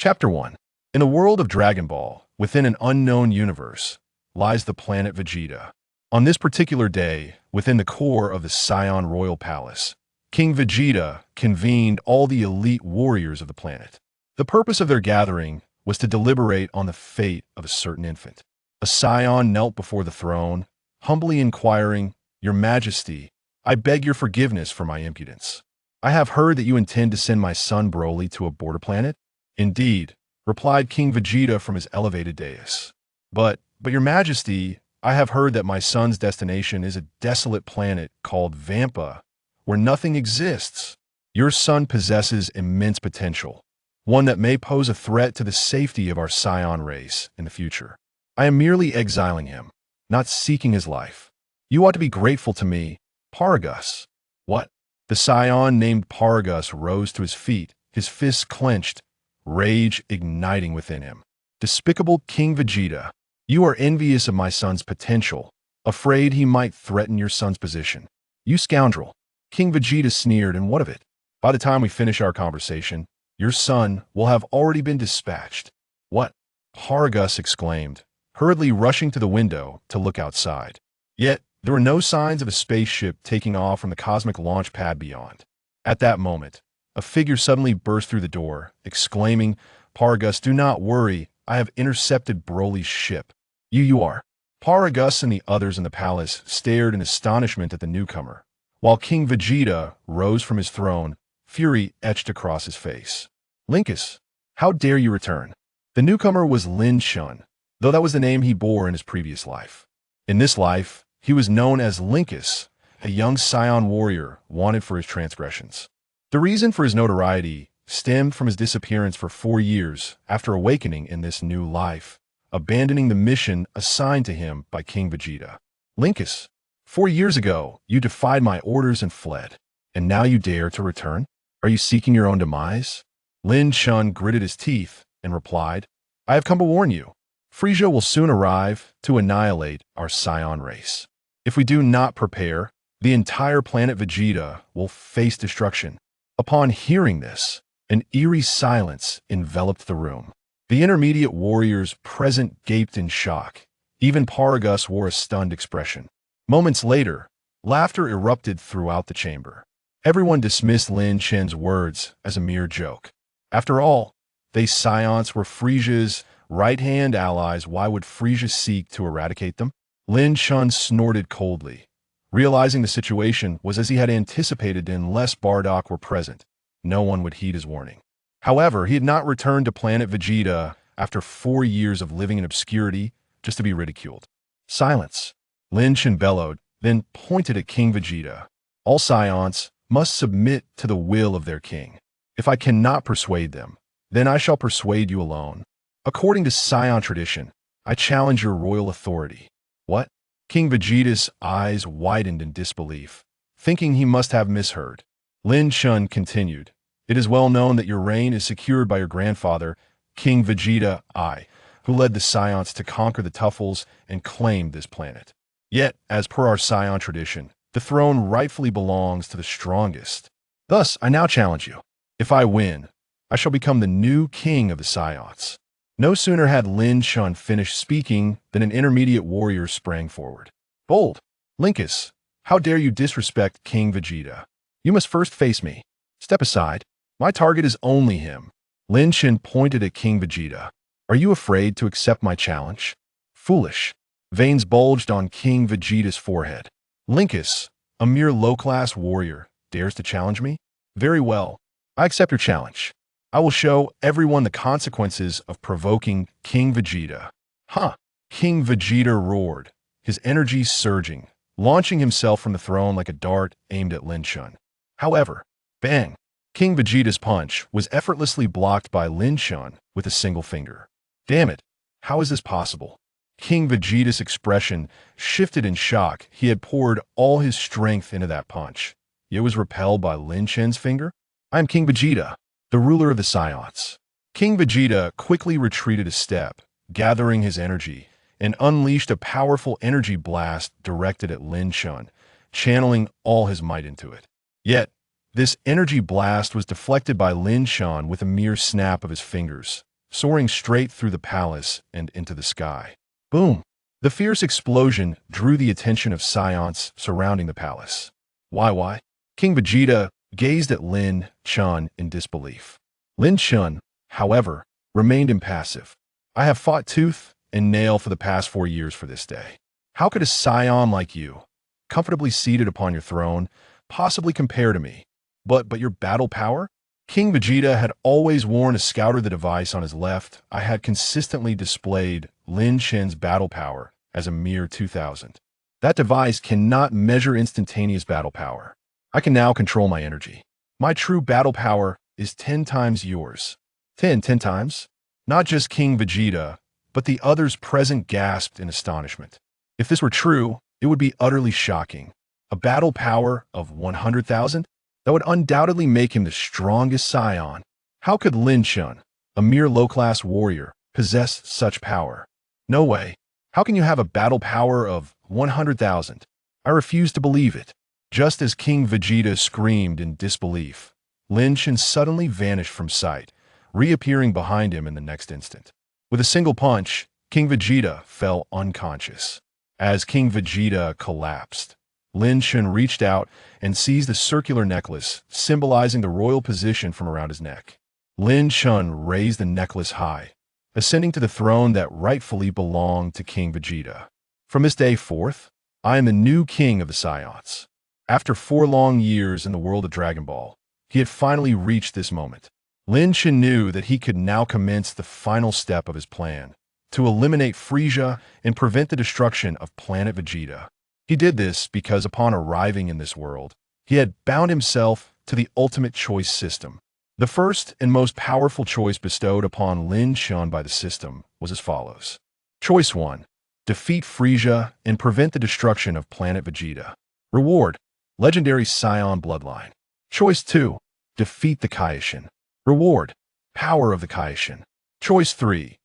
Chapter 1. In a world of Dragon Ball, within an unknown universe, lies the planet Vegeta. On this particular day, within the core of the Saiyan royal palace, King Vegeta convened all the elite warriors of the planet. The purpose of their gathering was to deliberate on the fate of a certain infant. A Saiyan knelt before the throne, humbly inquiring, "Your Majesty, I beg your forgiveness for my impudence. I have heard that you intend to send my son Broly to a border planet." "Indeed," replied King Vegeta from his elevated dais. But your Majesty, I have heard that my son's destination is a desolate planet called Vampa, where nothing exists. Your son possesses immense potential, one that may pose a threat to the safety of our Saiyan race in the future. I am merely exiling him, not seeking his life. You ought to be grateful to me, Paragus." "What?" The Saiyan named Paragus rose to his feet, his fists clenched, rage igniting within him. "Despicable King Vegeta, you are envious of my son's potential, afraid he might threaten your son's position. You scoundrel." King Vegeta sneered, "And what of it? By the time we finish our conversation, your son will have already been dispatched." "What?" Paragus exclaimed, hurriedly rushing to the window to look outside. Yet, there were no signs of a spaceship taking off from the cosmic launch pad beyond. At that moment, a figure suddenly burst through the door, exclaiming, "Paragus, do not worry, I have intercepted Broly's ship." You are." Paragus and the others in the palace stared in astonishment at the newcomer, while King Vegeta rose from his throne, fury etched across his face. "Linkus, how dare you return?" The newcomer was Lin Chen, though that was the name he bore in his previous life. In this life, he was known as Linkus, a young Saiyan warrior wanted for his transgressions. The reason for his notoriety stemmed from his disappearance for 4 years after awakening in this new life, abandoning the mission assigned to him by King Vegeta. "Linkus, 4 years ago, you defied my orders and fled, and now you dare to return? Are you seeking your own demise?" Lin Chen gritted his teeth and replied, "I have come to warn you. Frieza will soon arrive to annihilate our Saiyan race. If we do not prepare, the entire planet Vegeta will face destruction." Upon hearing this, an eerie silence enveloped the room. The intermediate warriors present gaped in shock. Even Paragus wore a stunned expression. Moments later, laughter erupted throughout the chamber. Everyone dismissed Lin Chen's words as a mere joke. After all, they Saiyans were Frieza's right-hand allies. Why would Frieza seek to eradicate them? Lin Chen snorted coldly, realizing the situation was as he had anticipated. Unless Bardock were present, no one would heed his warning. However, he had not returned to Planet Vegeta after 4 years of living in obscurity just to be ridiculed. "Silence," Lin Chen bellowed, then pointed at King Vegeta. "All Saiyans must submit to the will of their king. If I cannot persuade them, then I shall persuade you alone. According to Saiyan tradition, I challenge your royal authority." "What?" King Vegeta's eyes widened in disbelief, thinking he must have misheard. Lin Chen continued, "It is well known that your reign is secured by your grandfather, King Vegeta I, who led the Saiyans to conquer the Tuffles and claim this planet. Yet, as per our Saiyan tradition, the throne rightfully belongs to the strongest. Thus, I now challenge you. If I win, I shall become the new king of the Saiyans." No sooner had Lin Chen finished speaking than an intermediate warrior sprang forward. "Bold! Linkus, how dare you disrespect King Vegeta? You must first face me. Step aside. My target is only him." Lin Chen pointed at King Vegeta. "Are you afraid to accept my challenge?" "Foolish." Veins bulged on King Vegeta's forehead. "Linkus, a mere low-class warrior, dares to challenge me? Very well. I accept your challenge. I will show everyone the consequences of provoking King Vegeta." "Huh!" King Vegeta roared, his energy surging, launching himself from the throne like a dart aimed at Lin Chen. However, bang! King Vegeta's punch was effortlessly blocked by Lin Chen with a single finger. "Damn it! How is this possible?" King Vegeta's expression shifted in shock. He had poured all his strength into that punch, yet was repelled by Lin Chen's finger? "I am King Vegeta, the ruler of the Saiyans." King Vegeta quickly retreated a step, gathering his energy, and unleashed a powerful energy blast directed at Lin Chen, channeling all his might into it. Yet, this energy blast was deflected by Lin Chen with a mere snap of his fingers, soaring straight through the palace and into the sky. Boom! The fierce explosion drew the attention of Saiyans surrounding the palace. Why? King Vegeta gazed at Lin Chen in disbelief. Lin Chen, however, remained impassive. I have fought tooth and nail for the past 4 years for this day. How could a Saiyan like you, comfortably seated upon your throne, possibly compare to me? But your battle power? King Vegeta had always worn a scouter the device on his left. I had consistently displayed Lin Chen's battle power as a mere 2,000. That device cannot measure instantaneous battle power. I can now control my energy. My true battle power is 10 times yours. 10 times? Not just King Vegeta, but the others present gasped in astonishment. If this were true, it would be utterly shocking. A battle power of 100,000? That would undoubtedly make him the strongest Saiyan. How could Lin Chen, a mere low-class warrior, possess such power? No way. How can you have a battle power of 100,000? I refuse to believe it. Just as King Vegeta screamed in disbelief, Lin Chen suddenly vanished from sight, reappearing behind him in the next instant. With a single punch, King Vegeta fell unconscious. As King Vegeta collapsed, Lin Chen reached out and seized a circular necklace, symbolizing the royal position from around his neck. Lin Chen raised the necklace high, ascending to the throne that rightfully belonged to King Vegeta. From this day forth, I am the new king of the Saiyans. After 4 long years in the world of Dragon Ball, he had finally reached this moment. Lin Chen knew that he could now commence the final step of his plan, to eliminate Frieza and prevent the destruction of Planet Vegeta. He did this because upon arriving in this world, he had bound himself to the ultimate choice system. The first and most powerful choice bestowed upon Lin Chen by the system was as follows. Choice 1. Defeat Frieza and prevent the destruction of Planet Vegeta. Reward. Legendary Saiyan Bloodline. Choice 2. Defeat the Kaioshin. Reward. Power of the Kaioshin. Choice 3.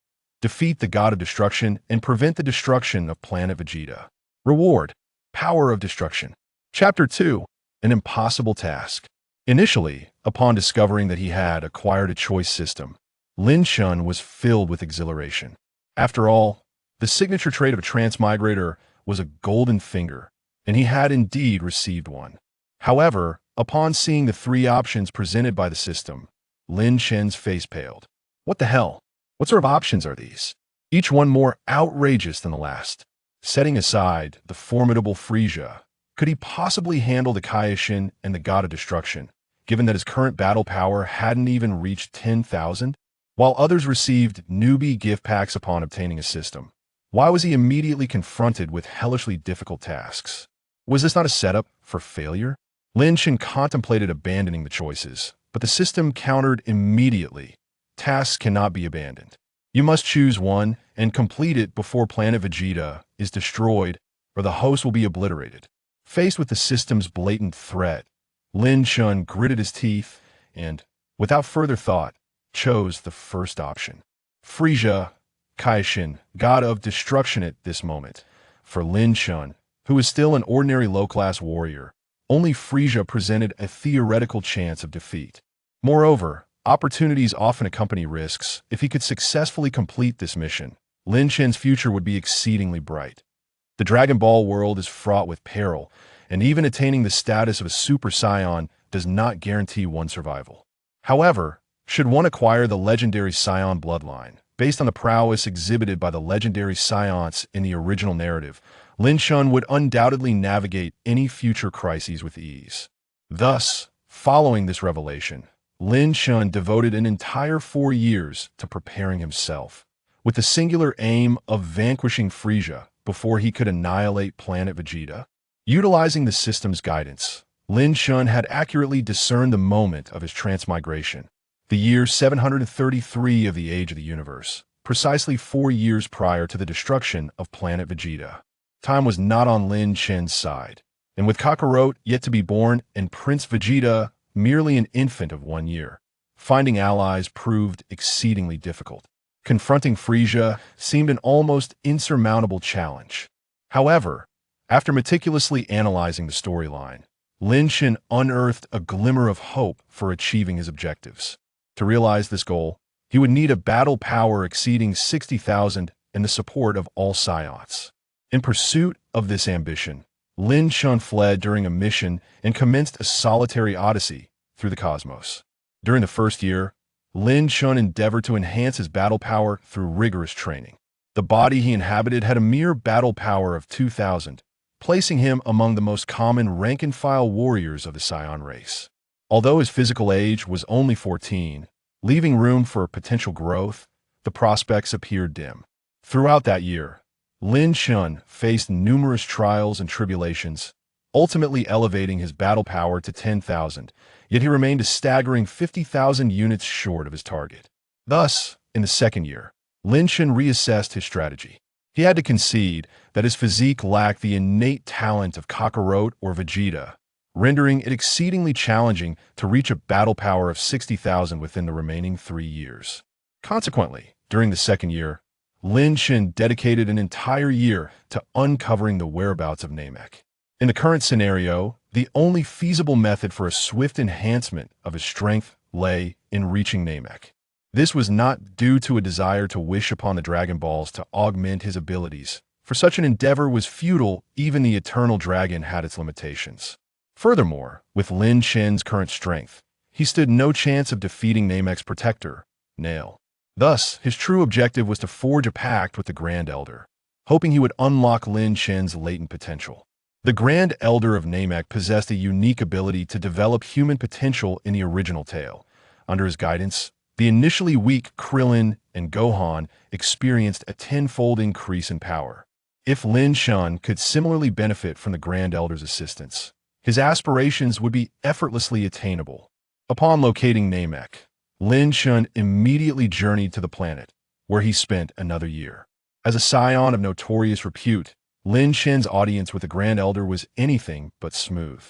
Defeat the God of Destruction and prevent the destruction of Planet Vegeta. Reward. Power of Destruction. Chapter 2. An impossible task. Initially, upon discovering that he had acquired a choice system, Lin Chen was filled with exhilaration. After all, the signature trait of a transmigrator was a golden finger, and he had indeed received one. However, upon seeing the 3 options presented by the system, Lin Chen's face paled. What the hell? What sort of options are these? Each one more outrageous than the last. Setting aside the formidable Frieza, could he possibly handle the Kaioshin and the God of Destruction, given that his current battle power hadn't even reached 10,000? While others received newbie gift packs upon obtaining a system, why was he immediately confronted with hellishly difficult tasks? Was this not a setup for failure? Lin Chen contemplated abandoning the choices, but the system countered immediately. Tasks cannot be abandoned. You must choose one and complete it before Planet Vegeta is destroyed, or the host will be obliterated. Faced with the system's blatant threat, Lin Chen gritted his teeth and, without further thought, chose the first option. Frieza, Kaioshin, God of Destruction. At this moment, for Lin Chen, who was still an ordinary low-class warrior, only Frieza presented a theoretical chance of defeat. Moreover, opportunities often accompany risks. If he could successfully complete this mission, Lin Chen's future would be exceedingly bright. The Dragon Ball world is fraught with peril, and even attaining the status of a Super Saiyan does not guarantee one's survival. However, should one acquire the legendary Saiyan Bloodline, based on the prowess exhibited by the legendary Saiyans in the original narrative, Lin Chen would undoubtedly navigate any future crises with ease. Thus, following this revelation, Lin Chen devoted an entire 4 years to preparing himself, with the singular aim of vanquishing Frieza before he could annihilate Planet Vegeta. Utilizing the system's guidance, Lin Chen had accurately discerned the moment of his transmigration, the year 733 of the age of the universe, precisely 4 years prior to the destruction of Planet Vegeta. Time was not on Lin Chen's side, and with Kakarot yet to be born and Prince Vegeta merely an infant of 1 year, finding allies proved exceedingly difficult. Confronting Frieza seemed an almost insurmountable challenge. However, after meticulously analyzing the storyline, Lin Chen unearthed a glimmer of hope for achieving his objectives. To realize this goal, He would need a battle power exceeding 60,000 and the support of all Saiyans. In pursuit of this ambition, Lin Chen fled during a mission and commenced a solitary odyssey through the cosmos. During the first year, Lin Chen endeavored to enhance his battle power through rigorous training. The body he inhabited had a mere battle power of 2,000, placing him among the most common rank-and-file warriors of the Saiyan race. Although his physical age was only 14, leaving room for potential growth, the prospects appeared dim. Throughout that year, Lin Chen faced numerous trials and tribulations, ultimately elevating his battle power to 10,000, yet he remained a staggering 50,000 units short of his target. Thus, in the second year, Lin Chen reassessed his strategy. He had to concede that his physique lacked the innate talent of Kakarot or Vegeta, rendering it exceedingly challenging to reach a battle power of 60,000 within the remaining 3 years. Consequently, during the second year, Lin Chen dedicated an entire year to uncovering the whereabouts of Namek. In the current scenario, the only feasible method for a swift enhancement of his strength lay in reaching Namek. This was not due to a desire to wish upon the Dragon Balls to augment his abilities, for such an endeavor was futile. Even the Eternal Dragon had its limitations. Furthermore, with Lin Chen's current strength, he stood no chance of defeating Namek's protector, Nail. Thus, his true objective was to forge a pact with the Grand Elder, hoping he would unlock Lin Chen's latent potential. The Grand Elder of Namek possessed a unique ability to develop human potential in the original tale. Under his guidance, the initially weak Krillin and Gohan experienced a tenfold increase in power. If Lin Chen could similarly benefit from the Grand Elder's assistance, his aspirations would be effortlessly attainable. Upon locating Namek, Lin Chen immediately journeyed to the planet, where he spent another year. As a Saiyan of notorious repute, Lin Chen's audience with the Grand Elder was anything but smooth.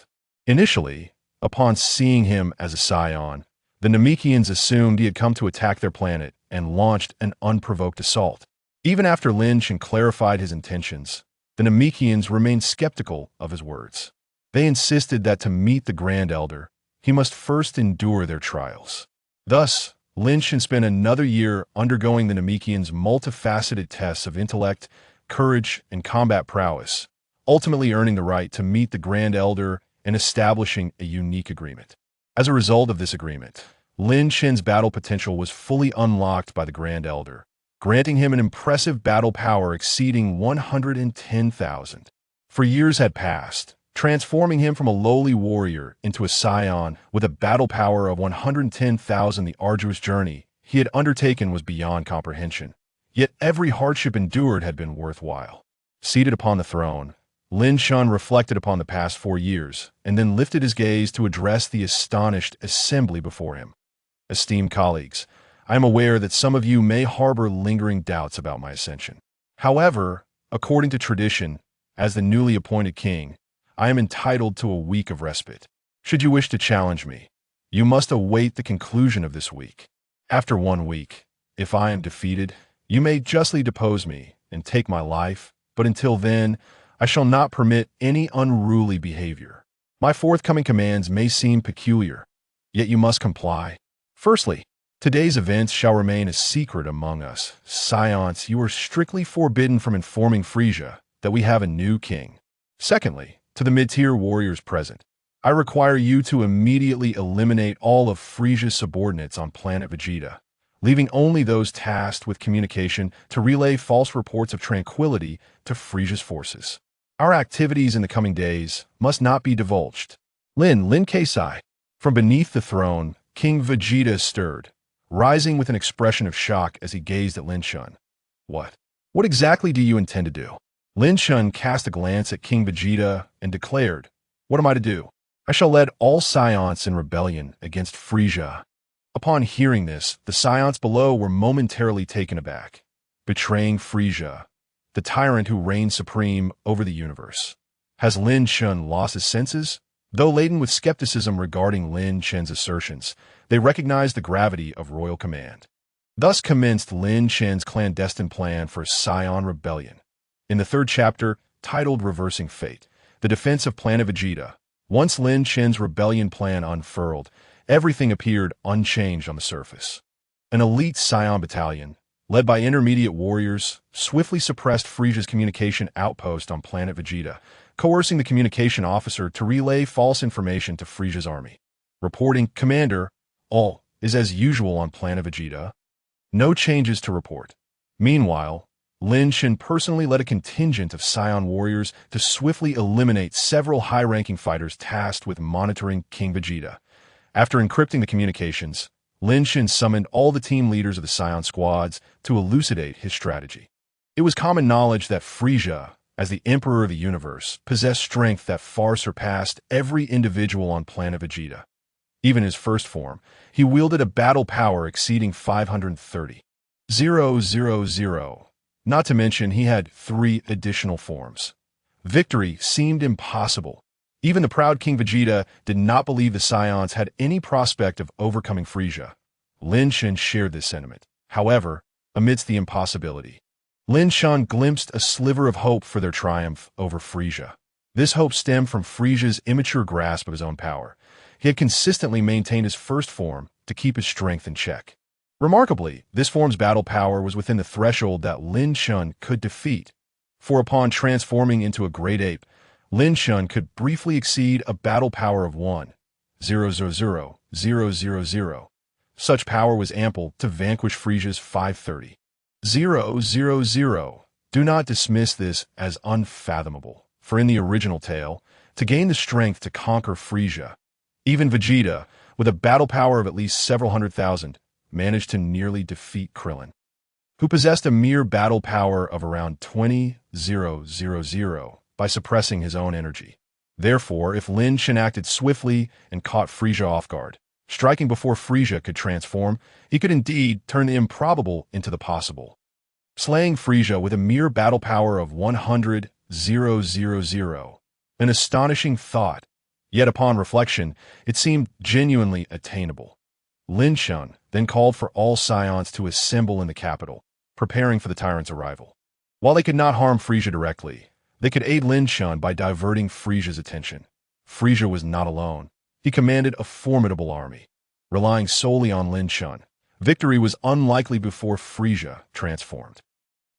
Initially, upon seeing him as a Saiyan, the Namekians assumed he had come to attack their planet and launched an unprovoked assault. Even after Lin Chen clarified his intentions, the Namekians remained skeptical of his words. They insisted that to meet the Grand Elder, he must first endure their trials. Thus, Lin Chen spent another year undergoing the Namekians' multifaceted tests of intellect, courage, and combat prowess, ultimately earning the right to meet the Grand Elder and establishing a unique agreement. As a result of this agreement, Lin Chen's battle potential was fully unlocked by the Grand Elder, granting him an impressive battle power exceeding 110,000. For years had passed, transforming him from a lowly warrior into a Saiyan with a battle power of 110,000. The arduous journey he had undertaken was beyond comprehension, yet every hardship endured had been worthwhile. Seated upon the throne, Lin Chen reflected upon the past 4 years and then lifted his gaze to address the astonished assembly before him. Esteemed colleagues, I am aware that some of you may harbor lingering doubts about my ascension. However, according to tradition, as the newly appointed king, I am entitled to a week of respite. Should you wish to challenge me, you must await the conclusion of this week. After 1 week, if I am defeated, you may justly depose me and take my life, but until then, I shall not permit any unruly behavior. My forthcoming commands may seem peculiar, yet you must comply. Firstly, today's events shall remain a secret among us. Saiyans, you are strictly forbidden from informing Frieza that we have a new king. Secondly, to the mid-tier warriors present, I require you to immediately eliminate all of Frieza's subordinates on Planet Vegeta, leaving only those tasked with communication to relay false reports of tranquility to Frieza's forces. Our activities in the coming days must not be divulged. Lin Kai. From beneath the throne, King Vegeta stirred, rising with an expression of shock as he gazed at Lin Chen. What exactly do you intend to do? Lin Chen cast a glance at King Vegeta and declared, What am I to do? I shall lead all Saiyans in rebellion against Frieza. Upon hearing this, the Saiyans below were momentarily taken aback. Betraying Frieza, the tyrant who reigns supreme over the universe. Has Lin Chen lost his senses? Though laden with skepticism regarding Lin Chen's assertions, they recognized the gravity of royal command. Thus commenced Lin Chen's clandestine plan for a Saiyan rebellion. In the 3rd chapter, titled Reversing Fate, the defense of Planet Vegeta, once Lin Chen's rebellion plan unfurled, everything appeared unchanged on the surface. An elite Saiyan battalion, led by intermediate warriors, swiftly suppressed Frieza's communication outpost on Planet Vegeta, coercing the communication officer to relay false information to Frieza's army. Reporting, Commander, all is as usual on Planet Vegeta. No changes to report. Meanwhile, Lin Chen personally led a contingent of Saiyan warriors to swiftly eliminate several high-ranking fighters tasked with monitoring King Vegeta. After encrypting the communications, Lin Chen summoned all the team leaders of the Saiyan squads to elucidate his strategy. It was common knowledge that Frieza, as the Emperor of the Universe, possessed strength that far surpassed every individual on Planet Vegeta. Even in his first form, he wielded a battle power exceeding 530,000. Not to mention, he had 3 additional forms. Victory seemed impossible. Even the proud King Vegeta did not believe the Saiyans had any prospect of overcoming Frieza. Lin Chen shared this sentiment. However, amidst the impossibility, Lin Chen glimpsed a sliver of hope for their triumph over Frieza. This hope stemmed from Frieza's immature grasp of his own power. He had consistently maintained his first form to keep his strength in check. Remarkably, this form's battle power was within the threshold that Lin Chen could defeat, for upon transforming into a great ape, Lin Chen could briefly exceed a battle power of 1,000,000. Such power was ample to vanquish Frieza's 530,000. Do not dismiss this as unfathomable, for in the original tale, to gain the strength to conquer Frieza, even Vegeta, with a battle power of at least several hundred thousand, managed to nearly defeat Krillin, who possessed a mere battle power of around 20,000 by suppressing his own energy. Therefore, if Lin Chen acted swiftly and caught Frieza off guard, striking before Frieza could transform, he could indeed turn the improbable into the possible, slaying Frieza with a mere battle power of 100,000. An astonishing thought, yet upon reflection, it seemed genuinely attainable. Lin Chen then called for all Saiyans to assemble in the capital, preparing for the tyrant's arrival. While they could not harm Frieza directly, they could aid Lin Chen by diverting Frieza's attention. Frieza was not alone. He commanded a formidable army. Relying solely on Lin Chen, victory was unlikely before Frieza transformed.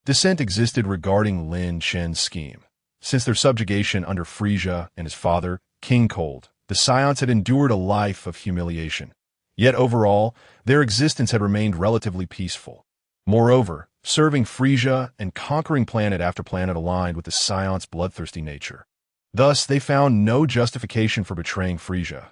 Dissent existed regarding Lin Chen's scheme. Since their subjugation under Frieza and his father, King Cold, the Saiyans had endured a life of humiliation. Yet overall, their existence had remained relatively peaceful. Moreover, serving Frieza and conquering planet after planet aligned with the Saiyans' bloodthirsty nature. Thus, they found no justification for betraying Frieza.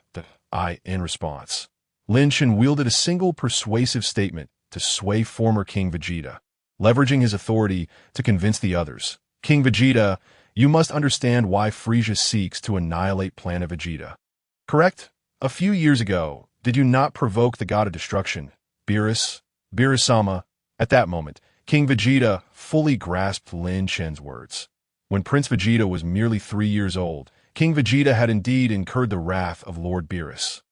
In response, Lin Chen wielded a single persuasive statement to sway former King Vegeta, leveraging his authority to convince the others. King Vegeta, you must understand why Frieza seeks to annihilate Planet Vegeta. Correct? A few years ago, did you not provoke the god of destruction, Beerus-sama? At that moment, King Vegeta fully grasped Lin Chen's words. When Prince Vegeta was merely 3 years old, King Vegeta had indeed incurred the wrath of Lord Beerus.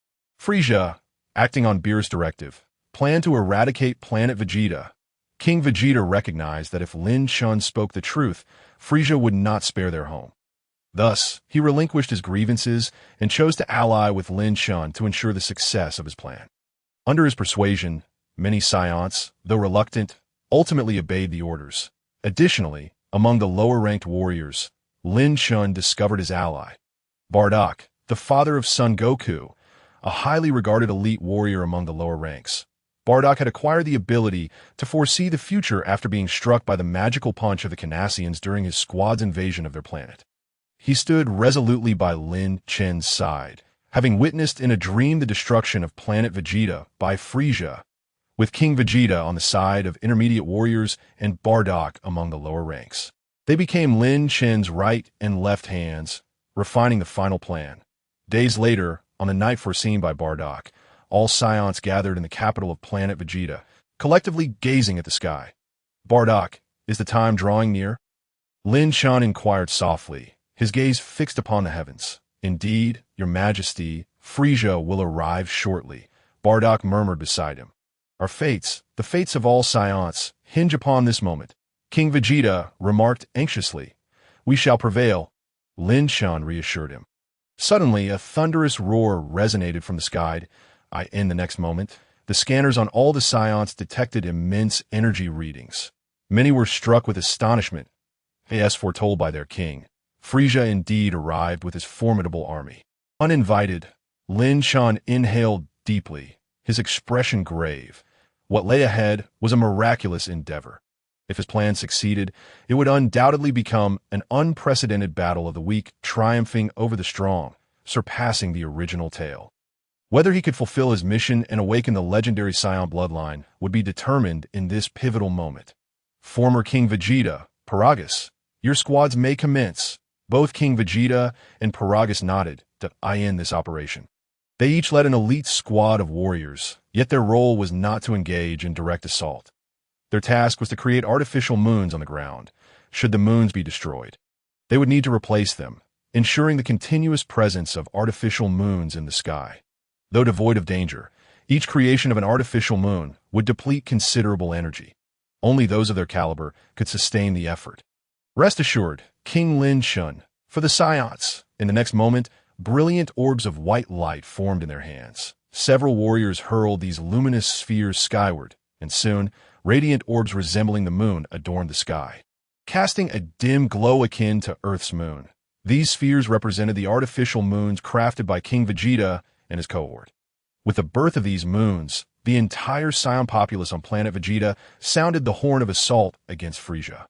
Frieza, acting on Beerus' directive, planned to eradicate Planet Vegeta. King Vegeta recognized that if Lin Chen spoke the truth, Frieza would not spare their home. Thus, he relinquished his grievances and chose to ally with Lin Chen to ensure the success of his plan. Under his persuasion, many Saiyans, though reluctant, ultimately obeyed the orders. Additionally, among the lower-ranked warriors, Lin Chen discovered his ally, Bardock, the father of Son Goku, a highly regarded elite warrior among the lower ranks. Bardock had acquired the ability to foresee the future after being struck by the magical punch of the Carnassians during his squad's invasion of their planet. He stood resolutely by Lin Chen's side, having witnessed in a dream the destruction of Planet Vegeta by Frieza, with King Vegeta on the side of intermediate warriors and Bardock among the lower ranks. They became Lin Chen's right and left hands, refining the final plan. Days later, on the night foreseen by Bardock, all Saiyans gathered in the capital of Planet Vegeta, collectively gazing at the sky. Bardock, is the time drawing near? Lin Chen inquired softly, his gaze fixed upon the heavens. Indeed, your majesty, Frieza will arrive shortly, Bardock murmured beside him. Our fates, the fates of all Saiyans, hinge upon this moment. King Vegeta remarked anxiously. We shall prevail, Lin Chen reassured him. Suddenly, a thunderous roar resonated from the sky. In the next moment, The scanners on all the Saiyans detected immense energy readings. Many were struck with astonishment, as foretold by their king. Frieza indeed arrived with his formidable army. Uninvited, Lin Chen inhaled deeply, his expression grave. What lay ahead was a miraculous endeavor. If his plan succeeded, it would undoubtedly become an unprecedented battle of the weak, triumphing over the strong, surpassing the original tale. Whether he could fulfill his mission and awaken the legendary Saiyan Bloodline would be determined in this pivotal moment. Former King Vegeta, Paragus, your squads may commence. Both King Vegeta and Paragus nodded to end this operation. They each led an elite squad of warriors, yet their role was not to engage in direct assault. Their task was to create artificial moons on the ground. Should the moons be destroyed, they would need to replace them, ensuring the continuous presence of artificial moons in the sky. Though devoid of danger, each creation of an artificial moon would deplete considerable energy. Only those of their caliber could sustain the effort. Rest assured, King Lin Chen, for the Saiyans. In the next moment, brilliant orbs of white light formed in their hands. Several warriors hurled these luminous spheres skyward, and soon, radiant orbs resembling the moon adorned the sky, casting a dim glow akin to Earth's moon. These spheres represented the artificial moons crafted by King Vegeta and his cohort. With the birth of these moons, the entire Saiyan populace on Planet Vegeta sounded the horn of assault against Frieza.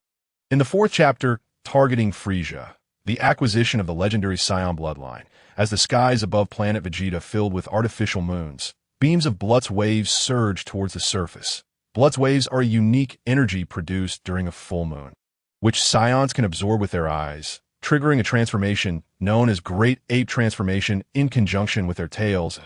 In the fourth chapter, targeting Frieza, the acquisition of the legendary Saiyan Bloodline, as the skies above Planet Vegeta filled with artificial moons, beams of Blutz waves surged towards the surface. Blutz waves are a unique energy produced during a full moon, which Saiyans can absorb with their eyes, triggering a transformation known as Great Ape Transformation in conjunction with their tails.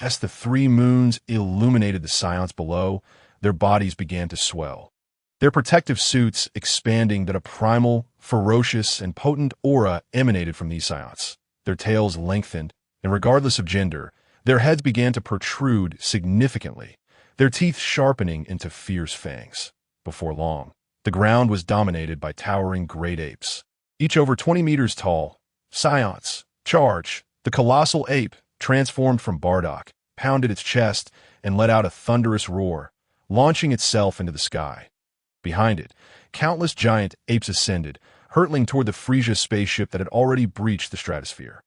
As the three moons illuminated the Saiyans below, their bodies began to swell, their protective suits expanding that a primal, ferocious, and potent aura emanated from these Saiyans. Their tails lengthened, and regardless of gender, their heads began to protrude significantly, their teeth sharpening into fierce fangs. Before long, the ground was dominated by towering great apes, each over 20 meters tall. Saiyans, charge! The colossal ape, transformed from Bardock, pounded its chest and let out a thunderous roar, launching itself into the sky. Behind it, countless giant apes ascended, hurtling toward the Frieza spaceship that had already breached the stratosphere.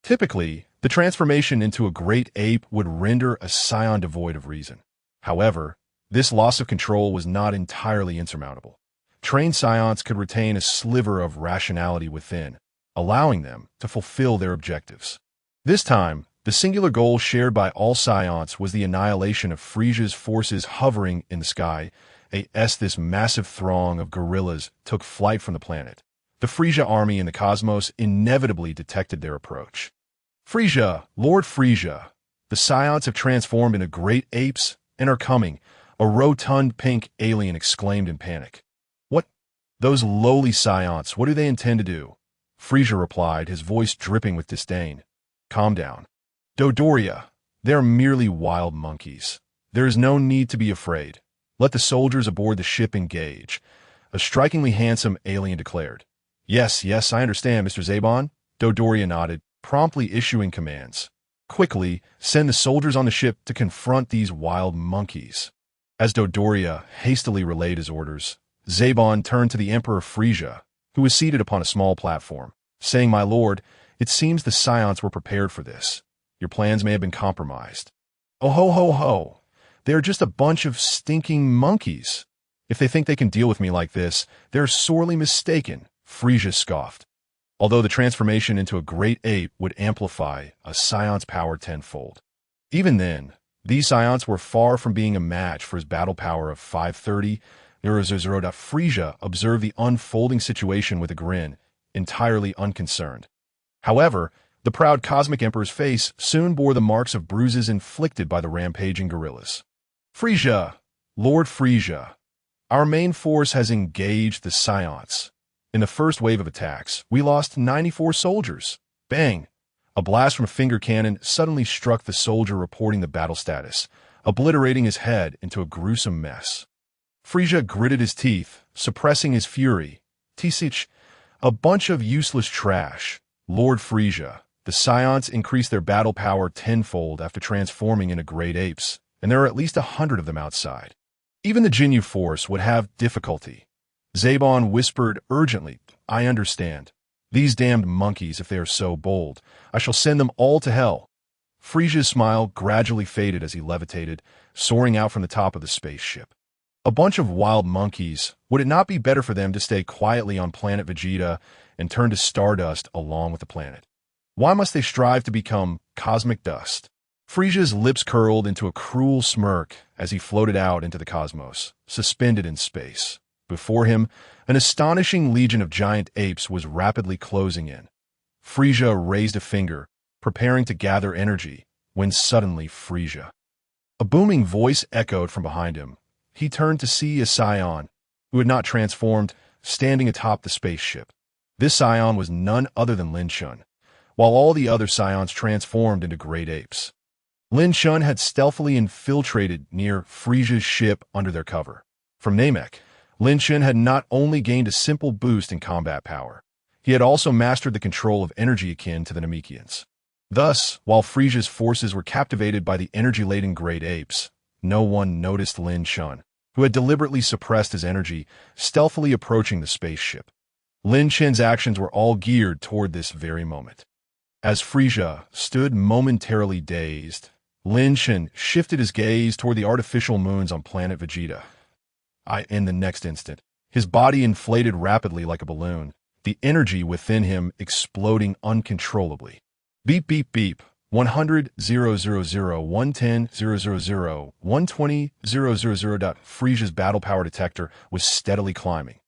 Typically, the transformation into a great ape would render a Saiyan devoid of reason. However, this loss of control was not entirely insurmountable. Trained Saiyans could retain a sliver of rationality within, allowing them to fulfill their objectives. This time, the singular goal shared by all Saiyans was the annihilation of Frieza's forces hovering in the sky. This massive throng of gorillas took flight from the planet. The Frieza army in the cosmos inevitably detected their approach. Frieza, Lord Frieza, the Saiyans have transformed into great apes and are coming, a rotund pink alien exclaimed in panic. What? Those lowly Saiyans, what do they intend to do? Frieza replied, his voice dripping with disdain. Calm down. Dodoria, they are merely wild monkeys. There is no need to be afraid. Let the soldiers aboard the ship engage, a strikingly handsome alien declared. Yes, I understand, Mr. Zabon. Dodoria nodded, promptly issuing commands. Quickly, send the soldiers on the ship to confront these wild monkeys. As Dodoria hastily relayed his orders, Zabon turned to the Emperor Frieza, who was seated upon a small platform, saying, My lord, it seems the Saiyans were prepared for this. Your plans may have been compromised. Oh ho ho ho! They are just a bunch of stinking monkeys. If they think they can deal with me like this, they're sorely mistaken, Frieza scoffed. Although the transformation into a great ape would amplify a Saiyan's power tenfold. Even then, these Saiyans were far from being a match for his battle power of 530. Frieza observed the unfolding situation with a grin, entirely unconcerned. However, the proud cosmic emperor's face soon bore the marks of bruises inflicted by the rampaging gorillas. Frieza, Lord Frieza, our main force has engaged the Saiyans. In the first wave of attacks, we lost 94 soldiers. Bang! A blast from a finger cannon suddenly struck the soldier reporting the battle status, obliterating his head into a gruesome mess. Frieza gritted his teeth, suppressing his fury. Tisich, a bunch of useless trash. Lord Frieza, the Saiyans increased their battle power tenfold after transforming into great apes. and there are at least 100 of them outside. Even the Jinyu force would have difficulty. Zabon whispered urgently, I understand. These damned monkeys, if they are so bold, I shall send them all to hell. Frieza's smile gradually faded as he levitated, soaring out from the top of the spaceship. A bunch of wild monkeys, would it not be better for them to stay quietly on Planet Vegeta and turn to stardust along with the planet? Why must they strive to become cosmic dust? Frieza's lips curled into a cruel smirk as he floated out into the cosmos, suspended in space. Before him, an astonishing legion of giant apes was rapidly closing in. Frieza raised a finger, preparing to gather energy, when suddenly Frieza. A booming voice echoed from behind him. He turned to see a Saiyan, who had not transformed, standing atop the spaceship. This Saiyan was none other than Lin Chen, while all the other Saiyans transformed into great apes. Lin Chen had stealthily infiltrated near Frieza's ship under their cover. From Namek, Lin Chen had not only gained a simple boost in combat power, he had also mastered the control of energy akin to the Namekians. Thus, while Frieza's forces were captivated by the energy-laden great apes, no one noticed Lin Chen, who had deliberately suppressed his energy, stealthily approaching the spaceship. Lin Chen's actions were all geared toward this very moment. As Frieza stood momentarily dazed, Lin Chen shifted his gaze toward the artificial moons on Planet Vegeta. In the next instant, his body inflated rapidly like a balloon, the energy within him exploding uncontrollably. Beep beep beep, 100, 000, 110, 000, 120, 000. Frieza's battle power detector was steadily climbing.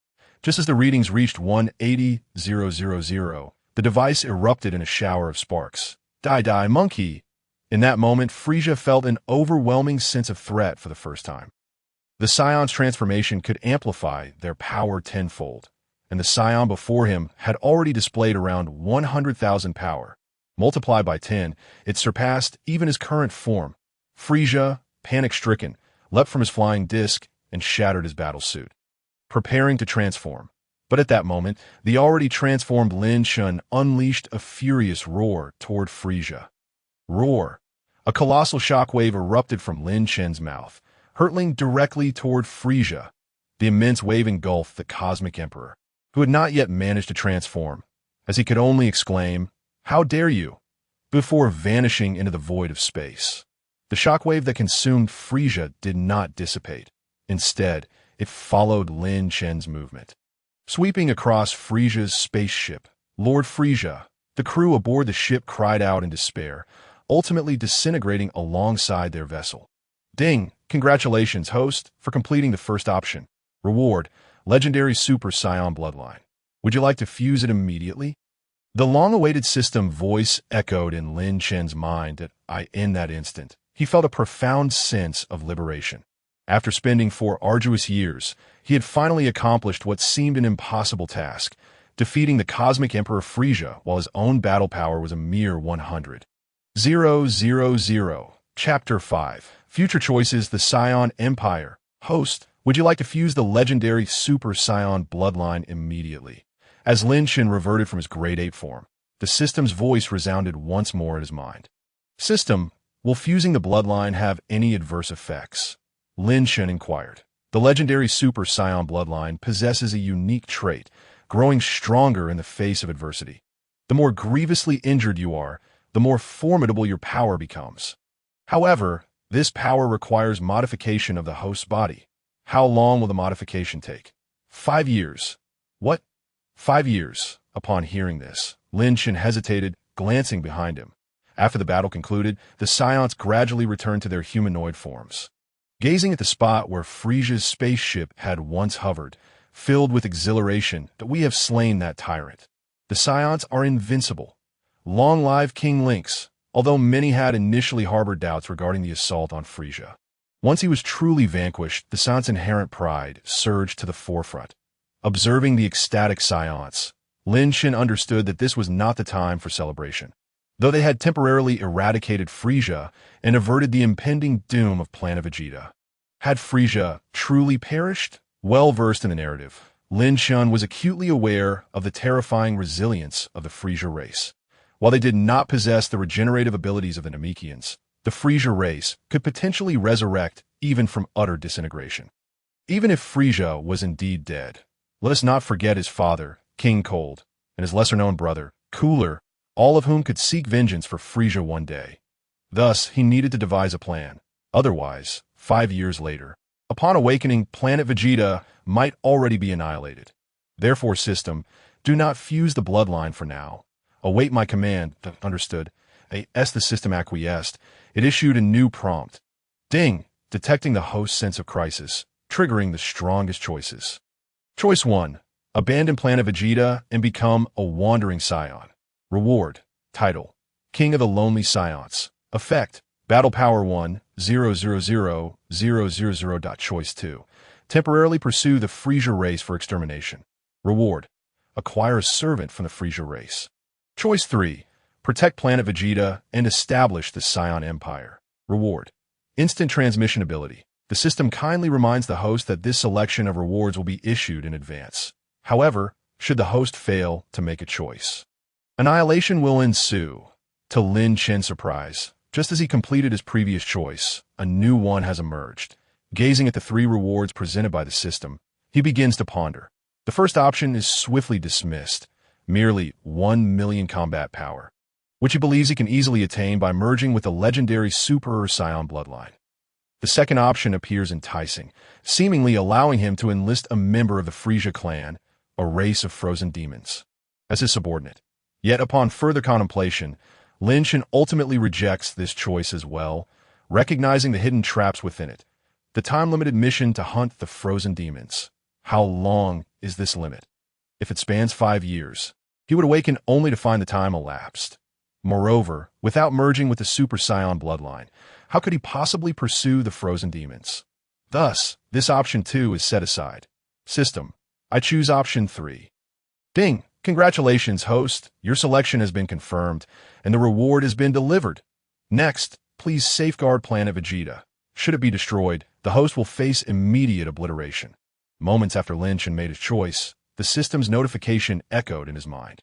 Just as the readings reached 180, 000, the device erupted in a shower of sparks. Die, monkey! In that moment, Frieza felt an overwhelming sense of threat for the first time. The Saiyans' transformation could amplify their power tenfold, and the Saiyan before him had already displayed around 100,000 power. Multiplied by 10, it surpassed even his current form. Frieza, panic-stricken, leapt from his flying disc and shattered his battle suit, preparing to transform. But at that moment, the already transformed Lin Chen unleashed a furious roar toward Frieza. Roar! A colossal shockwave erupted from Lin Chen's mouth, hurtling directly toward Frieza. The immense wave engulfed the Cosmic Emperor, who had not yet managed to transform, as he could only exclaim, "How dare you!" before vanishing into the void of space. The shockwave that consumed Frieza did not dissipate. Instead, it followed Lin Chen's movement. Sweeping across Frieza's spaceship, Lord Frieza, the crew aboard the ship cried out in despair, ultimately disintegrating alongside their vessel. Ding! Congratulations, host, for completing the first option. Reward, Legendary Super Saiyan Bloodline. Would you like to fuse it immediately? The long-awaited system voice echoed in Lin Chen's mind in that instant. He felt a profound sense of liberation. After spending 4 arduous years, he had finally accomplished what seemed an impossible task, defeating the Cosmic Emperor Frieza while his own battle power was a mere 100. 000. Chapter 5. Future choices: the Saiyan Empire. Host, would you like to fuse the legendary Super Saiyan Bloodline immediately? As Lin Chen reverted from his great ape form, the system's voice resounded once more in his mind. System, will fusing the Bloodline have any adverse effects? Lin Chen inquired. The legendary Super Saiyan Bloodline possesses a unique trait, growing stronger in the face of adversity. The more grievously injured you are, the more formidable your power becomes. However, this power requires modification of the host's body. How long will the modification take? 5 years. What? 5 years. Upon hearing this, Lin Chen hesitated, glancing behind him. After the battle concluded, the Saiyans gradually returned to their humanoid forms. Gazing at the spot where Frieza's spaceship had once hovered, filled with exhilaration that we have slain that tyrant. The Saiyans are invincible. Long live King Lynx, although many had initially harbored doubts regarding the assault on Frieza. Once he was truly vanquished, the Saiyans' inherent pride surged to the forefront. Observing the ecstatic Saiyans, Lin Chen understood that this was not the time for celebration. Though they had temporarily eradicated Frieza and averted the impending doom of Planet Vegeta. Had Frieza truly perished? Well versed in the narrative, Lin Chen was acutely aware of the terrifying resilience of the Frieza race. While they did not possess the regenerative abilities of the Namekians, the Frieza race could potentially resurrect even from utter disintegration. Even if Frieza was indeed dead, let us not forget his father, King Cold, and his lesser-known brother, Cooler, all of whom could seek vengeance for Frieza one day. Thus, he needed to devise a plan. Otherwise, 5 years later, upon awakening, Planet Vegeta might already be annihilated. Therefore, system, do not fuse the bloodline for now. Await my command. Understood. As the system acquiesced, it issued a new prompt. Ding! Detecting the host's sense of crisis, triggering the strongest choices. Choice 1. Abandon Planet Vegeta and become a wandering Saiyan. Reward. Title. King of the Lonely Saiyans. Effect. Battle Power 1, 000, 000. Choice 2. Temporarily pursue the Frieza race for extermination. Reward. Acquire a servant from the Frieza race. Choice 3. Protect Planet Vegeta and establish the Saiyan Empire. Reward. Instant transmission ability. The system kindly reminds the host that this selection of rewards will be issued in advance. However, should the host fail to make a choice, annihilation will ensue. To Lin Chen's surprise, just as he completed his previous choice, a new one has emerged. Gazing at the 3 rewards presented by the system, he begins to ponder. The first option is swiftly dismissed, merely 1 million combat power, which he believes he can easily attain by merging with the legendary Super or Saiyan Bloodline. The second option appears enticing, seemingly allowing him to enlist a member of the Frieza clan, a race of frozen demons, as his subordinate. Yet upon further contemplation, Lin Chen ultimately rejects this choice as well, recognizing the hidden traps within it. The time-limited mission to hunt the frozen demons. How long is this limit? If it spans 5 years, he would awaken only to find the time elapsed. Moreover, without merging with the Super Saiyan bloodline, how could he possibly pursue the frozen demons? Thus, this option 2 is set aside. System. I choose option 3. Ding! Congratulations, host. Your selection has been confirmed, and the reward has been delivered. Next, please safeguard Planet Vegeta. Should it be destroyed, the host will face immediate obliteration. Moments after Lin Chen made his choice, the system's notification echoed in his mind.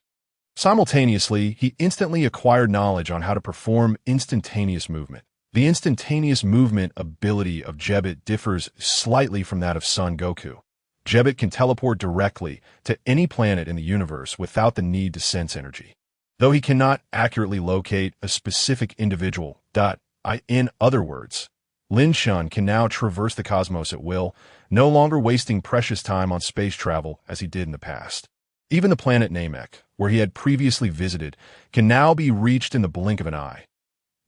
Simultaneously, he instantly acquired knowledge on how to perform instantaneous movement. The instantaneous movement ability of Jebbit differs slightly from that of Son Goku. Jebbit can teleport directly to any planet in the universe without the need to sense energy. Though he cannot accurately locate a specific individual. In other words, Lin Chen can now traverse the cosmos at will, no longer wasting precious time on space travel as he did in the past. Even the planet Namek, where he had previously visited, can now be reached in the blink of an eye.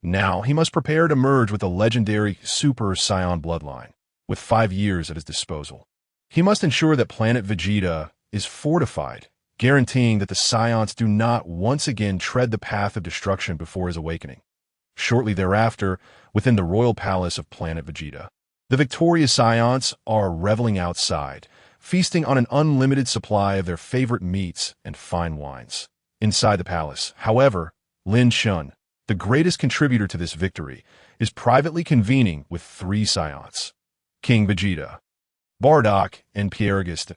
Now he must prepare to merge with the legendary Super Saiyan bloodline, with 5 years at his disposal. He must ensure that Planet Vegeta is fortified, guaranteeing that the Saiyans do not once again tread the path of destruction before his awakening. Shortly thereafter, within the royal palace of Planet Vegeta, the victorious Saiyans are reveling outside, feasting on an unlimited supply of their favorite meats and fine wines. Inside the palace, however, Lin Chen, the greatest contributor to this victory, is privately convening with 3 Saiyans. King Vegeta, Bardock, and Pierreguist.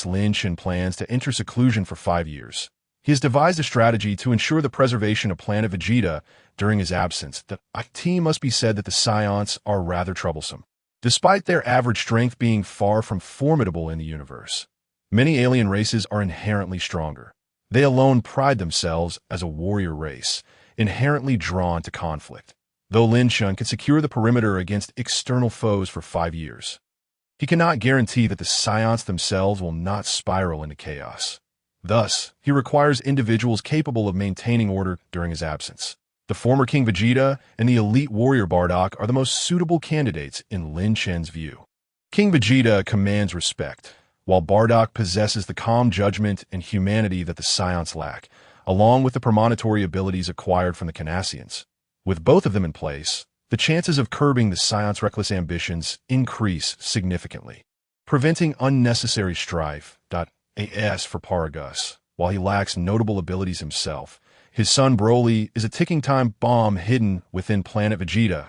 Lin Chen plans to enter seclusion for 5 years. He has devised a strategy to ensure the preservation of Planet Vegeta during his absence. The team must be said that the Saiyans are rather troublesome. Despite their average strength being far from formidable in the universe, many alien races are inherently stronger. They alone pride themselves as a warrior race, inherently drawn to conflict. Though Lin Chen can secure the perimeter against external foes for 5 years, he cannot guarantee that the Saiyans themselves will not spiral into chaos. Thus, he requires individuals capable of maintaining order during his absence. The former King Vegeta and the elite warrior Bardock are the most suitable candidates in Lin Chen's view. King Vegeta commands respect, while Bardock possesses the calm judgment and humanity that the Saiyans lack, along with the premonitory abilities acquired from the Kanassians. With both of them in place, the chances of curbing the Saiyans' reckless ambitions increase significantly, preventing unnecessary strife. As for Paragus, while he lacks notable abilities himself, his son Broly is a ticking time bomb hidden within Planet Vegeta.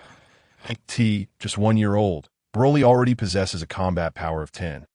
Just 1 year old, Broly already possesses a combat power of 10,000.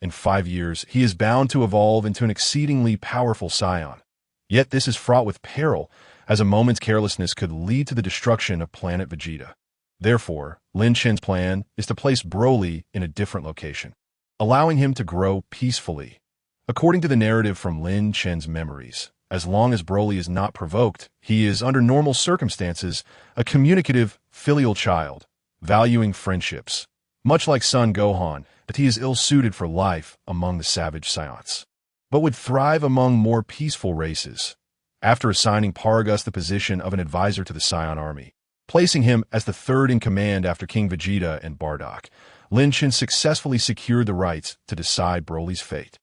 In 5 years, he is bound to evolve into an exceedingly powerful Saiyan. Yet this is fraught with peril, as a moment's carelessness could lead to the destruction of Planet Vegeta. Therefore, Lin Chen's plan is to place Broly in a different location, allowing him to grow peacefully. According to the narrative from Lin Chen's memories, as long as Broly is not provoked, he is, under normal circumstances, a communicative, filial child, valuing friendships. Much like son Gohan, but he is ill-suited for life among the savage Saiyans, but would thrive among more peaceful races. After assigning Paragus the position of an advisor to the Saiyan army, placing him as the third in command after King Vegeta and Bardock, Lin Chen successfully secured the rights to decide Broly's fate.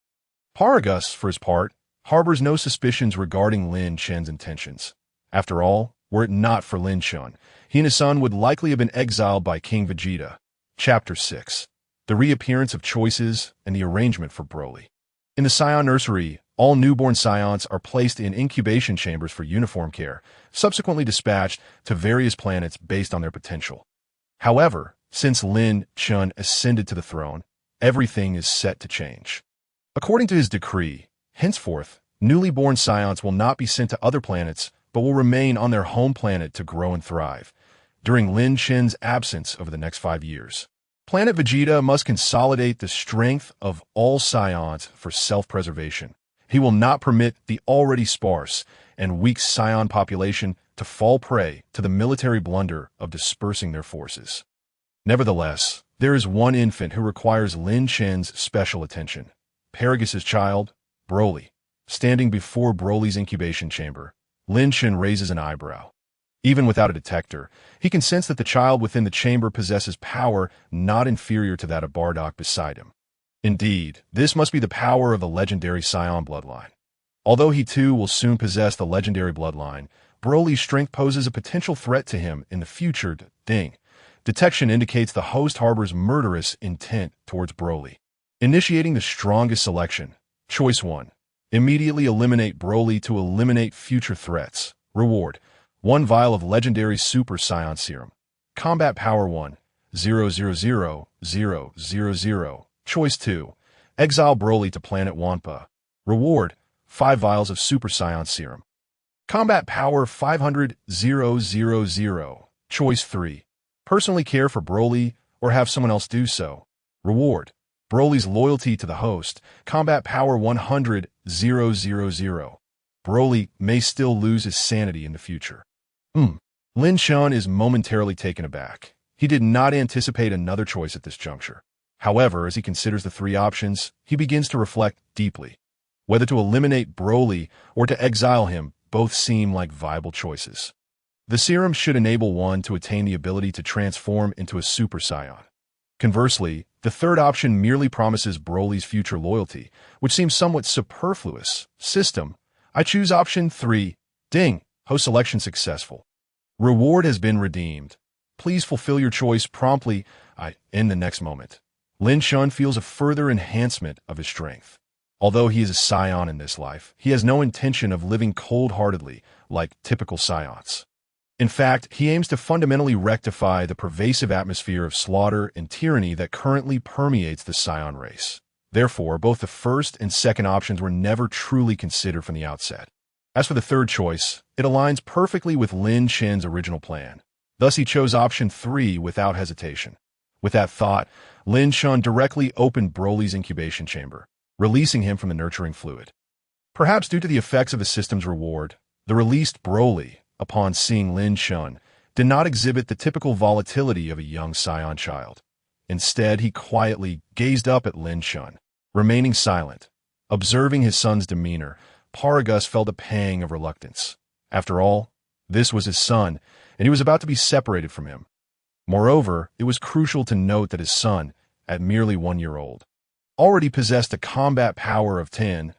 Paragus, for his part, harbors no suspicions regarding Lin Chen's intentions. After all, were it not for Lin Chen, he and his son would likely have been exiled by King Vegeta. Chapter 6. The Reappearance of Choices and the Arrangement for Broly. In the Saiyan nursery, all newborn Saiyans are placed in incubation chambers for uniform care, subsequently dispatched to various planets based on their potential. However, since Lin Chen ascended to the throne, everything is set to change. According to his decree, henceforth, newly born Saiyans will not be sent to other planets, but will remain on their home planet to grow and thrive. During Lin Chen's absence over the next 5 years, Planet Vegeta must consolidate the strength of all Saiyans for self-preservation. He will not permit the already sparse and weak Saiyan population to fall prey to the military blunder of dispersing their forces. Nevertheless, there is one infant who requires Lin Chen's special attention. Paragus' child, Broly. Standing before Broly's incubation chamber, Lin Chen raises an eyebrow. Even without a detector, he can sense that the child within the chamber possesses power not inferior to that of Bardock beside him. Indeed, this must be the power of the legendary Saiyan Bloodline. Although he too will soon possess the legendary Bloodline, Broly's strength poses a potential threat to him in the future. Detection indicates the host harbors murderous intent towards Broly. Initiating the strongest selection. Choice 1. Immediately eliminate Broly to eliminate future threats. Reward: 1 vial of legendary Super Saiyan Serum. Combat Power 1. 0000000. Choice 2. Exile Broly to Planet Wampa. Reward: 5 vials of Super Saiyan Serum. Combat Power 500,000. Choice 3. Personally care for Broly or have someone else do so. Reward: Broly's loyalty to the host. Combat Power 100,000. Broly may still lose his sanity in the future. Lin Chen is momentarily taken aback. He did not anticipate another choice at this juncture. However, as he considers the 3 options, he begins to reflect deeply. Whether to eliminate Broly or to exile him, both seem like viable choices. The serum should enable one to attain the ability to transform into a Super Saiyan. Conversely, the third option merely promises Broly's future loyalty, which seems somewhat superfluous. System: I choose option 3. Ding! Host selection successful. Reward has been redeemed. Please fulfill your choice promptly. In the next moment. Lin Chen feels a further enhancement of his strength. Although he is a Saiyan in this life, he has no intention of living cold-heartedly like typical Saiyans. In fact, he aims to fundamentally rectify the pervasive atmosphere of slaughter and tyranny that currently permeates the Saiyan race. Therefore, both the first and second options were never truly considered from the outset. As for the third choice, it aligns perfectly with Lin Chen's original plan. Thus, he chose option 3 without hesitation. With that thought, Lin Chen directly opened Broly's incubation chamber, releasing him from the nurturing fluid. Perhaps due to the effects of the system's reward, the released Broly, upon seeing Lin Chen, did not exhibit the typical volatility of a young Saiyan child. Instead, he quietly gazed up at Lin Chen, remaining silent. Observing his son's demeanor, Paragus felt a pang of reluctance. After all, this was his son, and he was about to be separated from him. Moreover, it was crucial to note that his son, at merely 1 year old, already possessed a combat power of 10,000.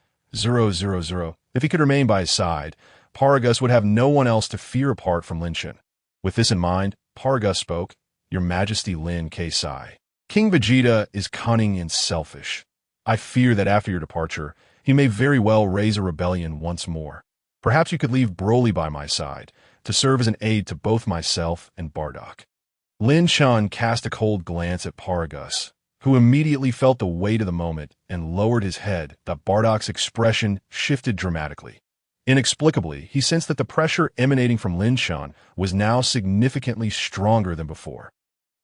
If he could remain by his side, Paragus would have no one else to fear apart from Lin Chen. With this in mind, Paragus spoke: Your Majesty Lin Sai. King Vegeta is cunning and selfish. I fear that after your departure, he may very well raise a rebellion once more. Perhaps you could leave Broly by my side, to serve as an aid to both myself and Bardock. Lin Chen cast a cold glance at Paragus, who immediately felt the weight of the moment and lowered his head. Bardock's expression shifted dramatically. Inexplicably, he sensed that the pressure emanating from Lin Chen was now significantly stronger than before.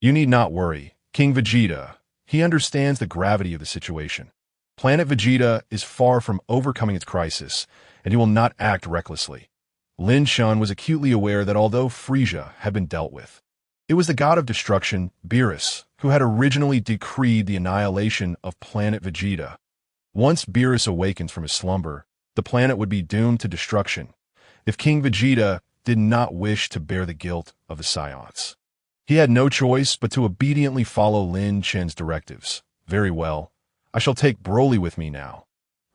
You need not worry, King Vegeta. He understands the gravity of the situation. Planet Vegeta is far from overcoming its crisis, and he will not act recklessly. Lin Chen was acutely aware that although Frieza had been dealt with, it was the god of destruction, Beerus, who had originally decreed the annihilation of Planet Vegeta. Once Beerus awakens from his slumber, the planet would be doomed to destruction if King Vegeta did not wish to bear the guilt of the Saiyans. He had no choice but to obediently follow Lin Chen's directives. Very well, I shall take Broly with me now.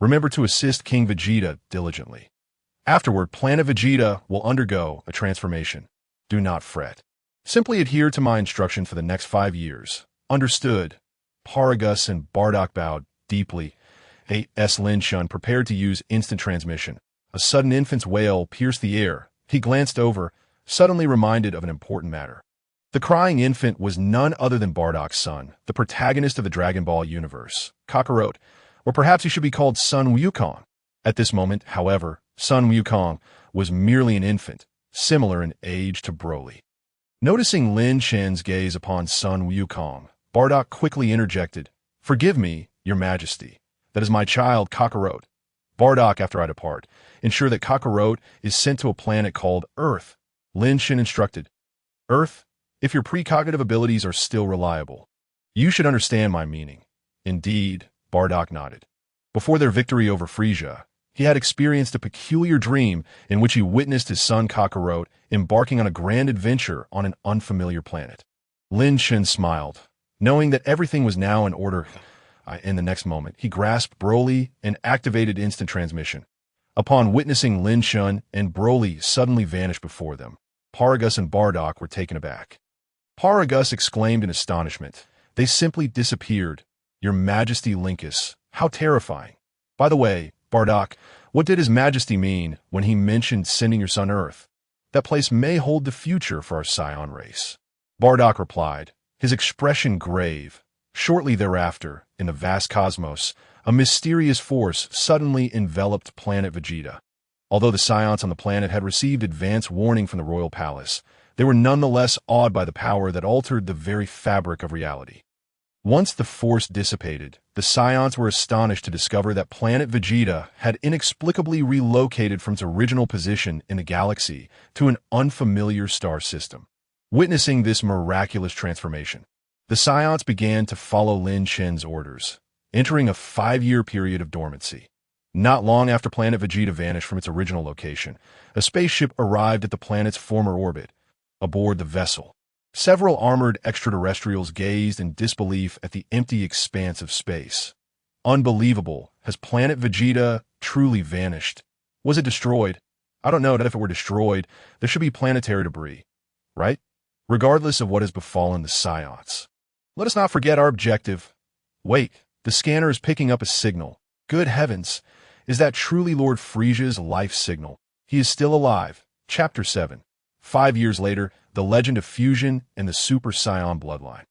Remember to assist King Vegeta diligently. Afterward, Planet Vegeta will undergo a transformation. Do not fret. Simply adhere to my instruction for the next 5 years. Understood. Paragus and Bardock bowed deeply. A.S. Lin Chen prepared to use instant transmission. A sudden infant's wail pierced the air. He glanced over, suddenly reminded of an important matter. The crying infant was none other than Bardock's son, the protagonist of the Dragon Ball universe, Kakarot, or perhaps he should be called Sun Wukong. At this moment, however, Sun Wukong was merely an infant, similar in age to Broly. Noticing Lin Chen's gaze upon Sun Wukong, Bardock quickly interjected, "Forgive me, Your Majesty. That is my child, Kakarot. Bardock, after I depart, ensure that Kakarot is sent to a planet called Earth." Lin Chen instructed, "Earth? If your precognitive abilities are still reliable, you should understand my meaning." Indeed, Bardock nodded. Before their victory over Frieza, he had experienced a peculiar dream in which he witnessed his son Kakarot embarking on a grand adventure on an unfamiliar planet. Lin Chen smiled, knowing that everything was now in order. In the next moment, he grasped Broly and activated instant transmission. Upon witnessing Lin Chen and Broly suddenly vanish before them, Paragus and Bardock were taken aback. Paragus exclaimed in astonishment, "They simply disappeared. Your Majesty Linkus, how terrifying. By the way, Bardock, what did His Majesty mean when he mentioned sending your son Earth? That place may hold the future for our Saiyan race." Bardock replied, his expression grave. Shortly thereafter, in the vast cosmos, a mysterious force suddenly enveloped Planet Vegeta. Although the Saiyans on the planet had received advance warning from the royal palace, they were nonetheless awed by the power that altered the very fabric of reality. Once the force dissipated, the Saiyans were astonished to discover that Planet Vegeta had inexplicably relocated from its original position in the galaxy to an unfamiliar star system. Witnessing this miraculous transformation, the Saiyans began to follow Lin Chen's orders, entering a 5-year period of dormancy. Not long after Planet Vegeta vanished from its original location, a spaceship arrived at the planet's former orbit. Aboard the vessel, several armored extraterrestrials gazed in disbelief at the empty expanse of space. Unbelievable. Has Planet Vegeta truly vanished? Was it destroyed? I don't know that if it were destroyed, there should be planetary debris, right? Regardless of what has befallen the Saiyans. Let us not forget our objective. Wait, the scanner is picking up a signal. Good heavens, is that truly Lord Frieza's life signal? He is still alive. Chapter 7. 5 years later, the legend of fusion and the Super Saiyan Bloodline.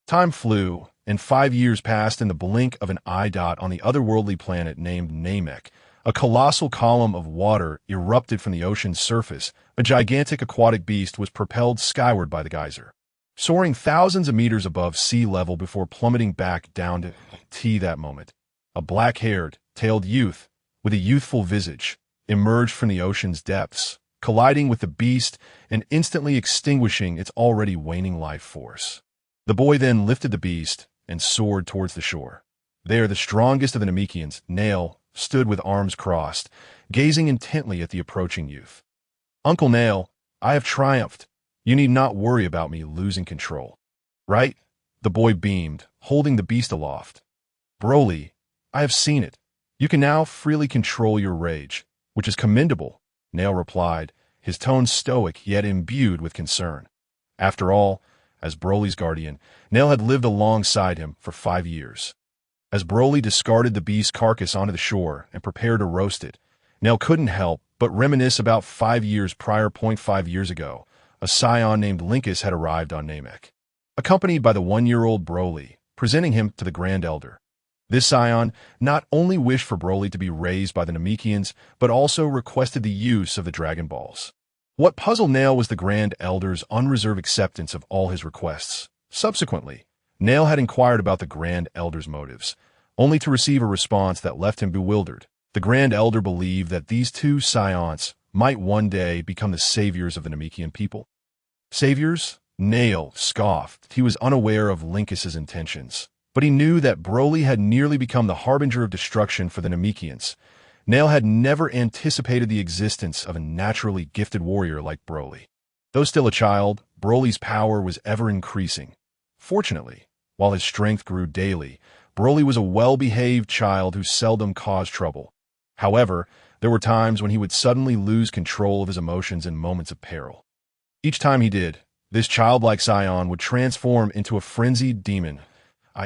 Time flew, and 5 years passed in the blink of an eye. On the otherworldly planet named Namek, a colossal column of water erupted from the ocean's surface. A gigantic aquatic beast was propelled skyward by the geyser, soaring thousands of meters above sea level before plummeting back down to that moment. A black-haired, tailed youth with a youthful visage emerged from the ocean's depths, colliding with the beast and instantly extinguishing its already waning life force. The boy then lifted the beast and soared towards the shore. There, the strongest of the Namekians, Nail, stood with arms crossed, gazing intently at the approaching youth. "Uncle Nail, I have triumphed. You need not worry about me losing control." "Right?" The boy beamed, holding the beast aloft. "Broly, I have seen it. You can now freely control your rage, which is commendable," Nail replied, his tone stoic yet imbued with concern. After all, as Broly's guardian, Nail had lived alongside him for 5 years. As Broly discarded the beast's carcass onto the shore and prepared to roast it, Nail couldn't help but reminisce about 5 years prior. 5 years ago, a Saiyan named Linkus had arrived on Namek, accompanied by the 1-year-old Broly, presenting him to the Grand Elder. This Scion not only wished for Broly to be raised by the Namekians, but also requested the use of the Dragon Balls. What puzzled Nail was the Grand Elder's unreserved acceptance of all his requests. Subsequently, Nail had inquired about the Grand Elder's motives, only to receive a response that left him bewildered. The Grand Elder believed that these two Saiyans might one day become the saviors of the Namekian people. Saviors? Nail scoffed. He was unaware of Link's intentions, but he knew that Broly had nearly become the harbinger of destruction for the Namekians. Nail had never anticipated the existence of a naturally gifted warrior like Broly. Though still a child, Broly's power was ever increasing. Fortunately, while his strength grew daily, Broly was a well-behaved child who seldom caused trouble. However, there were times when he would suddenly lose control of his emotions in moments of peril. Each time he did, this childlike Saiyan would transform into a frenzied demon.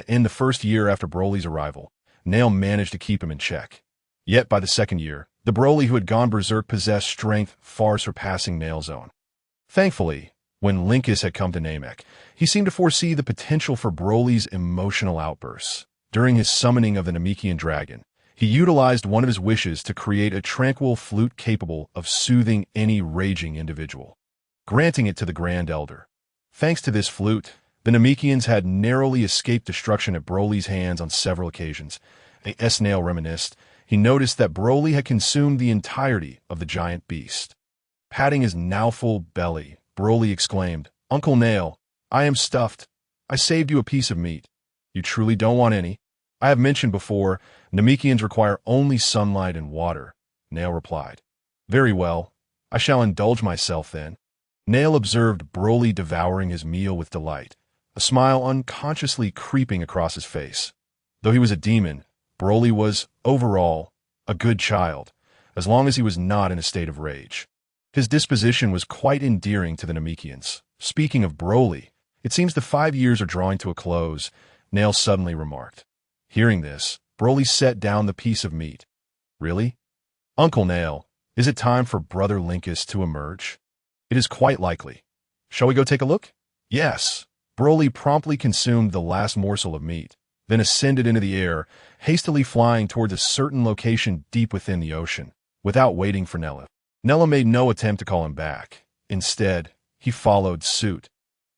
In the first year after Broly's arrival, Nail managed to keep him in check. Yet by the second year, the Broly who had gone berserk possessed strength far surpassing Nail's own. Thankfully, when Linkis had come to Namek, he seemed to foresee the potential for Broly's emotional outbursts. During his summoning of the Namekian dragon, he utilized one of his wishes to create a tranquil flute capable of soothing any raging individual, granting it to the Grand Elder. Thanks to this flute, the Namekians had narrowly escaped destruction at Broly's hands on several occasions. As Nail reminisced, he noticed that Broly had consumed the entirety of the giant beast. Patting his now full belly, Broly exclaimed, "Uncle Nail, I am stuffed. I saved you a piece of meat. You truly don't want any?" "I have mentioned before, Namekians require only sunlight and water," Nail replied. "Very well, I shall indulge myself then." Nail observed Broly devouring his meal with delight, a smile unconsciously creeping across his face. Though he was a demon, Broly was, overall, a good child, as long as he was not in a state of rage. His disposition was quite endearing to the Namekians. Speaking of Broly, it seems the 5 years are drawing to a close, Nail suddenly remarked. Hearing this, Broly set down the piece of meat. "Really? Uncle Nail, is it time for Brother Linkis to emerge?" "It is quite likely. Shall we go take a look?" "Yes." Broly promptly consumed the last morsel of meat, then ascended into the air, hastily flying towards a certain location deep within the ocean, without waiting for Nella. Nella made no attempt to call him back. Instead, he followed suit.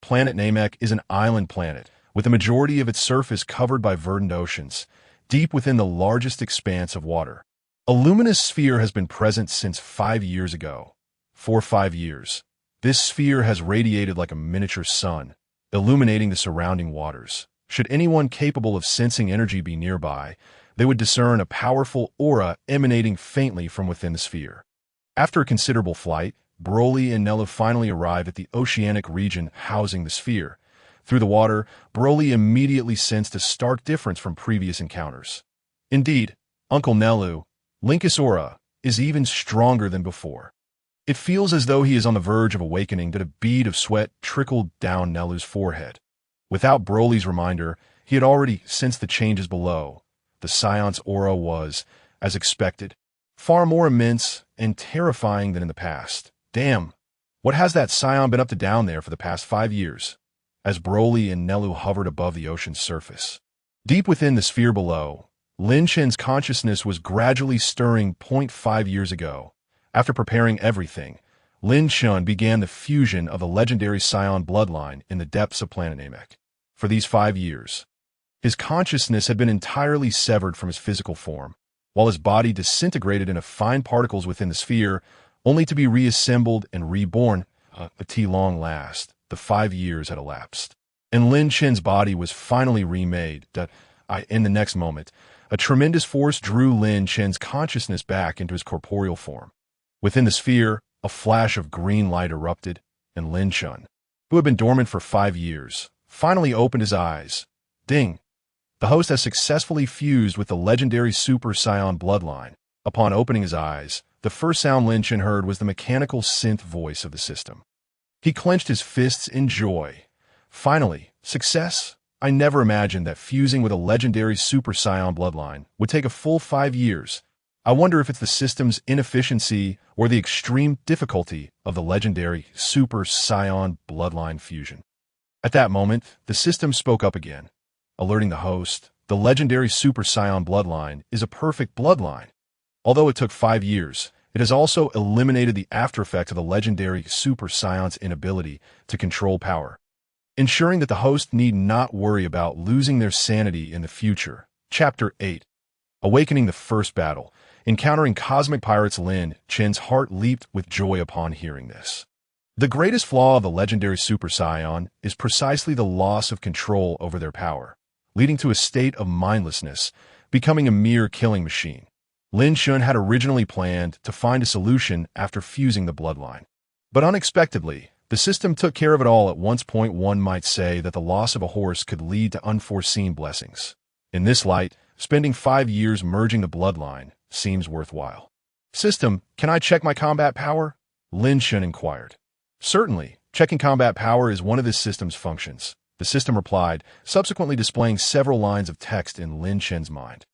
Planet Namek is an island planet, with the majority of its surface covered by verdant oceans, deep within the largest expanse of water. A luminous sphere has been present since 5 years ago. For 5 years, this sphere has radiated like a miniature sun, illuminating the surrounding waters. Should anyone capable of sensing energy be nearby, they would discern a powerful aura emanating faintly from within the sphere. After a considerable flight, Broly and Nella finally arrive at the oceanic region housing the sphere. Through the water, Broly immediately sensed a stark difference from previous encounters. Indeed, Uncle Nelu, Linkis' aura is even stronger than before. It feels as though he is on the verge of awakening that a bead of sweat trickled down Nelu's forehead. Without Broly's reminder, he had already sensed the changes below. The Saiyan's aura was, as expected, far more immense and terrifying than in the past. Damn, what has that Saiyan been up to down there for the past 5 years? As Broly and Nelu hovered above the ocean's surface. Deep within the sphere below, Lin Chen's consciousness was gradually stirring 0.5 years ago. After preparing everything, Lin Chen began the fusion of the legendary Saiyan Bloodline in the depths of Planet Namek. For these 5 years, his consciousness had been entirely severed from his physical form, while his body disintegrated into fine particles within the sphere, only to be reassembled and reborn. At long last, the 5 years had elapsed, and Lin Chen's body was finally remade. In the next moment, a tremendous force drew Lin Chen's consciousness back into his corporeal form. Within the sphere, a flash of green light erupted, and Lin Chen, who had been dormant for 5 years, finally opened his eyes. Ding! The host has successfully fused with the legendary Super Saiyan Bloodline. Upon opening his eyes, the first sound Lin Chen heard was the mechanical synth voice of the system. He clenched his fists in joy. Finally, success! I never imagined that fusing with a legendary Super Saiyan Bloodline would take a full 5 years. I wonder if it's the system's inefficiency or the extreme difficulty of the legendary Super Saiyan Bloodline fusion. At that moment, the system spoke up again, alerting the host the legendary Super Saiyan Bloodline is a perfect bloodline. Although it took 5 years, it has also eliminated the aftereffect of the legendary Super Saiyan's inability to control power, ensuring that the host need not worry about losing their sanity in the future. Chapter 8. Awakening the First Battle. Encountering cosmic pirates, Lin Chen's heart leaped with joy upon hearing this. The greatest flaw of the legendary Super Saiyan is precisely the loss of control over their power, leading to a state of mindlessness, becoming a mere killing machine. Lin Chen had originally planned to find a solution after fusing the bloodline. But unexpectedly, the system took care of it all at once. One might say that the loss of a horse could lead to unforeseen blessings. In this light, spending 5 years merging the bloodline seems worthwhile. System, can I check my combat power? Lin Chen inquired. Certainly, checking combat power is one of this system's functions, the system replied, subsequently displaying several lines of text in Lin Chen's mind.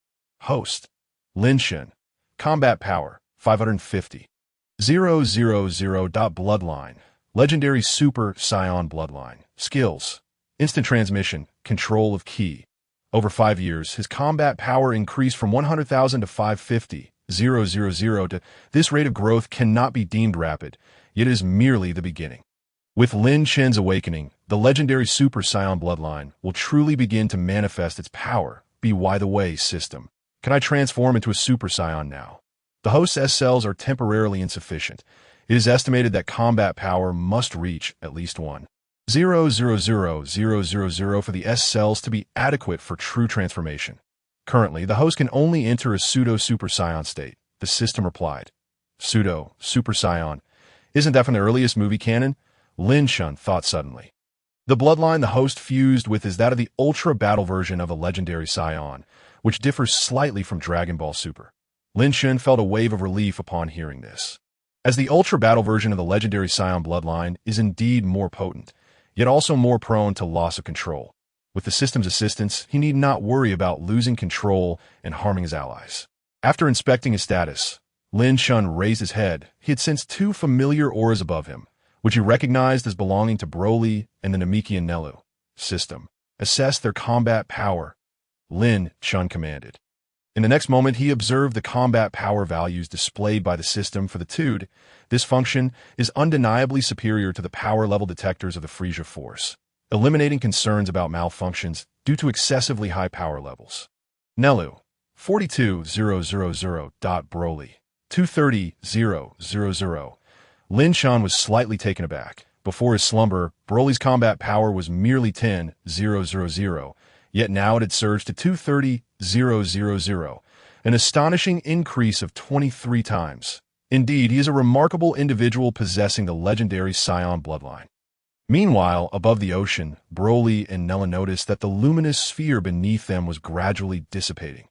Host. Lin Chen. Combat power, 550. 000. Bloodline. Legendary Super Saiyan Bloodline. Skills. Instant transmission, control of ki. Over 5 years, his combat power increased from 100,000 to 550, 000 to this rate of growth cannot be deemed rapid, yet is merely the beginning. With Lin Chen's awakening, the legendary Super Saiyan Bloodline will truly begin to manifest its power. By the way, system, can I transform into a Super Saiyan now? The host's S cells are temporarily insufficient. It is estimated that combat power must reach at least 1,000,000 for the S cells to be adequate for true transformation. Currently, the host can only enter a pseudo-Super Saiyan state, the system replied. Pseudo-Super Saiyan. Isn't that from the earliest movie canon? Lin Chen thought suddenly. The bloodline the host fused with is that of the Ultra Battle version of a legendary Saiyan, which differs slightly from Dragon Ball Super. Lin Chen felt a wave of relief upon hearing this. As the Ultra Battle version of the legendary Saiyan Bloodline is indeed more potent, yet also more prone to loss of control. With the system's assistance, he need not worry about losing control and harming his allies. After inspecting his status, Lin Chen raised his head. He had sensed 2 familiar auras above him, which he recognized as belonging to Broly and the Namekian Nelu. System. Assess their combat power. Lin Chen commanded. In the next moment, he observed the combat power values displayed by the system for the Tude. This function is undeniably superior to the power level detectors of the Frieza Force, eliminating concerns about malfunctions due to excessively high power levels. Nelu, 42,000. Broly, 230,000. Lin Chen was slightly taken aback. Before his slumber, Broly's combat power was merely 10,000, yet now it had surged to 230,000, an astonishing increase of 23 times. Indeed, he is a remarkable individual possessing the legendary Saiyan bloodline. Meanwhile, above the ocean, Broly and Nella noticed that the luminous sphere beneath them was gradually dissipating.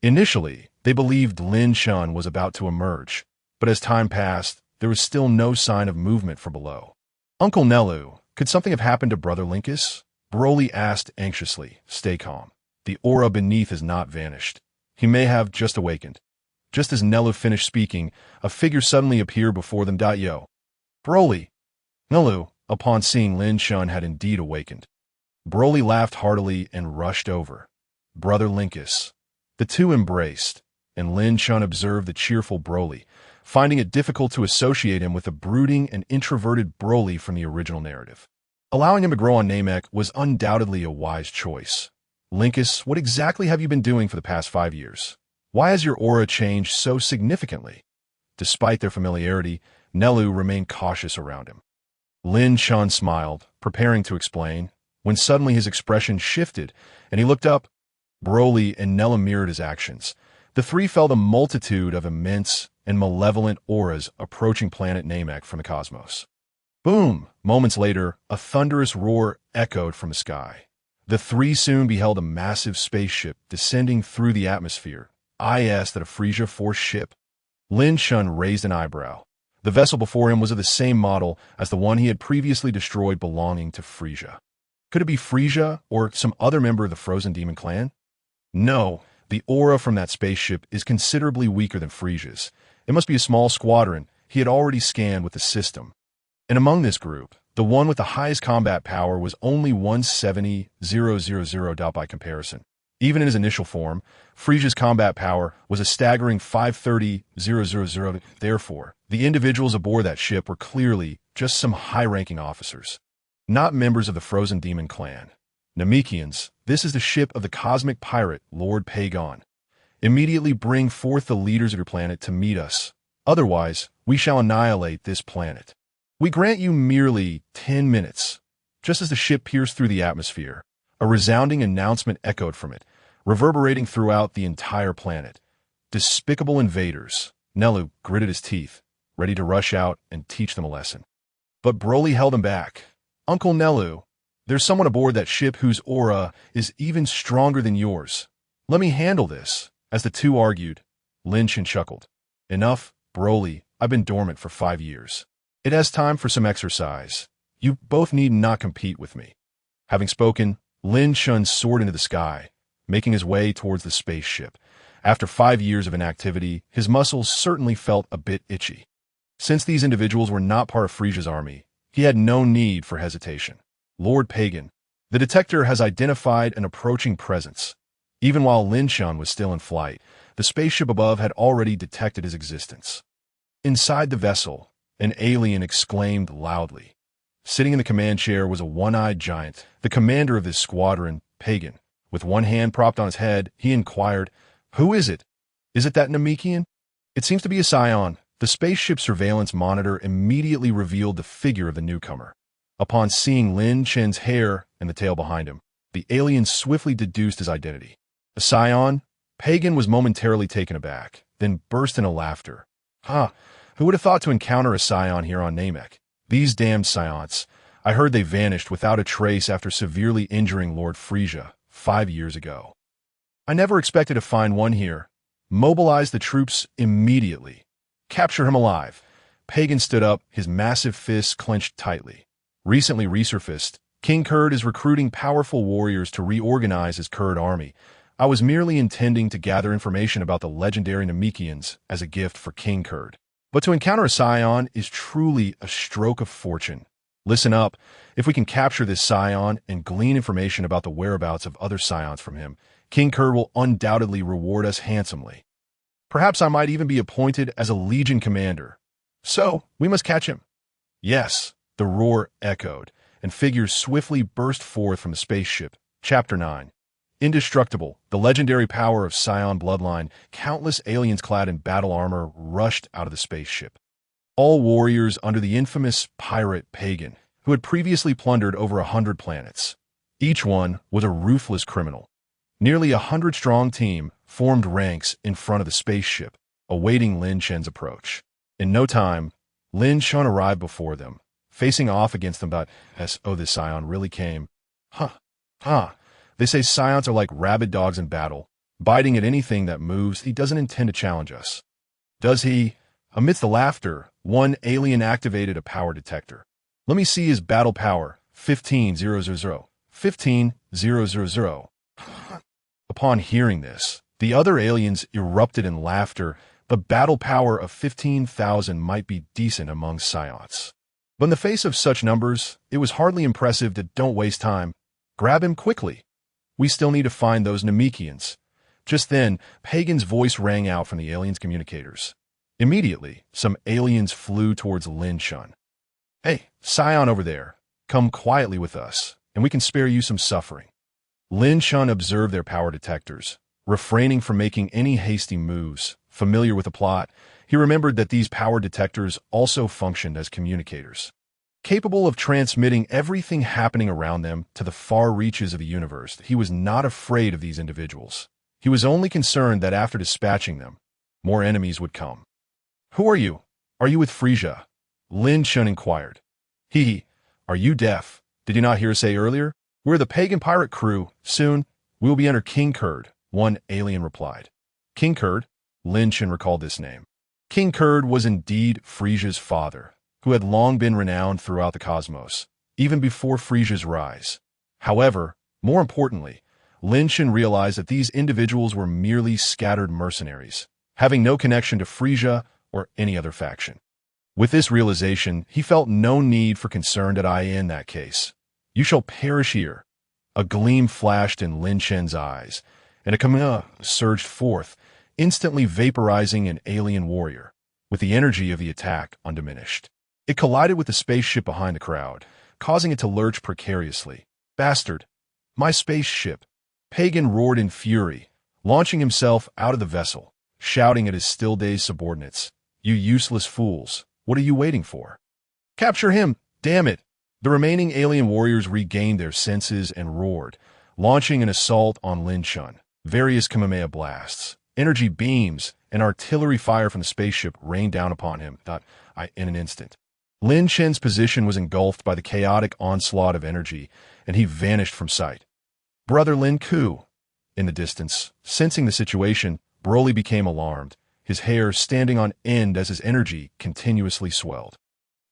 Initially, they believed Lin Chen was about to emerge, but as time passed, there was still no sign of movement from below. Uncle Nelu, could something have happened to Brother Linkus? Broly asked anxiously. Stay calm. The aura beneath has not vanished. He may have just awakened. Just as Nelu finished speaking, a figure suddenly appeared before them. Yo. Broly. Nelu, upon seeing Lin Chen, had indeed awakened. Broly laughed heartily and rushed over. Brother Linkus. The two embraced, and Lin Chen observed the cheerful Broly, finding it difficult to associate him with the brooding and introverted Broly from the original narrative. Allowing him to grow on Namek was undoubtedly a wise choice. Linkus, what exactly have you been doing for the past 5 years? Why has your aura changed so significantly? Despite their familiarity, Nelu remained cautious around him. Lin Chen smiled, preparing to explain, when suddenly his expression shifted, and he looked up. Broly and Nella mirrored his actions. The three felt a multitude of immense and malevolent auras approaching planet Namek from the cosmos. Boom! Moments later, a thunderous roar echoed from the sky. The three soon beheld a massive spaceship descending through the atmosphere. I asked that a Frieza Force ship. Lin Chen raised an eyebrow. The vessel before him was of the same model as the one he had previously destroyed belonging to Frieza. Could it be Frieza or some other member of the Frozen Demon clan? No, the aura from that spaceship is considerably weaker than Frieza's. It must be a small squadron he had already scanned with the system. And among this group, the one with the highest combat power was only 170,000. By comparison. Even in his initial form, Frieza's combat power was a staggering 530,000. Therefore, the individuals aboard that ship were clearly just some high-ranking officers, not members of the Frozen Demon clan. Namekians, this is the ship of the cosmic pirate, Lord Pagon. Immediately bring forth the leaders of your planet to meet us. Otherwise, we shall annihilate this planet. We grant you merely 10 minutes. Just as the ship pierced through the atmosphere, a resounding announcement echoed from it, reverberating throughout the entire planet. Despicable invaders. Nelu gritted his teeth, ready to rush out and teach them a lesson. But Broly held him back. Uncle Nelu, there's someone aboard that ship whose aura is even stronger than yours. Let me handle this. As the two argued, Lin Chen chuckled. Enough, Broly, I've been dormant for 5 years. It has time for some exercise. You both need not compete with me. Having spoken, Lin Chen soared into the sky, making his way towards the spaceship. After 5 years of inactivity, his muscles certainly felt a bit itchy. Since these individuals were not part of Frieza's army, he had no need for hesitation. Lord Pagan, the detector has identified an approaching presence. Even while Lin Chen was still in flight, the spaceship above had already detected his existence. Inside the vessel, an alien exclaimed loudly. Sitting in the command chair was a one-eyed giant, the commander of this squadron, Pagan. With one hand propped on his head, he inquired, "Who is it? Is it that Namekian?" "It seems to be a Saiyan." The spaceship surveillance monitor immediately revealed the figure of the newcomer. Upon seeing Lin Chen's hair and the tail behind him, the alien swiftly deduced his identity. A Saiyan? Pagan was momentarily taken aback, then burst into laughter. Who would have thought to encounter a Saiyan here on Namek? These damned Saiyans. I heard they vanished without a trace after severely injuring Lord Frieza 5 years ago. I never expected to find one here. Mobilize the troops immediately. Capture him alive. Pagan stood up, his massive fists clenched tightly. Recently resurfaced, King Kurd is recruiting powerful warriors to reorganize his Kurd army. I was merely intending to gather information about the legendary Namekians as a gift for King Kurd. But to encounter a Saiyan is truly a stroke of fortune. Listen up. If we can capture this Saiyan and glean information about the whereabouts of other Saiyans from him, King Kurd will undoubtedly reward us handsomely. Perhaps I might even be appointed as a Legion commander. So, we must catch him. Yes, the roar echoed, and figures swiftly burst forth from the spaceship. Chapter 9. Indestructible, the legendary power of Saiyan Bloodline, countless aliens clad in battle armor rushed out of the spaceship. All warriors under the infamous pirate Pagan, who had previously plundered over 100 planets. Each one was a ruthless criminal. Nearly 100-strong team formed ranks in front of the spaceship, awaiting Lin Chen's approach. In no time, Lin Chen arrived before them, facing off against them. This Saiyan really came. They say Saiyans are like rabid dogs in battle, biting at anything that moves. He doesn't intend to challenge us. Does he? Amidst the laughter, one alien activated a power detector. Let me see his battle power. 15,000. 15,000. Upon hearing this, the other aliens erupted in laughter. The battle power of 15,000 might be decent among Saiyans. But in the face of such numbers, it was hardly impressive. Don't waste time. Grab him quickly. We still need to find those Namekians. Just then, Pagan's voice rang out from the aliens' communicators. Immediately, some aliens flew towards Lin Chen. "Hey, Saiyan over there, come quietly with us, and we can spare you some suffering." Lin Chen observed their power detectors, refraining from making any hasty moves. Familiar with the plot, he remembered that these power detectors also functioned as communicators, capable of transmitting everything happening around them to the far reaches of the universe. He was not afraid of these individuals. He was only concerned that after dispatching them, more enemies would come. "Who are you? Are you with Frieza?" Lin Chen inquired. Are you deaf? Did you not hear us say earlier? We're the pagan pirate crew. Soon, we will be under King Kurd, one alien replied. King Kurd? Lin Chen recalled this name. King Kurd was indeed Frieza's father, who had long been renowned throughout the cosmos, even before Frieza's rise. However, more importantly, Lin Chen realized that these individuals were merely scattered mercenaries, having no connection to Frieza or any other faction. With this realization, he felt no need for concern. In that case, you shall perish here. A gleam flashed in Lin Chen's eyes, and a Kamehameha surged forth, instantly vaporizing an alien warrior, with the energy of the attack undiminished. It collided with the spaceship behind the crowd, causing it to lurch precariously. "Bastard! My spaceship!" Pagan roared in fury, launching himself out of the vessel, shouting at his still-dazed subordinates, "You useless fools! What are you waiting for? Capture him! Damn it!" The remaining alien warriors regained their senses and roared, launching an assault on Lin Chen. Various Kamehameha blasts, energy beams, and artillery fire from the spaceship rained down upon him in an instant. Lin Chen's position was engulfed by the chaotic onslaught of energy, and he vanished from sight. "Brother Lin Ku!" In the distance, sensing the situation, Broly became alarmed, his hair standing on end as his energy continuously swelled.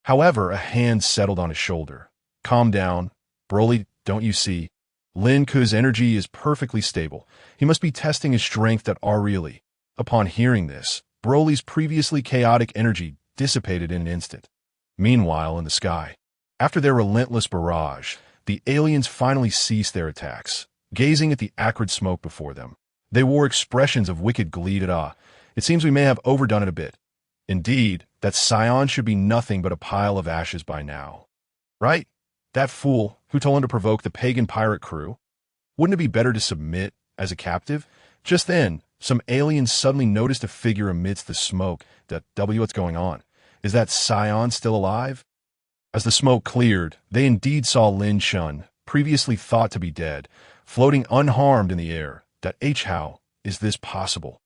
However, a hand settled on his shoulder. "Calm down, Broly, don't you see? Lin Ku's energy is perfectly stable. He must be testing his strength at really." Upon hearing this, Broly's previously chaotic energy dissipated in an instant. Meanwhile, in the sky, after their relentless barrage, the aliens finally ceased their attacks, gazing at the acrid smoke before them. They wore expressions of wicked glee. "It seems we may have overdone it a bit. Indeed, that Saiyan should be nothing but a pile of ashes by now. Right? That fool who told him to provoke the pagan pirate crew? Wouldn't it be better to submit as a captive?" Just then, some aliens suddenly noticed a figure amidst the smoke. What's going on? Is that Saiyan still alive? As the smoke cleared, they indeed saw Lin Chen, previously thought to be dead, floating unharmed in the air. How is this possible?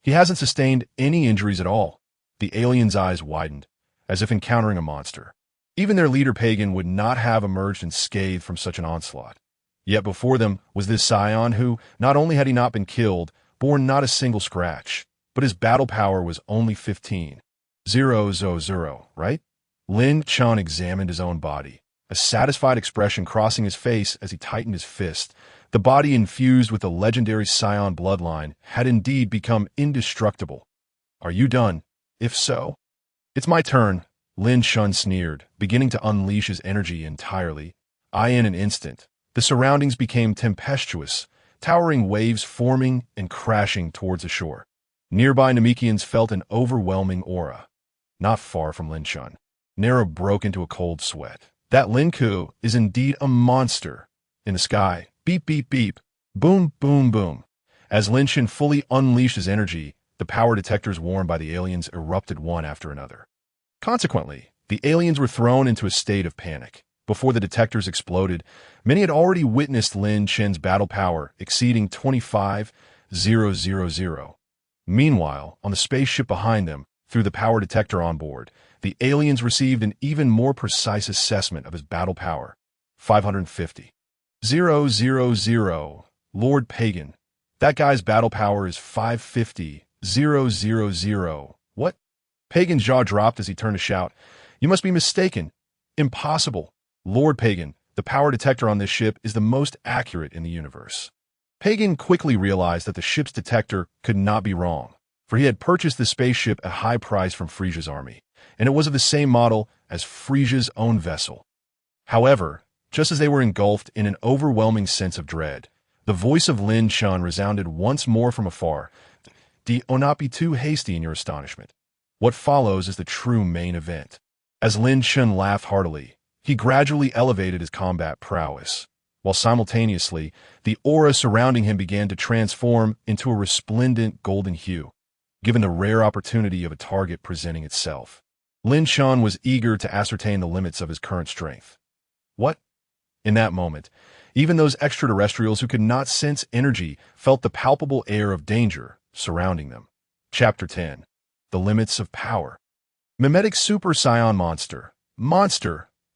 He hasn't sustained any injuries at all. The aliens' eyes widened, as if encountering a monster. Even their leader Pagan would not have emerged unscathed from such an onslaught. Yet before them was this Saiyan who, not only had he not been killed, borne not a single scratch, but his battle power was only 15,000, right? Lin Chen examined his own body, a satisfied expression crossing his face as he tightened his fist. The body infused with the legendary Saiyan Bloodline had indeed become indestructible. "Are you done? If so?" "It's my turn," Lin Chen sneered, beginning to unleash his energy entirely. In an instant, the surroundings became tempestuous, towering waves forming and crashing towards the shore. Nearby Namekians felt an overwhelming aura. Not far from Lin Chen, Nara broke into a cold sweat. That Lin Ku is indeed a monster. In the sky, beep, beep, beep, boom, boom, boom. As Lin Chen fully unleashed his energy, the power detectors worn by the aliens erupted one after another. Consequently, the aliens were thrown into a state of panic. Before the detectors exploded, many had already witnessed Lin Chen's battle power exceeding 25,000. Meanwhile, on the spaceship behind them, through the power detector on board, the aliens received an even more precise assessment of his battle power. 550,000. Lord Pagan. That guy's battle power is 550,000. What? Pagan's jaw dropped as he turned to shout, "You must be mistaken. Impossible. Lord Pagan, the power detector on this ship is the most accurate in the universe." Pagan quickly realized that the ship's detector could not be wrong, for he had purchased the spaceship at a high price from Frieza's army, and it was of the same model as Frieza's own vessel. However, just as they were engulfed in an overwhelming sense of dread, the voice of Lin Chen resounded once more from afar. "Do not be too hasty in your astonishment. What follows is the true main event." As Lin Chen laughed heartily, he gradually elevated his combat prowess, while simultaneously, the aura surrounding him began to transform into a resplendent golden hue, given the rare opportunity of a target presenting itself. Lin Chen was eager to ascertain the limits of his current strength. What? In that moment, even those extraterrestrials who could not sense energy felt the palpable air of danger surrounding them. Chapter 10. The Limits of Power. Mimetic Super Saiyan Monster.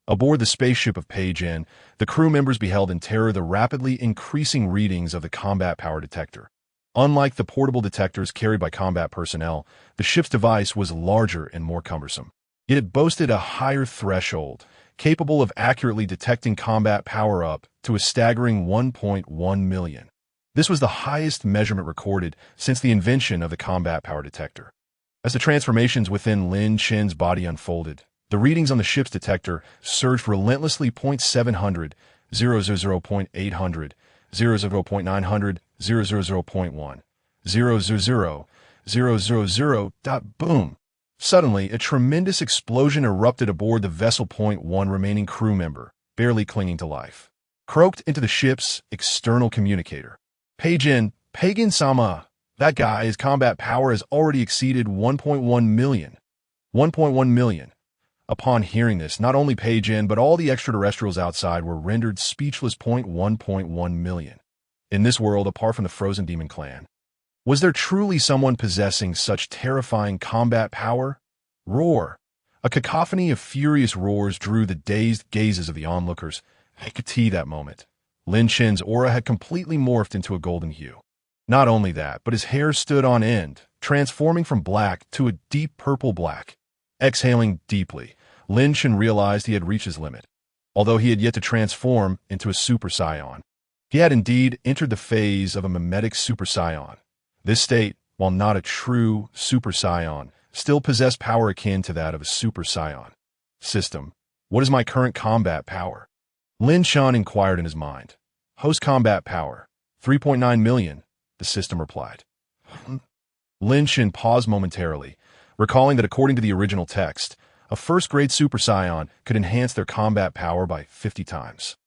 Aboard the spaceship of Page N, the crew members beheld in terror the rapidly increasing readings of the combat power detector. Unlike the portable detectors carried by combat personnel, the ship's device was larger and more cumbersome. Yet it boasted a higher threshold, capable of accurately detecting combat power up to a staggering 1.1 million. This was the highest measurement recorded since the invention of the combat power detector. As the transformations within Lin Chen's body unfolded, the readings on the ship's detector surged relentlessly. 0.700, 000.800, 0.900, 000.1, 000, boom. Suddenly, a tremendous explosion erupted aboard the vessel. One remaining crew member, barely clinging to life, croaked into the ship's external communicator. Pagan Sama, that guy, his combat power has already exceeded 1.1 million. 1.1 million. Upon hearing this, not only Pagan but all the extraterrestrials outside were rendered speechless. 1.1 million. In this world, apart from the Frozen Demon Clan, was there truly someone possessing such terrifying combat power? Roar. A cacophony of furious roars drew the dazed gazes of the onlookers. I could see that moment. Lin Chen's aura had completely morphed into a golden hue. Not only that, but his hair stood on end, transforming from black to a deep purple black. Exhaling deeply, Lin Chen realized he had reached his limit. Although he had yet to transform into a Super Saiyan, he had indeed entered the phase of a mimetic Super Saiyan. This state, while not a true Super Saiyan, still possessed power akin to that of a Super Saiyan. System, what is my current combat power? Lin Chen inquired in his mind. Host combat power, 3.9 million, the system replied. Lin Chen paused momentarily, recalling that according to the original text, a first-grade Super Saiyan could enhance their combat power by 50 times.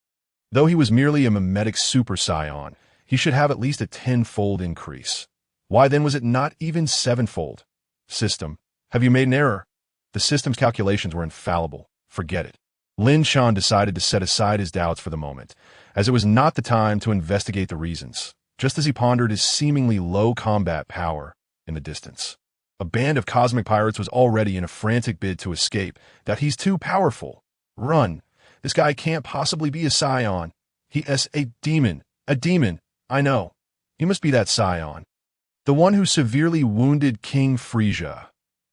Though he was merely a mimetic Super Saiyan, he should have at least a 10-fold increase. Why then was it not even 7-fold? System, have you made an error? The system's calculations were infallible. Forget it. Lin Chen decided to set aside his doubts for the moment, as it was not the time to investigate the reasons, just as he pondered his seemingly low combat power in the distance. A band of cosmic pirates was already in a frantic bid to escape. That he's too powerful. Run. This guy can't possibly be a Saiyan. He is a demon. A demon. I know. He must be that Saiyan. The one who severely wounded King Frieza.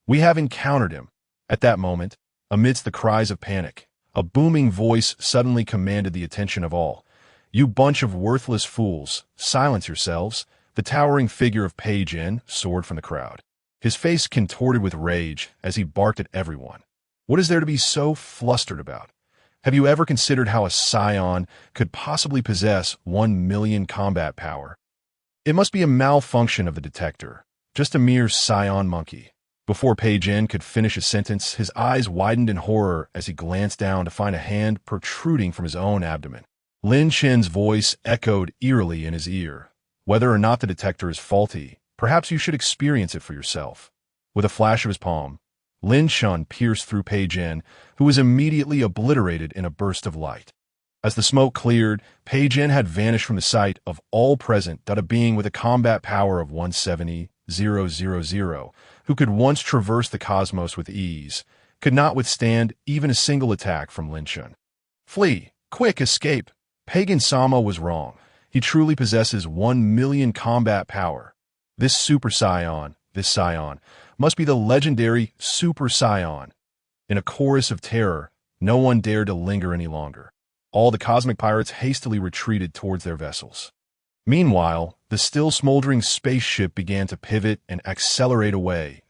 We have encountered him. At that moment, amidst the cries of panic, a booming voice suddenly commanded the attention of all. You bunch of worthless fools, silence yourselves. The towering figure of Pagan soared from the crowd. His face contorted with rage as he barked at everyone. What is there to be so flustered about? Have you ever considered how a Saiyan could possibly possess 1 million combat power? It must be a malfunction of the detector, just a mere Saiyan monkey. Before Pagan could finish his sentence, his eyes widened in horror as he glanced down to find a hand protruding from his own abdomen. Lin Chen's voice echoed eerily in his ear. Whether or not the detector is faulty, perhaps you should experience it for yourself. With a flash of his palm, Lin Chen pierced through Pagan, who was immediately obliterated in a burst of light. As the smoke cleared, Pagan had vanished from the sight of all present. A being with a combat power of 170,000, who could once traverse the cosmos with ease, could not withstand even a single attack from Lin Chen. Flee! Quick, escape! Pagan Sama was wrong. He truly possesses 1 million combat power. This Super Saiyan, this Saiyan, must be the legendary Super Saiyan. In a chorus of terror, no one dared to linger any longer. All the cosmic pirates hastily retreated towards their vessels. Meanwhile, the still smoldering spaceship began to pivot and accelerate away.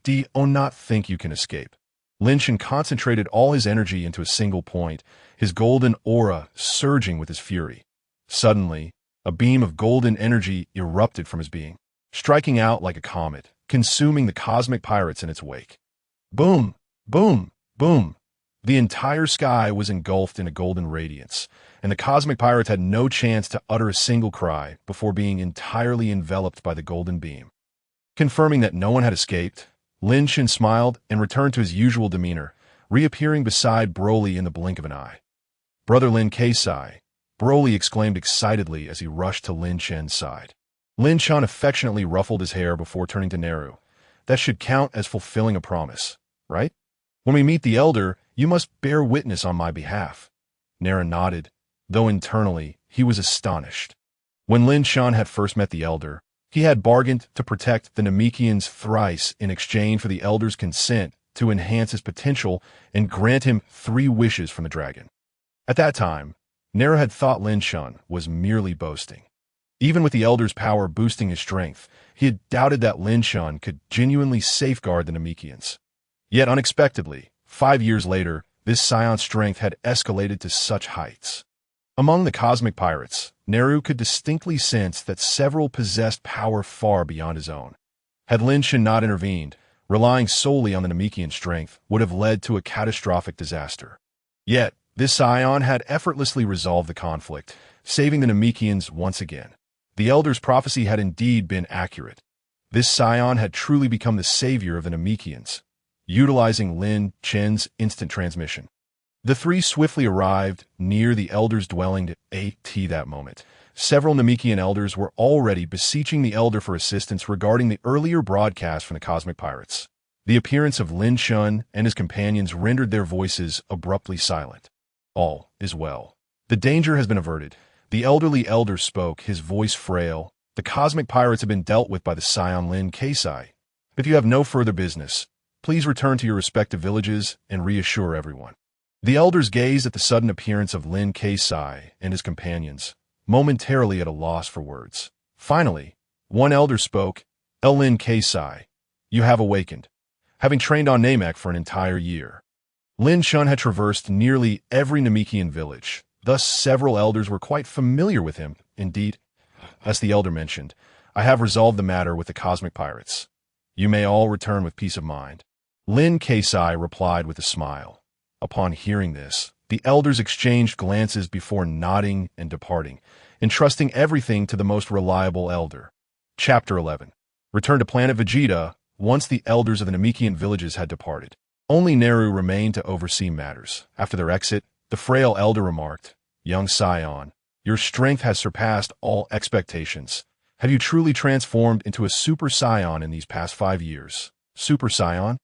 Do not think you can escape. Lin Chen concentrated all his energy into a single point, his golden aura surging with his fury. Suddenly, a beam of golden energy erupted from his being, striking out like a comet, consuming the cosmic pirates in its wake. Boom! Boom! Boom! The entire sky was engulfed in a golden radiance, and the cosmic pirates had no chance to utter a single cry before being entirely enveloped by the golden beam. Confirming that no one had escaped, Lin Chen smiled and returned to his usual demeanor, reappearing beside Broly in the blink of an eye. Brother Lin Kai-sai, Broly exclaimed excitedly as he rushed to Lin Chen's side. Lin Chen affectionately ruffled his hair before turning to Naru. That should count as fulfilling a promise, right? When we meet the Elder, you must bear witness on my behalf. Naru nodded, though internally he was astonished. When Lin Chen had first met the Elder, he had bargained to protect the Namekians thrice in exchange for the Elder's consent to enhance his potential and grant him 3 wishes from the dragon. At that time, Naru had thought Lin Chen was merely boasting. Even with the Elder's power boosting his strength, he had doubted that Lin Chen could genuinely safeguard the Namekians. Yet unexpectedly, 5 years later, this Saiyan's strength had escalated to such heights. Among the cosmic pirates, Neru could distinctly sense that several possessed power far beyond his own. Had Lin Chen not intervened, relying solely on the Namekian strength would have led to a catastrophic disaster. Yet, this Saiyan had effortlessly resolved the conflict, saving the Namekians once again. The Elder's prophecy had indeed been accurate. This Saiyan had truly become the savior of the Namekians, utilizing Lin Chen's instant transmission. The three swiftly arrived near the Elder's dwelling at that moment. Several Namekian elders were already beseeching the Elder for assistance regarding the earlier broadcast from the Cosmic Pirates. The appearance of Lin Chen and his companions rendered their voices abruptly silent. All is well. The danger has been averted. The elderly elder spoke, his voice frail. The Cosmic Pirates have been dealt with by the Saiyan Lin Chen. If you have no further business, please return to your respective villages and reassure everyone. The elders gazed at the sudden appearance of Lin Chen and his companions, momentarily at a loss for words. Finally, one elder spoke, Lin Chen, you have awakened. Having trained on Namek for an entire year. Lin Chen had traversed nearly every Namekian village, thus several elders were quite familiar with him. Indeed, as the elder mentioned, I have resolved the matter with the Cosmic Pirates. You may all return with peace of mind. Lin Chen replied with a smile. Upon hearing this, the elders exchanged glances before nodding and departing, entrusting everything to the most reliable elder. Chapter 11. Return to Planet Vegeta. Once the elders of the Namekian villages had departed, only Neru remained to oversee matters. After their exit, the frail elder remarked, Young Saiyan, your strength has surpassed all expectations. Have you truly transformed into a Super Saiyan in these past 5 years? Super Saiyan?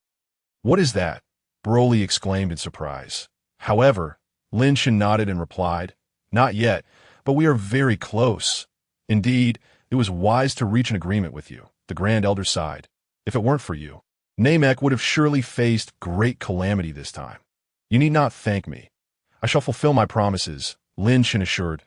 What is that? Broly exclaimed in surprise. However, Lin Chen nodded and replied, Not yet, but we are very close. Indeed, it was wise to reach an agreement with you. The Grand Elder sighed. If it weren't for you, Namek would have surely faced great calamity this time. You need not thank me. I shall fulfill my promises, Lin Chen assured.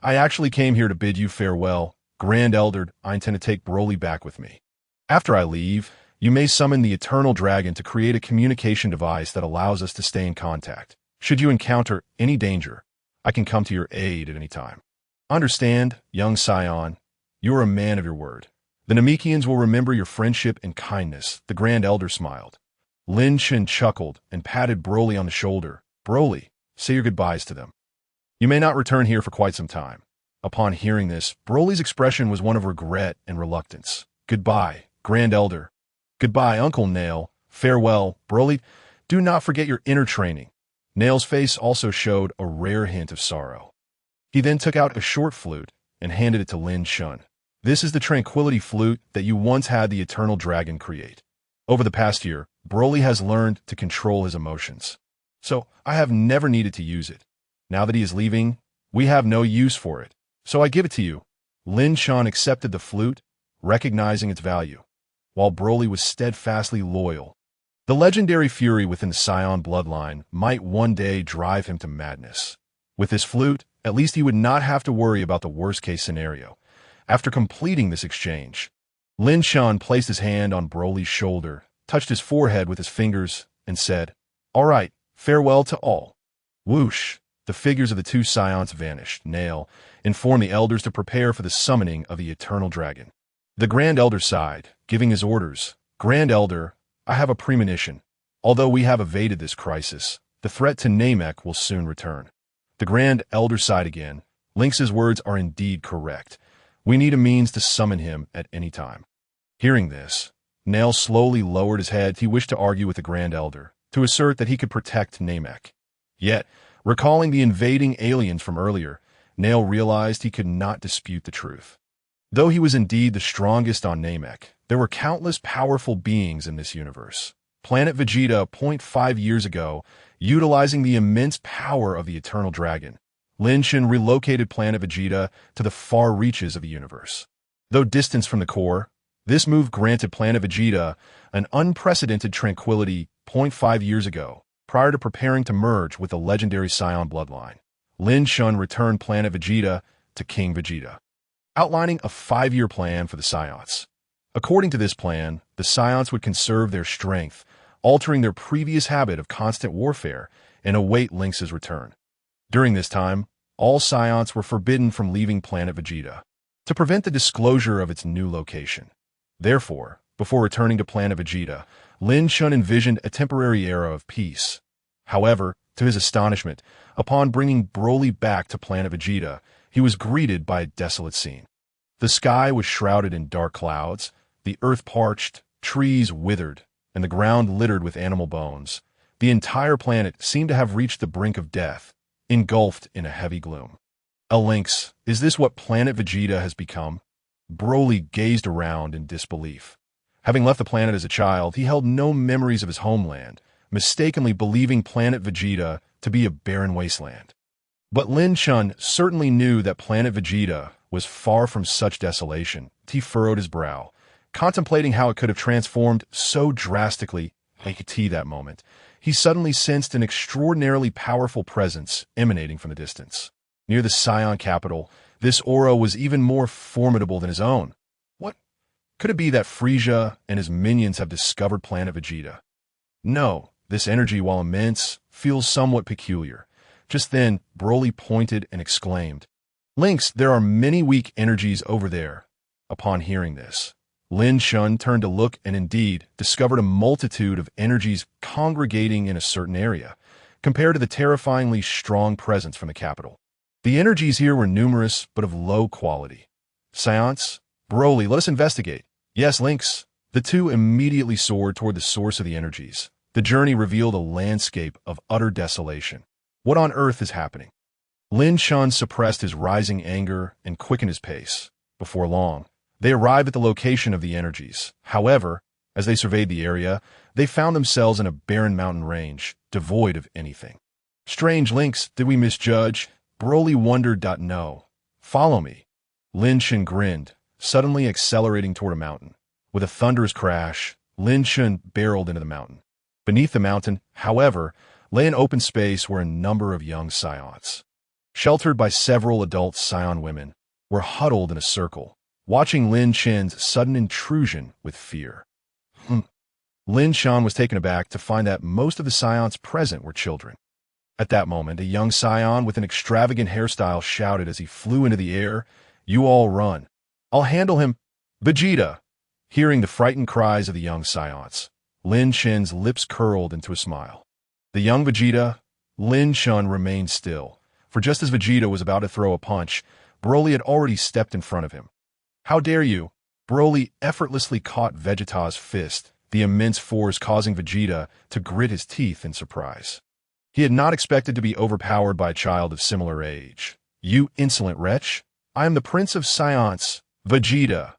I actually came here to bid you farewell. Grand Elder, I intend to take Broly back with me. After I leave, you may summon the Eternal Dragon to create a communication device that allows us to stay in contact. Should you encounter any danger, I can come to your aid at any time. Understand, young Saiyan, you are a man of your word. The Namekians will remember your friendship and kindness, the Grand Elder smiled. Lin Chen chuckled and patted Broly on the shoulder. Broly, say your goodbyes to them. You may not return here for quite some time. Upon hearing this, Broly's expression was one of regret and reluctance. Goodbye, Grand Elder. Goodbye, Uncle Nail. Farewell, Broly. Do not forget your inner training. Nail's face also showed a rare hint of sorrow. He then took out a short flute and handed it to Lin Chen. This is the tranquility flute that you once had the Eternal Dragon create. Over the past year, Broly has learned to control his emotions. So, I have never needed to use it. Now that he is leaving, we have no use for it. So I give it to you. Lin Chen accepted the flute, recognizing its value, while Broly was steadfastly loyal. The legendary fury within the Saiyan Bloodline might one day drive him to madness. With this flute, at least he would not have to worry about the worst-case scenario. After completing this exchange, Lin Chen placed his hand on Broly's shoulder, touched his forehead with his fingers, and said, All right, farewell to all. Whoosh! The figures of the two Saiyans vanished. Nail informed the elders to prepare for the summoning of the Eternal Dragon. The Grand Elder sighed, giving his orders. Grand Elder, I have a premonition. Although we have evaded this crisis, the threat to Namek will soon return. The Grand Elder sighed again. Lynx's words are indeed correct. We need a means to summon him at any time. Hearing this, Nail slowly lowered his head. He wished to argue with the Grand Elder, to assert that he could protect Namek. Yet, recalling the invading aliens from earlier, Nail realized he could not dispute the truth. Though he was indeed the strongest on Namek, there were countless powerful beings in this universe. Planet Vegeta 0.5 years ago, utilizing the immense power of the Eternal Dragon, Lin Chen relocated Planet Vegeta to the far reaches of the universe. Though distanced from the core, this move granted Planet Vegeta an unprecedented tranquility 0.5 years ago, prior to preparing to merge with the legendary Saiyan Bloodline. Lin Chen returned Planet Vegeta to King Vegeta, outlining a 5-year plan for the Saiyans. According to this plan, the Saiyans would conserve their strength, altering their previous habit of constant warfare, and await Lynx's return. During this time, all Saiyans were forbidden from leaving Planet Vegeta to prevent the disclosure of its new location. Therefore, before returning to Planet Vegeta, Lin Chen envisioned a temporary era of peace. However, to his astonishment, upon bringing Broly back to Planet Vegeta, he was greeted by a desolate scene. The sky was shrouded in dark clouds, the earth parched, trees withered, and the ground littered with animal bones. The entire planet seemed to have reached the brink of death, engulfed in a heavy gloom. Lynx, is this what Planet Vegeta has become? Broly gazed around in disbelief. Having left the planet as a child, he held no memories of his homeland, mistakenly believing Planet Vegeta to be a barren wasteland. But Lin Chen certainly knew that Planet Vegeta was far from such desolation. He furrowed his brow, contemplating how it could have transformed so drastically. He could see that moment. He suddenly sensed an extraordinarily powerful presence emanating from the distance. Near the Saiyan capital, this aura was even more formidable than his own. What? Could it be that Frieza and his minions have discovered Planet Vegeta? No, this energy, while immense, feels somewhat peculiar. Just then, Broly pointed and exclaimed, "Lynx, there are many weak energies over there." Upon hearing this, Lin Chen turned to look and indeed discovered a multitude of energies congregating in a certain area, compared to the terrifyingly strong presence from the capital. The energies here were numerous, but of low quality. Saiyans, Broly, let us investigate. Yes, Lynx. The two immediately soared toward the source of the energies. The journey revealed a landscape of utter desolation. What on earth is happening? Lin Chen suppressed his rising anger and quickened his pace. Before long, they arrived at the location of the energies. However, as they surveyed the area, they found themselves in a barren mountain range, devoid of anything. Strange, Lynx, did we misjudge? Broly wondered. No. Follow me. Lin Chen grinned, suddenly accelerating toward a mountain. With a thunderous crash, Lin Chen barreled into the mountain. Beneath the mountain, however, lay an open space where a number of young Saiyans, sheltered by several adult Saiyan women, were huddled in a circle, watching Lin Chen's sudden intrusion with fear. Lin Chen was taken aback to find that most of the Saiyans present were children. At that moment, a young Saiyan with an extravagant hairstyle shouted as he flew into the air, "You all run. I'll handle him, Vegeta!" Hearing the frightened cries of the young Saiyans, Lin Chen's lips curled into a smile. The young Vegeta, Lin Chen remained still, for just as Vegeta was about to throw a punch, Broly had already stepped in front of him. "How dare you!" Broly effortlessly caught Vegeta's fist, the immense force causing Vegeta to grit his teeth in surprise. He had not expected to be overpowered by a child of similar age. "You insolent wretch! I am the Prince of Saiyans, Vegeta."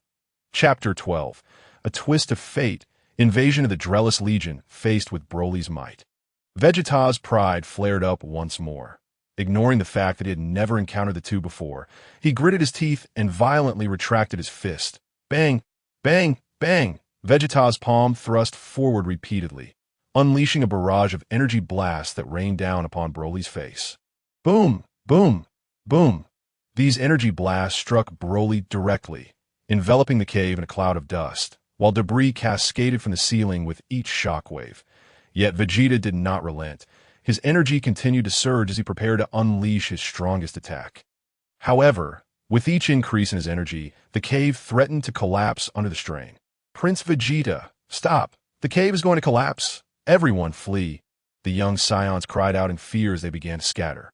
Chapter 12. A Twist of Fate. Invasion of the Drellis Legion faced with Broly's might. Vegeta's pride flared up once more. Ignoring the fact that he had never encountered the two before, he gritted his teeth and violently retracted his fist. Bang! Bang! Bang! Vegeta's palm thrust forward repeatedly, unleashing a barrage of energy blasts that rained down upon Broly's face. Boom! Boom! Boom! These energy blasts struck Broly directly, enveloping the cave in a cloud of dust, while debris cascaded from the ceiling with each shockwave. Yet Vegeta did not relent. His energy continued to surge as he prepared to unleash his strongest attack. However, with each increase in his energy, the cave threatened to collapse under the strain. "Prince Vegeta, stop! The cave is going to collapse! Everyone flee!" The young Saiyans cried out in fear as they began to scatter.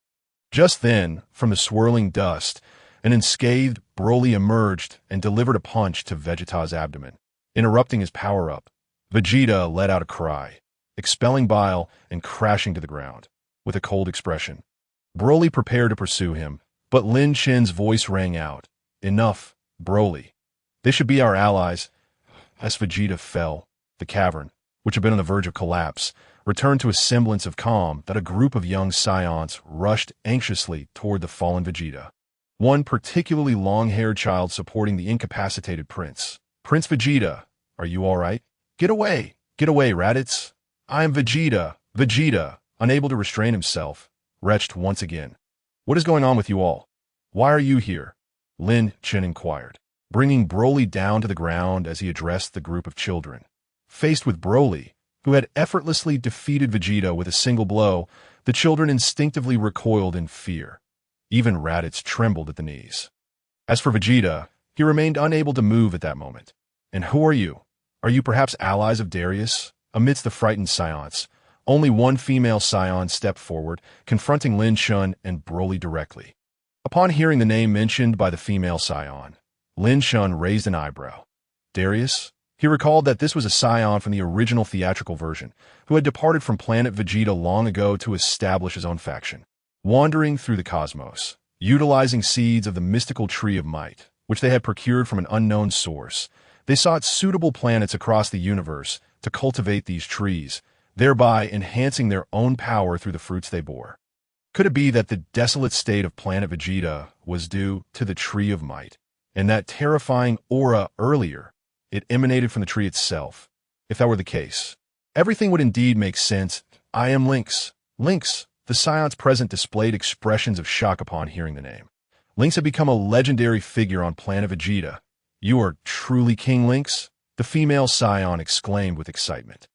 Just then, from the swirling dust, an unscathed Broly emerged and delivered a punch to Vegeta's abdomen, interrupting his power-up. Vegeta let out a cry, expelling bile and crashing to the ground, with a cold expression. Broly prepared to pursue him, but Lin Chen's voice rang out, "Enough, Broly. They should be our allies." As Vegeta fell, the cavern, which had been on the verge of collapse, returned to a semblance of calm that a group of young Saiyans rushed anxiously toward the fallen Vegeta. One particularly long-haired child supporting the incapacitated prince. "Prince Vegeta, are you all right? Get away! Get away, Raditz! I am Vegeta! Vegeta!" Unable to restrain himself, retched once again. "What is going on with you all? Why are you here?" Lin Chen inquired, bringing Broly down to the ground as he addressed the group of children. Faced with Broly, who had effortlessly defeated Vegeta with a single blow, the children instinctively recoiled in fear. Even Raditz trembled at the knees. As for Vegeta, he remained unable to move at that moment. And who are you? Are you perhaps allies of Darius? Amidst the frightened Saiyans, only one female Saiyan stepped forward, confronting Lin Chen and Broly directly. Upon hearing the name mentioned by the female Saiyan, Lin Chen raised an eyebrow. Darius? He recalled that this was a Saiyan from the original theatrical version, who had departed from Planet Vegeta long ago to establish his own faction. Wandering through the cosmos, utilizing seeds of the mystical Tree of Might, which they had procured from an unknown source, they sought suitable planets across the universe to cultivate these trees, thereby enhancing their own power through the fruits they bore. Could it be that the desolate state of Planet Vegeta was due to the Tree of Might, and that terrifying aura earlier, it emanated from the tree itself? If that were the case, everything would indeed make sense. I am Lynx. Lynx, the Saiyans present displayed expressions of shock upon hearing the name. Lynx had become a legendary figure on Planet Vegeta. You are truly King Lynx? The female Saiyan exclaimed with excitement.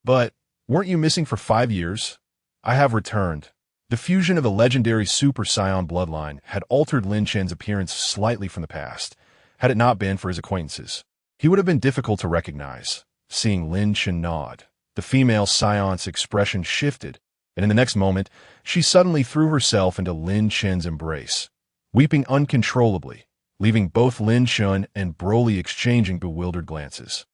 But weren't you missing for 5 years? I have returned. The fusion of the legendary Super Saiyan Bloodline had altered Lin Chen's appearance slightly from the past. Had it not been for his acquaintances, he would have been difficult to recognize. Seeing Lin Chen nod, the female Saiyan's expression shifted, and in the next moment, she suddenly threw herself into Lin Chen's embrace, weeping uncontrollably, leaving both Lin Chen and Broly exchanging bewildered glances.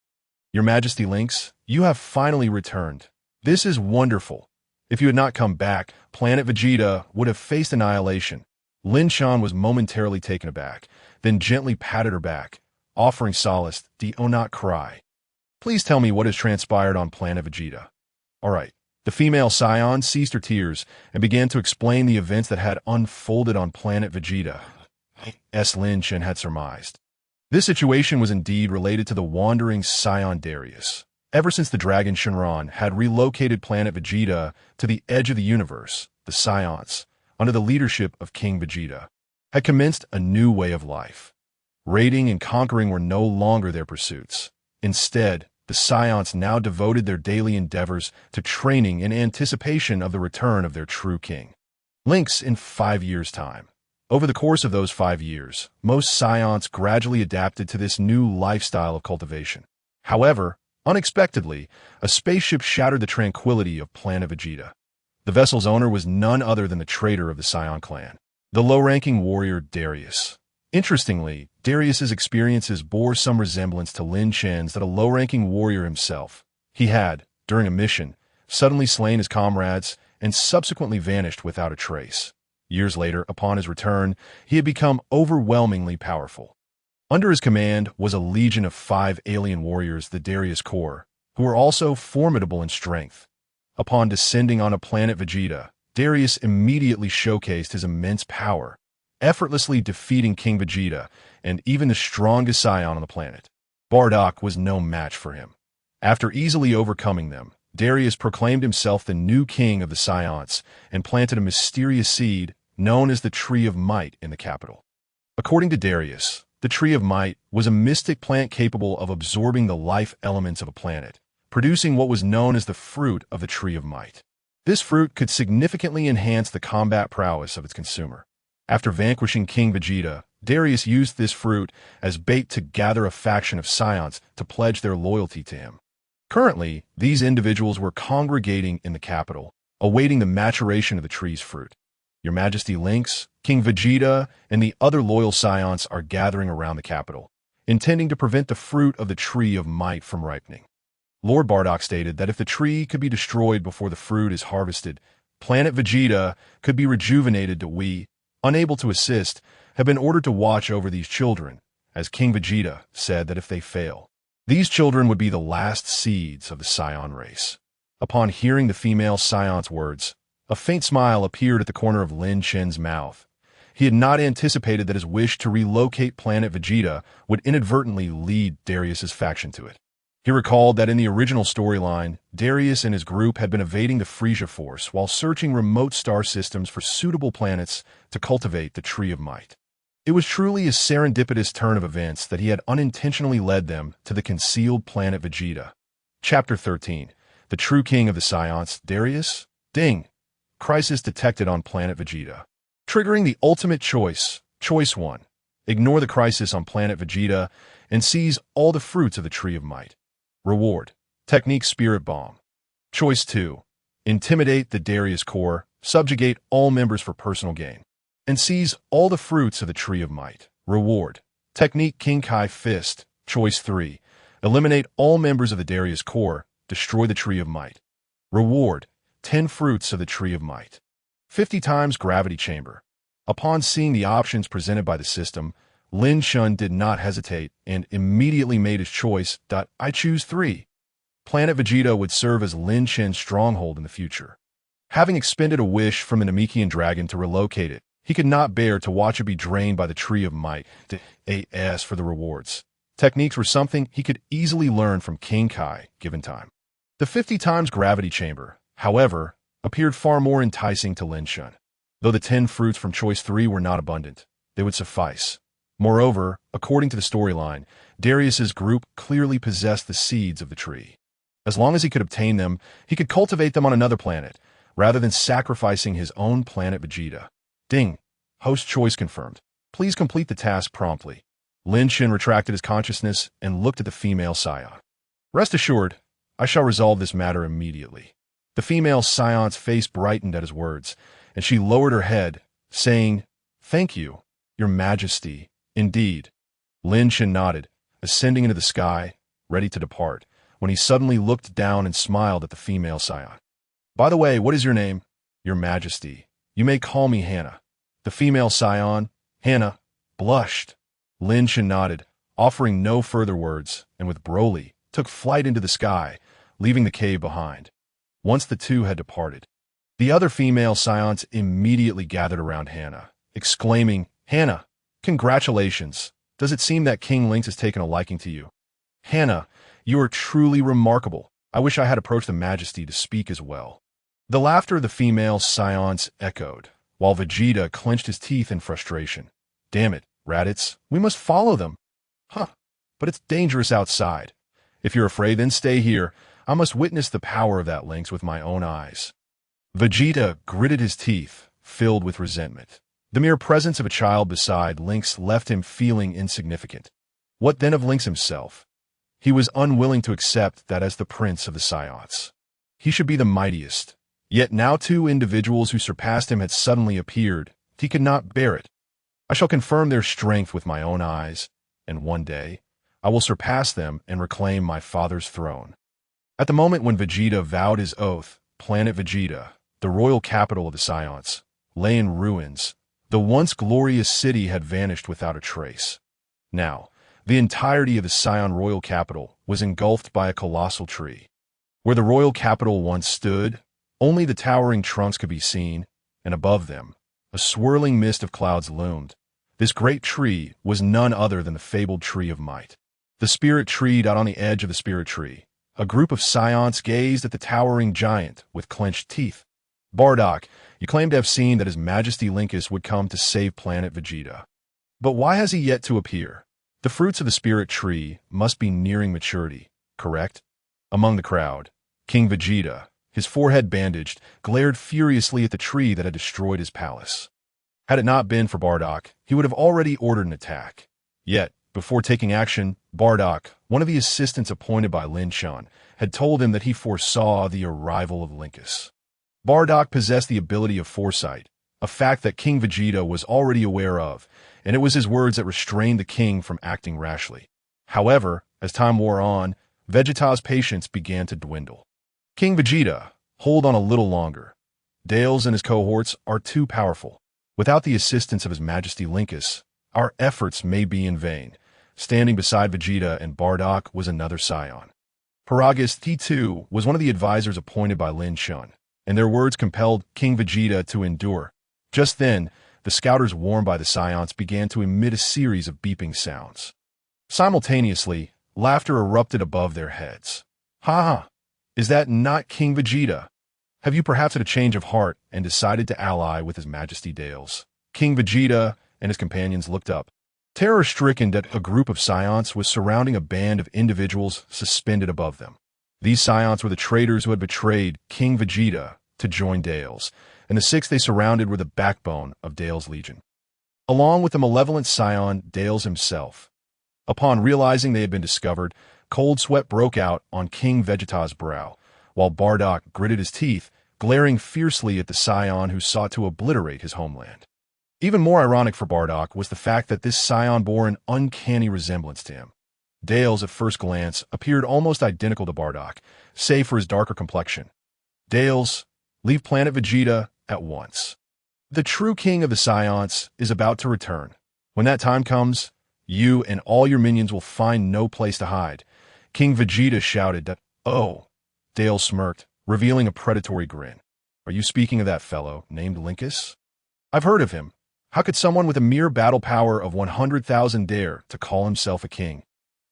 Your Majesty Lynx, you have finally returned. This is wonderful. If you had not come back, Planet Vegeta would have faced annihilation. Lin Chen was momentarily taken aback, then gently patted her back, offering solace. Do not cry. Please tell me what has transpired on Planet Vegeta. All right. The female Saiyan ceased her tears and began to explain the events that had unfolded on Planet Vegeta, as Lin Chen had surmised. This situation was indeed related to the wandering Saiyan Darius. Ever since the Dragon Shenron had relocated Planet Vegeta to the edge of the universe, the Saiyans, under the leadership of King Vegeta, had commenced a new way of life. Raiding and conquering were no longer their pursuits. Instead, the Saiyans now devoted their daily endeavors to training in anticipation of the return of their true king. Lynx in 5 years' time. Over the course of those 5 years, most Saiyans gradually adapted to this new lifestyle of cultivation. However, unexpectedly, a spaceship shattered the tranquility of Planet Vegeta. The vessel's owner was none other than the traitor of the Saiyan clan, the low-ranking warrior Darius. Interestingly, Darius's experiences bore some resemblance to Lin Chen's, that a low-ranking warrior himself. He had, during a mission, suddenly slain his comrades and subsequently vanished without a trace. Years later, upon his return, he had become overwhelmingly powerful. Under his command was a legion of 5 alien warriors, the Darius Corps, who were also formidable in strength. Upon descending on a Planet Vegeta, Darius immediately showcased his immense power, effortlessly defeating King Vegeta and even the strongest Saiyan on the planet. Bardock was no match for him. After easily overcoming them, Darius proclaimed himself the new king of the Saiyans and planted a mysterious seed known as the Tree of Might in the capital. According to Darius, the Tree of Might was a mystic plant capable of absorbing the life elements of a planet, producing what was known as the fruit of the Tree of Might. This fruit could significantly enhance the combat prowess of its consumer. After vanquishing King Vegeta, Darius used this fruit as bait to gather a faction of Saiyans to pledge their loyalty to him. Currently, these individuals were congregating in the capital, awaiting the maturation of the tree's fruit. Your Majesty Lynx, King Vegeta, and the other loyal Saiyans are gathering around the capital, intending to prevent the fruit of the Tree of Might from ripening. Lord Bardock stated that if the tree could be destroyed before the fruit is harvested, Planet Vegeta could be rejuvenated. We, unable to assist, have been ordered to watch over these children, as King Vegeta said that if they fail, these children would be the last seeds of the Saiyan race. Upon hearing the female Saiyant's words, a faint smile appeared at the corner of Lin Chen's mouth. He had not anticipated that his wish to relocate Planet Vegeta would inadvertently lead Darius's faction to it. He recalled that in the original storyline, Darius and his group had been evading the Frieza force while searching remote star systems for suitable planets to cultivate the Tree of Might. It was truly a serendipitous turn of events that he had unintentionally led them to the concealed Planet Vegeta. Chapter 13. The True King of the Saiyans, Darius? Ding! Crisis detected on Planet Vegeta. triggering the ultimate choice. Choice 1. Ignore the crisis on Planet Vegeta and seize all the fruits of the Tree of Might. Reward. Technique Spirit Bomb. Choice 2. Intimidate the Darius Core, subjugate all members for personal gain, and seize all the fruits of the Tree of Might. Reward. Technique King Kai Fist. Choice 3. Eliminate all members of the Darius Core, destroy the Tree of Might. Reward. 10 fruits of the Tree of Might. 50 times Gravity Chamber. Upon seeing the options presented by the system, Lin Chen did not hesitate and immediately made his choice. I choose 3. Planet Vegeta would serve as Lin Chen's stronghold in the future. Having expended a wish from the Namekian dragon to relocate it, he could not bear to watch it be drained by the Tree of Might to ask for the rewards. Techniques were something he could easily learn from King Kai, given time. The 50 times Gravity Chamber, however, appeared far more enticing to Lin Chen. Though the 10 fruits from Choice 3 were not abundant, they would suffice. Moreover, according to the storyline, Darius's group clearly possessed the seeds of the tree. As long as he could obtain them, he could cultivate them on another planet, rather than sacrificing his own Planet Vegeta. Ding! Host choice confirmed. Please complete the task promptly. Lin Chen retracted his consciousness and looked at the female Saiyan. Rest assured, I shall resolve this matter immediately. The female Saiyant's face brightened at his words, and she lowered her head, saying, Thank you, Your Majesty. Indeed. Lin Chen nodded, ascending into the sky, ready to depart, when he suddenly looked down and smiled at the female Saiyan. By the way, what is your name? Your Majesty. You may call me Hannah. The female Saiyan, Hannah, blushed. Lin Chen nodded, offering no further words, and with Broly, took flight into the sky, leaving the cave behind. Once the two had departed, the other female Saiyans immediately gathered around Hannah, exclaiming, Hannah, congratulations! Does it seem that King Lynx has taken a liking to you? Hannah, you are truly remarkable. I wish I had approached the Majesty to speak as well. The laughter of the female Saiyans echoed, while Vegeta clenched his teeth in frustration. Damn it, Raditz, we must follow them. Huh, but it's dangerous outside. If you're afraid, then stay here. I must witness the power of that lynx with my own eyes. Vegeta gritted his teeth, filled with resentment. The mere presence of a child beside Lynx left him feeling insignificant. What then of Lynx himself? He was unwilling to accept that as the prince of the Saiyans, he should be the mightiest. Yet now 2 individuals who surpassed him had suddenly appeared. He could not bear it. I shall confirm their strength with my own eyes, and one day I will surpass them and reclaim my father's throne. At the moment when Vegeta vowed his oath, Planet Vegeta, the royal capital of the Saiyans, lay in ruins. The once glorious city had vanished without a trace. Now, the entirety of the Saiyan royal capital was engulfed by a colossal tree. Where the royal capital once stood, only the towering trunks could be seen, and above them, a swirling mist of clouds loomed. This great tree was none other than the fabled Tree of Might. The Spirit Tree. On the edge of the Spirit Tree, a group of Saiyans gazed at the towering giant with clenched teeth. Bardock, you claim to have seen that His Majesty Linkus would come to save Planet Vegeta. But why has he yet to appear? The fruits of the Spirit Tree must be nearing maturity, correct? Among the crowd, King Vegeta, his forehead bandaged, glared furiously at the tree that had destroyed his palace. Had it not been for Bardock, he would have already ordered an attack. Yet, before taking action, Bardock, one of the assistants appointed by Lin Chen, had told him that he foresaw the arrival of Linkus. Bardock possessed the ability of foresight, a fact that King Vegeta was already aware of, and it was his words that restrained the king from acting rashly. However, as time wore on, Vegeta's patience began to dwindle. King Vegeta, hold on a little longer. Dales and his cohorts are too powerful. Without the assistance of His Majesty Linkus, our efforts may be in vain. Standing beside Vegeta and Bardock was another Saiyan. Paragus T2 was one of the advisors appointed by Lin Chen, and their words compelled King Vegeta to endure. Just then, the scouters warned by the Saiyans began to emit a series of beeping sounds. Simultaneously, laughter erupted above their heads. Ha ha! Is that not King Vegeta? Have you perhaps had a change of heart and decided to ally with His Majesty Dales? King Vegeta and his companions looked up, terror-stricken that a group of Saiyans was surrounding a band of individuals suspended above them. These Saiyans were the traitors who had betrayed King Vegeta to join Dales, and the 6 they surrounded were the backbone of Dale's legion, along with the malevolent scion Dales himself. Upon realizing they had been discovered, cold sweat broke out on King Vegeta's brow, while Bardock gritted his teeth, glaring fiercely at the scion who sought to obliterate his homeland. Even more ironic for Bardock was the fact that this scion bore an uncanny resemblance to him. Dales, at first glance, appeared almost identical to Bardock, save for his darker complexion. Dales, leave Planet Vegeta at once. The true king of the Saiyans is about to return. When that time comes, you and all your minions will find no place to hide. King Vegeta shouted that, "Oh." Dales smirked, revealing a predatory grin. Are you speaking of that fellow named Linkus? I've heard of him. How could someone with a mere battle power of 100,000 dare to call himself a king?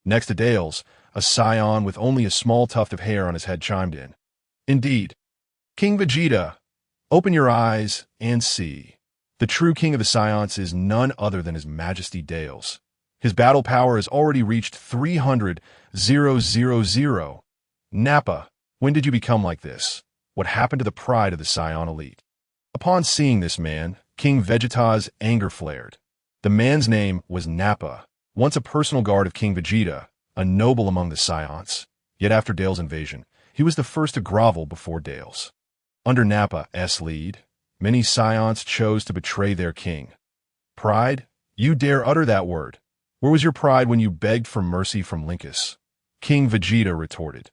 Next to Dales, a scion with only a small tuft of hair on his head chimed in. Indeed. King Vegeta, open your eyes and see. The true king of the Saiyans is none other than His Majesty Dales. His battle power has already reached 300,000. Nappa, when did you become like this? What happened to the pride of the Saiyan elite? Upon seeing this man, King Vegeta's anger flared. The man's name was Nappa, once a personal guard of King Vegeta, a noble among the Saiyans. Yet after Dale's invasion, he was the first to grovel before Dales. Under Nappa's lead, many Saiyans chose to betray their king. Pride? You dare utter that word. Where was your pride when you begged for mercy from Linkus? King Vegeta retorted.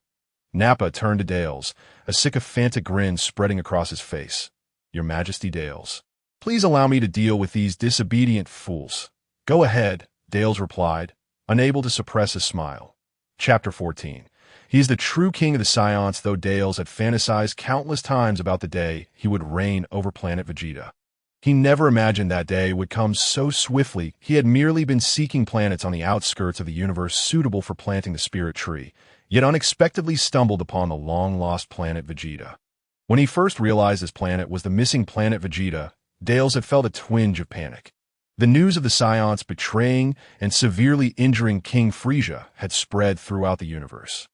Nappa turned to Dales, a sycophantic grin spreading across his face. Your Majesty Dales, please allow me to deal with these disobedient fools. Go ahead, Dales replied, unable to suppress a smile. Chapter 14. He is the true king of the Saiyans, though Dales had fantasized countless times about the day he would reign over Planet Vegeta. He never imagined that day would come so swiftly. He had merely been seeking planets on the outskirts of the universe suitable for planting the spirit tree, yet unexpectedly stumbled upon the long-lost Planet Vegeta. When he first realized his planet was the missing Planet Vegeta, Dales had felt a twinge of panic. The news of the Saiyans betraying and severely injuring King Frieza had spread throughout the universe.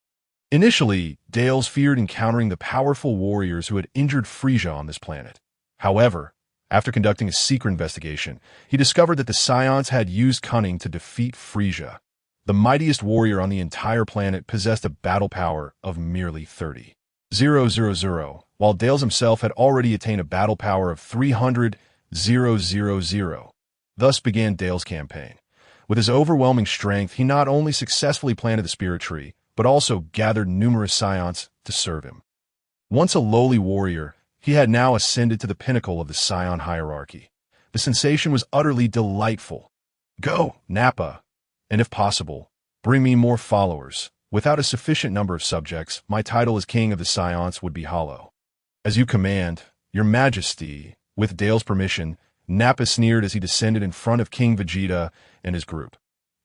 Initially, Dales feared encountering the powerful warriors who had injured Frieza on this planet. However, after conducting a secret investigation, he discovered that the Saiyans had used cunning to defeat Frieza. The mightiest warrior on the entire planet possessed a battle power of merely 30,000, while Dales himself had already attained a battle power of 300,000. Thus began Dale's campaign. With his overwhelming strength, he not only successfully planted the spirit tree, but also gathered numerous Saiyans to serve him. Once a lowly warrior, he had now ascended to the pinnacle of the Saiyan hierarchy. The sensation was utterly delightful. Go, Nappa, and if possible, bring me more followers. Without a sufficient number of subjects, my title as king of the Saiyans would be hollow. As you command, your Majesty. With Dale's permission, Nappa sneered as he descended in front of King Vegeta and his group.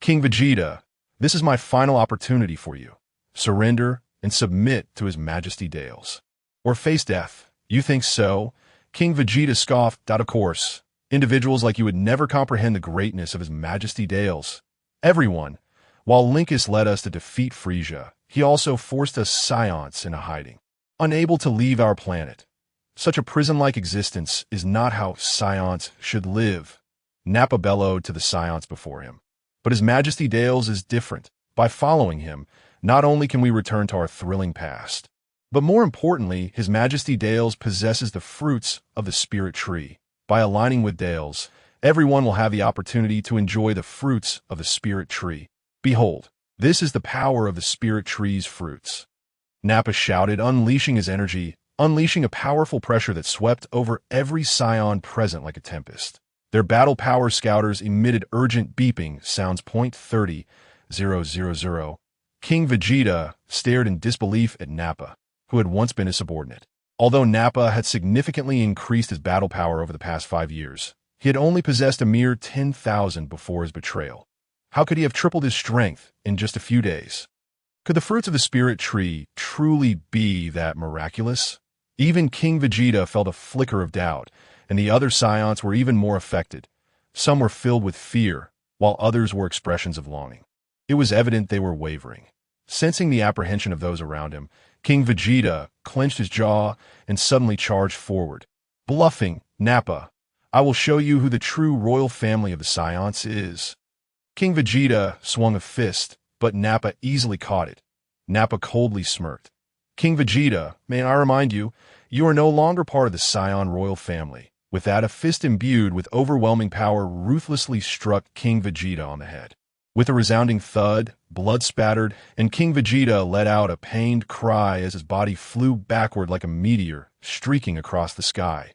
King Vegeta, this is my final opportunity for you. Surrender and submit to His Majesty Dales. Or face death. You think so? King Vegeta scoffed. Of course. Individuals like you would never comprehend the greatness of His Majesty Dales. Everyone. While Linkus led us to defeat Frieza, he also forced us Saiyans into hiding, unable to leave our planet. Such a prison-like existence is not how Saiyans should live. Nappa bellowed to the Saiyans before him. But His Majesty Dales is different. By following him, not only can we return to our thrilling past, but more importantly, His Majesty Dales possesses the fruits of the spirit tree. By aligning with Dales, everyone will have the opportunity to enjoy the fruits of the spirit tree. Behold, this is the power of the spirit tree's fruits. Nappa shouted, unleashing his energy, unleashing a powerful pressure that swept over every Saiyan present like a tempest. Their battle power scouters emitted urgent beeping sounds. 30,000. King Vegeta stared in disbelief at Nappa, who had once been his subordinate. Although Nappa had significantly increased his battle power over the past 5 years, he had only possessed a mere 10,000 before his betrayal. How could he have tripled his strength in just a few days? Could the fruits of the spirit tree truly be that miraculous? Even King Vegeta felt a flicker of doubt, and the other Saiyans were even more affected. Some were filled with fear, while others were expressions of longing. It was evident they were wavering. Sensing the apprehension of those around him, King Vegeta clenched his jaw and suddenly charged forward. Bluffing, Nappa. I will show you who the true royal family of the Saiyans is. King Vegeta swung a fist, but Nappa easily caught it. Nappa coldly smirked. King Vegeta, may I remind you, you are no longer part of the Saiyan royal family. With that, a fist imbued with overwhelming power ruthlessly struck King Vegeta on the head. With a resounding thud, blood spattered, and King Vegeta let out a pained cry as his body flew backward like a meteor, streaking across the sky.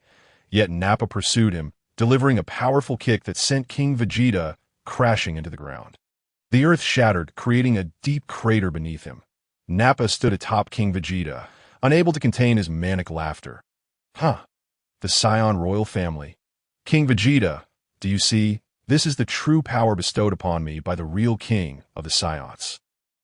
Yet Nappa pursued him, delivering a powerful kick that sent King Vegeta crashing into the ground. The earth shattered, creating a deep crater beneath him. Nappa stood atop King Vegeta, unable to contain his manic laughter. Huh. The Saiyan royal family. King Vegeta, do you see? This is the true power bestowed upon me by the real king of the Saiyans.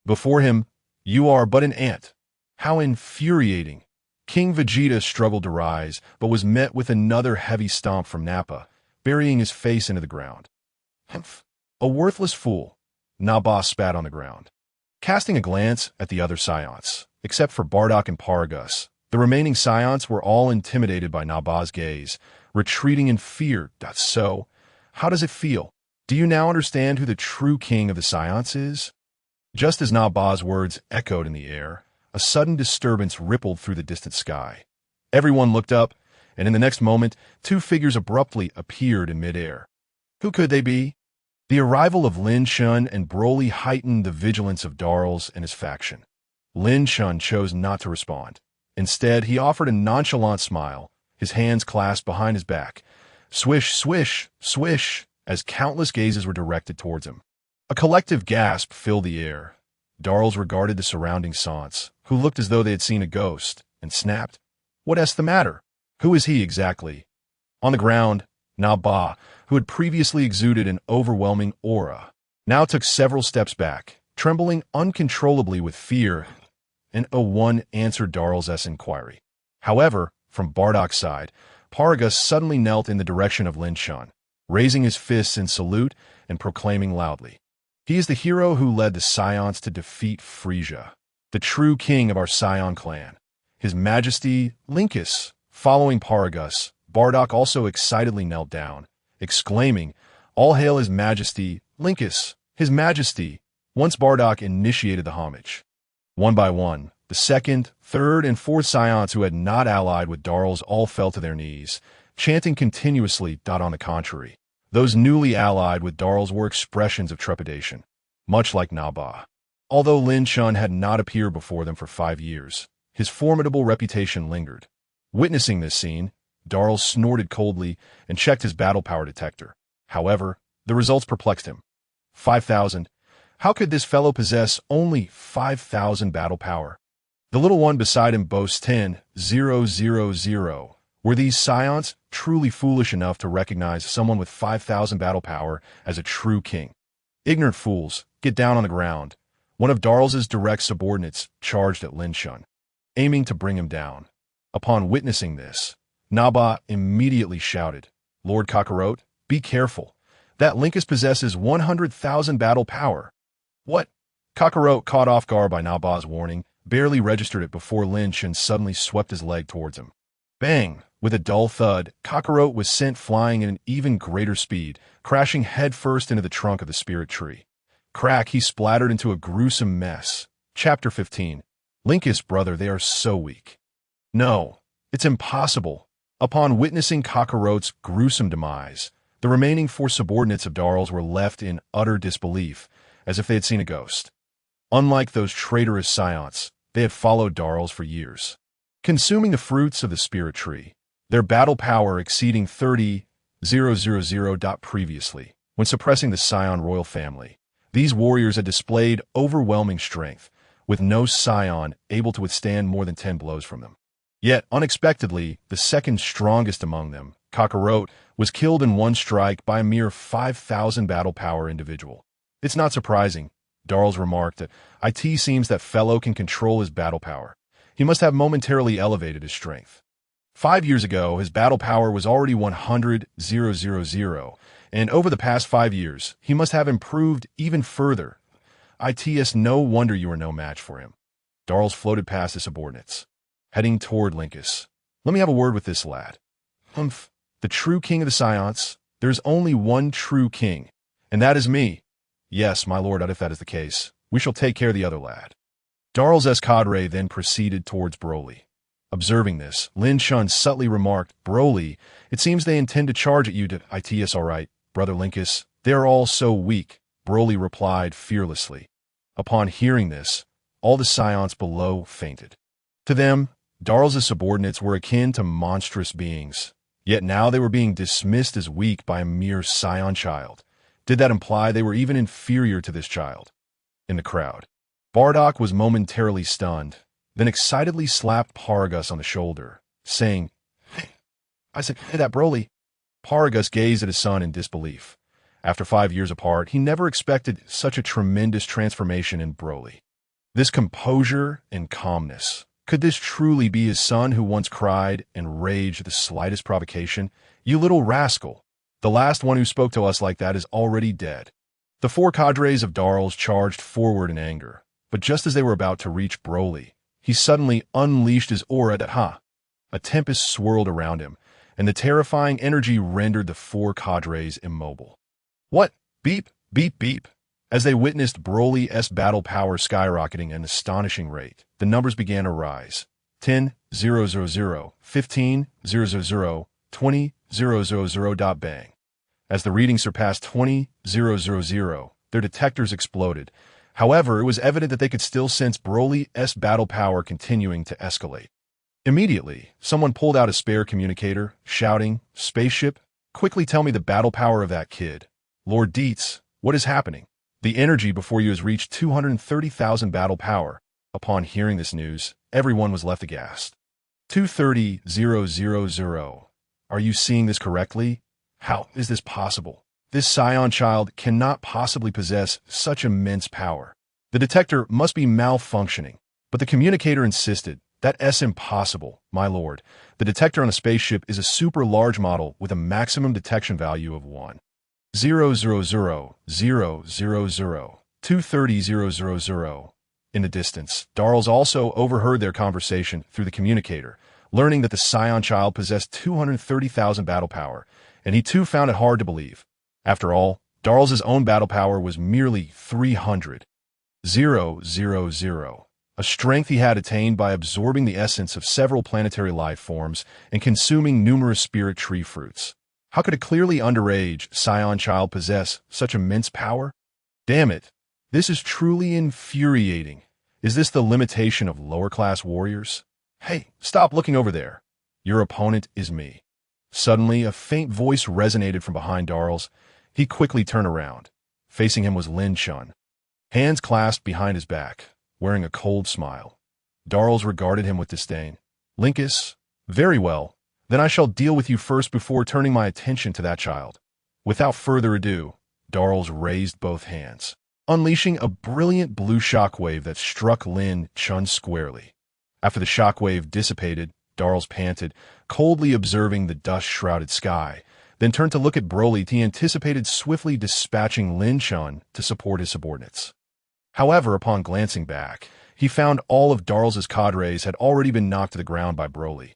Before him, you are but an ant. How infuriating. King Vegeta struggled to rise, but was met with another heavy stomp from Nappa, burying his face into the ground. Humph. A worthless fool. Nappa spat on the ground. Casting a glance at the other Saiyans, except for Bardock and Paragus, the remaining Saiyans were all intimidated by Nappa's gaze, retreating in fear. So, how does it feel? Do you now understand who the true king of the Saiyans is? Just as Nappa's words echoed in the air, a sudden disturbance rippled through the distant sky. Everyone looked up, and in the next moment, two figures abruptly appeared in midair. Who could they be? The arrival of Lin Chen and Broly heightened the vigilance of Darls and his faction. Lin Chen chose not to respond. Instead, he offered a nonchalant smile, his hands clasped behind his back. Swish, swish, swish, as countless gazes were directed towards him. A collective gasp filled the air. Darls regarded the surrounding Saiyans, who looked as though they had seen a ghost, and snapped. What's the matter? Who is he exactly? On the ground, Nappa, who had previously exuded an overwhelming aura, now took several steps back, trembling uncontrollably with fear, and one answered Darl's inquiry. However, from Bardock's side, Paragus suddenly knelt in the direction of Lin Chen, raising his fists in salute and proclaiming loudly, he is the hero who led the Saiyans to defeat Frieza, the true king of our Saiyan clan. His Majesty Linkus. Following Paragus, Bardock also excitedly knelt down, exclaiming, all hail His Majesty Linkus, His Majesty. Once Bardock initiated the homage. One by one, the second, third, and fourth Saiyans who had not allied with Darls all fell to their knees, chanting continuously. On the contrary, those newly allied with Darls were expressions of trepidation, much like Nappa. Although Lin Chen had not appeared before them for 5 years, his formidable reputation lingered. Witnessing this scene, Darls snorted coldly and checked his battle power detector. However, the results perplexed him. 5,000. How could this fellow possess only 5,000 battle power? The little one beside him boasts 10,000. Were these Saiyans truly foolish enough to recognize someone with 5,000 battle power as a true king? Ignorant fools, get down on the ground. One of Darl's direct subordinates charged at Lin Chen, aiming to bring him down. Upon witnessing this, Nappa immediately shouted, Lord Kakarot, be careful. That Linkus possesses 100,000 battle power. What? Kakarot, caught off guard by Nappa's warning, barely registered it before Lin Chen suddenly swept his leg towards him. Bang! With a dull thud, Kakarot was sent flying at an even greater speed, crashing headfirst into the trunk of the spirit tree. Crack, he splattered into a gruesome mess. Chapter 15. Linkus, brother, they are so weak. No, it's impossible. Upon witnessing Kakarot's gruesome demise, the remaining 4 subordinates of Darls were left in utter disbelief, as if they had seen a ghost. Unlike those traitorous Saiyans, they had followed Darls for years, consuming the fruits of the spirit tree, their battle power exceeding 30,000. Previously, when suppressing the Saiyan royal family, these warriors had displayed overwhelming strength, with no Saiyan able to withstand more than 10 blows from them. Yet, unexpectedly, the second strongest among them, Kakarot, was killed in one strike by a mere 5,000 battle power individual. It's not surprising, Darls remarked, that it seems that fellow can control his battle power. He must have momentarily elevated his strength. 5 years ago, his battle power was already 100,000, and over the past 5 years, he must have improved even further. Its no wonder you are no match for him. Darls floated past his subordinates, heading toward Linkus. Let me have a word with this lad. Humph. The true king of the Saiyans. There's only one true king, and that is me. Yes, my lord, if that is the case, we shall take care of the other lad. Darls' cadre then proceeded towards Broly. Observing this, Lin Chen subtly remarked, Broly, it seems they intend to charge at you to Its all right, brother Linkus. They are all so weak, Broly replied fearlessly. Upon hearing this, all the Saiyans below fainted. To them, Darls' subordinates were akin to monstrous beings, yet now they were being dismissed as weak by a mere Saiyan child. Did that imply they were even inferior to this child? In the crowd, Bardock was momentarily stunned, then excitedly slapped Paragus on the shoulder, saying, Hey, I said, hey, that Broly. Paragus gazed at his son in disbelief. After 5 years apart, he never expected such a tremendous transformation in Broly. This composure and calmness. Could this truly be his son who once cried and raged at the slightest provocation? You little rascal. The last one who spoke to us like that is already dead. The 4 cadres of Darls charged forward in anger, but just as they were about to reach Broly, he suddenly unleashed his aura that A tempest swirled around him, and the terrifying energy rendered the 4 cadres immobile. What? Beep, beep, beep. As they witnessed Broly's battle power skyrocketing at an astonishing rate, the numbers began to rise. 10, 000, 15, 000, 20, 000. Bang. As the reading surpassed 20, 000, their detectors exploded. However, it was evident that they could still sense Broly's battle power continuing to escalate. Immediately, someone pulled out a spare communicator, shouting, Spaceship, quickly tell me the battle power of that kid. Lord Dietz, what is happening? The energy before you has reached 230,000 battle power. Upon hearing this news, everyone was left aghast. 230,000. Are you seeing this correctly? How is this possible? This Saiyan child cannot possibly possess such immense power. The detector must be malfunctioning. But the communicator insisted, that's impossible, my lord. The detector on a spaceship is a super large model with a maximum detection value of 1. 000, 000, 230,000. In the distance, Darls also overheard their conversation through the communicator, learning that the Saiyan child possessed 230,000 battle power, and he too found it hard to believe. After all, Darls' own battle power was merely 300. 000, a strength he had attained by absorbing the essence of several planetary life forms and consuming numerous spirit tree fruits. How could a clearly underage Saiyan child possess such immense power? Damn it, this is truly infuriating. Is this the limitation of lower-class warriors? Hey, stop looking over there. Your opponent is me. Suddenly, a faint voice resonated from behind Darls. He quickly turned around. Facing him was Lin Chen, hands clasped behind his back, wearing a cold smile. Darls regarded him with disdain. Linkus, very well. Then I shall deal with you first before turning my attention to that child. Without further ado, Darls raised both hands, unleashing a brilliant blue shockwave that struck Lin Chen squarely. After the shockwave dissipated, Darls panted, coldly observing the dust-shrouded sky, then turned to look at Broly. He anticipated swiftly dispatching Lin Chen to support his subordinates. However, upon glancing back, he found all of Darls' cadres had already been knocked to the ground by Broly.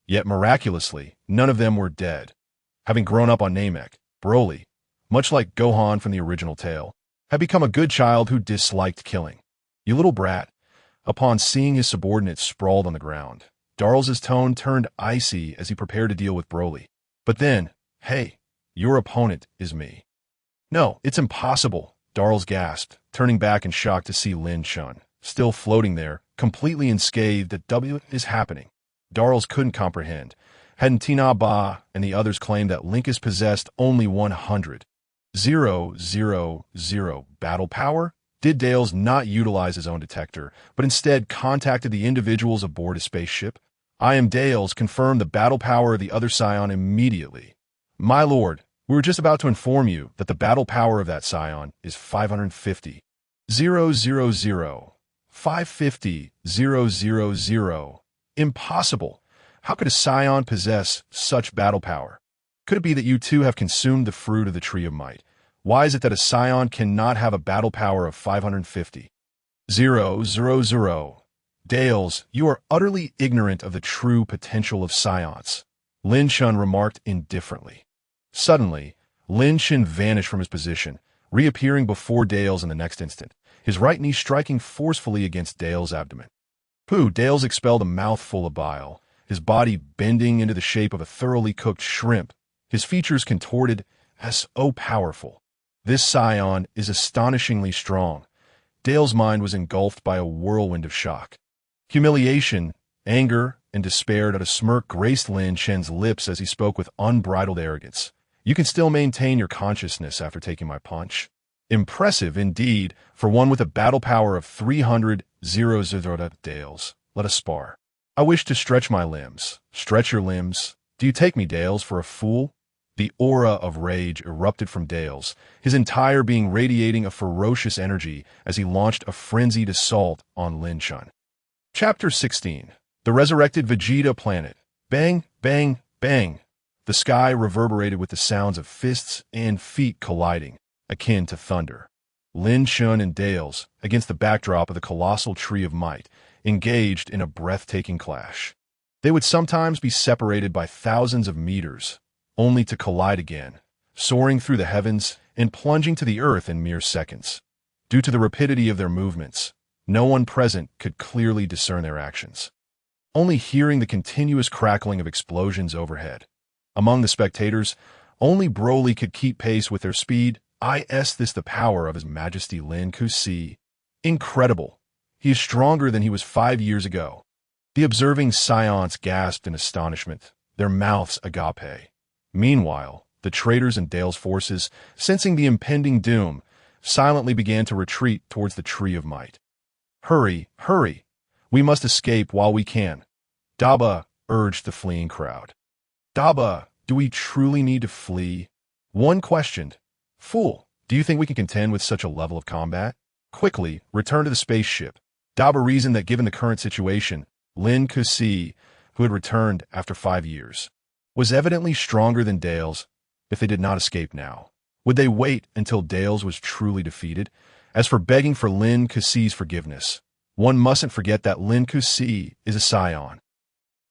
Yet miraculously, none of them were dead. Having grown up on Namek, Broly, much like Gohan from the original tale, had become a good child who disliked killing. You little brat. Upon seeing his subordinates sprawled on the ground, Darls' tone turned icy as he prepared to deal with Broly. But then, hey, your opponent is me. No, it's impossible, Darls gasped, turning back in shock to see Lin Chen, still floating there, completely unscathed that what is happening. Darls couldn't comprehend. Hadn't Tina Ba and the others claimed that Linkus possessed only 100. 000 battle power? Did Dales not utilize his own detector, but instead contacted the individuals aboard his spaceship? I am Dales, confirmed the battle power of the other Saiyan immediately. My lord, we were just about to inform you that the battle power of that Saiyan is 550. 000, 550, 000. Impossible. How could a Saiyan possess such battle power? Could it be that you too have consumed the fruit of the Tree of Might? Why is it that a Saiyan cannot have a battle power of 550? 000. Dales, you are utterly ignorant of the true potential of Saiyans, Lin Chen remarked indifferently. Suddenly, Lin Chen vanished from his position, reappearing before Dales in the next instant, his right knee striking forcefully against Dales' abdomen. Pooh! Dales expelled a mouthful of bile, his body bending into the shape of a thoroughly cooked shrimp, his features contorted as so powerful. This Saiyan is astonishingly strong. Dale's mind was engulfed by a whirlwind of shock. Humiliation, anger, and despair. A smirk graced Lin Chen's lips as he spoke with unbridled arrogance. You can still maintain your consciousness after taking my punch? Impressive indeed, for one with a battle power of 300. Dales, let us spar. I wish to stretch my limbs. Stretch your limbs. Do you take me, Dales, for a fool? The aura of rage erupted from Dales, his entire being radiating a ferocious energy as he launched a frenzied assault on Lin Chen. Chapter 16. The Resurrected Vegeta Planet. Bang, bang, bang. The sky reverberated with the sounds of fists and feet colliding, akin to thunder. Lin Chen and Dales, against the backdrop of the colossal Tree of Might, engaged in a breathtaking clash. They would sometimes be separated by thousands of meters, only to collide again, soaring through the heavens and plunging to the earth in mere seconds. Due to the rapidity of their movements, no one present could clearly discern their actions, only hearing the continuous crackling of explosions overhead. Among the spectators, only Broly could keep pace with their speed. This the power of His Majesty Lin Kusi. Incredible. He is stronger than he was 5 years ago. The observing Saiyans gasped in astonishment, their mouths agape. Meanwhile, the traitors and Dale's forces, sensing the impending doom, silently began to retreat towards the Tree of Might. Hurry, hurry! We must escape while we can. Daba urged the fleeing crowd. Daba, do we truly need to flee? One questioned. Fool, do you think we can contend with such a level of combat? Quickly, return to the spaceship. Daba reasoned that given the current situation, Lin Kusi, who had returned after 5 years, was evidently stronger than Dales. If they did not escape now, would they wait until Dales was truly defeated? As for begging for Lin Kusi's forgiveness, one mustn't forget that Lin Kusi is a Saiyan.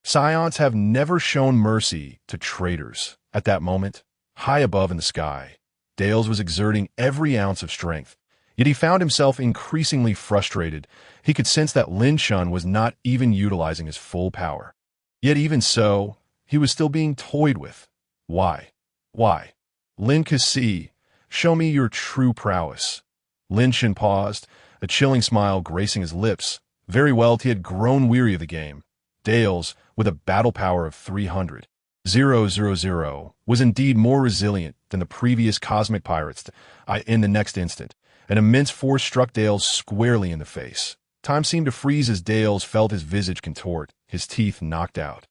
Saiyans have never shown mercy to traitors. At that moment, high above in the sky, Dales was exerting every ounce of strength, yet he found himself increasingly frustrated. He could sense that Lin Chen was not even utilizing his full power. Yet even so, he was still being toyed with. Why? Why? Lin Kusi, show me your true prowess. Lin Chen paused, a chilling smile gracing his lips. Very well, he had grown weary of the game. Dales, with a battle power of 300. 000, was indeed more resilient than the previous cosmic pirates. In the next instant, an immense force struck Dales squarely in the face. Time seemed to freeze as Dales felt his visage contort, his teeth knocked out.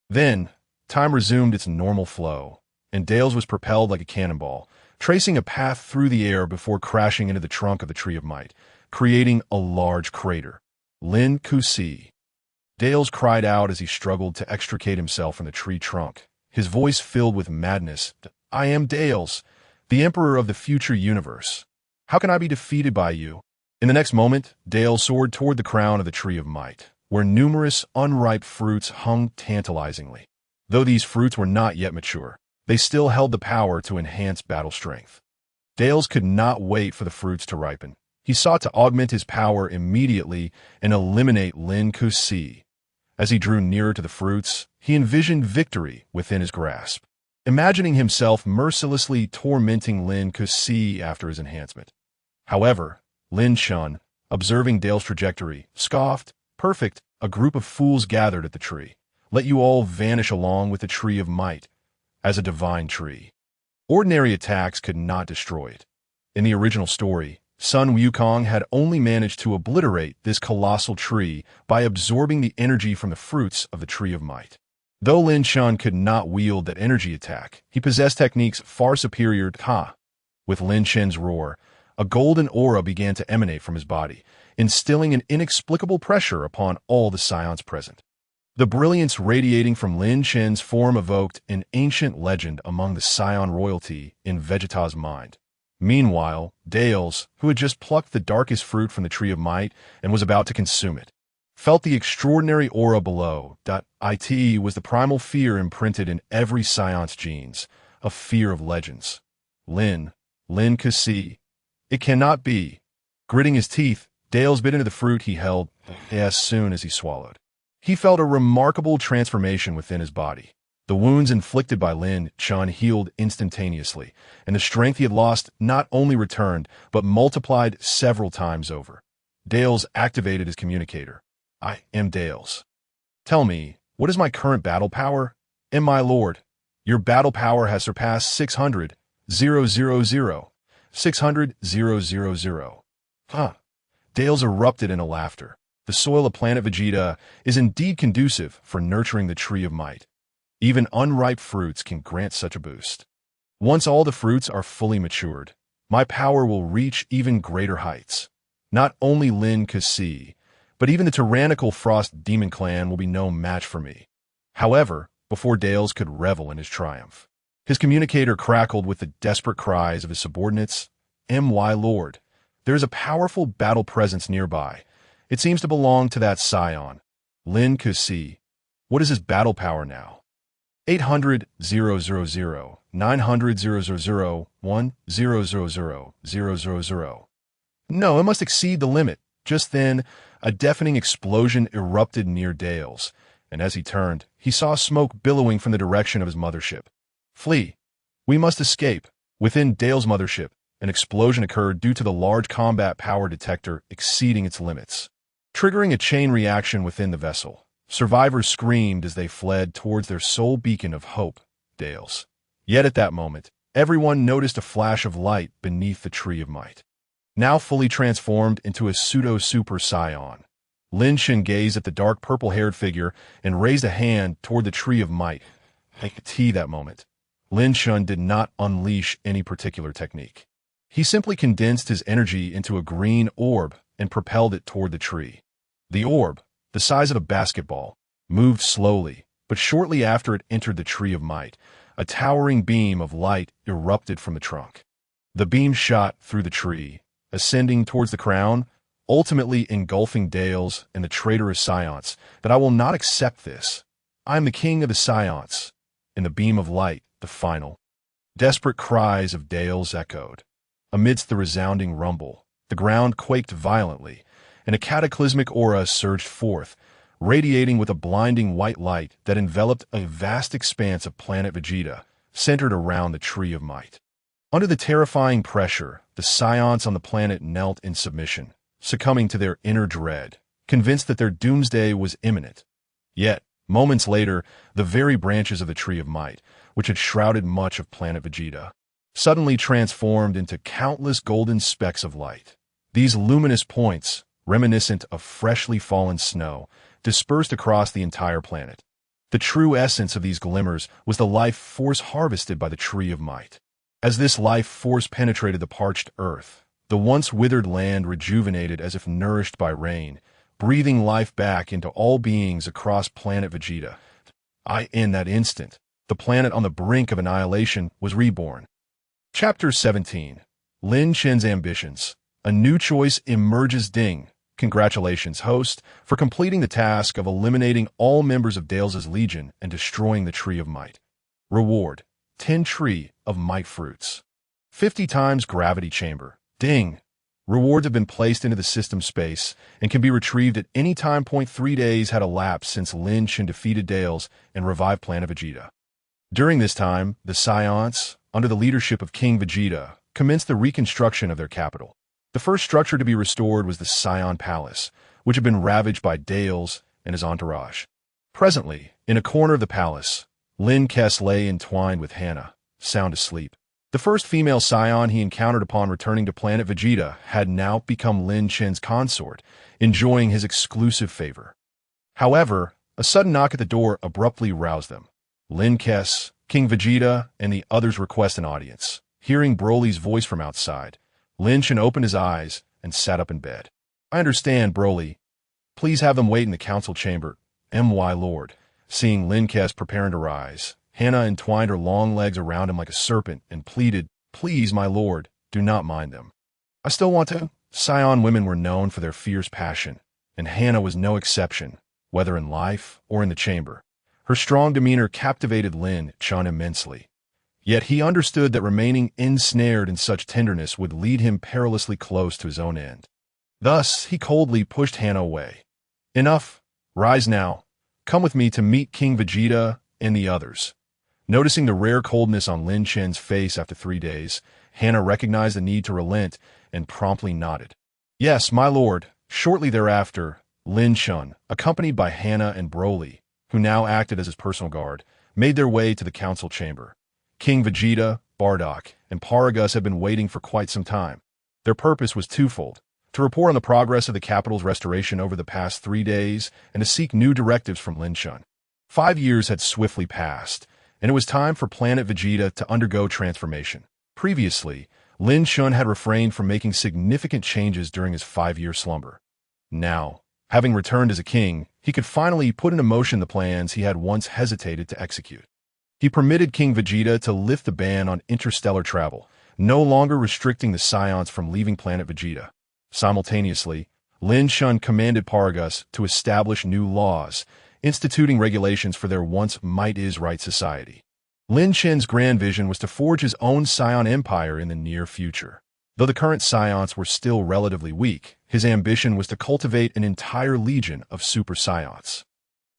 Then, time resumed its normal flow, and Dales was propelled like a cannonball, tracing a path through the air before crashing into the trunk of the Tree of Might, creating a large crater. Lin Kusi. Dales cried out as he struggled to extricate himself from the tree trunk, his voice filled with madness. I am Dales, the Emperor of the future universe. How can I be defeated by you? In the next moment, Dales soared toward the crown of the Tree of Might, where numerous unripe fruits hung tantalizingly. Though these fruits were not yet mature, they still held the power to enhance battle strength. Dales could not wait for the fruits to ripen. He sought to augment his power immediately and eliminate Lin Kusi. As he drew nearer to the fruits, he envisioned victory within his grasp, imagining himself mercilessly tormenting Lin Kusi after his enhancement. However, Lin Chen, observing Dale's trajectory, scoffed. Perfect, a group of fools gathered at the tree. Let you all vanish along with the Tree of Might, as a divine tree. Ordinary attacks could not destroy it. In the original story, Sun Wukong had only managed to obliterate this colossal tree by absorbing the energy from the fruits of the Tree of Might. Though Lin Chen could not wield that energy attack, he possessed techniques far superior to Ha. With Lin Chen's roar, a golden aura began to emanate from his body, instilling an inexplicable pressure upon all the Saiyans present. The brilliance radiating from Lin Chen's form evoked an ancient legend among the Saiyan royalty in Vegeta's mind. Meanwhile, Dales, who had just plucked the darkest fruit from the Tree of Might and was about to consume it, felt the extraordinary aura below. It was the primal fear imprinted in every Saiyan's genes, a fear of legends. Lin could see. It cannot be. Gritting his teeth, Dales bit into the fruit he held as soon as he swallowed. He felt a remarkable transformation within his body. The wounds inflicted by Lin Chen healed instantaneously, and the strength he had lost not only returned, but multiplied several times over. Dales activated his communicator. I am Dales. Tell me, what is my current battle power? My lord, your battle power has surpassed 600,000. 600,000. Huh. Dales erupted into laughter. The soil of Planet Vegeta is indeed conducive for nurturing the Tree of Might. Even unripe fruits can grant such a boost. Once all the fruits are fully matured, my power will reach even greater heights. Not only Lin could see, but even the tyrannical Frost Demon Clan will be no match for me. However, before Dales could revel in his triumph, his communicator crackled with the desperate cries of his subordinates. My lord, there is a powerful battle presence nearby. It seems to belong to that Saiyan. Lin could see. What is his battle power now? 800,000, 900,000, 1,000,000. No, it must exceed the limit. Just then, a deafening explosion erupted near Dales, and as he turned, he saw smoke billowing from the direction of his mothership. Flee! We must escape! Within Dale's mothership, an explosion occurred due to the large combat power detector exceeding its limits, triggering a chain reaction within the vessel. Survivors screamed as they fled towards their sole beacon of hope, Dales. Yet at that moment, everyone noticed a flash of light beneath the Tree of Might. Now fully transformed into a pseudo-super Saiyan, Lin Chen gazed at the dark purple-haired figure and raised a hand toward the Tree of Might. That moment, Lin Chen did not unleash any particular technique. He simply condensed his energy into a green orb and propelled it toward the tree. The orb, the size of a basketball, moved slowly, but shortly after it entered the Tree of Might, a towering beam of light erupted from the trunk. The beam shot through the tree, ascending towards the crown, ultimately engulfing Dales and the traitorous Saiyans. That I will not accept this. I am the king of the Saiyans. In the beam of light, the final, desperate cries of Dales echoed. Amidst the resounding rumble, the ground quaked violently, and a cataclysmic aura surged forth, radiating with a blinding white light that enveloped a vast expanse of Planet Vegeta, centered around the Tree of Might. Under the terrifying pressure, the Saiyans on the planet knelt in submission, succumbing to their inner dread, convinced that their doomsday was imminent. Yet, moments later, the very branches of the Tree of Might, which had shrouded much of Planet Vegeta, suddenly transformed into countless golden specks of light. These luminous points, reminiscent of freshly fallen snow, dispersed across the entire planet. The true essence of these glimmers was the life force harvested by the Tree of Might. As this life force penetrated the parched earth, the once withered land rejuvenated as if nourished by rain, breathing life back into all beings across Planet Vegeta. In that instant, the planet on the brink of annihilation was reborn. Chapter 17. Lin Chen's Ambitions. A new choice emerges. Ding. Congratulations, host, for completing the task of eliminating all members of Dales' Legion and destroying the Tree of Might. Reward: 10 Tree of Might fruits. 50 times gravity chamber. Ding. Rewards have been placed into the system space and can be retrieved at any time. 3 days had elapsed since Lin Chen defeated Dales and revived Planet Vegeta. During this time, the Saiyans, under the leadership of King Vegeta, commenced the reconstruction of their capital. The first structure to be restored was the Saiyan Palace, which had been ravaged by Dales and his entourage. Presently, in a corner of the palace, Lin Chen lay entwined with Hannah, sound asleep. The first female Saiyan he encountered upon returning to Planet Vegeta had now become Lin Chen's consort, enjoying his exclusive favor. However, a sudden knock at the door abruptly roused them. Lin Chen, King Vegeta, and the others request an audience. Hearing Broly's voice from outside, Lin Chen opened his eyes and sat up in bed. I understand, Broly. Please have them wait in the council chamber. My lord. Seeing Lin Chen preparing to rise, Hannah entwined her long legs around him like a serpent and pleaded, Please, my lord, do not mind them. I still want to. Saiyan women were known for their fierce passion, and Hannah was no exception, whether in life or in the chamber. Her strong demeanor captivated Lin Chen immensely. Yet he understood that remaining ensnared in such tenderness would lead him perilously close to his own end. Thus, he coldly pushed Hannah away. Enough. Rise now. Come with me to meet King Vegeta and the others. Noticing the rare coldness on Lin Chen's face after 3 days, Hannah recognized the need to relent and promptly nodded. Yes, my lord. Shortly thereafter, Lin Chen, accompanied by Hannah and Broly, who now acted as his personal guard, made their way to the council chamber. King Vegeta, Bardock, and Paragus had been waiting for quite some time. Their purpose was twofold: to report on the progress of the capital's restoration over the past 3 days and to seek new directives from Lin Chen. 5 years had swiftly passed, and it was time for Planet Vegeta to undergo transformation. Previously, Lin Chen had refrained from making significant changes during his 5-year slumber. Now, having returned as a king, he could finally put into motion the plans he had once hesitated to execute. He permitted King Vegeta to lift the ban on interstellar travel, no longer restricting the Saiyans from leaving Planet Vegeta. Simultaneously, Lin Chen commanded Paragus to establish new laws, instituting regulations for their once might-is-right society. Lin Chen's grand vision was to forge his own Saiyan empire in the near future. Though the current Saiyans were still relatively weak, his ambition was to cultivate an entire legion of Super Saiyans.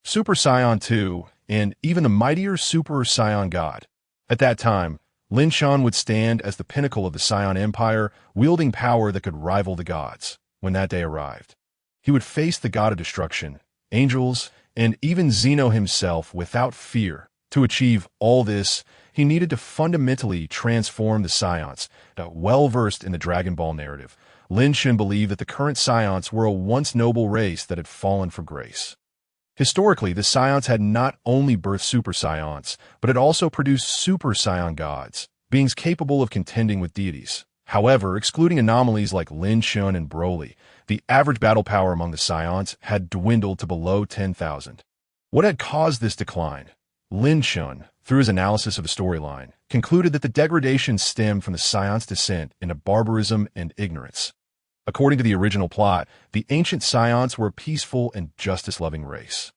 Super Saiyan 2, and even the mightier Super Saiyan God. At that time, Lin Chen would stand as the pinnacle of the Saiyan Empire, wielding power that could rival the gods. When that day arrived, he would face the god of destruction, angels, and even Zeno himself without fear. To achieve all this, he needed to fundamentally transform the Saiyans. Well-versed in the Dragon Ball narrative, Lin Chen believed that the current Saiyans were a once noble race that had fallen from grace. Historically, the Saiyans had not only birthed Super Saiyans, but had also produced Super Saiyan gods, beings capable of contending with deities. However, excluding anomalies like Lin Chen and Broly, the average battle power among the Saiyans had dwindled to below 10,000. What had caused this decline? Lin Chen, through his analysis of the storyline, concluded that the degradation stemmed from the Saiyans' descent into barbarism and ignorance. According to the original plot, the ancient Saiyans were a peaceful and justice-loving race.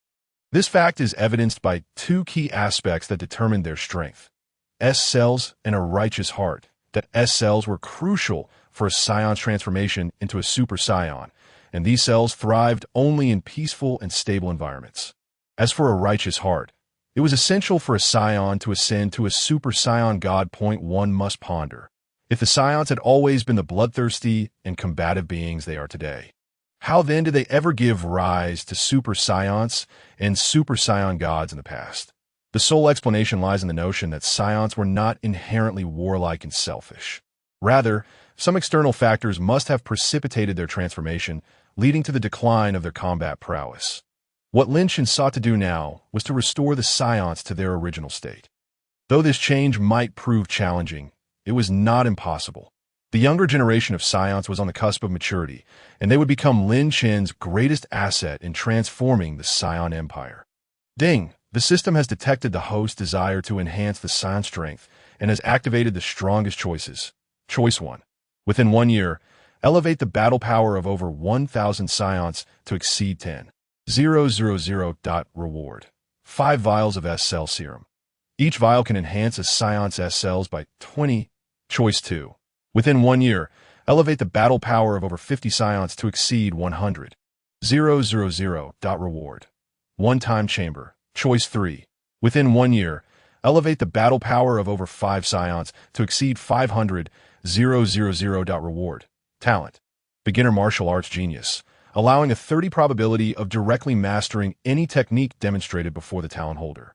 This fact is evidenced by 2 key aspects that determined their strength: S cells and a righteous heart. That S cells were crucial for a Saiyon's transformation into a Super Saiyan, and these cells thrived only in peaceful and stable environments. As for a righteous heart, it was essential for a Saiyan to ascend to a Super Saiyan God. One must ponder: if the Saiyans had always been the bloodthirsty and combative beings they are today, how then did they ever give rise to Super Saiyans and Super Saiyan gods in the past? The sole explanation lies in the notion that Saiyans were not inherently warlike and selfish. Rather, some external factors must have precipitated their transformation, leading to the decline of their combat prowess. What Lin Chen sought to do now was to restore the Saiyans to their original state. Though this change might prove challenging, it was not impossible. The younger generation of Saiyans was on the cusp of maturity, and they would become Lin Chen's greatest asset in transforming the Saiyan Empire. Ding! The system has detected the host's desire to enhance the Saiyan strength and has activated the strongest choices. Choice 1. Within 1 year, elevate the battle power of over 1,000 Saiyans to exceed 10,000. Reward: 5 vials of S-Cell serum. Each vial can enhance a Saiyant's S-Cells by 20. Choice 2. Within 1 year, elevate the battle power of over 50 Saiyans to exceed 100,000. Reward: 1-time chamber. Choice 3. Within 1 year, elevate the battle power of over 5 Saiyans to exceed 500,000. Reward: talent. Beginner martial arts genius, allowing a 30 probability of directly mastering any technique demonstrated before the talent holder.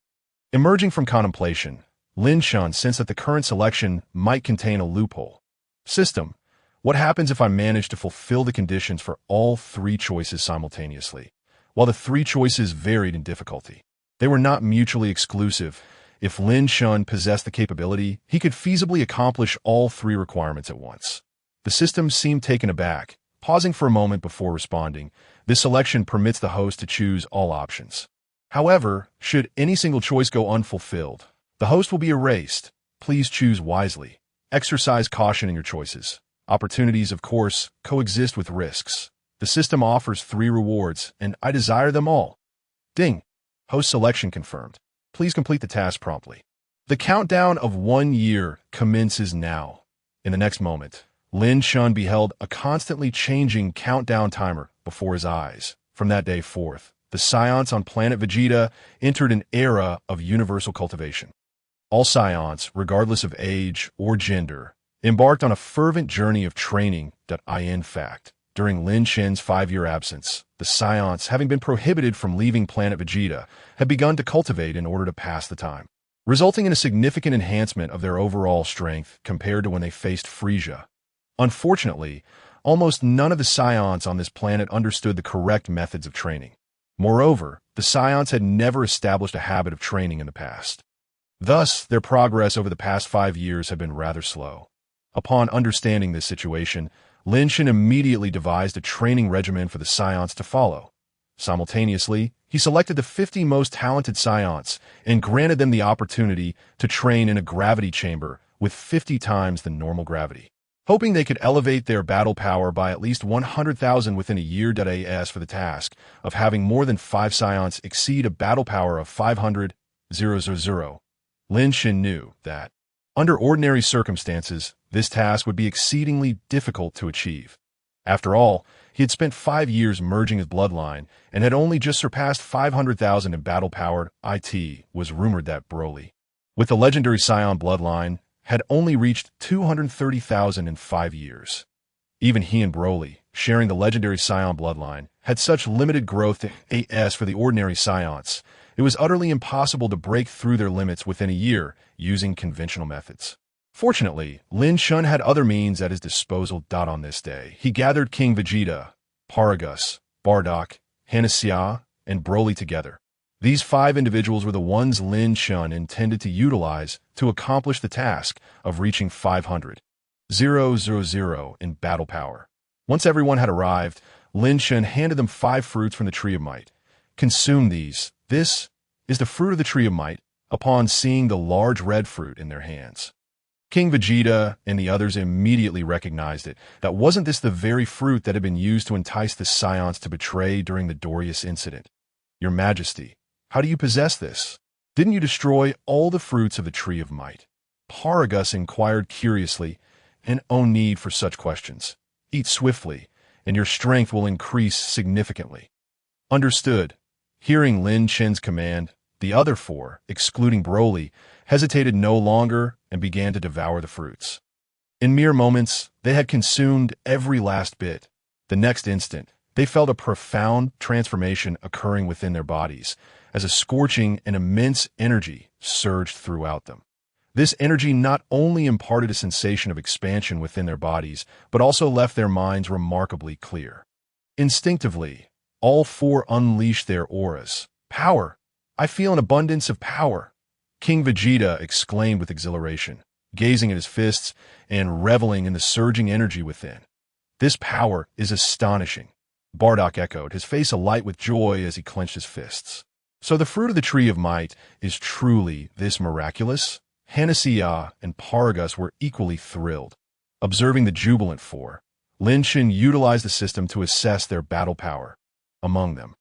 Emerging from contemplation, Lin Chen sensed that the current selection might contain a loophole. System: what happens if I manage to fulfill the conditions for all 3 choices simultaneously? While the 3 choices varied in difficulty, they were not mutually exclusive. If Lin Chen possessed the capability, he could feasibly accomplish all 3 requirements at once. The system seemed taken aback, pausing for a moment before responding. This selection permits the host to choose all options. However, should any single choice go unfulfilled, the host will be erased. Please choose wisely. Exercise caution in your choices. Opportunities, of course, coexist with risks. The system offers 3 rewards, and I desire them all. Ding. Host selection confirmed. Please complete the task promptly. The countdown of 1 year commences now. In the next moment, Lin Chen beheld a constantly changing countdown timer before his eyes. From that day forth, the Saiyans on Planet Vegeta entered an era of universal cultivation. All Saiyans, regardless of age or gender, embarked on a fervent journey of training. In fact, during Lin Chen's 5-year absence, the Saiyans, having been prohibited from leaving Planet Vegeta, had begun to cultivate in order to pass the time, resulting in a significant enhancement of their overall strength compared to when they faced Frieza. Unfortunately, almost none of the Saiyans on this planet understood the correct methods of training. Moreover, the Saiyans had never established a habit of training in the past. Thus, their progress over the past 5 years had been rather slow. Upon understanding this situation, Lin Chen immediately devised a training regimen for the Saiyans to follow. Simultaneously, he selected the 50 most talented Saiyans and granted them the opportunity to train in a gravity chamber with 50 times the normal gravity, hoping they could elevate their battle power by at least 100,000 within a year. As for the task of having more than 5 Saiyans exceed a battle power of 500,000, Lin Chen knew that, under ordinary circumstances, this task would be exceedingly difficult to achieve. After all, he had spent 5 years merging his bloodline and had only just surpassed 500,000 in battle power. It was rumored that Broly, with the legendary Saiyan Bloodline, had only reached 230,000 in 5 years. Even he and Broly, sharing the legendary Saiyan Bloodline, had such limited growth. As for the ordinary Saiyans, it was utterly impossible to break through their limits within a year using conventional methods. Fortunately, Lin Chen had other means at his disposal. On this day, he gathered King Vegeta, Paragus, Bardock, Hanasea, and Broly together. These 5 individuals were the ones Lin Chen intended to utilize to accomplish the task of reaching 500,000 in battle power. Once everyone had arrived, Lin Chen handed them 5 fruits from the Tree of Might. Consume these. This is the fruit of the Tree of Might. Upon seeing the large red fruit in their hands, King Vegeta and the others immediately recognized it. That wasn't this the very fruit that had been used to entice the Saiyans to betray during the Dorius incident? Your Majesty, how do you possess this? Didn't you destroy all the fruits of the Tree of Might? Paragus inquired curiously, and no need for such questions. Eat swiftly, and your strength will increase significantly. Understood. Hearing Lin Chen's command, the other 4, excluding Broly, hesitated no longer and began to devour the fruits. In mere moments, they had consumed every last bit. The next instant, they felt a profound transformation occurring within their bodies, as a scorching and immense energy surged throughout them. This energy not only imparted a sensation of expansion within their bodies, but also left their minds remarkably clear. Instinctively, all 4 unleashed their auras. Power! I feel an abundance of power, King Vegeta exclaimed with exhilaration, gazing at his fists and reveling in the surging energy within. This power is astonishing, Bardock echoed, his face alight with joy as he clenched his fists. So the fruit of the Tree of Might is truly this miraculous? Hanasea and Paragus were equally thrilled. Observing the jubilant 4, Lin Chen utilized the system to assess their battle power. Among them,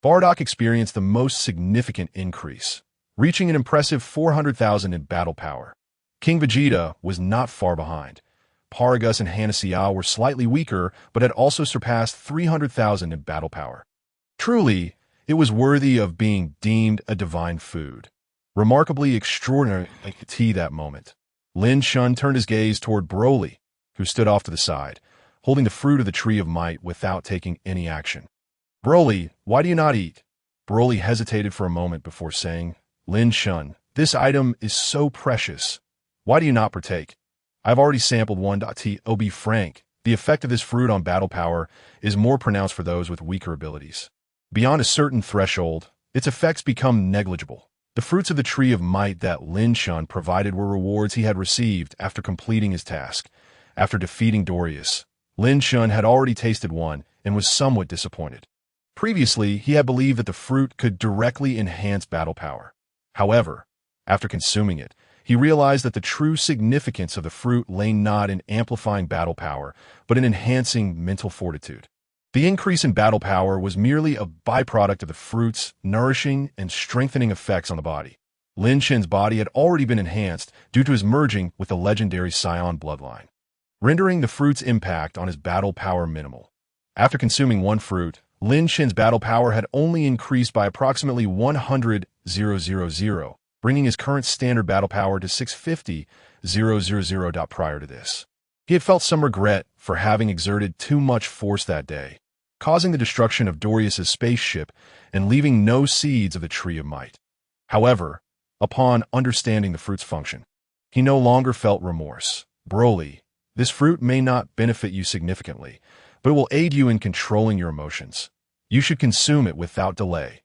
Bardock experienced the most significant increase, reaching an impressive 400,000 in battle power. King Vegeta was not far behind. Paragus and Hanasea were slightly weaker, but had also surpassed 300,000 in battle power. Truly, it was worthy of being deemed a divine food. Remarkably extraordinary that moment. Lin Chen turned his gaze toward Broly, who stood off to the side, holding the fruit of the Tree of Might without taking any action. Broly, why do you not eat? Broly hesitated for a moment before saying, Lin Chen, this item is so precious. Why do you not partake? I've already sampled one. To be frank, the effect of this fruit on battle power is more pronounced for those with weaker abilities. Beyond a certain threshold, its effects become negligible. The fruits of the Tree of Might that Lin Chen provided were rewards he had received after completing his task. After defeating Dorius, Lin Chen had already tasted one and was somewhat disappointed. Previously, he had believed that the fruit could directly enhance battle power. However, after consuming it, He realized that the true significance of the fruit lay not in amplifying battle power, but in enhancing mental fortitude. The increase in battle power was merely a byproduct of the fruit's nourishing and strengthening effects on the body. Lin Chen's body had already been enhanced due to his merging with the legendary Saiyan Bloodline, rendering the fruit's impact on his battle power minimal. After consuming one fruit, Lin Chen's battle power had only increased by approximately 100,000, bringing his current standard battle power to 650,000. Prior to this, he had felt some regret for having exerted too much force that day, causing the destruction of Dorius's spaceship and leaving no seeds of the Tree of Might. However, upon understanding the fruit's function, he no longer felt remorse. Broly, this fruit may not benefit you significantly, but it will aid you in controlling your emotions. You should consume it without delay.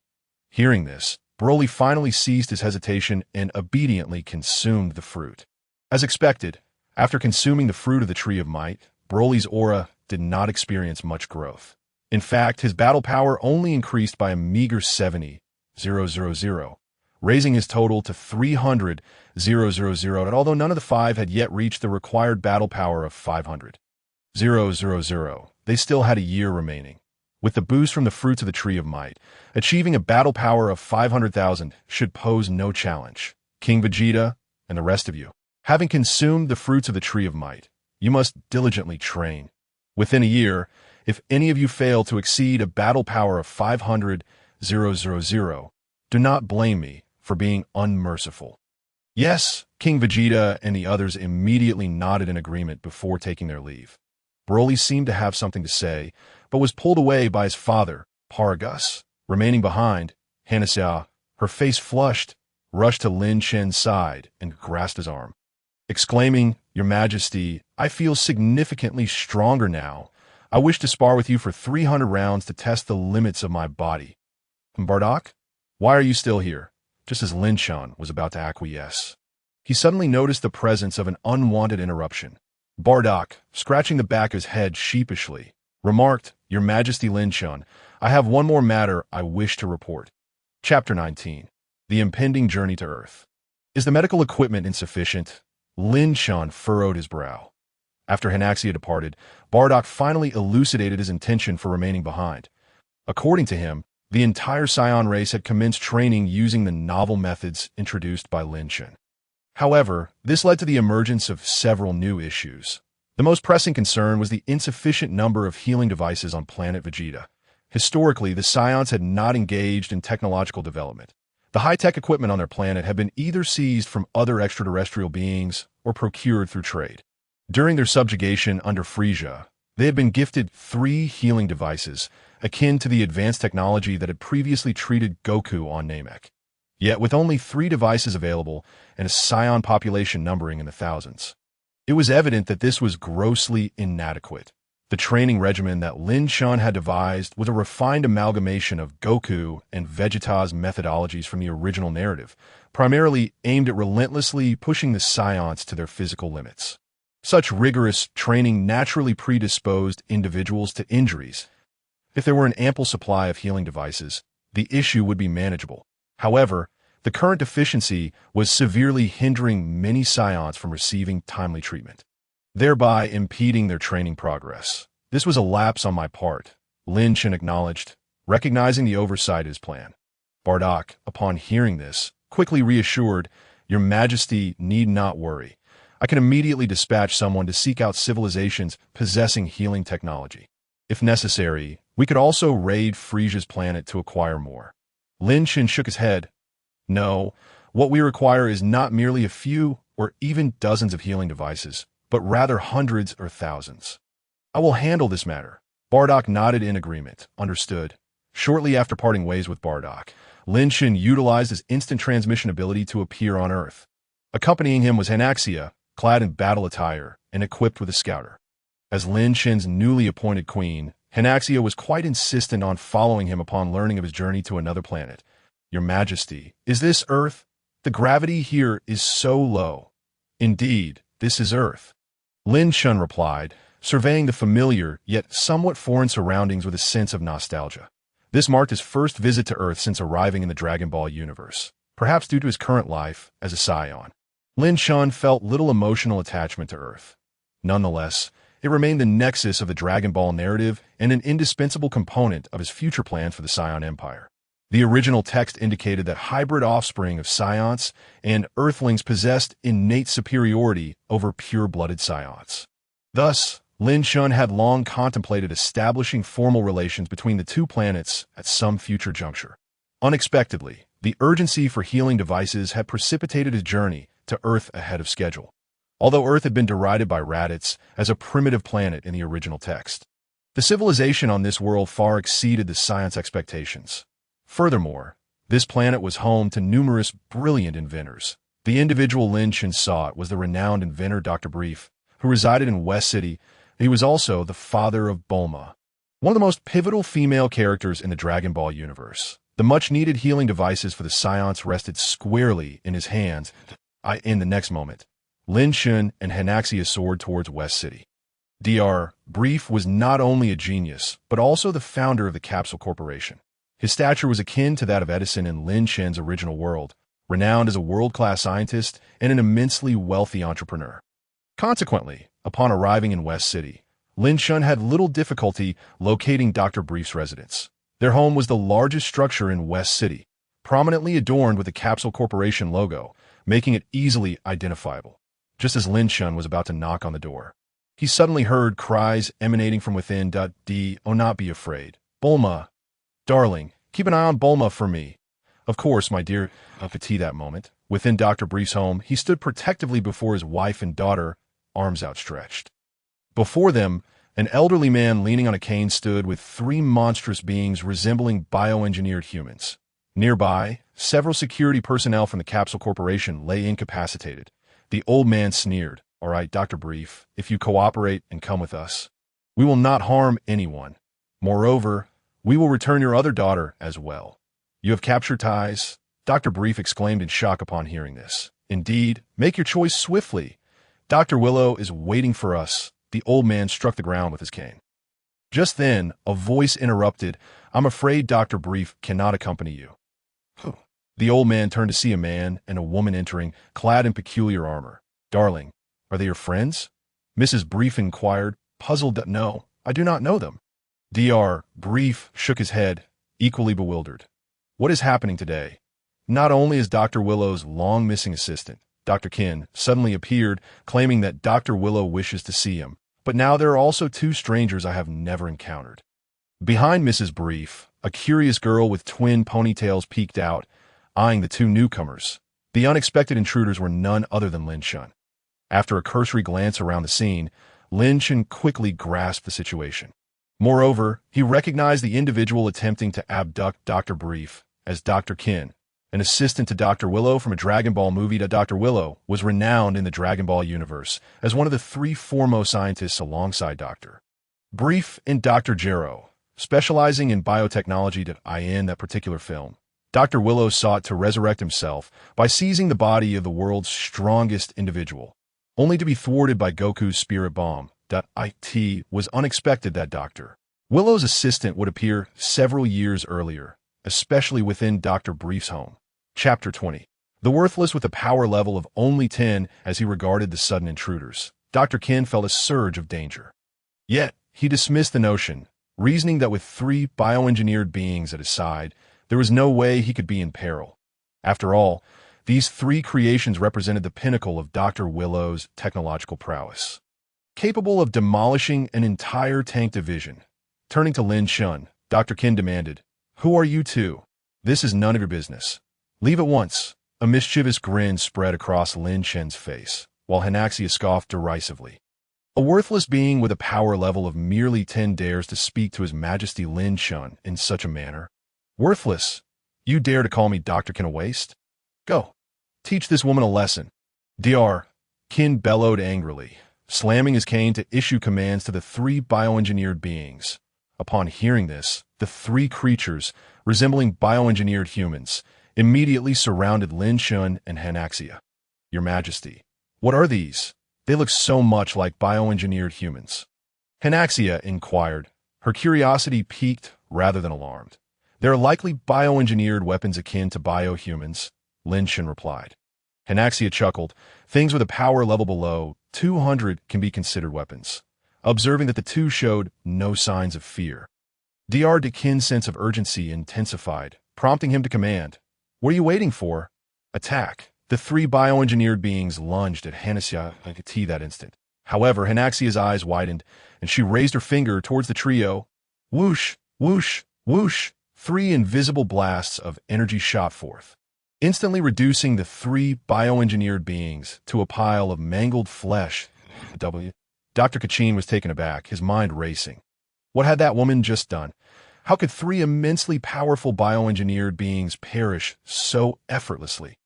Hearing this, Broly finally ceased his hesitation and obediently consumed the fruit. As expected, after consuming the fruit of the Tree of Might, Broly's aura did not experience much growth. In fact, his battle power only increased by a meager 70,000, raising his total to 300,000, and although none of the five had yet reached the required battle power of 500,000, they still had a year remaining. With the boost from the fruits of the Tree of Might, achieving a battle power of 500,000 should pose no challenge. King Vegeta, and the rest of you, having consumed the fruits of the Tree of Might, you must diligently train. Within a year, if any of you fail to exceed a battle power of 500,000, do not blame me for being unmerciful. Yes, King Vegeta and the others immediately nodded in agreement before taking their leave. Broly seemed to have something to say, but was pulled away by his father, Paragus. Remaining behind, Hanasea, her face flushed, rushed to Lin Chen's side and grasped his arm, exclaiming, "Your Majesty, I feel significantly stronger now. I wish to spar with you for 300 rounds to test the limits of my body." "Bardock, why are you still here?" Just as Lin Chen was about to acquiesce, he suddenly noticed the presence of an unwanted interruption. Bardock, scratching the back of his head sheepishly, remarked, "Your Majesty Lin Chen, I have one more matter I wish to report." Chapter 19. The Impending Journey to Earth. Is the medical equipment insufficient? Lin Chen furrowed his brow. After Hanaxia departed, Bardock finally elucidated his intention for remaining behind. According to him, the entire Saiyan race had commenced training using the novel methods introduced by Lin Chen. However, this led to the emergence of several new issues. The most pressing concern was the insufficient number of healing devices on Planet Vegeta. Historically, the Saiyans had not engaged in technological development. The high-tech equipment on their planet had been either seized from other extraterrestrial beings or procured through trade. During their subjugation under Frieza, they had been gifted 3 healing devices, akin to the advanced technology that had previously treated Goku on Namek. Yet with only 3 devices available and a Saiyan population numbering in the thousands, it was evident that this was grossly inadequate. The training regimen that Lin Chen had devised was a refined amalgamation of Goku and Vegeta's methodologies from the original narrative, primarily aimed at relentlessly pushing the Saiyans to their physical limits. Such rigorous training naturally predisposed individuals to injuries. If there were an ample supply of healing devices, the issue would be manageable. However, the current deficiency was severely hindering many Saiyans from receiving timely treatment, thereby impeding their training progress. This was a lapse on my part, Lin Chen acknowledged, recognizing the oversight of his plan. Bardock, upon hearing this, quickly reassured, "Your Majesty need not worry. I can immediately dispatch someone to seek out civilizations possessing healing technology. If necessary, we could also raid Frieza's planet to acquire more." Lin Chen shook his head. "No, what we require is not merely a few or even dozens of healing devices, but rather hundreds or thousands. I will handle this matter." Bardock nodded in agreement. Understood. Shortly after parting ways with Bardock, Lin Chen utilized his instant transmission ability to appear on Earth. Accompanying him was Hanaxia, clad in battle attire and equipped with a scouter. As Lin Chen's newly appointed queen, Hanaxia was quite insistent on following him upon learning of his journey to another planet. "Your Majesty, is this Earth? The gravity here is so low." "Indeed, this is Earth," Lin Chen replied, surveying the familiar yet somewhat foreign surroundings with a sense of nostalgia. This marked his first visit to Earth since arriving in the Dragon Ball universe, perhaps due to his current life as a Saiyan. Lin Chen felt little emotional attachment to Earth. Nonetheless, it remained the nexus of the Dragon Ball narrative and an indispensable component of his future plans for the Saiyan Empire. The original text indicated that hybrid offspring of Saiyans and Earthlings possessed innate superiority over pure-blooded Saiyans. Thus, Lin Chen had long contemplated establishing formal relations between the two planets at some future juncture. Unexpectedly, the urgency for healing devices had precipitated his journey to Earth ahead of schedule. Although Earth had been derided by Raditz as a primitive planet in the original text, the civilization on this world far exceeded the science expectations. Furthermore, this planet was home to numerous brilliant inventors. The individual Lin Chen sought was the renowned inventor Dr. Brief, who resided in West City. He was also the father of Bulma, one of the most pivotal female characters in the Dragon Ball universe. The much-needed healing devices for the Saiyans rested squarely in his hands. In the next moment, Lin Chen and Hanaxia soared towards West City. Dr. Brief was not only a genius, but also the founder of the Capsule Corporation. His stature was akin to that of Edison in Lin Chen's original world, renowned as a world-class scientist and an immensely wealthy entrepreneur. Consequently, upon arriving in West City, Lin Chen had little difficulty locating Dr. Brief's residence. Their home was the largest structure in West City, prominently adorned with the Capsule Corporation logo, making it easily identifiable. Just as Lin Chen was about to knock on the door, he suddenly heard cries emanating from within. Oh, not be afraid. Bulma, darling, keep an eye on Bulma for me. Of course, my dear Petit. That moment, within Dr. Brief's home, he stood protectively before his wife and daughter, arms outstretched. Before them, an elderly man leaning on a cane stood with three monstrous beings resembling bioengineered humans. Nearby, several security personnel from the Capsule Corporation lay incapacitated. The old man sneered. All right, Dr. Brief, if you cooperate and come with us, we will not harm anyone. Moreover, we will return your other daughter as well. You have captured ties? Dr. Brief exclaimed in shock upon hearing this. Indeed, make your choice swiftly. Dr. Willow is waiting for us. The old man struck the ground with his cane. Just then, a voice interrupted. I'm afraid Dr. Brief cannot accompany you. The old man turned to see a man and a woman entering, clad in peculiar armor. Darling, are they your friends? Mrs. Brief inquired, puzzled. No, I do not know them. Dr. Brief shook his head, equally bewildered. What is happening today? Not only is Dr. Willow's long-missing assistant, Dr. Qin, suddenly appeared, claiming that Dr. Willow wishes to see him, but now there are also two strangers I have never encountered. Behind Mrs. Brief, a curious girl with twin ponytails peeked out, eyeing the two newcomers. The unexpected intruders were none other than Lin Chen. After a cursory glance around the scene, Lin Chen quickly grasped the situation. Moreover, he recognized the individual attempting to abduct Dr. Brief as Dr. Qin, an assistant to Dr. Willow from a Dragon Ball movie. Dr. Willow was renowned in the Dragon Ball universe as one of the three foremost scientists alongside Dr. Brief and Dr. Gero, specializing in biotechnology. In that particular film, Dr. Willow sought to resurrect himself by seizing the body of the world's strongest individual, only to be thwarted by Goku's spirit bomb. It was unexpected that Dr. Willow's assistant would appear several years earlier, especially within Dr. Brief's home. Chapter 20. The worthless with a power level of only 10 as he regarded the sudden intruders. Dr. Qin felt a surge of danger. Yet, he dismissed the notion, reasoning that with three bioengineered beings at his side, there was no way he could be in peril. After all, these three creations represented the pinnacle of Dr. Willow's technological prowess, capable of demolishing an entire tank division. Turning to Lin Chen, Dr. Qin demanded, Who are you two? This is none of your business. Leave at once. A mischievous grin spread across Lin Chen's face, while Hanaxia scoffed derisively. A worthless being with a power level of merely 10 dares to speak to His Majesty Lin Chen in such a manner. Worthless? You dare to call me Dr. Qin a waste? Go. Teach this woman a lesson. Dr. Qin bellowed angrily, slamming his cane to issue commands to the three bioengineered beings. Upon hearing this, the three creatures, resembling bioengineered humans, immediately surrounded Lin Chen and Hanaxia. Your Majesty, what are these? They look so much like bioengineered humans. Hanaxia inquired, her curiosity piqued rather than alarmed. They are likely bioengineered weapons akin to biohumans, Lin Chen replied. Hanaxia chuckled. Things with a power level below 200 can be considered weapons. Observing that the two showed no signs of fear. Dr. Dekin's sense of urgency intensified, prompting him to command. What are you waiting for? Attack. The three bioengineered beings lunged at Hanaxia like a tea that instant. However, Hanaxia's eyes widened, and she raised her finger towards the trio. Whoosh, whoosh, whoosh. Three invisible blasts of energy shot forth, instantly reducing the three bioengineered beings to a pile of mangled flesh. Dr. Kachin was taken aback, his mind racing. What had that woman just done? How could three immensely powerful bioengineered beings perish so effortlessly?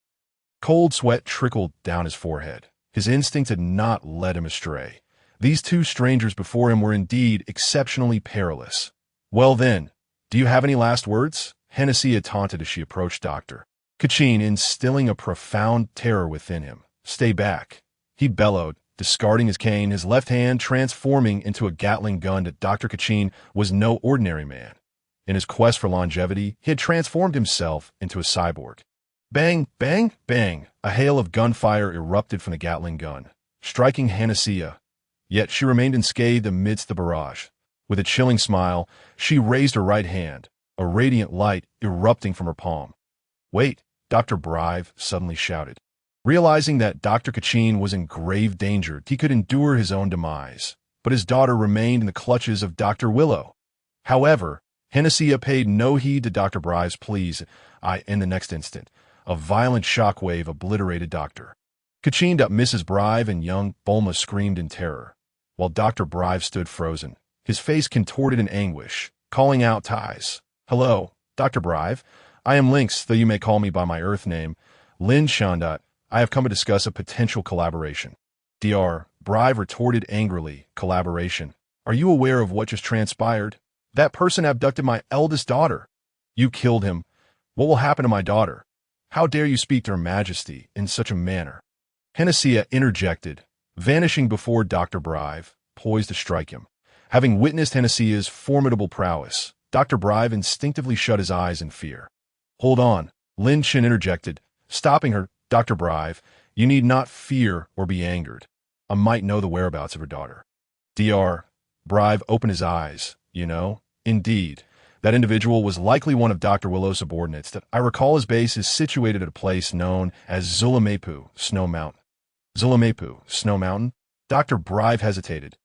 Cold sweat trickled down his forehead. His instinct had not led him astray. These two strangers before him were indeed exceptionally perilous. Well then, do you have any last words? Hanaxia taunted as she approached Dr. Kachin, instilling a profound terror within him. Stay back, he bellowed, discarding his cane, his left hand transforming into a Gatling gun. That Dr. Kachin was no ordinary man. In his quest for longevity, he had transformed himself into a cyborg. Bang, bang, bang! A hail of gunfire erupted from the Gatling gun, striking Hanaxia. Yet she remained unscathed amidst the barrage. With a chilling smile, she raised her right hand, a radiant light erupting from her palm. Wait, Dr. Brive suddenly shouted. Realizing that Dr. Kachin was in grave danger, he could endure his own demise, but his daughter remained in the clutches of Dr. Willow. However, Hanaxia paid no heed to Dr. Brive's pleas. In the next instant, a violent shockwave obliterated Dr. Kachin. Mrs. Brive and young Bulma screamed in terror, while Dr. Brive stood frozen, his face contorted in anguish, calling out ties. Hello, Dr. Brive. I am Lynx, though you may call me by my Earth name, Lin Chen. I have come to discuss a potential collaboration. Dr. Brive retorted angrily. Collaboration? Are you aware of what just transpired? That person abducted my eldest daughter. You killed him. What will happen to my daughter? How dare you speak to Her Majesty in such a manner? Hanaxia interjected, vanishing before Dr. Brive, poised to strike him. Having witnessed Hanaxia's formidable prowess, Dr. Brive instinctively shut his eyes in fear. Hold on, Lin Chen interjected, stopping her. Dr. Brive, you need not fear or be angered. I might know the whereabouts of her daughter. Dr. Brive opened his eyes. Indeed, that individual was likely one of Dr. Willow's subordinates. That I recall his base is situated at a place known as Zulamepu Snow Mountain. Zulamepu Snow Mountain? Dr. Brive hesitated.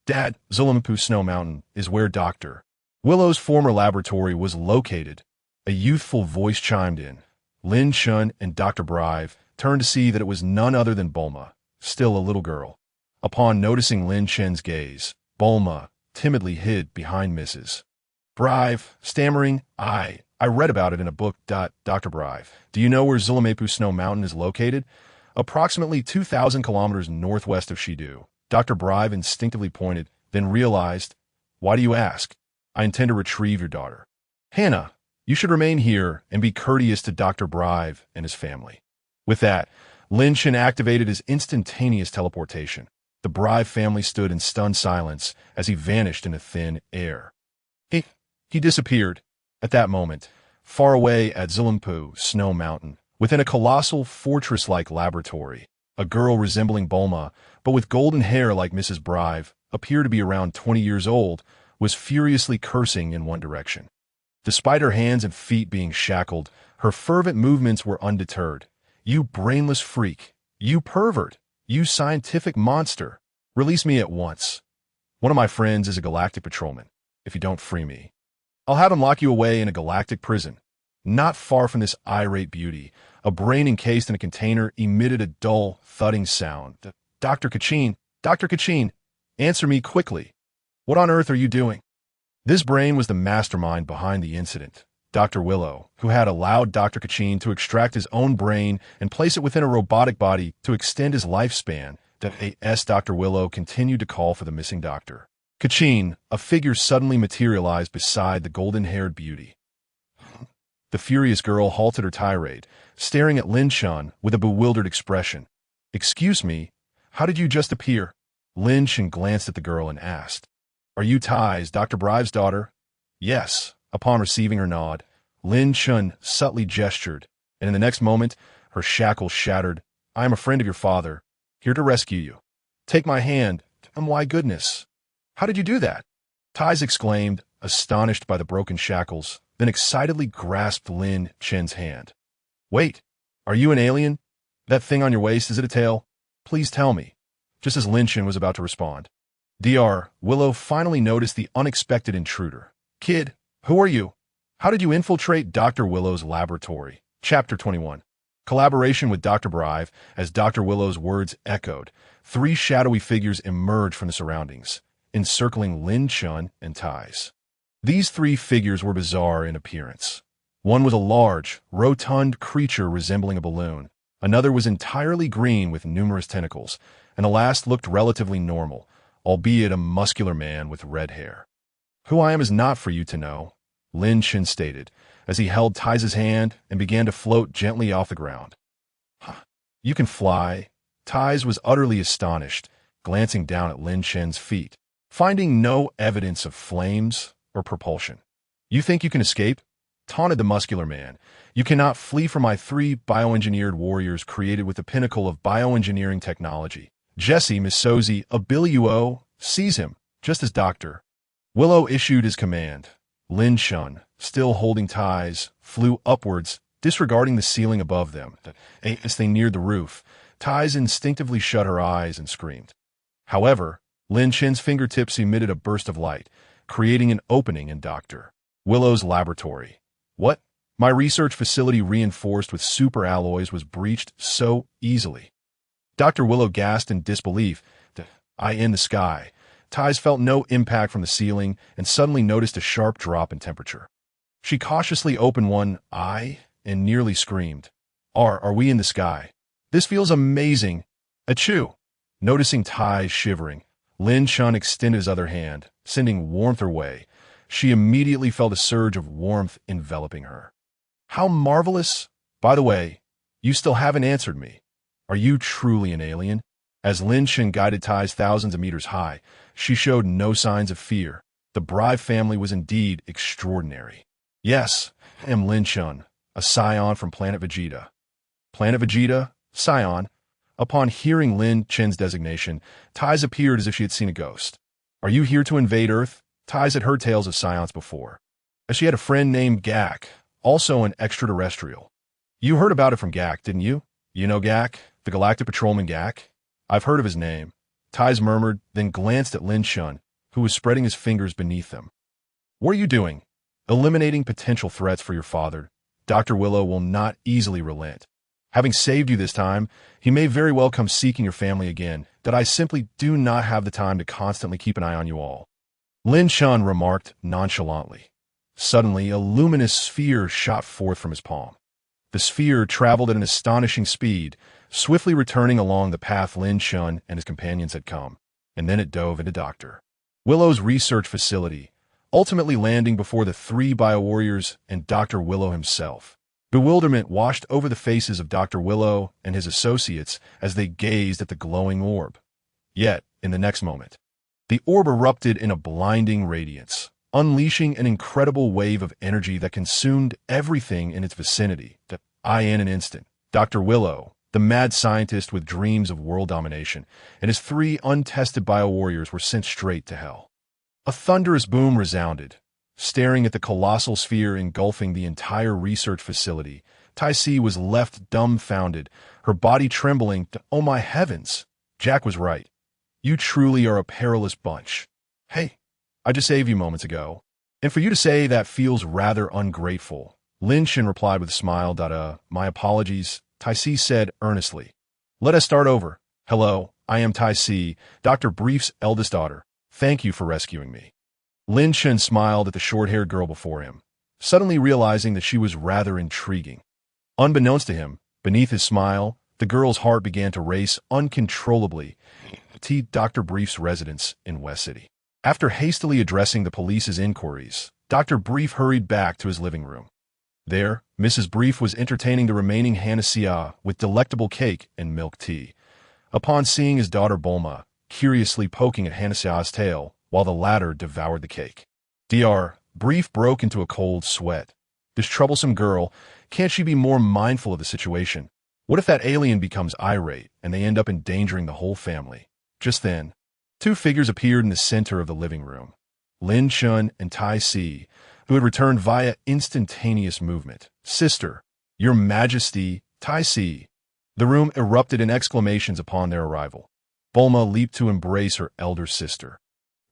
Dad, Zulamepu Snow Mountain is where Dr. Willow's former laboratory was located. A youthful voice chimed in. Lin Chen and Dr. Brive turned to see that it was none other than Bulma, still a little girl. Upon noticing Lin Chen's gaze, Bulma timidly hid behind Mrs. Brive, stammering, I read about it in a book. Dr. Brive, do you know where Zulamepu Snow Mountain is located? Approximately 2,000 kilometers northwest of Shidu. Dr. Brive instinctively pointed, then realized, why do you ask? I intend to retrieve your daughter. Hannah, you should remain here and be courteous to Dr. Brive and his family. With that, Lin Chen activated his instantaneous teleportation. The Brive family stood in stunned silence as he vanished into thin air. He disappeared. At that moment, far away at Zulamepu Snow Mountain, within a colossal fortress-like laboratory, a girl resembling Bulma, but with golden hair like Mrs. Brive, appeared to be around 20 years old, was furiously cursing in one direction. Despite her hands and feet being shackled, her fervent movements were undeterred. You brainless freak! You pervert! You scientific monster! Release me at once. One of my friends is a galactic patrolman. If you don't free me, I'll have him lock you away in a galactic prison. Not far from this irate beauty, a brain encased in a container emitted a dull, thudding sound. Dr. Kachin, answer me quickly. What on earth are you doing? This brain was the mastermind behind the incident. Dr. Willow, who had allowed Dr. Kachin to extract his own brain and place it within a robotic body to extend his lifespan. Dr. Willow continued to call for the missing doctor. Kachin, a figure suddenly materialized beside the golden-haired beauty. The furious girl halted her tirade, staring at Lin Chen with a bewildered expression. Excuse me, how did you just appear? Lin Chen glanced at the girl and asked. Are you Tai's Dr. Brive's daughter? Yes. Upon receiving her nod, Lin Chen subtly gestured, and in the next moment, her shackles shattered. I am a friend of your father, here to rescue you. Take my hand, and why goodness. How did you do that? Tais exclaimed, astonished by the broken shackles, then excitedly grasped Lin Chen's hand. Wait, are you an alien? That thing on your waist, is it a tail? Please tell me. Just as Lin Chen was about to respond. Dr. Willow finally noticed the unexpected intruder. Kid, who are you? How did you infiltrate Dr. Willow's laboratory? Chapter 21. Collaboration with Dr. Brive, as Dr. Willow's words echoed, three shadowy figures emerged from the surroundings, encircling Lin Chen and Tais. These three figures were bizarre in appearance. One was a large, rotund creature resembling a balloon. Another was entirely green with numerous tentacles, and the last looked relatively normal, albeit a muscular man with red hair. Who I am is not for you to know, Lin Chen stated, as he held Tais' hand and began to float gently off the ground. You can fly. Tais was utterly astonished, glancing down at Lin Chen's feet, finding no evidence of flames or propulsion. You think you can escape? Taunted the muscular man. You cannot flee from my three bioengineered warriors created with the pinnacle of bioengineering technology. Jesse Misozi Abiliuo, seize him, just as Dr. Willow issued his command. Lin Chen, still holding Tais, flew upwards, disregarding the ceiling above them. As they neared the roof, Tais instinctively shut her eyes and screamed. However, Lin Chen's fingertips emitted a burst of light, creating an opening in Dr. Willow's laboratory. What? My research facility reinforced with super alloys was breached so easily. Dr. Willow gasped in disbelief. Eye in the sky. Tais felt no impact from the ceiling and suddenly noticed a sharp drop in temperature. She cautiously opened one eye and nearly screamed. Are we in the sky? This feels amazing. Achoo! Noticing Tais shivering, Lin Chen extended his other hand, sending warmth her way. She immediately felt a surge of warmth enveloping her. How marvelous! By the way, you still haven't answered me. Are you truly an alien? As Lin Chen guided Tais thousands of meters high, she showed no signs of fear. The Brive family was indeed extraordinary. Yes, I am Lin Chen, a Saiyan from Planet Vegeta. Planet Vegeta? Saiyan? Upon hearing Lin Chen's designation, Tais appeared as if she had seen a ghost. Are you here to invade Earth? Tais had heard tales of Saiyans before, as she had a friend named Gak, also an extraterrestrial. You heard about it from Gak, didn't you? You know Gak, the Galactic Patrolman Gak? I've heard of his name. Tais murmured, then glanced at Lin Chen, who was spreading his fingers beneath them. What are you doing? Eliminating potential threats for your father. Dr. Willow will not easily relent. Having saved you this time, he may very well come seeking your family again, that I simply do not have the time to constantly keep an eye on you all. Lin Chen remarked nonchalantly. Suddenly, a luminous sphere shot forth from his palm. The sphere traveled at an astonishing speed, swiftly returning along the path Lin Chen and his companions had come, and then it dove into Dr. Willow's research facility, ultimately landing before the three biowarriors and Dr. Willow himself. Bewilderment washed over the faces of Dr. Willow and his associates as they gazed at the glowing orb. Yet, in the next moment, the orb erupted in a blinding radiance, unleashing an incredible wave of energy that consumed everything in its vicinity. In an instant, Dr. Willow, the mad scientist with dreams of world domination, and his three untested biowarriors were sent straight to hell. A thunderous boom resounded. Staring at the colossal sphere engulfing the entire research facility, Tais was left dumbfounded, her body trembling. Oh my heavens! Jack was right. You truly are a perilous bunch. Hey, I just saved you moments ago. And for you to say that feels rather ungrateful. Lin Chen replied with a smile. My apologies, Tais said earnestly. Let us start over. Hello, I am Tais, Dr. Brief's eldest daughter. Thank you for rescuing me. Lin Chen smiled at the short-haired girl before him, suddenly realizing that she was rather intriguing. Unbeknownst to him, beneath his smile, the girl's heart began to race uncontrollably to Dr. Brief's residence in West City. After hastily addressing the police's inquiries, Dr. Brief hurried back to his living room. There, Mrs. Brief was entertaining the remaining Hanasia with delectable cake and milk tea. Upon seeing his daughter Bulma, curiously poking at Hanasia's tail, while the latter devoured the cake, Dr. Brief broke into a cold sweat. This troublesome girl, can't she be more mindful of the situation? What if that alien becomes irate and they end up endangering the whole family? Just then, two figures appeared in the center of the living room. Lin Chen and Tai Si, who had returned via instantaneous movement. Sister, Your Majesty, Tai Si. The room erupted in exclamations upon their arrival. Bulma leaped to embrace her elder sister.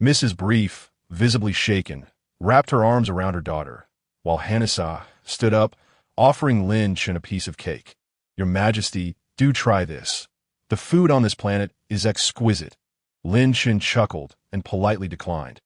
Mrs. Brief, visibly shaken, wrapped her arms around her daughter, while Hanasa stood up, offering Lin Chen a piece of cake. Your Majesty, do try this. The food on this planet is exquisite. Lin Chen chuckled and politely declined.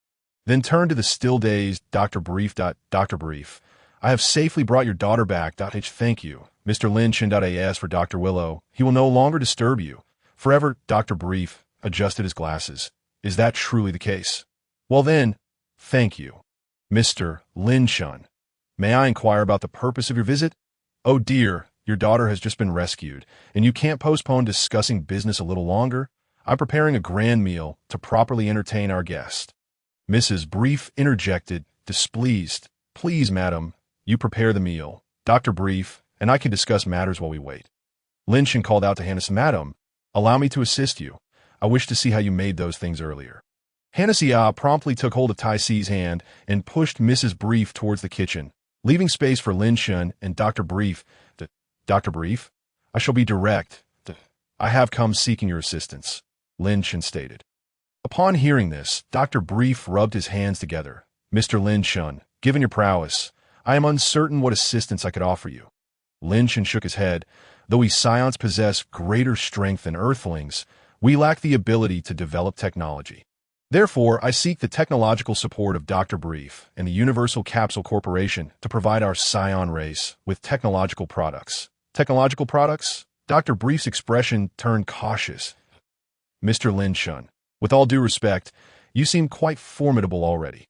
Then turned to the still-dazed Dr. Brief. Dr. Brief, I have safely brought your daughter back. Thank you. Mr. Lin Chen. As for Dr. Willow, he will no longer disturb you. Forever. Dr. Brief adjusted his glasses. Is that truly the case? Well then, thank you. Mr. Lin Chen, may I inquire about the purpose of your visit? Oh dear, your daughter has just been rescued, and you can't postpone discussing business a little longer? I'm preparing a grand meal to properly entertain our guest. Mrs. Brief interjected, displeased. Please, madam, you prepare the meal. Dr. Brief, and I can discuss matters while we wait. Lin Chen called out to Hanasa, Madam, allow me to assist you. I wish to see how you made those things earlier. Hanasa promptly took hold of Tai Si's hand and pushed Mrs. Brief towards the kitchen, leaving space for Lin Chen and Dr. Brief. Dr. Brief, I shall be direct. I have come seeking your assistance, Lin Chen stated. Upon hearing this, Dr. Brief rubbed his hands together. Mr. Lin Chen, given your prowess, I am uncertain what assistance I could offer you. Lin Chen shook his head. Though we Saiyans possess greater strength than Earthlings, we lack the ability to develop technology. Therefore, I seek the technological support of Dr. Brief and the Universal Capsule Corporation to provide our Saiyan race with technological products. Technological products? Dr. Brief's expression turned cautious. Mr. Lin Chen, with all due respect, you seem quite formidable already.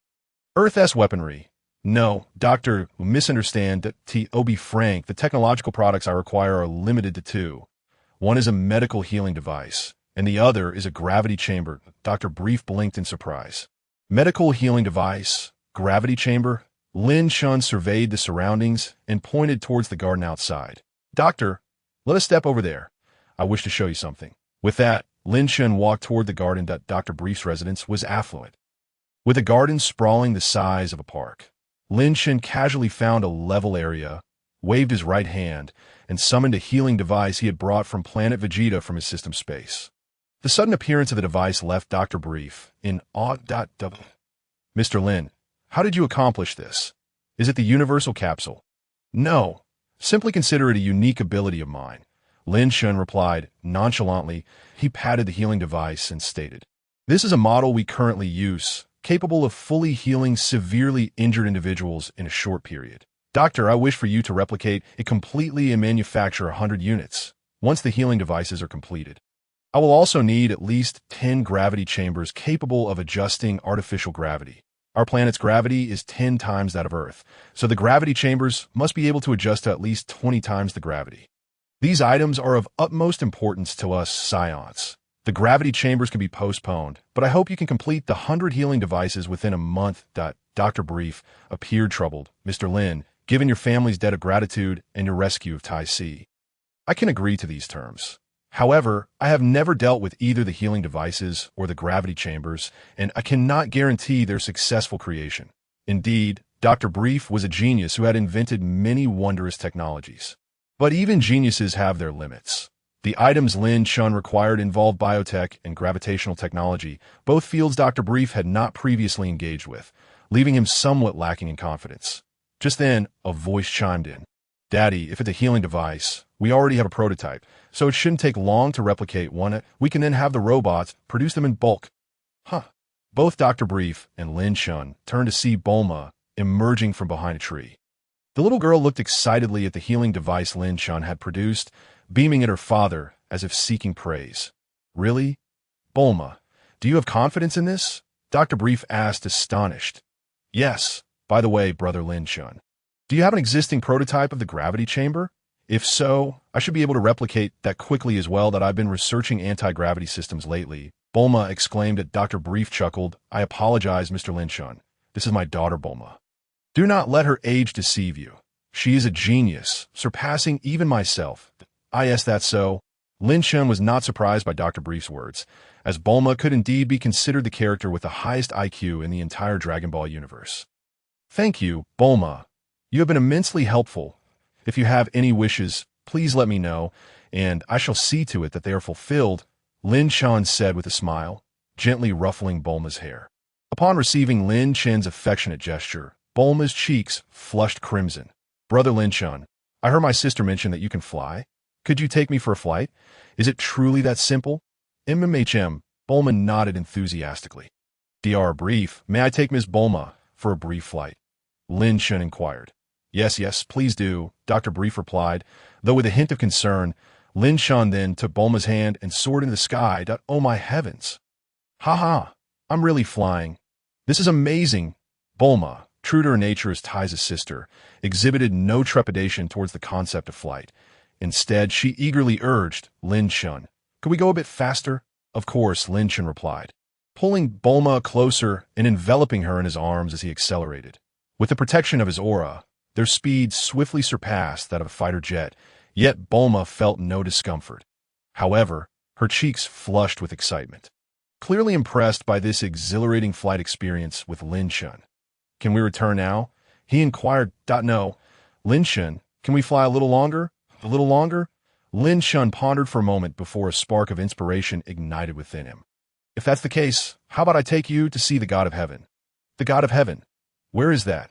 Earth-S weaponry. No, Doctor, misunderstand that to be frank, the technological products I require are limited to two. One is a medical healing device, and the other is a gravity chamber. Dr. Brief blinked in surprise. Medical healing device? Gravity chamber? Lin Chen surveyed the surroundings and pointed towards the garden outside. Doctor, let us step over there. I wish to show you something. With that, Lin Chen walked toward the garden. Dr. Brief's residence was affluent, with a garden sprawling the size of a park. Lin Chen casually found a level area, waved his right hand, and summoned a healing device he had brought from Planet Vegeta from his system space. The sudden appearance of the device left Dr. Brief in awe. Mr. Lin, how did you accomplish this? Is it the Universal Capsule? No, simply consider it a unique ability of mine. Lin Chen replied nonchalantly. He patted the healing device and stated, This is a model we currently use, capable of fully healing severely injured individuals in a short period. Doctor, I wish for you to replicate it completely and manufacture 100 units, once the healing devices are completed. I will also need at least 10 gravity chambers capable of adjusting artificial gravity. Our planet's gravity is 10 times that of Earth, so the gravity chambers must be able to adjust to at least 20 times the gravity. These items are of utmost importance to us Saiyans. The gravity chambers can be postponed, but I hope you can complete the 100 healing devices within a month. Dr. Brief appeared troubled. Mr. Lin, given your family's debt of gratitude and your rescue of Tai Si, I can agree to these terms. However, I have never dealt with either the healing devices or the gravity chambers, and I cannot guarantee their successful creation. Indeed, Dr. Brief was a genius who had invented many wondrous technologies. But even geniuses have their limits. The items Lin Chen required involved biotech and gravitational technology, both fields Dr. Brief had not previously engaged with, leaving him somewhat lacking in confidence. Just then, a voice chimed in. Daddy, if it's a healing device, we already have a prototype, so it shouldn't take long to replicate one. We can then have the robots produce them in bulk. Both Dr. Brief and Lin Chen turned to see Bulma emerging from behind a tree. The little girl looked excitedly at the healing device Lin Chen had produced, beaming at her father as if seeking praise. Really? Bulma, do you have confidence in this? Dr. Brief asked, astonished. Yes. By the way, brother Lin Chen, do you have an existing prototype of the gravity chamber? If so, I should be able to replicate that quickly as well. That I've been researching anti-gravity systems lately. Bulma exclaimed. At Dr. Brief chuckled. I apologize, Mr. Lin Chen. This is my daughter Bulma. Do not let her age deceive you. She is a genius, surpassing even myself. Yes, that's so. Lin Chen was not surprised by Dr. Brief's words, as Bulma could indeed be considered the character with the highest IQ in the entire Dragon Ball universe. Thank you, Bulma. You have been immensely helpful. If you have any wishes, please let me know, and I shall see to it that they are fulfilled, Lin Chen said with a smile, gently ruffling Bulma's hair. Upon receiving Lin Chen's affectionate gesture, Bulma's cheeks flushed crimson. Brother Lin Chen, I heard my sister mention that you can fly. Could you take me for a flight? Is it truly that simple? MMHM, Bulma nodded enthusiastically. Dr. Brief, may I take Miss Bulma for a brief flight? Lin Chen inquired. Yes, please do, Dr. Brief replied, though with a hint of concern. Lin Chen then took Bulma's hand and soared into the sky. Oh my heavens! Ha! I'm really flying. This is amazing. Bulma, true to her nature as Tai's sister, exhibited no trepidation towards the concept of flight. Instead, she eagerly urged Lin Chen, could we go a bit faster? Of course, Lin Chen replied, pulling Bulma closer and enveloping her in his arms as he accelerated. With the protection of his aura, their speed swiftly surpassed that of a fighter jet, yet Bulma felt no discomfort. However, her cheeks flushed with excitement. Clearly impressed by this exhilarating flight experience with Lin Chen. Can we return now? He inquired. No. Lin Chen, can we fly a little longer? A little longer? Lin Chen pondered for a moment before a spark of inspiration ignited within him. If that's the case, how about I take you to see the God of Heaven? The God of Heaven? Where is that?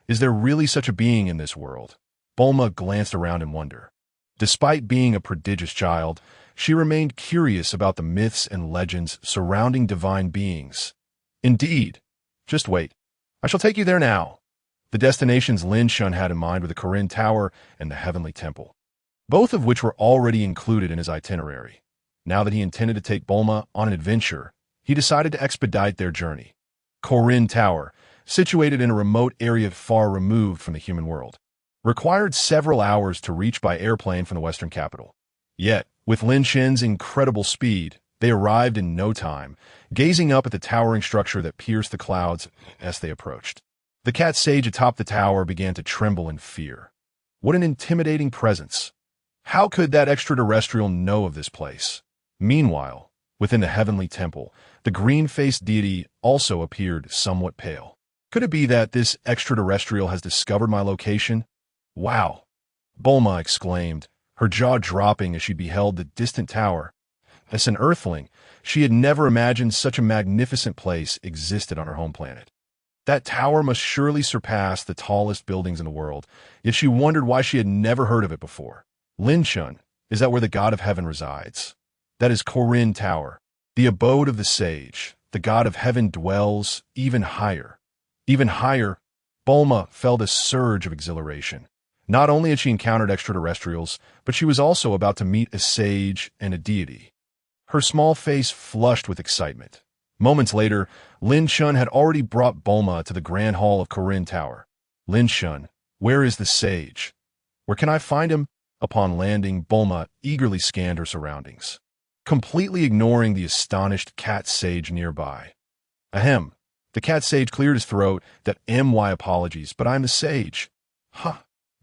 Is there really such a being in this world? Bulma glanced around in wonder. Despite being a prodigious child, she remained curious about the myths and legends surrounding divine beings. Indeed. Just wait. I shall take you there now. The destinations Lin Chen had in mind were the Korin Tower and the Heavenly Temple, both of which were already included in his itinerary. Now that he intended to take Bulma on an adventure, he decided to expedite their journey. Korin Tower, situated in a remote area far removed from the human world, required several hours to reach by airplane from the western capital. Yet, with Lin Chen's incredible speed, they arrived in no time, gazing up at the towering structure that pierced the clouds as they approached. The cat sage atop the tower began to tremble in fear. What an intimidating presence! How could that extraterrestrial know of this place? Meanwhile, within the heavenly temple, the green-faced deity also appeared somewhat pale. Could it be that this extraterrestrial has discovered my location? Wow! Bulma exclaimed, her jaw dropping as she beheld the distant tower. As an Earthling, she had never imagined such a magnificent place existed on her home planet. That tower must surely surpass the tallest buildings in the world, yet she wondered why she had never heard of it before. Lin Chen, is that where the God of Heaven resides? That is Korin Tower, the abode of the sage. The God of Heaven dwells even higher. Even higher, Bulma felt a surge of exhilaration. Not only had she encountered extraterrestrials, but she was also about to meet a sage and a deity. Her small face flushed with excitement. Moments later, Lin Chen had already brought Bulma to the Grand Hall of Korin Tower. Lin Chen, where is the sage? Where can I find him? Upon landing, Bulma eagerly scanned her surroundings, completely ignoring the astonished cat sage nearby. Ahem. The cat sage cleared his throat. My apologies, but I'm the sage. Huh.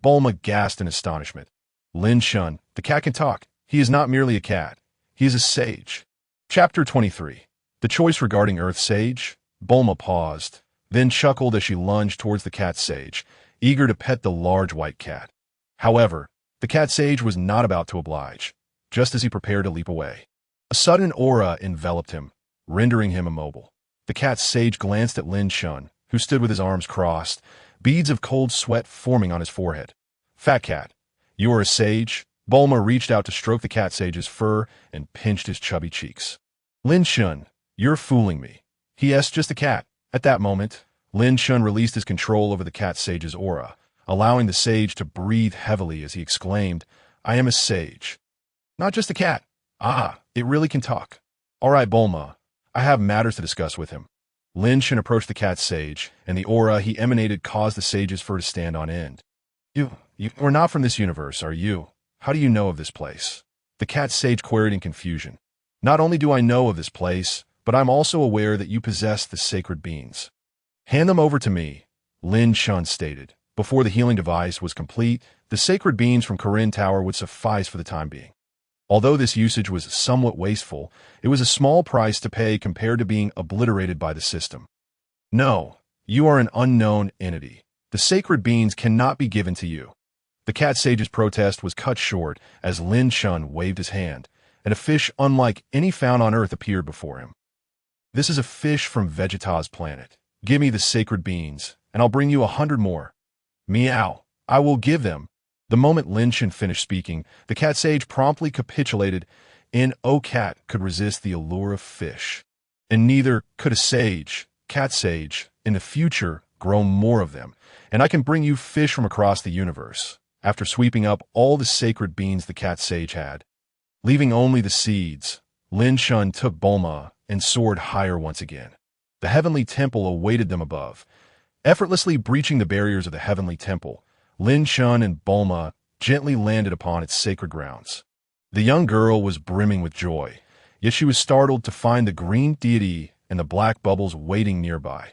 Bulma gasped in astonishment. Lin Chen, the cat can talk. He is not merely a cat. He is a sage. Chapter 23. The choice regarding Earth Sage. Bulma paused, then chuckled as she lunged towards the cat sage, eager to pet the large white cat. However, the cat sage was not about to oblige. Just as he prepared to leap away, a sudden aura enveloped him, rendering him immobile. The cat sage glanced at Lin Chen, who stood with his arms crossed, beads of cold sweat forming on his forehead. Fat cat, you are a sage? Bulma reached out to stroke the cat sage's fur and pinched his chubby cheeks. Lin Chen, you're fooling me. He*s just a cat. At that moment, Lin Chen released his control over the cat sage's aura, allowing the sage to breathe heavily as he exclaimed, I am a sage. Not just a cat. It really can talk. All right, Bulma, I have matters to discuss with him. Lin Chen approached the cat sage, and the aura he emanated caused the sage's fur to stand on end. You are not from this universe, are you? How do you know of this place? The cat sage queried in confusion. Not only do I know of this place, but I'm also aware that you possess the sacred beings. Hand them over to me, Lin Chen stated. Before the healing device was complete, The sacred beans from Corinne Tower would suffice for the time being. Although this usage was somewhat wasteful, it was a small price to pay compared to being obliterated by the system. No, you are an unknown entity. The sacred beans cannot be given to you. The cat sage's protest was cut short as Lin Chen waved his hand, and a fish unlike any found on Earth appeared before him. This is a fish from Vegeta's planet. Give me the sacred beans, and I'll bring you 100 more. Meow. I will give them. The moment Lin Chen finished speaking, the cat sage promptly capitulated, and no cat could resist the allure of fish. And neither could a cat sage, in the future, grow more of them, and I can bring you fish from across the universe. After sweeping up all the sacred beans the cat sage had, leaving only the seeds, Lin Chen took Bulma and soared higher once again. The heavenly temple awaited them above. Effortlessly breaching the barriers of the heavenly temple, Lin Chen and Bulma gently landed upon its sacred grounds. The young girl was brimming with joy, yet she was startled to find the green deity and the black bubbles waiting nearby.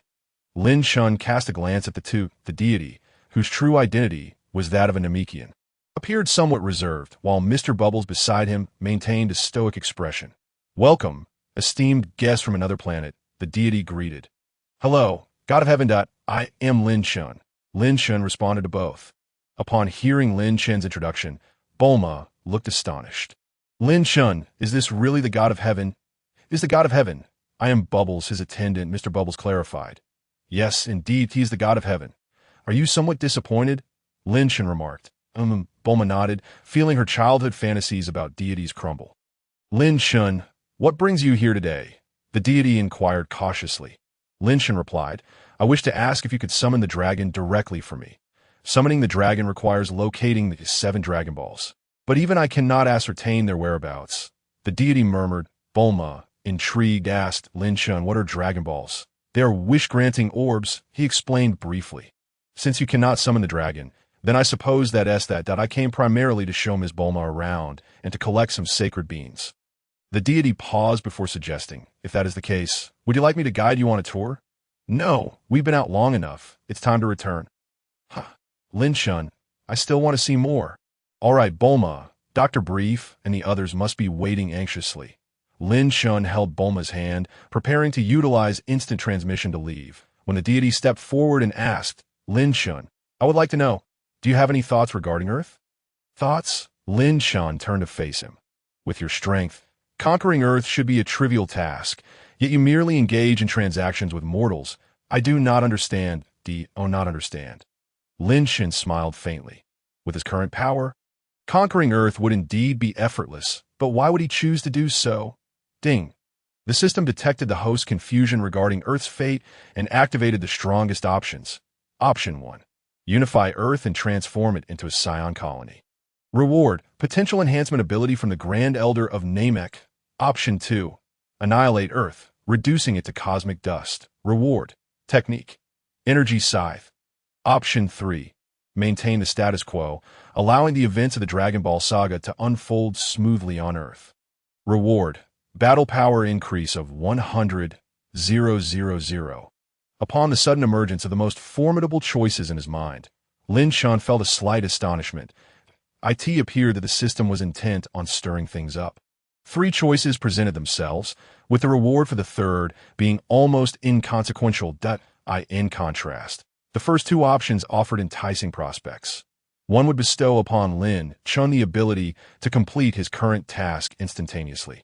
Lin Chen cast a glance at the deity, whose true identity was that of a Namekian, appeared somewhat reserved, while Mr. Bubbles beside him maintained a stoic expression. Welcome, esteemed guest from another planet, the deity greeted. Hello, God of Heaven. I am Lin Chen. Lin Chen responded to both. Upon hearing Lin Chen's introduction, Bulma looked astonished. Lin Chen, is this really the God of Heaven? Is the God of Heaven? I am Bubbles, his attendant, Mr. Bubbles clarified. Yes, indeed, he is the God of Heaven. Are you somewhat disappointed? Lin Chen remarked. Bulma nodded, feeling her childhood fantasies about deities crumble. Lin Chen, what brings you here today? The deity inquired cautiously. Lin Chen replied, I wish to ask if you could summon the dragon directly for me. Summoning the dragon requires locating the 7 Dragon Balls. But even I cannot ascertain their whereabouts. The deity murmured. Bulma, intrigued, asked Lin Chen, what are Dragon Balls? They are wish-granting orbs, he explained briefly. Since you cannot summon the dragon, then I suppose that I came primarily to show Ms. Bulma around and to collect some sacred beans. The deity paused before suggesting, if that is the case, would you like me to guide you on a tour? No, we've been out long enough. It's time to return. Lin Chen, I still want to see more. All right, Bulma, Dr. Brief and the others must be waiting anxiously. Lin Chen held Bulma's hand, preparing to utilize instant transmission to leave, when the deity stepped forward and asked, Lin Chen, I would like to know, do you have any thoughts regarding Earth? Thoughts? Lin Chen turned to face him. With your strength, conquering Earth should be a trivial task, yet you merely engage in transactions with mortals. I do not understand, not understand. Lin Chen smiled faintly. With his current power, conquering Earth would indeed be effortless, but why would he choose to do so? Ding. The system detected the host's confusion regarding Earth's fate and activated the strongest options. Option 1. Unify Earth and transform it into a Saiyan colony. Reward, potential enhancement ability from the Grand Elder of Namek. Option 2. Annihilate Earth, reducing it to cosmic dust. Reward, technique, energy scythe. Option 3. Maintain the status quo, allowing the events of the Dragon Ball Saga to unfold smoothly on Earth. Reward, battle power increase of 100,000. Upon the sudden emergence of the most formidable choices in his mind, Lin Chen felt a slight astonishment. It appeared that the system was intent on stirring things up. 3 choices presented themselves, with the reward for the third being almost inconsequential. In contrast, the first 2 options offered enticing prospects. One would bestow upon Lin Chen the ability to complete his current task instantaneously,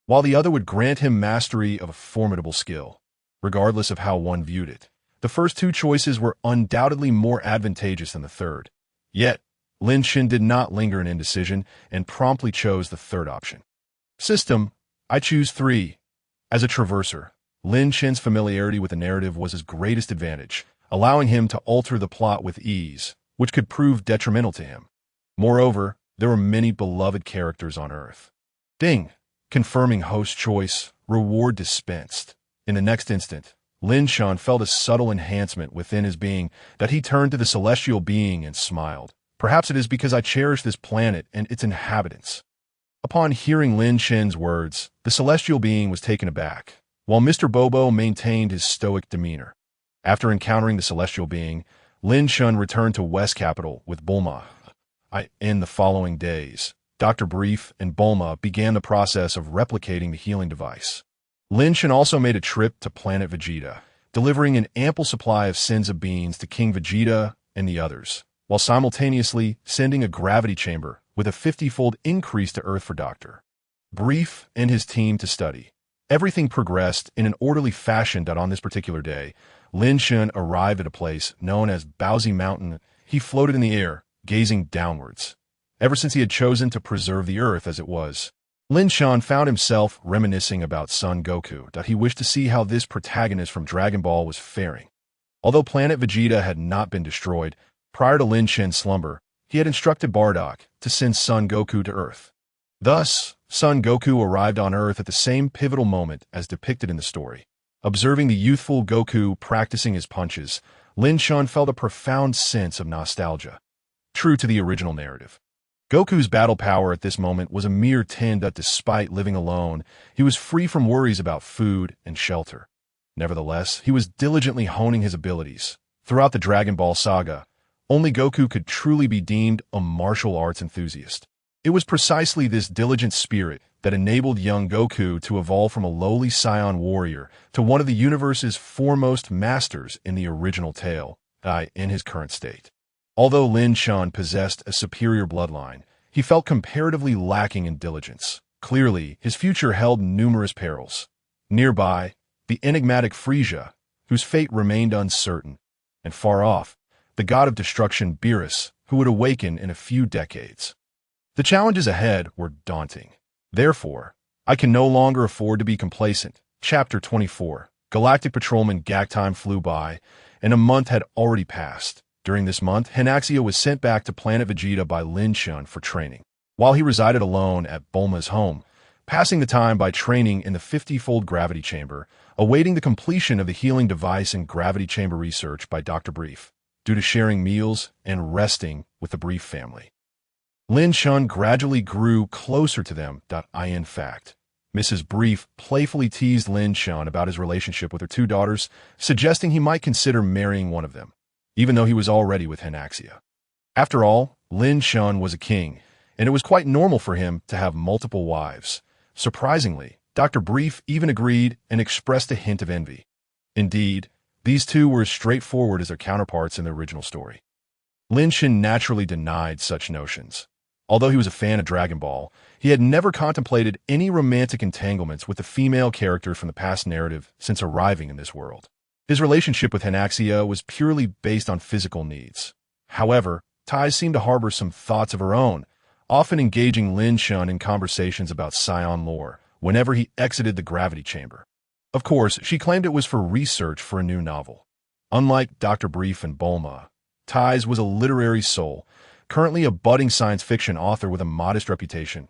while the other would grant him mastery of a formidable skill. Regardless of how one viewed it, the first 2 choices were undoubtedly more advantageous than the third. Yet, Lin Chen did not linger in indecision and promptly chose the third option. System, I choose 3. As a traverser, Lin Chen's familiarity with the narrative was his greatest advantage, allowing him to alter the plot with ease, which could prove detrimental to him. Moreover, there were many beloved characters on Earth. Ding! Confirming host choice, reward dispensed. In the next instant, Lin Chen felt a subtle enhancement within his being that he turned to the celestial being and smiled. Perhaps it is because I cherish this planet and its inhabitants. Upon hearing Lin Chen's words, the celestial being was taken aback, while Mr. Bobo maintained his stoic demeanor. After encountering the celestial being, Lin Chen returned to West Capital with Bulma. In the following days, Dr. Brief and Bulma began the process of replicating the healing device. Lin Chen also made a trip to Planet Vegeta, delivering an ample supply of Senza beans to King Vegeta and the others, while simultaneously sending a gravity chamber with a 50-fold increase to Earth for Dr. Brief and his team to study. Everything progressed in an orderly fashion. On this particular day, Lin Chen arrived at a place known as Baozi Mountain. He floated in the air, gazing downwards. Ever since he had chosen to preserve the Earth as it was, Lin Chen found himself reminiscing about Son Goku. He wished to see how this protagonist from Dragon Ball was faring. Although Planet Vegeta had not been destroyed, prior to Lin Chen's slumber, he had instructed Bardock to send Son Goku to Earth. Thus, Son Goku arrived on Earth at the same pivotal moment as depicted in the story. Observing the youthful Goku practicing his punches, Lin Chen felt a profound sense of nostalgia. True to the original narrative, Goku's battle power at this moment was a mere 10. Despite living alone, he was free from worries about food and shelter. Nevertheless, he was diligently honing his abilities. Throughout the Dragon Ball saga, only Goku could truly be deemed a martial arts enthusiast. It was precisely this diligent spirit that enabled young Goku to evolve from a lowly Saiyan warrior to one of the universe's foremost masters in the original tale, in his current state. Although Lin Chen possessed a superior bloodline, he felt comparatively lacking in diligence. Clearly, his future held numerous perils. Nearby, the enigmatic Frieza, whose fate remained uncertain, and far off, the god of destruction Beerus, who would awaken in a few decades. The challenges ahead were daunting. Therefore, I can no longer afford to be complacent. Chapter 24. Galactic Patrolman Gak. Time flew by, and a month had already passed. During this month, Hanaxia was sent back to Planet Vegeta by Lin Chen for training, while he resided alone at Bulma's home, passing the time by training in the 50-fold gravity chamber, awaiting the completion of the healing device and gravity chamber research by Dr. Brief, due to sharing meals and resting with the Brief family. Lin Chen gradually grew closer to them. In fact, Mrs. Brief playfully teased Lin Chen about his relationship with her two daughters, suggesting he might consider marrying one of them, even though he was already with Hanaxia. After all, Lin Chen was a king, and it was quite normal for him to have multiple wives. Surprisingly, Dr. Brief even agreed and expressed a hint of envy. Indeed, these two were as straightforward as their counterparts in the original story. Lin Chen naturally denied such notions. Although he was a fan of Dragon Ball, he had never contemplated any romantic entanglements with a female character from the past narrative since arriving in this world. His relationship with Hanaxia was purely based on physical needs. However, Tai seemed to harbor some thoughts of her own, often engaging Lin Chen in conversations about Saiyan lore whenever he exited the gravity chamber. Of course, she claimed it was for research for a new novel. Unlike Dr. Brief and Bulma, Tai's was a literary soul, currently a budding science fiction author with a modest reputation,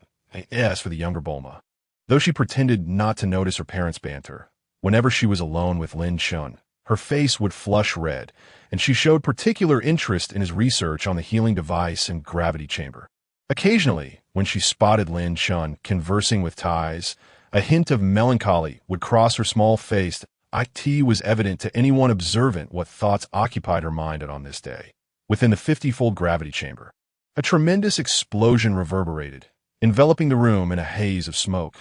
as for the younger Bulma. Though she pretended not to notice her parents' banter, whenever she was alone with Lin Chen, her face would flush red, and she showed particular interest in his research on the healing device and gravity chamber. Occasionally, when she spotted Lin Chen conversing with Tai's, a hint of melancholy would cross her small face. It was evident to anyone observant what thoughts occupied her mind on this day. Within the 50-fold gravity chamber, a tremendous explosion reverberated, enveloping the room in a haze of smoke.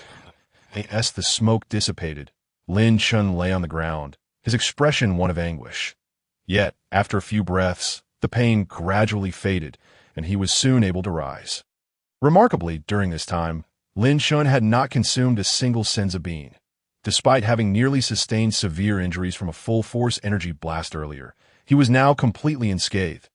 As the smoke dissipated, Lin Chen lay on the ground, his expression one of anguish. Yet, after a few breaths, the pain gradually faded, and he was soon able to rise. Remarkably, during this time, Lin Chen had not consumed a single Senza bean. Despite having nearly sustained severe injuries from a full-force energy blast earlier, he was now completely unscathed.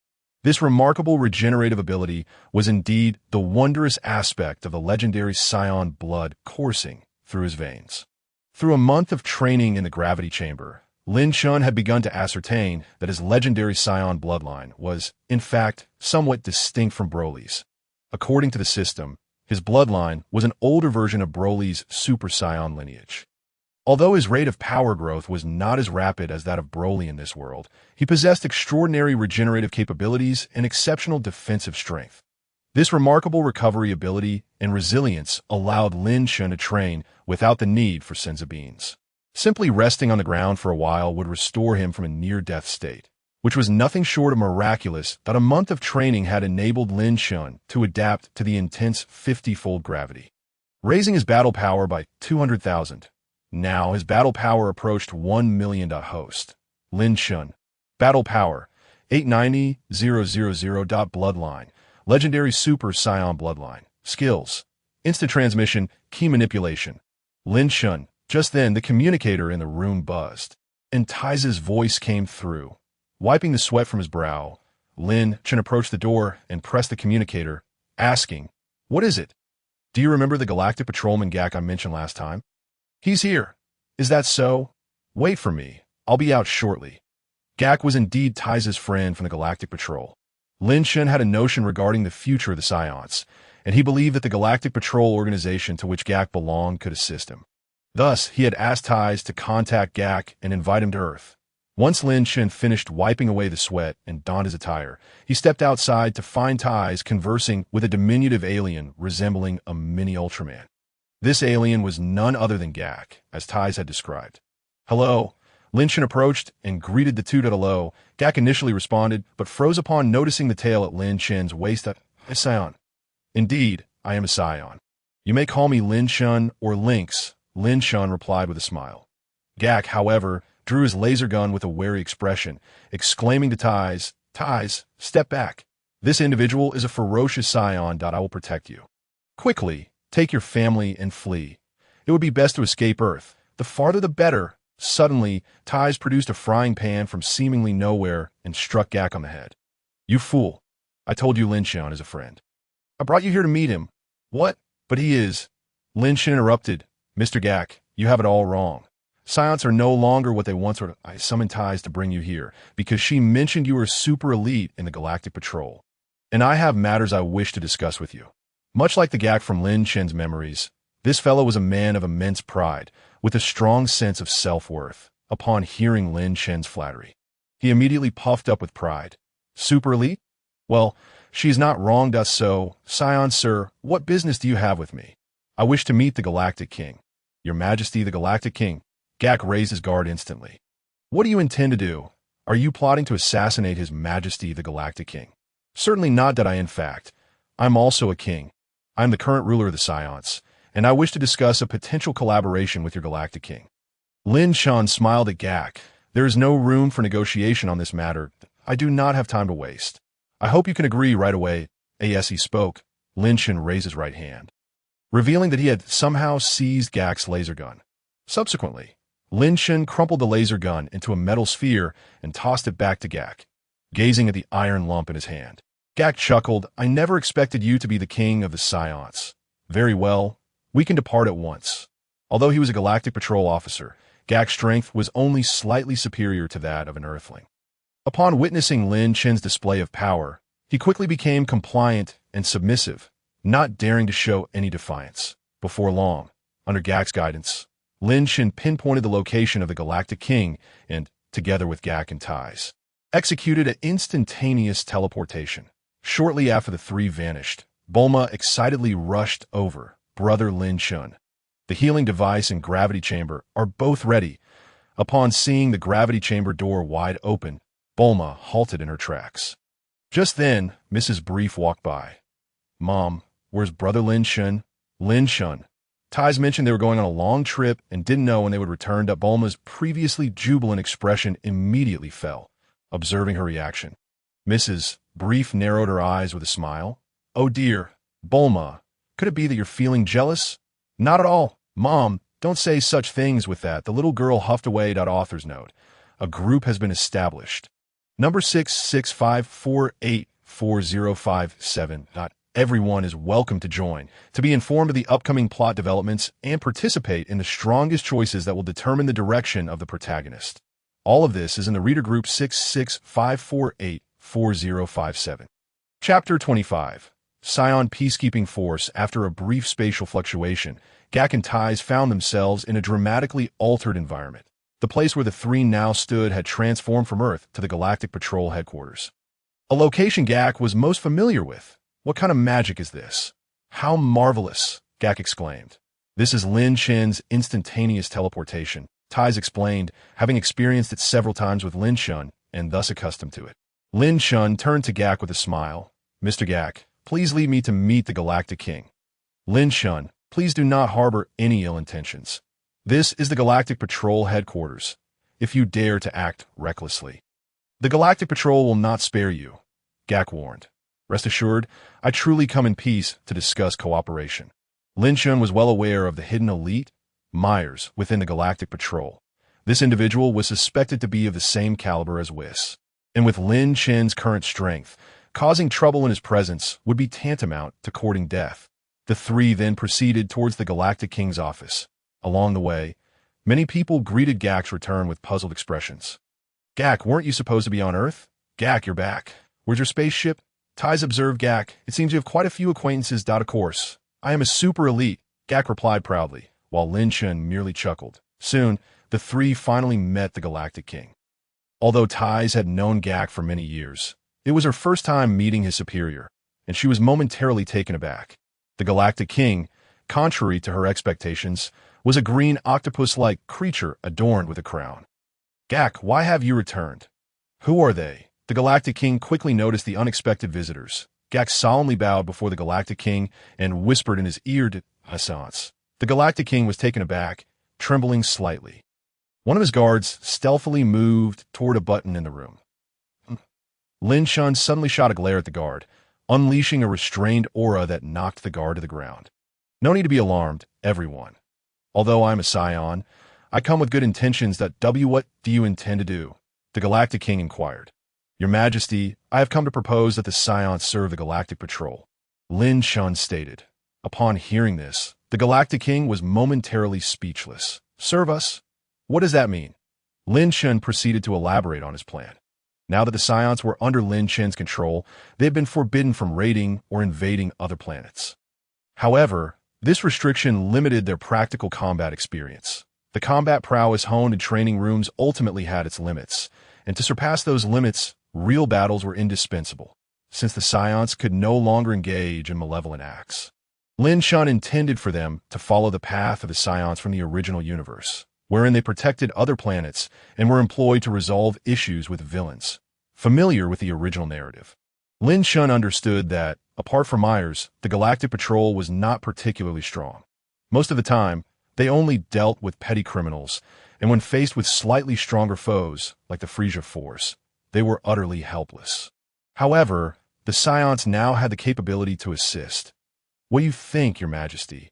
This remarkable regenerative ability was indeed the wondrous aspect of the legendary Saiyan blood coursing through his veins. Through a month of training in the gravity chamber, Lin Chen had begun to ascertain that his legendary Saiyan bloodline was, in fact, somewhat distinct from Broly's. According to the system, his bloodline was an older version of Broly's Super Saiyan lineage. Although his rate of power growth was not as rapid as that of Broly in this world, he possessed extraordinary regenerative capabilities and exceptional defensive strength. This remarkable recovery ability and resilience allowed Lin Chen to train without the need for Senza beans. Simply resting on the ground for a while would restore him from a near-death state. which was nothing short of miraculous that a month of training had enabled Lin Chen to adapt to the intense 50-fold gravity, raising his battle power by 200,000. Now his battle power approached 1 million. Host Lin Chen. Battle power 890,000. Bloodline. Legendary Super Saiyan Bloodline. Skills. Instant transmission, key manipulation. Lin Chen. Just then, the communicator in the room buzzed, and Tai's voice came through. Wiping the sweat from his brow, Lin Chen approached the door and pressed the communicator, asking, "What is it? Do you remember the Galactic Patrolman Gak I mentioned last time? He's here. Is that so? Wait for me. I'll be out shortly." Gak was indeed Tai's friend from the Galactic Patrol. Lin Chen had a notion regarding the future of the Saiyans, and he believed that the Galactic Patrol organization to which Gak belonged could assist him. Thus, he had asked Tai's to contact Gak and invite him to Earth. Once Lin Chen finished wiping away the sweat and donned his attire, he stepped outside to find Tai's conversing with a diminutive alien resembling a mini Ultraman. This alien was none other than Gak, as Tai's had described. "Hello." Lin Chen approached and greeted the two hello. Gak initially responded, but froze upon noticing the tail at Lin Chen's waist. "A Saiyan." "Indeed, I am a Saiyan. You may call me Lin Chen or Lynx," Lin Chen replied with a smile. Gak, however, drew his laser gun with a wary expression, exclaiming to Tai's, "Step back. This individual is a ferocious Saiyan. I will protect you. Quickly, take your family and flee. It would be best to escape Earth. The farther the better." Suddenly, Tai's produced a frying pan from seemingly nowhere and struck Gak on the head. "You fool. I told you Lin Chen is a friend. I brought you here to meet him." "What? But he is." Lin Chen interrupted. "Mr. Gak, you have it all wrong. Saiyans are no longer what they once were. I summoned Tai's to bring you here because she mentioned you were super elite in the Galactic Patrol. And I have matters I wish to discuss with you." Much like the Gak from Lin Chen's memories, this fellow was a man of immense pride, with a strong sense of self-worth. Upon hearing Lin Chen's flattery, he immediately puffed up with pride. "Super elite? Well, she is not wrong. So, Saiyan sir, what business do you have with me? I wish to meet the Galactic King." "Your Majesty, the Galactic King." Gak raised his guard instantly. "What do you intend to do? Are you plotting to assassinate His Majesty, the Galactic King?" "Certainly not. In fact, I'm also a king. I'm the current ruler of the Saiyans, and I wish to discuss a potential collaboration with your Galactic King." Lin Chen smiled at Gak. "There is no room for negotiation on this matter. I do not have time to waste. I hope you can agree right away." As he spoke, Lin Chen raised his right hand, revealing that he had somehow seized Gak's laser gun. Subsequently, Lin Chen crumpled the laser gun into a metal sphere and tossed it back to Gak, gazing at the iron lump in his hand. Gak chuckled. "I never expected you to be the king of the Saiyans. Very well, we can depart at once." Although he was a Galactic Patrol officer, Gak's strength was only slightly superior to that of an Earthling. Upon witnessing Lin Chen's display of power, he quickly became compliant and submissive, not daring to show any defiance. Before long, under Gak's guidance, Lin Chen pinpointed the location of the Galactic King and, together with Gak and Tai's, executed an instantaneous teleportation. Shortly after the three vanished, Bulma excitedly rushed over. "Brother Lin Chen, the healing device and gravity chamber are both ready." Upon seeing the gravity chamber door wide open, Bulma halted in her tracks. Just then, Mrs. Brief walked by. "Mom, where's Brother Lin Chen?" "Lin Chen." Tai's mentioned they were going on a long trip and didn't know when they would return. Bulma's previously jubilant expression immediately fell, observing her reaction. Mrs. Brief narrowed her eyes with a smile. "Oh dear, Bulma, could it be that you're feeling jealous?" "Not at all. Mom, don't say such things with that." The little girl huffed away. Author's note. A group has been established. Number 665484057. Everyone is welcome to join, to be informed of the upcoming plot developments and participate in the strongest choices that will determine the direction of the protagonist. All of this is in the reader group 665484057. Chapter 25. Saiyan Peacekeeping Force. After a brief spatial fluctuation, Gak and Tai's found themselves in a dramatically altered environment. The place where the three now stood had transformed from Earth to the Galactic Patrol headquarters. A location Gak was most familiar with. "What kind of magic is this? How marvelous!" Gak exclaimed. "This is Lin Chen's instantaneous teleportation," Tai's explained, having experienced it several times with Lin Chen and thus accustomed to it. Lin Chen turned to Gak with a smile. Mr. Gak, please lead me to meet the Galactic King. Lin Chen, please do not harbor any ill intentions. This is the Galactic Patrol headquarters. If you dare to act recklessly, the Galactic Patrol will not spare you, Gak warned. Rest assured, I truly come in peace to discuss cooperation. Lin Chen was well aware of the hidden elite, Myers, within the Galactic Patrol. This individual was suspected to be of the same caliber as Whis, and with Lin Chen's current strength, causing trouble in his presence would be tantamount to courting death. The three then proceeded towards the Galactic King's office. Along the way, many people greeted Gak's return with puzzled expressions. Gak, weren't you supposed to be on Earth? Gak, you're back. Where's your spaceship? Tais observed Gak. It seems you have quite a few acquaintances. Of course. I am a super elite, Gak replied proudly, while Lin Chen merely chuckled. Soon, the three finally met the Galactic King. Although Tais had known Gak for many years, it was her first time meeting his superior, and she was momentarily taken aback. The Galactic King, contrary to her expectations, was a green octopus-like creature adorned with a crown. Gak, why have you returned? Who are they? The Galactic King quickly noticed the unexpected visitors. Gak solemnly bowed before the Galactic King and whispered in his ear, "Assance." The Galactic King was taken aback, trembling slightly. One of his guards stealthily moved toward a button in the room. Lin Chen suddenly shot a glare at the guard, unleashing a restrained aura that knocked the guard to the ground. No need to be alarmed, everyone. Although I'm a Saiyan, I come with good intentions. What do you intend to do? The Galactic King inquired. Your Majesty, I have come to propose that the Saiyans serve the Galactic Patrol, Lin Chen stated. Upon hearing this, the Galactic King was momentarily speechless. Serve us? What does that mean? Lin Chen proceeded to elaborate on his plan. Now that the Saiyans were under Lin Chen's control, they had been forbidden from raiding or invading other planets. However, this restriction limited their practical combat experience. The combat prowess honed in training rooms ultimately had its limits, and to surpass those limits, real battles were indispensable, since the Saiyans could no longer engage in malevolent acts. Lin Chen intended for them to follow the path of the Saiyans from the original universe, wherein they protected other planets and were employed to resolve issues with villains, familiar with the original narrative. Lin Chen understood that, apart from Myers, the Galactic Patrol was not particularly strong. Most of the time, they only dealt with petty criminals, and when faced with slightly stronger foes, like the Frieza Force, they were utterly helpless. However, the Saiyans now had the capability to assist. What do you think, Your Majesty?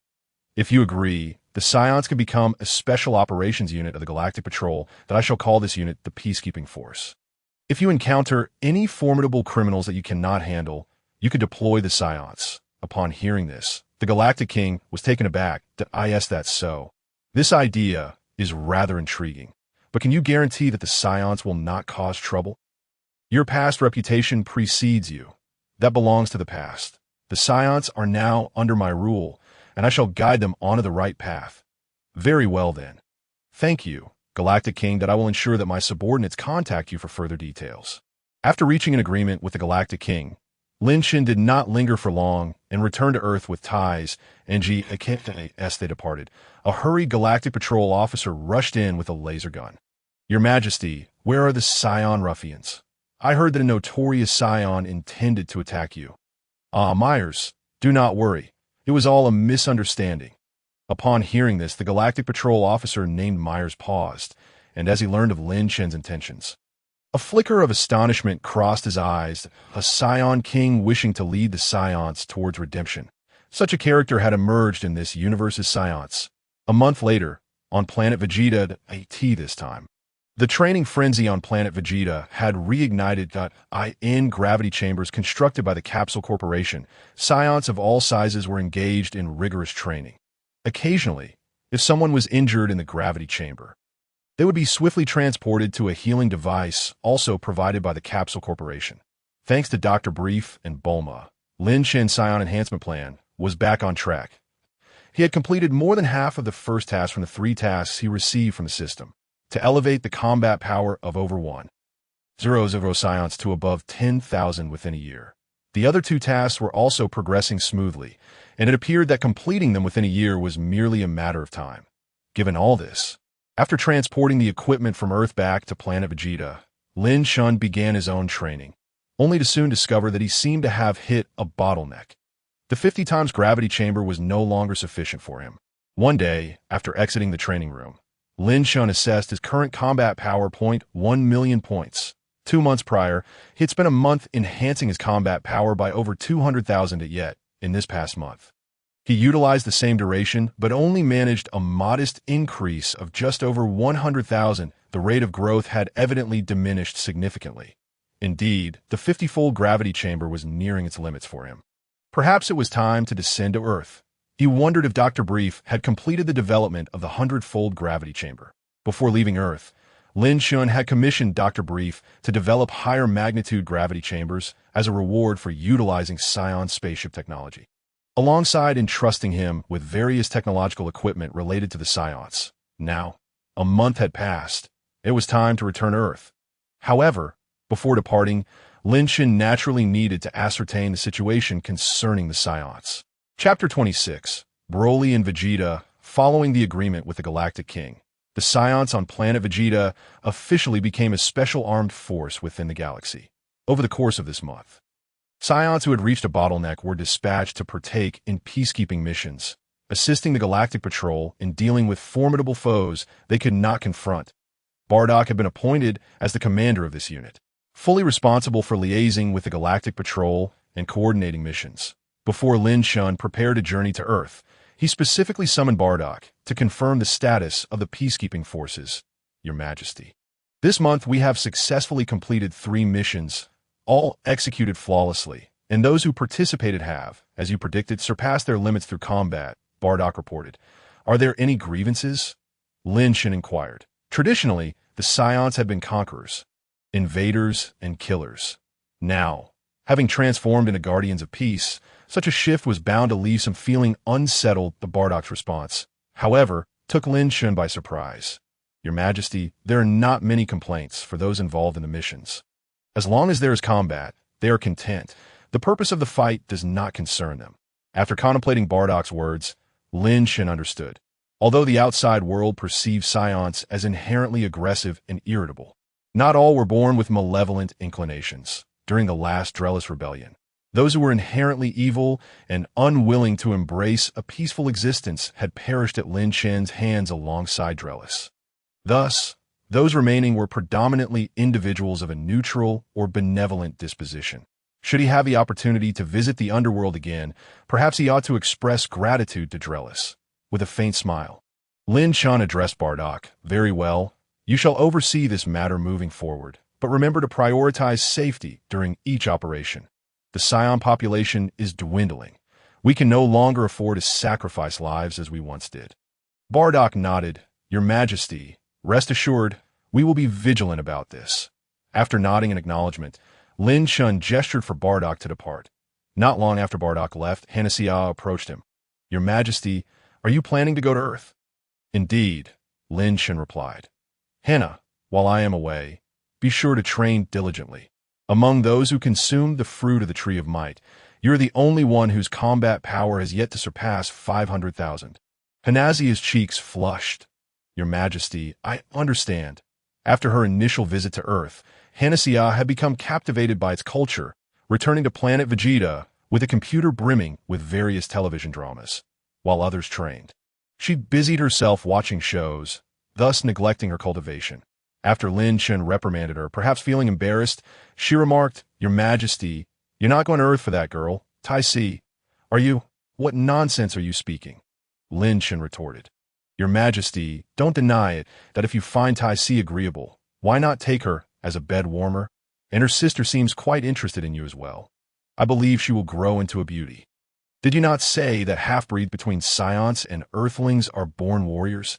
If you agree, the Saiyans can become a special operations unit of the Galactic Patrol that I shall call this unit the Peacekeeping Force. If you encounter any formidable criminals that you cannot handle, you could deploy the Saiyans. Upon hearing this, the Galactic King was taken aback. Yes, that's so. This idea is rather intriguing, but can you guarantee that the Saiyans will not cause trouble? Your past reputation precedes you. That belongs to the past. The Saiyans are now under my rule, and I shall guide them onto the right path. Very well then. Thank you, Galactic King, that I will ensure that my subordinates contact you for further details. After reaching an agreement with the Galactic King, Lin Chen did not linger for long and returned to Earth with Tais and as they departed. A hurried Galactic Patrol officer rushed in with a laser gun. Your Majesty, where are the Saiyan ruffians? I heard that a notorious Saiyan intended to attack you. Myers, do not worry. It was all a misunderstanding. Upon hearing this, the Galactic Patrol officer named Myers paused, and as he learned of Lin Chen's intentions, a flicker of astonishment crossed his eyes, a Saiyan king wishing to lead the Saiyans towards redemption. Such a character had emerged in this universe's Saiyans. A month later, on Planet Vegeta, this time, the training frenzy on Planet Vegeta had reignited. In gravity chambers constructed by the Capsule Corporation, Saiyans of all sizes were engaged in rigorous training. Occasionally, if someone was injured in the gravity chamber, they would be swiftly transported to a healing device also provided by the Capsule Corporation. Thanks to Dr. Brief and Bulma, Lin Chen's Saiyan Enhancement Plan was back on track. He had completed more than half of the first task from the 3 tasks he received from the system, to elevate the combat power of over 1,000 Saiyans to above 10,000 within a year. The other 2 tasks were also progressing smoothly, and it appeared that completing them within a year was merely a matter of time. Given all this, after transporting the equipment from Earth back to Planet Vegeta, Lin Chen began his own training, only to soon discover that he seemed to have hit a bottleneck. The 50 times gravity chamber was no longer sufficient for him. One day, after exiting the training room, Lin Chen assessed his current combat power point 1 million points. 2 months prior, he had spent a month enhancing his combat power by over 200,000 yet, in this past month. He utilized the same duration, but only managed a modest increase of just over 100,000. The rate of growth had evidently diminished significantly. Indeed, the 50-fold gravity chamber was nearing its limits for him. Perhaps it was time to descend to Earth. He wondered if Dr. Brief had completed the development of the 100-fold gravity chamber. Before leaving Earth, Lin Chen had commissioned Dr. Brief to develop higher magnitude gravity chambers as a reward for utilizing Saiyan spaceship technology, alongside entrusting him with various technological equipment related to the Saiyans. Now, a month had passed. It was time to return to Earth. However, before departing, Lin Chen naturally needed to ascertain the situation concerning the Saiyans. Chapter 26. Broly and Vegeta. Following the agreement with the Galactic King, the Saiyans on Planet Vegeta officially became a special armed force within the galaxy. Over the course of this month, Saiyans who had reached a bottleneck were dispatched to partake in peacekeeping missions, assisting the Galactic Patrol in dealing with formidable foes they could not confront. Bardock had been appointed as the commander of this unit, fully responsible for liaising with the Galactic Patrol and coordinating missions. Before Lin Chen prepared a journey to Earth, he specifically summoned Bardock to confirm the status of the peacekeeping forces. Your Majesty, this month we have successfully completed 3 missions, all executed flawlessly, and those who participated have, as you predicted, surpassed their limits through combat, Bardock reported. Are there any grievances? Lin Chen inquired. Traditionally, the Saiyans had been conquerors, invaders, and killers. Now, having transformed into guardians of peace, such a shift was bound to leave some feeling unsettled. The Bardock's response, however, took Lin Chen by surprise. Your Majesty, there are not many complaints for those involved in the missions. As long as there is combat, they are content. The purpose of the fight does not concern them. After contemplating Bardock's words, Lin Chen understood. Although the outside world perceived Saiyans as inherently aggressive and irritable, not all were born with malevolent inclinations. During the last Drellis rebellion, those who were inherently evil and unwilling to embrace a peaceful existence had perished at Lin Chen's hands alongside Drellis. Thus, those remaining were predominantly individuals of a neutral or benevolent disposition. Should he have the opportunity to visit the underworld again, perhaps he ought to express gratitude to Drellis. With a faint smile, Lin Chen addressed Bardock. Very well, you shall oversee this matter moving forward, but remember to prioritize safety during each operation. The Saiyan population is dwindling. We can no longer afford to sacrifice lives as we once did. Bardock nodded. Your Majesty, rest assured, we will be vigilant about this. After nodding in acknowledgement, Lin Chen gestured for Bardock to depart. Not long after Bardock left, Hanasia approached him. Your Majesty, are you planning to go to Earth? Indeed, Lin Chen replied. Hannah, while I am away, be sure to train diligently. Among those who consumed the fruit of the Tree of Might, you are the only one whose combat power has yet to surpass 500,000. Hanasia's cheeks flushed. Your Majesty, I understand. After her initial visit to Earth, Hanasia had become captivated by its culture, returning to Planet Vegeta with a computer brimming with various television dramas. While others trained, she busied herself watching shows, thus neglecting her cultivation. After Lin Chen reprimanded her, perhaps feeling embarrassed, she remarked, Your Majesty, you're not going to Earth for that girl, Tai Si. Are you? What nonsense are you speaking? Lin Chen retorted. Your Majesty, don't deny it that if you find Tai Si agreeable, why not take her as a bed warmer? And her sister seems quite interested in you as well. I believe she will grow into a beauty. Did you not say that half-breeds between Saiyans and Earthlings are born warriors?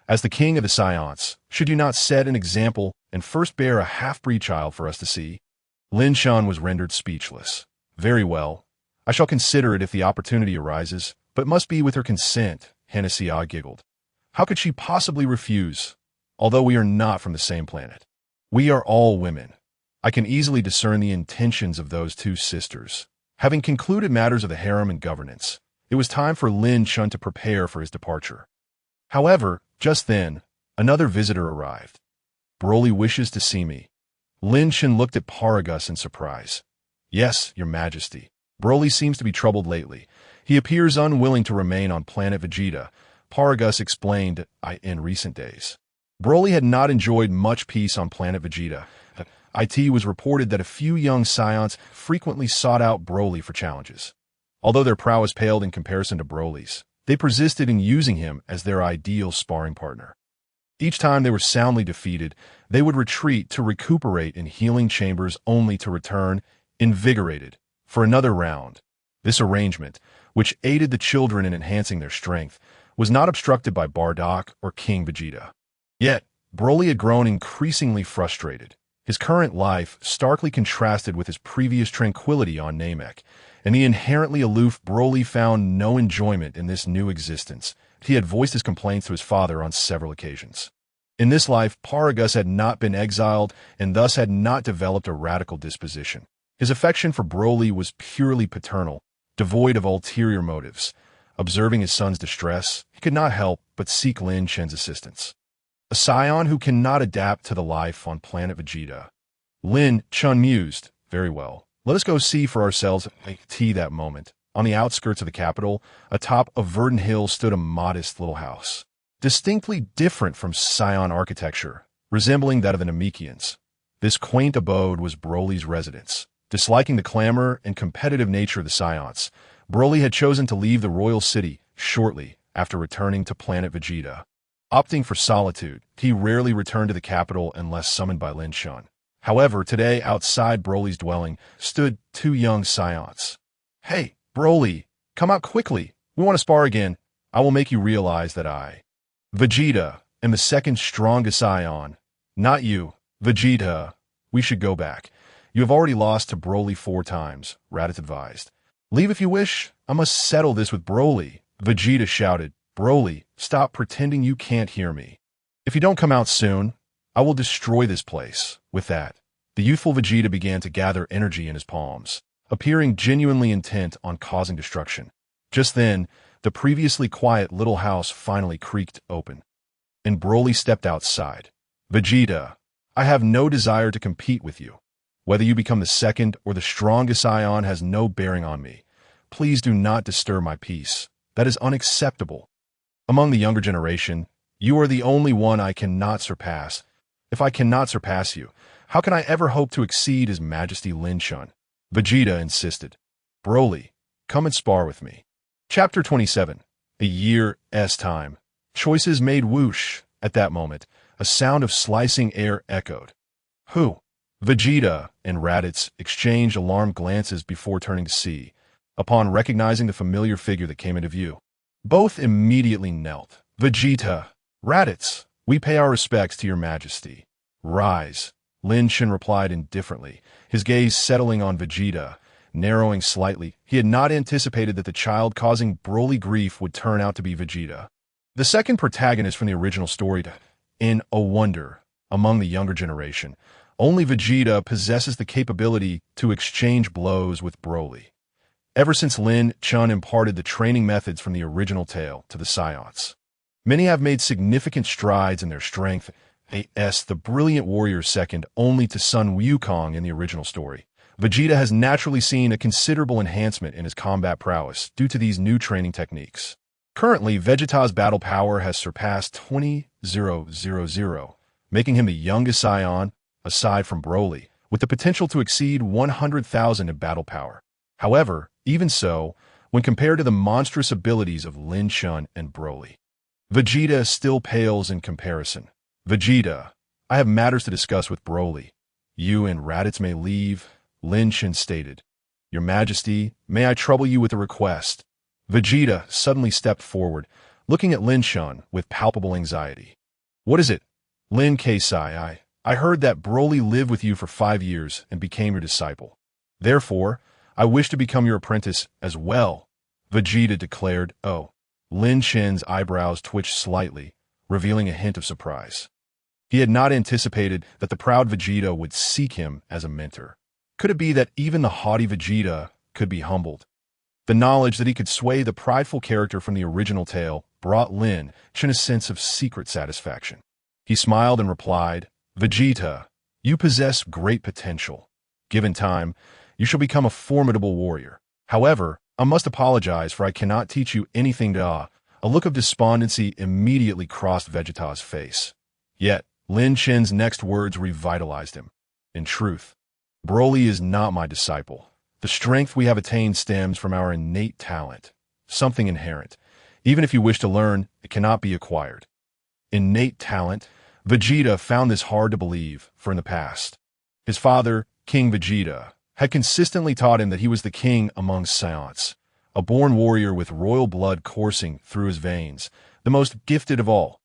As the king of the Saiyans, should you not set an example and first bear a half-breed child for us to see? Lin Chen was rendered speechless. Very well. I shall consider it if the opportunity arises, but must be with her consent, Hanasia giggled. How could she possibly refuse? Although we are not from the same planet, we are all women. I can easily discern the intentions of those 2 sisters. Having concluded matters of the harem and governance, it was time for Lin Chen to prepare for his departure. However, just then, another visitor arrived. Broly wishes to see me. Lin Chen looked at Paragus in surprise. Yes, your majesty. Broly seems to be troubled lately. He appears unwilling to remain on Planet Vegeta, Paragus explained in recent days. Broly had not enjoyed much peace on Planet Vegeta. It was reported that a few young Saiyans frequently sought out Broly for challenges. Although their prowess paled in comparison to Broly's, they persisted in using him as their ideal sparring partner. Each time they were soundly defeated, they would retreat to recuperate in healing chambers only to return, invigorated, for another round. This arrangement, which aided the children in enhancing their strength, was not obstructed by Bardock or King Vegeta. Yet, Broly had grown increasingly frustrated. His current life starkly contrasted with his previous tranquility on Namek, and the inherently aloof Broly found no enjoyment in this new existence. He had voiced his complaints to his father on several occasions. In this life, Paragus had not been exiled and thus had not developed a radical disposition. His affection for Broly was purely paternal, devoid of ulterior motives. Observing his son's distress, he could not help but seek Lin Chen's assistance. A Saiyan who cannot adapt to the life on Planet Vegeta. Lin Chen mused, very well. Let us go see for ourselves that moment. On the outskirts of the capital, atop a verdant hill stood a modest little house. Distinctly different from Saiyan architecture, resembling that of the Namekians. This quaint abode was Broly's residence. Disliking the clamor and competitive nature of the Saiyans, Broly had chosen to leave the royal city shortly after returning to Planet Vegeta. Opting for solitude, he rarely returned to the capital unless summoned by Lin Chen. However, today, outside Broly's dwelling, stood two young Saiyans. Hey, Broly, come out quickly. We want to spar again. I will make you realize that I, Vegeta, am the second strongest Saiyan. Not you, Vegeta. We should go back. You have already lost to Broly 4 times, Raditz advised. Leave if you wish. I must settle this with Broly, Vegeta shouted. Broly, stop pretending you can't hear me. If you don't come out soon, I will destroy this place. With that, the youthful Vegeta began to gather energy in his palms, appearing genuinely intent on causing destruction. Just then, the previously quiet little house finally creaked open, and Broly stepped outside. Vegeta, I have no desire to compete with you. Whether you become the second or the strongest Saiyan has no bearing on me. Please do not disturb my peace. That is unacceptable. Among the younger generation, you are the only one I cannot surpass. If I cannot surpass you, how can I ever hope to exceed His Majesty Lin Chen? Vegeta insisted. Broly, come and spar with me. Chapter 27. A year's time. Choices made whoosh. At that moment, a sound of slicing air echoed. Who? Vegeta and Raditz exchanged alarmed glances before turning to see. Upon recognizing the familiar figure that came into view, both immediately knelt. Vegeta, Raditz, we pay our respects to your majesty. Rise, Lin Chen replied indifferently, his gaze settling on Vegeta, narrowing slightly. He had not anticipated that the child causing Broly grief would turn out to be Vegeta. The second protagonist from the original story, in a wonder, among the younger generation, only Vegeta possesses the capability to exchange blows with Broly. Ever since Lin Chen imparted the training methods from the original tale to the Saiyans, many have made significant strides in their strength. The brilliant warrior second only to Sun Wukong in the original story. Vegeta has naturally seen a considerable enhancement in his combat prowess due to these new training techniques. Currently, Vegeta's battle power has surpassed 20,000, making him the youngest Saiyan, aside from Broly, with the potential to exceed 100,000 in battle power. However, even so, when compared to the monstrous abilities of Lin Chen and Broly, Vegeta still pales in comparison. Vegeta, I have matters to discuss with Broly. You and Raditz may leave, Lin Chen stated. Your Majesty, may I trouble you with a request? Vegeta suddenly stepped forward, looking at Lin Chen with palpable anxiety. What is it? Lin Kai, I heard that Broly lived with you for 5 years and became your disciple. Therefore, I wish to become your apprentice as well, Vegeta declared. Oh, Lin Chen's eyebrows twitched slightly, revealing a hint of surprise. He had not anticipated that the proud Vegeta would seek him as a mentor. Could it be that even the haughty Vegeta could be humbled? The knowledge that he could sway the prideful character from the original tale brought Lin Chen a sense of secret satisfaction. He smiled and replied, Vegeta, You possess great potential. Given time, you shall become a formidable warrior. However, I must apologize, for I cannot teach you anything to A look of despondency immediately crossed Vegeta's face. Yet, Lin Chen's next words revitalized him. In truth, Broly is not my disciple. The strength we have attained stems from our innate talent, something inherent. Even if you wish to learn, it cannot be acquired. Innate talent? Vegeta found this hard to believe, for in the past, his father, King Vegeta, had consistently taught him that he was the king among Saiyans, a born warrior with royal blood coursing through his veins, the most gifted of all.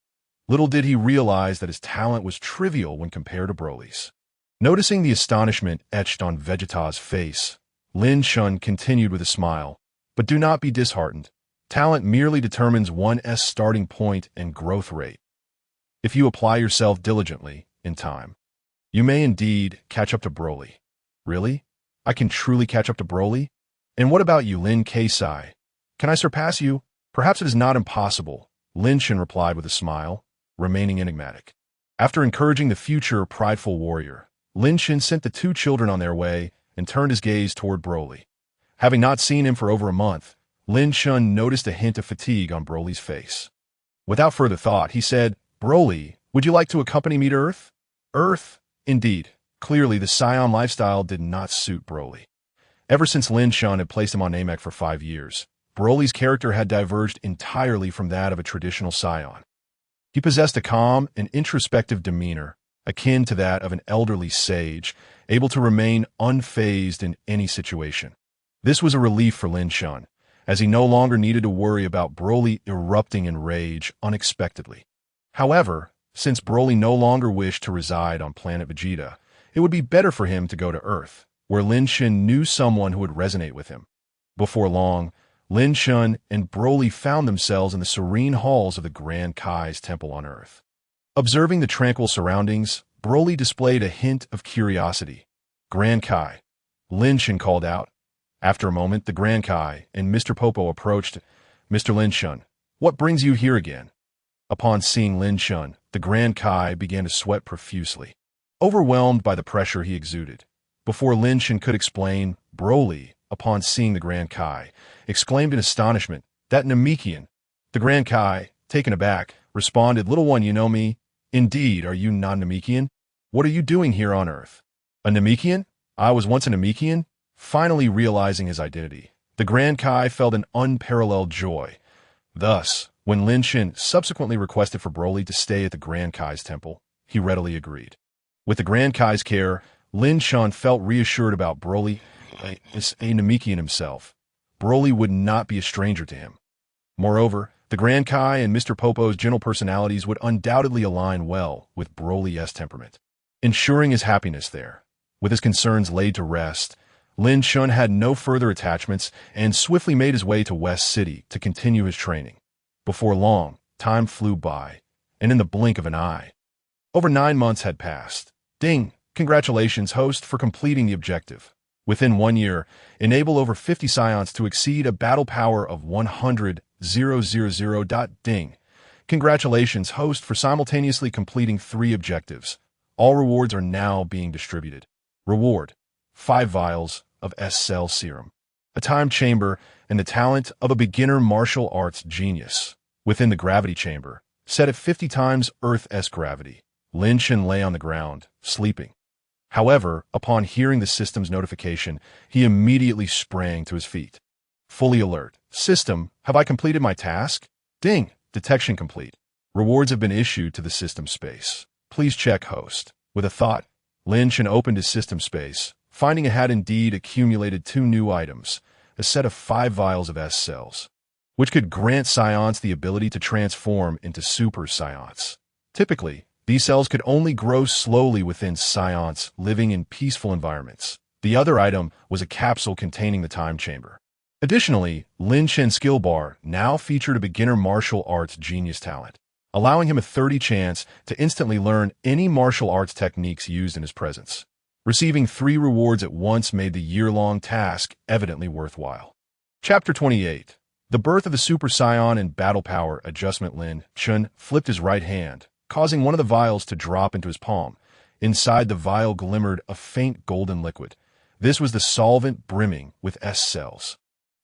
Little did he realize that his talent was trivial when compared to Broly's. Noticing the astonishment etched on Vegeta's face, Lin Chen continued with a smile, "But do not be disheartened. Talent merely determines one's starting point and growth rate. If you apply yourself diligently, in time, you may indeed catch up to Broly." "Really? I can truly catch up to Broly? And what about you, Lin Kai? Can I surpass you?" "Perhaps it is not impossible," Lin Chen replied with a smile, remaining enigmatic. After encouraging the future prideful warrior, Lin Chen sent the two children on their way and turned his gaze toward Broly. Having not seen him for over a month, Lin Chen noticed a hint of fatigue on Broly's face. Without further thought, he said, "Broly, would you like to accompany me to Earth?" Earth? Indeed. Clearly, the Saiyan lifestyle did not suit Broly. Ever since Lin Chen had placed him on Namek for 5 years, Broly's character had diverged entirely from that of a traditional Saiyan. He possessed a calm and introspective demeanor, akin to that of an elderly sage, able to remain unfazed in any situation. This was a relief for Lin Chen, as he no longer needed to worry about Broly erupting in rage unexpectedly. However, since Broly no longer wished to reside on Planet Vegeta, it would be better for him to go to Earth, where Lin Chen knew someone who would resonate with him. Before long, Lin Chen and Broly found themselves in the serene halls of the Grand Kai's temple on Earth. Observing the tranquil surroundings, Broly displayed a hint of curiosity. "Grand Kai," Lin Chen called out. After a moment, the Grand Kai and Mr. Popo approached. "Mr. Lin Chen, what brings you here again?" Upon seeing Lin Chen, the Grand Kai began to sweat profusely, overwhelmed by the pressure he exuded. Before Lin Chen could explain, Broly, upon seeing the Grand Kai, exclaimed in astonishment, "That Namekian!" The Grand Kai, taken aback, responded, "Little one, you know me. Indeed, are you not Namekian? What are you doing here on Earth?" "A Namekian? I was once a Namekian?" Finally realizing his identity, the Grand Kai felt an unparalleled joy. Thus, when Lin Chen subsequently requested for Broly to stay at the Grand Kai's temple, he readily agreed. With the Grand Kai's care, Lin Chen felt reassured about Broly, a Namekian himself. Broly would not be a stranger to him. Moreover, the Grand Kai and Mr. Popo's gentle personalities would undoubtedly align well with Broly's temperament, ensuring his happiness there. With his concerns laid to rest, Lin Chen had no further attachments and swiftly made his way to West City to continue his training. Before long, time flew by, and in the blink of an eye, over 9 months had passed. Ding! Congratulations, host, for completing the objective. Within 1 year, enable over 50 Saiyans to exceed a battle power of 100,000. Ding! Congratulations, host, for simultaneously completing 3 objectives. All rewards are now being distributed. Reward: 5 vials of S-Cell serum, a time chamber, and the talent of a beginner martial arts genius. Within the gravity chamber, set at 50 times Earth's gravity, Lin Chen lay on the ground, sleeping. However, upon hearing the system's notification, he immediately sprang to his feet. Fully alert. "System, have I completed my task?" Ding! Detection complete. Rewards have been issued to the system space. Please check, host. With a thought, Lin Chen opened his system space, finding it had indeed accumulated 2 new items, a set of 5 vials of S-cells, which could grant Saiyans the ability to transform into Super Saiyans. Typically, these cells could only grow slowly within Saiyans living in peaceful environments. The other item was a capsule containing the time chamber. Additionally, Lin Chen's skill bar now featured a beginner martial arts genius talent, allowing him a 30 chance to instantly learn any martial arts techniques used in his presence. Receiving 3 rewards at once made the year-long task evidently worthwhile. Chapter 28. The Birth of the Super Saiyan and Battle Power Adjustment. Lin Chen flipped his right hand, causing one of the vials to drop into his palm. Inside the vial glimmered a faint golden liquid. This was the solvent brimming with S cells.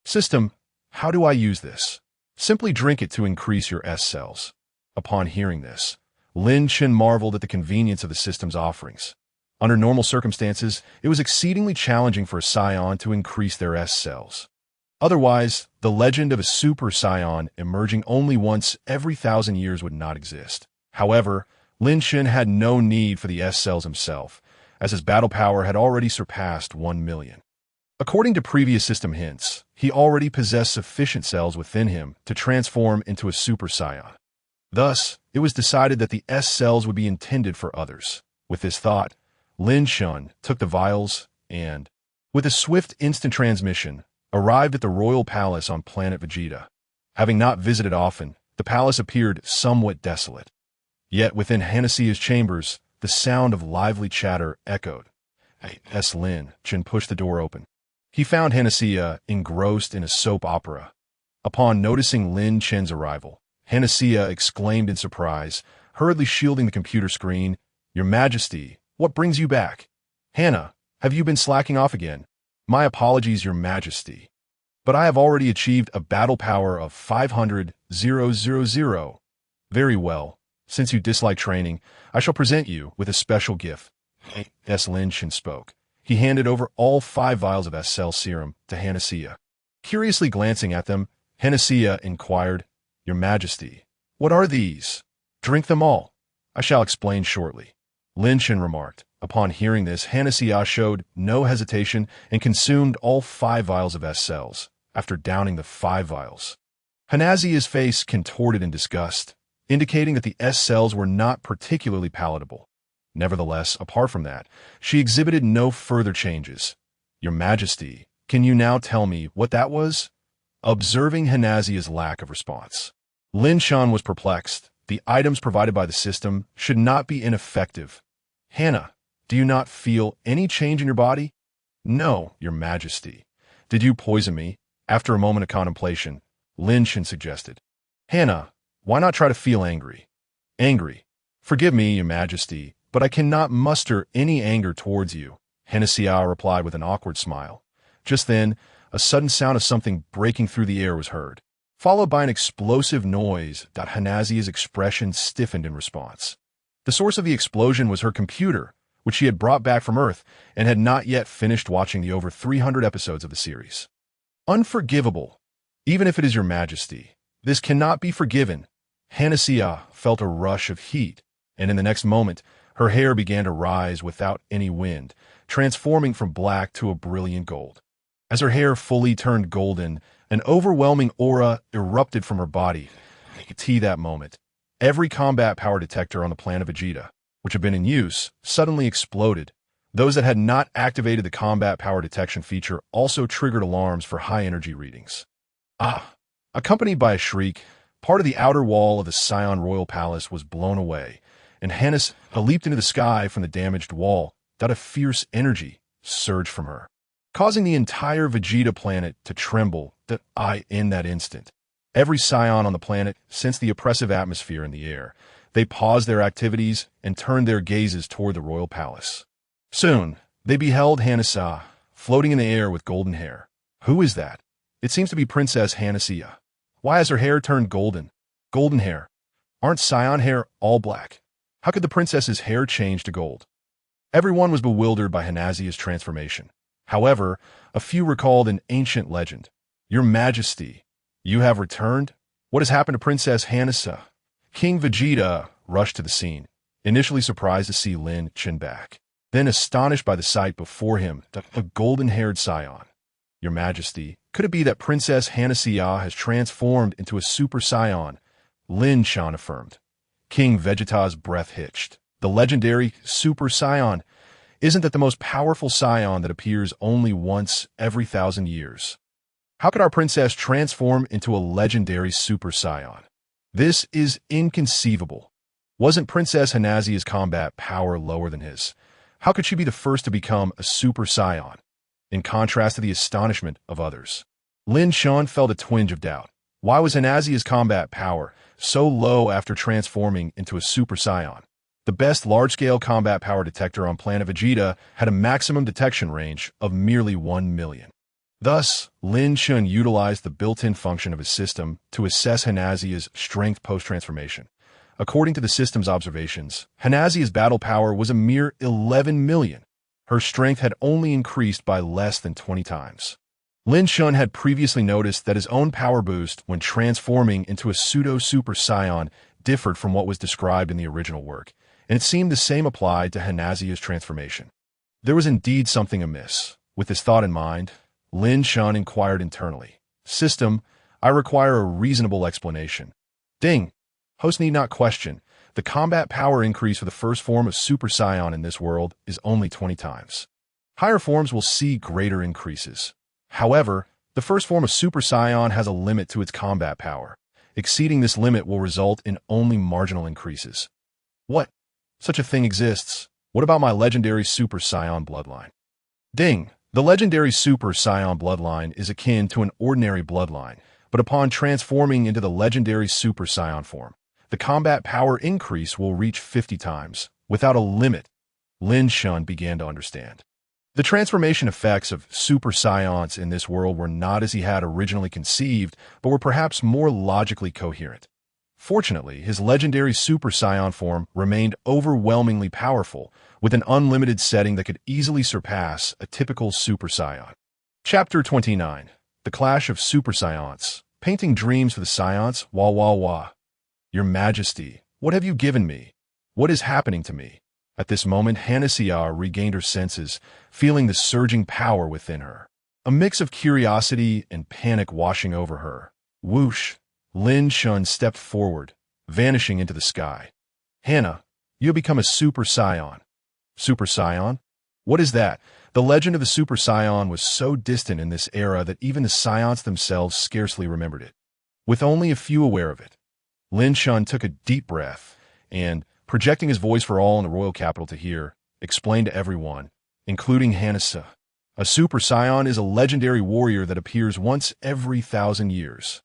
System, how do I use this? Simply drink it to increase your S cells. Upon hearing this, Lin Chen marveled at the convenience of the system's offerings. Under normal circumstances, it was exceedingly challenging for a Saiyan to increase their S cells. Otherwise, the legend of a Super Saiyan emerging only once every 1,000 years would not exist. However, Lin Chen had no need for the S cells himself, as his battle power had already surpassed 1 million. According to previous system hints, he already possessed sufficient cells within him to transform into a Super Saiyan. Thus, it was decided that the S cells would be intended for others. With this thought, Lin Chen took the vials and, with a swift instant transmission, arrived at the royal palace on Planet Vegeta. Having not visited often, the palace appeared somewhat desolate. Yet within Hanasia's chambers, the sound of lively chatter echoed. As Lin Chen pushed the door open, he found Hanasia engrossed in a soap opera. Upon noticing Lin Chen's arrival, Hanasia exclaimed in surprise, hurriedly shielding the computer screen, "Your Majesty, what brings you back? Hannah, have you been slacking off again? My apologies, Your Majesty. But I have already achieved a battle power of 500,000. Very well. Since you dislike training, I shall present you with a special gift." As Lin Chen spoke, he handed over all 5 vials of S-Cell serum to Hanasia. Curiously glancing at them, Hanasia inquired, "Your Majesty, what are these?" "Drink them all. I shall explain shortly," Lin Chen remarked. Upon hearing this, Hanasia showed no hesitation and consumed all 5 vials of S-Cells. After downing the 5 vials, Hanasia's face contorted in disgust, indicating that the S-Cells were not particularly palatable. Nevertheless, apart from that, she exhibited no further changes. "Your Majesty, can you now tell me what that was?" Observing Hanasia's lack of response, Lin Chen was perplexed. The items provided by the system should not be ineffective. "Hannah, do you not feel any change in your body?" "No, Your Majesty." "Did you poison me?" After a moment of contemplation, Lin Chen suggested, "Hannah, why not try to feel angry?" "Angry? Forgive me, Your Majesty, but I cannot muster any anger towards you," Hanasia replied with an awkward smile. Just then, a sudden sound of something breaking through the air was heard, followed by an explosive noise that Hanasia's expression stiffened in response. The source of the explosion was her computer, which she had brought back from Earth and had not yet finished watching the over 300 episodes of the series. "Unforgivable. Even if it is Your Majesty, this cannot be forgiven." Hanasia felt a rush of heat, and in the next moment, her hair began to rise without any wind, transforming from black to a brilliant gold. As her hair fully turned golden, an overwhelming aura erupted from her body. At that moment, every combat power detector on the planet Vegeta, which had been in use, suddenly exploded. Those that had not activated the combat power detection feature also triggered alarms for high-energy readings. Accompanied by a shriek, part of the outer wall of the Saiyan royal palace was blown away, and Hannes leaped into the sky from the damaged wall that a fierce energy surged from her, causing the entire Vegeta planet to tremble in that instant. Every Saiyan on the planet sensed the oppressive atmosphere in the air. They paused their activities and turned their gazes toward the royal palace. Soon, they beheld Hanasia, floating in the air with golden hair. Who is that? It seems to be Princess Hanasia. Why has her hair turned golden? Golden hair. Aren't Saiyan hair all black? How could the princess's hair change to gold? Everyone was bewildered by Hanasia's transformation. However, a few recalled an ancient legend. "Your Majesty, you have returned? What has happened to Princess Hanasia?" King Vegeta rushed to the scene, initially surprised to see Lin Chen back, then astonished by the sight before him, a golden-haired Saiyan. "Your Majesty, could it be that Princess Hanasia has transformed into a Super Saiyan?" Lin Chen affirmed. King Vegeta's breath hitched. The legendary Super Saiyan. Isn't that the most powerful Saiyan that appears only once every 1,000 years? How could our princess transform into a legendary Super Saiyan? This is inconceivable. Wasn't Princess Hanasia's combat power lower than his? How could she be the first to become a Super Saiyan? In contrast to the astonishment of others, Lin Chen felt a twinge of doubt. Why was Hanasia's combat power so low after transforming into a Super Saiyan? The best large-scale combat power detector on Planet Vegeta had a maximum detection range of merely 1 million. Thus, Lin Chen utilized the built-in function of his system to assess Hanazia's strength post-transformation. According to the system's observations, Hanazia's battle power was a mere 11 million. Her strength had only increased by less than 20 times. Lin Chen had previously noticed that his own power boost when transforming into a pseudo-super Saiyan differed from what was described in the original work, and it seemed the same applied to Hanazia's transformation. There was indeed something amiss. With this thought in mind, Lin Chen inquired internally. System, I require a reasonable explanation. Ding! Host need not question. The combat power increase for the first form of Super Saiyan in this world is only 20 times. Higher forms will see greater increases. However, the first form of Super Saiyan has a limit to its combat power. Exceeding this limit will result in only marginal increases. What? Such a thing exists. What about my legendary Super Saiyan Bloodline? Ding! The legendary Super Saiyan Bloodline is akin to an ordinary bloodline, but upon transforming into the legendary Super Saiyan form, the combat power increase will reach 50 times, without a limit. Lin Chen began to understand. The transformation effects of Super Saiyans in this world were not as he had originally conceived, but were perhaps more logically coherent. Fortunately, his legendary Super Saiyan form remained overwhelmingly powerful, with an unlimited setting that could easily surpass a typical Super Saiyan. Chapter 29. The Clash of Super Saiyans. Painting dreams for the Saiyans, wah wah wah. Your Majesty, what have you given me? What is happening to me? At this moment, Hanasia regained her senses, feeling the surging power within her. A mix of curiosity and panic washing over her. Whoosh! Lin Chen stepped forward, vanishing into the sky. Hana, you have become a Super Saiyan. Super Saiyan? What is that? The legend of the Super Saiyan was so distant in this era that even the Saiyans themselves scarcely remembered it. With only a few aware of it, Lin Chen took a deep breath and, projecting his voice for all in the royal capital to hear, explained to everyone, including Hanasia. A Super Saiyan is a legendary warrior that appears once every 1,000 years.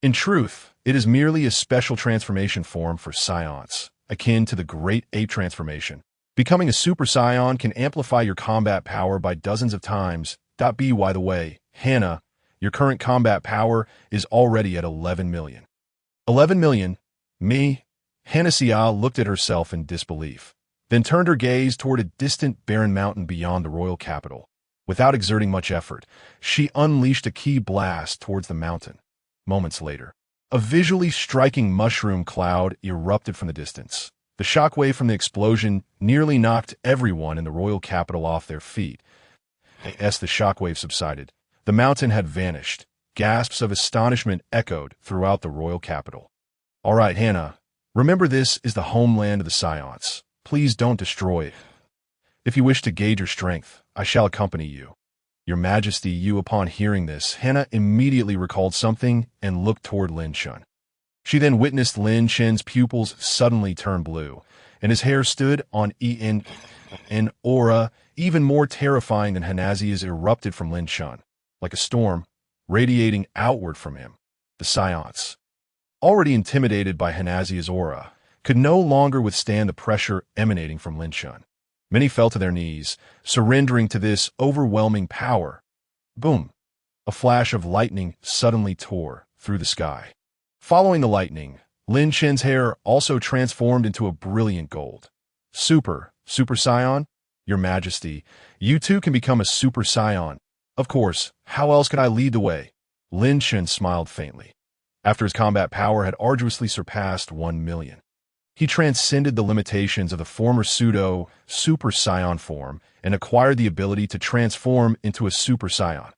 In truth, it is merely a special transformation form for Saiyans, akin to the Great Ape transformation. Becoming a Super Saiyan can amplify your combat power by dozens of times. By the way, Hana, your current combat power is already at 11 million. 11 million? Me? Hanasia looked at herself in disbelief, then turned her gaze toward a distant barren mountain beyond the royal capital. Without exerting much effort, she unleashed a ki blast towards the mountain. Moments later, a visually striking mushroom cloud erupted from the distance. The shockwave from the explosion nearly knocked everyone in the royal capital off their feet. As the shockwave subsided, the mountain had vanished. Gasps of astonishment echoed throughout the royal capital. All right, Hana. Remember, this is the homeland of the Saiyans. Please don't destroy it. If you wish to gauge your strength, I shall accompany you. Your Majesty, you upon hearing this, Hana immediately recalled something and looked toward Lin Chen. She then witnessed Lin Chen's pupils suddenly turn blue, and his hair stood on an aura even more terrifying than Hanazia's erupted from Lin Chen, like a storm, radiating outward from him. The Saiyans, already intimidated by Hanazia's aura, could no longer withstand the pressure emanating from Lin Chen. Many fell to their knees, surrendering to this overwhelming power. Boom! A flash of lightning suddenly tore through the sky. Following the lightning, Lin Chen's hair also transformed into a brilliant gold. Super Saiyan? Your Majesty, you too can become a Super Saiyan. Of course, how else could I lead the way? Lin Chen smiled faintly. After his combat power had arduously surpassed 1 million. He transcended the limitations of the former pseudo-Super Saiyan form and acquired the ability to transform into a Super Saiyan.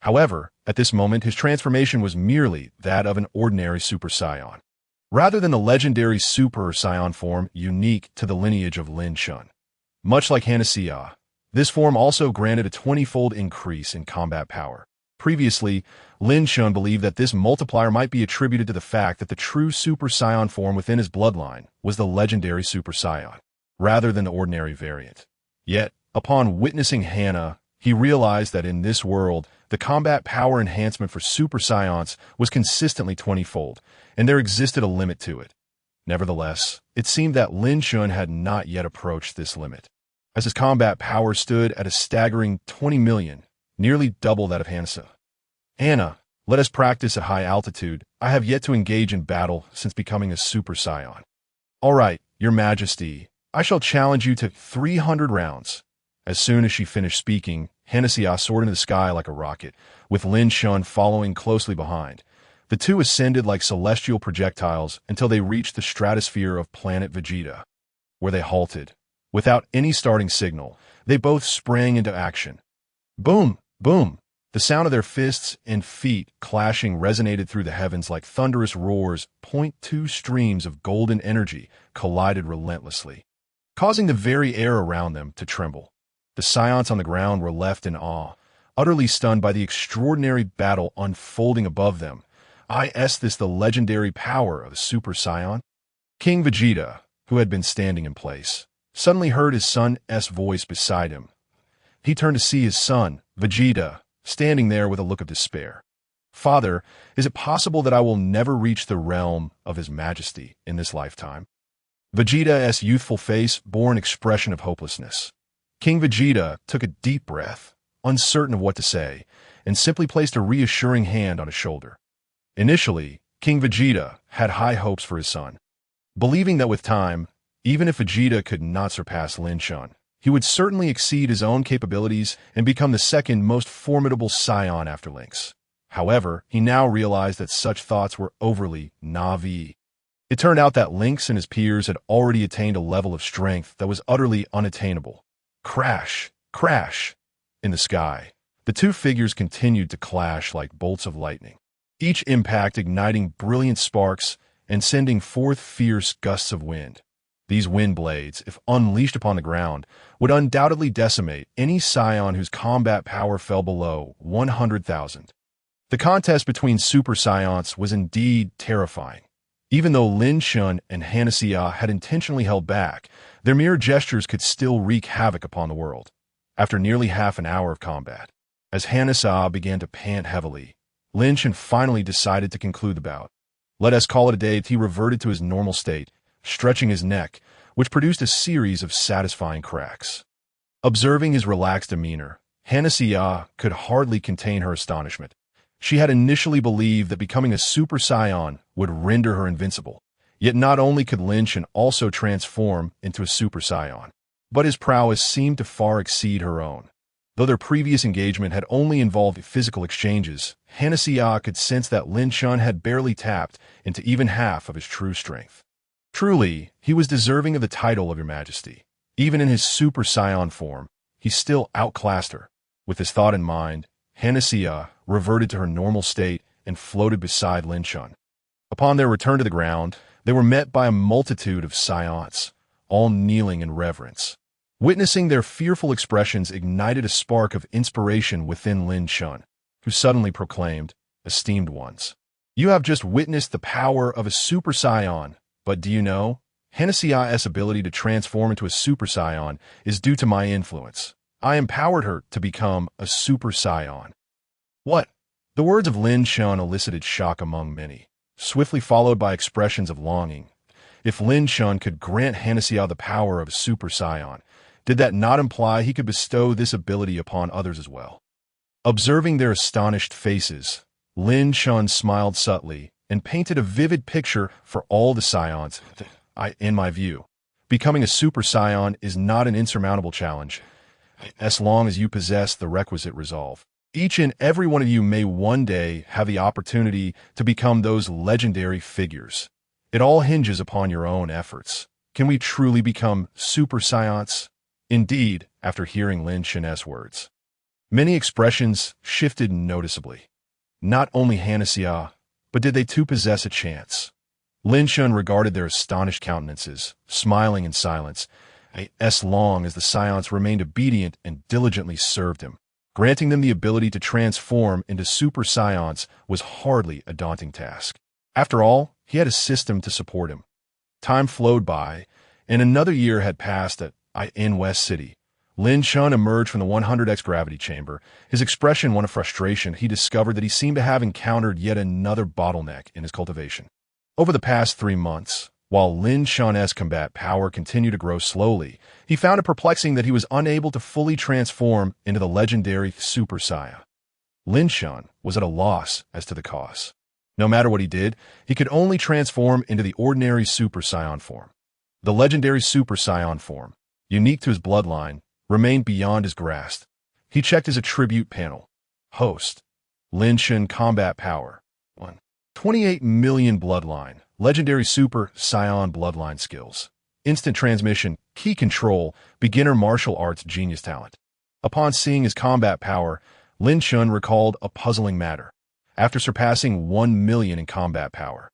However, at this moment his transformation was merely that of an ordinary Super Saiyan, rather than the legendary Super Saiyan form unique to the lineage of Lin Chen. Much like Hanasia, this form also granted a 20-fold increase in combat power. Previously, Lin Chen believed that this multiplier might be attributed to the fact that the true Super Saiyan form within his bloodline was the legendary Super Saiyan, rather than the ordinary variant. Yet, upon witnessing Hana, he realized that in this world, the combat power enhancement for Super Saiyans was consistently 20-fold, and there existed a limit to it. Nevertheless, it seemed that Lin Chen had not yet approached this limit, as his combat power stood at a staggering 20 million, nearly double that of Hansa. Anna, let us practice at high altitude. I have yet to engage in battle since becoming a Super Saiyan. All right, Your Majesty, I shall challenge you to 300 rounds. As soon as she finished speaking, Hansa soared into the sky like a rocket, with Lin Chen following closely behind. The two ascended like celestial projectiles until they reached the stratosphere of Planet Vegeta, where they halted. Without any starting signal, they both sprang into action. Boom! Boom! The sound of their fists and feet clashing resonated through the heavens like thunderous roars. Two streams of golden energy collided relentlessly, causing the very air around them to tremble. The Saiyans on the ground were left in awe, utterly stunned by the extraordinary battle unfolding above them. Is this the legendary power of the Super Saiyan? King Vegeta, who had been standing in place, suddenly heard his son's voice beside him. He turned to see his son, Vegeta, standing there with a look of despair. Father, is it possible that I will never reach the realm of His Majesty in this lifetime? Vegeta's youthful face bore an expression of hopelessness. King Vegeta took a deep breath, uncertain of what to say, and simply placed a reassuring hand on his shoulder. Initially, King Vegeta had high hopes for his son, believing that with time, even if Vegeta could not surpass Lin Chen, he would certainly exceed his own capabilities and become the second most formidable Saiyan after Lynx. However, he now realized that such thoughts were overly naive. It turned out that Lynx and his peers had already attained a level of strength that was utterly unattainable. Crash! Crash! In the sky, the two figures continued to clash like bolts of lightning, each impact igniting brilliant sparks and sending forth fierce gusts of wind. These wind blades, if unleashed upon the ground, would undoubtedly decimate any Saiyan whose combat power fell below 100,000. The contest between Super Saiyans was indeed terrifying. Even though Lin Chen and Hansa had intentionally held back, their mere gestures could still wreak havoc upon the world. After nearly half an hour of combat, as Hansa began to pant heavily, Lin Chen finally decided to conclude the bout. Let us call it a day. He reverted to his normal state, stretching his neck, which produced a series of satisfying cracks. Observing his relaxed demeanor, Hansa could hardly contain her astonishment. She had initially believed that becoming a Super Saiyan would render her invincible. Yet not only could Lin Chen also transform into a Super Saiyan, but his prowess seemed to far exceed her own. Though their previous engagement had only involved physical exchanges, Hansa could sense that Lin Chen had barely tapped into even half of his true strength. Truly, he was deserving of the title of Your Majesty. Even in his Super Saiyan form, he still outclassed her. With this thought in mind, Hansa reverted to her normal state and floated beside Lin Chen. Upon their return to the ground, they were met by a multitude of Saiyans, all kneeling in reverence. Witnessing their fearful expressions ignited a spark of inspiration within Lin Chen, who suddenly proclaimed, "Esteemed ones, you have just witnessed the power of a Super Saiyan, but do you know, Hansa's ability to transform into a Super Saiyan is due to my influence. I empowered her to become a Super Saiyan." What? The words of Lin Chen elicited shock among many, swiftly followed by expressions of longing. If Lin Chen could grant Hansa the power of a Super Saiyan, did that not imply he could bestow this ability upon others as well? Observing their astonished faces, Lin Chen smiled subtly and painted a vivid picture for all the Saiyans. In my view, becoming a Super Saiyan is not an insurmountable challenge, as long as you possess the requisite resolve. Each and every one of you may one day have the opportunity to become those legendary figures. It all hinges upon your own efforts. Can we truly become Super Saiyans? Indeed, after hearing Lin Chen's words, many expressions shifted noticeably. Not only Hansa, but did they too possess a chance? Lin Chen regarded their astonished countenances, smiling in silence, as long as the Saiyans remained obedient and diligently served him. Granting them the ability to transform into Super Saiyans was hardly a daunting task. After all, he had a system to support him. Time flowed by, and another year had passed in West City. Lin Chen emerged from the 100x gravity chamber. His expression one of frustration. He discovered that he seemed to have encountered yet another bottleneck in his cultivation. Over the past 3 months, While Lin Chen's combat power continued to grow slowly, he found it perplexing that he was unable to fully transform into the legendary Super Saiyan. Lin Chen was at a loss as to the cause. No matter what he did, he could only transform into the ordinary Super Saiyan form. The legendary Super Saiyan form, unique to his bloodline, remained beyond his grasp. He checked his attribute panel. Host. Lin Chen combat power. 1. 28 million bloodline. Legendary Super Saiyan Bloodline skills. Instant transmission, key control, beginner martial arts genius talent. Upon seeing his combat power, Lin Chen recalled a puzzling matter. After surpassing 1 million in combat power,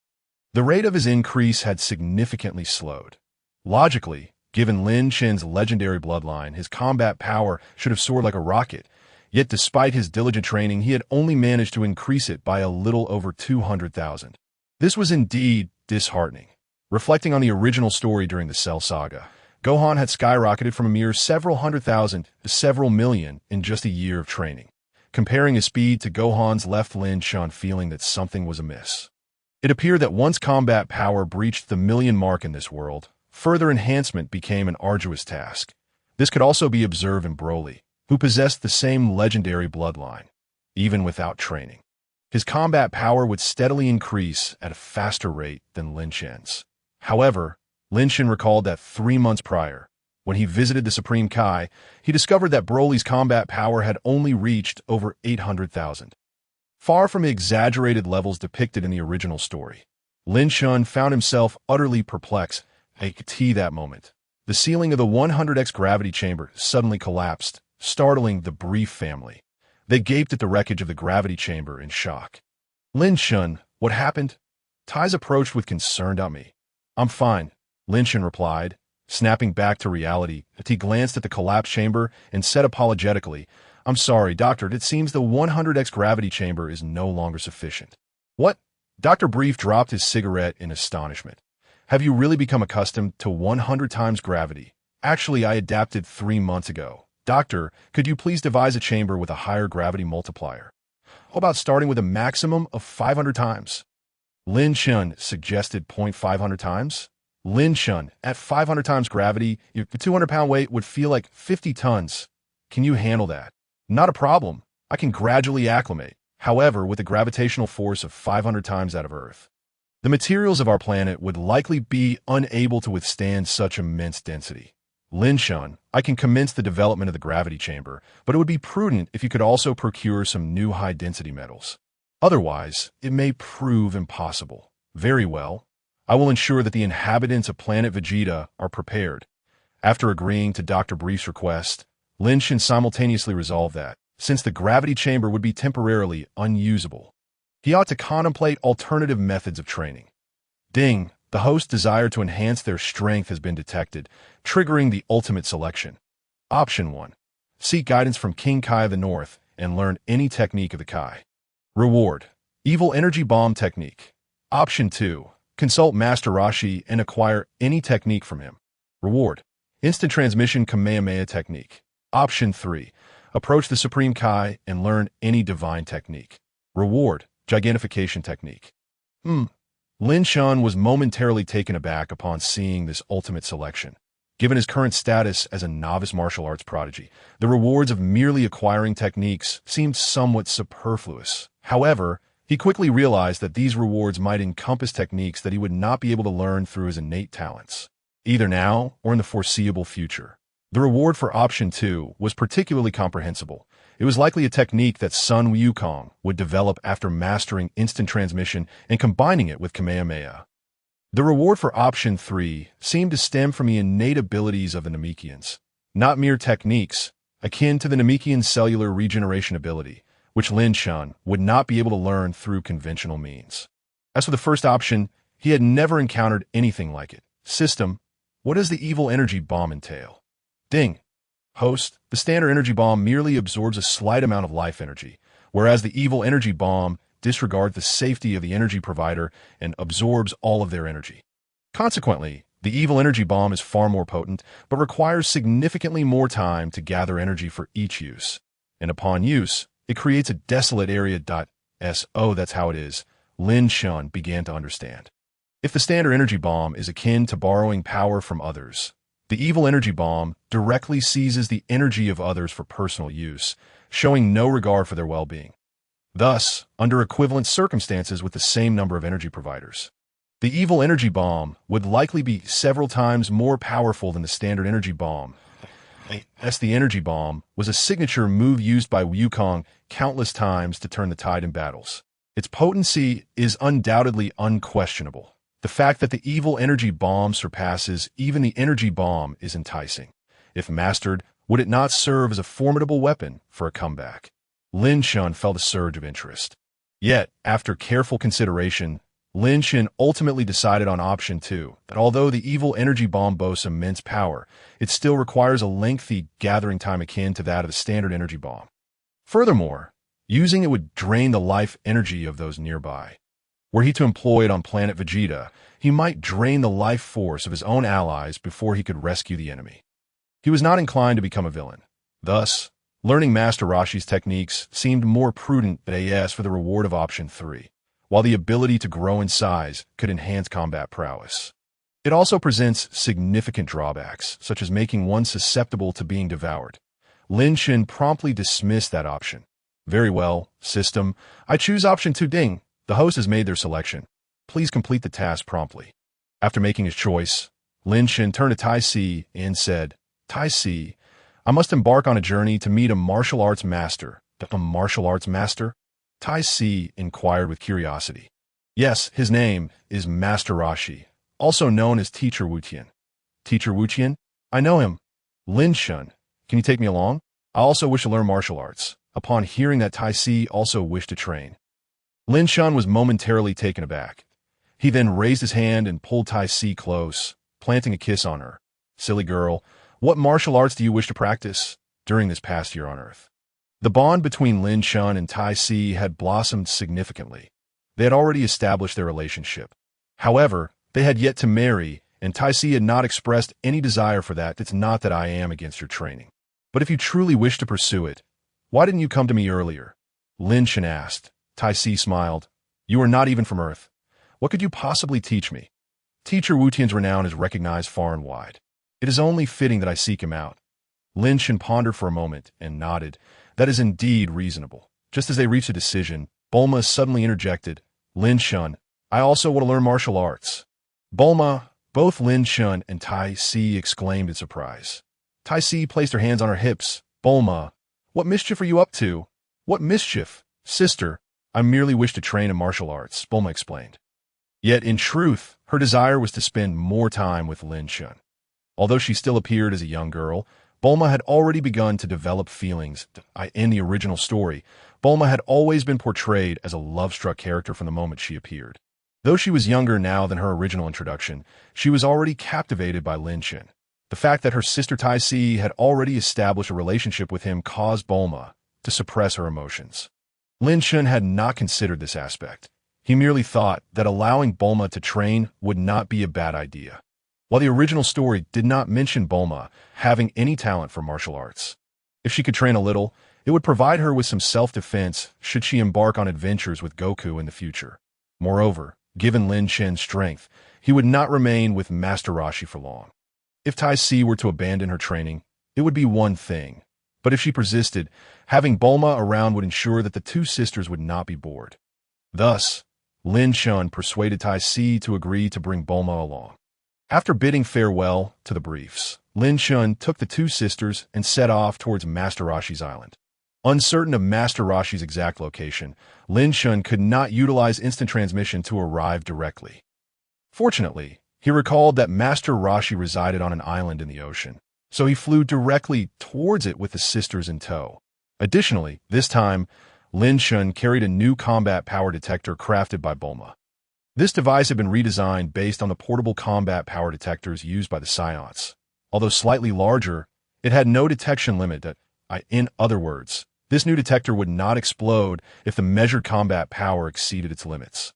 the rate of his increase had significantly slowed. Logically, given Lin Chen's legendary bloodline, his combat power should have soared like a rocket, yet despite his diligent training, he had only managed to increase it by a little over 200,000. This was indeed disheartening. Reflecting on the original story during the Cell Saga, Gohan had skyrocketed from a mere several hundred thousand to several million in just a year of training. Comparing his speed to Gohan's left Lin Chen feeling that something was amiss. It appeared that once combat power breached the million mark in this world, further enhancement became an arduous task. This could also be observed in Broly, who possessed the same legendary bloodline, even without training. His combat power would steadily increase at a faster rate than Lin Chen's. However, Lin Chen recalled that 3 months prior, when he visited the Supreme Kai, he discovered that Broly's combat power had only reached over 800,000. Far from the exaggerated levels depicted in the original story, Lin Chen found himself utterly perplexed at that moment. The ceiling of the 100x gravity chamber suddenly collapsed, startling the Brief family. They gaped at the wreckage of the gravity chamber in shock. Lin Chen, what happened? Tai's approached with concern at me. I'm fine, Lin Chen replied, snapping back to reality as he glanced at the collapsed chamber and said apologetically, I'm sorry, Doctor, it seems the 100x gravity chamber is no longer sufficient. What? Dr. Brief dropped his cigarette in astonishment. Have you really become accustomed to 100 times gravity? Actually, I adapted 3 months ago. Doctor, could you please devise a chamber with a higher gravity multiplier? How about starting with a maximum of 500 times? Lin Chen suggested 0.500 times. Lin Chen, at 500 times gravity, your 200-pound weight would feel like 50 tons. Can you handle that? Not a problem. I can gradually acclimate. However, with a gravitational force of 500 times that of Earth, the materials of our planet would likely be unable to withstand such immense density. Lin Chen, I can commence the development of the gravity chamber, but it would be prudent if you could also procure some new high-density metals. Otherwise, it may prove impossible. Very well. I will ensure that the inhabitants of Planet Vegeta are prepared. After agreeing to Dr. Brief's request, Lin Chen simultaneously resolved that, since the gravity chamber would be temporarily unusable, he ought to contemplate alternative methods of training. Ding! The host's desire to enhance their strength has been detected, triggering the ultimate selection. Option 1. Seek guidance from King Kai of the North and learn any technique of the Kai. Reward. Evil Energy Bomb Technique. Option 2. Consult Master Roshi and acquire any technique from him. Reward. Instant Transmission Kamehameha Technique. Option 3. Approach the Supreme Kai and learn any divine technique. Reward. Gigantification Technique. Lin Chen was momentarily taken aback upon seeing this ultimate selection. Given his current status as a novice martial arts prodigy, the rewards of merely acquiring techniques seemed somewhat superfluous. However, he quickly realized that these rewards might encompass techniques that he would not be able to learn through his innate talents, either now or in the foreseeable future. The reward for option 2 was particularly comprehensible. It was likely a technique that Sun Wukong would develop after mastering instant transmission and combining it with Kamehameha. The reward for option 3 seemed to stem from the innate abilities of the Namekians, not mere techniques, akin to the Namekian cellular regeneration ability, which Lin Chen would not be able to learn through conventional means. As for the first option, he had never encountered anything like it. System, what does the evil energy bomb entail? Ding. Host, the standard energy bomb merely absorbs a slight amount of life energy, whereas the evil energy bomb disregards the safety of the energy provider and absorbs all of their energy. Consequently, the evil energy bomb is far more potent, but requires significantly more time to gather energy for each use. And upon use, it creates a desolate area. Oh, that's how it is. Lin Chen began to understand. If the standard energy bomb is akin to borrowing power from others, the evil energy bomb directly seizes the energy of others for personal use, showing no regard for their well-being. Thus, under equivalent circumstances with the same number of energy providers, the evil energy bomb would likely be several times more powerful than the standard energy bomb. As the energy bomb was a signature move used by Wukong countless times to turn the tide in battles. Its potency is undoubtedly unquestionable. The fact that the evil energy bomb surpasses even the energy bomb is enticing. If mastered, would it not serve as a formidable weapon for a comeback? Lin Chen felt a surge of interest. Yet, after careful consideration, Lin Chen ultimately decided on option 2, that although the evil energy bomb boasts immense power, it still requires a lengthy gathering time akin to that of the standard energy bomb. Furthermore, using it would drain the life energy of those nearby. Were he to employ it on Planet Vegeta, he might drain the life force of his own allies before he could rescue the enemy. He was not inclined to become a villain. Thus, learning Master Roshi's techniques seemed more prudent than AS for the reward of option 3, while the ability to grow in size could enhance combat prowess. It also presents significant drawbacks, such as making one susceptible to being devoured. Lin Chen promptly dismissed that option. Very well, system. I choose option 2 ding. The host has made their selection. Please complete the task promptly. After making his choice, Lin Chen turned to Tai Si and said, Tai Si, I must embark on a journey to meet a martial arts master. A martial arts master? Tai Si inquired with curiosity. Yes, his name is Master Roshi, also known as Teacher Wutian. Teacher Wutian? I know him. Lin Chen, can you take me along? I also wish to learn martial arts. Upon hearing that Tai Si also wished to train, Lin Chen was momentarily taken aback. He then raised his hand and pulled Tai Si close, planting a kiss on her. Silly girl, what martial arts do you wish to practice during this past year on Earth? The bond between Lin Chen and Tai Si had blossomed significantly. They had already established their relationship. However, they had yet to marry, and Tai Si had not expressed any desire for that. It's not that I am against your training. But if you truly wish to pursue it, why didn't you come to me earlier? Lin Chen asked. Tai Si smiled. You are not even from Earth. What could you possibly teach me? Teacher Wutian's renown is recognized far and wide. It is only fitting that I seek him out. Lin Chen pondered for a moment and nodded. That is indeed reasonable. Just as they reached a decision, Bulma suddenly interjected. Lin Chen, I also want to learn martial arts. Bulma, both Lin Chen and Tai Si exclaimed in surprise. Tai Si placed her hands on her hips. Bulma, what mischief are you up to? What mischief? Sister, I merely wish to train in martial arts, Bulma explained. Yet, in truth, her desire was to spend more time with Lin Chen. Although she still appeared as a young girl, Bulma had already begun to develop feelings. In the original story, Bulma had always been portrayed as a love-struck character from the moment she appeared. Though she was younger now than her original introduction, she was already captivated by Lin Chen. The fact that her sister Tai Si had already established a relationship with him caused Bulma to suppress her emotions. Lin Chen had not considered this aspect. He merely thought that allowing Bulma to train would not be a bad idea. While the original story did not mention Bulma having any talent for martial arts, if she could train a little, it would provide her with some self-defense should she embark on adventures with Goku in the future. Moreover, given Lin Chen's strength, he would not remain with Master Roshi for long. If Tai Si were to abandon her training, it would be one thing. But if she persisted, having Bulma around would ensure that the two sisters would not be bored. Thus, Lin Chen persuaded Tai Si to agree to bring Bulma along. After bidding farewell to the briefs, Lin Chen took the two sisters and set off towards Master Roshi's island. Uncertain of Master Roshi's exact location, Lin Chen could not utilize instant transmission to arrive directly. Fortunately, he recalled that Master Roshi resided on an island in the ocean, so he flew directly towards it with the sisters in tow. Additionally, this time, Lin Chen carried a new combat power detector crafted by Bulma. This device had been redesigned based on the portable combat power detectors used by the Saiyans. Although slightly larger, it had no detection limit in other words, this new detector would not explode if the measured combat power exceeded its limits.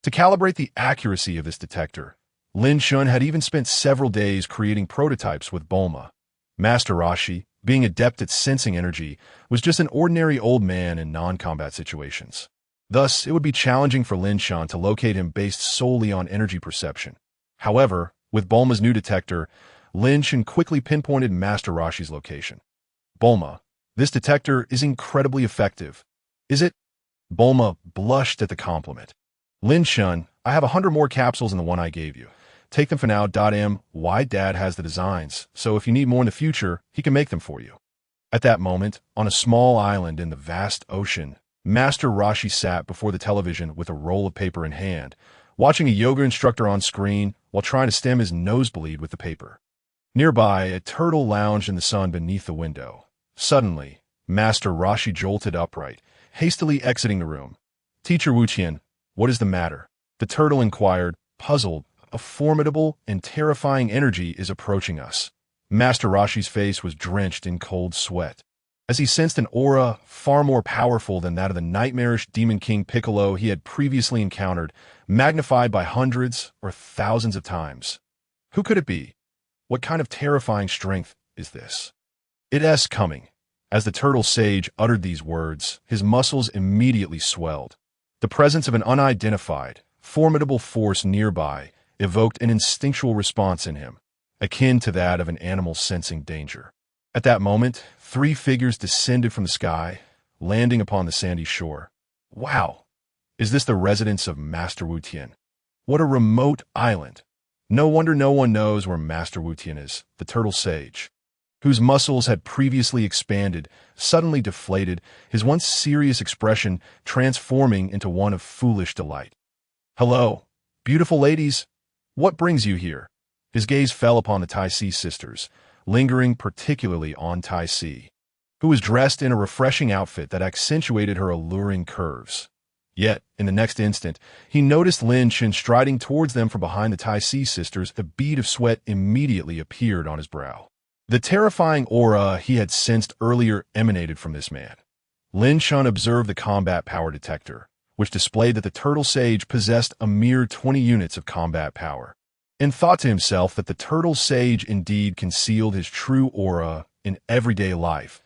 To calibrate the accuracy of this detector, Lin Chen had even spent several days creating prototypes with Bulma. Master Roshi, being adept at sensing energy, was just an ordinary old man in non-combat situations. Thus, it would be challenging for Lin Chen to locate him based solely on energy perception. However, with Bulma's new detector, Lin Chen quickly pinpointed Master Roshi's location. Bulma, this detector is incredibly effective. Is it? Bulma blushed at the compliment. Lin Chen, I have 100 more capsules than the one I gave you. Take them for now. My dad has the designs, so if you need more in the future, he can make them for you. At that moment, on a small island in the vast ocean, Master Roshi sat before the television with a roll of paper in hand, watching a yoga instructor on screen while trying to stem his nosebleed with the paper. Nearby, a turtle lounged in the sun beneath the window. Suddenly, Master Roshi jolted upright, hastily exiting the room. Teacher Wuqian, what is the matter? The turtle inquired, puzzled. A formidable and terrifying energy is approaching us. Master Roshi's face was drenched in cold sweat, as he sensed an aura far more powerful than that of the nightmarish Demon King Piccolo he had previously encountered, magnified by hundreds or thousands of times. Who could it be? What kind of terrifying strength is this? It's coming. As the turtle sage uttered these words, his muscles immediately swelled. The presence of an unidentified, formidable force nearby evoked an instinctual response in him, akin to that of an animal sensing danger. At that moment, 3 figures descended from the sky, landing upon the sandy shore. Wow! Is this the residence of Master Wu Tian? What a remote island! No wonder no one knows where Master Wu Tian is, the turtle sage, whose muscles had previously expanded, suddenly deflated, his once serious expression transforming into one of foolish delight. Hello, beautiful ladies! What brings you here? His gaze fell upon the Tai Si sisters, lingering particularly on Tai Si, who was dressed in a refreshing outfit that accentuated her alluring curves. Yet, in the next instant, he noticed Lin Chen striding towards them from behind the Tai Si sisters. A bead of sweat immediately appeared on his brow. The terrifying aura he had sensed earlier emanated from this man. Lin Chen observed the combat power detector, which displayed that the turtle sage possessed a mere 20 units of combat power, and thought to himself that the turtle sage indeed concealed his true aura in everyday life.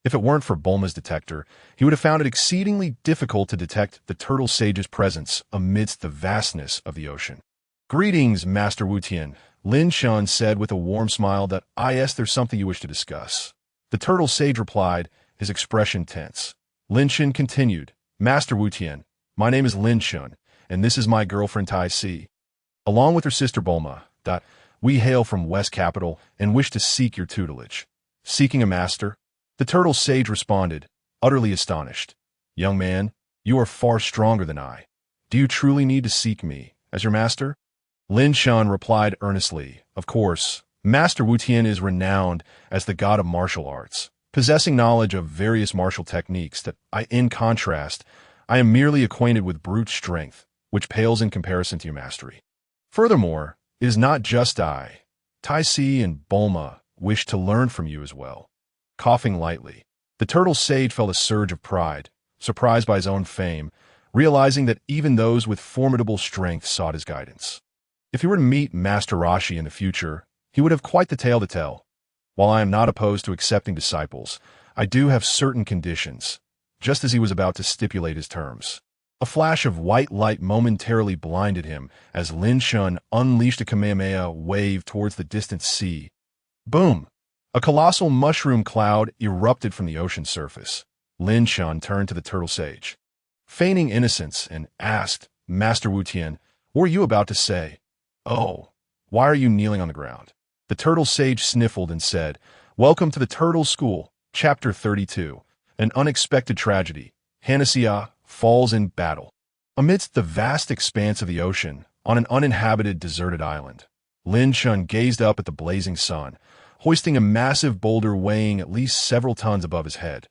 If it weren't for Bulma's detector, he would have found it exceedingly difficult to detect the turtle sage's presence amidst the vastness of the ocean. Greetings, Master Wu Tian, Lin Chen said with a warm smile. There's something you wish to discuss. The turtle sage replied, his expression tense. Lin Chen continued, Master Wu Tian, my name is Lin Chen, and this is my girlfriend Tai Si. Along with her sister Bulma, we hail from West Capital and wish to seek your tutelage. Seeking a master? The turtle sage responded, utterly astonished. Young man, you are far stronger than I. Do you truly need to seek me as your master? Lin Chen replied earnestly, of course. Master Wu Tian is renowned as the god of martial arts, possessing knowledge of various martial techniques that in contrast, I am merely acquainted with brute strength, which pales in comparison to your mastery. Furthermore, it is not just I. Tai Si and Bulma wish to learn from you as well. Coughing lightly, the turtle sage felt a surge of pride, surprised by his own fame, realizing that even those with formidable strength sought his guidance. If he were to meet Master Roshi in the future, he would have quite the tale to tell. While I am not opposed to accepting disciples, I do have certain conditions, just as he was about to stipulate his terms. A flash of white light momentarily blinded him as Lin Chen unleashed a Kamehameha wave towards the distant sea. Boom! A colossal mushroom cloud erupted from the ocean surface. Lin Chen turned to the turtle sage, feigning innocence, and asked, Master Wu Tian, what were you about to say? Oh, why are you kneeling on the ground? The turtle sage sniffled and said, Welcome to the Turtle School, Chapter 32, An Unexpected Tragedy. Hanasea falls in battle. Amidst the vast expanse of the ocean, on an uninhabited, deserted island, Lin Chen gazed up at the blazing sun, hoisting a massive boulder weighing at least several tons above his head.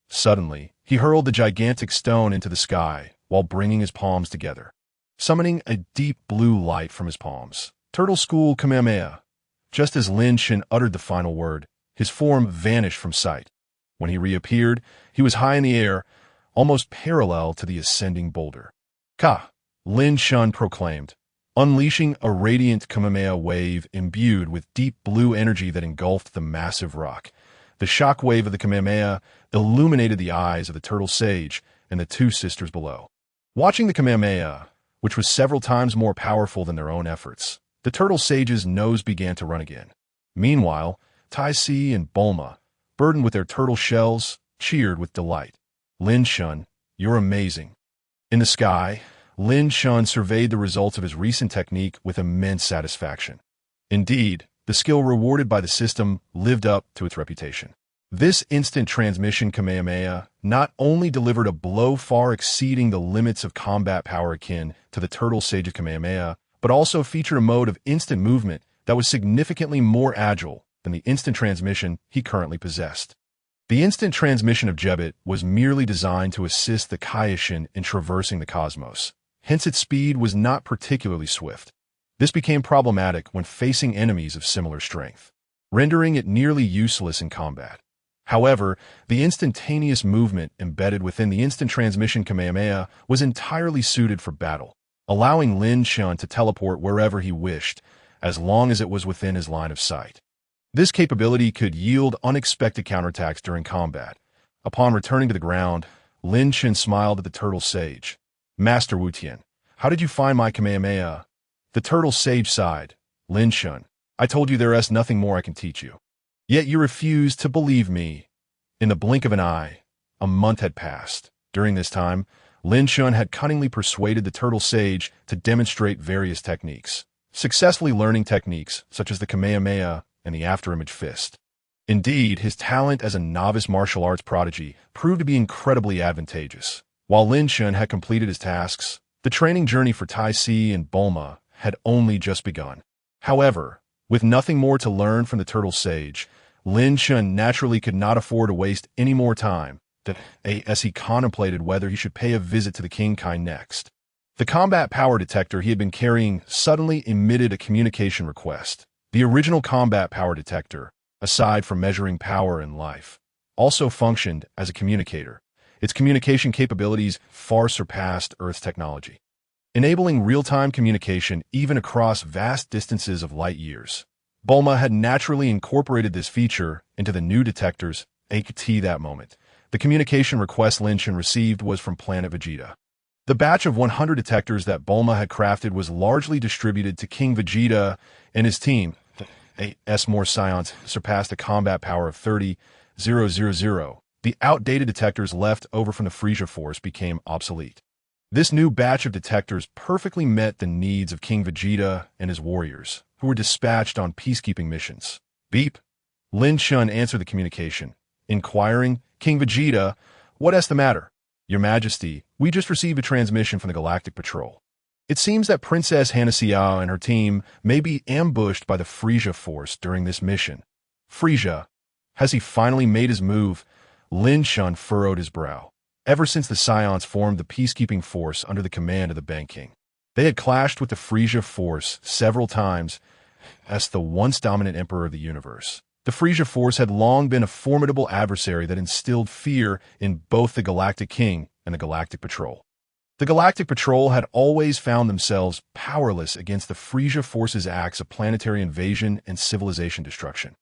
Suddenly, he hurled the gigantic stone into the sky while bringing his palms together, summoning a deep blue light from his palms. Turtle School Kamehameha. Just as Lin Chen uttered the final word, his form vanished from sight. When he reappeared, he was high in the air, almost parallel to the ascending boulder. Ka! Lin Chen proclaimed, unleashing a radiant Kamehameha wave imbued with deep blue energy that engulfed the massive rock. The shock wave of the Kamehameha illuminated the eyes of the turtle sage, and the two sisters below. Watching the Kamehameha, which was several times more powerful than their own efforts, the turtle sage's nose began to run again. Meanwhile, Tai Si and Bulma, burdened with their turtle shells, cheered with delight. Lin Chen, you're amazing. In the sky, Lin Chen surveyed the results of his recent technique with immense satisfaction. Indeed, the skill rewarded by the system lived up to its reputation. This instant transmission Kamehameha not only delivered a blow far exceeding the limits of combat power akin to the Turtle Sage of Kamehameha, but also featured a mode of instant movement that was significantly more agile than the instant transmission he currently possessed. The instant transmission of Jebit was merely designed to assist the Kaioshin in traversing the cosmos. Hence its speed was not particularly swift. This became problematic when facing enemies of similar strength, rendering it nearly useless in combat. However, the instantaneous movement embedded within the instant transmission Kamehameha was entirely suited for battle, allowing Lin Chen to teleport wherever he wished, as long as it was within his line of sight. This capability could yield unexpected counterattacks during combat. Upon returning to the ground, Lin Chen smiled at the Turtle Sage. Master Wu Tian, how did you find my Kamehameha? The Turtle Sage sighed. Lin Chen, I told you there is nothing more I can teach you. Yet you refused to believe me. In the blink of an eye, a month had passed. During this time, Lin Chen had cunningly persuaded the Turtle Sage to demonstrate various techniques, successfully learning techniques such as the Kamehameha and the afterimage fist. Indeed, his talent as a novice martial arts prodigy proved to be incredibly advantageous. While Lin Chen had completed his tasks, the training journey for Tai Si and Bulma had only just begun. However, with nothing more to learn from the Turtle Sage, Lin Chen naturally could not afford to waste any more time as he contemplated whether he should pay a visit to the King Kai next. The combat power detector he had been carrying suddenly emitted a communication request. The original combat power detector, aside from measuring power and life, also functioned as a communicator. Its communication capabilities far surpassed Earth's technology, enabling real-time communication even across vast distances of light years. Bulma had naturally incorporated this feature into the new detector's AT that moment. The communication request Lin Chen received was from Planet Vegeta. The batch of 100 detectors that Bulma had crafted was largely distributed to King Vegeta and his team. As more Saiyans surpassed a combat power of 30,000. The outdated detectors left over from the Frieza Force became obsolete. This new batch of detectors perfectly met the needs of King Vegeta and his warriors, who were dispatched on peacekeeping missions. Beep. Lin Chen answered the communication, inquiring, King Vegeta, what is the matter? Your Majesty, we just received a transmission from the Galactic Patrol. It seems that Princess Hanasia and her team may be ambushed by the Frieza Force during this mission. Frieza, has he finally made his move? Lin Chen furrowed his brow. Ever since the Saiyans formed the peacekeeping force under the command of the Bank King, they had clashed with the Frieza Force several times as the once dominant emperor of the universe. The Frieza Force had long been a formidable adversary that instilled fear in both the Galactic King and the Galactic Patrol. The Galactic Patrol had always found themselves powerless against the Frieza Force's acts of planetary invasion and civilization destruction.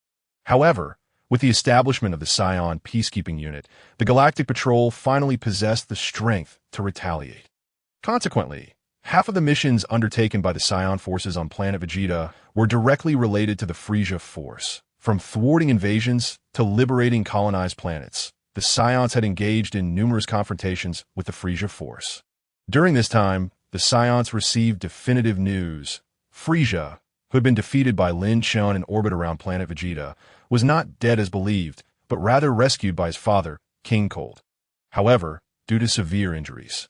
However, with the establishment of the Saiyan Peacekeeping Unit, the Galactic Patrol finally possessed the strength to retaliate. Consequently, half of the missions undertaken by the Saiyan forces on Planet Vegeta were directly related to the Frieza Force. From thwarting invasions to liberating colonized planets, the Saiyans had engaged in numerous confrontations with the Frieza Force. During this time, the Saiyans received definitive news. Frieza, who had been defeated by Lin Chen in orbit around Planet Vegeta, was not dead as believed, but rather rescued by his father, King Cold. However, due to severe injuries,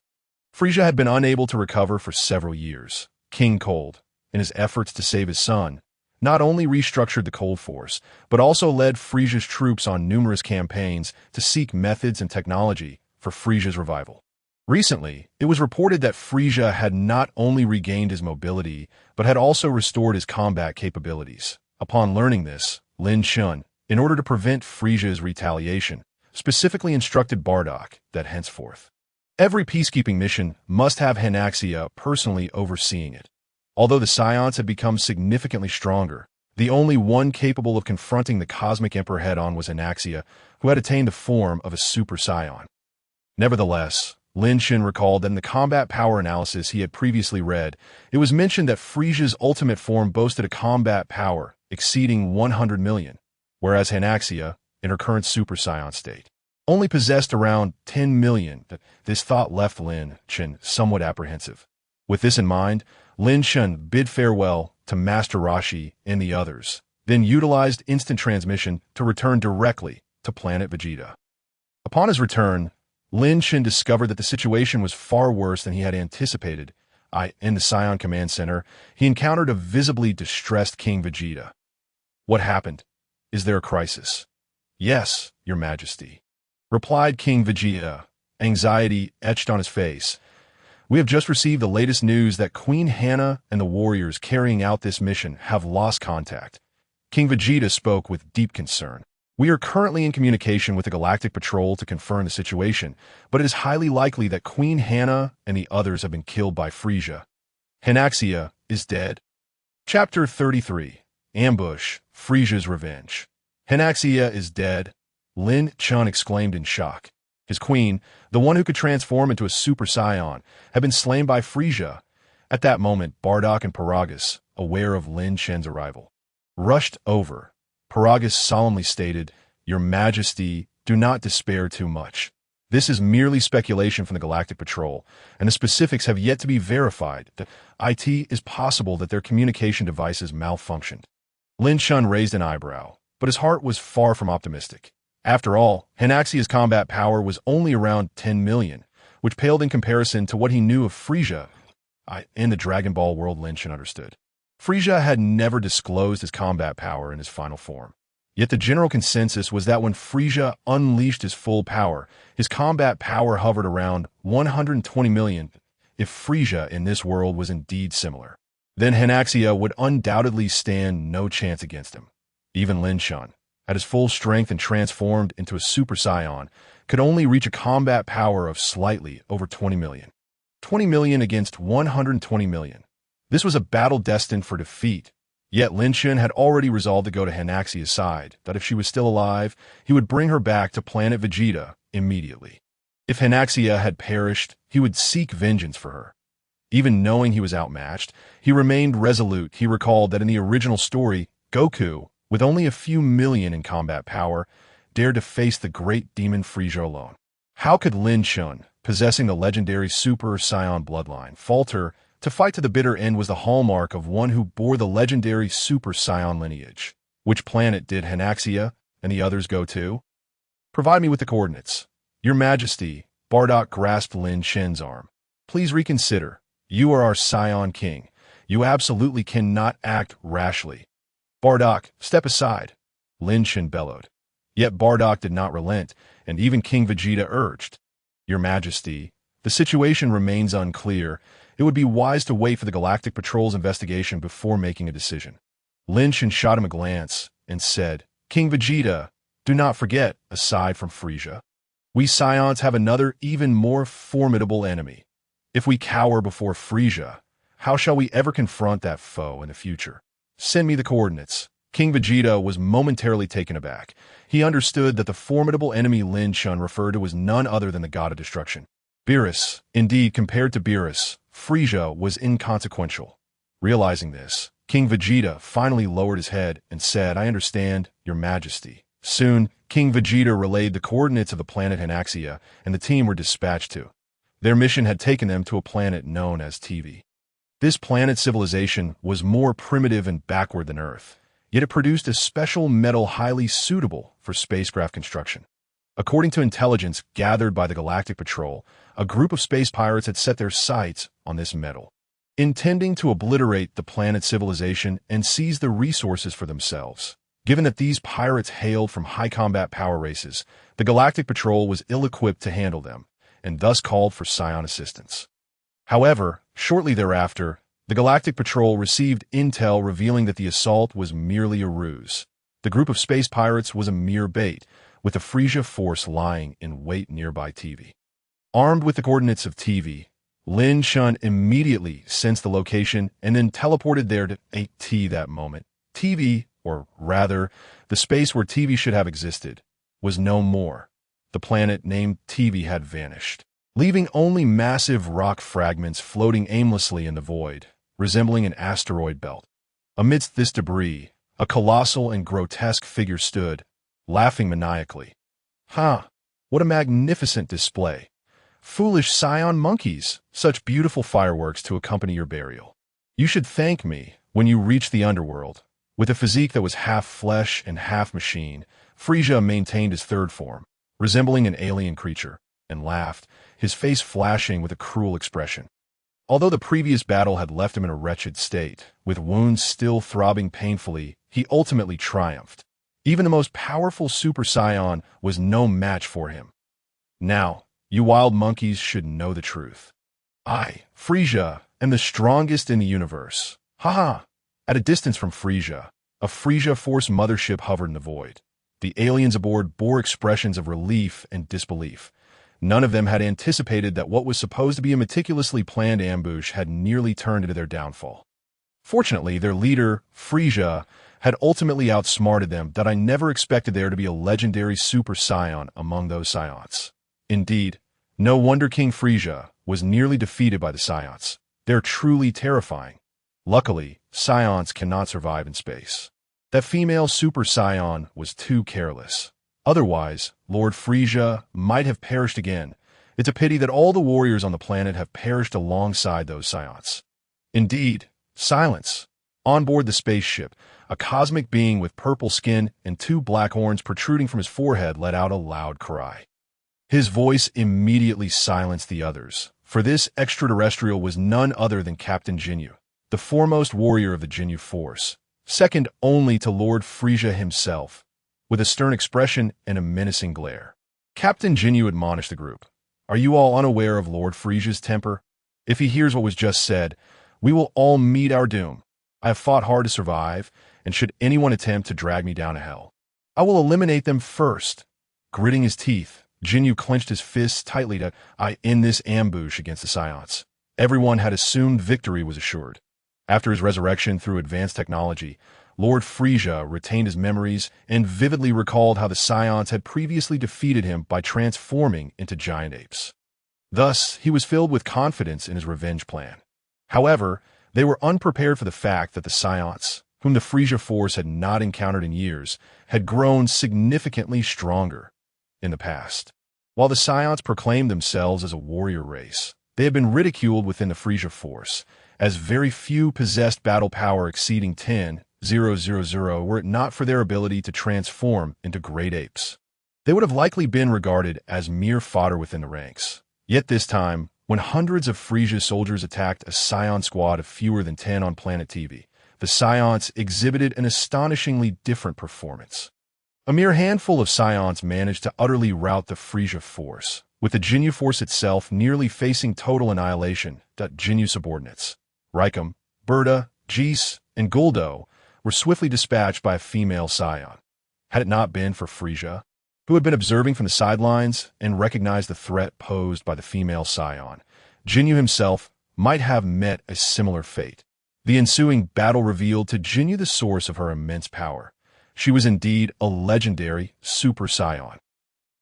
Frieza had been unable to recover for several years. King Cold, in his efforts to save his son, not only restructured the Cold Force, but also led Frieza's troops on numerous campaigns to seek methods and technology for Frieza's revival. Recently, it was reported that Frieza had not only regained his mobility, but had also restored his combat capabilities. Upon learning this, Lin Chen, in order to prevent Frieza's retaliation, specifically instructed Bardock that henceforth, every peacekeeping mission must have Hanaxia personally overseeing it. Although the Saiyans had become significantly stronger, the only one capable of confronting the Cosmic Emperor head-on was Hanaxia, who had attained the form of a Super Saiyan. Nevertheless, Lin Chen recalled that in the combat power analysis he had previously read, it was mentioned that Frieza's ultimate form boasted a combat power exceeding 100 million, whereas Hanaxia, in her current Super Saiyan state, only possessed around 10 million. This thought left Lin Chen somewhat apprehensive. With this in mind, Lin Chen bid farewell to Master Roshi and the others, then utilized instant transmission to return directly to Planet Vegeta. Upon his return, Lin Chen discovered that the situation was far worse than he had anticipated. In the Saiyan Command Center, he encountered a visibly distressed King Vegeta. "What happened? Is there a crisis?" "Yes, Your Majesty," replied King Vegeta, anxiety etched on his face. "We have just received the latest news that Queen Hannah and the warriors carrying out this mission have lost contact." King Vegeta spoke with deep concern. "We are currently in communication with the Galactic Patrol to confirm the situation, but it is highly likely that Queen Hannah and the others have been killed by Frieza. Hanaxia is dead." Chapter 33. Ambush, Frieza's Revenge. "Hanaxia is dead," Lin Chen exclaimed in shock. His queen, the one who could transform into a Super Saiyan, had been slain by Frieza. At that moment, Bardock and Paragus, aware of Lin Chen's arrival, rushed over. Paragus solemnly stated, "Your Majesty, do not despair too much. This is merely speculation from the Galactic Patrol, and the specifics have yet to be verified. It is possible that their communication devices malfunctioned." Lin Chen raised an eyebrow, but his heart was far from optimistic. After all, Hanaxia's combat power was only around 10 million, which paled in comparison to what he knew of Frieza. In the Dragon Ball world, Lin Chen understood. Frieza had never disclosed his combat power in his final form. Yet the general consensus was that when Frieza unleashed his full power, his combat power hovered around 120 million. If Frieza in this world was indeed similar, then Hanaxia would undoubtedly stand no chance against him. Even Lin Chen, at his full strength and transformed into a Super Saiyan, could only reach a combat power of slightly over 20 million. 20 million against 120 million. This was a battle destined for defeat. Yet Lin Chen had already resolved to go to Hanaxia's side, that if she was still alive, he would bring her back to Planet Vegeta immediately. If Hanaxia had perished, he would seek vengeance for her. Even knowing he was outmatched, he remained resolute. He recalled that in the original story, Goku, with only a few million in combat power, dared to face the great demon Frieza alone. How could Lin Chen, possessing the legendary Super Saiyan Bloodline, falter? To fight to the bitter end was the hallmark of one who bore the legendary Super Saiyan lineage. Which planet did Hanaxia and the others go to? "Provide me with the coordinates." "Your Majesty," Bardock grasped Lin Chen's arm. "Please reconsider. You are our Saiyan King. You absolutely cannot act rashly." "Bardock, step aside," Lin Chen bellowed. Yet Bardock did not relent, and even King Vegeta urged, "Your Majesty, the situation remains unclear. It would be wise to wait for the Galactic Patrol's investigation before making a decision." Lin Chen shot him a glance and said, "King Vegeta, do not forget, aside from Frieza, we Saiyans have another even more formidable enemy. If we cower before Frieza, how shall we ever confront that foe in the future? Send me the coordinates." King Vegeta was momentarily taken aback. He understood that the formidable enemy Lin Chen referred to was none other than the God of Destruction. Beerus. Indeed, compared to Beerus, Frieza was inconsequential. Realizing this, King Vegeta finally lowered his head and said, "I understand, Your Majesty." Soon, King Vegeta relayed the coordinates of the planet Hanaxia, and the team were dispatched to. Their mission had taken them to a planet known as TV. This planet's civilization was more primitive and backward than Earth, yet it produced a special metal highly suitable for spacecraft construction. According to intelligence gathered by the Galactic Patrol, a group of space pirates had set their sights on this metal, intending to obliterate the planet's civilization and seize the resources for themselves. Given that these pirates hailed from high combat power races, the Galactic Patrol was ill-equipped to handle them, and thus called for Saiyan assistance. However, shortly thereafter, the Galactic Patrol received intel revealing that the assault was merely a ruse. The group of space pirates was a mere bait, with the Frieza force lying in wait nearby TV. Armed with the coordinates of TV, Lin Chen immediately sensed the location and then teleported there to AT that moment. TV, or rather, the space where TV should have existed, was no more. The planet named TV had vanished. leaving only massive rock fragments floating aimlessly in the void, resembling an asteroid belt. Amidst this debris, a colossal and grotesque figure stood, laughing maniacally. "Ha! What a magnificent display! Foolish Saiyan monkeys, such beautiful fireworks to accompany your burial. You should thank me when you reach the underworld." With a physique that was half flesh and half machine, Frieza maintained his third form, resembling an alien creature, and laughed, his face flashing with a cruel expression. Although the previous battle had left him in a wretched state, with wounds still throbbing painfully, he ultimately triumphed. Even the most powerful Super Saiyan was no match for him. "Now, you wild monkeys should know the truth. I, Frieza, am the strongest in the universe. Haha!" At a distance from Frieza, a Frieza Force mothership hovered in the void. The aliens aboard bore expressions of relief and disbelief. None of them had anticipated that what was supposed to be a meticulously planned ambush had nearly turned into their downfall. Fortunately, their leader, Frieza, had ultimately outsmarted them that I never expected there to be a legendary Super Saiyan among those Saiyans. Indeed, no wonder King Frieza was nearly defeated by the Saiyans. They're truly terrifying. Luckily, Saiyans cannot survive in space. That female Super Saiyan was too careless. Otherwise, Lord Frieza might have perished again. It's a pity that all the warriors on the planet have perished alongside those Saiyans. Indeed, silence. On board the spaceship, a cosmic being with purple skin and two black horns protruding from his forehead let out a loud cry. His voice immediately silenced the others, for this extraterrestrial was none other than Captain Ginyu, the foremost warrior of the Ginyu Force, second only to Lord Frieza himself. With a stern expression and a menacing glare, Captain Ginyu admonished the group. "Are you all unaware of Lord Frieza's temper? If he hears what was just said, we will all meet our doom. I have fought hard to survive, and should anyone attempt to drag me down to hell, I will eliminate them first." Gritting his teeth, Ginyu clenched his fists tightly to end this ambush against the Saiyans. Everyone had assumed victory was assured. After his resurrection through advanced technology, Lord Frieza retained his memories and vividly recalled how the Saiyans had previously defeated him by transforming into giant apes. Thus, he was filled with confidence in his revenge plan. However, they were unprepared for the fact that the Saiyans, whom the Frieza Force had not encountered in years, had grown significantly stronger in the past. While the Saiyans proclaimed themselves as a warrior race, they had been ridiculed within the Frieza Force, as very few possessed battle power exceeding 10,000 were it not for their ability to transform into great apes. They would have likely been regarded as mere fodder within the ranks. Yet this time, when hundreds of Frieza soldiers attacked a Saiyan squad of fewer than 10 on Planet TV, the Saiyans exhibited an astonishingly different performance. A mere handful of Saiyans managed to utterly rout the Frieza Force, with the Ginyu Force itself nearly facing total annihilation. Ginyu subordinates, Raikum, Berta, Jis, and Guldo, were swiftly dispatched by a female Saiyan. Had it not been for Frieza, who had been observing from the sidelines and recognized the threat posed by the female Saiyan, Ginyu himself might have met a similar fate. The ensuing battle revealed to Ginyu the source of her immense power. She was indeed a legendary Super Saiyan.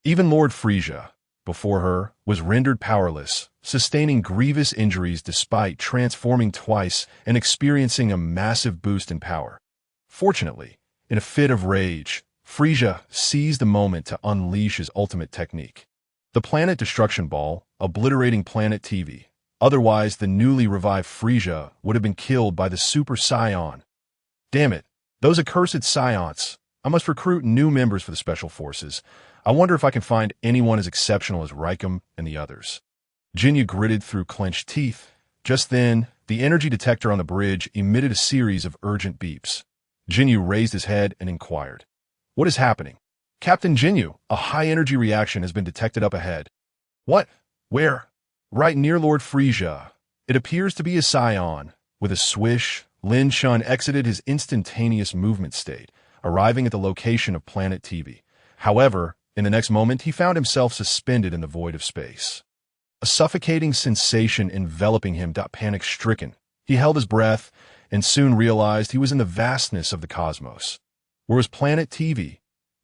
Even Lord Frieza, before her, was rendered powerless, sustaining grievous injuries despite transforming twice and experiencing a massive boost in power. Fortunately, in a fit of rage, Frieza seized the moment to unleash his ultimate technique. The Planet Destruction Ball, obliterating Planet TV. Otherwise, the newly revived Frieza would have been killed by the Super Saiyan. Damn it, those accursed Saiyans. I must recruit new members for the Special Forces. I wonder if I can find anyone as exceptional as Raikum and the others. Ginyu gritted through clenched teeth. Just then, the energy detector on the bridge emitted a series of urgent beeps. Ginyu raised his head and inquired, "What is happening?" "Captain Ginyu, a high-energy reaction has been detected up ahead." "What? Where?" "Right near Lord Frieza. It appears to be a Saiyan." With a swish, Lin Chen exited his instantaneous movement state, arriving at the location of Planet TV. However, in the next moment he found himself suspended in the void of space. A suffocating sensation enveloping him. Panic-stricken, he held his breath and soon realized he was in the vastness of the cosmos. Where was Planet TV?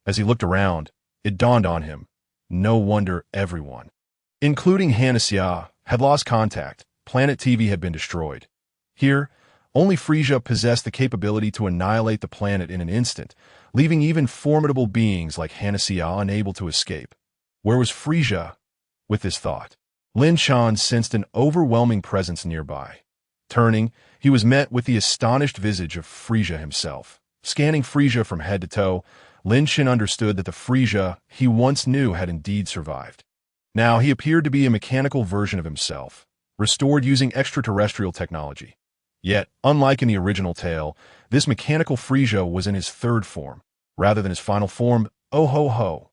As he looked around, it dawned on him. No wonder everyone, including Hanasya, had lost contact. Planet TV had been destroyed. Here, only Frieza possessed the capability to annihilate the planet in an instant, leaving even formidable beings like Hanasya unable to escape. Where was Frieza? With this thought, Lin Chen sensed an overwhelming presence nearby. Turning, he was met with the astonished visage of Frieza himself. Scanning Frieza from head to toe, Lin Chen understood that the Frieza he once knew had indeed survived. Now he appeared to be a mechanical version of himself, restored using extraterrestrial technology. Yet, unlike in the original tale, this mechanical Frieza was in his third form, rather than his final form. Oh ho ho!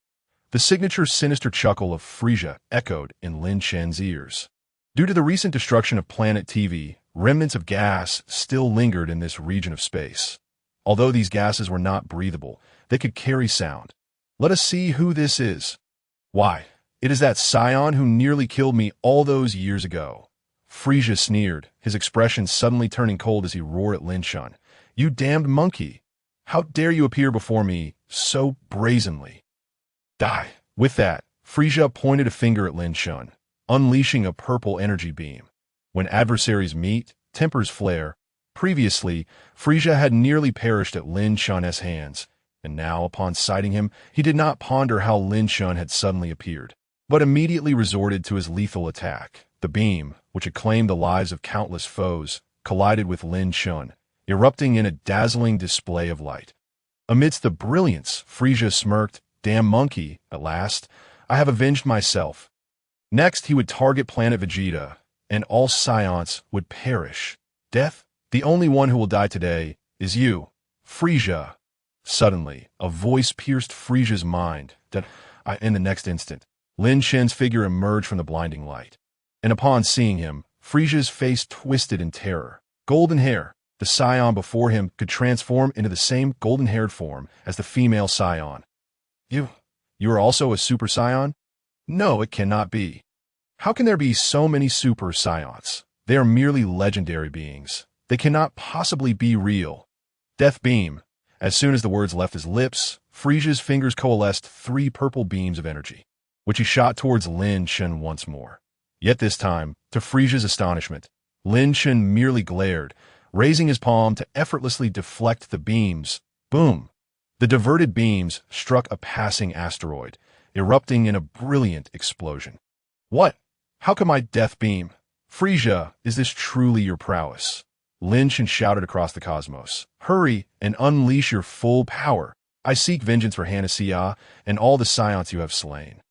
The signature sinister chuckle of Frieza echoed in Lin Chen's ears. Due to the recent destruction of Planet TV, remnants of gas still lingered in this region of space. Although these gases were not breathable, they could carry sound. Let us see who this is. Why, it is that Saiyan who nearly killed me all those years ago. Frieza sneered, his expression suddenly turning cold as he roared at Lin Chen. You damned monkey! How dare you appear before me so brazenly? Die! With that, Frieza pointed a finger at Lin Chen, unleashing a purple energy beam. When adversaries meet, tempers flare. Previously, Frieza had nearly perished at Lin Chen's hands, and now, upon sighting him, he did not ponder how Lin Chen had suddenly appeared, but immediately resorted to his lethal attack. The beam, which had claimed the lives of countless foes, collided with Lin Chen, erupting in a dazzling display of light. Amidst the brilliance, Frieza smirked, Damn monkey, at last, I have avenged myself. Next, he would target Planet Vegeta, and all Saiyans would perish. Death, the only one who will die today, is you, Frieza. Suddenly, a voice pierced Frieza's mind. In the next instant, Lin Chen's figure emerged from the blinding light. And upon seeing him, Frieza's face twisted in terror. Golden hair. The Saiyan before him could transform into the same golden-haired form as the female Saiyan. You are also a Super Saiyan? No, it cannot be. How can there be so many Super Saiyans? They are merely legendary beings. They cannot possibly be real. Death beam. As soon as the words left his lips, Frieza's fingers coalesced 3 purple beams of energy, which he shot towards Lin Chen once more. Yet this time, to Frieza's astonishment, Lin Chen merely glared, raising his palm to effortlessly deflect the beams. Boom! The diverted beams struck a passing asteroid, erupting in a brilliant explosion. What? How could my death beam? Frieza, is this truly your prowess? Lin Chen shouted across the cosmos. Hurry and unleash your full power. I seek vengeance for Hanasya and all the Saiyans you have slain.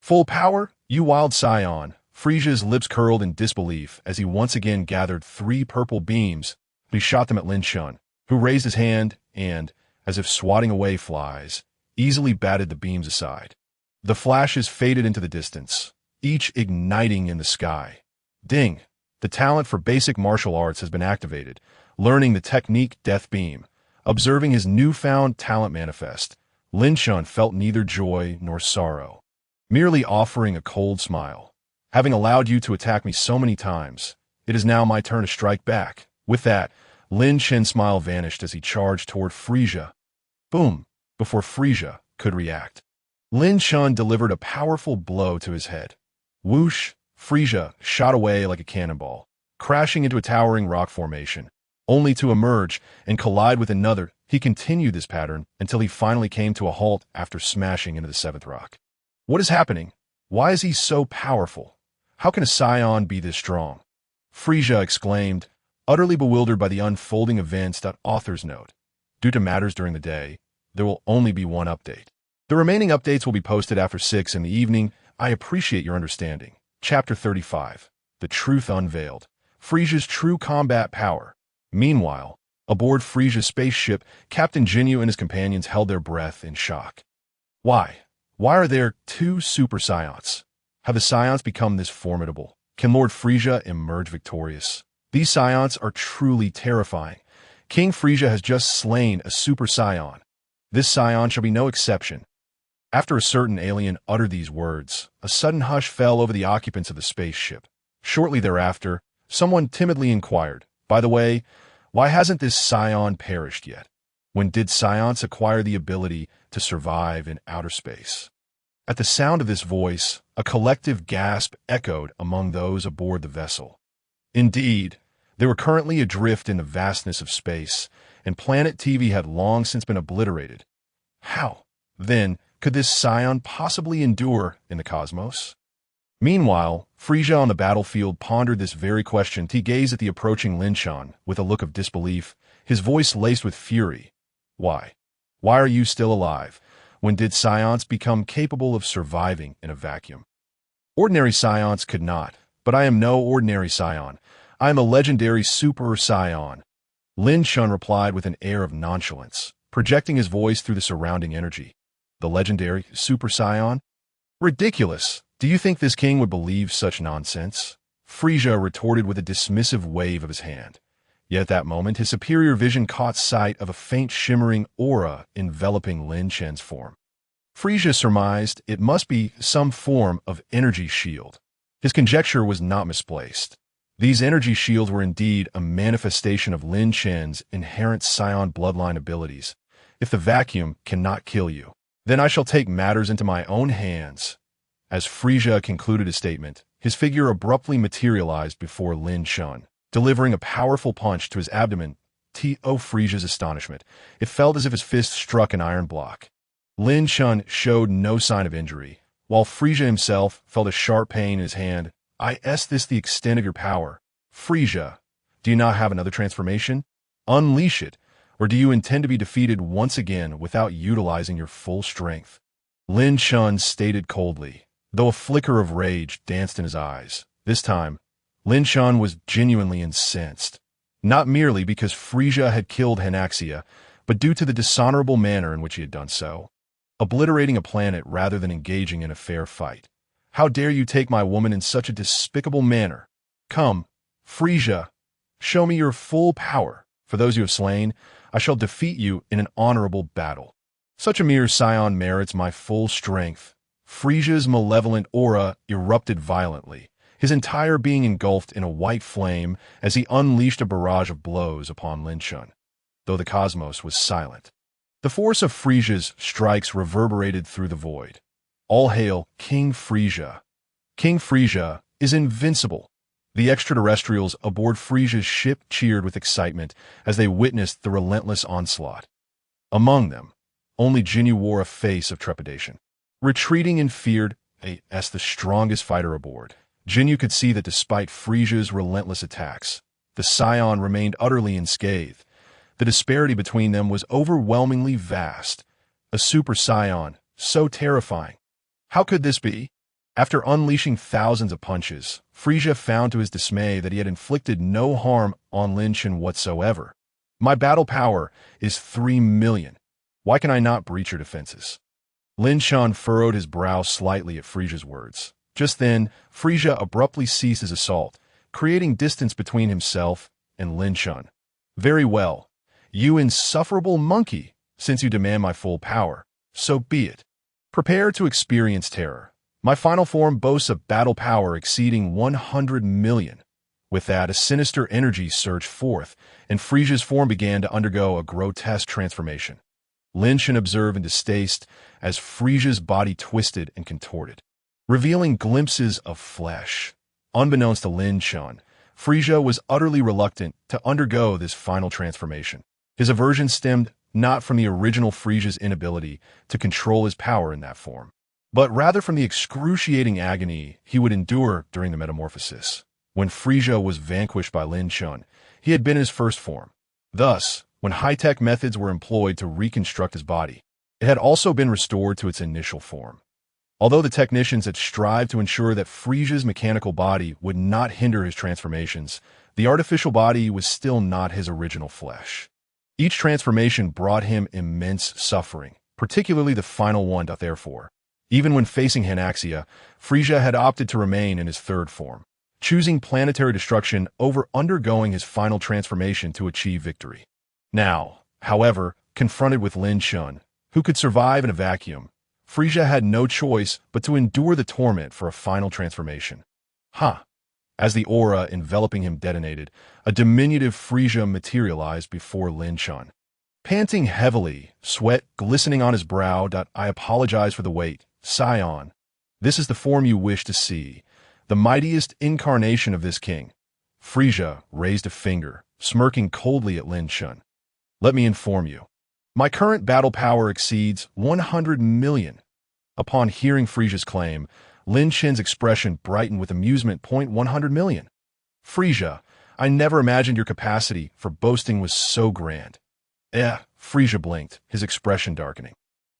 Full power? You wild Saiyan. Frieza's lips curled in disbelief as he once again gathered 3 purple beams. He shot them at Lin Chen, who raised his hand and, as if swatting away flies, easily batted the beams aside. The flashes faded into the distance, each igniting in the sky. Ding! The talent for basic martial arts has been activated, learning the technique Death Beam. Observing his newfound talent manifest, Lin Chen felt neither joy nor sorrow, merely offering a cold smile. Having allowed you to attack me so many times, it is now my turn to strike back. With that, Lin Chen's smile vanished as he charged toward Frieza. Boom! Before Frieza could react, Lin Chen delivered a powerful blow to his head. Whoosh! Frieza shot away like a cannonball, crashing into a towering rock formation, only to emerge and collide with another. He continued this pattern until he finally came to a halt after smashing into the 7th rock. What is happening? Why is he so powerful? How can a Saiyan be this strong? Frieza exclaimed, utterly bewildered by the unfolding events. Author's note. Due to matters during the day, there will only be one update. The remaining updates will be posted after 6 in the evening. I appreciate your understanding. Chapter 35. The Truth Unveiled. Frieza's True Combat Power. Meanwhile, aboard Frieza's spaceship, Captain Jinyu and his companions held their breath in shock. Why? Why are there 2 Super Saiyans? Have the Saiyans become this formidable? Can Lord Frieza emerge victorious? These Saiyans are truly terrifying. King Frieza has just slain a Super Saiyan. This Saiyan shall be no exception. After a certain alien uttered these words, a sudden hush fell over the occupants of the spaceship. Shortly thereafter, someone timidly inquired, by the way, why hasn't this Saiyan perished yet? When did Saiyans acquire the ability to survive in outer space? At the sound of this voice, a collective gasp echoed among those aboard the vessel. Indeed, they were currently adrift in the vastness of space, and Planet TV had long since been obliterated. How, then, could this Saiyan possibly endure in the cosmos? Meanwhile, Frieza on the battlefield pondered this very question. He gazed at the approaching Lin Chen with a look of disbelief, his voice laced with fury. Why? Why are you still alive? When did Saiyans become capable of surviving in a vacuum? Ordinary Saiyans could not, but I am no ordinary Saiyan. I am a legendary Super Saiyan. Lin Chen replied with an air of nonchalance, projecting his voice through the surrounding energy. The legendary Super Saiyan? Ridiculous! Do you think this king would believe such nonsense? Frieza retorted with a dismissive wave of his hand. Yet at that moment, his superior vision caught sight of a faint shimmering aura enveloping Lin Chen's form. Frieza surmised it must be some form of energy shield. His conjecture was not misplaced. These energy shields were indeed a manifestation of Lin Chen's inherent Saiyan bloodline abilities. If the vacuum cannot kill you, then I shall take matters into my own hands. As Frieza concluded his statement, his figure abruptly materialized before Lin Chen, delivering a powerful punch to his abdomen. To Frieza's astonishment, it felt as if his fist struck an iron block. Lin Chen showed no sign of injury, while Frieza himself felt a sharp pain in his hand. Is this the extent of your power? Frieza, do you not have another transformation? Unleash it, or do you intend to be defeated once again without utilizing your full strength? Lin Chen stated coldly, though a flicker of rage danced in his eyes. This time, Lin Chen was genuinely incensed, not merely because Frieza had killed Hanaxia, but due to the dishonorable manner in which he had done so, obliterating a planet rather than engaging in a fair fight. How dare you take my woman in such a despicable manner? Come, Frieza, show me your full power. For those you have slain, I shall defeat you in an honorable battle. Such a mere Saiyan merits my full strength. Frieza's malevolent aura erupted violently, his entire being engulfed in a white flame as he unleashed a barrage of blows upon Lin Chen, though the cosmos was silent. The force of Frieza's strikes reverberated through the void. All hail King Frieza. King Frieza is invincible. The extraterrestrials aboard Frieza's ship cheered with excitement as they witnessed the relentless onslaught. Among them, only Jinyu wore a face of trepidation. Retreating in fear as the strongest fighter aboard, Jinyu could see that despite Frieza's relentless attacks, the Saiyan remained utterly unscathed. The disparity between them was overwhelmingly vast. A Super Saiyan, so terrifying. How could this be? After unleashing thousands of punches, Frieza found to his dismay that he had inflicted no harm on Lin Chen whatsoever. My battle power is 3 million. Why can I not breach your defenses? Lin Chen furrowed his brow slightly at Frieza's words. Just then, Frieza abruptly ceased his assault, creating distance between himself and Lin Chen. Very well, you insufferable monkey, since you demand my full power, so be it. Prepare to experience terror. My final form boasts a battle power exceeding 100 million. With that, a sinister energy surged forth, and Frieza's form began to undergo a grotesque transformation. Lin Chen observed in distaste as Frieza's body twisted and contorted, revealing glimpses of flesh. Unbeknownst to Lin Chen, Frieza was utterly reluctant to undergo this final transformation. His aversion stemmed not from the original Frieza's inability to control his power in that form, but rather from the excruciating agony he would endure during the metamorphosis. When Frieza was vanquished by Lin Chen, he had been in his first form. Thus, when high-tech methods were employed to reconstruct his body, it had also been restored to its initial form. Although the technicians had strived to ensure that Frieza's mechanical body would not hinder his transformations, the artificial body was still not his original flesh. Each transformation brought him immense suffering, particularly the final one. Therefore, even when facing Hanaxia, Frieza had opted to remain in his third form, choosing planetary destruction over undergoing his final transformation to achieve victory. Now, however, confronted with Lin Chen, who could survive in a vacuum, Frieza had no choice but to endure the torment for a final transformation. As the aura enveloping him detonated, a diminutive Frieza materialized before Lin Chen. Panting heavily, sweat glistening on his brow. I apologize for the wait, Saiyan, this is the form you wish to see, the mightiest incarnation of this king. Frieza raised a finger, smirking coldly at Lin Chen. Let me inform you. My current battle power exceeds 100 million. Upon hearing Frieza's claim, Lin Chen's expression brightened with amusement. 100 million. Frieza, I never imagined your capacity for boasting was so grand. Frieza blinked, his expression darkening.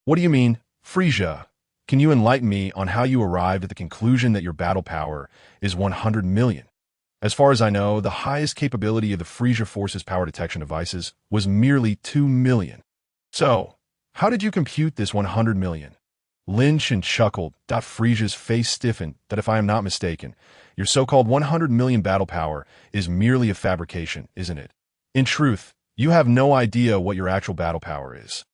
What do you mean, Frieza? Can you enlighten me on how you arrived at the conclusion that your battle power is 100 million? As far as I know, the highest capability of the Frieza Force's power detection devices was merely 2 million. So, how did you compute this 100 million? Lin Chen chuckled. Frieza's face stiffened. That if I am not mistaken, your so-called 100 million battle power is merely a fabrication, isn't it? In truth, you have no idea what your actual battle power is.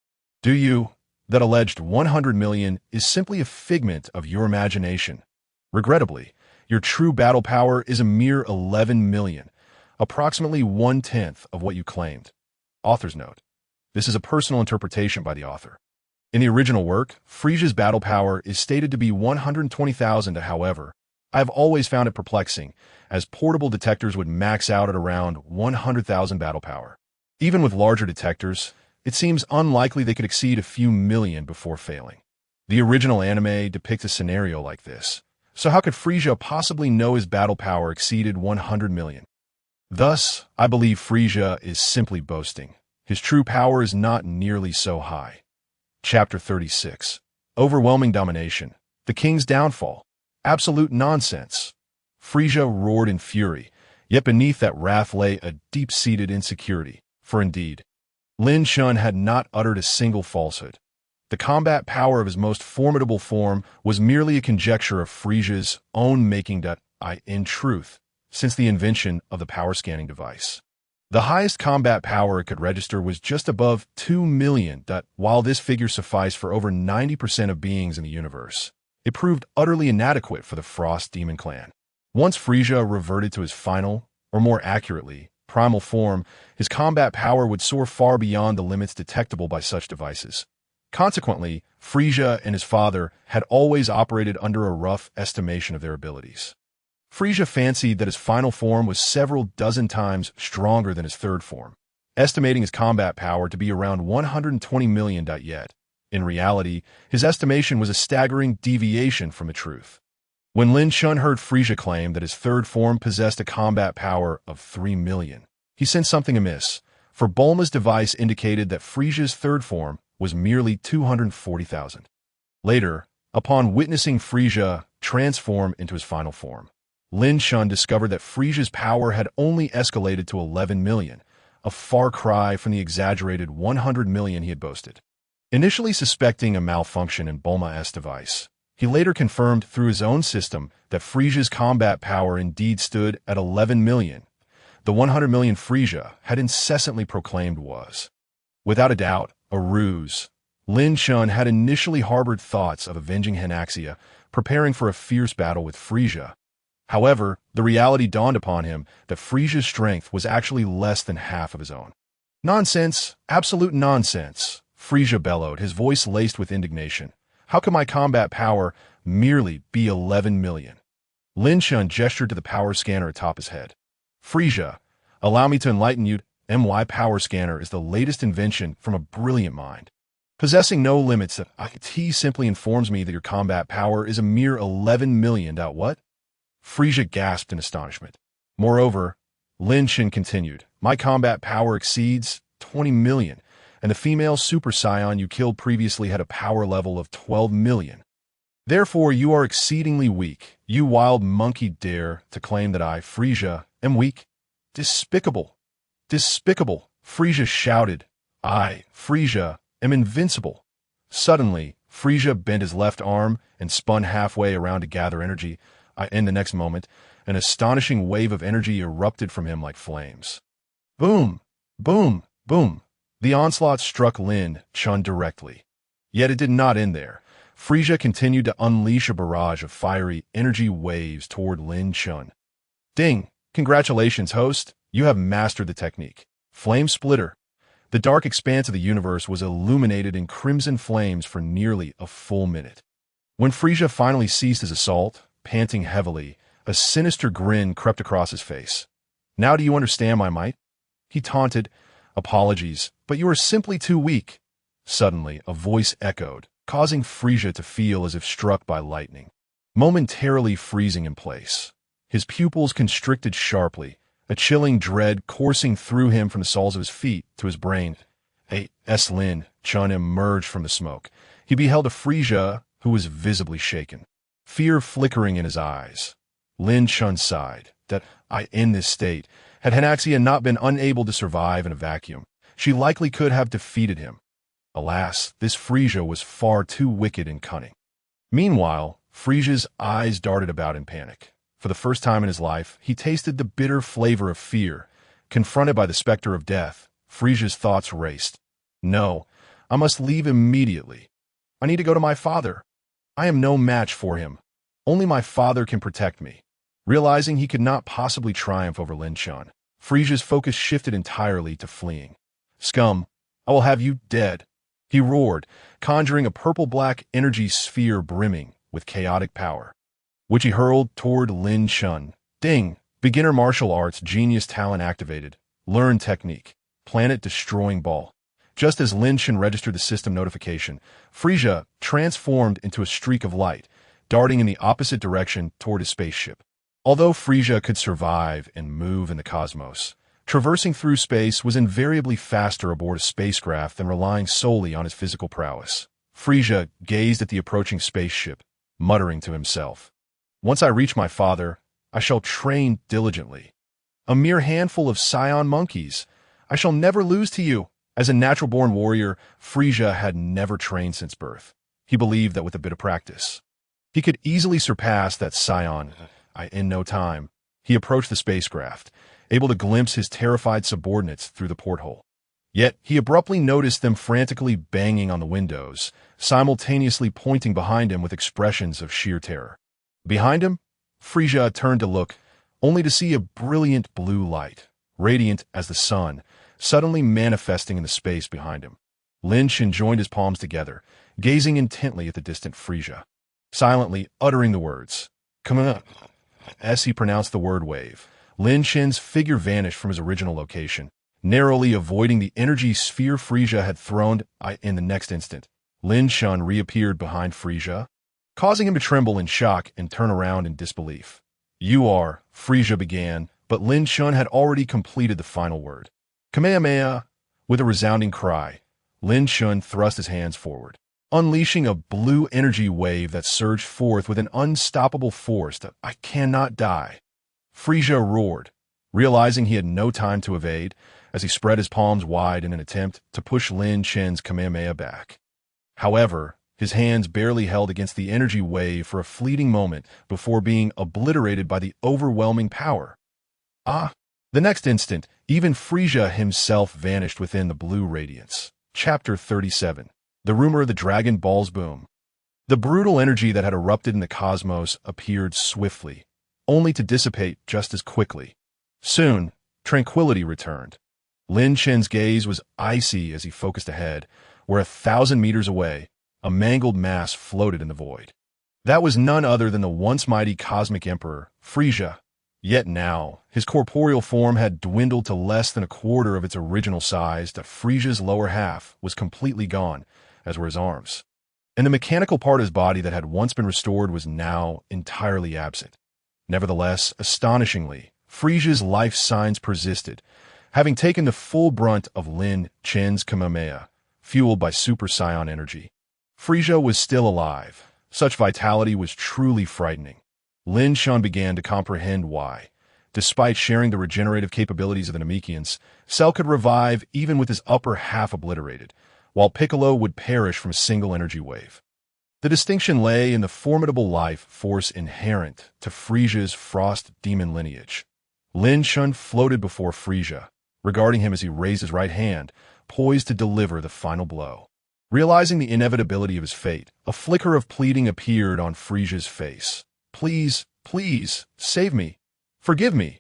Do you? That alleged 100 million is simply a figment of your imagination. Regrettably, your true battle power is a mere 11 million, approximately 1/10 of what you claimed. Author's note. This is a personal interpretation by the author. In the original work, Frieza's battle power is stated to be 120,000. However, I have always found it perplexing, as portable detectors would max out at around 100,000 battle power. Even with larger detectors, it seems unlikely they could exceed a few million before failing. The original anime depicts a scenario like this. So how could Frieza possibly know his battle power exceeded 100 million? Thus, I believe Frieza is simply boasting. His true power is not nearly so high. Chapter 36. Overwhelming Domination. The King's Downfall. Absolute nonsense. Frieza roared in fury, yet beneath that wrath lay a deep-seated insecurity, for indeed, Lin Chen had not uttered a single falsehood. The combat power of his most formidable form was merely a conjecture of Frieza's own making. In truth, since the invention of the power scanning device, the highest combat power it could register was just above 2 million. While this figure sufficed for over 90% of beings in the universe, it proved utterly inadequate for the Frost Demon Clan. Once Frieza reverted to his final, or more accurately, primal form, his combat power would soar far beyond the limits detectable by such devices. Consequently, Frieza and his father had always operated under a rough estimation of their abilities. Frieza fancied that his final form was several dozen times stronger than his third form, estimating his combat power to be around 120 million. Yet, in reality, his estimation was a staggering deviation from the truth. When Lin Chen heard Frieza claim that his third form possessed a combat power of 3 million, he sensed something amiss, for Bulma's device indicated that Frieza's third form was merely 240,000. Later, upon witnessing Frieza transform into his final form, Lin Chen discovered that Frieza's power had only escalated to 11 million, a far cry from the exaggerated 100 million he had boasted. Initially suspecting a malfunction in Bulma's device, he later confirmed through his own system that Frieza's combat power indeed stood at 11 million. The 100 million Frieza had incessantly proclaimed was, without a doubt, a ruse. Lin Chen had initially harbored thoughts of avenging Hanaxia, preparing for a fierce battle with Frieza. However, the reality dawned upon him that Frieza's strength was actually less than half of his own. Nonsense! Absolute nonsense! Frieza bellowed, his voice laced with indignation. How can my combat power merely be 11 million? Lin Chen gestured to the power scanner atop his head. Frieza, allow me to enlighten you. MY Power Scanner is the latest invention from a brilliant mind. Possessing no limits, IT simply informs me that your combat power is a mere 11 million. What? Frieza gasped in astonishment. Moreover, Lin Chen continued, my combat power exceeds 20 million, and the female Super Saiyan you killed previously had a power level of 12 million. Therefore, you are exceedingly weak. You wild monkey dare to claim that I, Frieza, am weak? Despicable! Despicable! Frieza shouted. I, Frieza, am invincible. Suddenly, Frieza bent his left arm and spun halfway around to gather energy. In the next moment, an astonishing wave of energy erupted from him like flames. Boom! Boom! Boom! The onslaught struck Lin Chen directly. Yet it did not end there. Frieza continued to unleash a barrage of fiery energy waves toward Lin Chen. Ding! Congratulations, host! You have mastered the technique. Flame Splitter. The dark expanse of the universe was illuminated in crimson flames for nearly a full minute. When Frieza finally ceased his assault, panting heavily, a sinister grin crept across his face. "Now do you understand my might?" he taunted. "Apologies, but you are simply too weak." Suddenly, a voice echoed, causing Frieza to feel as if struck by lightning, momentarily freezing in place. His pupils constricted sharply, a chilling dread coursing through him from the soles of his feet to his brain. Lin Chen emerged from the smoke. He beheld a Frieza who was visibly shaken, fear flickering in his eyes. Lin Chen sighed that in this state, had Hanaxia not been unable to survive in a vacuum, she likely could have defeated him. Alas, this Frieza was far too wicked and cunning. Meanwhile, Frieza's eyes darted about in panic. For the first time in his life, he tasted the bitter flavor of fear. Confronted by the specter of death, Frieza's thoughts raced. "No, I must leave immediately. I need to go to my father. I am no match for him. Only my father can protect me." Realizing he could not possibly triumph over Lin Chen, Frieza's focus shifted entirely to fleeing. "Scum, I will have you dead," he roared, conjuring a purple-black energy sphere brimming with chaotic power, which he hurled toward Lin Chen. Ding! Beginner martial arts genius talent activated. Learn technique. Planet-destroying ball. Just as Lin Chen registered the system notification, Frieza transformed into a streak of light, darting in the opposite direction toward his spaceship. Although Frieza could survive and move in the cosmos, traversing through space was invariably faster aboard a spacecraft than relying solely on his physical prowess. Frieza gazed at the approaching spaceship, muttering to himself, "Once I reach my father, I shall train diligently. A mere handful of Saiyan monkeys. I shall never lose to you." As a natural-born warrior, Frieza had never trained since birth. He believed that with a bit of practice, he could easily surpass that Saiyan in no time. He approached the spacecraft, able to glimpse his terrified subordinates through the porthole. Yet he abruptly noticed them frantically banging on the windows, simultaneously pointing behind him with expressions of sheer terror. Behind him, Frieza turned to look, only to see a brilliant blue light, radiant as the sun, suddenly manifesting in the space behind him. Lin Chen joined his palms together, gazing intently at the distant Frieza, silently uttering the words, "Come on." As he pronounced the word wave, Lin Chen's figure vanished from his original location, narrowly avoiding the energy sphere Frieza had thrown. In the next instant, Lin Chen reappeared behind Frieza, causing him to tremble in shock and turn around in disbelief. "You are," Frieza began, but Lin Chen had already completed the final word. "Kamehameha!" With a resounding cry, Lin Chen thrust his hands forward, unleashing a blue energy wave that surged forth with an unstoppable force that "I cannot die." Frieza roared, realizing he had no time to evade, as he spread his palms wide in an attempt to push Lin Chen's Kamehameha back. However, his hands barely held against the energy wave for a fleeting moment before being obliterated by the overwhelming power. The next instant, even Frieza himself vanished within the blue radiance. Chapter 37. The Rumor of the Dragon Ball's Boom. The brutal energy that had erupted in the cosmos appeared swiftly, only to dissipate just as quickly. Soon, tranquility returned. Lin Chen's gaze was icy as he focused ahead, where 1,000 meters away, a mangled mass floated in the void. That was none other than the once mighty cosmic emperor, Frieza. Yet now, his corporeal form had dwindled to less than a quarter of its original size. That Frieza's lower half was completely gone, as were his arms. And the mechanical part of his body that had once been restored was now entirely absent. Nevertheless, astonishingly, Frieza's life signs persisted, having taken the full brunt of Lin Chen's Kamehameha, fueled by Super Saiyan energy. Frieza was still alive. Such vitality was truly frightening. Lin Chen began to comprehend why. Despite sharing the regenerative capabilities of the Namekians, Cell could revive even with his upper half obliterated, while Piccolo would perish from a single energy wave. The distinction lay in the formidable life force inherent to Frieza's frost demon lineage. Lin Chen floated before Frieza, regarding him as he raised his right hand, poised to deliver the final blow. Realizing the inevitability of his fate, a flicker of pleading appeared on Frieza's face. "Please, please, save me. Forgive me.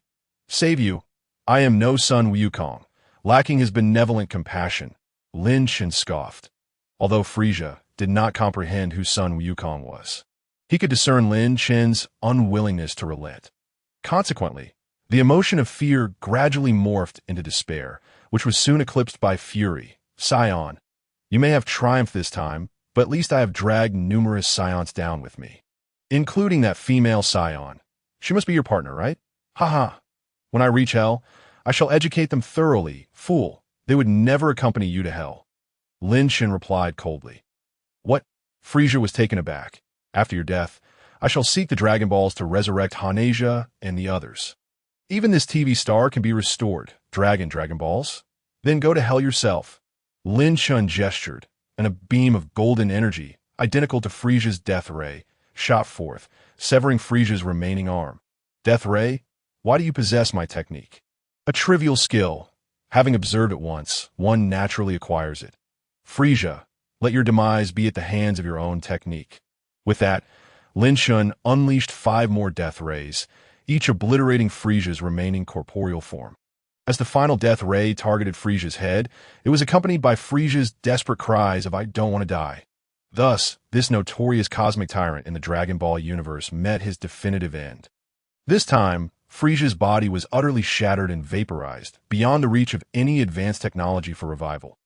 Save you. I am no Sun Wukong." Lacking his benevolent compassion, Lin Chen scoffed. Although Frieza, did not comprehend whose son Wukong was. He could discern Lin Chen's unwillingness to relent. Consequently, the emotion of fear gradually morphed into despair, which was soon eclipsed by fury. Saiyan, you may have triumphed this time, but at least I have dragged numerous Saiyans down with me, including that female Saiyan. She must be your partner, right? Haha. When I reach hell, I shall educate them thoroughly. Fool, they would never accompany you to hell. Lin Chen replied coldly. What? Frieza was taken aback. After your death, I shall seek the Dragon Balls to resurrect Haneja and the others. Even this TV star can be restored. Dragon Balls? Then go to hell yourself. Lin Chen gestured, and a beam of golden energy, identical to Frieza's death ray, shot forth, severing Frieza's remaining arm. Death ray? Why do you possess my technique? A trivial skill. Having observed it once, one naturally acquires it. Frieza, let your demise be at the hands of your own technique. With that, Lin Chen unleashed 5 more death rays, each obliterating Frieza's remaining corporeal form. As the final death ray targeted Frieza's head, it was accompanied by Frieza's desperate cries of "I don't want to die." Thus, this notorious cosmic tyrant in the Dragon Ball universe met his definitive end. This time, Frieza's body was utterly shattered and vaporized, beyond the reach of any advanced technology for revival.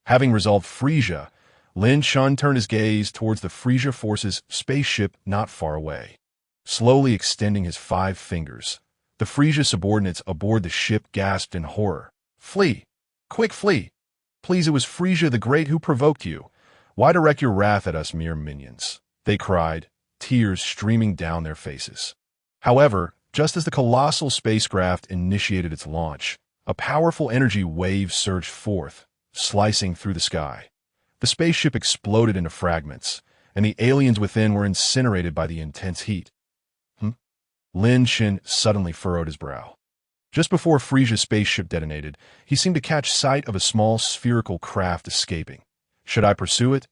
Having resolved Frieza, Lin Chen turned his gaze towards the Frieza Force's spaceship not far away. Slowly extending his 5 fingers, the Frieza subordinates aboard the ship gasped in horror. Flee! Quick, flee! Please, it was Frieza the Great who provoked you. Why direct your wrath at us mere minions? They cried, tears streaming down their faces. However, just as the colossal spacecraft initiated its launch, a powerful energy wave surged forth, slicing through the sky. The spaceship exploded into fragments, and the aliens within were incinerated by the intense heat. Lin Chen suddenly furrowed his brow. Just before Frieza's spaceship detonated, he seemed to catch sight of a small spherical craft escaping. Should I pursue it?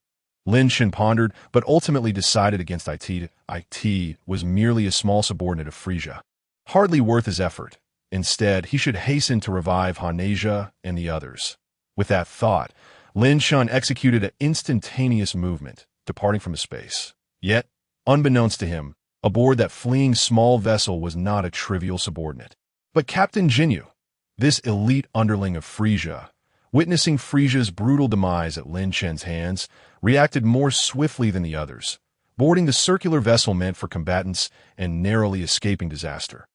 Lin Chen pondered, but ultimately decided against it. It was merely a small subordinate of Frieza. Hardly worth his effort. Instead, he should hasten to revive Haneja and the others. With that thought, Lin Chen executed an instantaneous movement, departing from his space. Yet, unbeknownst to him, aboard that fleeing small vessel was not a trivial subordinate, but Captain Jinyu, this elite underling of Frieza. Witnessing Frieza's brutal demise at Lin Chen's hands, reacted more swiftly than the others, boarding the circular vessel meant for combatants and narrowly escaping disaster.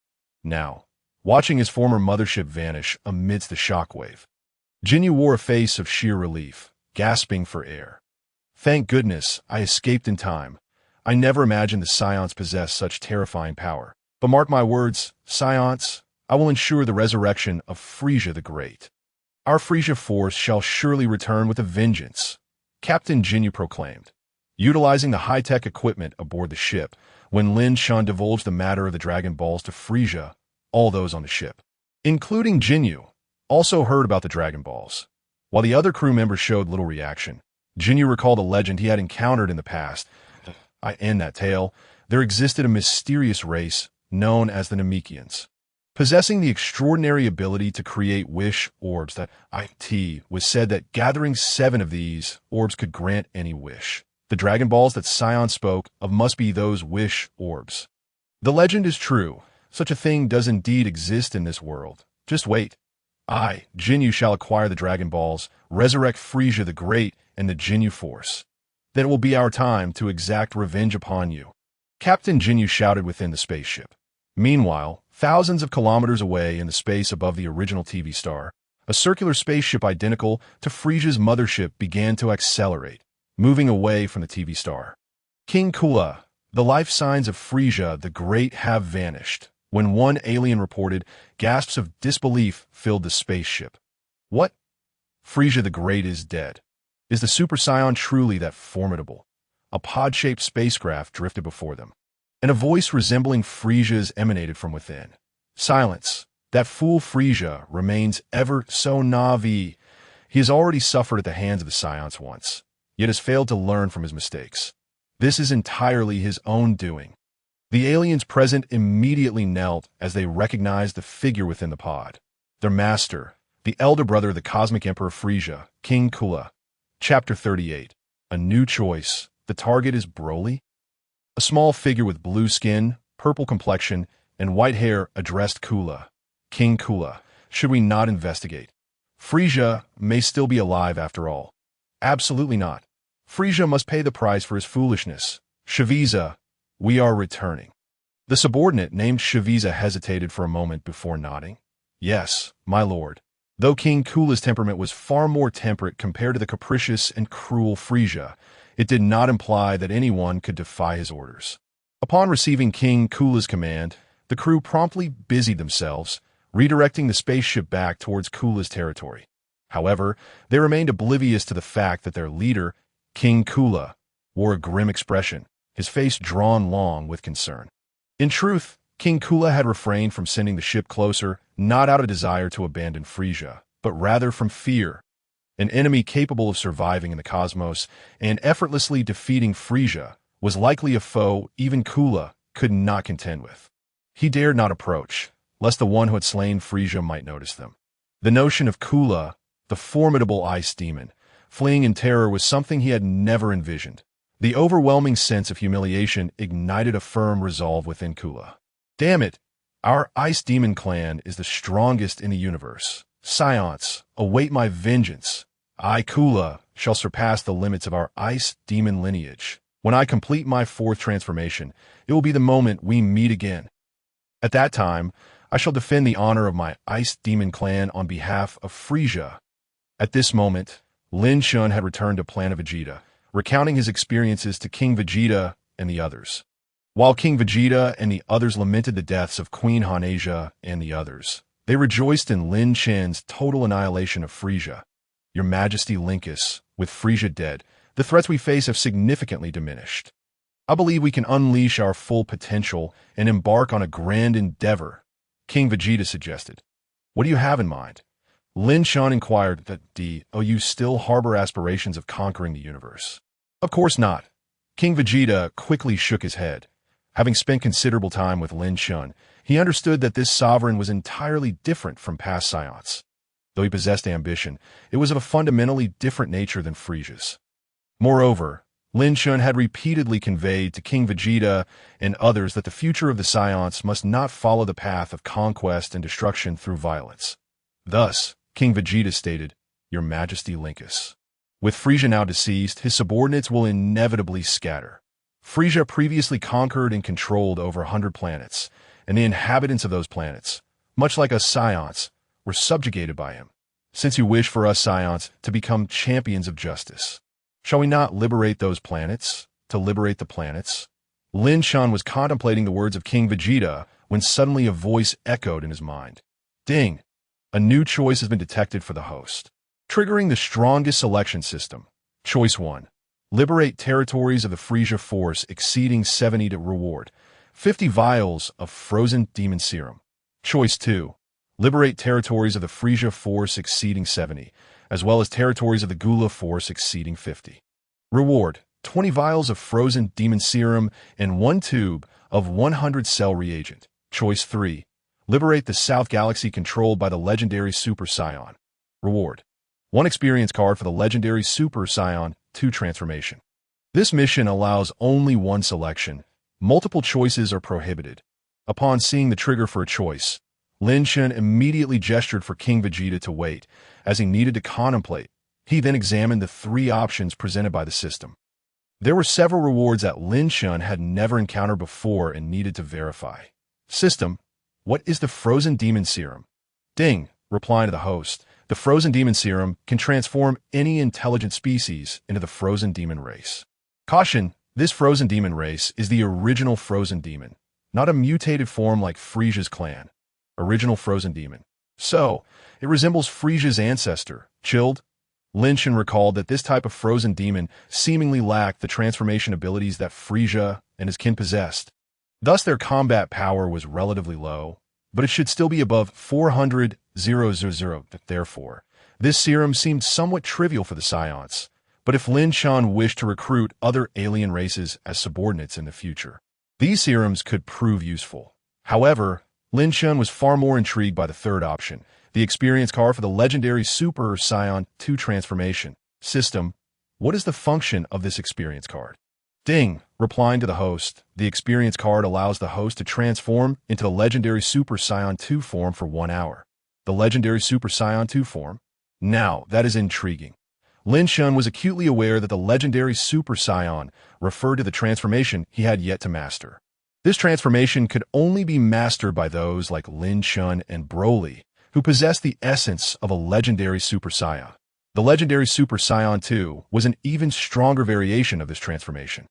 Now, watching his former mothership vanish amidst the shockwave, Jinyu wore a face of sheer relief, gasping for air. Thank goodness, I escaped in time. I never imagined the Saiyans possessed such terrifying power. But mark my words, Saiyans, I will ensure the resurrection of Frieza the Great. Our Frieza force shall surely return with a vengeance, Captain Jinyu proclaimed. Utilizing the high-tech equipment aboard the ship, when Lin Chen divulged the matter of the Dragon Balls to Frieza, all those on the ship, including Jinyu, also heard about the Dragon Balls. While the other crew members showed little reaction, Jinyu recalled a legend he had encountered in the past. I end that tale. There existed a mysterious race known as the Namekians, possessing the extraordinary ability to create wish orbs that it was said that gathering 7 of these orbs could grant any wish. The Dragon Balls that Saiyan spoke of must be those wish orbs. The legend is true. Such a thing does indeed exist in this world. Just wait. Jinyu, shall acquire the Dragon Balls, resurrect Frieza the Great and the Jinyu Force. Then it will be our time to exact revenge upon you. Captain Jinyu shouted within the spaceship. Meanwhile, thousands of kilometers away in the space above the original TV star, a circular spaceship identical to Frieza's mothership began to accelerate, moving away from the TV star. King Kula, the life signs of Frieza the Great have vanished. When one alien reported, gasps of disbelief filled the spaceship. What? Frieza the Great is dead. Is the Super Saiyan truly that formidable? A pod-shaped spacecraft drifted before them, and a voice resembling Frieza's emanated from within. Silence. That fool Frieza remains ever so naive. He has already suffered at the hands of the Saiyans once, yet has failed to learn from his mistakes. This is entirely his own doing. The aliens present immediately knelt as they recognized the figure within the pod. Their master, the elder brother of the cosmic emperor Frieza, King Kula. Chapter 38. A new choice. The target is Broly? A small figure with blue skin, purple complexion, and white hair addressed Kula. King Kula, should we not investigate? Frieza may still be alive after all. Absolutely not. Frieza must pay the price for his foolishness. Frieza, we are returning. The subordinate named Frieza hesitated for a moment before nodding. Yes, my lord. Though King Kula's temperament was far more temperate compared to the capricious and cruel Frieza, it did not imply that anyone could defy his orders. Upon receiving King Kula's command, the crew promptly busied themselves, redirecting the spaceship back towards Kula's territory. However, they remained oblivious to the fact that their leader, King Kula, wore a grim expression, his face drawn long with concern. In truth, King Kula had refrained from sending the ship closer, not out of desire to abandon Frieza, but rather from fear. An enemy capable of surviving in the cosmos and effortlessly defeating Frieza was likely a foe even Kula could not contend with. He dared not approach, lest the one who had slain Frieza might notice them. The notion of Kula, the formidable ice demon, fleeing in terror was something he had never envisioned. The overwhelming sense of humiliation ignited a firm resolve within Kula. Damn it! Our ice demon clan is the strongest in the universe. Saiyans, await my vengeance. I, Kula, shall surpass the limits of our ice demon lineage. When I complete my fourth transformation, it will be the moment we meet again. At that time, I shall defend the honor of my ice demon clan on behalf of Frieza. At this moment, Lin Chen had returned to Planet Vegeta, recounting his experiences to King Vegeta and the others. While King Vegeta and the others lamented the deaths of Queen Hanasia and the others, they rejoiced in Lin Chen's total annihilation of Frieza. Your Majesty Linkus, with Frieza dead, the threats we face have significantly diminished. I believe we can unleash our full potential and embark on a grand endeavor, King Vegeta suggested. What do you have in mind? Lin Chen inquired that you still harbor aspirations of conquering the universe. Of course not. King Vegeta quickly shook his head. Having spent considerable time with Lin Chen, he understood that this sovereign was entirely different from past Saiyans. Though he possessed ambition, it was of a fundamentally different nature than Frieza's. Moreover, Lin Chen had repeatedly conveyed to King Vegeta and others that the future of the Saiyans must not follow the path of conquest and destruction through violence. Thus, King Vegeta stated, Your Majesty Linkus. With Frieza now deceased, his subordinates will inevitably scatter. Frieza previously conquered and controlled over 100 planets, and the inhabitants of those planets, much like us Saiyans, were subjugated by him. Since you wish for us Saiyans to become champions of justice, shall we not liberate those planets, to liberate the planets? Lin Chen was contemplating the words of King Vegeta when suddenly a voice echoed in his mind. Ding! A new choice has been detected for the host. Triggering the strongest selection system. Choice 1. Liberate territories of the Frieza force exceeding 70 to reward 50 vials of frozen demon serum. Choice 2. Liberate territories of the Frieza force exceeding 70, as well as territories of the Gula force exceeding 50. Reward 20 vials of frozen demon serum and 1 tube of 100 cell reagent. Choice 3. Liberate the South Galaxy controlled by the legendary Super Saiyan. Reward 1 experience card for the legendary Super Saiyan 2 transformation. This mission allows only one selection. Multiple choices are prohibited. Upon seeing the trigger for a choice, Lin Chen immediately gestured for King Vegeta to wait, as he needed to contemplate. He then examined the 3 options presented by the system. There were several rewards that Lin Chen had never encountered before and needed to verify. System, what is the frozen demon serum? Ding, replying to the host. The frozen demon serum can transform any intelligent species into the frozen demon race. Caution, this frozen demon race is the original frozen demon, not a mutated form like Frieza's clan. Original frozen demon. So, it resembles Frieza's ancestor, Chilled. Lin Chen recalled that this type of frozen demon seemingly lacked the transformation abilities that Frieza and his kin possessed. Thus their combat power was relatively low, but it should still be above 400,000. Therefore, this serum seemed somewhat trivial for the Saiyans, but if Lin Chen wished to recruit other alien races as subordinates in the future, these serums could prove useful. However, Lin Chen was far more intrigued by the third option, the experience card for the legendary Super Saiyan 2 transformation. System, what is the function of this experience card? Ding, replying to the host, the experience card allows the host to transform into the legendary Super Saiyan 2 form for 1 hour. The legendary Super Saiyan 2 form? Now, that is intriguing. Lin Chen was acutely aware that the legendary Super Saiyan referred to the transformation he had yet to master. This transformation could only be mastered by those like Lin Chen and Broly, who possessed the essence of a legendary Super Saiyan. The legendary Super Saiyan 2 was an even stronger variation of this transformation.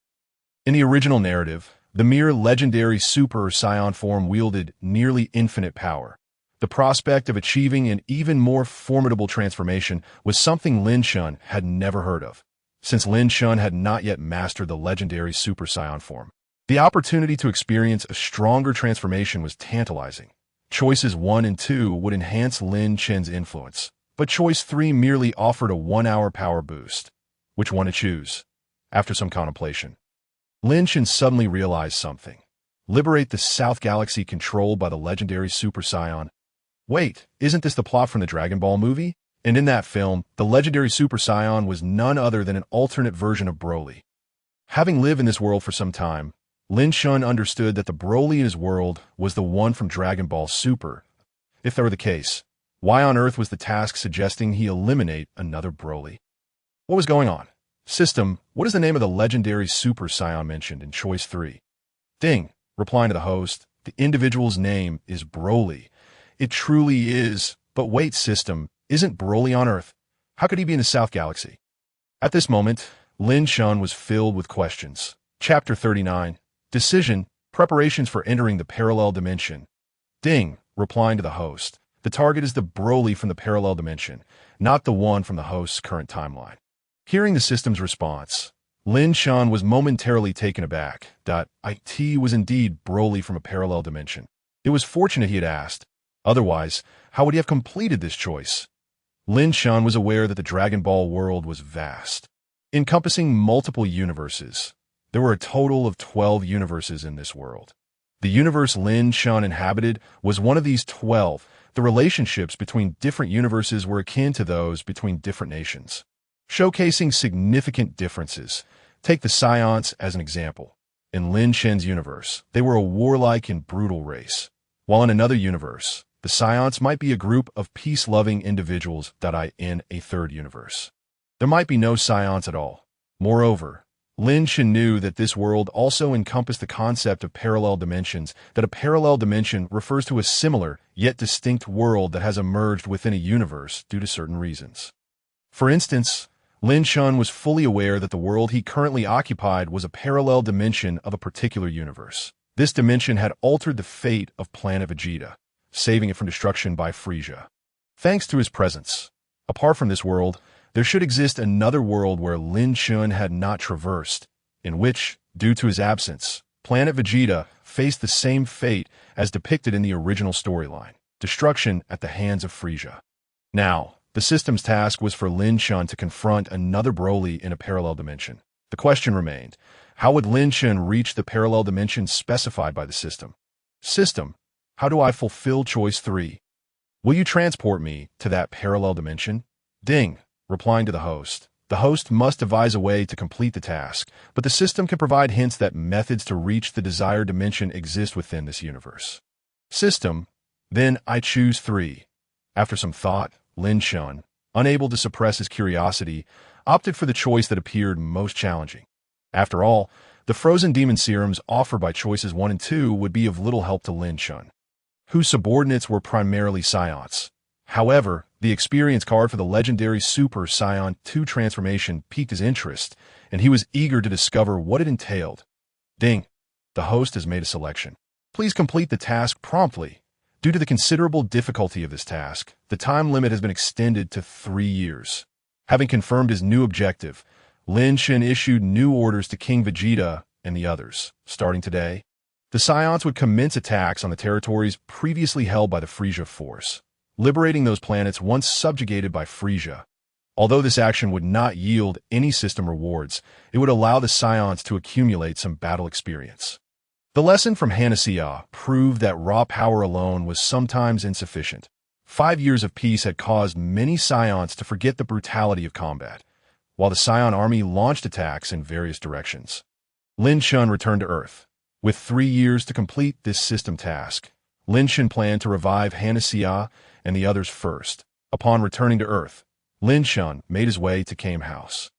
In the original narrative, the mere legendary Super Saiyan form wielded nearly infinite power. The prospect of achieving an even more formidable transformation was something Lin Chen had never heard of, since Lin Chen had not yet mastered the legendary Super Saiyan form. The opportunity to experience a stronger transformation was tantalizing. Choices 1 and 2 would enhance Lin Chen's influence, but choice 3 merely offered a 1-hour power boost. Which one to choose? After some contemplation, Lin Chen suddenly realized something. Liberate the South Galaxy controlled by the legendary Super Saiyan. Wait, isn't this the plot from the Dragon Ball movie? And in that film, the legendary Super Saiyan was none other than an alternate version of Broly. Having lived in this world for some time, Lin Chen understood that the Broly in his world was the one from Dragon Ball Super. If that were the case, why on earth was the task suggesting he eliminate another Broly? What was going on? System, what is the name of the legendary Super Saiyan mentioned in Choice 3? Ding, replying to the host, the individual's name is Broly. It truly is, but wait, System, isn't Broly on Earth? How could he be in the South Galaxy? At this moment, Lin Chen was filled with questions. Chapter 39, Decision, Preparations for Entering the Parallel Dimension. Ding, replying to the host, the target is the Broly from the parallel dimension, not the one from the host's current timeline. Hearing the system's response, Lin Chen was momentarily taken aback. It was indeed Broly from a parallel dimension. It was fortunate he had asked. Otherwise, how would he have completed this choice? Lin Chen was aware that the Dragon Ball world was vast, encompassing multiple universes. There were a total of 12 universes in this world. The universe Lin Chen inhabited was one of these 12. The relationships between different universes were akin to those between different nations, showcasing significant differences. Take the Saiyans as an example. In Lin Chen's universe, they were a warlike and brutal race, while in another universe, the Saiyans might be a group of peace-loving individuals. In a third universe, there might be no Saiyans at all. Moreover, Lin Chen knew that this world also encompassed the concept of parallel dimensions, that a parallel dimension refers to a similar yet distinct world that has emerged within a universe due to certain reasons. For instance, Lin Chen was fully aware that the world he currently occupied was a parallel dimension of a particular universe. This dimension had altered the fate of Planet Vegeta, saving it from destruction by Frieza. Thanks to his presence, apart from this world, there should exist another world where Lin Chen had not traversed, in which, due to his absence, Planet Vegeta faced the same fate as depicted in the original storyline, destruction at the hands of Frieza. Now, the system's task was for Lin Chen to confront another Broly in a parallel dimension. The question remained, how would Lin Chen reach the parallel dimension specified by the system? System, how do I fulfill Choice 3? Will you transport me to that parallel dimension? Ding, replying to the host. The host must devise a way to complete the task, but the system can provide hints that methods to reach the desired dimension exist within this universe. System, then I choose 3. After some thought, Lin Chen, unable to suppress his curiosity, opted for the choice that appeared most challenging. After all, the frozen demon serums offered by choices 1 and 2 would be of little help to Lin Chen, whose subordinates were primarily Saiyans. However, the experience card for the legendary Super Saiyan 2 transformation piqued his interest, and he was eager to discover what it entailed. Ding! The host has made a selection. Please complete the task promptly. Due to the considerable difficulty of this task, the time limit has been extended to 3 years. Having confirmed his new objective, Lin Chen issued new orders to King Vegeta and the others. Starting today, the Saiyans would commence attacks on the territories previously held by the Frieza force, liberating those planets once subjugated by Frieza. Although this action would not yield any system rewards, it would allow the Saiyans to accumulate some battle experience. The lesson from Hanasiya proved that raw power alone was sometimes insufficient. 5 years of peace had caused many Saiyans to forget the brutality of combat. while the Saiyan army launched attacks in various directions. Lin Chen returned to Earth. With 3 years to complete this system task, Lin Chen planned to revive Hanasia and the others first. Upon returning to Earth, Lin Chen made his way to Kame House.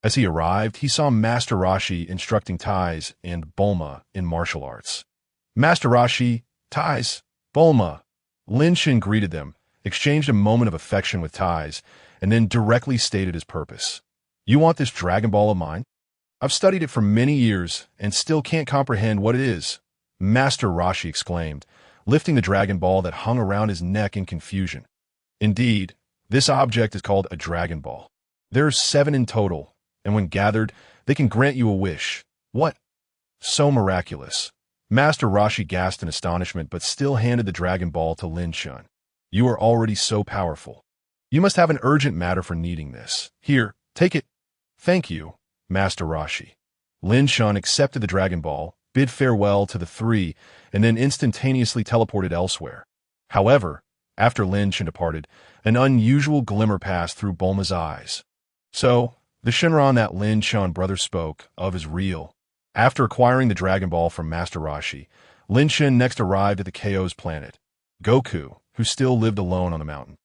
As he arrived, he saw Master Roshi instructing Tais and Bulma in martial arts. Master Roshi, Tais, Bulma. Lin Chen greeted them, exchanged a moment of affection with Tais, and then directly stated his purpose. You want this Dragon Ball of mine? I've studied it for many years and still can't comprehend what it is, Master Roshi exclaimed, lifting the Dragon Ball that hung around his neck in confusion. Indeed, this object is called a Dragon Ball. There are 7 in total, and when gathered, they can grant you a wish. What? So miraculous. Master Roshi gasped in astonishment but still handed the Dragon Ball to Lin Chen. You are already so powerful. You must have an urgent matter for needing this. Here, take it. Thank you, Master Roshi. Lin Chen accepted the Dragon Ball, bid farewell to the 3, and then instantaneously teleported elsewhere. However, after Lin Chen departed, an unusual glimmer passed through Bulma's eyes. So, the Shinran that Lin Chen brother spoke of is real. After acquiring the Dragon Ball from Master Roshi, Lin Chen next arrived at the Chaos planet. Goku, who still lived alone on the mountain,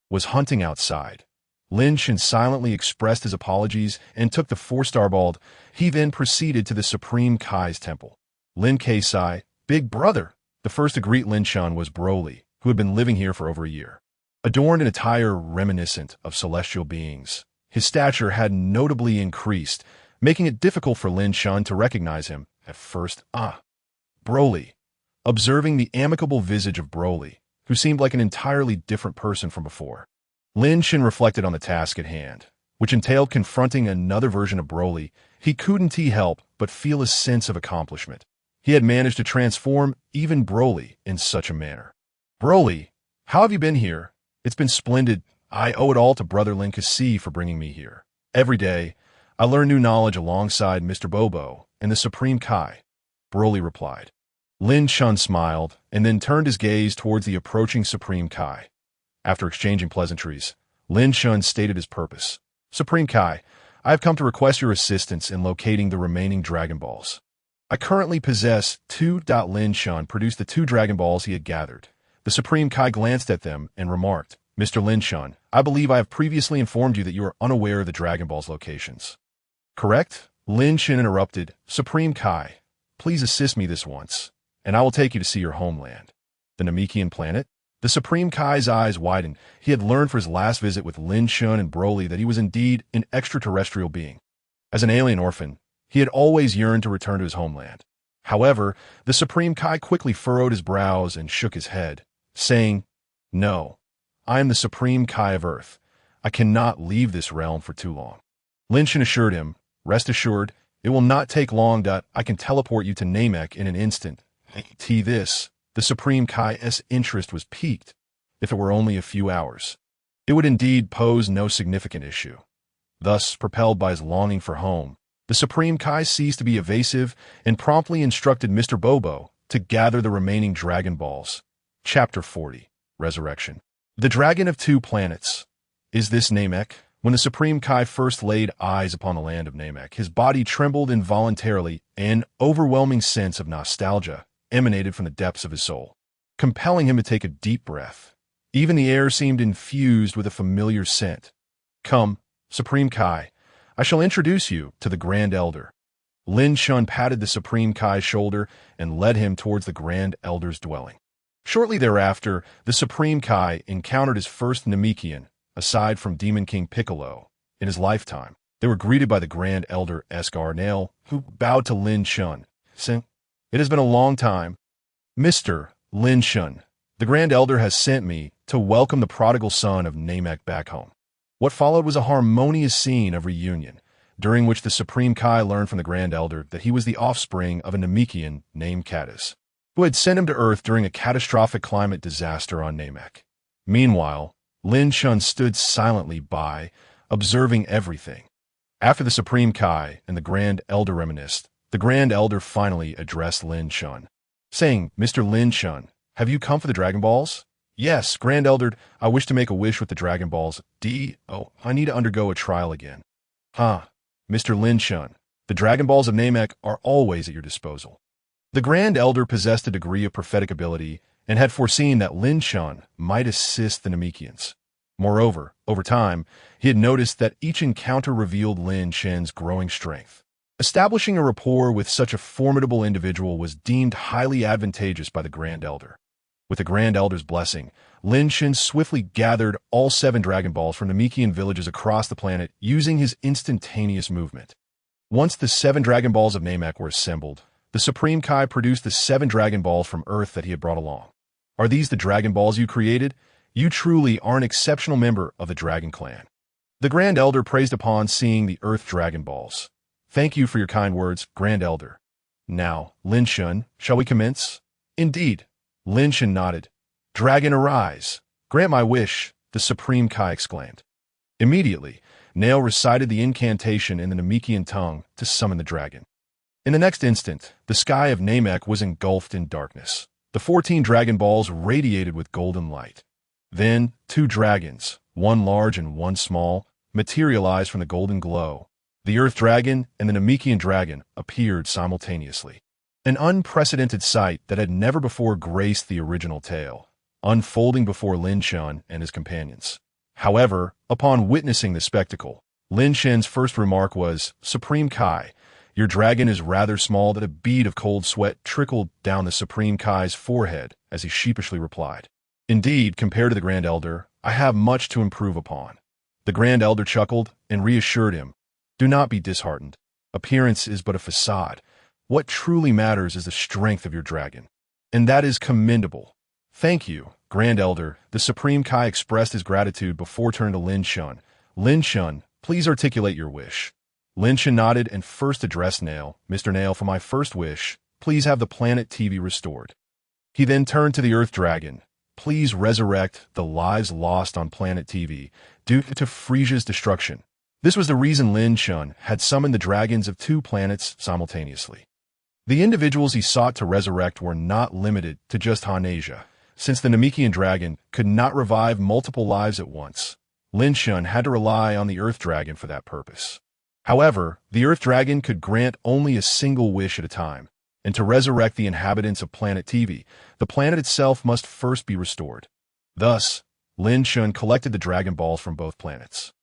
was hunting outside. Lin Chen silently expressed his apologies and took the 4-star ball. He then proceeded to the Supreme Kai's temple. Lin Kai, big brother. The first to greet Lin Chen was Broly, who had been living here for over a year. Adorned in attire reminiscent of celestial beings, his stature had notably increased, making it difficult for Lin Chen to recognize him at first. Broly. Observing the amicable visage of Broly, who seemed like an entirely different person from before, Lin Chen reflected on the task at hand, which entailed confronting another version of Broly. He couldn't help but feel a sense of accomplishment. He had managed to transform even Broly in such a manner. Broly, how have you been here? It's been splendid. I owe it all to Brother Lin Kai for bringing me here. Every day, I learn new knowledge alongside Mr. Bobo and the Supreme Kai, Broly replied. Lin Chen smiled and then turned his gaze towards the approaching Supreme Kai. After exchanging pleasantries, Lin Chen stated his purpose. Supreme Kai, I have come to request your assistance in locating the remaining Dragon Balls. I currently possess 2. Lin Chen produced the 2 Dragon Balls he had gathered. The Supreme Kai glanced at them and remarked, Mr. Lin Chen, I believe I have previously informed you that you are unaware of the Dragon Ball's locations. Correct? Lin Chen interrupted, Supreme Kai, please assist me this once, and I will take you to see your homeland. The Namekian planet? The Supreme Kai's eyes widened. He had learned for his last visit with Lin Chen and Broly that he was indeed an extraterrestrial being. As an alien orphan, he had always yearned to return to his homeland. However, the Supreme Kai quickly furrowed his brows and shook his head, saying, No, I am the Supreme Kai of Earth. I cannot leave this realm for too long. Lin Chen assured him, Rest assured, it will not take long. I can teleport you to Namek in an instant. This. The Supreme Kai's interest was piqued. If it were only a few hours, it would indeed pose no significant issue. Thus, propelled by his longing for home, the Supreme Kai ceased to be evasive and promptly instructed Mr. Bobo to gather the remaining Dragon Balls. Chapter 40. Resurrection. The Dragon of 2 Planets. Is this Namek? When the Supreme Kai first laid eyes upon the land of Namek, his body trembled involuntarily. An overwhelming sense of nostalgia emanated from the depths of his soul, compelling him to take a deep breath. Even the air seemed infused with a familiar scent. Come, Supreme Kai, I shall introduce you to the Grand Elder. Lin Chen patted the Supreme Kai's shoulder and led him towards the Grand Elder's dwelling. Shortly thereafter, the Supreme Kai encountered his first Namekian, aside from Demon King Piccolo, in his lifetime. They were greeted by the Grand Elder Escarnail, who bowed to Lin Chen, saying, It has been a long time. Mr. Lin Chen, the Grand Elder has sent me to welcome the prodigal son of Namek back home. What followed was a harmonious scene of reunion, during which the Supreme Kai learned from the Grand Elder that he was the offspring of a Namekian named Catus, who had sent him to Earth during a catastrophic climate disaster on Namek. Meanwhile, Lin Chen stood silently by, observing everything. After the Supreme Kai and the Grand Elder reminisced, the Grand Elder finally addressed Lin Chen, saying, Mr. Lin Chen, have you come for the Dragon Balls? Yes, Grand Elder, I wish to make a wish with the Dragon Balls. I need to undergo a trial again. Mr. Lin Chen, the Dragon Balls of Namek are always at your disposal. The Grand Elder possessed a degree of prophetic ability and had foreseen that Lin Chen might assist the Namekians. Moreover, over time, he had noticed that each encounter revealed Lin Chen's growing strength. Establishing a rapport with such a formidable individual was deemed highly advantageous by the Grand Elder. With the Grand Elder's blessing, Lin Chen swiftly gathered all 7 Dragon Balls from Namekian villages across the planet using his instantaneous movement. Once the 7 Dragon Balls of Namek were assembled, the Supreme Kai produced the 7 Dragon Balls from Earth that he had brought along. Are these the Dragon Balls you created? You truly are an exceptional member of the Dragon Clan. The Grand Elder praised upon seeing the Earth Dragon Balls. Thank you for your kind words, Grand Elder. Now, Lin Chen, shall we commence? Indeed. Lin Chen nodded. Dragon, arise. Grant my wish, the Supreme Kai exclaimed. Immediately, Nail recited the incantation in the Namekian tongue to summon the dragon. In the next instant, the sky of Namek was engulfed in darkness. The 14 Dragon Balls radiated with golden light. Then, 2 dragons, one large and one small, materialized from the golden glow. The Earth Dragon and the Namekian Dragon appeared simultaneously. An unprecedented sight that had never before graced the original tale, unfolding before Lin Chen and his companions. However, upon witnessing the spectacle, Lin Chen's first remark was, Supreme Kai, your dragon is rather small that a bead of cold sweat trickled down the Supreme Kai's forehead as he sheepishly replied. Indeed, compared to the Grand Elder, I have much to improve upon. The Grand Elder chuckled and reassured him, do not be disheartened. Appearance is but a facade. What truly matters is the strength of your dragon. And that is commendable. Thank you, Grand Elder. The Supreme Kai expressed his gratitude before turning to Lin Chen. Lin Chen, please articulate your wish. Lin Chen nodded and first addressed Nail. Mr. Nail, for my first wish, please have the Planet TV restored. He then turned to the Earth Dragon. Please resurrect the lives lost on Planet TV due to Frieza's destruction. This was the reason Lin Chen had summoned the dragons of 2 planets simultaneously. The individuals he sought to resurrect were not limited to just Hanasia. Since the Namekian dragon could not revive multiple lives at once, Lin Chen had to rely on the Earth Dragon for that purpose. However, the Earth Dragon could grant only a single wish at a time, and to resurrect the inhabitants of Planet TV, the planet itself must first be restored. Thus, Lin Chen collected the Dragon Balls from both planets.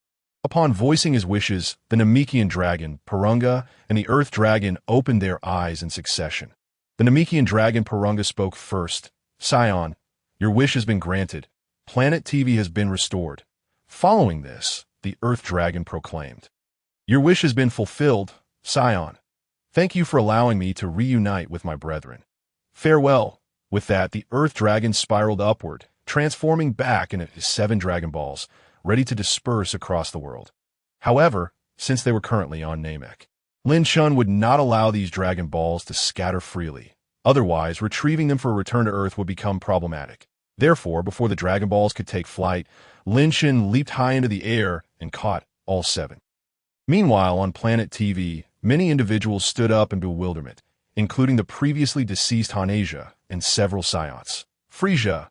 Upon voicing his wishes, the Namekian dragon, Purunga, and the Earth Dragon opened their eyes in succession. The Namekian dragon Purunga spoke first. Saiyan, your wish has been granted. Planet TV has been restored. Following this, the Earth Dragon proclaimed, your wish has been fulfilled, Saiyan. Thank you for allowing me to reunite with my brethren. Farewell. With that, the Earth Dragon spiraled upward, transforming back into his 7 Dragon Balls, ready to disperse across the world. However, since they were currently on Namek, Lin Chen would not allow these Dragon Balls to scatter freely. Otherwise, retrieving them for a return to Earth would become problematic. Therefore, before the Dragon Balls could take flight, Lin Chen leaped high into the air and caught all 7. Meanwhile, on Planet TV, many individuals stood up in bewilderment, including the previously deceased Hanasia and several Saiyans. Frieza.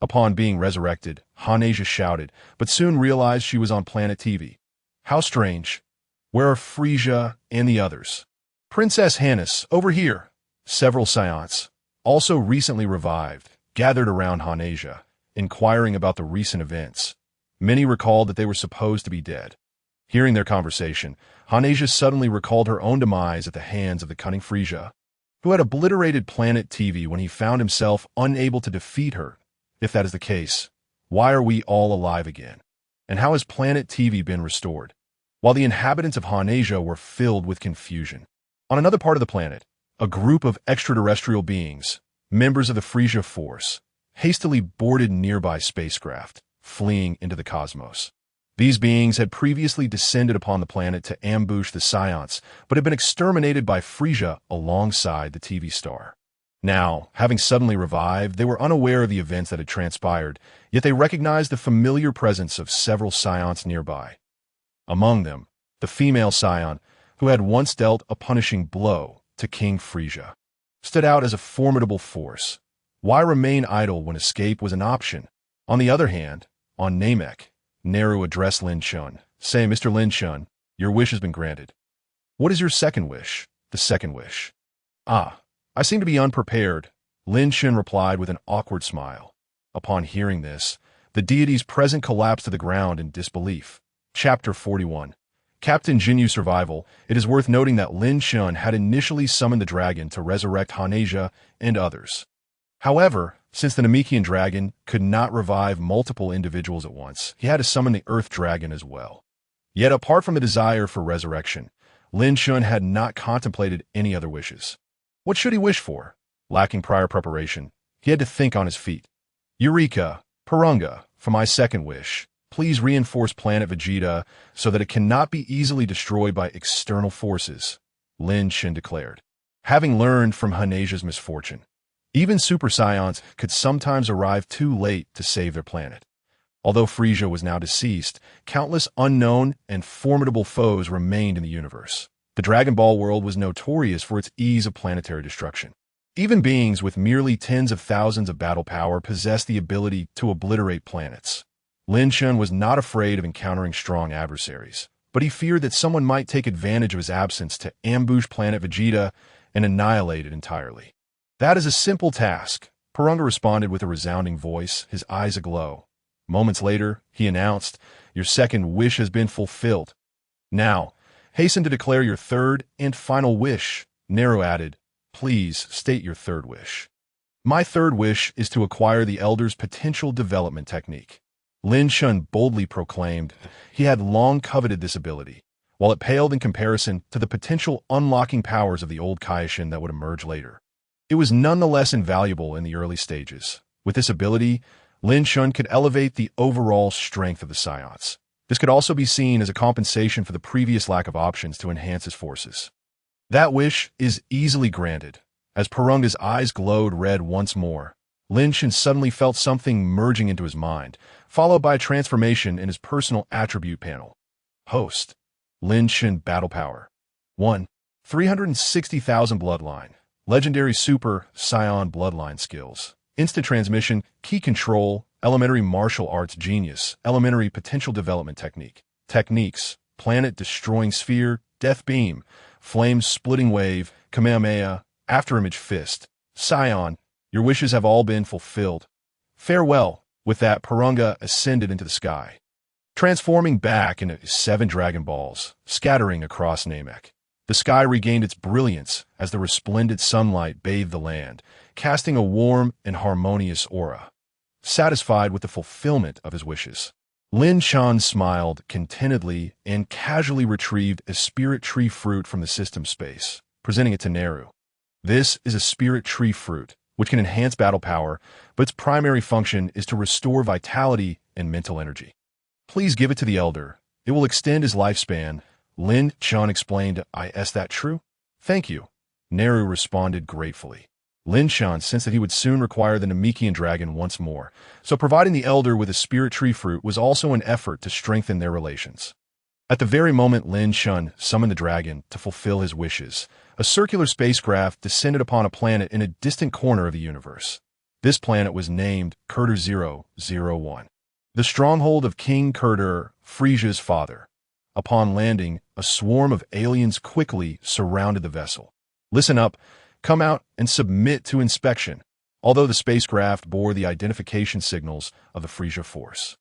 Upon being resurrected, Hanasia shouted, but soon realized she was on Planet TV. How strange. Where are Frieza and the others? Princess Hannes, over here. Several Saiyans, also recently revived, gathered around Hanasia, inquiring about the recent events. Many recalled that they were supposed to be dead. Hearing their conversation, Hanasia suddenly recalled her own demise at the hands of the cunning Frieza, who had obliterated Planet TV when he found himself unable to defeat her. If that is the case, why are we all alive again? And how has Planet TV been restored? While the inhabitants of Hanasia were filled with confusion. On another part of the planet, a group of extraterrestrial beings, members of the Frieza Force, hastily boarded nearby spacecraft, fleeing into the cosmos. These beings had previously descended upon the planet to ambush the Saiyans, but had been exterminated by Frieza alongside the TV star. Now, having suddenly revived, they were unaware of the events that had transpired, yet they recognized the familiar presence of several Saiyans nearby. Among them, the female Saiyan, who had once dealt a punishing blow to King Frieza, stood out as a formidable force. Why remain idle when escape was an option? On the other hand, on Namek, Neru addressed Lin Chen, saying, Mr. Lin Chen, your wish has been granted. What is your second wish? The second wish. Ah, I seem to be unprepared, Lin Chen replied with an awkward smile. Upon hearing this, the deities present collapsed to the ground in disbelief. Chapter 41. Captain Jinyu's survival. It is worth noting that Lin Chen had initially summoned the dragon to resurrect Hanasia and others. However, since the Namekian dragon could not revive multiple individuals at once, he had to summon the Earth dragon as well. Yet apart from the desire for resurrection, Lin Chen had not contemplated any other wishes. What should he wish for? Lacking prior preparation, he had to think on his feet. Eureka, Purunga, for my second wish, please reinforce Planet Vegeta so that it cannot be easily destroyed by external forces, Lin Chen declared. Having learned from Hanasia's misfortune, even Super Saiyans could sometimes arrive too late to save their planet. Although Frieza was now deceased, countless unknown and formidable foes remained in the universe. The Dragon Ball world was notorious for its ease of planetary destruction. Even beings with merely tens of thousands of battle power possessed the ability to obliterate planets. Lin Chen was not afraid of encountering strong adversaries, but he feared that someone might take advantage of his absence to ambush Planet Vegeta and annihilate it entirely. That is a simple task, Purunga responded with a resounding voice, his eyes aglow. Moments later, he announced, your second wish has been fulfilled. Now, hasten to declare your third and final wish, Nero added. Please state your third wish. My third wish is to acquire the Elder's potential development technique. Lin Chen boldly proclaimed he had long coveted this ability, while it paled in comparison to the potential unlocking powers of the old Kaioshin that would emerge later. It was nonetheless invaluable in the early stages. With this ability, Lin Chen could elevate the overall strength of the Saiyans. This could also be seen as a compensation for the previous lack of options to enhance his forces. That wish is easily granted. As Purunga's eyes glowed red once more, Lin Chen suddenly felt something merging into his mind, followed by a transformation in his personal attribute panel. Host. Lin Chen Battle Power. 1. 360,000 Bloodline. Legendary Super Saiyan Bloodline Skills. Instant Transmission, Key Control, Elementary Martial Arts Genius, Elementary Potential Development Technique. Techniques, Planet Destroying Sphere, Death Beam, Flame Splitting Wave, Kamehameha, Afterimage Fist. Saiyan, your wishes have all been fulfilled. Farewell. With that, Purunga ascended into the sky, transforming back into 7 Dragon Balls, scattering across Namek. The sky regained its brilliance as the resplendent sunlight bathed the land, casting a warm and harmonious aura. Satisfied with the fulfillment of his wishes, Lin Chen smiled contentedly and casually retrieved a spirit tree fruit from the system space, presenting it to Neru. This is a spirit tree fruit, which can enhance battle power, but its primary function is to restore vitality and mental energy. Please give it to the Elder. It will extend his lifespan, Lin Chen explained. Is that true? Thank you, Neru responded gratefully. Lin Chen sensed that he would soon require the Namekian dragon once more, so providing the Elder with a spirit tree fruit was also an effort to strengthen their relations. At the very moment Lin Chen summoned the dragon to fulfill his wishes, a circular spacecraft descended upon a planet in a distant corner of the universe. This planet was named Kurder 001, the stronghold of King Kurder, Frieza's father. Upon landing, a swarm of aliens quickly surrounded the vessel. Listen up, come out, and submit to inspection, although the spacecraft bore the identification signals of the Frieza force.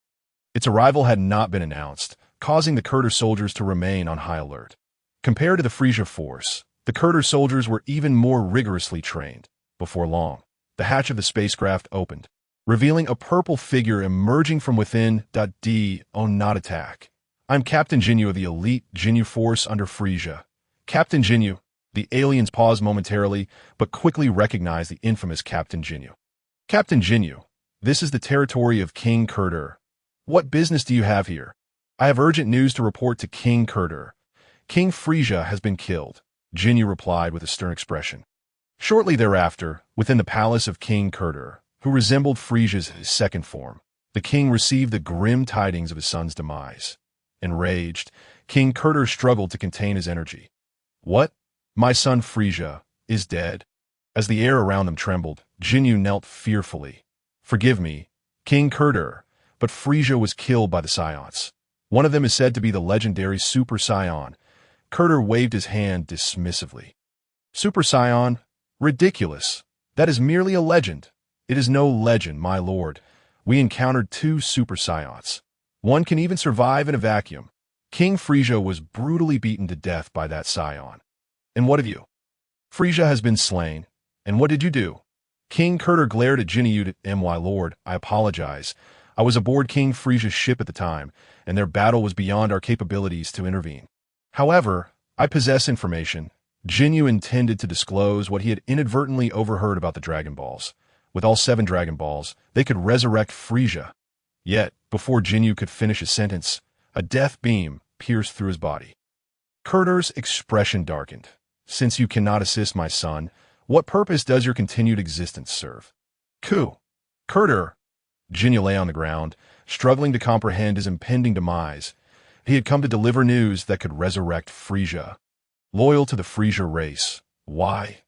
Its arrival had not been announced, causing the Kurder soldiers to remain on high alert. Compared to the Frieza force, the Kurder soldiers were even more rigorously trained. Before long, the hatch of the spacecraft opened, revealing a purple figure emerging from within. Not attack. I'm Captain Jinyu of the elite Jinyu force under Frieza. Captain Jinyu. The aliens paused momentarily, but quickly recognized the infamous Captain Jinyu. Captain Jinyu, this is the territory of King Kurder. What business do you have here? I have urgent news to report to King Kurder. King Frieza has been killed, Jinyu replied with a stern expression. Shortly thereafter, within the palace of King Kurder, who resembled Frieza's second form, the king received the grim tidings of his son's demise. Enraged, King Kurder struggled to contain his energy. What? My son Frieza is dead. As the air around them trembled, Jinyu knelt fearfully. Forgive me, King Kurder, but Frieza was killed by the Saiyans. One of them is said to be the legendary Super Saiyan. Kurter waved his hand dismissively. Super Saiyan? Ridiculous. That is merely a legend. It is no legend, my lord. We encountered 2 Super Saiyans. One can even survive in a vacuum. King Frieza was brutally beaten to death by that Saiyan. And what of you? Frieza has been slain. And what did you do? King Kurter glared at Jinyu. My lord, I apologize. I was aboard King Frieza's ship at the time, and their battle was beyond our capabilities to intervene. However, I possess information. Jinyu intended to disclose what he had inadvertently overheard about the Dragon Balls. With all 7 Dragon Balls, they could resurrect Frieza. Yet, before Jinyu could finish his sentence, a death beam pierced through his body. Kurter's expression darkened. Since you cannot assist my son, what purpose does your continued existence serve? Kurter! Jinyu lay on the ground, struggling to comprehend his impending demise. He had come to deliver news that could resurrect Frieza. Loyal to the Frieza race. Why?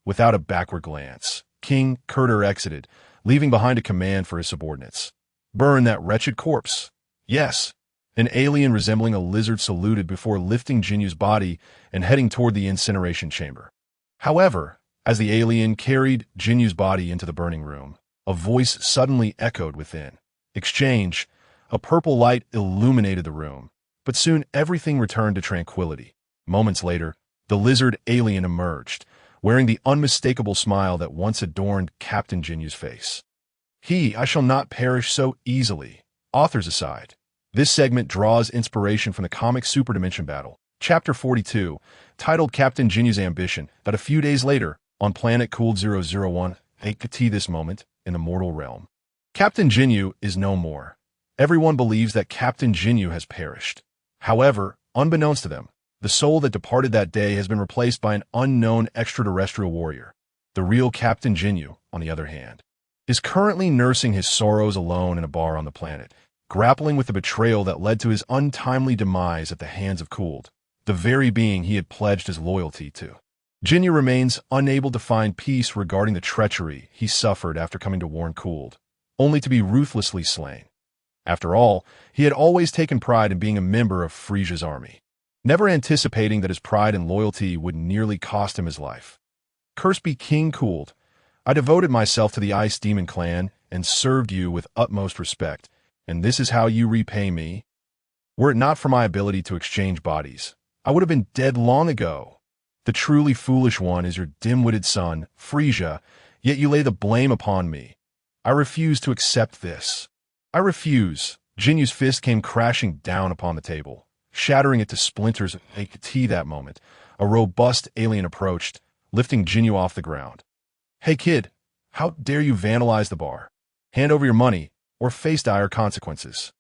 Without a backward glance, King Kurter exited, leaving behind a command for his subordinates. Burn that wretched corpse. Yes. An alien resembling a lizard saluted before lifting Jinyu's body and heading toward the incineration chamber. However, as the alien carried Jinyu's body into the burning room, a voice suddenly echoed within. Exchange. A purple light illuminated the room, but soon everything returned to tranquility. Moments later, the lizard alien emerged, wearing the unmistakable smile that once adorned Captain Jinyu's face. I shall not perish so easily. Authors aside, this segment draws inspiration from the comic Super Dimension Battle, Chapter 42, titled Captain Jinyu's Ambition, that a few days later, on Planet Cooled 001, they could see this moment in the mortal realm. Captain Jinyu is no more. Everyone believes that Captain Jinyu has perished. However, unbeknownst to them, the soul that departed that day has been replaced by an unknown extraterrestrial warrior. The real Captain Jinyu, on the other hand, is currently nursing his sorrows alone in a bar on the planet, grappling with the betrayal that led to his untimely demise at the hands of Cooled, the very being he had pledged his loyalty to. Jinyu remains unable to find peace regarding the treachery he suffered after coming to warn Cooled, only to be ruthlessly slain. After all, he had always taken pride in being a member of Frieza's army, never anticipating that his pride and loyalty would nearly cost him his life. Cursed be King Cooled. I devoted myself to the Ice Demon clan and served you with utmost respect, and this is how you repay me? Were it not for my ability to exchange bodies, I would have been dead long ago. The truly foolish one is your dim-witted son, Frieza, yet you lay the blame upon me. I refuse to accept this. I refuse. Jinyu's fist came crashing down upon the table, shattering it to splinters. That moment, a robust alien approached, lifting Jinyu off the ground. Hey kid, how dare you vandalize the bar? Hand over your money, or face dire consequences.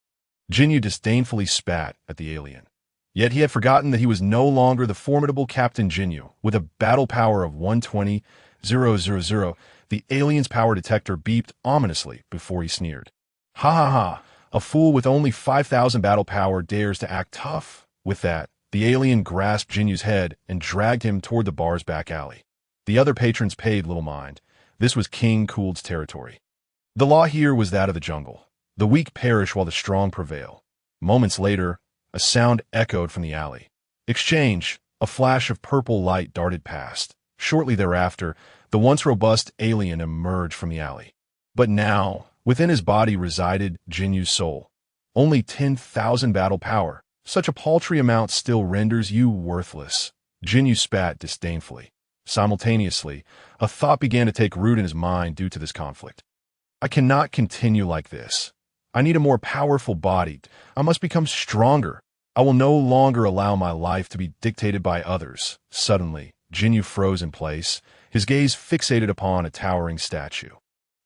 Jinyu disdainfully spat at the alien. Yet he had forgotten that he was no longer the formidable Captain Jinyu. With a battle power of 120,000, the alien's power detector beeped ominously before he sneered. Ha ha ha, a fool with only 5,000 battle power dares to act tough. With that, the alien grasped Jinyu's head and dragged him toward the bar's back alley. The other patrons paid little mind. This was King Cooled's territory. The law here was that of the jungle. The weak perish while the strong prevail. Moments later, a sound echoed from the alley. Exchange. A flash of purple light darted past. Shortly thereafter, the once robust alien emerged from the alley. But now, within his body resided Jinyu's soul. Only 10,000 battle power. Such a paltry amount still renders you worthless. Jinyu spat disdainfully. Simultaneously, a thought began to take root in his mind due to this conflict. I cannot continue like this. I need a more powerful body. I must become stronger. I will no longer allow my life to be dictated by others. Suddenly, Jinyu froze in place, his gaze fixated upon a towering statue.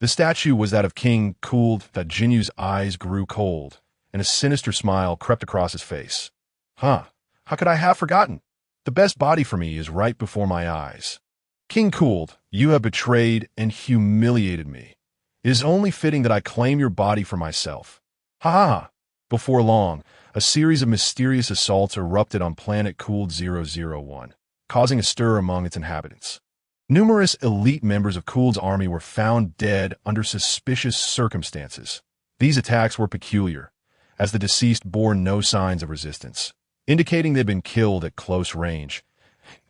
The statue was that of King Cooled. That Jinyu's eyes grew cold, and a sinister smile crept across his face. How could I have forgotten? The best body for me is right before my eyes. King Cooled, you have betrayed and humiliated me. It is only fitting that I claim your body for myself. Before long, a series of mysterious assaults erupted on Planet Cooled 001, causing a stir among its inhabitants. Numerous elite members of Cooled's army were found dead under suspicious circumstances. These attacks were peculiar, as the deceased bore no signs of resistance, indicating they'd been killed at close range.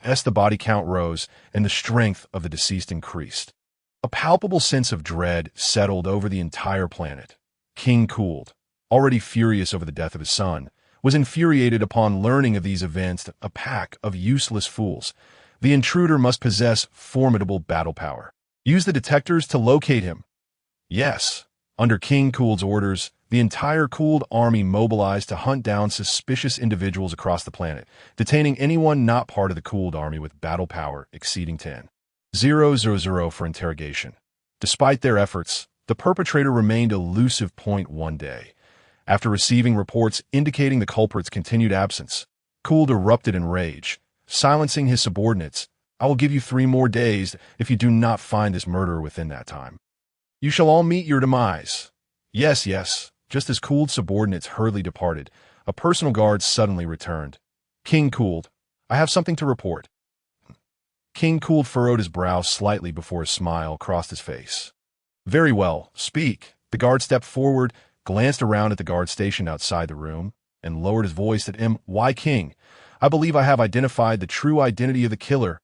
As the body count rose and the strength of the deceased increased, a palpable sense of dread settled over the entire planet. King Cooled, already furious over the death of his son, was infuriated upon learning of these events. A pack of useless fools. The intruder must possess formidable battle power. Use the detectors to locate him. Yes. Under King Cooled's orders, the entire Cooled army mobilized to hunt down suspicious individuals across the planet, detaining anyone not part of the Cooled army with battle power exceeding 10,000 for interrogation. Despite their efforts, the perpetrator remained elusive. One day, after receiving reports indicating the culprit's continued absence, Cooled erupted in rage, silencing his subordinates. I will give you 3 more days if you do not find this murderer within that time. You shall all meet your demise. Yes, yes. Just as Cooled's subordinates hurriedly departed, a personal guard suddenly returned. King Cooled, I have something to report. King Cooled furrowed his brow slightly before a smile crossed his face. Very well, speak. The guard stepped forward, glanced around at the guard stationed outside the room, and lowered his voice at M.Y. King. I believe I have identified the true identity of the killer.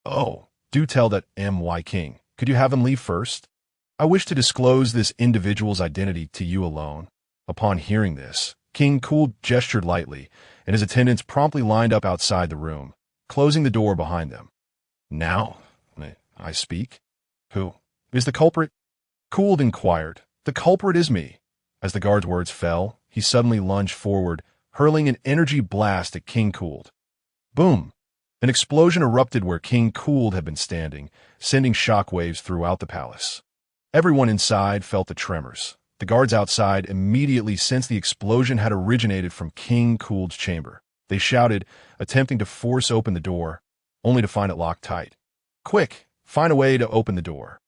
Oh, do tell that M.Y. King. Could you have him leave first? I wish to disclose this individual's identity to you alone. Upon hearing this, King Cooled gestured lightly, and his attendants promptly lined up outside the room, closing the door behind them. Now, I speak. Who is the culprit? Cooled inquired. The culprit is me. As the guard's words fell, he suddenly lunged forward, hurling an energy blast at King Cooled. Boom! An explosion erupted where King Cooled had been standing, sending shockwaves throughout the palace. Everyone inside felt the tremors. The guards outside immediately sensed the explosion had originated from King Cooled's chamber. They shouted, attempting to force open the door, only to find it locked tight. Quick, find a way to open the door.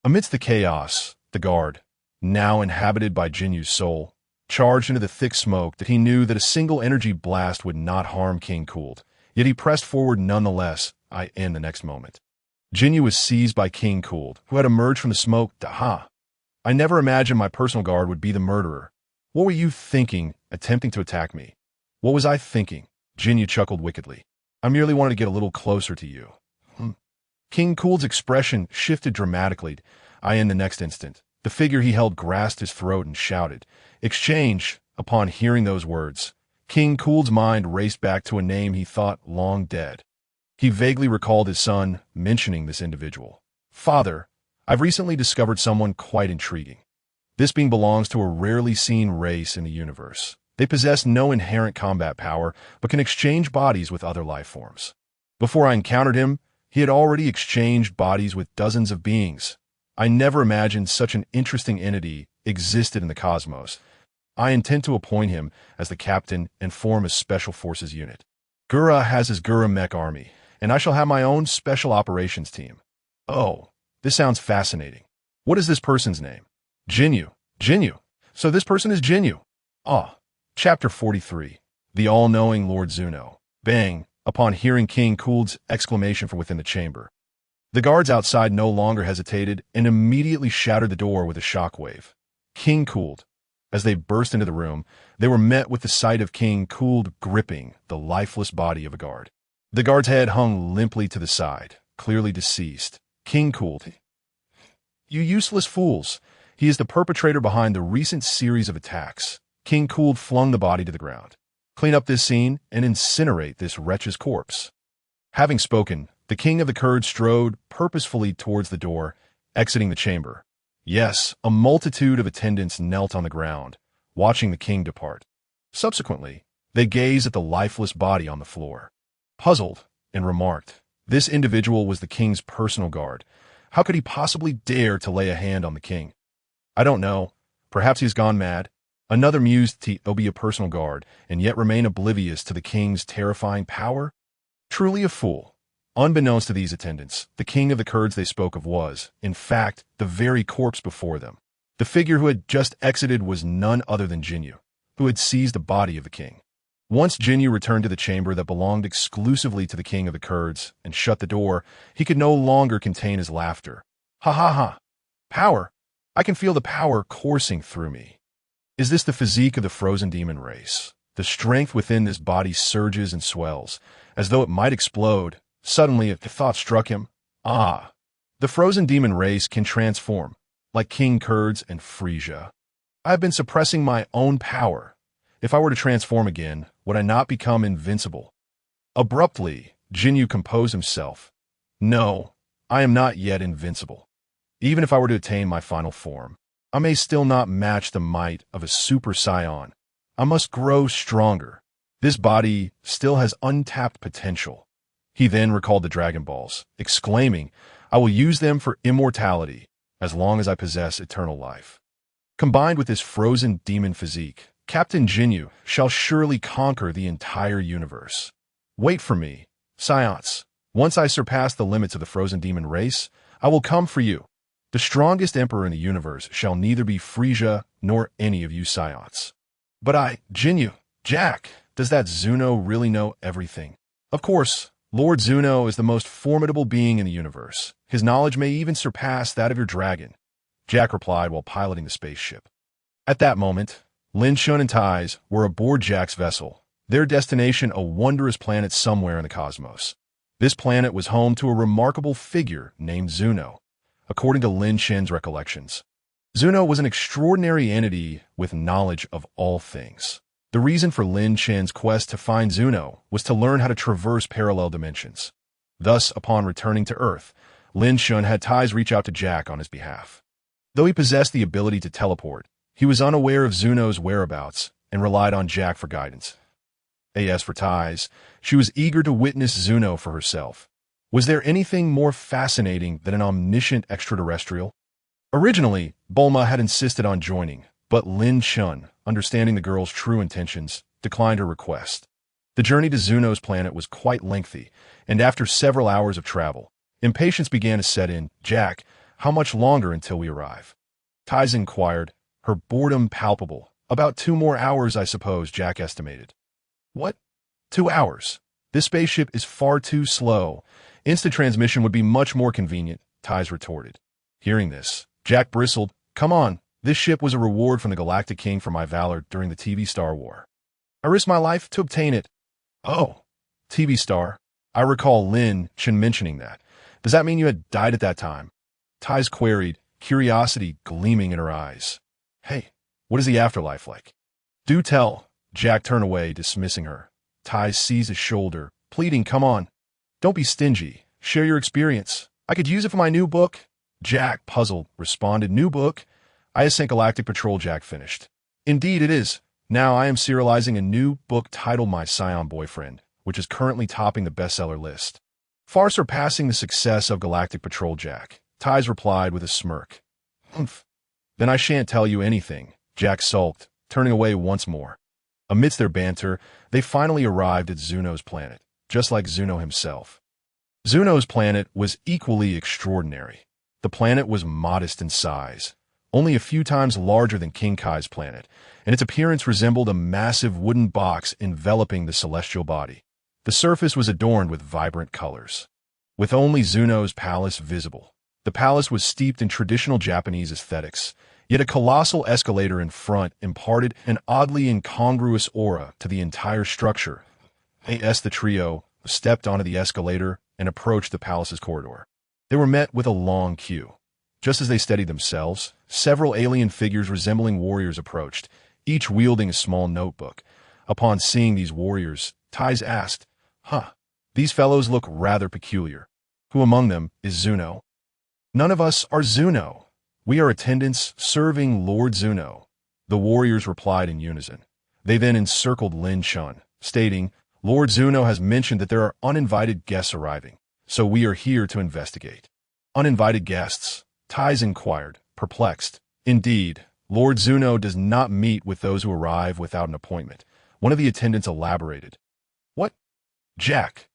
Amidst the chaos, the guard, now inhabited by Jinyu's soul, charged into the thick smoke that he knew that a single energy blast would not harm King Cooled, yet he pressed forward nonetheless. In the next moment, Jinyu was seized by King Cooled, who had emerged from the smoke. Aha! I never imagined my personal guard would be the murderer. What were you thinking, attempting to attack me? What was I thinking? Jinyu chuckled wickedly. I merely wanted to get a little closer to you. King Cooled's expression shifted dramatically. In the next instant, the figure he held grasped his throat and shouted, Exchange! Upon hearing those words, King Cooled's mind raced back to a name he thought long dead. He vaguely recalled his son mentioning this individual. Father, I've recently discovered someone quite intriguing. This being belongs to a rarely seen race in the universe. They possess no inherent combat power, but can exchange bodies with other life forms. Before I encountered him, he had already exchanged bodies with dozens of beings. I never imagined such an interesting entity existed in the cosmos. I intend to appoint him as the captain and form a special forces unit. Gura has his Gura mech army, and I shall have my own special operations team. Oh, this sounds fascinating. What is this person's name? Jinyu. Jinyu. So this person is Jinyu. Ah. Chapter 43. The all-knowing Lord Zuno. Bang! Upon hearing King Cooled's exclamation from within the chamber, the guards outside no longer hesitated and immediately shattered the door with a shockwave. King Cooled. As they burst into the room, they were met with the sight of King Cooled gripping the lifeless body of a guard. The guard's head hung limply to the side, clearly deceased. King Cooled. You useless fools! He is the perpetrator behind the recent series of attacks. King Cooled flung the body to the ground. Clean up this scene and incinerate this wretch's corpse. Having spoken, the king of the Kurds strode purposefully towards the door, exiting the chamber. Yes, a multitude of attendants knelt on the ground, watching the king depart. Subsequently, they gazed at the lifeless body on the floor, puzzled, and remarked, this individual was the king's personal guard. How could he possibly dare to lay a hand on the king? I don't know. Perhaps he's gone mad. Another mused to be a personal guard, and yet remain oblivious to the king's terrifying power? Truly a fool. Unbeknownst to these attendants, the king of the Kurds they spoke of was, in fact, the very corpse before them. The figure who had just exited was none other than Jinyu, who had seized the body of the king. Once Jinyu returned to the chamber that belonged exclusively to the king of the Kurds and shut the door, he could no longer contain his laughter. Ha ha ha! Power! I can feel the power coursing through me. Is this the physique of the frozen demon race? The strength within this body surges and swells, as though it might explode. Suddenly, a thought struck him. Ah, the frozen demon race can transform, like King Kurds and Frieza. I have been suppressing my own power. If I were to transform again, would I not become invincible? Abruptly, Jinyu composed himself. No, I am not yet invincible. Even if I were to attain my final form, I may still not match the might of a Super Saiyan. I must grow stronger. This body still has untapped potential. He then recalled the Dragon Balls, exclaiming, I will use them for immortality, as long as I possess eternal life. Combined with this frozen demon physique, Captain Jinyu shall surely conquer the entire universe. Wait for me, Saiyans. Once I surpass the limits of the frozen demon race, I will come for you. The strongest emperor in the universe shall neither be Frieza nor any of you Saiyans. But Jinyu, Jack, does that Zuno really know everything? Of course, Lord Zuno is the most formidable being in the universe. His knowledge may even surpass that of your dragon, Jack replied while piloting the spaceship. At that moment, Lin Chen and Tais were aboard Jack's vessel, their destination a wondrous planet somewhere in the cosmos. This planet was home to a remarkable figure named Zuno, according to Lin Chen's recollections. Zuno was an extraordinary entity with knowledge of all things. The reason for Lin Chen's quest to find Zuno was to learn how to traverse parallel dimensions. Thus, upon returning to Earth, Lin Chen had Tais reach out to Jack on his behalf. Though he possessed the ability to teleport, he was unaware of Zuno's whereabouts and relied on Jack for guidance. As for Tais, she was eager to witness Zuno for herself. Was there anything more fascinating than an omniscient extraterrestrial? Originally, Bulma had insisted on joining, but Lin Chen, understanding the girl's true intentions, declined her request. The journey to Zuno's planet was quite lengthy, and after several hours of travel, impatience began to set in. Jack, how much longer until we arrive? Tais inquired, her boredom palpable. About 2 more hours, I suppose, Jack estimated. What? 2 hours? This spaceship is far too slow. Instant transmission would be much more convenient, Tais retorted. Hearing this, Jack bristled. Come on, this ship was a reward from the Galactic King for my valor during the TV Star War. I risked my life to obtain it. Oh, TV Star. I recall Lin Chen mentioning that. Does that mean you had died at that time? Tais queried, curiosity gleaming in her eyes. Hey, what is the afterlife like? Do tell. Jack turned away, dismissing her. Tais seized his shoulder, pleading, come on. Don't be stingy. Share your experience. I could use it for my new book. Jack, puzzled, responded, new book? I Ascent Galactic Patrol, Jack finished. Indeed it is. Now I am serializing a new book titled My Saiyan Boyfriend, which is currently topping the bestseller list. Far surpassing the success of Galactic Patrol, Jack. Tais replied with a smirk. Humph. Then I shan't tell you anything, Jack sulked, turning away once more. Amidst their banter, they finally arrived at Zuno's planet, just like Zuno himself. Zuno's planet was equally extraordinary. The planet was modest in size, only a few times larger than King Kai's planet, and its appearance resembled a massive wooden box enveloping the celestial body. The surface was adorned with vibrant colors. With only Zuno's palace visible, the palace was steeped in traditional Japanese aesthetics, yet a colossal escalator in front imparted an oddly incongruous aura to the entire structure. The trio stepped onto the escalator and approached the palace's corridor. They were met with a long queue. Just as they steadied themselves, several alien figures resembling warriors approached, each wielding a small notebook. Upon seeing these warriors, Tais asked, these fellows look rather peculiar. Who among them is Zuno? None of us are Zuno. We are attendants serving Lord Zuno, the warriors replied in unison. They then encircled Lin Chen, stating, Lord Zuno has mentioned that there are uninvited guests arriving, so we are here to investigate. Uninvited guests? Tais inquired, perplexed. Indeed, Lord Zuno does not meet with those who arrive without an appointment. One of the attendants elaborated. What? Jack,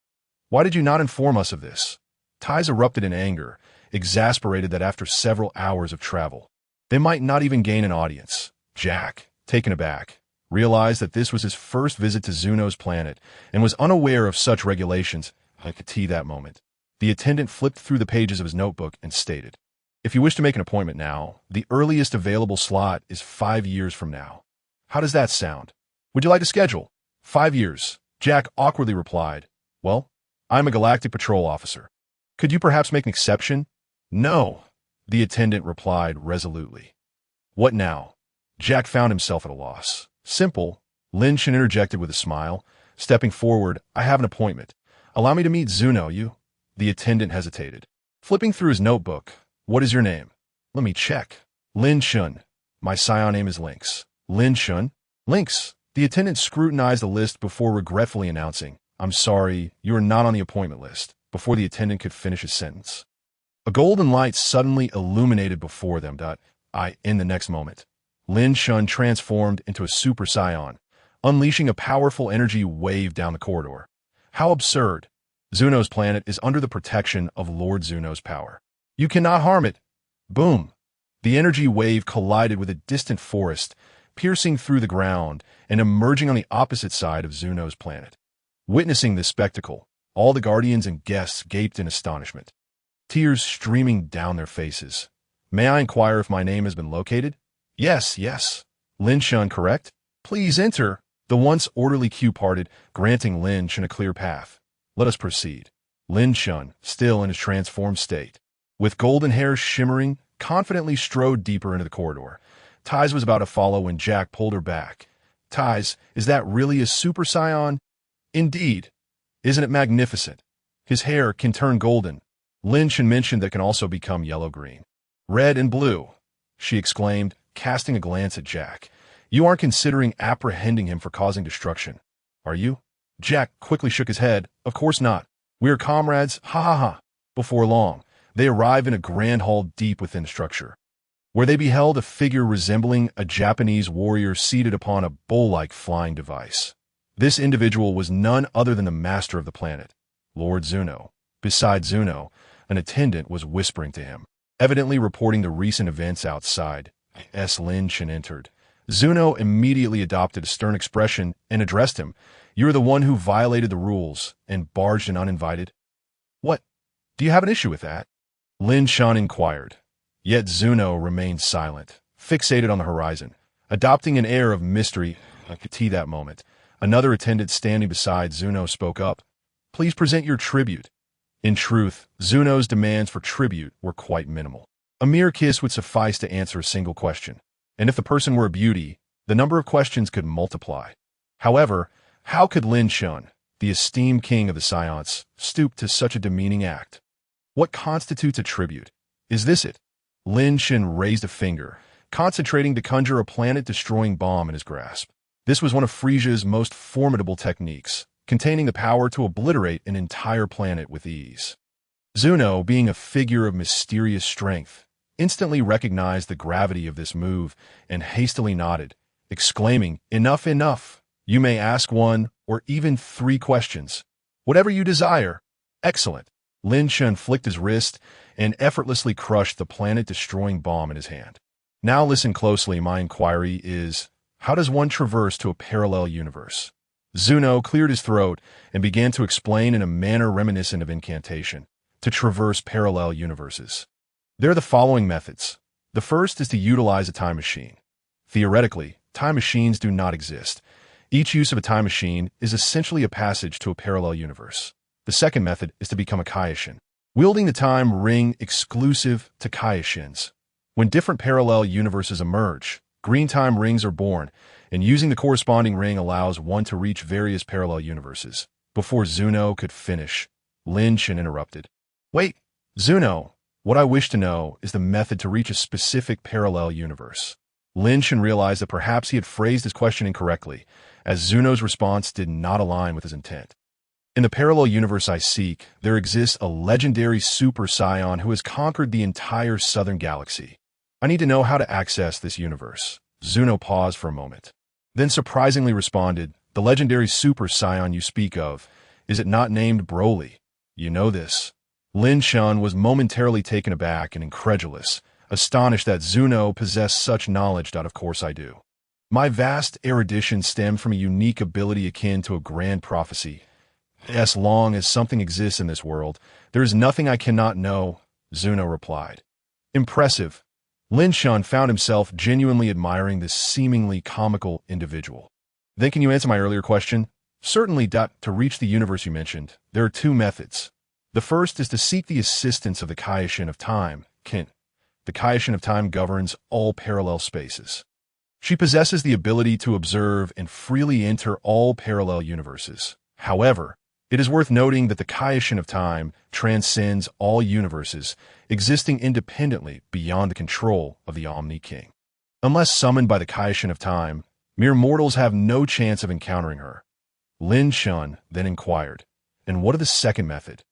why did you not inform us of this? Tais erupted in anger, exasperated that after several hours of travel, they might not even gain an audience. Jack, taken aback, realized that this was his first visit to Zuno's planet and was unaware of such regulations. I could see that moment. The attendant flipped through the pages of his notebook and stated, if you wish to make an appointment now, the earliest available slot is 5 years from now. How does that sound? Would you like to schedule? 5 years. Jack awkwardly replied. Well, I'm a galactic patrol officer. Could you perhaps make an exception? No, the attendant replied resolutely. What now? Jack found himself at a loss. Simple, Lin Chen interjected with a smile. Stepping forward, I have an appointment. Allow me to meet Zuno, you? The attendant hesitated. Flipping through his notebook, what is your name? Let me check. Lin Chen. My Saiyan name is Lynx. Lin Chen? Lynx. The attendant scrutinized the list before regretfully announcing, I'm sorry, you are not on the appointment list, before the attendant could finish his sentence. A golden light suddenly illuminated before them. In the next moment, Lin Chen transformed into a Super Saiyan, unleashing a powerful energy wave down the corridor. How absurd! Zuno's planet is under the protection of Lord Zuno's power. You cannot harm it. Boom! The energy wave collided with a distant forest, piercing through the ground and emerging on the opposite side of Zuno's planet. Witnessing this spectacle, all the guardians and guests gaped in astonishment, tears streaming down their faces. May I inquire if my name has been located? Yes. Lin Chen, correct? Please enter. The once orderly queue parted, granting Lin Chen a clear path. Let us proceed. Lin Chen, still in his transformed state, with golden hair shimmering, confidently strode deeper into the corridor. Tiz was about to follow when Jack pulled her back. Tiz, is that really a Super Saiyan? Indeed. Isn't it magnificent? His hair can turn golden. Lin Chen mentioned that can also become yellow-green. Red and blue, she exclaimed, casting a glance at Jack. You aren't considering apprehending him for causing destruction, are you? Jack quickly shook his head. Of course not. We are comrades, ha ha ha. Before long, they arrived in a grand hall deep within the structure, where they beheld a figure resembling a Japanese warrior seated upon a bull-like flying device. This individual was none other than the master of the planet, Lord Zuno. Beside Zuno, an attendant was whispering to him, evidently reporting the recent events outside. As Lin Chen entered, Zuno immediately adopted a stern expression and addressed him. You're the one who violated the rules and barged in uninvited. What? Do you have an issue with that? Lin Chen inquired. Yet Zuno remained silent, fixated on the horizon, adopting an air of mystery. I could see that moment. Another attendant standing beside Zuno spoke up. Please present your tribute. In truth, Zuno's demands for tribute were quite minimal. A mere kiss would suffice to answer a single question, and if the person were a beauty, the number of questions could multiply. However, how could Lin Chen, the esteemed king of the Saiyans, stoop to such a demeaning act? What constitutes a tribute? Is this it? Lin Chen raised a finger, concentrating to conjure a planet-destroying bomb in his grasp. This was one of Frieza's most formidable techniques, containing the power to obliterate an entire planet with ease. Zuno, being a figure of mysterious strength, instantly recognized the gravity of this move and hastily nodded, exclaiming, Enough! You may ask 1 or even 3 questions. Whatever you desire. Excellent. Lin Chen flicked his wrist and effortlessly crushed the planet-destroying bomb in his hand. Now listen closely. My inquiry is, how does one traverse to a parallel universe? Zuno cleared his throat and began to explain in a manner reminiscent of incantation, to traverse parallel universes. There are the following methods. The first is to utilize a time machine. Theoretically, time machines do not exist. Each use of a time machine is essentially a passage to a parallel universe. The second method is to become a Kaioshin, wielding the time ring exclusive to Kaioshins. When different parallel universes emerge, green time rings are born, and using the corresponding ring allows one to reach various parallel universes. Before Zuno could finish, Lin Chen interrupted. Wait, Zuno, what I wish to know is the method to reach a specific parallel universe. Lin Chen realized that perhaps he had phrased his question incorrectly, as Zuno's response did not align with his intent. In the parallel universe I seek, there exists a legendary Super Saiyan who has conquered the entire southern galaxy. I need to know how to access this universe. Zuno paused for a moment, then surprisingly responded, The legendary Super Saiyan you speak of, is it not named Broly? You know this. Lin Chen was momentarily taken aback and incredulous, astonished that Zuno possessed such knowledge. Of course I do. My vast erudition stemmed from a unique ability akin to a grand prophecy. As long as something exists in this world, there is nothing I cannot know, Zuno replied. Impressive. Lin Chen found himself genuinely admiring this seemingly comical individual. Then can you answer my earlier question? Certainly. To reach the universe you mentioned, there are two methods. The first is to seek the assistance of the Kaioshin of time, Kin. The Kaioshin of time governs all parallel spaces. She possesses the ability to observe and freely enter all parallel universes. However, it is worth noting that the Kaioshin of time transcends all universes, existing independently beyond the control of the Omni-King. Unless summoned by the Kaioshin of time, mere mortals have no chance of encountering her. Lin Chen then inquired, and what of the second method?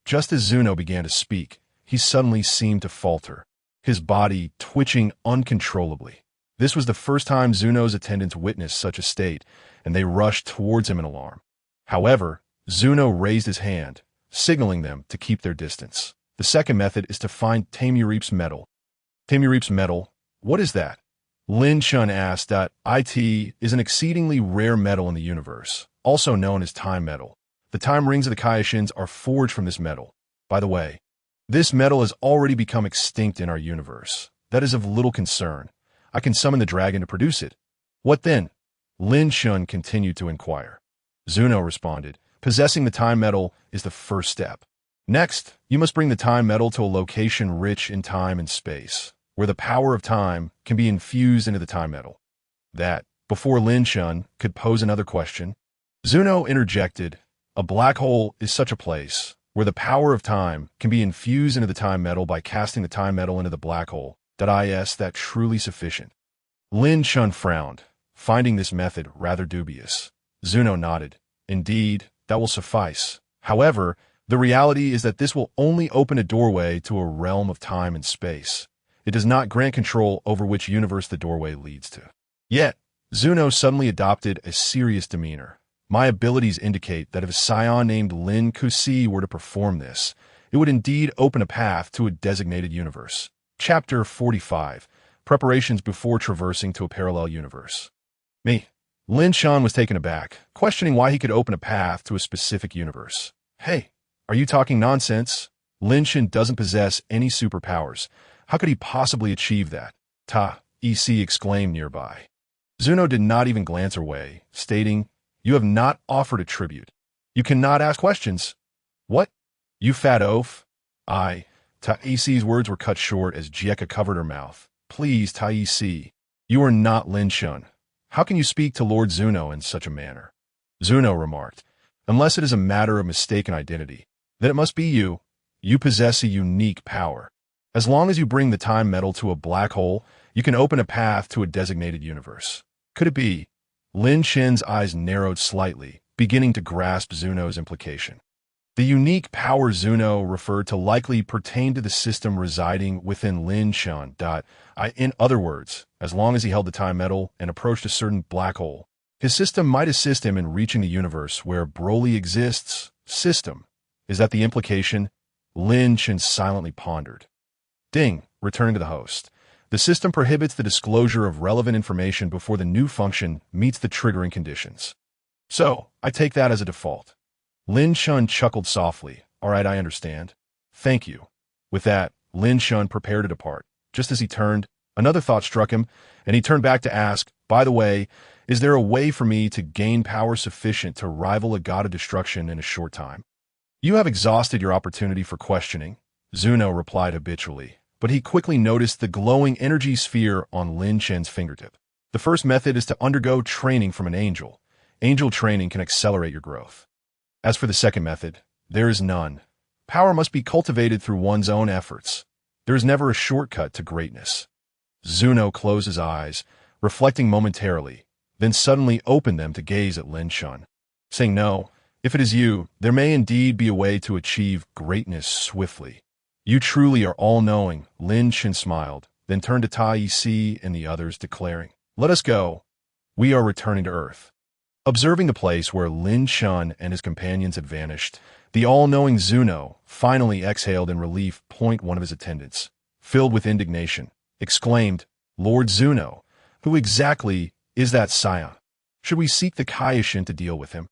Just as Zuno began to speak, he suddenly seemed to falter, his body twitching uncontrollably. This was the first time Zuno's attendants witnessed such a state, and they rushed towards him in alarm. However, Zuno raised his hand, signaling them to keep their distance. The second method is to find Tamurip's medal. Tamurip's medal? What is that? Lin Chen asked. It is an exceedingly rare metal in the universe, also known as time metal. The time rings of the Kaioshins are forged from this metal. By the way, this metal has already become extinct in our universe. That is of little concern. I can summon the dragon to produce it. What then? Lin Chen continued to inquire. Zuno responded, possessing the time metal is the first step. Next, you must bring the time metal to a location rich in time and space, where the power of time can be infused into the time metal. That, before Lin Chen could pose another question, Zuno interjected, a black hole is such a place, where the power of time can be infused into the time metal by casting the time metal into the black hole. Is that truly sufficient? Lin Chen frowned, finding this method rather dubious. Zuno nodded. Indeed, that will suffice. However, the reality is that this will only open a doorway to a realm of time and space. It does not grant control over which universe the doorway leads to. Yet, Zuno suddenly adopted a serious demeanor. My abilities indicate that if a Saiyan named Lin Kusi were to perform this, it would indeed open a path to a designated universe. Chapter 45. Preparations before traversing to a parallel universe. Me. Lin Chen was taken aback, questioning why he could open a path to a specific universe. Hey, are you talking nonsense? Lin Chen doesn't possess any superpowers. How could he possibly achieve that? EC exclaimed nearby. Zuno did not even glance her way, stating, you have not offered a tribute. You cannot ask questions. What? You fat oaf? Taisi's words were cut short as Jieka covered her mouth. Please, Taisi. You are not Lin Chen. How can you speak to Lord Zuno in such a manner? Zuno remarked, unless it is a matter of mistaken identity, then it must be you. You possess a unique power. As long as you bring the time metal to a black hole, you can open a path to a designated universe. Could it be? Lin Chen's eyes narrowed slightly, beginning to grasp Zuno's implication. The unique power Zuno referred to likely pertained to the system residing within Lin Chen. In other words, as long as he held the time metal and approached a certain black hole, his system might assist him in reaching the universe where Broly exists. System. Is that the implication? Lin Chen silently pondered. Ding, returning to the host. The system prohibits the disclosure of relevant information before the new function meets the triggering conditions. So, I take that as a default. Lin Chen chuckled softly. All right, I understand. Thank you. With that, Lin Chen prepared to depart. Just as he turned, another thought struck him, and he turned back to ask, by the way, is there a way for me to gain power sufficient to rival a god of destruction in a short time? You have exhausted your opportunity for questioning, Zuno replied habitually, but he quickly noticed the glowing energy sphere on Lin Chen's fingertip. The first method is to undergo training from an angel. Angel training can accelerate your growth. As for the second method, there is none. Power must be cultivated through one's own efforts. There is never a shortcut to greatness. Zuno closed his eyes, reflecting momentarily, then suddenly opened them to gaze at Lin Chen, saying, no, if it is you, there may indeed be a way to achieve greatness swiftly. You truly are all-knowing, Lin Chen smiled, then turned to Tai Si and the others, declaring, let us go. We are returning to Earth. Observing the place where Lin Chen and his companions had vanished, the all-knowing Zuno finally exhaled in relief. One of his attendants, filled with indignation, exclaimed, Lord Zuno, who exactly is that Saiyan? Should we seek the Kaioshin to deal with him?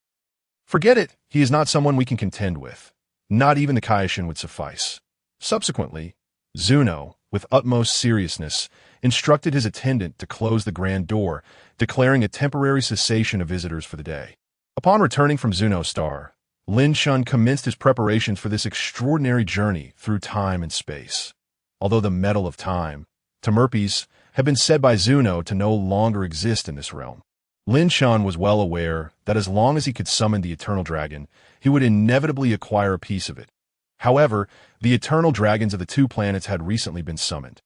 Forget it, he is not someone we can contend with. Not even the Kaioshin would suffice. Subsequently, Zuno, with utmost seriousness, instructed his attendant to close the grand door, declaring a temporary cessation of visitors for the day. Upon returning from Star, Lin Chen commenced his preparations for this extraordinary journey through time and space. Although the metal of time, Temerpes, had been said by Zuno to no longer exist in this realm, Lin Chen was well aware that as long as he could summon the Eternal Dragon, he would inevitably acquire a piece of it. However, the Eternal Dragons of the two planets had recently been summoned,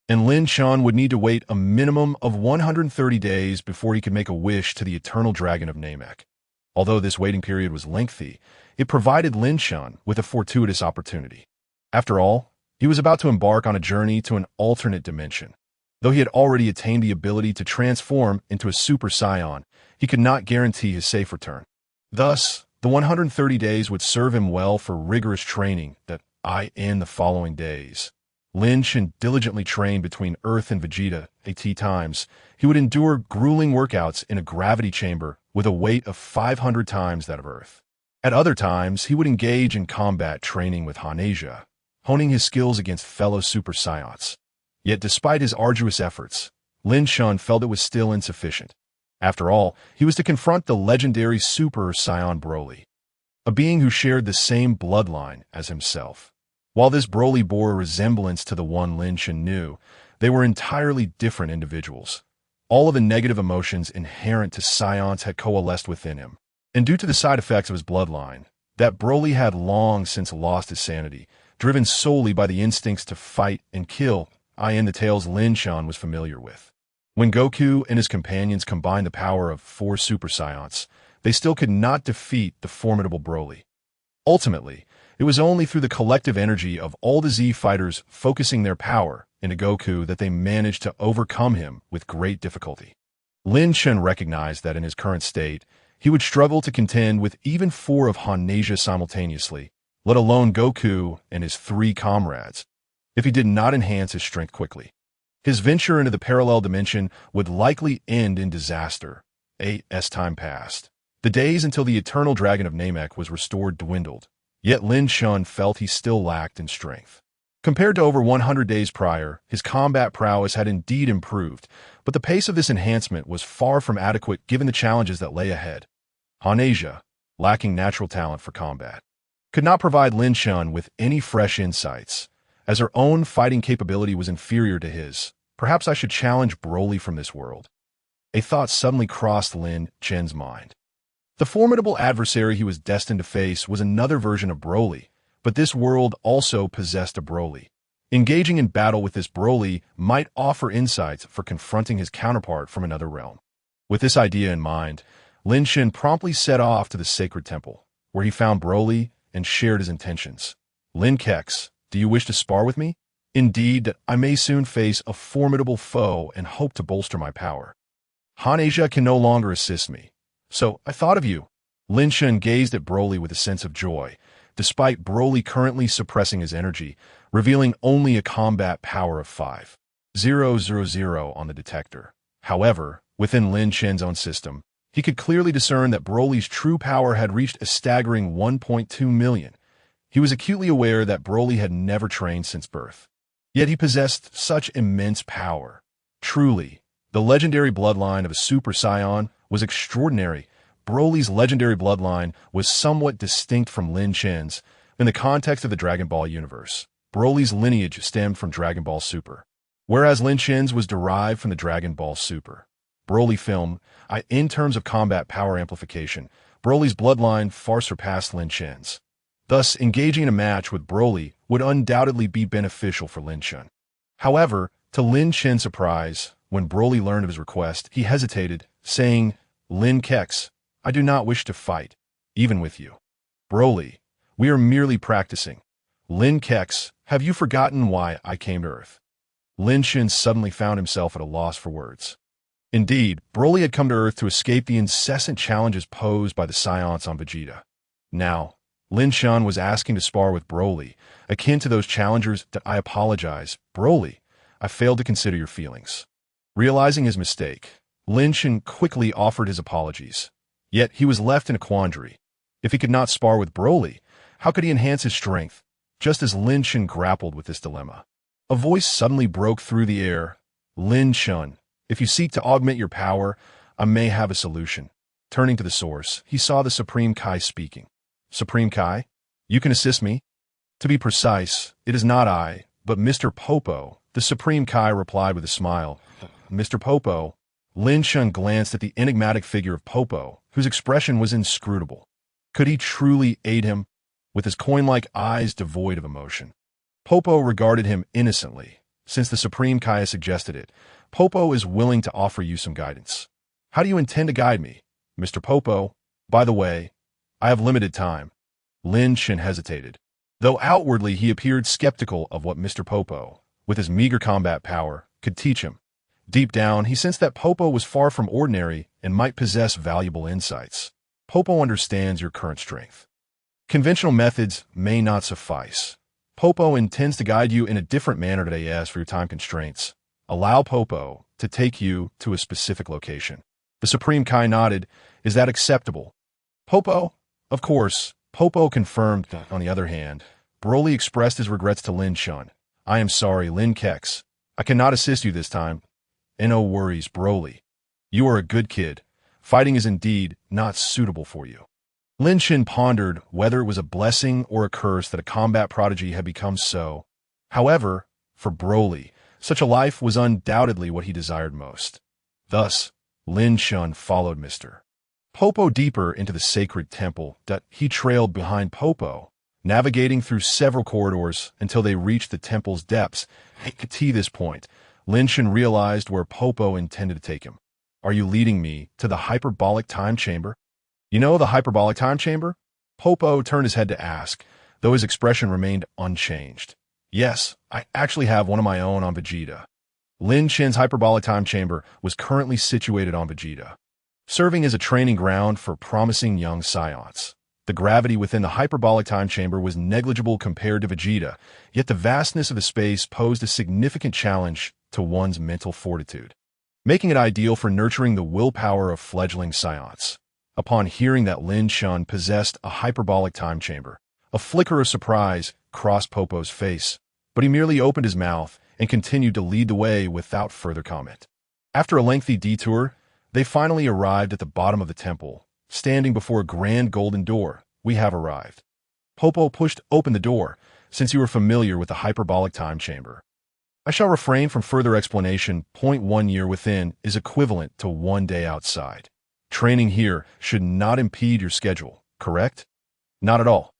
and Lin Chen would need to wait a minimum of 130 days before he could make a wish to the Eternal Dragon of Namek. Although this waiting period was lengthy, it provided Lin Chen with a fortuitous opportunity. After all, he was about to embark on a journey to an alternate dimension. Though he had already attained the ability to transform into a Super Saiyan, he could not guarantee his safe return. Thus, the 130 days would serve him well for rigorous training that in the following days. Lin Chen diligently trained between Earth and Vegeta at times. He would endure grueling workouts in a gravity chamber with a weight of 500 times that of Earth. At other times, he would engage in combat training with Hanasia, honing his skills against fellow Super Saiyans. Yet despite his arduous efforts, Lin Chen felt it was still insufficient. After all, he was to confront the legendary Super Saiyan Broly, a being who shared the same bloodline as himself. While this Broly bore a resemblance to the one Lin Chen knew, they were entirely different individuals. All of the negative emotions inherent to Saiyans had coalesced within him, and due to the side effects of his bloodline, that Broly had long since lost his sanity, driven solely by the instincts to fight and kill, in the tales Lin Chen was familiar with. When Goku and his companions combined the power of 4 Super Saiyans, they still could not defeat the formidable Broly. Ultimately, it was only through the collective energy of all the Z fighters focusing their power into Goku that they managed to overcome him with great difficulty. Lin Chen recognized that in his current state, he would struggle to contend with even 4 of Hanasia simultaneously, let alone Goku and his 3 comrades, if he did not enhance his strength quickly. His venture into the parallel dimension would likely end in disaster. As time passed, the days until the Eternal Dragon of Namek was restored dwindled, yet Lin Chen felt he still lacked in strength. Compared to over 100 days prior, his combat prowess had indeed improved, but the pace of this enhancement was far from adequate given the challenges that lay ahead. Hanasia, lacking natural talent for combat, could not provide Lin Chen with any fresh insights, as her own fighting capability was inferior to his. Perhaps I should challenge Broly from this world. A thought suddenly crossed Lin Chen's mind. The formidable adversary he was destined to face was another version of Broly, but this world also possessed a Broly. Engaging in battle with this Broly might offer insights for confronting his counterpart from another realm. With this idea in mind, Lin Chen promptly set off to the sacred temple, where he found Broly and shared his intentions. Lin Kex, do you wish to spar with me? Indeed, that I may soon face a formidable foe and hope to bolster my power. Hanasia can no longer assist me, so I thought of you. Lin Chen gazed at Broly with a sense of joy, despite Broly currently suppressing his energy, revealing only a combat power of 5,000 on the detector. However, within Lin Chen's own system, he could clearly discern that Broly's true power had reached a staggering 1.2 million. He was acutely aware that Broly had never trained since birth. Yet he possessed such immense power. Truly, the legendary bloodline of a Super Saiyan was extraordinary. Broly's legendary bloodline was somewhat distinct from Lin Chen's. In the context of the Dragon Ball universe, Broly's lineage stemmed from Dragon Ball Super, whereas Lin Chen's was derived from the Dragon Ball Super Broly film. In terms of combat power amplification, Broly's bloodline far surpassed Lin Chen's. Thus, engaging in a match with Broly would undoubtedly be beneficial for Lin Chen. However, to Lin Chen's surprise, when Broly learned of his request, he hesitated, saying, Lin Kex, I do not wish to fight, even with you. Broly, we are merely practicing. Lin Kex, have you forgotten why I came to Earth? Lin Chen suddenly found himself at a loss for words. Indeed, Broly had come to Earth to escape the incessant challenges posed by the Saiyans on Vegeta. Now, Lin Chen was asking to spar with Broly, akin to those challengers that I apologize. Broly, I failed to consider your feelings. Realizing his mistake, Lin Chen quickly offered his apologies. Yet he was left in a quandary. If he could not spar with Broly, how could he enhance his strength? Just as Lin Chen grappled with this dilemma, A voice suddenly broke through the air. Lin Chen, if you seek to augment your power, I may have a solution. Turning to the source, he saw the Supreme Kai speaking. Supreme Kai? You can assist me? To be precise, it is not I, but Mr. Popo, the Supreme Kai replied with a smile. Mr. Popo? Lin Chen glanced at the enigmatic figure of Popo, whose expression was inscrutable. Could he truly aid him? With his coin-like eyes devoid of emotion. Popo regarded him innocently. Since the Supreme Kai suggested it, Popo is willing to offer you some guidance. How do you intend to guide me, Mr. Popo? By the way, I have limited time. Lin Chen hesitated. Though outwardly he appeared skeptical of what Mr. Popo, with his meager combat power, could teach him. Deep down, he sensed that Popo was far from ordinary and might possess valuable insights. Popo understands your current strength. Conventional methods may not suffice. Popo intends to guide you in a different manner today as for your time constraints. Allow Popo to take you to a specific location. The Supreme Kai nodded. Is that acceptable? Popo? Of course. Popo confirmed. On the other hand, Broly expressed his regrets to Lin Chen. I am sorry, Lin Kex. I cannot assist you this time. And no worries, Broly. You are a good kid. Fighting is indeed not suitable for you. Lin Chen pondered whether it was a blessing or a curse that a combat prodigy had become so. However, for Broly, such a life was undoubtedly what he desired most. Thus, Lin Chen followed Mr. Popo deeper into the sacred temple. He trailed behind Popo, navigating through several corridors until they reached the temple's depths. At this point, Lin Chen realized where Popo intended to take him. Are you leading me to the hyperbolic time chamber? You know the hyperbolic time chamber? Popo turned his head to ask, though his expression remained unchanged. Yes, I actually have one of my own on Vegeta. Lin Chen's hyperbolic time chamber was currently situated on Vegeta, serving as a training ground for promising young Saiyans. The gravity within the hyperbolic time chamber was negligible compared to Vegeta, yet the vastness of the space posed a significant challenge to one's mental fortitude, making it ideal for nurturing the willpower of fledgling Saiyans. Upon hearing that Lin Chen possessed a hyperbolic time chamber, a flicker of surprise crossed Popo's face, but he merely opened his mouth and continued to lead the way without further comment. After a lengthy detour, they finally arrived at the bottom of the temple. Standing before a grand golden door, we have arrived. Popo pushed open the door, since you were familiar with the hyperbolic time chamber. I shall refrain from further explanation. 1 year within is equivalent to 1 day outside. Training here should not impede your schedule, correct? Not at all.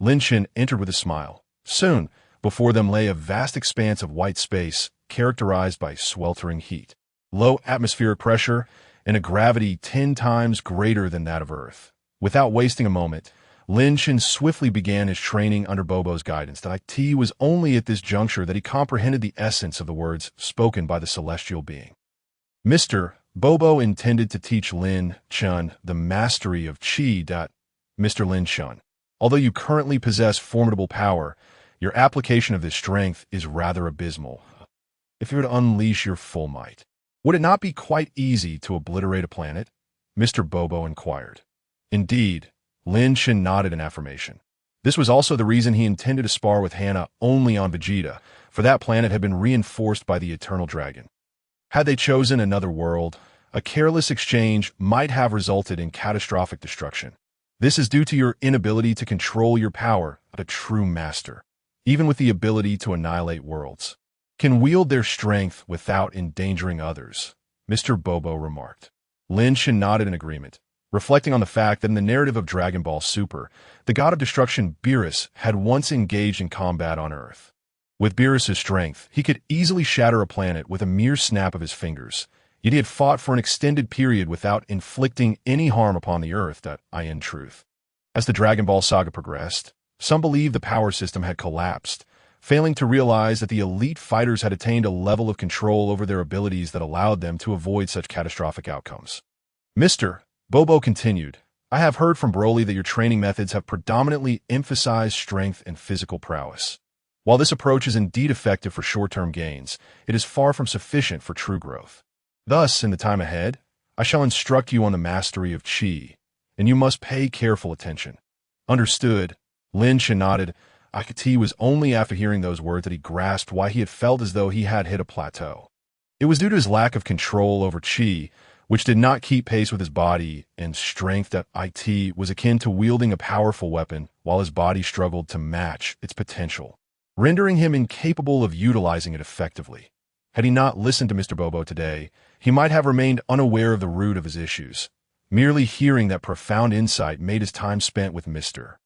Lin Chen entered with a smile. Soon, before them lay a vast expanse of white space, characterized by sweltering heat, low atmospheric pressure, and a gravity 10 times greater than that of Earth. Without wasting a moment, Lin Chen swiftly began his training under Bobo's guidance. It was only at this juncture that he comprehended the essence of the words spoken by the celestial being. Mr. Bobo intended to teach Lin Chen the mastery of Qi. Mr. Lin Chen, although you currently possess formidable power, your application of this strength is rather abysmal. If you were to unleash your full might, would it not be quite easy to obliterate a planet? Mr. Bobo inquired. Indeed, Lin Chen nodded in affirmation. This was also the reason he intended to spar with Hannah only on Vegeta, for that planet had been reinforced by the Eternal Dragon. Had they chosen another world, a careless exchange might have resulted in catastrophic destruction. This is due to your inability to control your power, a true master, even with the ability to annihilate worlds, can wield their strength without endangering others, Mr. Bobo remarked. Lin Chen nodded in agreement, reflecting on the fact that in the narrative of Dragon Ball Super, the god of destruction Beerus had once engaged in combat on Earth. With Beerus' strength, he could easily shatter a planet with a mere snap of his fingers, yet he had fought for an extended period without inflicting any harm upon the Earth. In truth, as the Dragon Ball saga progressed, some believed the power system had collapsed, failing to realize that the elite fighters had attained a level of control over their abilities that allowed them to avoid such catastrophic outcomes. Mr. Bobo continued, I have heard from Broly that your training methods have predominantly emphasized strength and physical prowess. While this approach is indeed effective for short-term gains, it is far from sufficient for true growth. Thus, in the time ahead, I shall instruct you on the mastery of Qi, and you must pay careful attention. Understood. Lin Chen nodded. It was only after hearing those words that he grasped why he had felt as though he had hit a plateau. It was due to his lack of control over chi, which did not keep pace with his body, and strength that was akin to wielding a powerful weapon while his body struggled to match its potential, rendering him incapable of utilizing it effectively. Had he not listened to Mr. Bobo today, he might have remained unaware of the root of his issues. Merely hearing that profound insight made his time spent with Mr.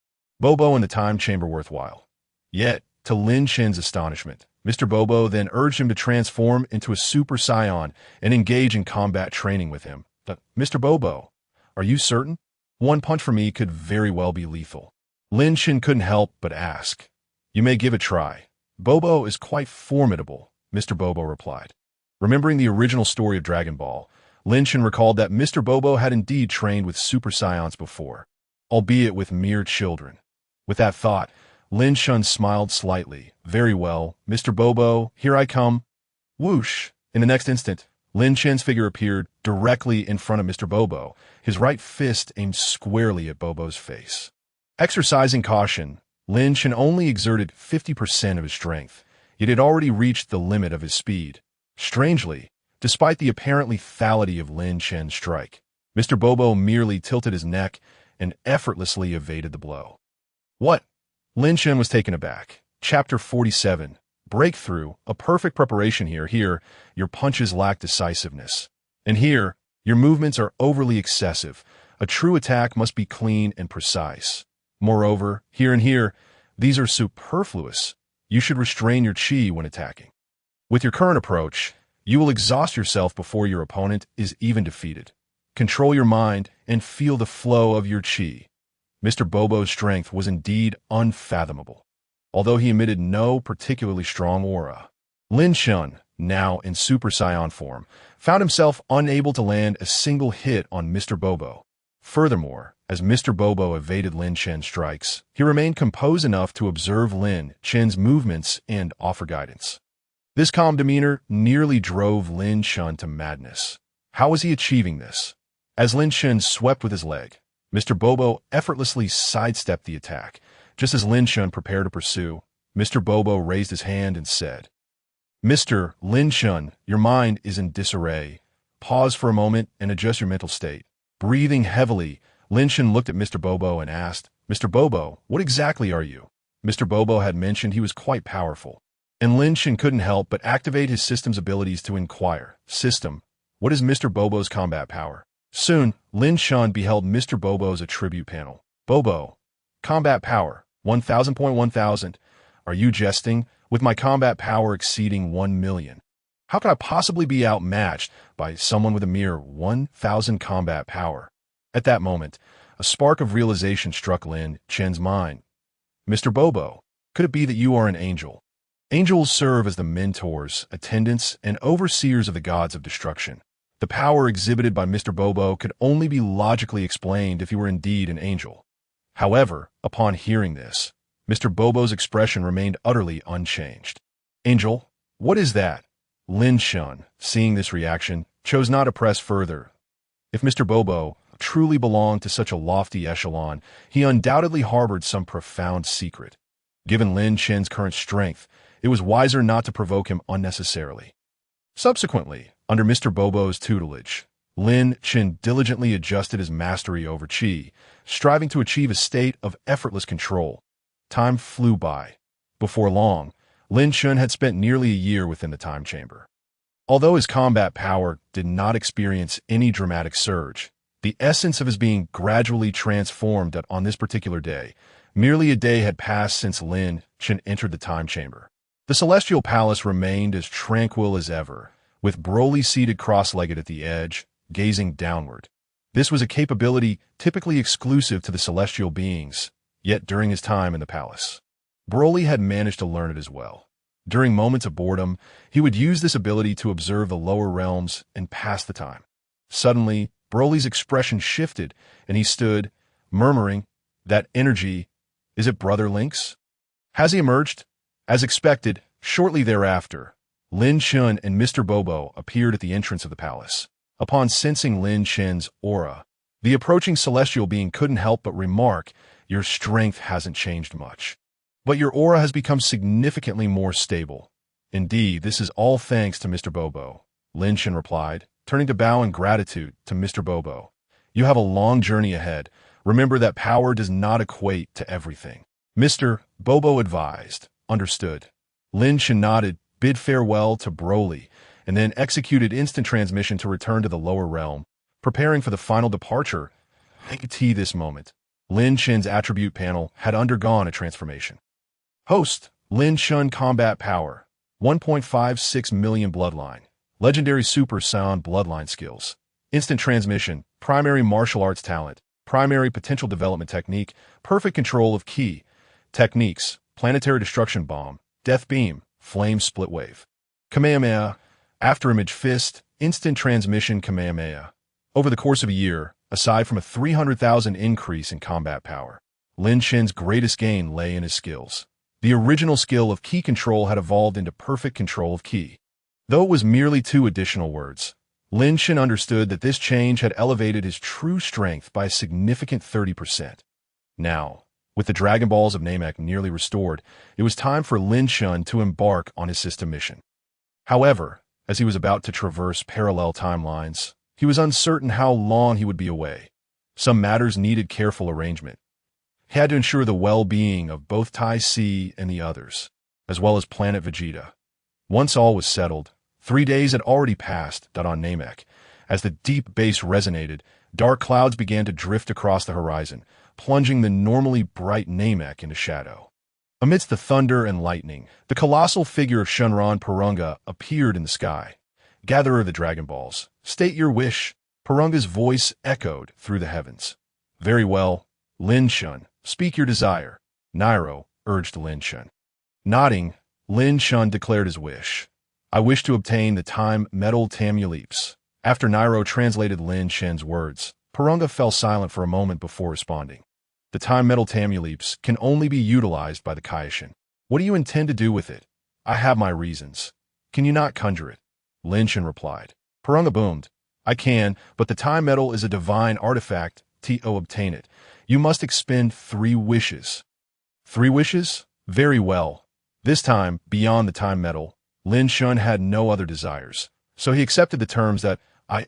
Bobo in the time chamber worthwhile. Yet, to Lin Chen's astonishment, Mr. Bobo then urged him to transform into a Super Saiyan and engage in combat training with him. Mr. Bobo, are you certain? One punch from me could very well be lethal. Lin Chen couldn't help but ask. You may give it a try. Bobo is quite formidable, Mr. Bobo replied. Remembering the original story of Dragon Ball, Lin Chen recalled that Mr. Bobo had indeed trained with Super Saiyans before, albeit with mere children. With that thought, Lin Chen smiled slightly. Very well, Mr. Bobo, here I come. Whoosh! In the next instant, Lin Chen's figure appeared directly in front of Mr. Bobo, his right fist aimed squarely at Bobo's face. Exercising caution, Lin Chen only exerted 50% of his strength, yet had already reached the limit of his speed. Strangely, despite the apparent lethality of Lin Chen's strike, Mr. Bobo merely tilted his neck and effortlessly evaded the blow. What? Lin Chen was taken aback. Chapter 47. Breakthrough, a perfect preparation here. Here, your punches lack decisiveness. And here, your movements are overly excessive. A true attack must be clean and precise. Moreover, here and here, these are superfluous. You should restrain your chi when attacking. With your current approach, you will exhaust yourself before your opponent is even defeated. Control your mind and feel the flow of your chi. Mr. Bobo's strength was indeed unfathomable, although he emitted no particularly strong aura. Lin Chen, now in Super Saiyan form, found himself unable to land a single hit on Mr. Bobo. Furthermore, as Mr. Bobo evaded Lin Chen's strikes, he remained composed enough to observe Lin Chen's movements and offer guidance. This calm demeanor nearly drove Lin Chen to madness. How was he achieving this? As Lin Chen swept with his leg, Mr. Bobo effortlessly sidestepped the attack. Just as Lin Chen prepared to pursue, Mr. Bobo raised his hand and said, Mr. Lin Chen, your mind is in disarray. Pause for a moment and adjust your mental state. Breathing heavily, Lin Chen looked at Mr. Bobo and asked, Mr. Bobo, what exactly are you? Mr. Bobo had mentioned he was quite powerful, and Lin Chen couldn't help but activate his system's abilities to inquire. System, what is Mr. Bobo's combat power? Soon, Lin Chen beheld Mr. Bobo's attribute panel. Bobo, combat power, 1000.1000. Are you jesting? With my combat power exceeding 1 million. How could I possibly be outmatched by someone with a mere 1000 combat power? At that moment, a spark of realization struck Lin Chen's mind. Mr. Bobo, could it be that you are an angel? Angels serve as the mentors, attendants, and overseers of the gods of destruction. The power exhibited by Mr. Bobo could only be logically explained if he were indeed an angel. However, upon hearing this, Mr. Bobo's expression remained utterly unchanged. Angel, what is that? Lin Chen, seeing this reaction, chose not to press further. If Mr. Bobo truly belonged to such a lofty echelon, he undoubtedly harbored some profound secret. Given Lin Chen's current strength, it was wiser not to provoke him unnecessarily. Subsequently, under Mr. Bobo's tutelage, Lin Chen diligently adjusted his mastery over chi, striving to achieve a state of effortless control. Time flew by. Before long, Lin Chen had spent nearly a year within the time chamber. Although his combat power did not experience any dramatic surge, the essence of his being gradually transformed on this particular day. Merely a day had passed since Lin Chen entered the time chamber. The celestial palace remained as tranquil as ever, with Broly seated cross-legged at the edge, gazing downward. This was a capability typically exclusive to the celestial beings, yet during his time in the palace, Broly had managed to learn it as well. During moments of boredom, he would use this ability to observe the lower realms and pass the time. Suddenly, Broly's expression shifted, and he stood, murmuring, "That energy, is it Brother Link's?" Has he emerged? As expected, shortly thereafter, Lin Chen and Mr. Bobo appeared at the entrance of the palace. Upon sensing Lin Chen's aura, the approaching celestial being couldn't help but remark, "Your strength hasn't changed much." But your aura has become significantly more stable. Indeed, this is all thanks to Mr. Bobo, Lin Chen replied, turning to bow in gratitude to Mr. Bobo. You have a long journey ahead. Remember that power does not equate to everything. Mr. Bobo advised. Understood. Lin Chen nodded, bid farewell to Broly, and then executed instant transmission to return to the lower realm, preparing for the final departure. This moment, Lin Chen's attribute panel had undergone a transformation. Host, Lin Chen Combat Power, 1.56 million Bloodline, Legendary Super Saiyan Bloodline Skills, Instant Transmission, Primary Martial Arts Talent, Primary Potential Development Technique, Perfect Control of Ki, Techniques, Planetary Destruction Bomb, Death Beam, Flame Split Wave, Kamehameha, Afterimage Fist, Instant Transmission Kamehameha. Over the course of a year, aside from a 300,000 increase in combat power, Lin Chen's greatest gain lay in his skills. The original skill of Ki control had evolved into perfect control of Ki. Though it was merely 2 additional words, Lin Chen understood that this change had elevated his true strength by a significant 30%. Now, with the Dragon Balls of Namek nearly restored, it was time for Lin Chen to embark on his system mission. However, as he was about to traverse parallel timelines, he was uncertain how long he would be away. Some matters needed careful arrangement. He had to ensure the well-being of both Tai Si and the others, as well as Planet Vegeta. Once all was settled, 3 days had already passed on Namek. As the deep bass resonated, dark clouds began to drift across the horizon, plunging the normally bright Namek into shadow. Amidst the thunder and lightning, the colossal figure of Shenron Purunga appeared in the sky. Gatherer of the Dragon Balls, state your wish. Purunga's voice echoed through the heavens. Very well, Lin Chen, speak your desire, Nairo urged Lin Chen. Nodding, Lin Chen declared his wish. I wish to obtain the time metal Tamuleeps. After Nairo translated Lin Chen's words, Purunga fell silent for a moment before responding. The time metal Tamuleeps can only be utilized by the Kaioshin. What do you intend to do with it? I have my reasons. Can you not conjure it? Lin Chen replied. Purunga boomed. I can, but the time metal is a divine artifact. To obtain it, you must expend 3 wishes. 3 wishes? Very well. This time, beyond the time metal, Lin Chen had no other desires, so he accepted the terms that,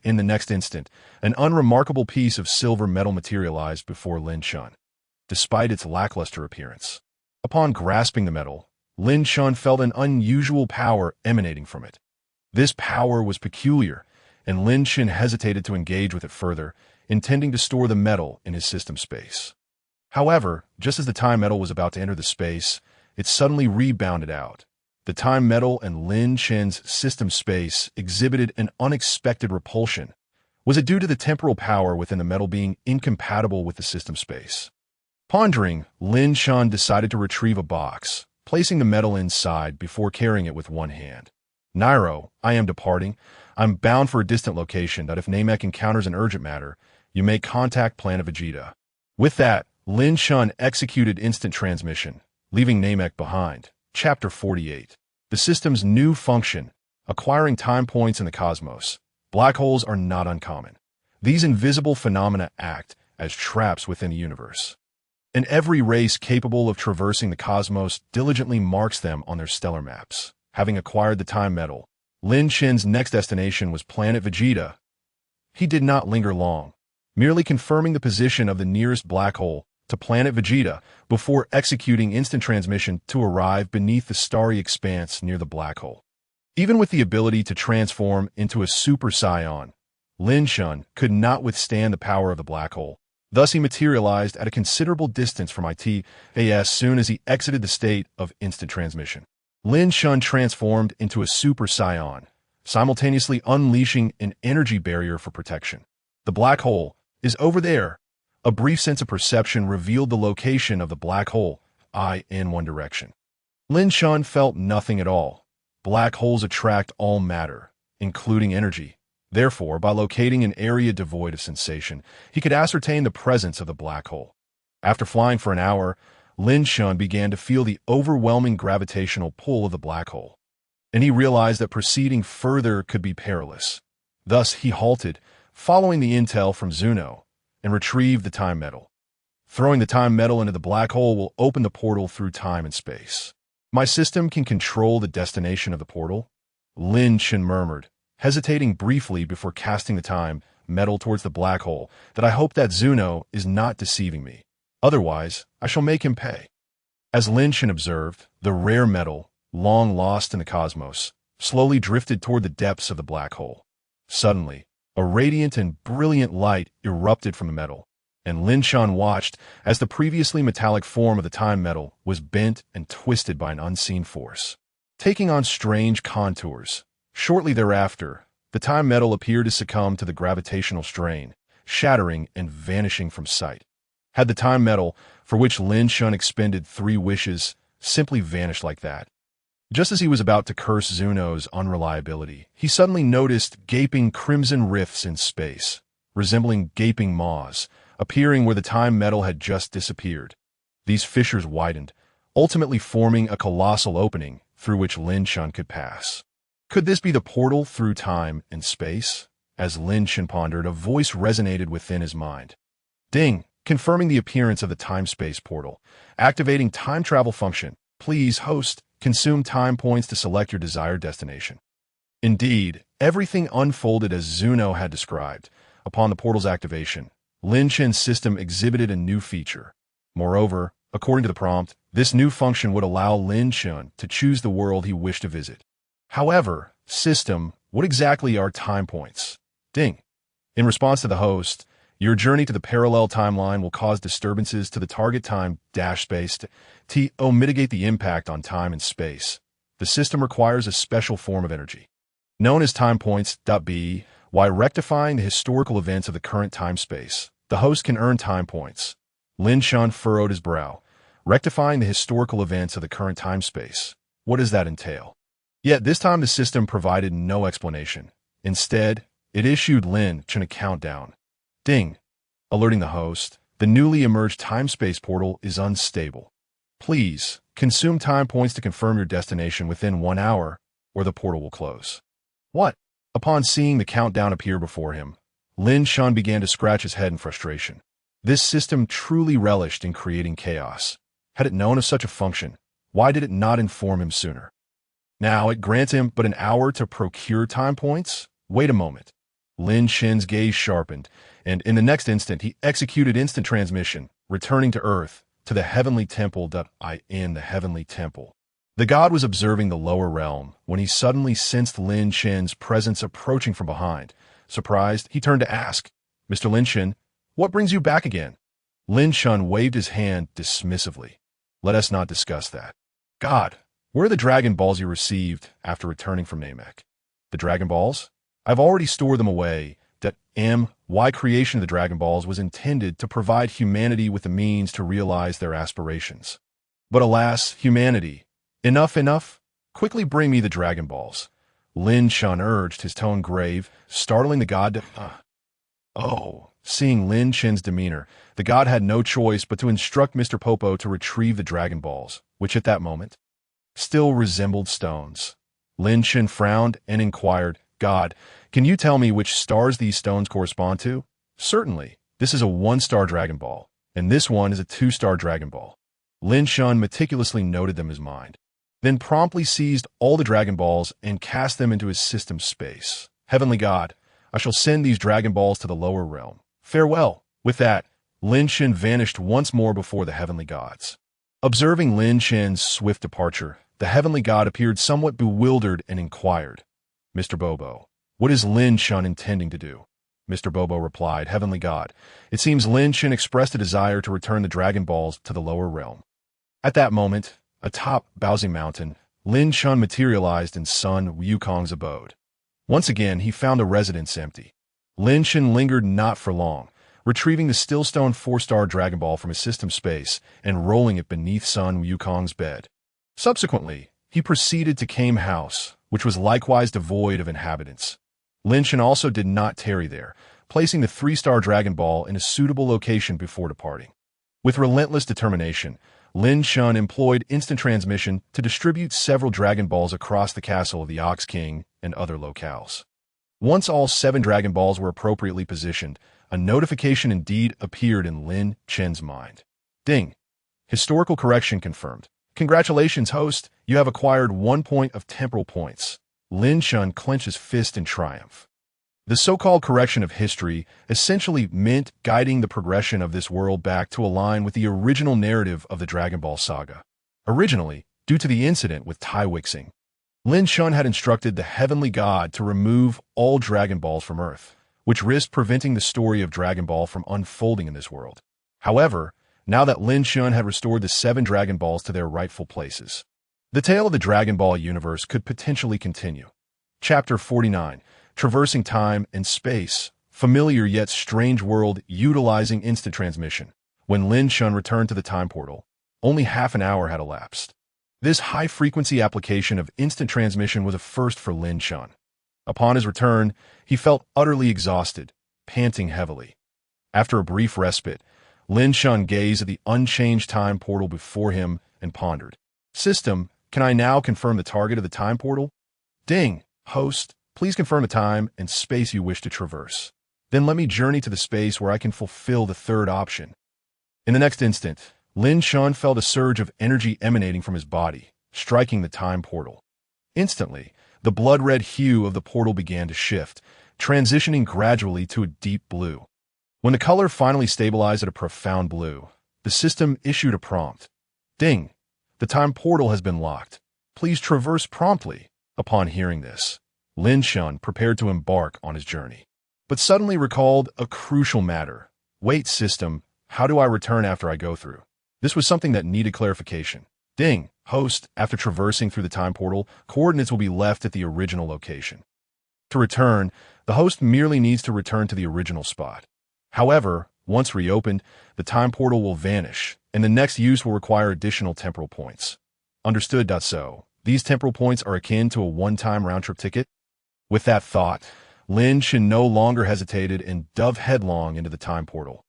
in the next instant, an unremarkable piece of silver metal materialized before Lin Chen, despite its lackluster appearance. Upon grasping the metal, Lin Chen felt an unusual power emanating from it. This power was peculiar, and Lin Chen hesitated to engage with it further, intending to store the metal in his system space. However, just as the time metal was about to enter the space, it suddenly rebounded out. The time metal and Lin Chen's system space exhibited an unexpected repulsion. Was it due to the temporal power within the metal being incompatible with the system space? Pondering, Lin Chen decided to retrieve a box, placing the metal inside before carrying it with one hand. Nairo, I am departing. I'm bound for a distant location that if Namek encounters an urgent matter, you may contact Planet Vegeta. With that, Lin Chen executed instant transmission, leaving Namek behind. Chapter 48. The system's new function, acquiring time points in the cosmos. Black holes are not uncommon. These invisible phenomena act as traps within the universe. And every race capable of traversing the cosmos diligently marks them on their stellar maps. Having acquired the time metal, Lin Chen's next destination was Planet Vegeta. He did not linger long, merely confirming the position of the nearest black hole to Planet Vegeta before executing instant transmission to arrive beneath the starry expanse near the black hole. Even with the ability to transform into a Super Saiyan, Lin Chen could not withstand the power of the black hole. Thus he materialized at a considerable distance from it as soon as he exited the state of instant transmission. Lin Chen transformed into a Super Saiyan, simultaneously unleashing an energy barrier for protection. The black hole is over there. A brief sense of perception revealed the location of the black hole, in one direction. Lin Chen felt nothing at all. Black holes attract all matter, including energy. Therefore, by locating an area devoid of sensation, he could ascertain the presence of the black hole. After flying for an hour, Lin Chen began to feel the overwhelming gravitational pull of the black hole, and he realized that proceeding further could be perilous. Thus, he halted, following the intel from Zuno, and retrieved the time metal. Throwing the time metal into the black hole will open the portal through time and space. My system can control the destination of the portal? Lin Chen murmured, hesitating briefly before casting the time metal towards the black hole, that I hope that Zuno is not deceiving me. Otherwise, I shall make him pay. As Lin Chen observed, the rare metal, long lost in the cosmos, slowly drifted toward the depths of the black hole. Suddenly, a radiant and brilliant light erupted from the metal, and Lin Chen watched as the previously metallic form of the time metal was bent and twisted by an unseen force, taking on strange contours. Shortly thereafter, the time metal appeared to succumb to the gravitational strain, shattering and vanishing from sight. Had the time metal, for which Lin Chen expended 3 wishes, simply vanished like that? Just as he was about to curse Zuno's unreliability, he suddenly noticed gaping crimson rifts in space, resembling gaping maws, appearing where the time metal had just disappeared. These fissures widened, ultimately forming a colossal opening through which Lin Chen could pass. Could this be the portal through time and space? As Lin Chen pondered, a voice resonated within his mind. Ding! Confirming the appearance of the time-space portal. Activating time travel function. Please, host, consume time points to select your desired destination. Indeed, everything unfolded as Zuno had described. Upon the portal's activation, Lin Chen's system exhibited a new feature. Moreover, according to the prompt, this new function would allow Lin Chen to choose the world he wished to visit. However, system, what exactly are time points? Ding. In response to the host, your journey to the parallel timeline will cause disturbances to the target time-space to mitigate the impact on time and space. The system requires a special form of energy, known as time points. By rectifying the historical events of the current time-space, the host can earn time points. Lin Chen furrowed his brow. Rectifying the historical events of the current time-space. What does that entail? Yet this time the system provided no explanation. Instead, it issued Lin Chen a countdown. Ding! Alerting the host, the newly emerged time-space portal is unstable. Please, consume time points to confirm your destination within 1 hour, or the portal will close. What? Upon seeing the countdown appear before him, Lin Chen began to scratch his head in frustration. This system truly relished in creating chaos. Had it known of such a function, why did it not inform him sooner? Now it grants him but an hour to procure time points? Wait a moment. Lin Chen's gaze sharpened, and in the next instant he executed instant transmission, returning to Earth, to the heavenly temple. In the heavenly temple. The god was observing the lower realm when he suddenly sensed Lin Chen's presence approaching from behind. Surprised, he turned to ask, Mr. Lin Chen, what brings you back again? Lin Chen waved his hand dismissively. Let us not discuss that. God, where are the Dragon Balls you received after returning from Namek? The Dragon Balls? I've already stored them away. Why creation of the Dragon Balls was intended to provide humanity with the means to realize their aspirations. But alas, humanity. Enough. Quickly bring me the Dragon Balls. Lin Chen urged, his tone grave, startling the god to... Seeing Lin Chen's demeanor, the god had no choice but to instruct Mr. Popo to retrieve the Dragon Balls, which at that moment still resembled stones. Lin Chen frowned and inquired, God, can you tell me which stars these stones correspond to? Certainly. This is a 1-star Dragon Ball, and this one is a 2-star Dragon Ball. Lin Chen meticulously noted them in his mind, then promptly seized all the Dragon Balls and cast them into his system space. Heavenly God, I shall send these Dragon Balls to the lower realm. Farewell. With that, Lin Chen vanished once more before the heavenly gods. Observing Lin Chen's swift departure, the heavenly god appeared somewhat bewildered and inquired, Mr. Bobo, what is Lin Chen intending to do? Mr. Bobo replied, Heavenly God, it seems Lin Chen expressed a desire to return the Dragon Balls to the lower realm. At that moment, atop Baozi Mountain, Lin Chen materialized in Sun Wukong's abode. Once again, he found the residence empty. Lin Chen lingered not for long, retrieving the Stillstone 4-star Dragon Ball from his system space and rolling it beneath Sun Wukong's bed. Subsequently, he proceeded to Kame House, which was likewise devoid of inhabitants. Lin Chen also did not tarry there, placing the 3-star Dragon Ball in a suitable location before departing. With relentless determination, Lin Chen employed instant transmission to distribute several Dragon Balls across the castle of the Ox King and other locales. Once all 7 Dragon Balls were appropriately positioned, a notification indeed appeared in Lin Chen's mind. Ding. Historical correction confirmed. Congratulations, host. You have acquired 1 point of temporal points. Lin Chen clenched his fist in triumph. The so-called correction of history essentially meant guiding the progression of this world back to align with the original narrative of the Dragon Ball saga. Originally, due to the incident with Taiwixing, Lin Chen had instructed the heavenly god to remove all Dragon Balls from Earth, which risked preventing the story of Dragon Ball from unfolding in this world. However, now that Lin Chen had restored the 7 Dragon Balls to their rightful places, the tale of the Dragon Ball universe could potentially continue. Chapter 49, Traversing Time and Space, familiar yet strange world utilizing instant transmission. When Lin Chen returned to the time portal, only half an hour had elapsed. This high-frequency application of instant transmission was a first for Lin Chen. Upon his return, he felt utterly exhausted, panting heavily. After a brief respite, Lin Chen gazed at the unchanged time portal before him and pondered. System, can I now confirm the target of the time portal? Ding, host, please confirm the time and space you wish to traverse. Then let me journey to the space where I can fulfill the third option. In the next instant, Lin Chen felt a surge of energy emanating from his body, striking the time portal. Instantly, the blood-red hue of the portal began to shift, transitioning gradually to a deep blue. When the color finally stabilized at a profound blue, the system issued a prompt. Ding! The time portal has been locked. Please traverse promptly. Upon hearing this, Lin Chen prepared to embark on his journey, but suddenly recalled a crucial matter. Wait, system, how do I return after I go through? This was something that needed clarification. Ding! Host, after traversing through the time portal, coordinates will be left at the original location. To return, the host merely needs to return to the original spot. However, once reopened, the time portal will vanish, and the next use will require additional temporal points. Understood. So, these temporal points are akin to a one-time round-trip ticket? With that thought, Lin Chen no longer hesitated and dove headlong into the time portal.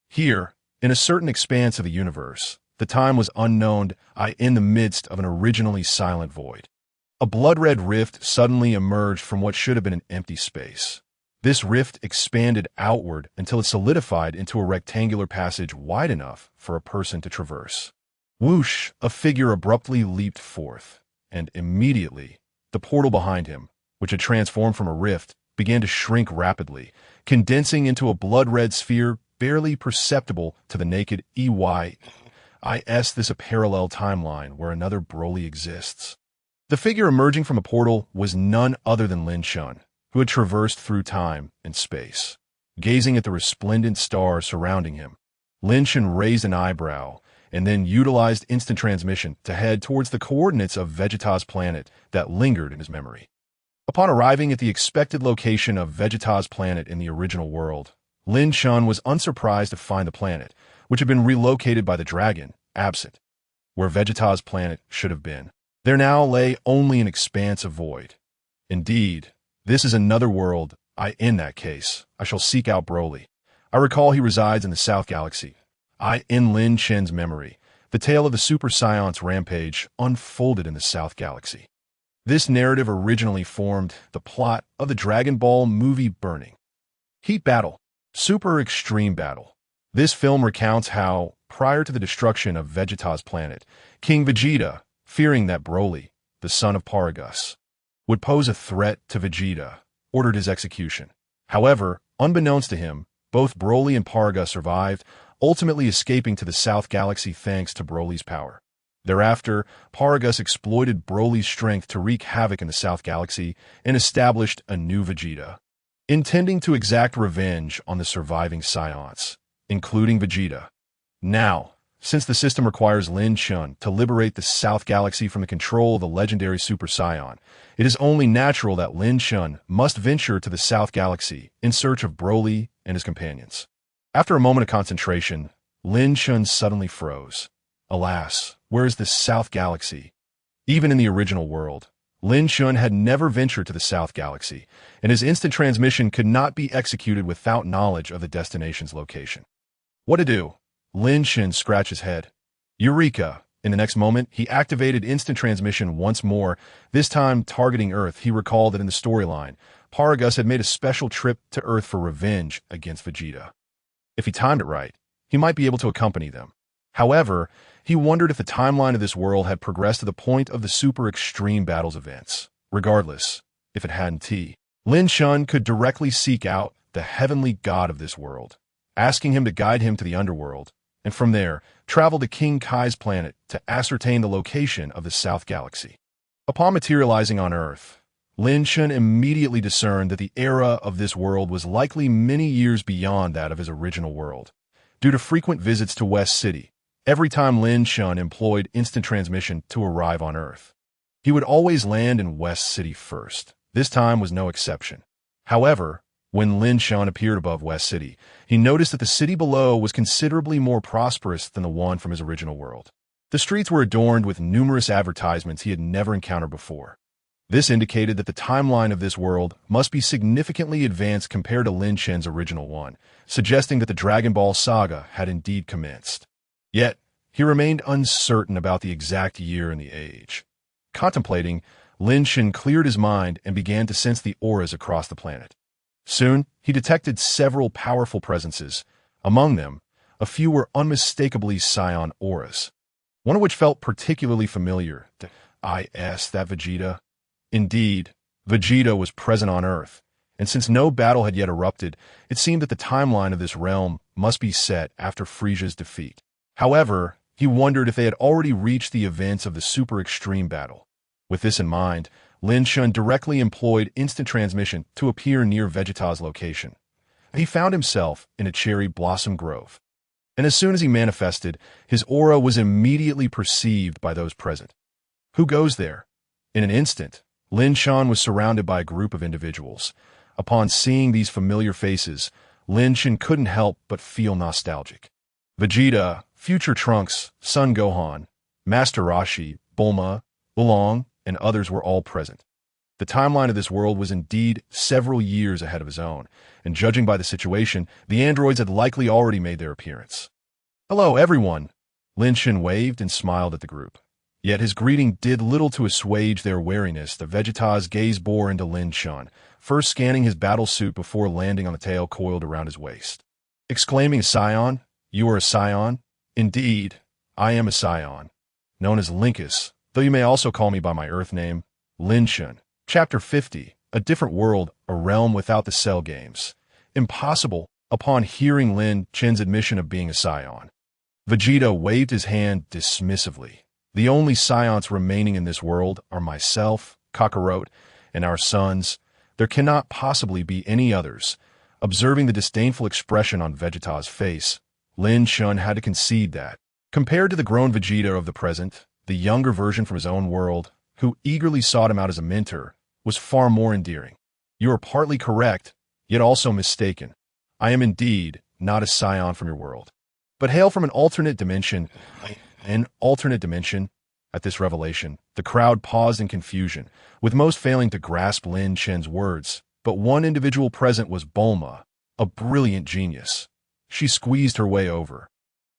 Here, in a certain expanse of the universe, the time was unknown, in the midst of an originally silent void. A blood-red rift suddenly emerged from what should have been an empty space. This rift expanded outward until it solidified into a rectangular passage wide enough for a person to traverse. Whoosh! A figure abruptly leaped forth, and immediately, the portal behind him, which had transformed from a rift, began to shrink rapidly, condensing into a blood-red sphere barely perceptible to the naked EYIS. This a parallel timeline where another Broly exists. The figure emerging from a portal was none other than Lin Chen, who had traversed through time and space. Gazing at the resplendent stars surrounding him, Lin Chen raised an eyebrow and then utilized instant transmission to head towards the coordinates of Vegeta's planet that lingered in his memory. Upon arriving at the expected location of Vegeta's planet in the original world, Lin Chen was unsurprised to find the planet, which had been relocated by the dragon, absent. Where Vegeta's planet should have been, there now lay only an expanse of void. Indeed, this is another world. In that case, I shall seek out Broly. I recall he resides in the South Galaxy. In Lin Chen's memory, the tale of the Super Saiyans rampage unfolded in the South Galaxy. This narrative originally formed the plot of the Dragon Ball movie Burning. Heat Battle. Super Extreme Battle. This film recounts how, prior to the destruction of Vegeta's planet, King Vegeta, fearing that Broly, the son of Paragus, would pose a threat to Vegeta, ordered his execution. However, unbeknownst to him, both Broly and Paragus survived, ultimately escaping to the South Galaxy thanks to Broly's power. Thereafter, Paragus exploited Broly's strength to wreak havoc in the South Galaxy and established a new Vegeta, intending to exact revenge on the surviving Saiyans, including Vegeta. Now, since the system requires Lin Chen to liberate the South Galaxy from the control of the legendary Super Saiyan, it is only natural that Lin Chen must venture to the South Galaxy in search of Broly and his companions. After a moment of concentration, Lin Chen suddenly froze. Alas, where is this South Galaxy? Even in the original world, Lin Chen had never ventured to the South Galaxy, and his instant transmission could not be executed without knowledge of the destination's location. What to do? Lin Chen scratched his head. Eureka! In the next moment, he activated instant transmission once more, this time targeting Earth. He recalled that in the storyline, Paragus had made a special trip to Earth for revenge against Vegeta. If he timed it right, he might be able to accompany them. However, he wondered if the timeline of this world had progressed to the point of the Super Extreme Battles events. Regardless, if it hadn't, Lin Chen could directly seek out the heavenly god of this world, asking him to guide him to the underworld, and from there, travel to King Kai's planet to ascertain the location of the South Galaxy. Upon materializing on Earth, Lin Chen immediately discerned that the era of this world was likely many years beyond that of his original world. Due to frequent visits to West City, every time Lin Chen employed instant transmission to arrive on Earth, he would always land in West City first. This time was no exception. However, when Lin Chen appeared above West City, he noticed that the city below was considerably more prosperous than the one from his original world. The streets were adorned with numerous advertisements he had never encountered before. This indicated that the timeline of this world must be significantly advanced compared to Lin Chen's original one, suggesting that the Dragon Ball saga had indeed commenced. Yet, he remained uncertain about the exact year and the age. Contemplating, Lin Chen cleared his mind and began to sense the auras across the planet. Soon, he detected several powerful presences. Among them, a few were unmistakably Saiyan auras, one of which felt particularly familiar. That Vegeta? Indeed, Vegeta was present on Earth, and since no battle had yet erupted, it seemed that the timeline of this realm must be set after Frieza's defeat. However, he wondered if they had already reached the events of the Super Extreme Battle. With this in mind, Lin Chen directly employed instant transmission to appear near Vegeta's location. He found himself in a cherry blossom grove, and as soon as he manifested, his aura was immediately perceived by those present. Who goes there? In an instant, Lin Chen was surrounded by a group of individuals. Upon seeing these familiar faces, Lin Chen couldn't help but feel nostalgic. Vegeta, future Trunks, Son Gohan, Master Roshi, Bulma, Oolong, and others were all present. The timeline of this world was indeed several years ahead of his own, and judging by the situation, the androids had likely already made their appearance. "Hello, everyone!" Lin Chen waved and smiled at the group. Yet his greeting did little to assuage their wariness. The Vegeta's gaze bore into Lin Chen, first scanning his battle suit before landing on the tail coiled around his waist. Exclaiming, "Saiyan? You are a Saiyan?" "Indeed, I am a Saiyan, known as Linkus, though you may also call me by my Earth name, Lin Chen." Chapter 50, A Different World, A Realm Without the Cell Games. Impossible. Upon hearing Lin Chen's admission of being a Saiyan, Vegeta waved his hand dismissively. "The only Saiyans remaining in this world are myself, Kakarot, and our sons. There cannot possibly be any others." Observing the disdainful expression on Vegeta's face, Lin Chen had to concede that, compared to the grown Vegeta of the present, the younger version from his own world, who eagerly sought him out as a mentor, was far more endearing. "You are partly correct, yet also mistaken. I am indeed not a Saiyan from your world, but hail from an alternate dimension." An alternate dimension? At this revelation, the crowd paused in confusion, with most failing to grasp Lin Chen's words. But one individual present was Bulma, a brilliant genius. She squeezed her way over,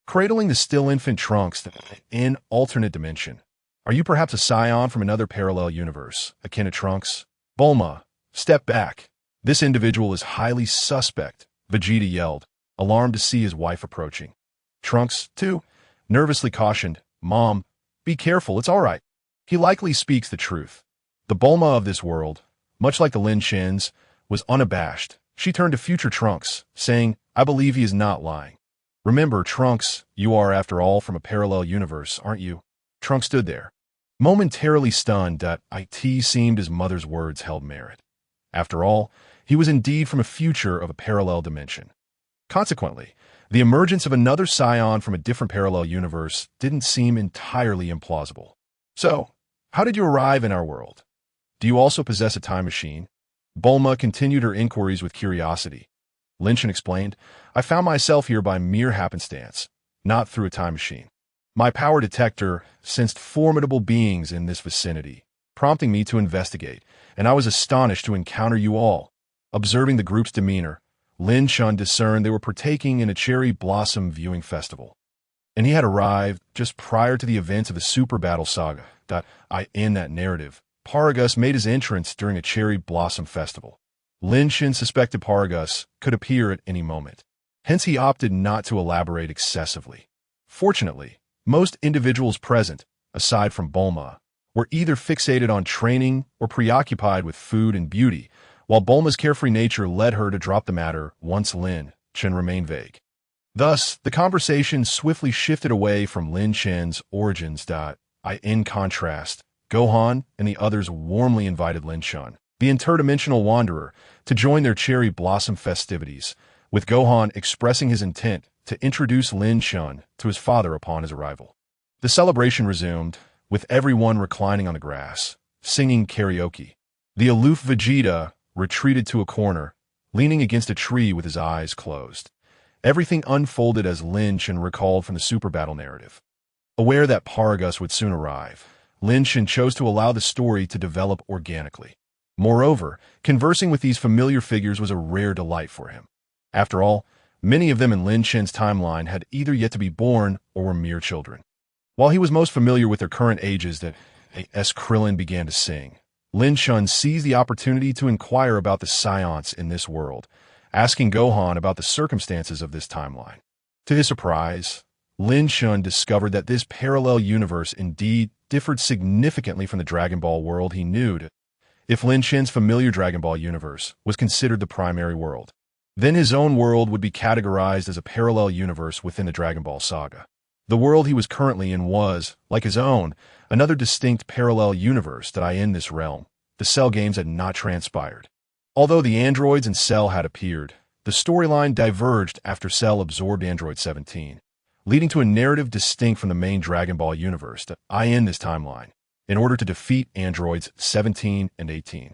cradling the still infant Trunks in alternate dimension. "Are you perhaps a Saiyan from another parallel universe, akin to Trunks?" "Bulma, step back. This individual is highly suspect," Vegeta yelled, alarmed to see his wife approaching. Trunks, too, nervously cautioned, "Mom, be careful, it's all right. He likely speaks the truth." The Bulma of this world, much like the Lin Chens, was unabashed. She turned to future Trunks, saying, "I believe he is not lying. Remember, Trunks, you are, after all, from a parallel universe, aren't you?" Trunks stood there, momentarily stunned that it seemed his mother's words held merit. After all, he was indeed from a future of a parallel dimension. Consequently, the emergence of another Saiyan from a different parallel universe didn't seem entirely implausible. "So, how did you arrive in our world? Do you also possess a time machine?" Bulma continued her inquiries with curiosity. Lin Chen explained, "I found myself here by mere happenstance, not through a time machine. My power detector sensed formidable beings in this vicinity, prompting me to investigate, and I was astonished to encounter you all." Observing the group's demeanor, Lin Chen discerned they were partaking in a cherry blossom viewing festival. And he had arrived just prior to the events of the Super Battle Saga. In that narrative, Paragus made his entrance during a cherry blossom festival. Lin Chen suspected Paragus could appear at any moment. Hence, he opted not to elaborate excessively. Fortunately, most individuals present, aside from Bulma, were either fixated on training or preoccupied with food and beauty, while Bulma's carefree nature led her to drop the matter once Lin Chen remained vague. Thus, the conversation swiftly shifted away from Lin Chen's origins. In contrast, Gohan and the others warmly invited Lin Chen, the interdimensional wanderer, to join their cherry blossom festivities, with Gohan expressing his intent to introduce Lin Chen to his father upon his arrival. The celebration resumed, with everyone reclining on the grass, singing karaoke. The aloof Vegeta retreated to a corner, leaning against a tree with his eyes closed. Everything unfolded as Lin Chen recalled from the Super Battle narrative. Aware that Paragus would soon arrive, Lin Chen chose to allow the story to develop organically. Moreover, conversing with these familiar figures was a rare delight for him. After all, many of them in Lin Chen's timeline had either yet to be born or were mere children. While he was most familiar with their current ages, as Krillin began to sing, Lin Chen seized the opportunity to inquire about the Saiyans in this world, asking Gohan about the circumstances of this timeline. To his surprise, Lin Chen discovered that this parallel universe indeed differed significantly from the Dragon Ball world he knew. If Lin Chen's familiar Dragon Ball universe was considered the primary world, then his own world would be categorized as a parallel universe within the Dragon Ball saga. The world he was currently in was, like his own, another distinct parallel universe that in this realm, the Cell games had not transpired. Although the androids in Cell had appeared, the storyline diverged after Cell absorbed Android 17, leading to a narrative distinct from the main Dragon Ball universe in this timeline, in order to defeat androids 17 and 18.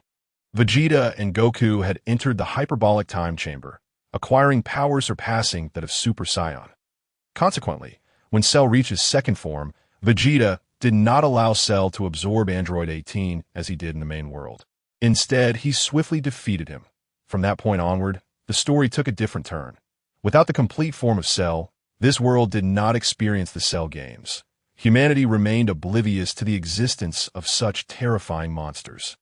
Vegeta and Goku had entered the hyperbolic time chamber, acquiring powers surpassing that of Super Saiyan. Consequently, when Cell reached his second form, Vegeta did not allow Cell to absorb Android 18 as he did in the main world. Instead, he swiftly defeated him. From that point onward, the story took a different turn. Without the complete form of Cell, this world did not experience the Cell games. Humanity remained oblivious to the existence of such terrifying monsters,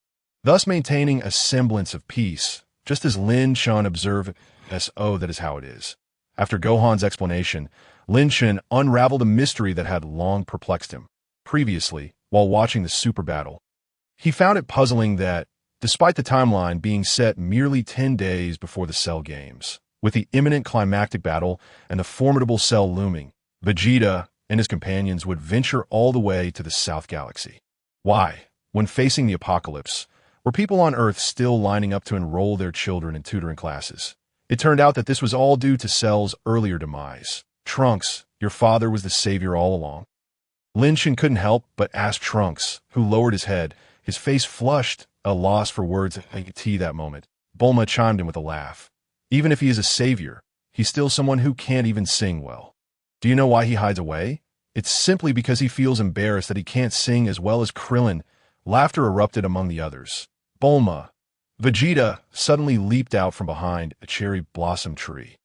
thus maintaining a semblance of peace, just as Lin Chen observed that is how it is. After Gohan's explanation, Lin Chen unraveled a mystery that had long perplexed him. Previously, while watching the Super Battle, he found it puzzling that, despite the timeline being set merely 10 days before the Cell games, with the imminent climactic battle and the formidable Cell looming, Vegeta and his companions would venture all the way to the South Galaxy. Why, when facing the apocalypse, were people on Earth still lining up to enroll their children in tutoring classes? It turned out that this was all due to Cell's earlier demise. Trunks, your father was the savior all along. Lin Chen couldn't help but ask Trunks, who lowered his head, his face flushed, a loss for words at that moment. Bulma chimed in with a laugh. Even if he is a savior, he's still someone who can't even sing well. Do you know why he hides away? It's simply because he feels embarrassed that he can't sing as well as Krillin. Laughter erupted among the others. Bulma. Vegeta suddenly leaped out from behind a cherry blossom tree,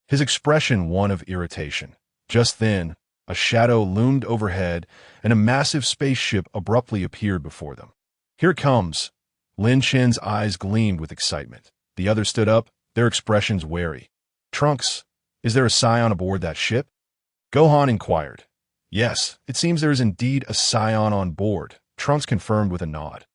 his expression one of irritation. Just then, a shadow loomed overhead, and a massive spaceship abruptly appeared before them. Here it comes. Lin Chen's eyes gleamed with excitement. The others stood up, their expressions wary. Trunks, is there a Saiyan aboard that ship? Gohan inquired. Yes, it seems there is indeed a Saiyan on board, Trunks confirmed with a nod.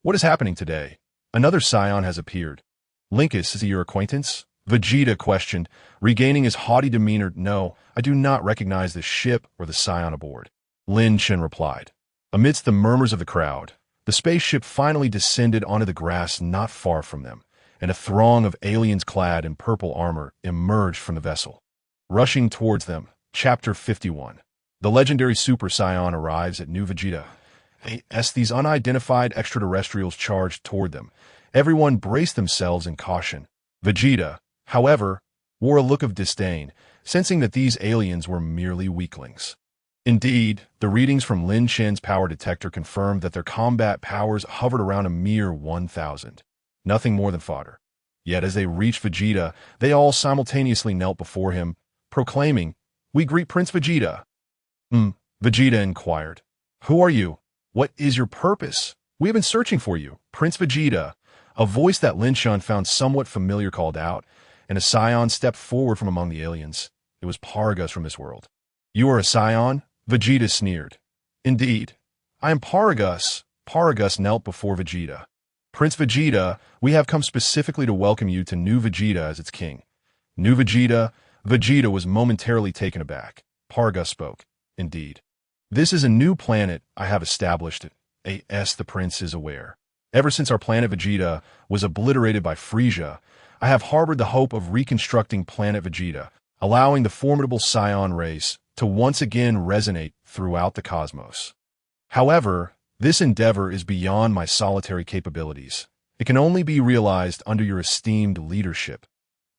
What is happening today? Another Saiyan has appeared. Linkus, is he your acquaintance? Vegeta questioned, regaining his haughty demeanor. No, I do not recognize the ship or the Saiyan aboard. Lin Chen replied. Amidst the murmurs of the crowd, the spaceship finally descended onto the grass not far from them, and a throng of aliens clad in purple armor emerged from the vessel. Rushing towards them, Chapter 51. The legendary Super Saiyan arrives at New Vegeta. As these unidentified extraterrestrials charged toward them, everyone braced themselves in caution. Vegeta, however, wore a look of disdain, sensing that these aliens were merely weaklings. Indeed, the readings from Lin Chen's power detector confirmed that their combat powers hovered around a mere 1,000. Nothing more than fodder. Yet as they reached Vegeta, they all simultaneously knelt before him, proclaiming, we greet Prince Vegeta. Vegeta inquired. Who are you? What is your purpose? We have been searching for you, Prince Vegeta. A voice that Lin Chen found somewhat familiar called out, and a Saiyan stepped forward from among the aliens. It was Paragus from this world. You are a Saiyan? Vegeta sneered. Indeed. I am Paragus. Paragus knelt before Vegeta. Prince Vegeta, we have come specifically to welcome you to New Vegeta as its king. New Vegeta? Vegeta was momentarily taken aback. Paragus spoke. Indeed. This is a new planet I have established. The prince is aware. Ever since our planet Vegeta was obliterated by Frieza, I have harbored the hope of reconstructing Planet Vegeta, allowing the formidable Saiyan race to once again resonate throughout the cosmos. However, this endeavor is beyond my solitary capabilities. It can only be realized under your esteemed leadership.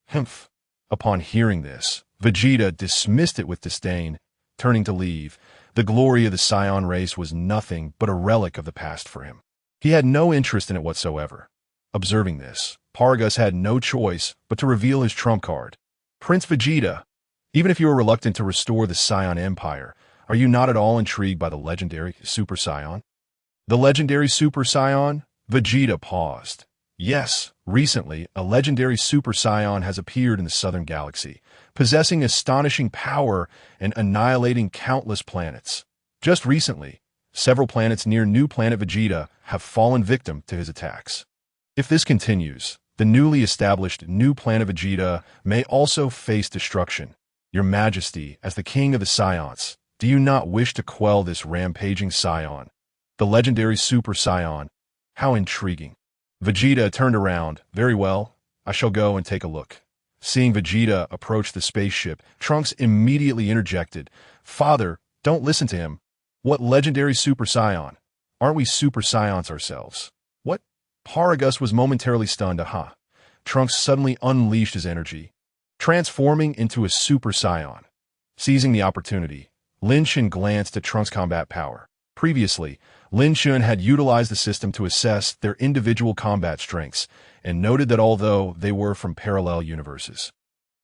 Humph. Upon hearing this, Vegeta dismissed it with disdain. Turning to leave, the glory of the Saiyan race was nothing but a relic of the past for him. He had no interest in it whatsoever. Observing this, Paragus had no choice but to reveal his trump card. Prince Vegeta, even if you are reluctant to restore the Saiyan Empire, are you not at all intrigued by the legendary Super Saiyan? The legendary Super Saiyan? Vegeta paused. Yes, recently, a legendary Super Saiyan has appeared in the southern galaxy, possessing astonishing power and annihilating countless planets. Just recently, several planets near New Planet Vegeta have fallen victim to his attacks. If this continues, the newly established New Planet Vegeta may also face destruction. Your Majesty, as the King of the Saiyans, do you not wish to quell this rampaging Saiyan? The legendary Super Saiyan. How intriguing. Vegeta turned around. Very well, I shall go and take a look. Seeing Vegeta approach the spaceship, Trunks immediately interjected. Father, don't listen to him. What legendary Super Saiyan? Aren't we Super Saiyans ourselves? What? Paragus was momentarily stunned. Aha. Trunks suddenly unleashed his energy, transforming into a Super Saiyan. Seizing the opportunity, Lin Chen glanced at Trunks' combat power. Previously, Lin Chen had utilized the system to assess their individual combat strengths and noted that although they were from parallel universes,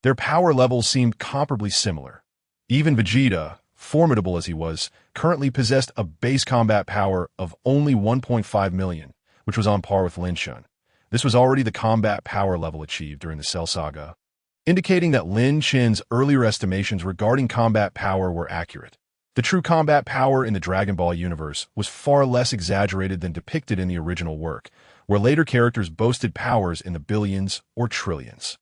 their power levels seemed comparably similar. Even Vegeta, formidable as he was, currently possessed a base combat power of only 1.5 million, which was on par with Lin Chen. This was already the combat power level achieved during the Cell Saga, indicating that Lin Chen's earlier estimations regarding combat power were accurate. The true combat power in the Dragon Ball universe was far less exaggerated than depicted in the original work, where later characters boasted powers in the billions or trillions.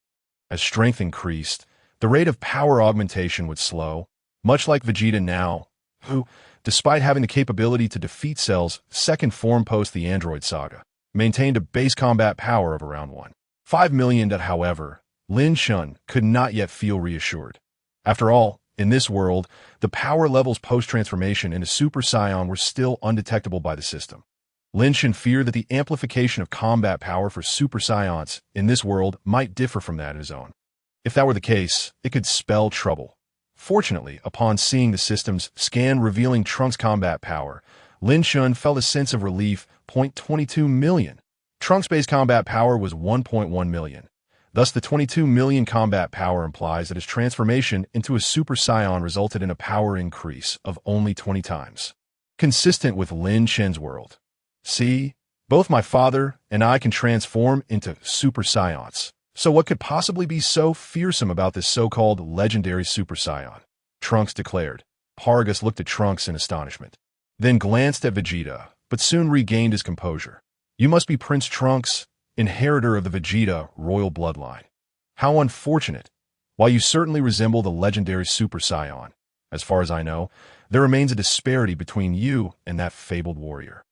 As strength increased, the rate of power augmentation would slow, much like Vegeta now, who, despite having the capability to defeat Cell's second form post the Android Saga, maintained a base combat power of around 1.5 million. However, Lin Chen could not yet feel reassured. After all, in this world, the power levels post-transformation into Super Saiyan were still undetectable by the system. Lin Chen feared that the amplification of combat power for Super Saiyans in this world might differ from that in his own. If that were the case, it could spell trouble. Fortunately, upon seeing the system's scan revealing Trunks' combat power, Lin Chen felt a sense of relief. 0.22 million. Trunks' base combat power was 1.1 million. Thus, the 22 million combat power implies that his transformation into a Super Saiyan resulted in a power increase of only 20 times. Consistent with Lin Chen's world. See, both my father and I can transform into Super Saiyans. So what could possibly be so fearsome about this so-called legendary Super Saiyan? Trunks declared. Paragus looked at Trunks in astonishment, then glanced at Vegeta, but soon regained his composure. You must be Prince Trunks, inheritor of the Vegeta royal bloodline. How unfortunate. While you certainly resemble the legendary Super Saiyan, as far as I know, there remains a disparity between you and that fabled warrior.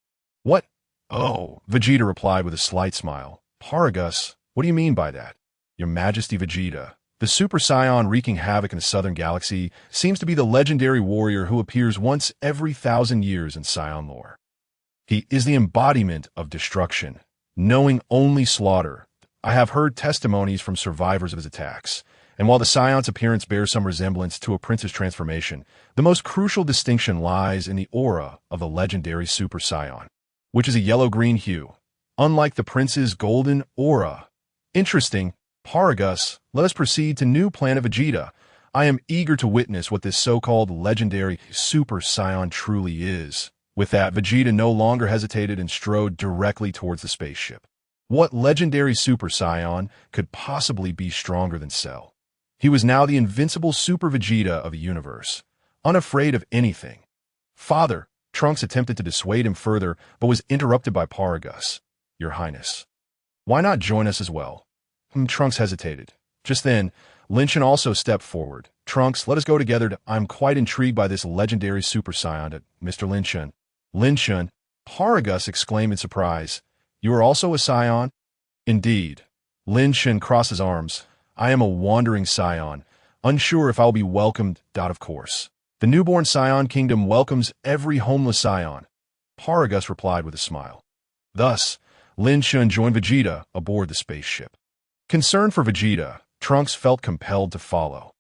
What? Oh, Vegeta replied with a slight smile. Paragus, what do you mean by that? Your Majesty Vegeta, the Super Saiyan wreaking havoc in the southern galaxy, seems to be the legendary warrior who appears once every 1,000 years in Saiyan lore. He is the embodiment of destruction, knowing only slaughter. I have heard testimonies from survivors of his attacks, and while the Saiyans' appearance bears some resemblance to a prince's transformation, the most crucial distinction lies in the aura of the legendary Super Saiyan, which is a yellow-green hue, unlike the prince's golden aura. Interesting. Paragus, let us proceed to New Planet Vegeta. I am eager to witness what this so-called legendary Super Saiyan truly is. With that, Vegeta no longer hesitated and strode directly towards the spaceship. What legendary Super Saiyan could possibly be stronger than Cell? He was now the invincible Super Vegeta of a universe, unafraid of anything. Father, Trunks attempted to dissuade him further, but was interrupted by Paragus. Your Highness, why not join us as well? Trunks hesitated. Just then, Lin Chen also stepped forward. Trunks, let us go together. I'm quite intrigued by this legendary Super Saiyan, Mr. Lin Chen. Lin Chen, Paragus exclaimed in surprise. You are also a Saiyan? Indeed. Lin Chen crossed his arms. I am a wandering Saiyan, unsure if I'll be welcomed. Of course. The newborn Saiyan kingdom welcomes every homeless Saiyan. Paragus replied with a smile. Thus, Lin Chen joined Vegeta aboard the spaceship. Concerned for Vegeta, Trunks felt compelled to follow.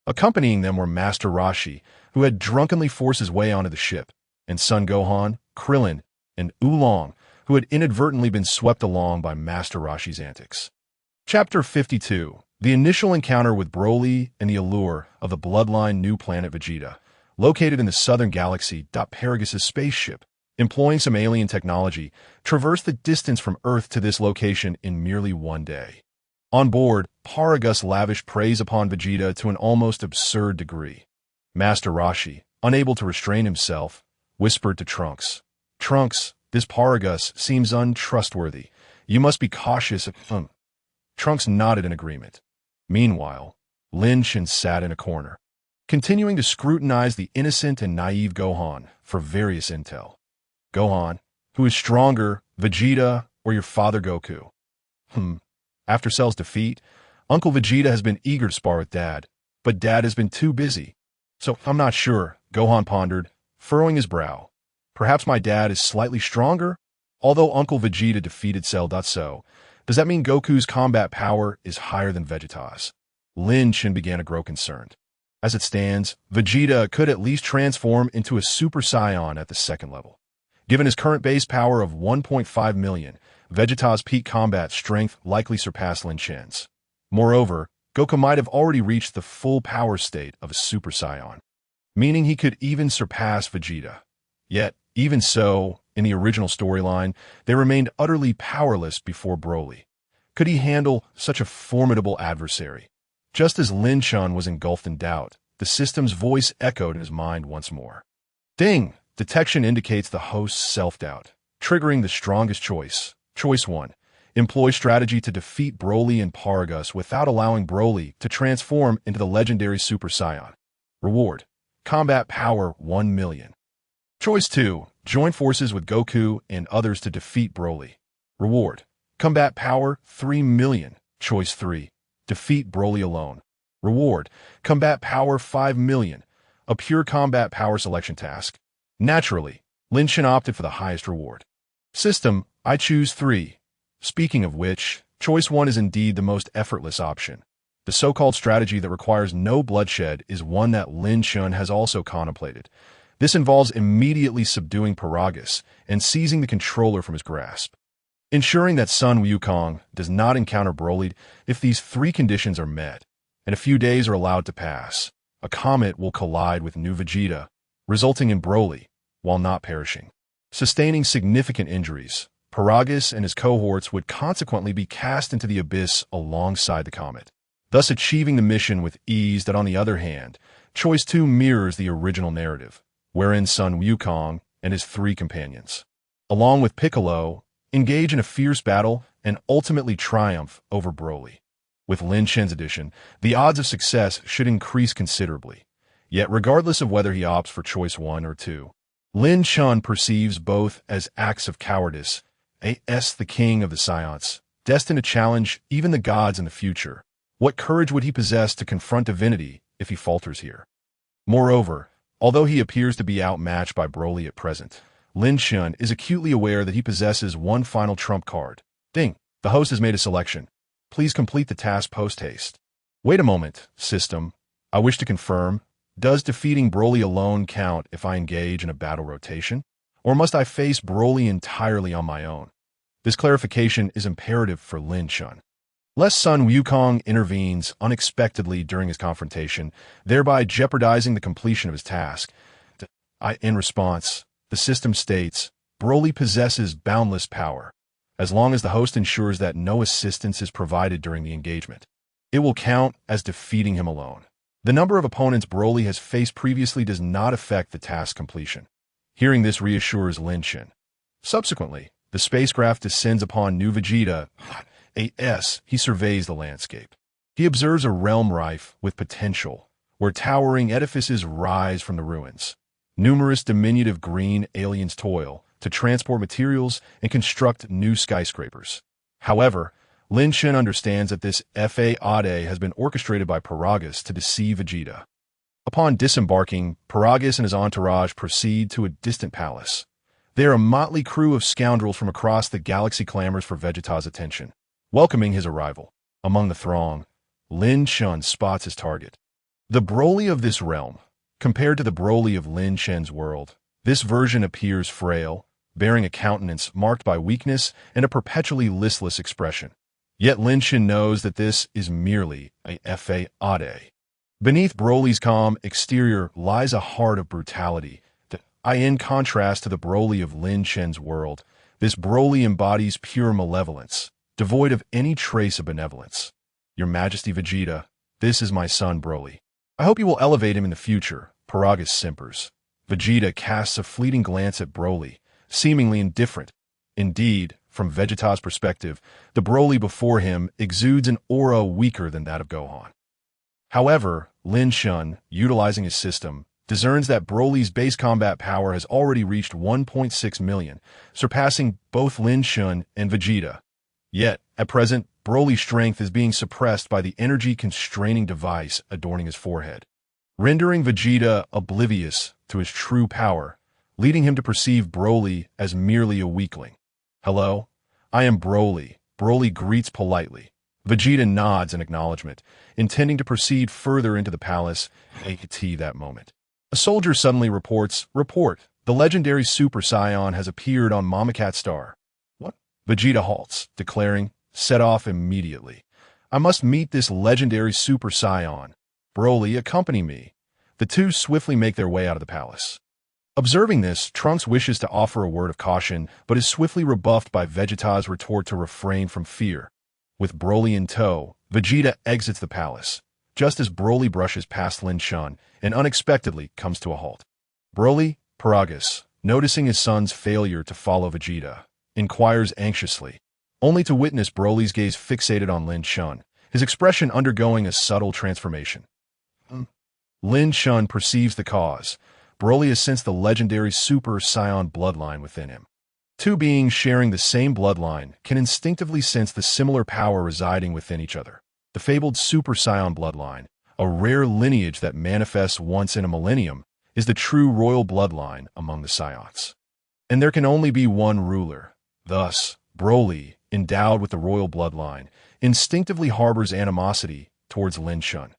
Accompanying them were Master Roshi, who had drunkenly forced his way onto the ship, and Son Gohan, Krillin, and Oolong, who had inadvertently been swept along by Master Roshi's antics. Chapter 52. The initial encounter with Broly and the allure of the Bloodline new Planet Vegeta, located in the southern galaxy. Paragus' spaceship, employing some alien technology, traversed the distance from Earth to this location in merely one day. On board, Paragus lavished praise upon Vegeta to an almost absurd degree. Master Roshi, unable to restrain himself, whispered to Trunks, Trunks, this Paragus seems untrustworthy. You must be cautious. Trunks nodded in agreement. Meanwhile, Lin Chen sat in a corner, continuing to scrutinize the innocent and naive Gohan for various intel. Gohan, who is stronger, Vegeta or your father Goku? After Cell's defeat, Uncle Vegeta has been eager to spar with Dad, but Dad has been too busy. So I'm not sure, Gohan pondered, furrowing his brow. Perhaps my dad is slightly stronger? Although Uncle Vegeta defeated Cell. So, does that mean Goku's combat power is higher than Vegeta's? Lin Chen began to grow concerned. As it stands, Vegeta could at least transform into a Super Saiyan at the second level. Given his current base power of 1.5 million, Vegeta's peak combat strength likely surpassed Lin Chen's. Moreover, Goku might have already reached the full power state of a Super Saiyan, meaning he could even surpass Vegeta. Yet, even so, in the original storyline, they remained utterly powerless before Broly. Could he handle such a formidable adversary? Just as Lin Chen was engulfed in doubt, the system's voice echoed in his mind once more. Ding! Detection indicates the host's self-doubt, triggering the strongest choice. Choice 1. Employ strategy to defeat Broly and Paragus without allowing Broly to transform into the legendary Super Saiyan. Reward: combat power 1 million. Choice 2. Join forces with Goku and others to defeat Broly. Reward: combat power 3 million. Choice 3. Defeat Broly alone. Reward: combat power 5 million. A pure combat power selection task. Naturally, Lin Chen opted for the highest reward. System: I choose 3. Speaking of which, choice 1 is indeed the most effortless option. The so-called strategy that requires no bloodshed is one that Lin Chen has also contemplated. This involves immediately subduing Paragus and seizing the controller from his grasp, ensuring that Sun Wukong does not encounter Broly. If these 3 conditions are met, and a few days are allowed to pass, a comet will collide with New Vegeta, resulting in Broly, while not perishing, sustaining significant injuries. Paragus and his cohorts would consequently be cast into the abyss alongside the comet, thus achieving the mission with ease. That, on the other hand, choice 2 mirrors the original narrative, wherein Sun Wukong and his 3 companions, along with Piccolo, engage in a fierce battle and ultimately triumph over Broly. With Lin Chen's addition, the odds of success should increase considerably. Yet regardless of whether he opts for choice 1 or 2, Lin Chen perceives both as acts of cowardice. As the king of the Saiyans, destined to challenge even the gods in the future, what courage would he possess to confront divinity if he falters here? Moreover, although he appears to be outmatched by Broly at present, Lin Chen is acutely aware that he possesses one final trump card. Ding! The host has made a selection. Please complete the task post-haste. Wait a moment, system. I wish to confirm, does defeating Broly alone count if I engage in a battle rotation? Or must I face Broly entirely on my own? This clarification is imperative for Lin Chen. Less Sun Wukong intervenes unexpectedly during his confrontation, thereby jeopardizing the completion of his task. In response, the system states, Broly possesses boundless power, as long as the host ensures that no assistance is provided during the engagement. It will count as defeating him alone. The number of opponents Broly has faced previously does not affect the task completion. Hearing this reassures Lin Chen. Subsequently, the spacecraft descends upon New Vegeta. He surveys the landscape. He observes a realm rife with potential, where towering edifices rise from the ruins. Numerous diminutive green aliens toil to transport materials and construct new skyscrapers. However, Lin Chen understands that this awakens has been orchestrated by Paragus to deceive Vegeta. Upon disembarking, Paragus and his entourage proceed to a distant palace. They are a motley crew of scoundrels from across the galaxy clamors for Vegeta's attention. Welcoming his arrival, among the throng, Lin Chen spots his target. The Broly of this realm. Compared to the Broly of Lin Chen's world, this version appears frail, bearing a countenance marked by weakness and a perpetually listless expression. Yet Lin Chen knows that this is merely a awakens. Beneath Broly's calm exterior lies a heart of brutality. In contrast to the Broly of Lin Chen's world, this Broly embodies pure malevolence, devoid of any trace of benevolence. Your Majesty Vegeta, this is my son Broly. I hope you will elevate him in the future, Paragus simpers. Vegeta casts a fleeting glance at Broly, seemingly indifferent. Indeed, from Vegeta's perspective, the Broly before him exudes an aura weaker than that of Gohan. However, Lin Chen, utilizing his system, discerns that Broly's base combat power has already reached 1.6 million, surpassing both Lin Chen and Vegeta. Yet, at present, Broly's strength is being suppressed by the energy-constraining device adorning his forehead, rendering Vegeta oblivious to his true power, leading him to perceive Broly as merely a weakling. Hello, I am Broly. Broly greets politely. Vegeta nods in acknowledgement, intending to proceed further into the palace. At that moment, a soldier suddenly reports, the legendary Super Saiyan has appeared on Mamacat Star. What? Vegeta halts, declaring, set off immediately. I must meet this legendary Super Saiyan. Broly, accompany me. The two swiftly make their way out of the palace. Observing this, Trunks wishes to offer a word of caution, but is swiftly rebuffed by Vegeta's retort to refrain from fear. With Broly in tow, Vegeta exits the palace, just as Broly brushes past Lin Chen and unexpectedly comes to a halt. Broly, Paragus, noticing his son's failure to follow Vegeta, inquires anxiously, only to witness Broly's gaze fixated on Lin Chen, his expression undergoing a subtle transformation. Lin Chen perceives the cause. Broly has sensed the legendary Super Saiyan Bloodline within him. Two beings sharing the same bloodline can instinctively sense the similar power residing within each other. The fabled Super Saiyan Bloodline, a rare lineage that manifests once in a millennium, is the true royal bloodline among the Saiyans. And there can only be one ruler. Thus, Broly, endowed with the royal bloodline, instinctively harbors animosity towards Lin Chen.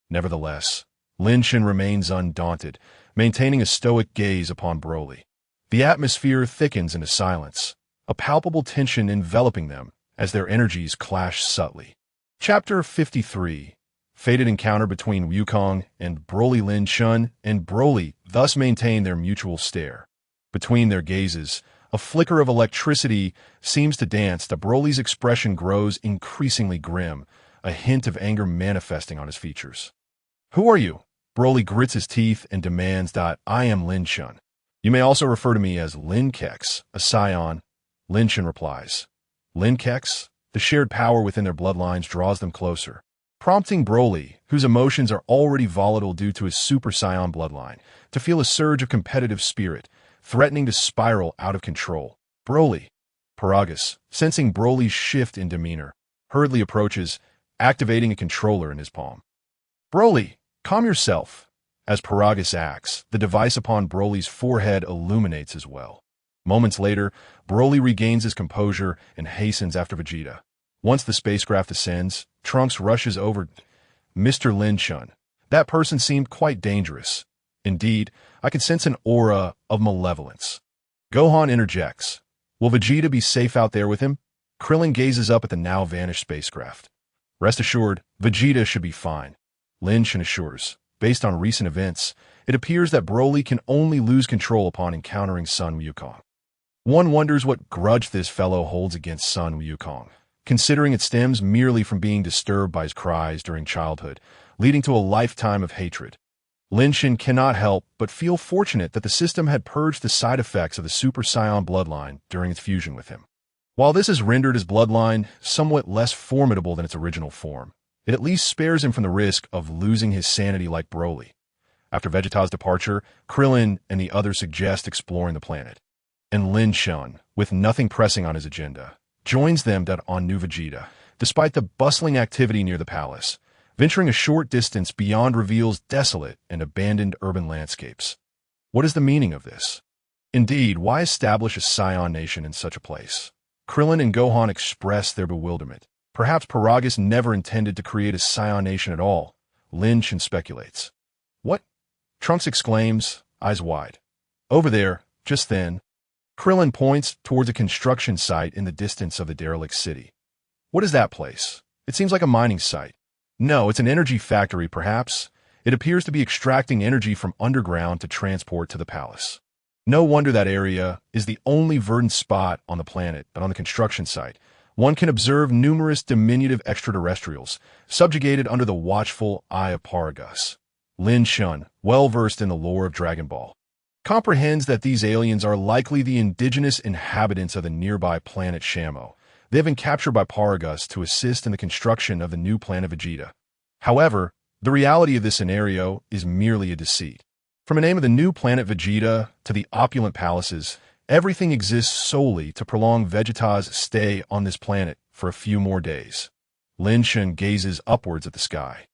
Nevertheless, Lin Chen remains undaunted, maintaining a stoic gaze upon Broly. The atmosphere thickens into silence, a palpable tension enveloping them as their energies clash subtly. Chapter 53. Fated encounter between Wukong and Broly. Lin Chen and Broly thus maintain their mutual stare. Between their gazes, a flicker of electricity seems to dance. Broly's expression grows increasingly grim, a hint of anger manifesting on his features. Who are you? Broly grits his teeth and demands, I am Lin Chen. You may also refer to me as Lin Kex, a Saiyan. Lin Chen replies. Lin Kex? The shared power within their bloodlines draws them closer, prompting Broly, whose emotions are already volatile due to his Super Saiyan bloodline, to feel a surge of competitive spirit, threatening to spiral out of control. Broly. Paragus, sensing Broly's shift in demeanor, hurriedly approaches, activating a controller in his palm. Broly, calm yourself. As Paragus acts, the device upon Broly's forehead illuminates as well. Moments later, Broly regains his composure and hastens after Vegeta. Once the spacecraft ascends, Trunks rushes over. Mr. Lin Chen. That person seemed quite dangerous. Indeed, I could sense an aura of malevolence. Gohan interjects. Will Vegeta be safe out there with him? Krillin gazes up at the now-vanished spacecraft. Rest assured, Vegeta should be fine. Lin Chen assures. Based on recent events, it appears that Broly can only lose control upon encountering Sun Wukong. One wonders what grudge this fellow holds against Sun Wukong, considering it stems merely from being disturbed by his cries during childhood, leading to a lifetime of hatred. Lin Chen cannot help but feel fortunate that the system had purged the side effects of the Super Saiyan Bloodline during its fusion with him. While this has rendered his bloodline somewhat less formidable than its original form, it at least spares him from the risk of losing his sanity like Broly. After Vegeta's departure, Krillin and the others suggest exploring the planet. And Lin Chen, with nothing pressing on his agenda, joins them on New Vegeta, despite the bustling activity near the palace. Venturing a short distance beyond reveals desolate and abandoned urban landscapes. What is the meaning of this? Indeed, why establish a Saiyan nation in such a place? Krillin and Gohan express their bewilderment. Perhaps Paragus never intended to create a Saiyan nation at all. Lin Chen speculates. What? Trunks exclaims, eyes wide. Over there, just then. Krillin points towards a construction site in the distance of the derelict city. What is that place? It seems like a mining site. No, it's an energy factory, perhaps. It appears to be extracting energy from underground to transport to the palace. No wonder that area is the only verdant spot on the planet, but on the construction site, one can observe numerous diminutive extraterrestrials, subjugated under the watchful eye of Paragus. Lin Chen, well-versed in the lore of Dragon Ball, comprehends that these aliens are likely the indigenous inhabitants of the nearby planet Shamo. They have been captured by Paragus to assist in the construction of the new Planet Vegeta. However, the reality of this scenario is merely a deceit. From the name of the new Planet Vegeta to the opulent palaces, everything exists solely to prolong Vegeta's stay on this planet for a few more days. Lin Chen gazes upwards at the sky.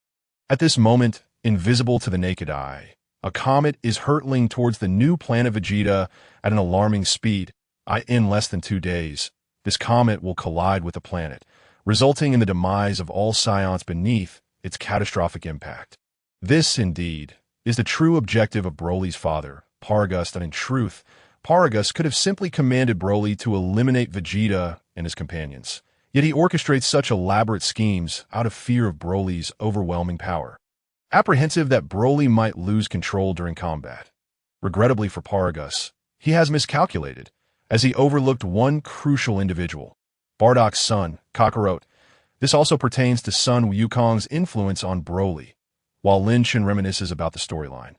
At this moment, invisible to the naked eye, a comet is hurtling towards the new Planet Vegeta at an alarming speed. In less than 2 days, this comet will collide with the planet, resulting in the demise of all Saiyans beneath its catastrophic impact. This, indeed, is the true objective of Broly's father, Paragus, and in truth, Paragus could have simply commanded Broly to eliminate Vegeta and his companions. Yet he orchestrates such elaborate schemes out of fear of Broly's overwhelming power, apprehensive that Broly might lose control during combat. Regrettably for Paragus, he has miscalculated, as he overlooked one crucial individual, Bardock's son, Kakarot. This also pertains to Sun Wukong's influence on Broly, while Lin Chen reminisces about the storyline.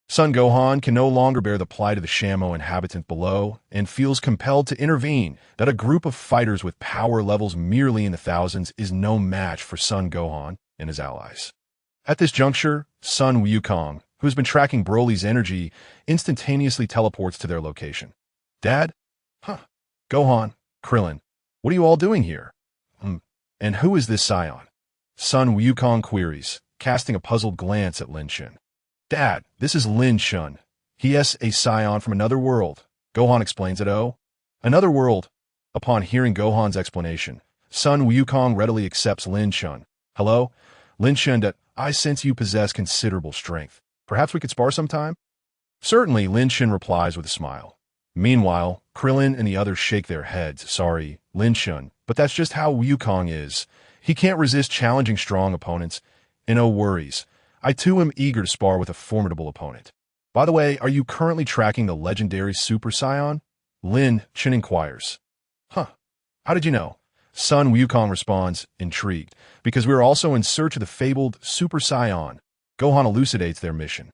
Son Gohan can no longer bear the plight of the Shamo inhabitant below and feels compelled to intervene that a group of fighters with power levels merely in the thousands is no match for Son Gohan and his allies. At this juncture, Sun Wukong, who has been tracking Broly's energy, instantaneously teleports to their location. Dad? Huh. Gohan, Krillin, what are you all doing here? And who is this Saiyan? Sun Wukong queries, casting a puzzled glance at Lin Chen. Dad, this is Lin Chen. He is a Saiyan from another world. Gohan explains it. Oh, another world. Upon hearing Gohan's explanation, Sun Wukong readily accepts Lin Chen. Hello? Lin Chen, I sense you possess considerable strength. Perhaps we could spar sometime? Certainly, Lin Chen replies with a smile. Meanwhile, Krillin and the others shake their heads. Sorry, Lin Chen, but that's just how Wukong is. He can't resist challenging strong opponents. And no worries. I too am eager to spar with a formidable opponent. By the way, are you currently tracking the legendary Super Saiyan? Lin Chen inquires. Huh. How did you know? Sun Wukong responds, intrigued, because we are also in search of the fabled Super Saiyan. Gohan elucidates their mission.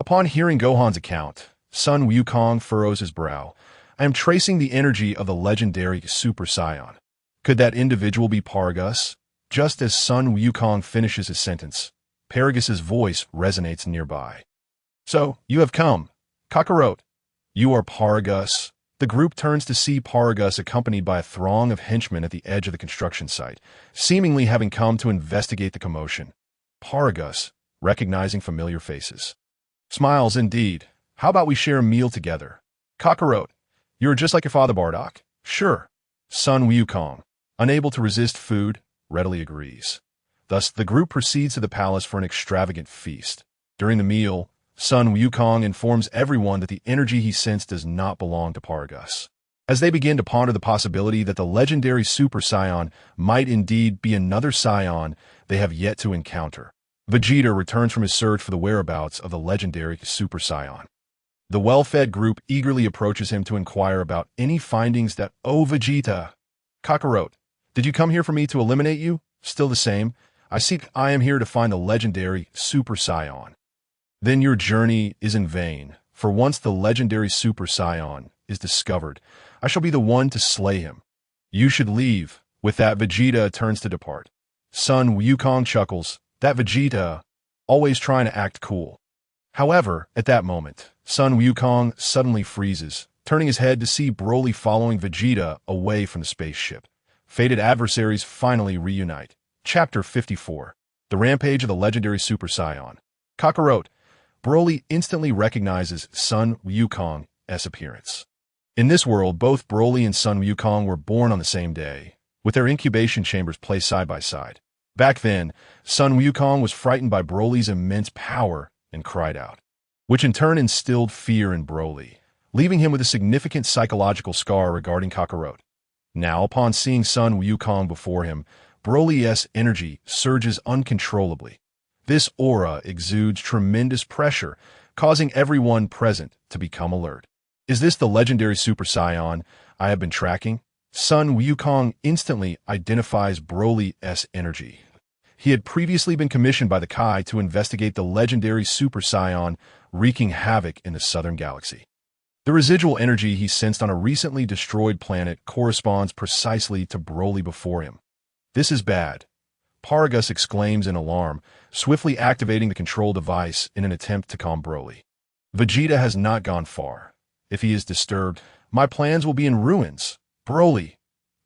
Upon hearing Gohan's account, Sun Wukong furrows his brow. I am tracing the energy of the legendary Super Saiyan. Could that individual be Paragus? Just as Sun Wukong finishes his sentence, Paragus's voice resonates nearby. So, you have come. Kakarot, you are Paragus. The group turns to see Paragus accompanied by a throng of henchmen at the edge of the construction site, seemingly having come to investigate the commotion. Paragus, recognizing familiar faces, smiles indeed. How about we share a meal together? Kakarot, you are just like your father Bardock. Sure. Sun Wukong, unable to resist food, readily agrees. Thus, the group proceeds to the palace for an extravagant feast. During the meal, Sun Wukong informs everyone that the energy he sensed does not belong to Paragus. As they begin to ponder the possibility that the legendary Super Saiyan might indeed be another Saiyan they have yet to encounter, Vegeta returns from his search for the whereabouts of the legendary Super Saiyan. The well-fed group eagerly approaches him to inquire about any findings that, "Oh, Vegeta, Kakarot, did you come here for me to eliminate you? Still the same. I am here to find the legendary Super Saiyan." Then your journey is in vain, for once the legendary Super Saiyan is discovered, I shall be the one to slay him. You should leave. With that, Vegeta turns to depart. Son Wukong chuckles, that Vegeta, always trying to act cool. However, at that moment, Son Wukong suddenly freezes, turning his head to see Broly following Vegeta away from the spaceship. Fated adversaries finally reunite. Chapter 54. The Rampage of the Legendary Super Saiyan. Kakarot. Broly instantly recognizes Son Wukong's appearance. In this world, both Broly and Son Wukong were born on the same day, with their incubation chambers placed side by side. Back then, Son Wukong was frightened by Broly's immense power and cried out, which in turn instilled fear in Broly, leaving him with a significant psychological scar regarding Kakarot. Now, upon seeing Son Wukong before him, Broly's energy surges uncontrollably. This aura exudes tremendous pressure, causing everyone present to become alert. Is this the legendary Super Saiyan I have been tracking? Son Wukong instantly identifies Broly's energy. He had previously been commissioned by the Kai to investigate the legendary Super Saiyan wreaking havoc in the southern galaxy. The residual energy he sensed on a recently destroyed planet corresponds precisely to Broly before him. This is bad. Paragus exclaims in alarm, swiftly activating the control device in an attempt to calm Broly. Vegeta has not gone far. If he is disturbed, my plans will be in ruins. Broly,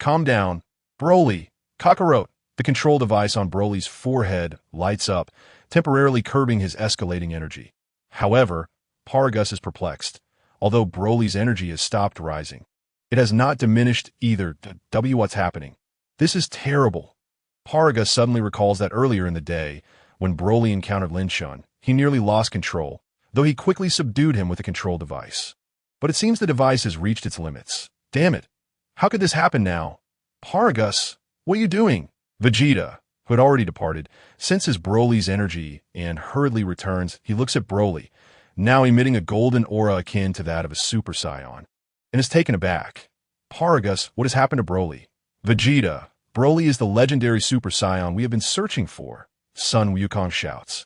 calm down. Broly, Kakarot. The control device on Broly's forehead lights up, temporarily curbing his escalating energy. However, Paragus is perplexed. Although Broly's energy has stopped rising, it has not diminished either. What's happening? This is terrible. Paragus suddenly recalls that earlier in the day, when Broly encountered Lin Chen, he nearly lost control, though he quickly subdued him with a control device. But it seems the device has reached its limits. Damn it! How could this happen now? Paragus, what are you doing? Vegeta, who had already departed, senses Broly's energy and hurriedly returns. He looks at Broly, now emitting a golden aura akin to that of a Super Saiyan, and is taken aback. Paragus, what has happened to Broly? Vegeta, Broly is the legendary Super Saiyan we have been searching for, Son Wukong shouts.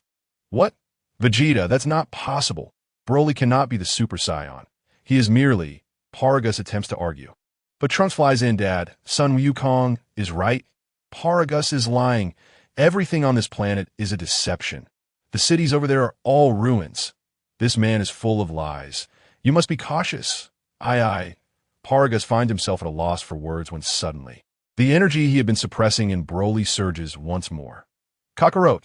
What? Vegeta, that's not possible. Broly cannot be the Super Saiyan. He is merely, Paragus attempts to argue. But Trunks flies in, Dad. Son Wukong is right. Paragus is lying. Everything on this planet is a deception. The cities over there are all ruins. This man is full of lies. You must be cautious. Aye. Paragus finds himself at a loss for words when suddenly, the energy he had been suppressing in Broly surges once more. Kakarot.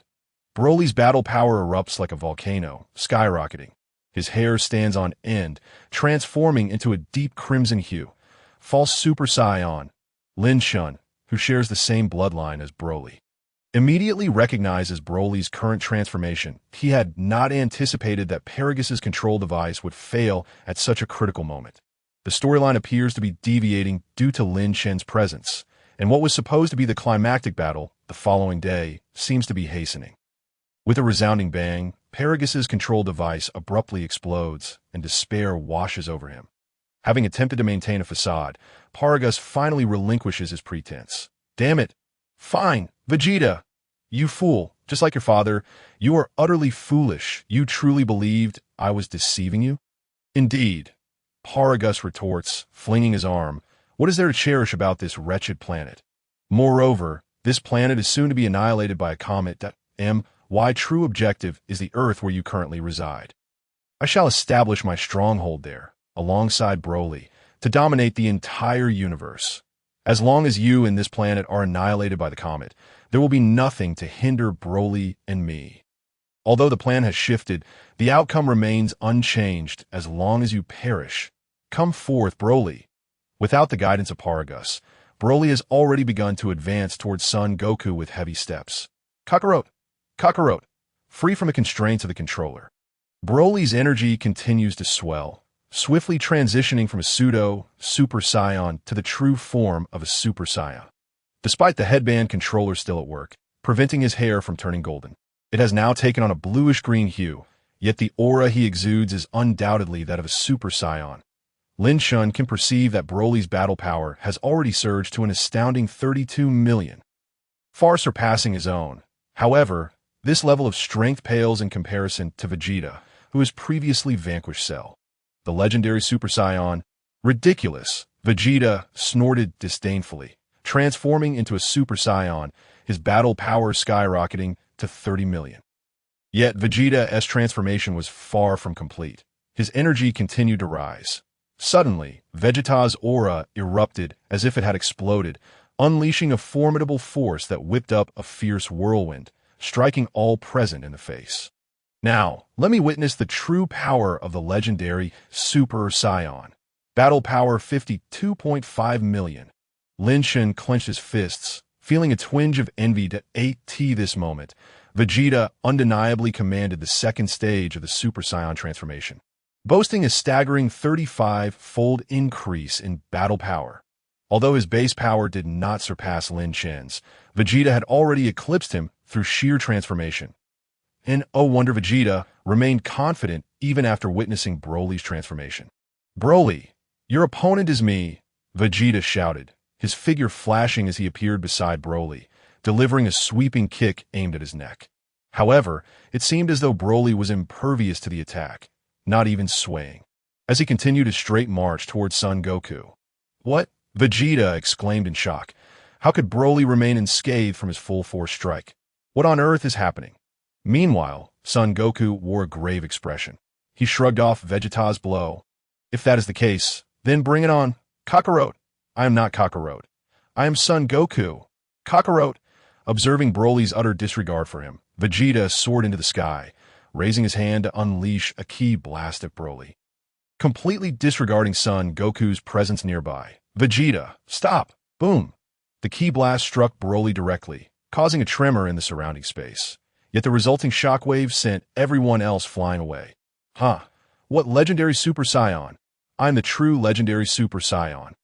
Broly's battle power erupts like a volcano, skyrocketing. His hair stands on end, transforming into a deep crimson hue. False Super Saiyan, Lin Chen, who shares the same bloodline as Broly, immediately recognizes Broly's current transformation. He had not anticipated that Paragus's control device would fail at such a critical moment. The storyline appears to be deviating due to Lin Chen's presence, and what was supposed to be the climactic battle the following day seems to be hastening. With a resounding bang, Paragus's control device abruptly explodes, and despair washes over him. Having attempted to maintain a facade, Paragus finally relinquishes his pretense. Damn it! Fine, Vegeta! You fool! Just like your father, you are utterly foolish. You truly believed I was deceiving you? Indeed. Paragus retorts, flinging his arm. What is there to cherish about this wretched planet? Moreover, this planet is soon to be annihilated by a comet. My true objective is the Earth where you currently reside. I shall establish my stronghold there, alongside Broly, to dominate the entire universe. As long as you and this planet are annihilated by the comet, there will be nothing to hinder Broly and me. Although the plan has shifted, the outcome remains unchanged as long as you perish. Come forth, Broly. Without the guidance of Paragus, Broly has already begun to advance towards Son Goku with heavy steps. Kakarot, free from the constraints of the controller. Broly's energy continues to swell, swiftly transitioning from a pseudo-Super Saiyan to the true form of a Super Saiyan. Despite the headband controller still at work, preventing his hair from turning golden, it has now taken on a bluish-green hue, yet the aura he exudes is undoubtedly that of a Super Saiyan. Lin Chen can perceive that Broly's battle power has already surged to an astounding 32 million, far surpassing his own. However, this level of strength pales in comparison to Vegeta, who has previously vanquished Cell, the legendary Super Saiyan. Ridiculous, Vegeta snorted disdainfully, transforming into a Super Saiyan, his battle power skyrocketing to 30 million. Yet Vegeta's transformation was far from complete. His energy continued to rise. Suddenly, Vegeta's aura erupted as if it had exploded, unleashing a formidable force that whipped up a fierce whirlwind, striking all present in the face. Now, let me witness the true power of the legendary Super Saiyan. Battle power 52.5 million. Lin Chen clenched his fists, feeling a twinge of envy to this moment. Vegeta undeniably commanded the second stage of the Super Saiyan transformation, boasting a staggering 35-fold increase in battle power. Although his base power did not surpass Lin Chen's, Vegeta had already eclipsed him through sheer transformation. And oh wonder, Vegeta remained confident even after witnessing Broly's transformation. "Broly, your opponent is me," Vegeta shouted, his figure flashing as he appeared beside Broly, delivering a sweeping kick aimed at his neck. However, it seemed as though Broly was impervious to the attack, not even swaying, as he continued his straight march towards Son Goku. "What?" Vegeta exclaimed in shock. How could Broly remain unscathed from his full-force strike? What on earth is happening? Meanwhile, Son Goku wore a grave expression. He shrugged off Vegeta's blow. "If that is the case, then bring it on, Kakarot." "I am not Kakarot. I am Son Goku." "Kakarot." Observing Broly's utter disregard for him, Vegeta soared into the sky, raising his hand to unleash a ki blast at Broly. Completely disregarding Son Goku's presence nearby, "Vegeta, stop!" Boom! The ki blast struck Broly directly, causing a tremor in the surrounding space. Yet the resulting shockwave sent everyone else flying away. "Huh? What legendary Super Saiyan? I'm the true legendary Super Saiyan."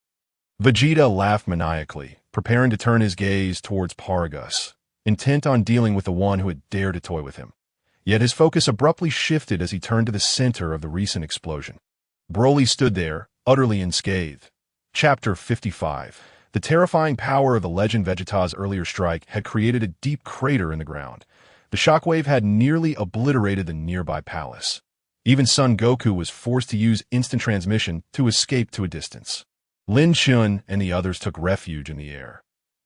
Vegeta laughed maniacally, preparing to turn his gaze towards Paragus, intent on dealing with the one who had dared to toy with him. Yet his focus abruptly shifted as he turned to the center of the recent explosion. Broly stood there, utterly unscathed. Chapter 55. The terrifying power of the legend Vegeta's earlier strike had created a deep crater in the ground. The shockwave had nearly obliterated the nearby palace. Even Son Goku was forced to use instant transmission to escape to a distance. Lin Chen and the others took refuge in the air.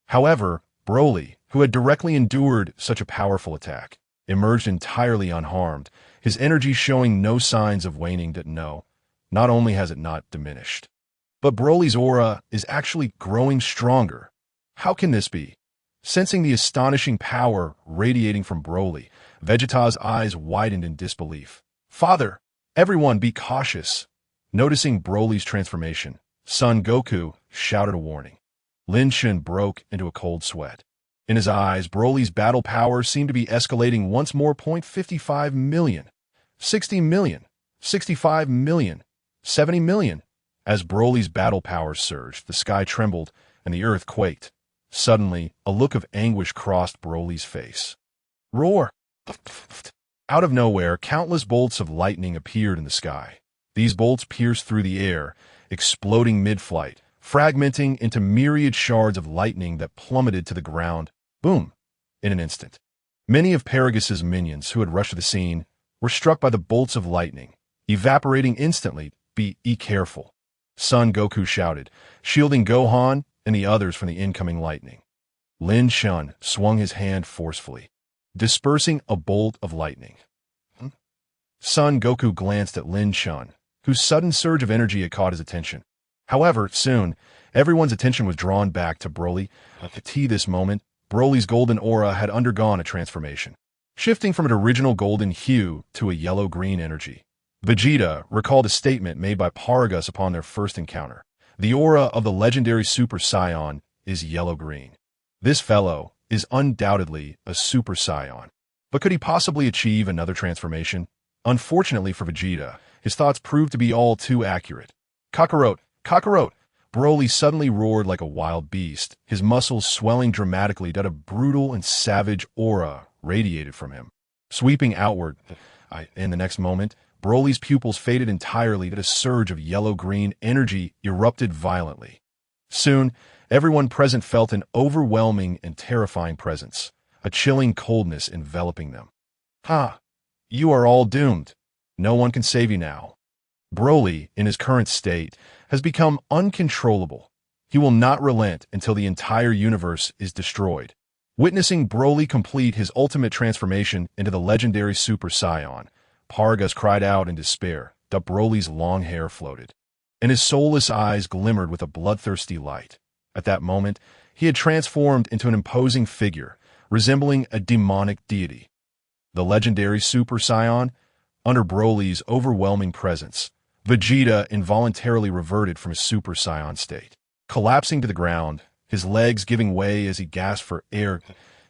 However, Broly, who had directly endured such a powerful attack, emerged entirely unharmed, his energy showing no signs of waning. Not only has it not diminished, but Broly's aura is actually growing stronger. How can this be? Sensing the astonishing power radiating from Broly, Vegeta's eyes widened in disbelief. "Father, everyone be cautious." Noticing Broly's transformation, Son Goku shouted a warning. Lin Chen broke into a cold sweat. In his eyes, Broly's battle power seemed to be escalating once more. 55 million, 60 million, 65 million, 70 million. As Broly's battle power surged, the sky trembled and the earth quaked. Suddenly, a look of anguish crossed Broly's face. Roar! Out of nowhere, countless bolts of lightning appeared in the sky. These bolts pierced through the air, exploding mid-flight, fragmenting into myriad shards of lightning that plummeted to the ground. Boom! In an instant. Many of Paragus's minions who had rushed to the scene were struck by the bolts of lightning, evaporating instantly. Be careful," Son Goku shouted, shielding Gohan and the others from the incoming lightning. Lin Chen swung his hand forcefully, dispersing a bolt of lightning. Son Goku glanced at Lin Chen, whose sudden surge of energy had caught his attention. However, soon, everyone's attention was drawn back to Broly. At this moment, Broly's golden aura had undergone a transformation, shifting from an original golden hue to a yellow-green energy. Vegeta recalled a statement made by Paragus upon their first encounter. The aura of the legendary Super Saiyan is yellow-green. This fellow is undoubtedly a Super Saiyan. But could he possibly achieve another transformation? Unfortunately for Vegeta, his thoughts proved to be all too accurate. Kakarot! Kakarot! Broly suddenly roared like a wild beast, his muscles swelling dramatically that a brutal and savage aura radiated from him. Sweeping outward, in the next moment, Broly's pupils faded entirely that a surge of yellow-green energy erupted violently. Soon, everyone present felt an overwhelming and terrifying presence, a chilling coldness enveloping them. Ha! You are all doomed. No one can save you now. Broly, in his current state, has become uncontrollable. He will not relent until the entire universe is destroyed. Witnessing Broly complete his ultimate transformation into the legendary Super Saiyan, Paragus cried out in despair, that Broly's long hair floated, and his soulless eyes glimmered with a bloodthirsty light. At that moment, he had transformed into an imposing figure, resembling a demonic deity. The legendary Super Saiyan, under Broly's overwhelming presence, Vegeta involuntarily reverted from his Super Saiyan state, collapsing to the ground, his legs giving way as he gasped for air.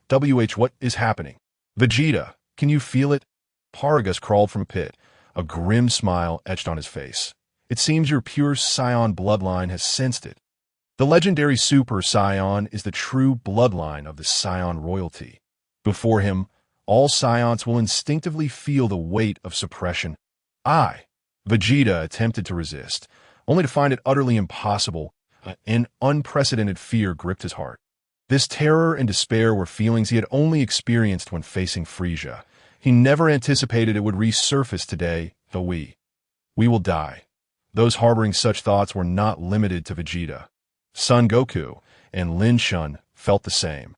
What is happening? Vegeta, can you feel it? Paragus crawled from a pit, a grim smile etched on his face. It seems your pure Saiyan bloodline has sensed it. The legendary Super Saiyan is the true bloodline of the Saiyan royalty. Before him, all Saiyans will instinctively feel the weight of suppression. Vegeta attempted to resist, only to find it utterly impossible. An unprecedented fear gripped his heart. This terror and despair were feelings he had only experienced when facing Frieza. He never anticipated it would resurface today, though we will die. Those harboring such thoughts were not limited to Vegeta. Son Goku and Lin Chen felt the same.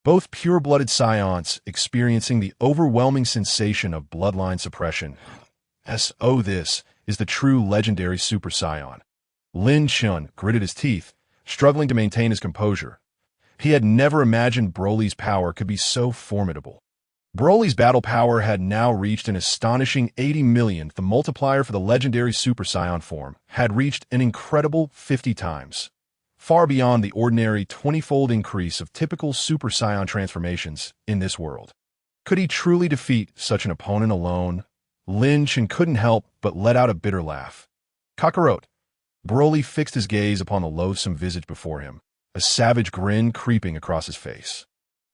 Both pure-blooded Saiyans experiencing the overwhelming sensation of bloodline suppression. This is the true legendary Super Saiyan. Lin Chen gritted his teeth, struggling to maintain his composure. He had never imagined Broly's power could be so formidable. Broly's battle power had now reached an astonishing 80 millionth. The multiplier for the legendary Super Saiyan form had reached an incredible 50 times, far beyond the ordinary 20-fold increase of typical Super Saiyan transformations in this world. Could he truly defeat such an opponent alone? Lin Chen couldn't help but let out a bitter laugh. Kakarot! Broly fixed his gaze upon the loathsome visage before him, a savage grin creeping across his face.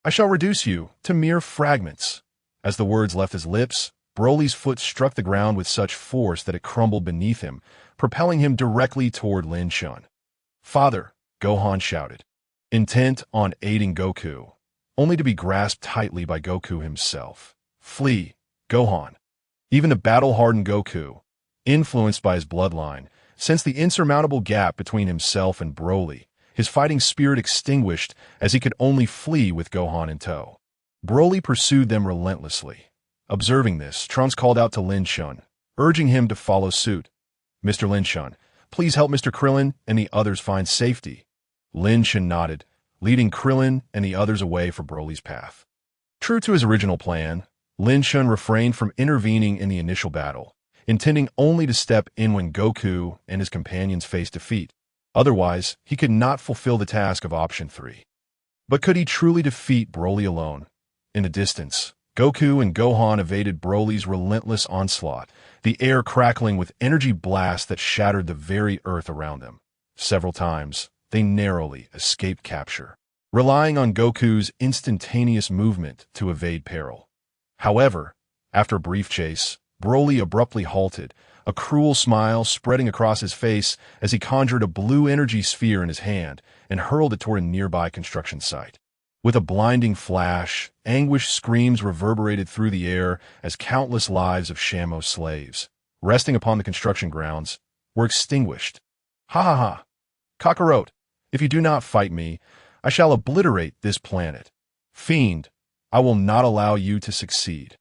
I shall reduce you to mere fragments. As the words left his lips, Broly's foot struck the ground with such force that it crumbled beneath him, propelling him directly toward Lin Chen. Father, Gohan shouted, intent on aiding Goku, only to be grasped tightly by Goku himself. Flee, Gohan. Even the battle-hardened Goku, influenced by his bloodline, sensed the insurmountable gap between himself and Broly, his fighting spirit extinguished as he could only flee with Gohan in tow. Broly pursued them relentlessly. Observing this, Trunks called out to Lin Chen, urging him to follow suit. Mr. Lin Chen, please help Mr. Krillin and the others find safety. Lin Chen nodded, leading Krillin and the others away for Broly's path. True to his original plan, Lin Chen refrained from intervening in the initial battle, intending only to step in when Goku and his companions faced defeat. Otherwise, he could not fulfill the task of Option 3. But could he truly defeat Broly alone? In the distance, Goku and Gohan evaded Broly's relentless onslaught, the air crackling with energy blasts that shattered the very earth around them. Several times, they narrowly escaped capture, relying on Goku's instantaneous movement to evade peril. However, after a brief chase, Broly abruptly halted, a cruel smile spreading across his face as he conjured a blue energy sphere in his hand and hurled it toward a nearby construction site. With a blinding flash, anguished screams reverberated through the air as countless lives of Shamo slaves, resting upon the construction grounds, were extinguished. Ha ha ha! Kakarot, if you do not fight me, I shall obliterate this planet. Fiend, I will not allow you to succeed.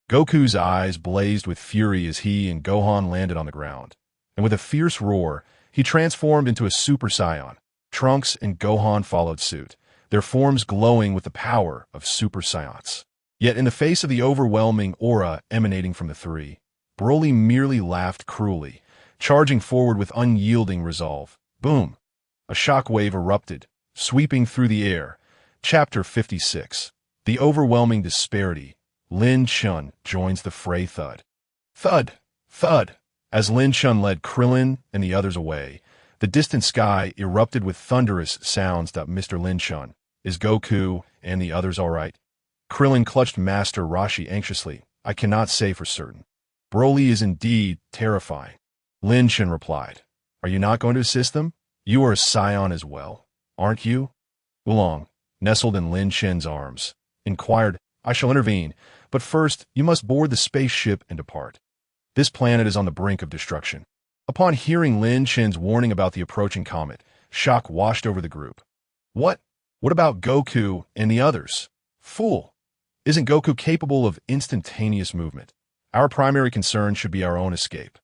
Goku's eyes blazed with fury as he and Gohan landed on the ground, and with a fierce roar, he transformed into a Super Saiyan. Trunks and Gohan followed suit, their forms glowing with the power of Super Saiyans. Yet in the face of the overwhelming aura emanating from the three, Broly merely laughed cruelly, charging forward with unyielding resolve. Boom! A shockwave erupted, sweeping through the air. Chapter 56. The Overwhelming Disparity. Lin Chen joins the fray. Thud. Thud. Thud. As Lin Chen led Krillin and the others away, the distant sky erupted with thunderous sounds. Mr. Lin Chen, is Goku and the others all right? Krillin clutched Master Roshi anxiously. I cannot say for certain. Broly is indeed terrifying. Lin Chen replied. Are you not going to assist them? You are a Saiyan as well, aren't you? Oolong, nestled in Lin Chen's arms, inquired, I shall intervene, but first you must board the spaceship and depart. This planet is on the brink of destruction. Upon hearing Lin Chen's warning about the approaching comet, shock washed over the group. What? What about Goku and the others? Fool! Isn't Goku capable of instantaneous movement? Our primary concern should be our own escape.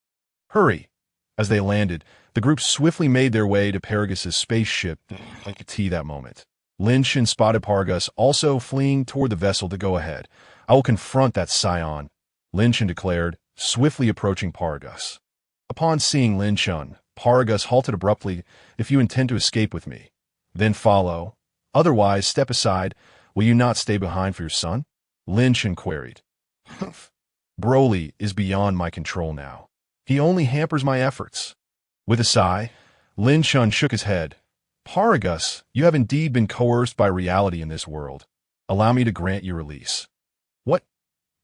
Hurry! As they landed, the group swiftly made their way to Paragus' spaceship. I could see that moment. Lin Chen spotted Paragus also fleeing toward the vessel to go ahead. I will confront that Saiyan, Lin Chen declared, swiftly approaching Paragus. Upon seeing Lin Chen, Paragus halted abruptly. If you intend to escape with me, then follow. Otherwise, step aside. Will you not stay behind for your son? Lin Chen queried. Broly is beyond my control now. He only hampers my efforts. With a sigh, Lin Chen shook his head. Paragus, you have indeed been coerced by reality in this world. Allow me to grant you release. What?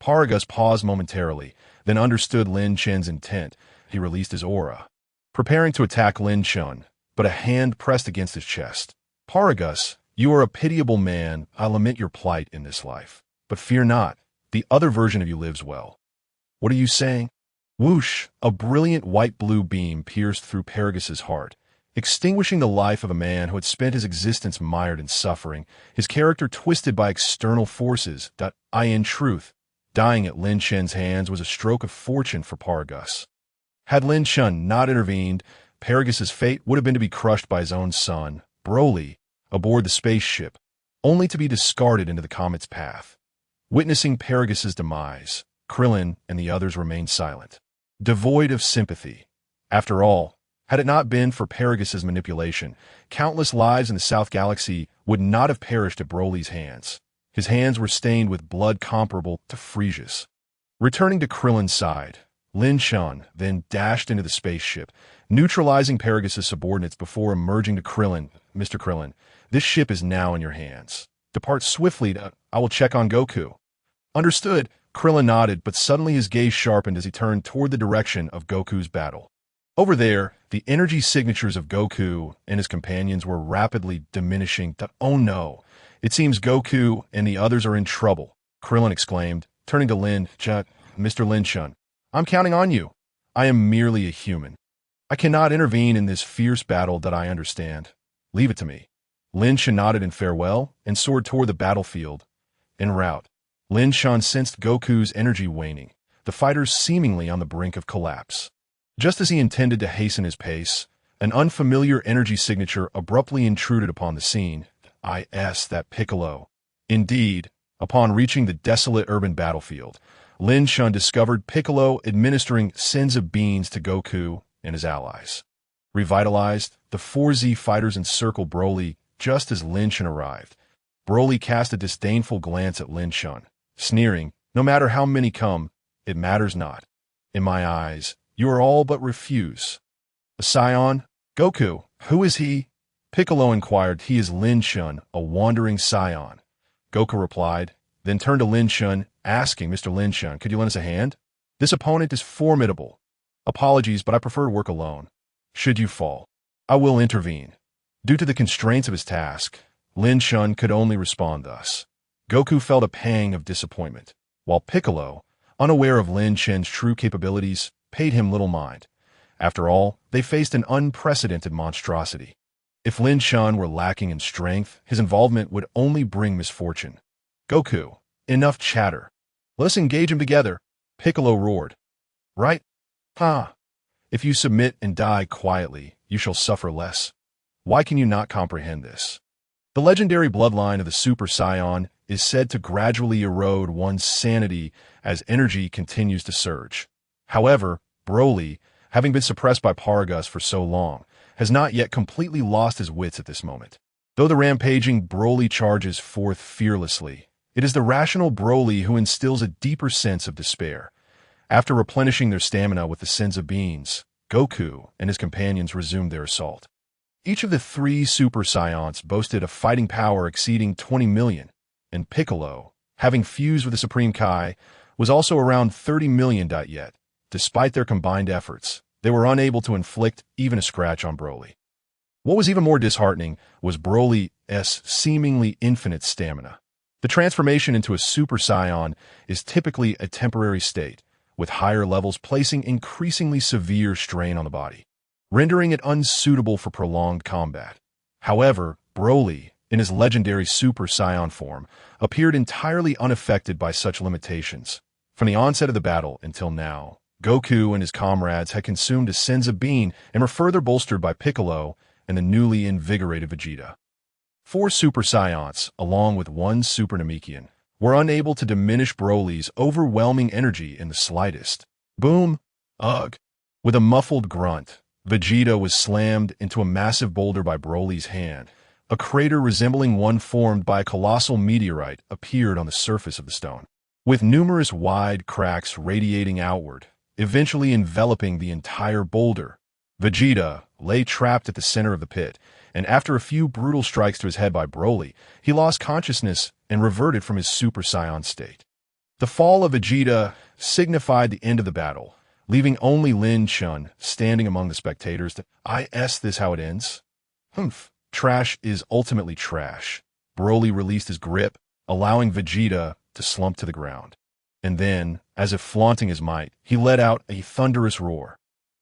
Paragus paused momentarily, then understood Lin Chen's intent. He released his aura, preparing to attack Lin Chen, but a hand pressed against his chest. Paragus, you are a pitiable man. I lament your plight in this life. But fear not, the other version of you lives well. What are you saying? Whoosh! A brilliant white-blue beam pierced through Paragus' heart, extinguishing the life of a man who had spent his existence mired in suffering, his character twisted by external forces. In truth, dying at Lin Chen's hands was a stroke of fortune for Paragus. Had Lin Chen not intervened, Paragus' fate would have been to be crushed by his own son, Broly, aboard the spaceship, only to be discarded into the comet's path. Witnessing Paragus' demise, Krillin and the others remained silent, devoid of sympathy. After all, had it not been for Paragus' manipulation, countless lives in the South Galaxy would not have perished at Broly's hands. His hands were stained with blood comparable to Frieza's. Returning to Krillin's side, Lin Chen then dashed into the spaceship, neutralizing Paragus' subordinates before emerging to Krillin. Mr. Krillin, this ship is now in your hands. Depart swiftly. I will check on Goku. Understood. Krillin nodded, but suddenly his gaze sharpened as he turned toward the direction of Goku's battle. Over there, the energy signatures of Goku and his companions were rapidly diminishing. Oh no, it seems Goku and the others are in trouble, Krillin exclaimed, turning to Lin Chen. Mr. Lin Chen, I'm counting on you. I am merely a human. I cannot intervene in this fierce battle that I understand. Leave it to me. Lin Chen nodded in farewell and soared toward the battlefield. En route, Lin Chen sensed Goku's energy waning, the fighters seemingly on the brink of collapse. Just as he intended to hasten his pace, an unfamiliar energy signature abruptly intruded upon the scene. That Piccolo. Indeed, upon reaching the desolate urban battlefield, Lin Chen discovered Piccolo administering Senzu beans to Goku and his allies. Revitalized, the 4Z fighters encircled Broly just as Lin Chen arrived. Broly cast a disdainful glance at Lin Chen, sneering, no matter how many come, it matters not. In my eyes, you are all but refuse. A Saiyan? Goku, who is he? Piccolo inquired. He is Lin Chen, a wandering Saiyan. Goku replied, then turned to Lin Chen, asking, Mr. Lin Chen, could you lend us a hand? This opponent is formidable. Apologies, but I prefer to work alone. Should you fall, I will intervene. Due to the constraints of his task, Lin Chen could only respond thus. Goku felt a pang of disappointment, while Piccolo, unaware of Lin Chen's true capabilities, paid him little mind. After all, they faced an unprecedented monstrosity. If Lin Chen were lacking in strength, his involvement would only bring misfortune. Goku, enough chatter. Let us engage him together, Piccolo roared. Right? If you submit and die quietly, you shall suffer less. Why can you not comprehend this? The legendary bloodline of the Super Saiyan is said to gradually erode one's sanity as energy continues to surge. However, Broly, having been suppressed by Paragus for so long, has not yet completely lost his wits at this moment. Though the rampaging Broly charges forth fearlessly, it is the rational Broly who instills a deeper sense of despair. After replenishing their stamina with the Senzu beans, Goku and his companions resumed their assault. Each of the three Super Saiyans boasted a fighting power exceeding 20 million, and Piccolo, having fused with the Supreme Kai, was also around 30 million. Yet, despite their combined efforts, they were unable to inflict even a scratch on Broly. What was even more disheartening was Broly's seemingly infinite stamina. The transformation into a Super Saiyan is typically a temporary state, with higher levels placing increasingly severe strain on the body, rendering it unsuitable for prolonged combat. However, Broly, in his legendary Super Saiyan form, appeared entirely unaffected by such limitations. From the onset of the battle until now, Goku and his comrades had consumed a Senzu bean and were further bolstered by Piccolo and the newly invigorated Vegeta. 4 Super Saiyans, along with 1 Super Namekian, were unable to diminish Broly's overwhelming energy in the slightest. Boom! Ugh! With a muffled grunt, Vegeta was slammed into a massive boulder by Broly's hand. A crater resembling one formed by a colossal meteorite appeared on the surface of the stone, with numerous wide cracks radiating outward, eventually enveloping the entire boulder. Vegeta lay trapped at the center of the pit, and after a few brutal strikes to his head by Broly, he lost consciousness and reverted from his Super Saiyan state. The fall of Vegeta signified the end of the battle, leaving only Lin Chen standing among the spectators. This how it ends? Humph. Trash is ultimately trash. Broly released his grip, allowing Vegeta to slump to the ground. And then, as if flaunting his might, he let out a thunderous roar.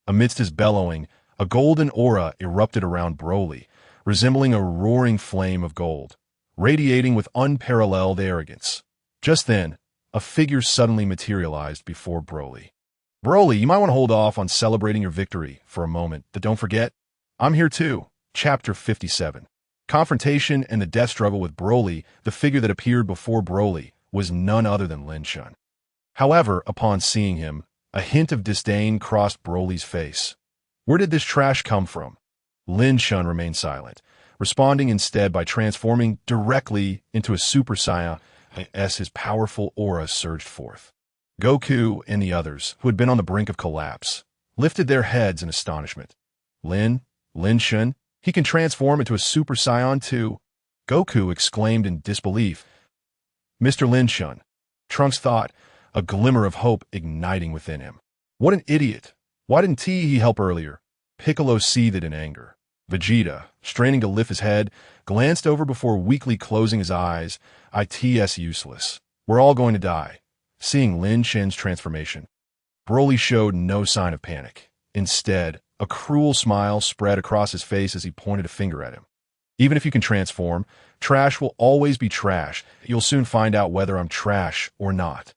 Amidst his bellowing, a golden aura erupted around Broly, resembling a roaring flame of gold, radiating with unparalleled arrogance. Just then, a figure suddenly materialized before Broly. Broly, you might want to hold off on celebrating your victory for a moment, but don't forget, I'm here too. Chapter 57. Confrontation and the death struggle with Broly. The figure that appeared before Broly was none other than Lin Chen. However, upon seeing him, a hint of disdain crossed Broly's face. Where did this trash come from? Lin Chen remained silent, responding instead by transforming directly into a Super Saiyan as his powerful aura surged forth. Goku and the others, who had been on the brink of collapse, lifted their heads in astonishment. Lin Chen? He can transform into a Super Saiyan too? Goku exclaimed in disbelief. Mr. Lin Chen, Trunks thought, a glimmer of hope igniting within him. What an idiot! Why didn't he help earlier? Piccolo seethed in anger. Vegeta, straining to lift his head, glanced over before weakly closing his eyes. It's useless. We're all going to die. Seeing Lin Chen's transformation, Broly showed no sign of panic. Instead, a cruel smile spread across his face as he pointed a finger at him. Even if you can transform, trash will always be trash. You'll soon find out whether I'm trash or not.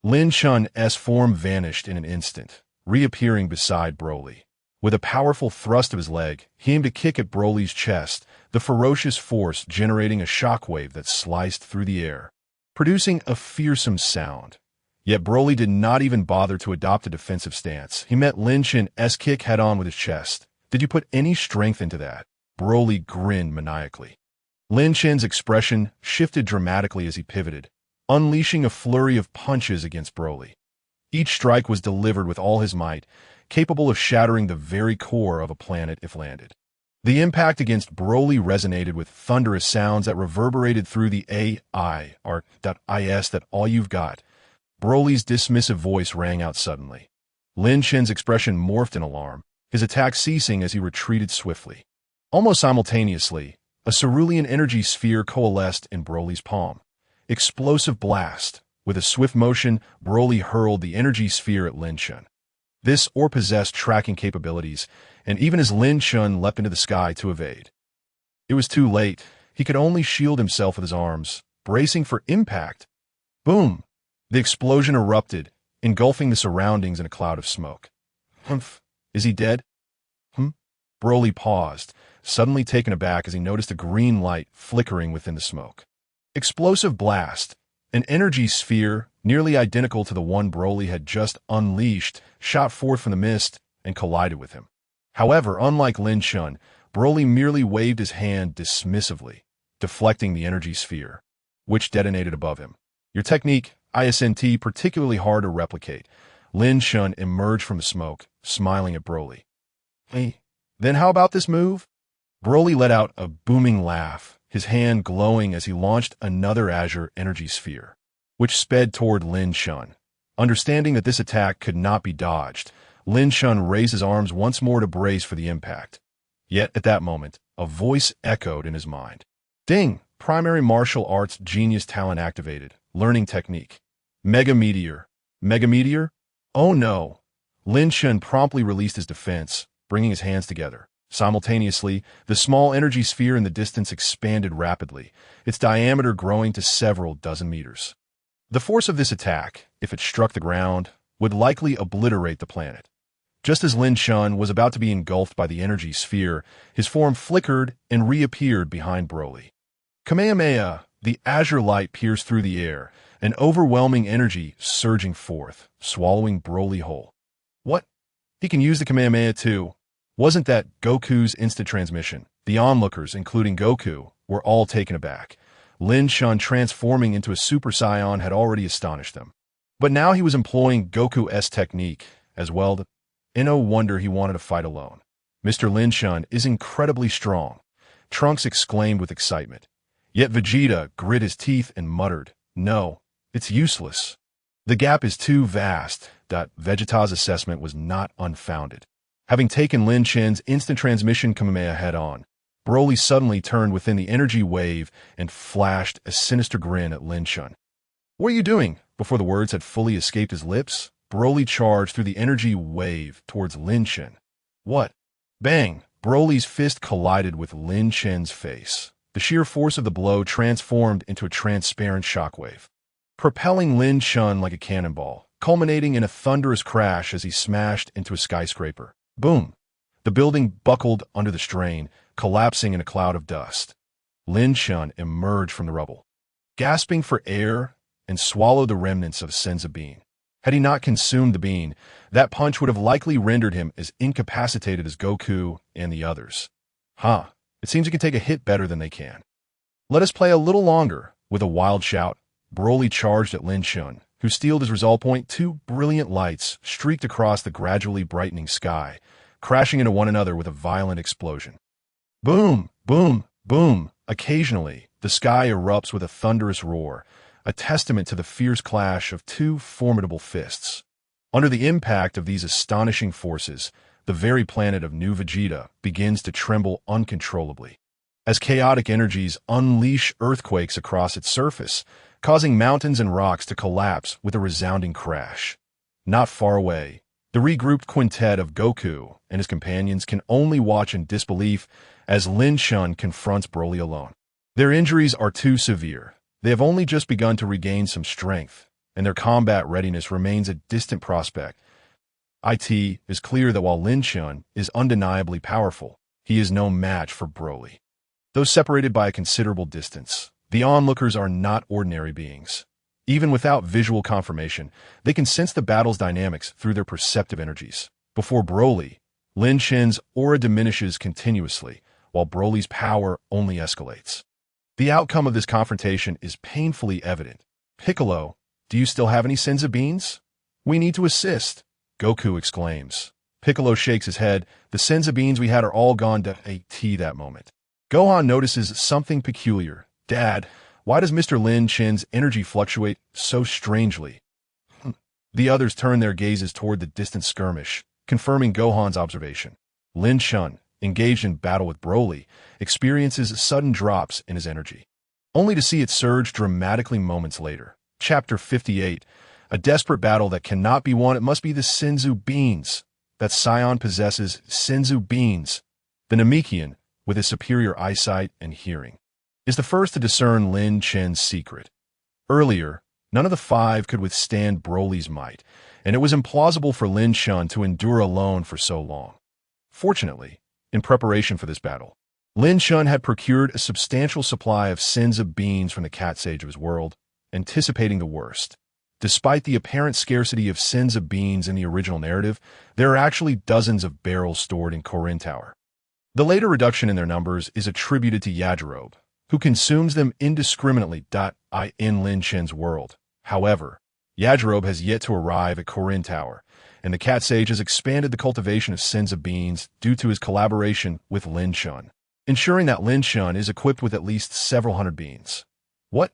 Lin Chen's form vanished in an instant, reappearing beside Broly. With a powerful thrust of his leg, he aimed a kick at Broly's chest, the ferocious force generating a shockwave that sliced through the air, producing a fearsome sound. Yet Broly did not even bother to adopt a defensive stance. He met Lin Chen's kick head-on with his chest. Did you put any strength into that? Broly grinned maniacally. Lin Chen's expression shifted dramatically as he pivoted, unleashing a flurry of punches against Broly. Each strike was delivered with all his might, capable of shattering the very core of a planet if landed. The impact against Broly resonated with thunderous sounds that reverberated through the that all you've got. Broly's dismissive voice rang out suddenly. Lin Chen's expression morphed in alarm, his attack ceasing as he retreated swiftly. Almost simultaneously, a cerulean energy sphere coalesced in Broly's palm. Explosive blast. With a swift motion, Broly hurled the energy sphere at Lin Chen. This or possessed tracking capabilities, and even as Lin Chen leapt into the sky to evade. It was too late. He could only shield himself with his arms, bracing for impact. Boom! The explosion erupted, engulfing the surroundings in a cloud of smoke. Humph! Is he dead? Broly paused, suddenly taken aback as he noticed a green light flickering within the smoke. Explosive blast! An energy sphere, nearly identical to the one Broly had just unleashed, shot forth from the mist and collided with him. However, unlike Lin Chen, Broly merely waved his hand dismissively, deflecting the energy sphere, which detonated above him. Your technique, isn't particularly hard to replicate. Lin Chen emerged from the smoke, smiling at Broly. Hey, then how about this move? Broly let out a booming laugh, his hand glowing as he launched another azure energy sphere, which sped toward Lin Chen. Understanding that this attack could not be dodged, Lin Chen raised his arms once more to brace for the impact. Yet at that moment, a voice echoed in his mind. Ding! Primary martial arts genius talent activated. Learning technique. Mega Meteor. Mega Meteor? Oh no! Lin Chen promptly released his defense, bringing his hands together. Simultaneously, the small energy sphere in the distance expanded rapidly, its diameter growing to several dozen meters. The force of this attack, if it struck the ground, would likely obliterate the planet. Just as Lin Chen was about to be engulfed by the energy sphere, his form flickered and reappeared behind Broly. Kamehameha! The azure light pierced through the air, an overwhelming energy surging forth, swallowing Broly whole. What? He can use the Kamehameha too. Wasn't that Goku's instant transmission? The onlookers, including Goku, were all taken aback. Lin Chen transforming into a Super Saiyan had already astonished them. But now he was employing Goku-esque technique as well. In no wonder he wanted to fight alone. Mr. Lin Chen is incredibly strong, Trunks exclaimed with excitement. Yet Vegeta grit his teeth and muttered, no, it's useless. The gap is too vast. Vegeta's assessment was not unfounded. Having taken Lin Chen's instant transmission Kamehameha head-on, Broly suddenly turned within the energy wave and flashed a sinister grin at Lin Chen. What are you doing? Before the words had fully escaped his lips, Broly charged through the energy wave towards Lin Chen. What? Bang! Broly's fist collided with Lin Chen's face. The sheer force of the blow transformed into a transparent shockwave, propelling Lin Chen like a cannonball, culminating in a thunderous crash as he smashed into a skyscraper. Boom! The building buckled under the strain, collapsing in a cloud of dust. Lin Chen emerged from the rubble, gasping for air, and swallowed the remnants of Senzu bean. Had he not consumed the bean, that punch would have likely rendered him as incapacitated as Goku and the others. It seems you can take a hit better than they can. Let us play a little longer. With a wild shout, Broly charged at Lin Chen, who steeled his resolve point. Two brilliant lights streaked across the gradually brightening sky, crashing into one another with a violent explosion. Boom! Boom! Boom! Occasionally, the sky erupts with a thunderous roar, a testament to the fierce clash of two formidable fists. Under the impact of these astonishing forces, the very planet of New Vegeta begins to tremble uncontrollably, as chaotic energies unleash earthquakes across its surface, causing mountains and rocks to collapse with a resounding crash. Not far away, the regrouped quintet of Goku and his companions can only watch in disbelief as Lin Chen confronts Broly alone. Their injuries are too severe. They have only just begun to regain some strength, and their combat readiness remains a distant prospect. It is clear that while Lin Chen is undeniably powerful, he is no match for Broly. Though separated by a considerable distance, the onlookers are not ordinary beings. Even without visual confirmation, they can sense the battle's dynamics through their perceptive energies. Before Broly, Lin Chen's aura diminishes continuously, while Broly's power only escalates. The outcome of this confrontation is painfully evident. Piccolo, do you still have any Senzu beans? We need to assist, Goku exclaims. Piccolo shakes his head. The Senzu beans we had are all gone. That moment, Gohan notices something peculiar. Dad, why does Mr. Lin Chen's energy fluctuate so strangely? The others turn their gazes toward the distant skirmish, confirming Gohan's observation. Lin Chen, engaged in battle with Broly, experiences sudden drops in his energy, only to see it surge dramatically moments later. Chapter 58, a desperate battle that cannot be won. It must be the Senzu beans. That Saiyan possesses Senzu beans. The Namekian, with his superior eyesight and hearing, is the first to discern Lin Chen's secret. Earlier, none of the five could withstand Broly's might, and it was implausible for Lin Chen to endure alone for so long. Fortunately, in preparation for this battle, Lin Chen had procured a substantial supply of Senzu beans from the cat sage of his world, anticipating the worst. Despite the apparent scarcity of Senzu beans in the original narrative, there are actually dozens of barrels stored in Korin Tower. The later reduction in their numbers is attributed to Yajirobe, who consumes them indiscriminately. In Lin Chen's world, however, Yajirobe has yet to arrive at Korin Tower, and the cat sage has expanded the cultivation of senzu beans due to his collaboration with Lin Chen, ensuring that Lin Chen is equipped with at least several hundred beans. What?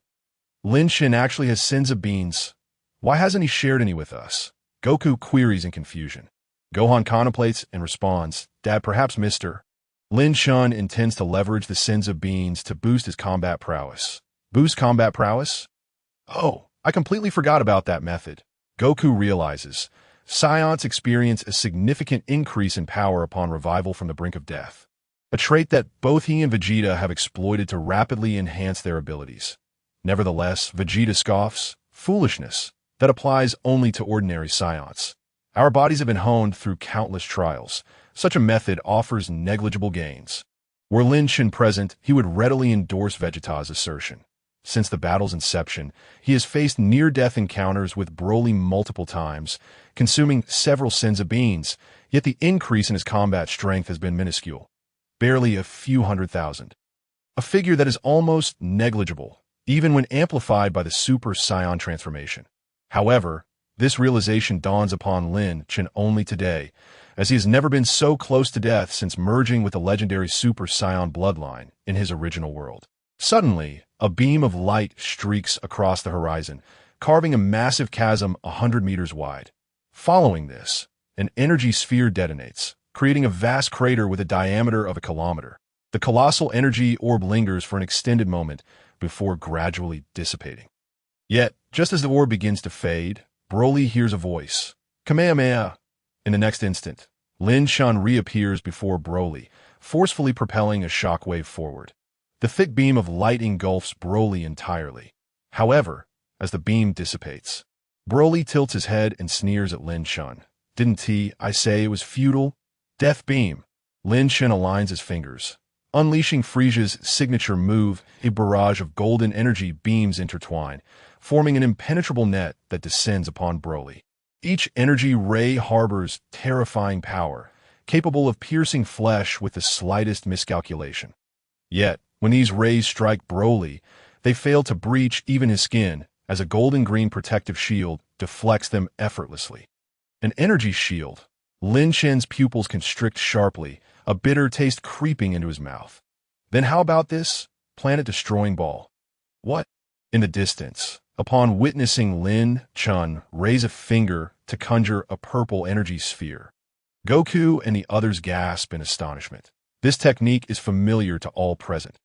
Lin Chen actually has senzu beans? Why hasn't he shared any with us? Goku queries in confusion. Gohan contemplates and responds, Dad, perhaps Mr. Lin Chen intends to leverage the senzu beans to boost his combat prowess. Boost combat prowess? Oh, I completely forgot about that method. Goku realizes Saiyans experience a significant increase in power upon revival from the brink of death, a trait that both he and Vegeta have exploited to rapidly enhance their abilities. Nevertheless, Vegeta scoffs, foolishness, that applies only to ordinary Saiyans. Our bodies have been honed through countless trials. Such a method offers negligible gains. Were Lin Chen present, he would readily endorse Vegeta's assertion. Since the battle's inception, he has faced near-death encounters with Broly multiple times, consuming several senzu beans, yet the increase in his combat strength has been minuscule, barely a few 100,000. A figure that is almost negligible, even when amplified by the Super Saiyan transformation. However, this realization dawns upon Lin Chen only today, as he has never been so close to death since merging with the legendary Super Saiyan Bloodline in his original world. Suddenly, a beam of light streaks across the horizon, carving a massive chasm 100 meters wide. Following this, an energy sphere detonates, creating a vast crater with a diameter of a kilometer. The colossal energy orb lingers for an extended moment before gradually dissipating. Yet, just as the orb begins to fade, Broly hears a voice. Kamehameha! In the next instant, Lin Chen reappears before Broly, forcefully propelling a shockwave forward. The thick beam of light engulfs Broly entirely. However, as the beam dissipates, Broly tilts his head and sneers at Lin Chen. Didn't I say it was futile? Death beam. Lin Chen aligns his fingers, unleashing Frieza's signature move. A barrage of golden energy beams intertwine, forming an impenetrable net that descends upon Broly. Each energy ray harbors terrifying power, capable of piercing flesh with the slightest miscalculation. Yet, when these rays strike Broly, they fail to breach even his skin, as a golden-green protective shield deflects them effortlessly. An energy shield. Lin Chen's pupils constrict sharply, a bitter taste creeping into his mouth. Then how about this? Planet-destroying ball. What? In the distance, upon witnessing Lin Chen raise a finger to conjure a purple energy sphere, Goku and the others gasp in astonishment. This technique is familiar to all present.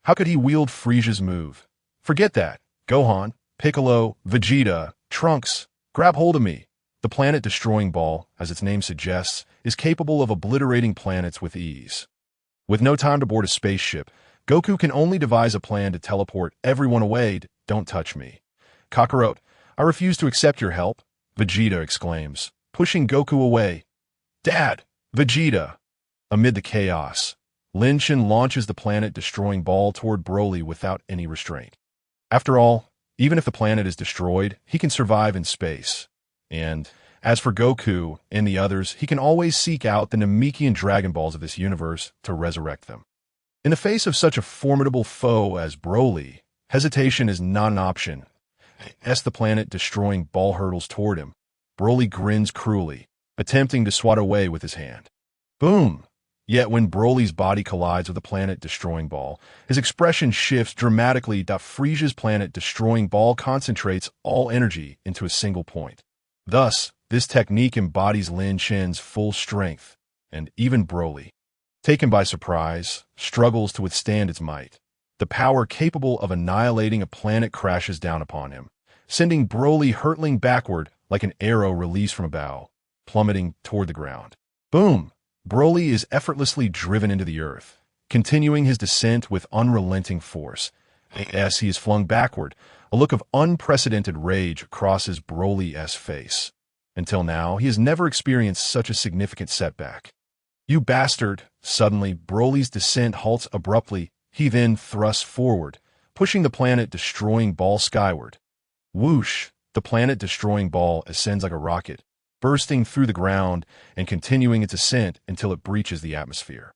How could he wield Frieza's move? Forget that. Gohan, Piccolo, Vegeta, Trunks, grab hold of me. The planet-destroying ball, as its name suggests, is capable of obliterating planets with ease. With no time to board a spaceship, Goku can only devise a plan to teleport everyone away. Don't touch me. Kakarot, I refuse to accept your help, Vegeta exclaims, pushing Goku away. Dad! Vegeta! Amid the chaos, Lin Chen launches the planet-destroying ball toward Broly without any restraint. After all, even if the planet is destroyed, he can survive in space. And, as for Goku and the others, he can always seek out the Namekian Dragon Balls of this universe to resurrect them. In the face of such a formidable foe as Broly, hesitation is not an option. As the planet-destroying ball hurtles toward him, Broly grins cruelly, attempting to swat away with his hand. Boom! Yet when Broly's body collides with the planet-destroying ball, his expression shifts dramatically. Frieza's planet-destroying ball concentrates all energy into a single point. Thus, this technique embodies Lin Chen's full strength, and even Broly, taken by surprise, struggles to withstand its might. The power capable of annihilating a planet crashes down upon him, sending Broly hurtling backward like an arrow released from a bow, plummeting toward the ground. Boom! Broly is effortlessly driven into the earth, continuing his descent with unrelenting force. As he is flung backward, a look of unprecedented rage crosses Broly's face. Until now, he has never experienced such a significant setback. You bastard! Suddenly, Broly's descent halts abruptly. He then thrusts forward, pushing the planet-destroying ball skyward. Whoosh! The planet-destroying ball ascends like a rocket, bursting through the ground and continuing its ascent until it breaches the atmosphere.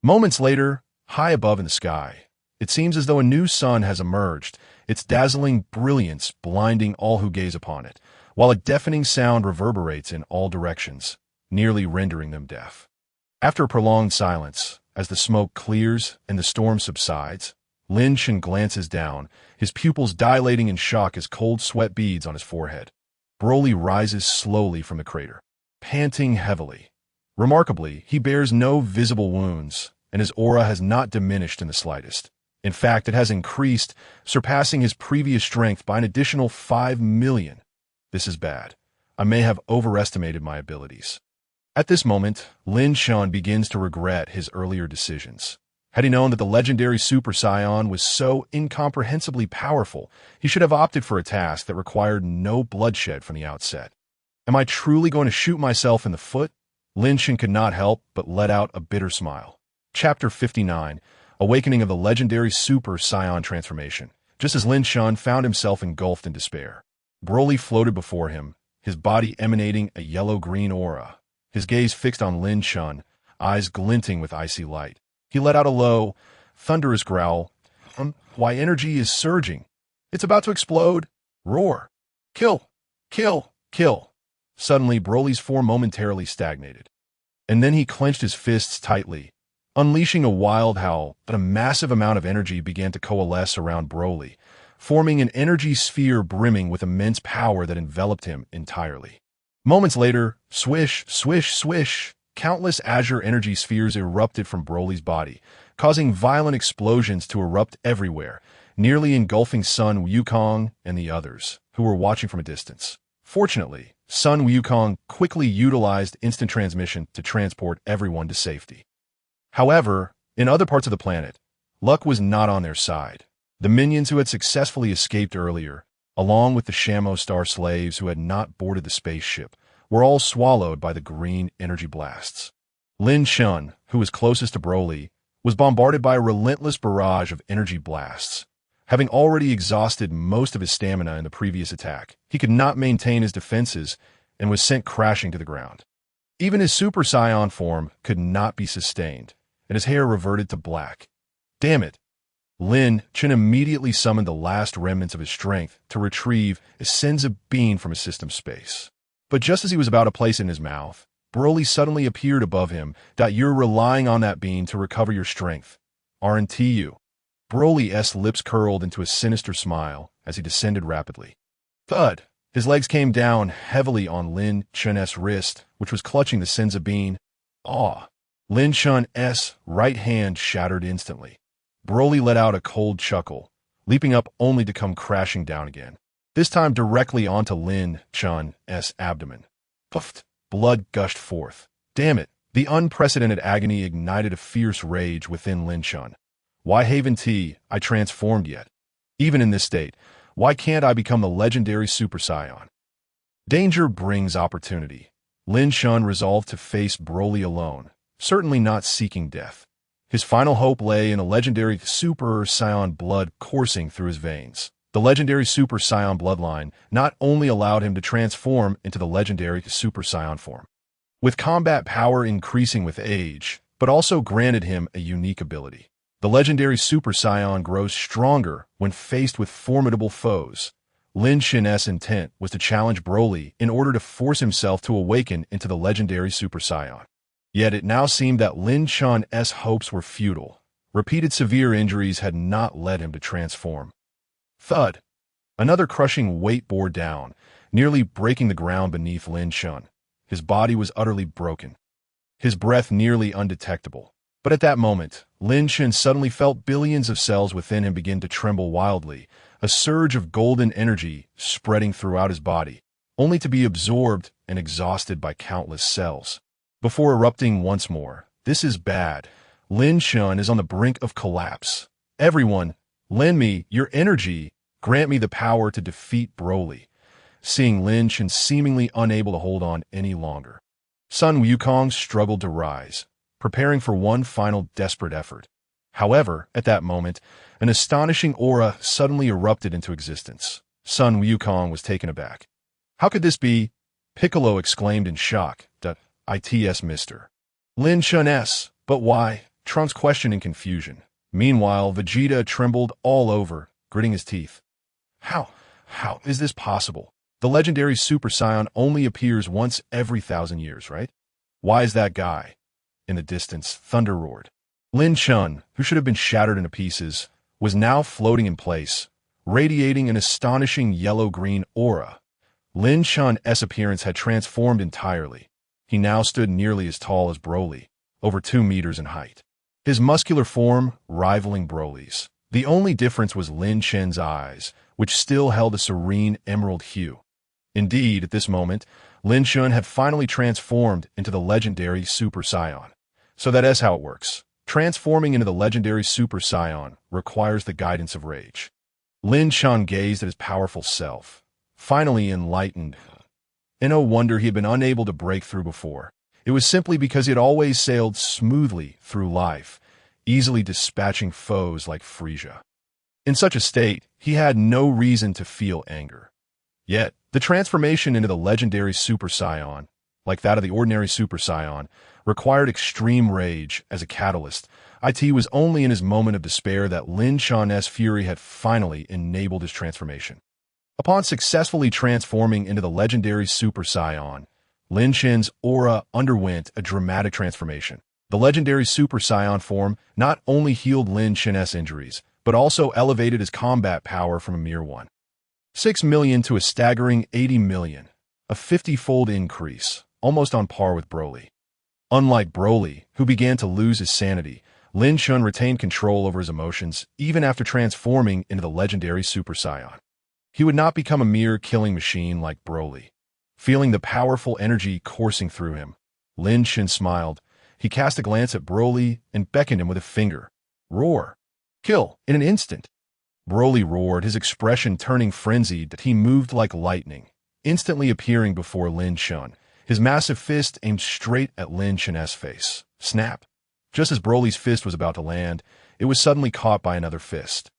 Moments later, high above in the sky, It seems as though a new sun has emerged, its dazzling brilliance blinding all who gaze upon it, while a deafening sound reverberates in all directions, nearly rendering them deaf. After a prolonged silence, as the smoke clears and the storm subsides, Lin Chen glances down, his pupils dilating in shock as cold sweat beads on his forehead. Broly rises slowly from the crater, panting heavily. Remarkably, he bears no visible wounds, and his aura has not diminished in the slightest. In fact, it has increased, surpassing his previous strength by an additional 5 million. This is bad. I may have overestimated my abilities. At this moment, Lin Chen begins to regret his earlier decisions. Had he known that the legendary Super Saiyan was so incomprehensibly powerful, he should have opted for a task that required no bloodshed from the outset. Am I truly going to shoot myself in the foot? Lin Chen could not help but let out a bitter smile. Chapter 59, Awakening of the Legendary Super Saiyan Transformation. Just as Lin Chen found himself engulfed in despair, Broly floated before him, his body emanating a yellow-green aura. His gaze fixed on Lin Chen, eyes glinting with icy light. He let out a low, thunderous growl. Why, energy is surging. It's about to explode. Roar. Kill. Kill. Kill. Suddenly, Broly's form momentarily stagnated. And then he clenched his fists tightly, unleashing a wild howl, but a massive amount of energy began to coalesce around Broly, forming an energy sphere brimming with immense power that enveloped him entirely. Moments later, swish, swish, swish, countless azure energy spheres erupted from Broly's body, causing violent explosions to erupt everywhere, nearly engulfing Sun Wukong and the others, who were watching from a distance. Fortunately, Sun Wukong quickly utilized instant transmission to transport everyone to safety. However, in other parts of the planet, luck was not on their side. The minions who had successfully escaped earlier, along with the Shamo Star slaves who had not boarded the spaceship, were all swallowed by the green energy blasts. Lin Chen, who was closest to Broly, was bombarded by a relentless barrage of energy blasts. Having already exhausted most of his stamina in the previous attack, he could not maintain his defenses and was sent crashing to the ground. Even his Super Saiyan form could not be sustained, and his hair reverted to black. Damn it! Lin Chen immediately summoned the last remnants of his strength to retrieve a senza bean from his system space. But just as he was about to place it in his mouth, Broly suddenly appeared above him. You're relying on that bean to recover your strength, aren't you? Broly's lips curled into a sinister smile as he descended rapidly. Thud! His legs came down heavily on Lin Chen's wrist, which was clutching the senza bean. Aw! Lin Chen's right hand shattered instantly. Broly let out a cold chuckle, leaping up only to come crashing down again, this time directly onto Lin Chen's abdomen. Puffed! Blood gushed forth. Damn it! The unprecedented agony ignited a fierce rage within Lin Chen. Why haven't I transformed yet? Even in this state, why can't I become the legendary Super Saiyan? Danger brings opportunity. Lin Chen resolved to face Broly alone, certainly not seeking death. His final hope lay in a legendary Super Saiyan blood coursing through his veins. The legendary Super Saiyan Bloodline not only allowed him to transform into the legendary Super Saiyan form, with combat power increasing with age, but also granted him a unique ability. The legendary Super Saiyan grows stronger when faced with formidable foes. Lin Chen's intent was to challenge Broly in order to force himself to awaken into the legendary Super Saiyan. Yet it now seemed that Lin Chen's hopes were futile. Repeated severe injuries had not led him to transform. Thud! Another crushing weight bore down, nearly breaking the ground beneath Lin Chen. His body was utterly broken, his breath nearly undetectable. But at that moment, Lin Chen suddenly felt billions of cells within him begin to tremble wildly, a surge of golden energy spreading throughout his body, only to be absorbed and exhausted by countless cells. Before erupting once more, this is bad. Lin Chen is on the brink of collapse. Everyone, lend me your energy. Grant me the power to defeat Broly. Seeing Lin Chen seemingly unable to hold on any longer, Sun Wukong struggled to rise, preparing for one final desperate effort. However, at that moment, an astonishing aura suddenly erupted into existence. Sun Wukong was taken aback. How could this be? Piccolo exclaimed in shock. It's Mr. Lin Chen. But why? Trunks questioned in confusion. Meanwhile, Vegeta trembled all over, gritting his teeth. How is this possible? The legendary Super Saiyan only appears once every 1,000 years, right? Why is that guy? In the distance, thunder roared. Lin Chen, who should have been shattered into pieces, was now floating in place, radiating an astonishing yellow-green aura. Lin Chen's appearance had transformed entirely. He now stood nearly as tall as Broly, over 2 meters in height. His muscular form rivaling Broly's. The only difference was Lin Chen's eyes, which still held a serene emerald hue. Indeed, at this moment, Lin Chen had finally transformed into the legendary Super Saiyan. So that's how it works. Transforming into the legendary Super Saiyan requires the guidance of rage. Lin Chen gazed at his powerful self, finally enlightened. And no wonder he had been unable to break through before. It was simply because he had always sailed smoothly through life, easily dispatching foes like Frieza. In such a state, he had no reason to feel anger. Yet, the transformation into the legendary Super Saiyan, like that of the ordinary Super Saiyan, required extreme rage as a catalyst. It was only in his moment of despair that Lin Chen's fury had finally enabled his transformation. Upon successfully transforming into the legendary Super Saiyan, Lin Chen's aura underwent a dramatic transformation. The legendary Super Saiyan form not only healed Lin Chen's injuries, but also elevated his combat power from a mere 1.6 million to a staggering 80 million, a 50-fold increase, almost on par with Broly. Unlike Broly, who began to lose his sanity, Lin Chen retained control over his emotions even after transforming into the legendary Super Saiyan. He would not become a mere killing machine like Broly. Feeling the powerful energy coursing through him, Lin Chen smiled. He cast a glance at Broly and beckoned him with a finger. Roar! Kill! In an instant! Broly roared, his expression turning frenzied. That he moved like lightning, instantly appearing before Lin Chen. His massive fist aimed straight at Lin Chen's face. Snap! Just as Broly's fist was about to land, it was suddenly caught by another fist.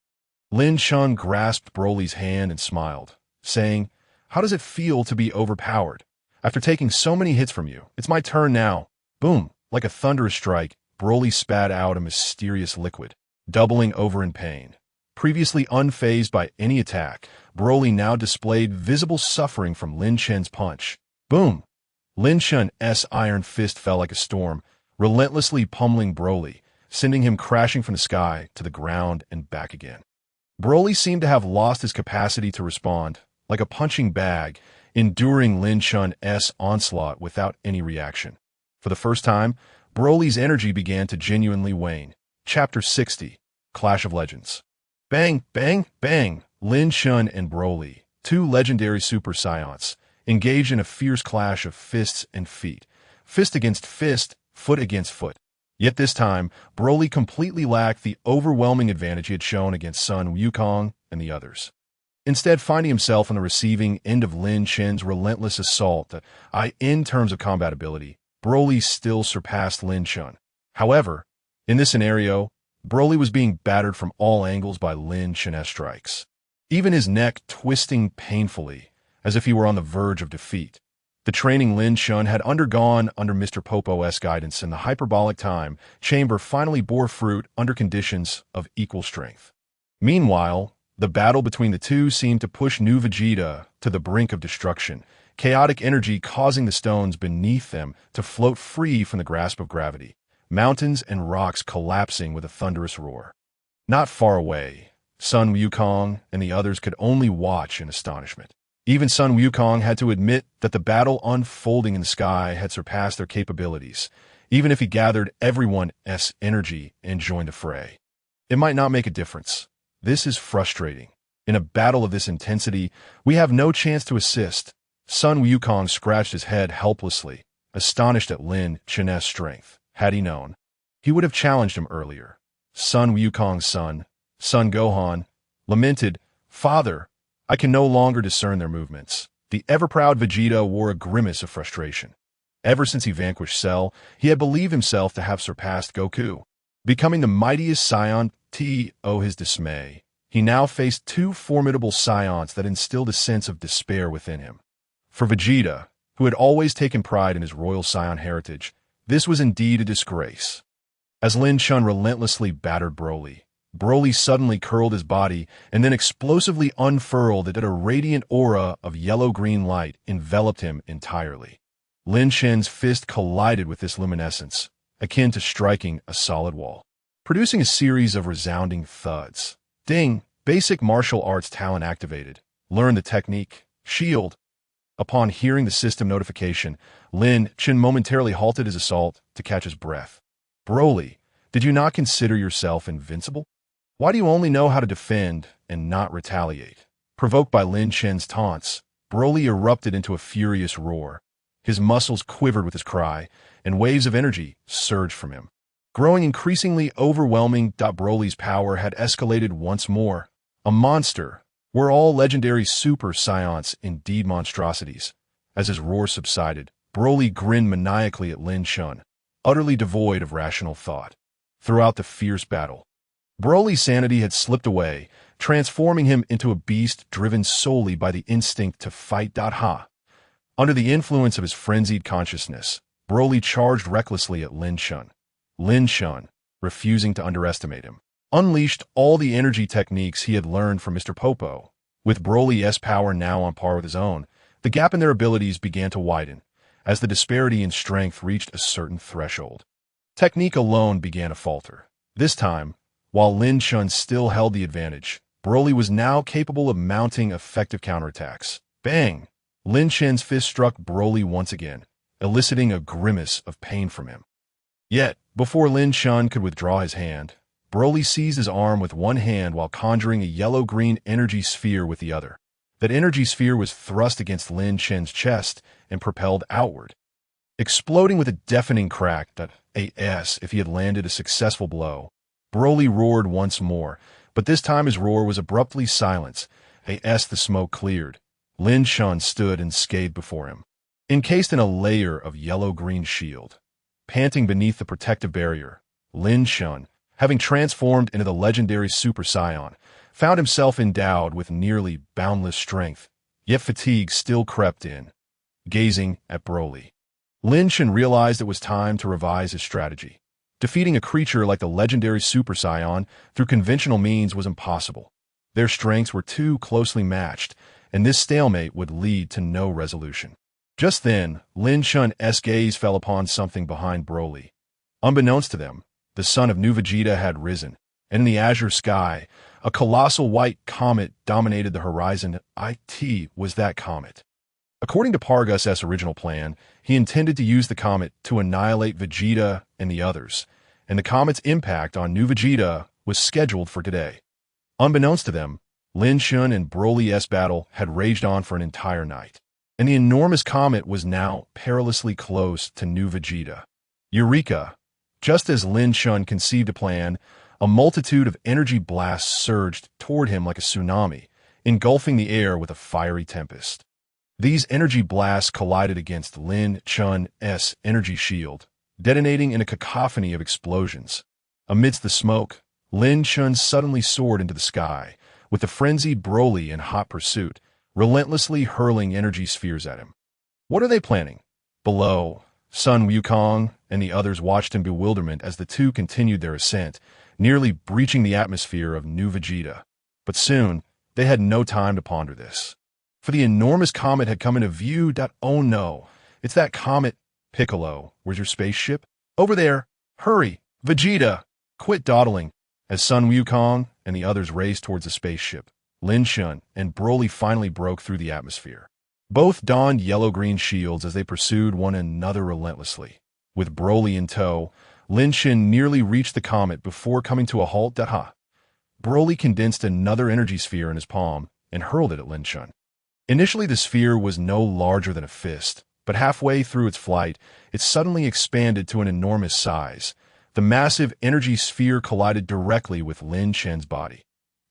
Lin Chen grasped Broly's hand and smiled, saying, "How does it feel to be overpowered? After taking so many hits from you, it's my turn now." Boom! Like a thunderous strike, Broly spat out a mysterious liquid, doubling over in pain. Previously unfazed by any attack, Broly now displayed visible suffering from Lin Chen's punch. Boom! Lin Chen's iron fist fell like a storm, relentlessly pummeling Broly, sending him crashing from the sky to the ground and back again. Broly seemed to have lost his capacity to respond, like a punching bag, enduring Lin Chen's onslaught without any reaction. For the first time, Broly's energy began to genuinely wane. Chapter 60, Clash of Legends. Bang, bang, bang! Lin Chen and Broly, 2 legendary Super Saiyans, engaged in a fierce clash of fists and feet. Fist against fist, foot against foot. Yet this time, Broly completely lacked the overwhelming advantage he had shown against Sun Wukong and the others. Instead, finding himself on the receiving end of Lin Chen's relentless assault, in terms of combat ability, Broly still surpassed Lin Chen. However, in this scenario, Broly was being battered from all angles by Lin Chen's strikes, even his neck twisting painfully, as if he were on the verge of defeat. The training Lin Chen had undergone under Mr. Popo's guidance in the hyperbolic time chamber finally bore fruit under conditions of equal strength. Meanwhile, the battle between the two seemed to push new Vegeta to the brink of destruction, chaotic energy causing the stones beneath them to float free from the grasp of gravity, mountains and rocks collapsing with a thunderous roar. Not far away, Sun Wukong and the others could only watch in astonishment. Even Sun Wukong had to admit that the battle unfolding in the sky had surpassed their capabilities, even if he gathered everyone's energy and joined the fray. It might not make a difference. This is frustrating. In a battle of this intensity, we have no chance to assist. Sun Wukong scratched his head helplessly, astonished at Lin Chen's strength. Had he known, he would have challenged him earlier. Sun Wukong's son, Sun Gohan, lamented, "Father, I can no longer discern their movements." The ever-proud Vegeta wore a grimace of frustration. Ever since he vanquished Cell, he had believed himself to have surpassed Goku. Becoming the mightiest Saiyan, his dismay, he now faced 2 formidable Saiyans that instilled a sense of despair within him. For Vegeta, who had always taken pride in his royal Saiyan heritage, this was indeed a disgrace. As Lin Chen relentlessly battered Broly, Broly suddenly curled his body and then explosively unfurled it that a radiant aura of yellow-green light enveloped him entirely. Lin Chen's fist collided with this luminescence, akin to striking a solid wall, producing a series of resounding thuds. Ding! Basic martial arts talent activated. Learn the technique. Shield. Upon hearing the system notification, Lin Chen momentarily halted his assault to catch his breath. Broly, did you not consider yourself invincible? Why do you only know how to defend and not retaliate? Provoked by Lin Chen's taunts, Broly erupted into a furious roar. His muscles quivered with his cry, and waves of energy surged from him. Growing increasingly overwhelming, Broly's power had escalated once more. A monster. Were all legendary Super Saiyans indeed monstrosities? As his roar subsided, Broly grinned maniacally at Lin Chen, utterly devoid of rational thought. Throughout the fierce battle, Broly's sanity had slipped away, transforming him into a beast driven solely by the instinct to fight. Under the influence of his frenzied consciousness, Broly charged recklessly at Lin Chen. Lin Chen, refusing to underestimate him, unleashed all the energy techniques he had learned from Mr. Popo. With Broly's power now on par with his own, the gap in their abilities began to widen, as the disparity in strength reached a certain threshold. Technique alone began to falter. This time, while Lin Chen still held the advantage, Broly was now capable of mounting effective counterattacks. Bang! Lin Chen's fist struck Broly once again, eliciting a grimace of pain from him. Yet, before Lin Chen could withdraw his hand, Broly seized his arm with one hand while conjuring a yellow-green energy sphere with the other. That energy sphere was thrust against Lin Chen's chest and propelled outward, exploding with a deafening crack that as if he had landed a successful blow. Broly roared once more, but this time his roar was abruptly silenced. As the smoke cleared, Lin Chen stood unscathed before him, encased in a layer of yellow-green shield. Panting beneath the protective barrier, Lin Chen, having transformed into the legendary Super Saiyan, found himself endowed with nearly boundless strength, yet fatigue still crept in. Gazing at Broly, Lin Chen realized it was time to revise his strategy. Defeating a creature like the legendary Super Saiyan through conventional means was impossible. Their strengths were too closely matched, and this stalemate would lead to no resolution. Just then, Lin Chen's gaze fell upon something behind Broly. Unbeknownst to them, the sun of New Vegeta had risen, and in the azure sky, a colossal white comet dominated the horizon. It was that comet. According to Pargus's original plan, he intended to use the comet to annihilate Vegeta and the others, and the comet's impact on New Vegeta was scheduled for today. Unbeknownst to them, Lin Chen and Broly's battle had raged on for an entire night, and the enormous comet was now perilously close to New Vegeta. Eureka! Just as Lin Chen conceived a plan, a multitude of energy blasts surged toward him like a tsunami, engulfing the air with a fiery tempest. These energy blasts collided against Lin Chen's energy shield, detonating in a cacophony of explosions. Amidst the smoke, Lin Chen suddenly soared into the sky, with the frenzied Broly in hot pursuit, relentlessly hurling energy spheres at him. What are they planning? Below, Sun Wukong and the others watched in bewilderment as the two continued their ascent, nearly breaching the atmosphere of New Vegeta. But soon, they had no time to ponder this, for the enormous comet had come into view. Oh no, it's that comet. Piccolo, where's your spaceship? Over there. Hurry, Vegeta. Quit dawdling. As Sun Wukong and the others raced towards the spaceship, Lin Chen and Broly finally broke through the atmosphere. Both donned yellow-green shields as they pursued one another relentlessly. With Broly in tow, Lin Chen nearly reached the comet before coming to a halt. Broly condensed another energy sphere in his palm and hurled it at Lin Chen. Initially, the sphere was no larger than a fist, but halfway through its flight, it suddenly expanded to an enormous size. The massive energy sphere collided directly with Lin Chen's body.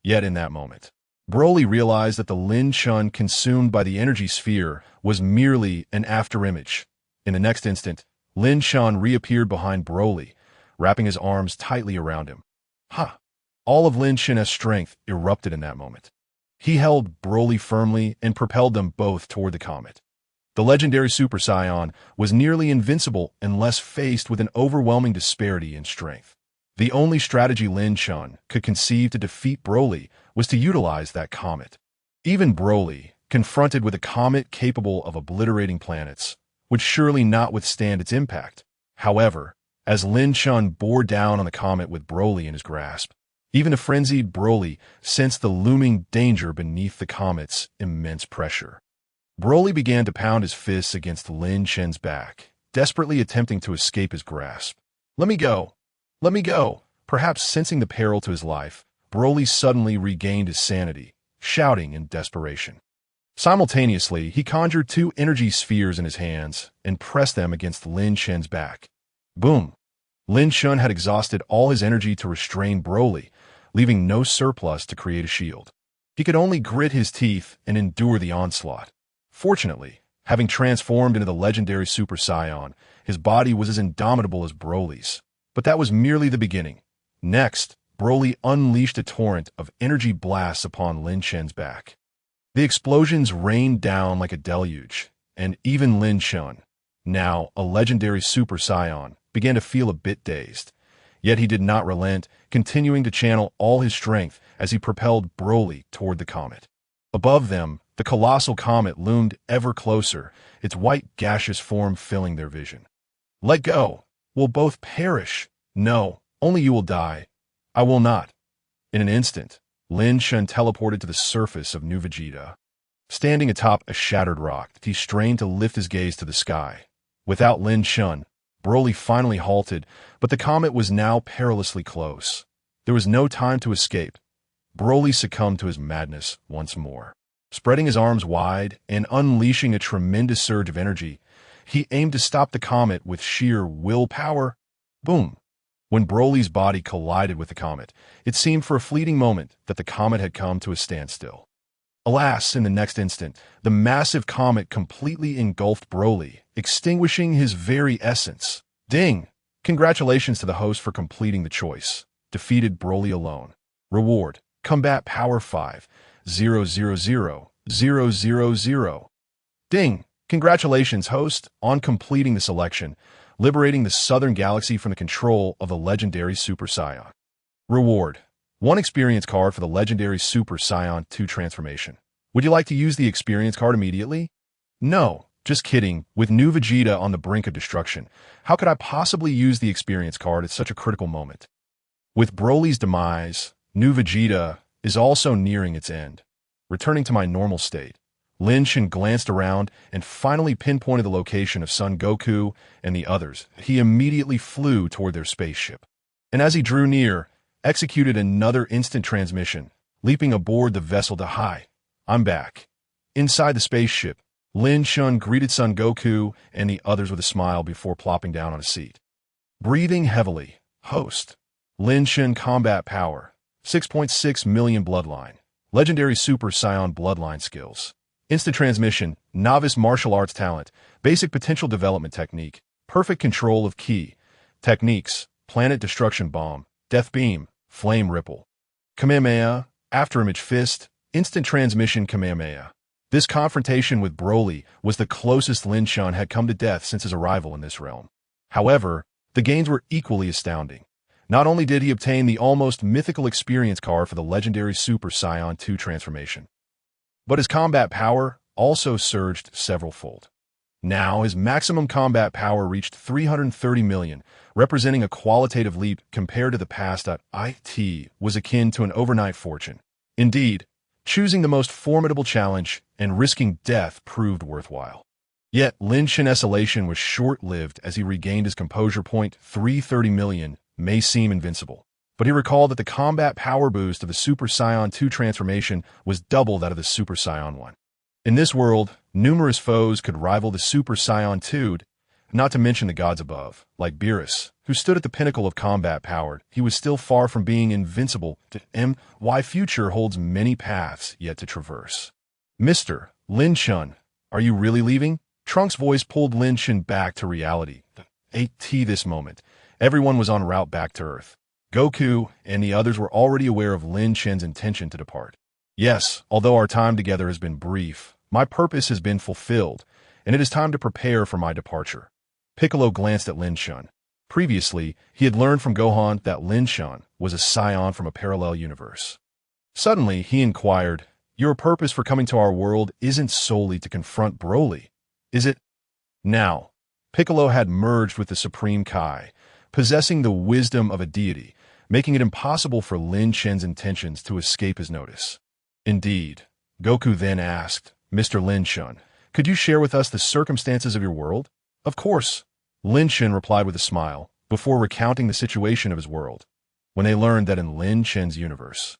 Yet in that moment, Broly realized that the Lin Chen consumed by the energy sphere was merely an afterimage. In the next instant, Lin Chen reappeared behind Broly, wrapping his arms tightly around him. All of Lin Chen's strength erupted in that moment. He held Broly firmly and propelled them both toward the comet. The legendary Super Saiyan was nearly invincible unless faced with an overwhelming disparity in strength. The only strategy Lin Chen could conceive to defeat Broly was to utilize that comet. Even Broly, confronted with a comet capable of obliterating planets, would surely not withstand its impact. However, as Lin Chen bore down on the comet with Broly in his grasp, even a frenzied Broly sensed the looming danger beneath the comet's immense pressure. Broly began to pound his fists against Lin Chen's back, desperately attempting to escape his grasp. "Let me go! Let me go!" Perhaps sensing the peril to his life, Broly suddenly regained his sanity, shouting in desperation. Simultaneously, he conjured two energy spheres in his hands and pressed them against Lin Chen's back. Boom! Lin Chen had exhausted all his energy to restrain Broly, leaving no surplus to create a shield. He could only grit his teeth and endure the onslaught. Fortunately, having transformed into the legendary Super Saiyan, his body was as indomitable as Broly's. But that was merely the beginning. Next, Broly unleashed a torrent of energy blasts upon Lin Chen's back. The explosions rained down like a deluge, and even Lin Chen, now a legendary Super Saiyan, began to feel a bit dazed. Yet he did not relent, continuing to channel all his strength as he propelled Broly toward the comet. Above them, the colossal comet loomed ever closer, its white gaseous form filling their vision. "Let go! We'll both perish!" "No, only you will die. I will not." In an instant, Lin Chen teleported to the surface of New Vegeta. Standing atop a shattered rock, he strained to lift his gaze to the sky. Without Lin Chen, Broly finally halted, but the comet was now perilously close. There was no time to escape. Broly succumbed to his madness once more. Spreading his arms wide and unleashing a tremendous surge of energy, he aimed to stop the comet with sheer willpower. Boom! When Broly's body collided with the comet, it seemed for a fleeting moment that the comet had come to a standstill. Alas, in the next instant, the massive comet completely engulfed Broly, extinguishing his very essence. Ding! Congratulations to the host for completing the choice. Defeated Broly alone. Reward: Combat Power 5,000,000. Ding! Congratulations, host, on completing the selection, liberating the Southern Galaxy from the control of the legendary Super Saiyan. Reward: 1 experience card for the legendary Super Saiyan 2 transformation. Would you like to use the experience card immediately? No, just kidding. With New Vegeta on the brink of destruction, how could I possibly use the experience card at such a critical moment? With Broly's demise, New Vegeta is also nearing its end. Returning to my normal state, Lin Chen glanced around and finally pinpointed the location of Son Goku and the others. He immediately flew toward their spaceship. And as he drew near, executed another instant transmission, leaping aboard the vessel to "Hi, I'm back." Inside the spaceship, Lin Chen greeted Son Goku and the others with a smile before plopping down on a seat. Breathing heavily, host. Lin Chen combat power, 6.6 million bloodline. Legendary Super Saiyan bloodline skills. Instant transmission, novice martial arts talent, basic potential development technique, perfect control of ki. Techniques: planet destruction bomb, death beam, flame ripple. Kamehameha, afterimage fist, instant transmission Kamehameha. This confrontation with Broly was the closest Lin Chen had come to death since his arrival in this realm. However, the gains were equally astounding. Not only did he obtain the almost mythical experience card for the legendary Super Saiyan 2 transformation, but his combat power also surged several-fold. Now, his maximum combat power reached 330 million, representing a qualitative leap compared to the past. It was akin to an overnight fortune. Indeed, choosing the most formidable challenge and risking death proved worthwhile. Yet, Lin Chen's elation was short-lived as he regained his composure. 330 million may seem invincible, but he recalled that the combat power boost of the Super Saiyan 2 transformation was double that of the Super Saiyan 1. In this world, numerous foes could rival the Super Saiyan 2, not to mention the gods above, like Beerus, who stood at the pinnacle of combat power. He was still far from being invincible. My future holds many paths yet to traverse. Mr. Lin Chen, are you really leaving? Trunks' voice pulled Lin Chen back to reality. This moment, everyone was en route back to Earth. Goku and the others were already aware of Lin Chen's intention to depart. Yes, although our time together has been brief, my purpose has been fulfilled, and it is time to prepare for my departure. Piccolo glanced at Lin Chen. Previously, he had learned from Gohan that Lin Chen was a Saiyan from a parallel universe. Suddenly, he inquired, "Your purpose for coming to our world isn't solely to confront Broly, is it?" Now, Piccolo had merged with the Supreme Kai, possessing the wisdom of a deity, making it impossible for Lin Chen's intentions to escape his notice. Indeed, Goku then asked, "Mr. Lin Chen, could you share with us the circumstances of your world?" "Of course," Lin Chen replied with a smile, before recounting the situation of his world. When they learned that in Lin Chen's universe,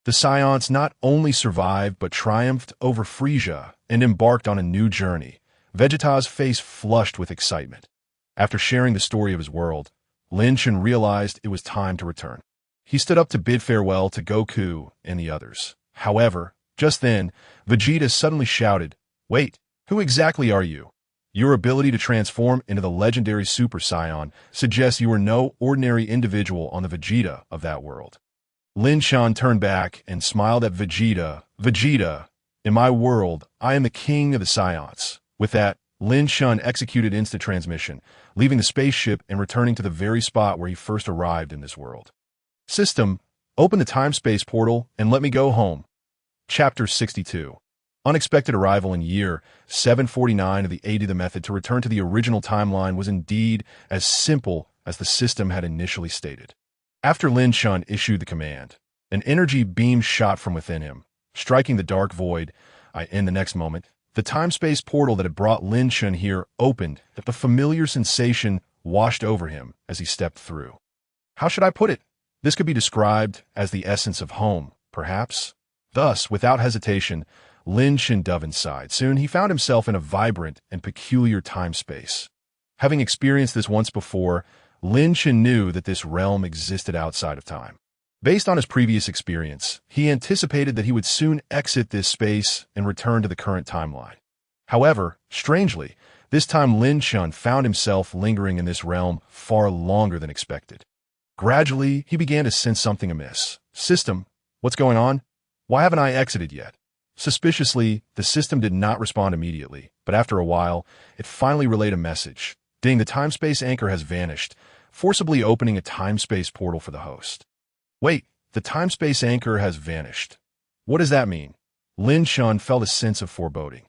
the Saiyans not only survived but triumphed over Frieza and embarked on a new journey, Vegeta's face flushed with excitement. After sharing the story of his world, Lin Chen realized it was time to return. He stood up to bid farewell to Goku and the others. However, just then, Vegeta suddenly shouted, "Wait, who exactly are you? Your ability to transform into the legendary Super Saiyan suggests you are no ordinary individual on the Vegeta of that world." Lin Chen turned back and smiled at Vegeta. "Vegeta, in my world, I am the king of the Saiyans." With that, Lin Chen executed instant transmission, leaving the spaceship and returning to the very spot where he first arrived in this world. System, open the time-space portal and let me go home. Chapter 62. Unexpected arrival in year 749 of the 80. The method to return to the original timeline was indeed as simple as the system had initially stated. After Lin Chen issued the command, an energy beam shot from within him, striking the dark void. In the next moment, the time-space portal that had brought Lin Chen here opened. The familiar sensation washed over him as he stepped through. How should I put it? This could be described as the essence of home, perhaps. Thus, without hesitation, Lin Chen dove inside. Soon he found himself in a vibrant and peculiar time-space. Having experienced this once before, Lin Chen knew that this realm existed outside of time. Based on his previous experience, he anticipated that he would soon exit this space and return to the current timeline. However, strangely, this time Lin Chen found himself lingering in this realm far longer than expected. Gradually, he began to sense something amiss. "System, what's going on? Why haven't I exited yet?" Suspiciously, the system did not respond immediately, but after a while, it finally relayed a message. "Ding, the time-space anchor has vanished," forcibly opening a time-space portal for the host. "Wait, the time-space anchor has vanished. What does that mean?" Lin Chen felt a sense of foreboding.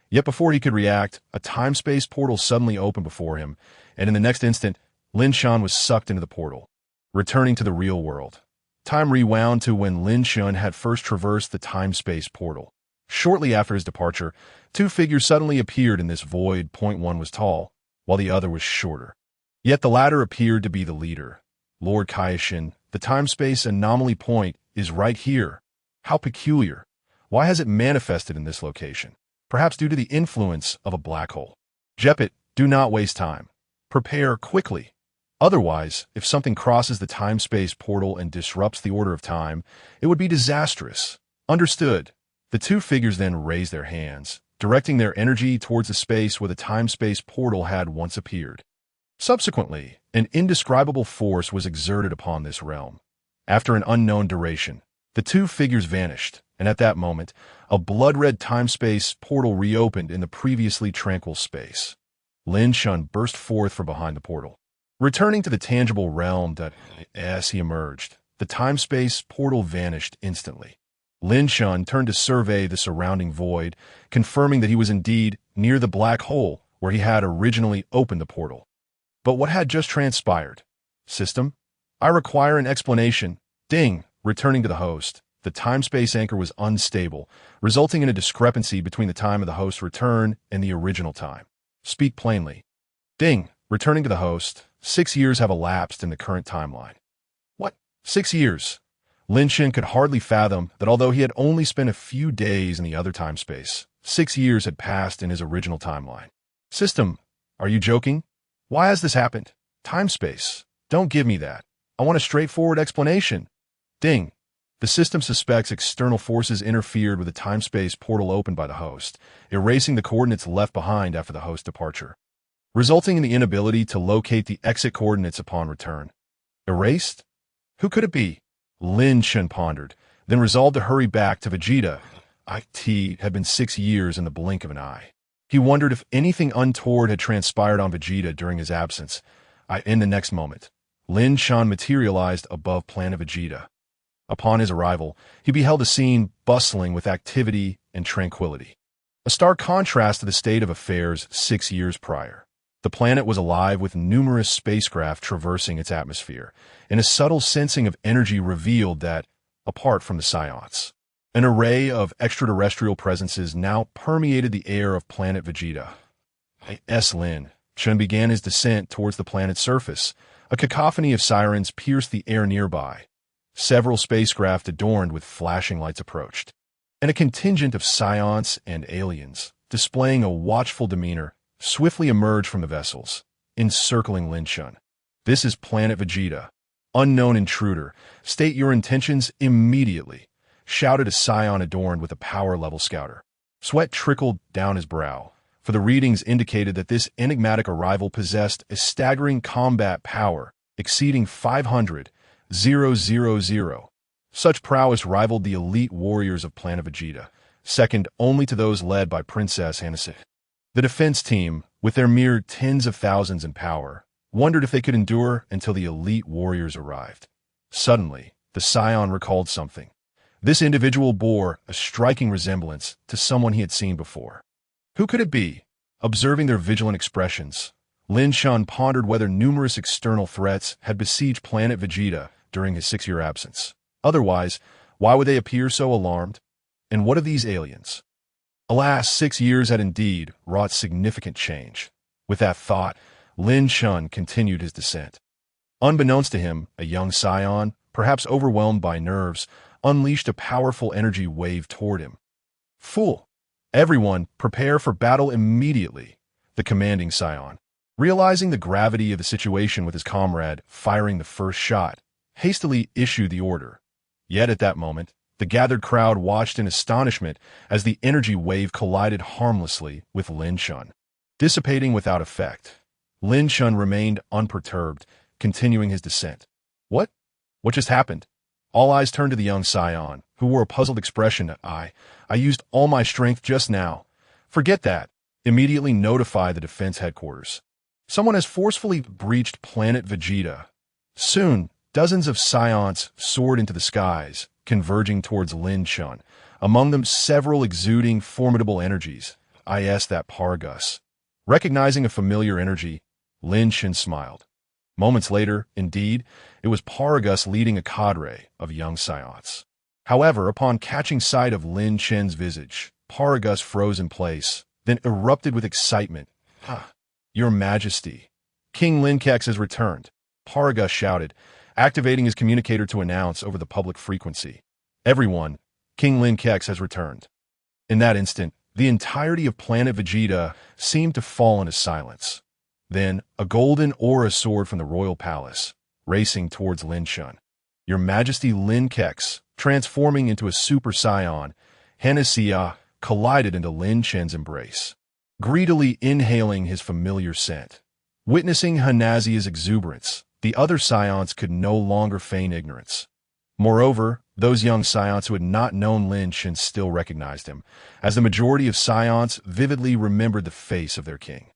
Yet before he could react, a time-space portal suddenly opened before him, and in the next instant, Lin Chen was sucked into the portal, returning to the real world. Time rewound to when Lin Chen had first traversed the time-space portal. Shortly after his departure, two figures suddenly appeared in this void. One was tall, while the other was shorter. Yet the latter appeared to be the leader. "Lord Kaioshin, the time-space anomaly point is right here. How peculiar. Why has it manifested in this location? Perhaps due to the influence of a black hole. Jepit, do not waste time. Prepare quickly. Otherwise, if something crosses the time-space portal and disrupts the order of time, it would be disastrous." Understood. The two figures then raised their hands, directing their energy towards the space where the time-space portal had once appeared. Subsequently, an indescribable force was exerted upon this realm. After an unknown duration, the two figures vanished, and at that moment, a blood-red time-space portal reopened in the previously tranquil space. Lin Chen burst forth from behind the portal. Returning to the tangible realm as he emerged, the time-space portal vanished instantly. Lin Chen turned to survey the surrounding void, confirming that he was indeed near the black hole where he had originally opened the portal. But what had just transpired? "System, I require an explanation." Ding! Returning to the host, the time-space anchor was unstable, resulting in a discrepancy between the time of the host's return and the original time. "Speak plainly." Ding! Returning to the host, 6 years have elapsed in the current timeline. "What? 6 years?" Lin Chen could hardly fathom that although he had only spent a few days in the other time space, 6 years had passed in his original timeline. "System, are you joking? Why has this happened? Time space. Don't give me that. I want a straightforward explanation." Ding. The system suspects external forces interfered with the time-space portal opened by the host, erasing the coordinates left behind after the host's departure, resulting in the inability to locate the exit coordinates upon return. Erased? Who could it be? Lin Chen pondered, then resolved to hurry back to Vegeta. It had been 6 years in the blink of an eye. He wondered if anything untoward had transpired on Vegeta during his absence. In the next moment, Lin Chen materialized above Planet Vegeta. Upon his arrival, he beheld a scene bustling with activity and tranquility. A stark contrast to the state of affairs 6 years prior. The planet was alive with numerous spacecraft traversing its atmosphere, and a subtle sensing of energy revealed that, apart from the Saiyans, an array of extraterrestrial presences now permeated the air of Planet Vegeta. Lin Chen began his descent towards the planet's surface. A cacophony of sirens pierced the air nearby. Several spacecraft adorned with flashing lights approached, and a contingent of Saiyans and aliens, displaying a watchful demeanor, swiftly emerged from the vessels, encircling Lin Chen. "This is Planet Vegeta. Unknown intruder, state your intentions immediately," shouted a Saiyan adorned with a power-level scouter. Sweat trickled down his brow, for the readings indicated that this enigmatic arrival possessed a staggering combat power exceeding 500,000. Such prowess rivaled the elite warriors of Planet Vegeta, second only to those led by Princess Anastasia. The defense team, with their mere tens of thousands in power, wondered if they could endure until the elite warriors arrived. Suddenly, the Saiyan recalled something. This individual bore a striking resemblance to someone he had seen before. Who could it be? Observing their vigilant expressions, Lin Chen pondered whether numerous external threats had besieged Planet Vegeta during his 6-year absence. Otherwise, why would they appear so alarmed? And what of these aliens? Alas, 6 years had indeed wrought significant change. With that thought, Lin Chen continued his descent. Unbeknownst to him, a young Saiyan, perhaps overwhelmed by nerves, unleashed a powerful energy wave toward him. "Fool! Everyone, prepare for battle immediately," the commanding Saiyan, realizing the gravity of the situation with his comrade firing the first shot, hastily issued the order. Yet at that moment, the gathered crowd watched in astonishment as the energy wave collided harmlessly with Lin Chen. Dissipating without effect, Lin Chen remained unperturbed, continuing his descent. What just happened? All eyes turned to the young Saiyan, who wore a puzzled expression. I used all my strength just now." "Forget that. Immediately notify the defense headquarters. Someone has forcefully breached Planet Vegeta." Soon, dozens of Saiyans soared into the skies, converging towards Lin Chen, among them several exuding formidable energies. That Paragus. Recognizing a familiar energy, Lin Chen smiled. Moments later, indeed, it was Paragus leading a cadre of young Saiyans. However, upon catching sight of Lin Chen's visage, Paragus froze in place, then erupted with excitement. "Your Majesty, King Lin Chen has returned," Paragus shouted, activating his communicator to announce over the public frequency. "Everyone, King Lin Chen has returned." In that instant, the entirety of Planet Vegeta seemed to fall into silence. Then, a golden aura soared from the royal palace, racing towards Lin Chen. Your Majesty Lin Chen, transforming into a Super Saiyan, Hanasia, collided into Lin Chen's embrace, greedily inhaling his familiar scent. Witnessing Hanasia's exuberance, the other Saiyans could no longer feign ignorance. Moreover, those young Saiyans who had not known Lin Chen still recognized him, as the majority of Saiyans vividly remembered the face of their king.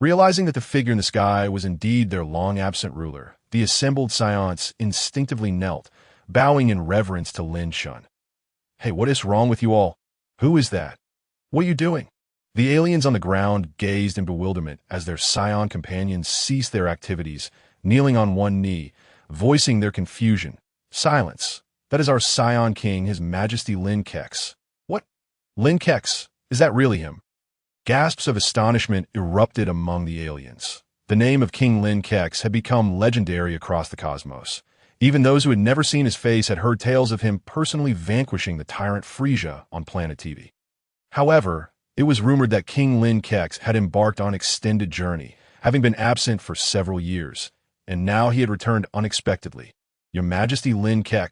Realizing that the figure in the sky was indeed their long-absent ruler, the assembled Saiyans instinctively knelt, bowing in reverence to Lin Chen. "Hey, what is wrong with you all? Who is that? What are you doing?" The aliens on the ground gazed in bewilderment as their Saiyan companions ceased their activities, kneeling on one knee, voicing their confusion. "Silence. That is our Saiyan king, His Majesty Lin Chen." "What? Lin Chen? Is that really him?" Gasps of astonishment erupted among the aliens. The name of King Lin Chen had become legendary across the cosmos. Even those who had never seen his face had heard tales of him personally vanquishing the tyrant Frieza on Planet TV. However, it was rumored that King Lin Chen had embarked on an extended journey, having been absent for several years, and now he had returned unexpectedly. Your Majesty Lin Chen.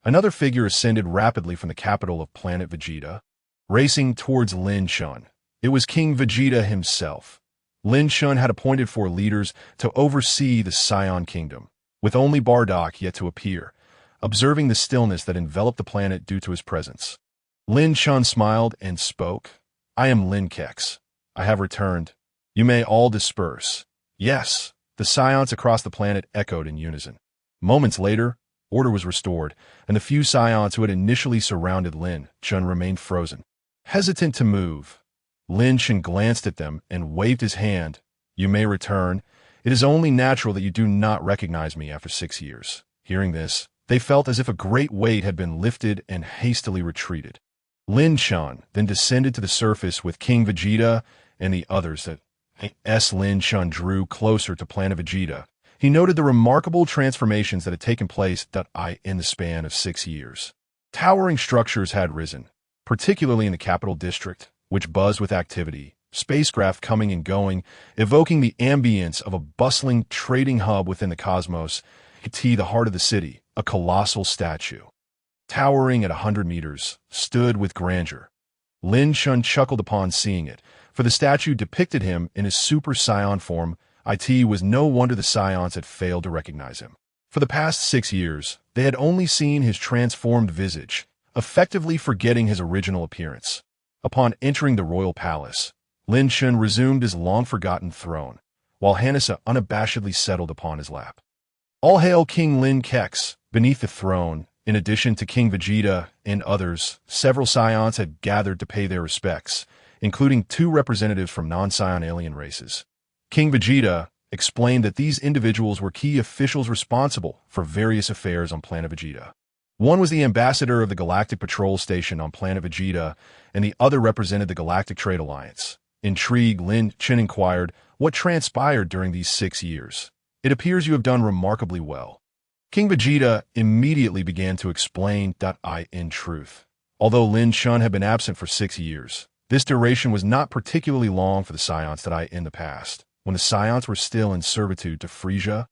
Another figure ascended rapidly from the capital of Planet Vegeta, racing towards Lin Chen. It was King Vegeta himself. Lin Chen had appointed 4 leaders to oversee the Saiyan kingdom, with only Bardock yet to appear, observing the stillness that enveloped the planet due to his presence. Lin Chen smiled and spoke. "I am Lin Chen. I have returned. You may all disperse." "Yes, the Saiyans across the planet echoed in unison. Moments later, order was restored, and the few Saiyans who had initially surrounded Lin Chen remained frozen. Hesitant to move, Lin Chen glanced at them and waved his hand. "You may return. It is only natural that you do not recognize me after 6 years." Hearing this, they felt as if a great weight had been lifted and hastily retreated. Lin Chen then descended to the surface with King Vegeta and the others. As Lin Chen drew closer to Planet Vegeta, he noted the remarkable transformations that had taken place in the span of 6 years. Towering structures had risen, particularly in the capital district, which buzzed with activity, spacecraft coming and going, evoking the ambience of a bustling trading hub within the cosmos. The heart of the city, a colossal statue, towering at 100 meters, stood with grandeur. Lin Chen chuckled upon seeing it, for the statue depicted him in his Super Saiyan form. It was no wonder the Saiyans had failed to recognize him. For the past 6 years, they had only seen his transformed visage, effectively forgetting his original appearance. Upon entering the royal palace, Lin Chen resumed his long-forgotten throne, while Hanasa unabashedly settled upon his lap. All hail King Lin Kex. Beneath the throne, in addition to King Vegeta and others, several Saiyans had gathered to pay their respects, including 2 representatives from non-Saiyan alien races. King Vegeta explained that these individuals were key officials responsible for various affairs on Planet Vegeta. One was the ambassador of the Galactic Patrol Station on Planet Vegeta, and the other represented the Galactic Trade Alliance. Intrigued, Lin Chen inquired what transpired during these 6 years. "It appears you have done remarkably well." King Vegeta immediately began to explain. In truth, although Lin Chen had been absent for 6 years, this duration was not particularly long for the Saiyans in the past. When the Saiyans were still in servitude to Frieza,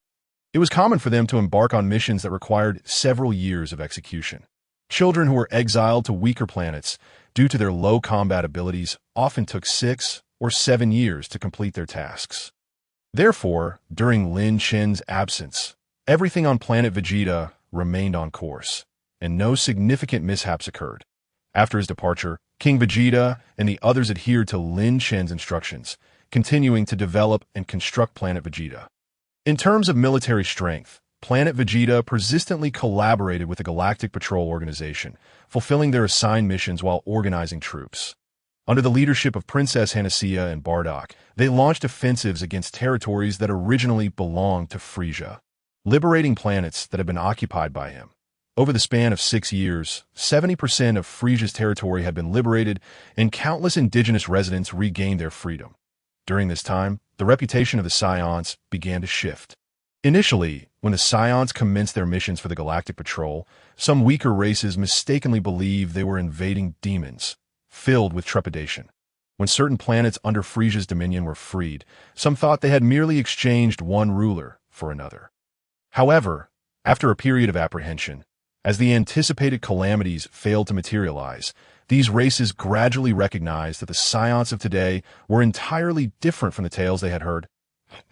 it was common for them to embark on missions that required several years of execution. Children who were exiled to weaker planets due to their low combat abilities often took 6 or 7 years to complete their tasks. Therefore, during Lin Chen's absence, everything on Planet Vegeta remained on course, and no significant mishaps occurred. After his departure, King Vegeta and the others adhered to Lin Chen's instructions, continuing to develop and construct Planet Vegeta. In terms of military strength, Planet Vegeta persistently collaborated with the Galactic Patrol Organization, fulfilling their assigned missions while organizing troops. Under the leadership of Princess Hanasea and Bardock, they launched offensives against territories that originally belonged to Frieza, liberating planets that had been occupied by him. Over the span of 6 years, 70% of Frieza's territory had been liberated, and countless indigenous residents regained their freedom. During this time, the reputation of the Saiyans began to shift. Initially, when the Saiyans commenced their missions for the Galactic Patrol, some weaker races mistakenly believed they were invading demons, filled with trepidation. When certain planets under Frieza's dominion were freed, some thought they had merely exchanged one ruler for another. However, after a period of apprehension, as the anticipated calamities failed to materialize, these races gradually recognized that the Saiyans of today were entirely different from the tales they had heard.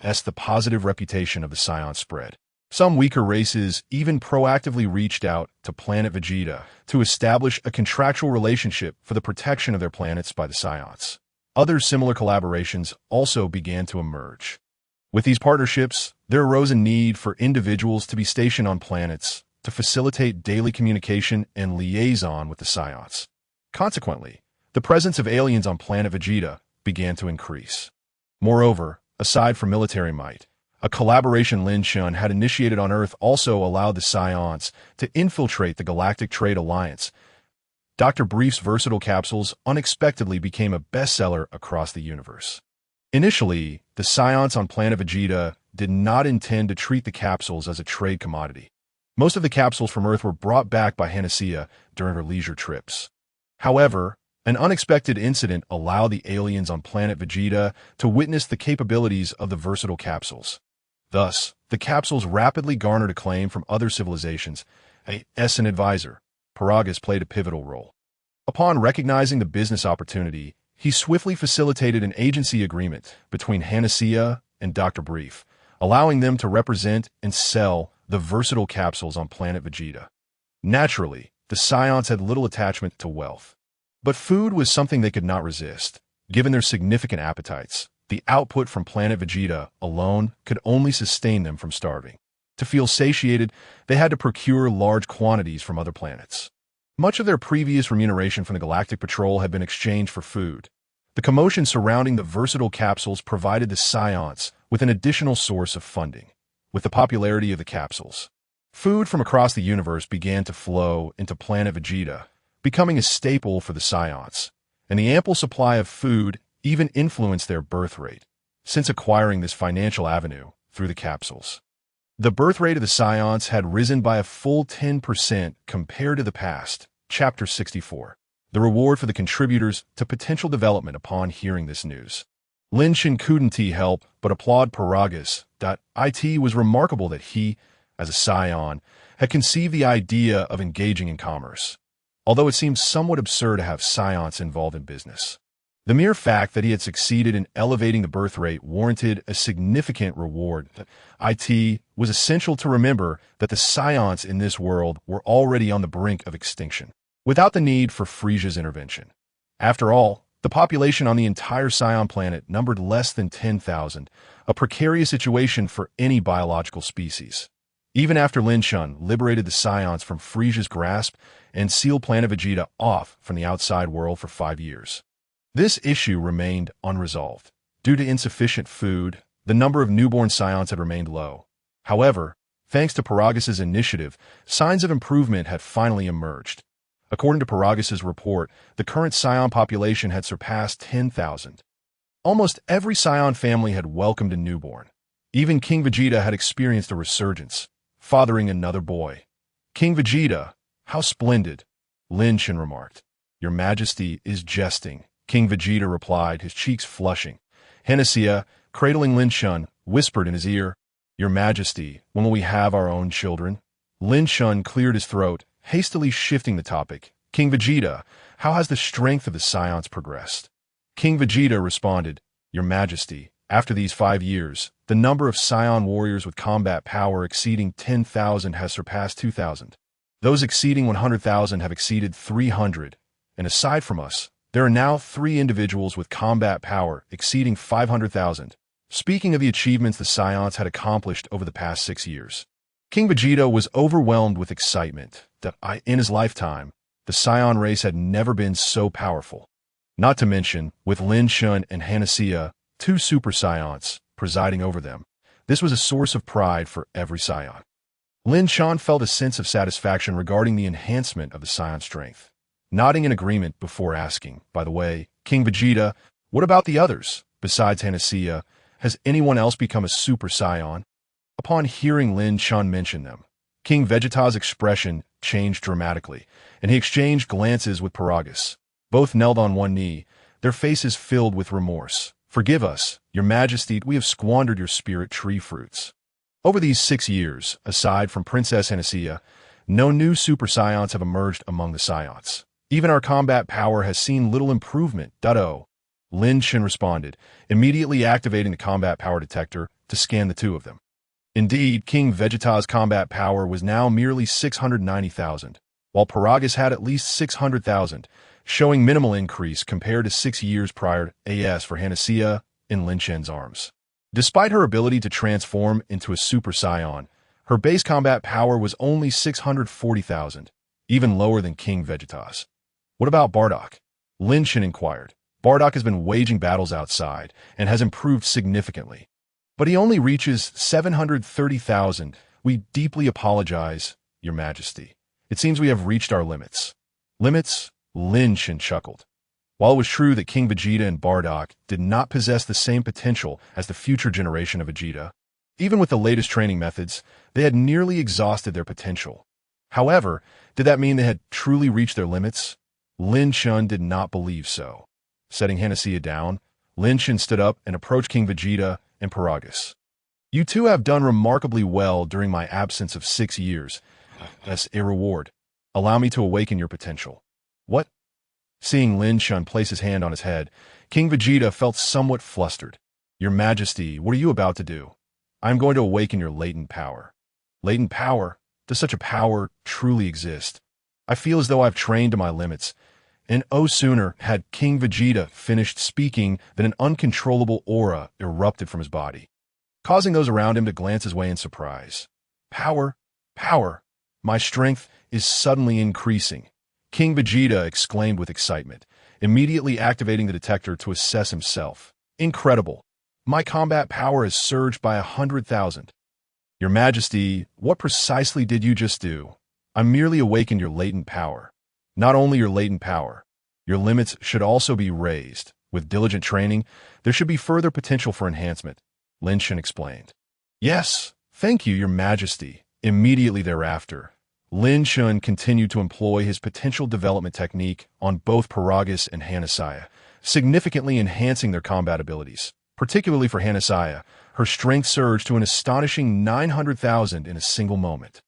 As the positive reputation of the Saiyans spread, some weaker races even proactively reached out to Planet Vegeta to establish a contractual relationship for the protection of their planets by the Saiyans. Other similar collaborations also began to emerge. With these partnerships, there arose a need for individuals to be stationed on planets to facilitate daily communication and liaison with the Saiyans. Consequently, the presence of aliens on Planet Vegeta began to increase. Moreover, aside from military might, a collaboration Lin Chen had initiated on Earth also allowed the Saiyans to infiltrate the Galactic Trade Alliance. Dr. Brief's versatile capsules unexpectedly became a bestseller across the universe. Initially, the Saiyans on Planet Vegeta did not intend to treat the capsules as a trade commodity. Most of the capsules from Earth were brought back by Hanasea during her leisure trips. However, an unexpected incident allowed the aliens on Planet Vegeta to witness the capabilities of the versatile capsules. Thus, the capsules rapidly garnered acclaim from other civilizations. As an advisor, Paragas played a pivotal role. Upon recognizing the business opportunity, he swiftly facilitated an agency agreement between Hanasea and Dr. Brief, allowing them to represent and sell the versatile capsules on Planet Vegeta. Naturally, the Saiyans had little attachment to wealth. But food was something they could not resist. Given their significant appetites, The output from Planet Vegeta alone could only sustain them from starving. To feel satiated, they had to procure large quantities from other planets. Much of their previous remuneration from the Galactic Patrol had been exchanged for food. The commotion surrounding the versatile capsules provided the Saiyans with an additional source of funding. With the popularity of the capsules, food from across the universe began to flow into Planet Vegeta, becoming a staple for the Saiyans, and the ample supply of food even influenced their birth rate, since acquiring this financial avenue through the capsules. The birth rate of the Saiyans had risen by a full 10% compared to the past. Chapter 64. The reward for the contributors to potential development upon hearing this news. Lin Chen couldn't help but applaud Paragus. It was remarkable that he, as a Saiyan, had conceived the idea of engaging in commerce, although it seemed somewhat absurd to have Saiyans involved in business. The mere fact that he had succeeded in elevating the birth rate warranted a significant reward. It was essential to remember that the Saiyans in this world were already on the brink of extinction, without the need for Frieza's intervention. After all, the population on the entire Saiyan planet numbered less than 10,000, a precarious situation for any biological species. Even after Lin Chen liberated the Saiyans from Frieza's grasp and sealed Planet Vegeta off from the outside world for 5 years. This issue remained unresolved. Due to insufficient food, the number of newborn Saiyans had remained low. However, thanks to Paragus' initiative, signs of improvement had finally emerged. According to Paragus' report, the current Saiyan population had surpassed 10,000. Almost every Saiyan family had welcomed a newborn. Even King Vegeta had experienced a resurgence, fathering another boy. King Vegeta, how splendid, Lin Chen remarked. Your Majesty is jesting, King Vegeta replied, his cheeks flushing. Hanasia, cradling Lin Chen, whispered in his ear, Your Majesty, when will we have our own children? Lin Chen cleared his throat, hastily shifting the topic. King Vegeta, how has the strength of the Saiyans progressed? King Vegeta responded, Your Majesty, after these 5 years, the number of Saiyan warriors with combat power exceeding 10,000 has surpassed 2,000. Those exceeding 100,000 have exceeded 300, and aside from us, there are now 3 individuals with combat power exceeding 500,000. Speaking of the achievements the Saiyans had accomplished over the past 6 years, King Vegeta was overwhelmed with excitement that in his lifetime, the Saiyan race had never been so powerful. Not to mention, with Lin Chen and Hanasia, 2 Super Saiyans, presiding over them, this was a source of pride for every Saiyan. Lin Chen felt a sense of satisfaction regarding the enhancement of the Saiyan strength, nodding in agreement before asking, By the way, King Vegeta, what about the others? Besides Hanasia, has anyone else become a Super Saiyan? Upon hearing Lin Chen mention them, King Vegeta's expression changed dramatically, and he exchanged glances with Paragus. Both knelt on one knee, their faces filled with remorse. Forgive us, Your Majesty, we have squandered your spirit tree fruits. Over these 6 years, aside from Princess Hanasia, no new Super Saiyans have emerged among the Saiyans. Even our combat power has seen little improvement. Lin Chen responded, immediately activating the combat power detector to scan the 2 of them. Indeed, King Vegeta's combat power was now merely 690,000, while Paragus had at least 600,000, showing minimal increase compared to 6 years prior as for Hanasia in Lin Chen's arms. Despite her ability to transform into a Super Saiyan, her base combat power was only 640,000, even lower than King Vegeta's. What about Bardock? Lin Chen inquired. Bardock has been waging battles outside and has improved significantly. But he only reaches 730,000. We deeply apologize, Your Majesty. It seems we have reached our limits. Limits? Lin Chen chuckled. While it was true that King Vegeta and Bardock did not possess the same potential as the future generation of Vegeta, even with the latest training methods, they had nearly exhausted their potential. However, did that mean they had truly reached their limits? Lin Chen did not believe so. Setting Hanasia down, Lin Chen stood up and approached King Vegeta and Paragus. You 2 have done remarkably well during my absence of 6 years. As a reward, allow me to awaken your potential. What? Seeing Lin Chen place his hand on his head, King Vegeta felt somewhat flustered. Your Majesty, what are you about to do? I am going to awaken your latent power. Latent power? Does such a power truly exist? I feel as though I've trained to my limits, And oh sooner had King Vegeta finished speaking than an uncontrollable aura erupted from his body, causing those around him to glance his way in surprise. Power, power, my strength is suddenly increasing, King Vegeta exclaimed with excitement, immediately activating the detector to assess himself. Incredible. My combat power has surged by 100,000. Your Majesty, what precisely did you just do? I merely awakened your latent power. Not only your latent power, your limits should also be raised. With diligent training, there should be further potential for enhancement, Lin Chen explained. Yes, thank you, Your Majesty. Immediately thereafter, Lin Chen continued to employ his potential development technique on both Paragus and Hanasaya, significantly enhancing their combat abilities. Particularly for Hanasaya, her strength surged to an astonishing 900,000 in a single moment.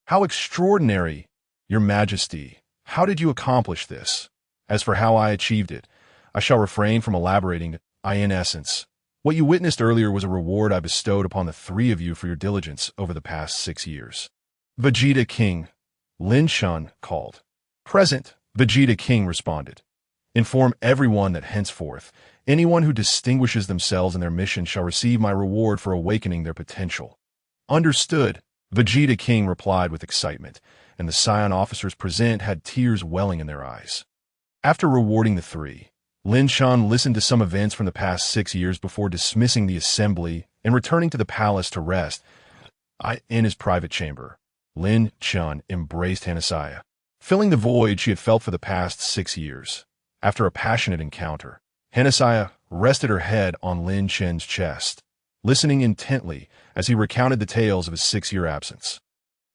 How extraordinary, Your Majesty! How did you accomplish this? As for how I achieved it, I shall refrain from elaborating. In essence, what you witnessed earlier was a reward I bestowed upon the three of you for your diligence over the past 6 years. Vegeta King, Lin Chen called. Present, Vegeta King responded. Inform everyone that henceforth, anyone who distinguishes themselves in their mission shall receive my reward for awakening their potential. Understood, Vegeta King replied with excitement, and the Saiyan officers present had tears welling in their eyes. After rewarding the three, Lin Chen listened to some events from the past 6 years before dismissing the assembly and returning to the palace to rest. In his private chamber, Lin Chen embraced Hanasaya, filling the void she had felt for the past 6 years. After a passionate encounter, Hanasaya rested her head on Lin Chen's chest, listening intently as he recounted the tales of his 6-year absence.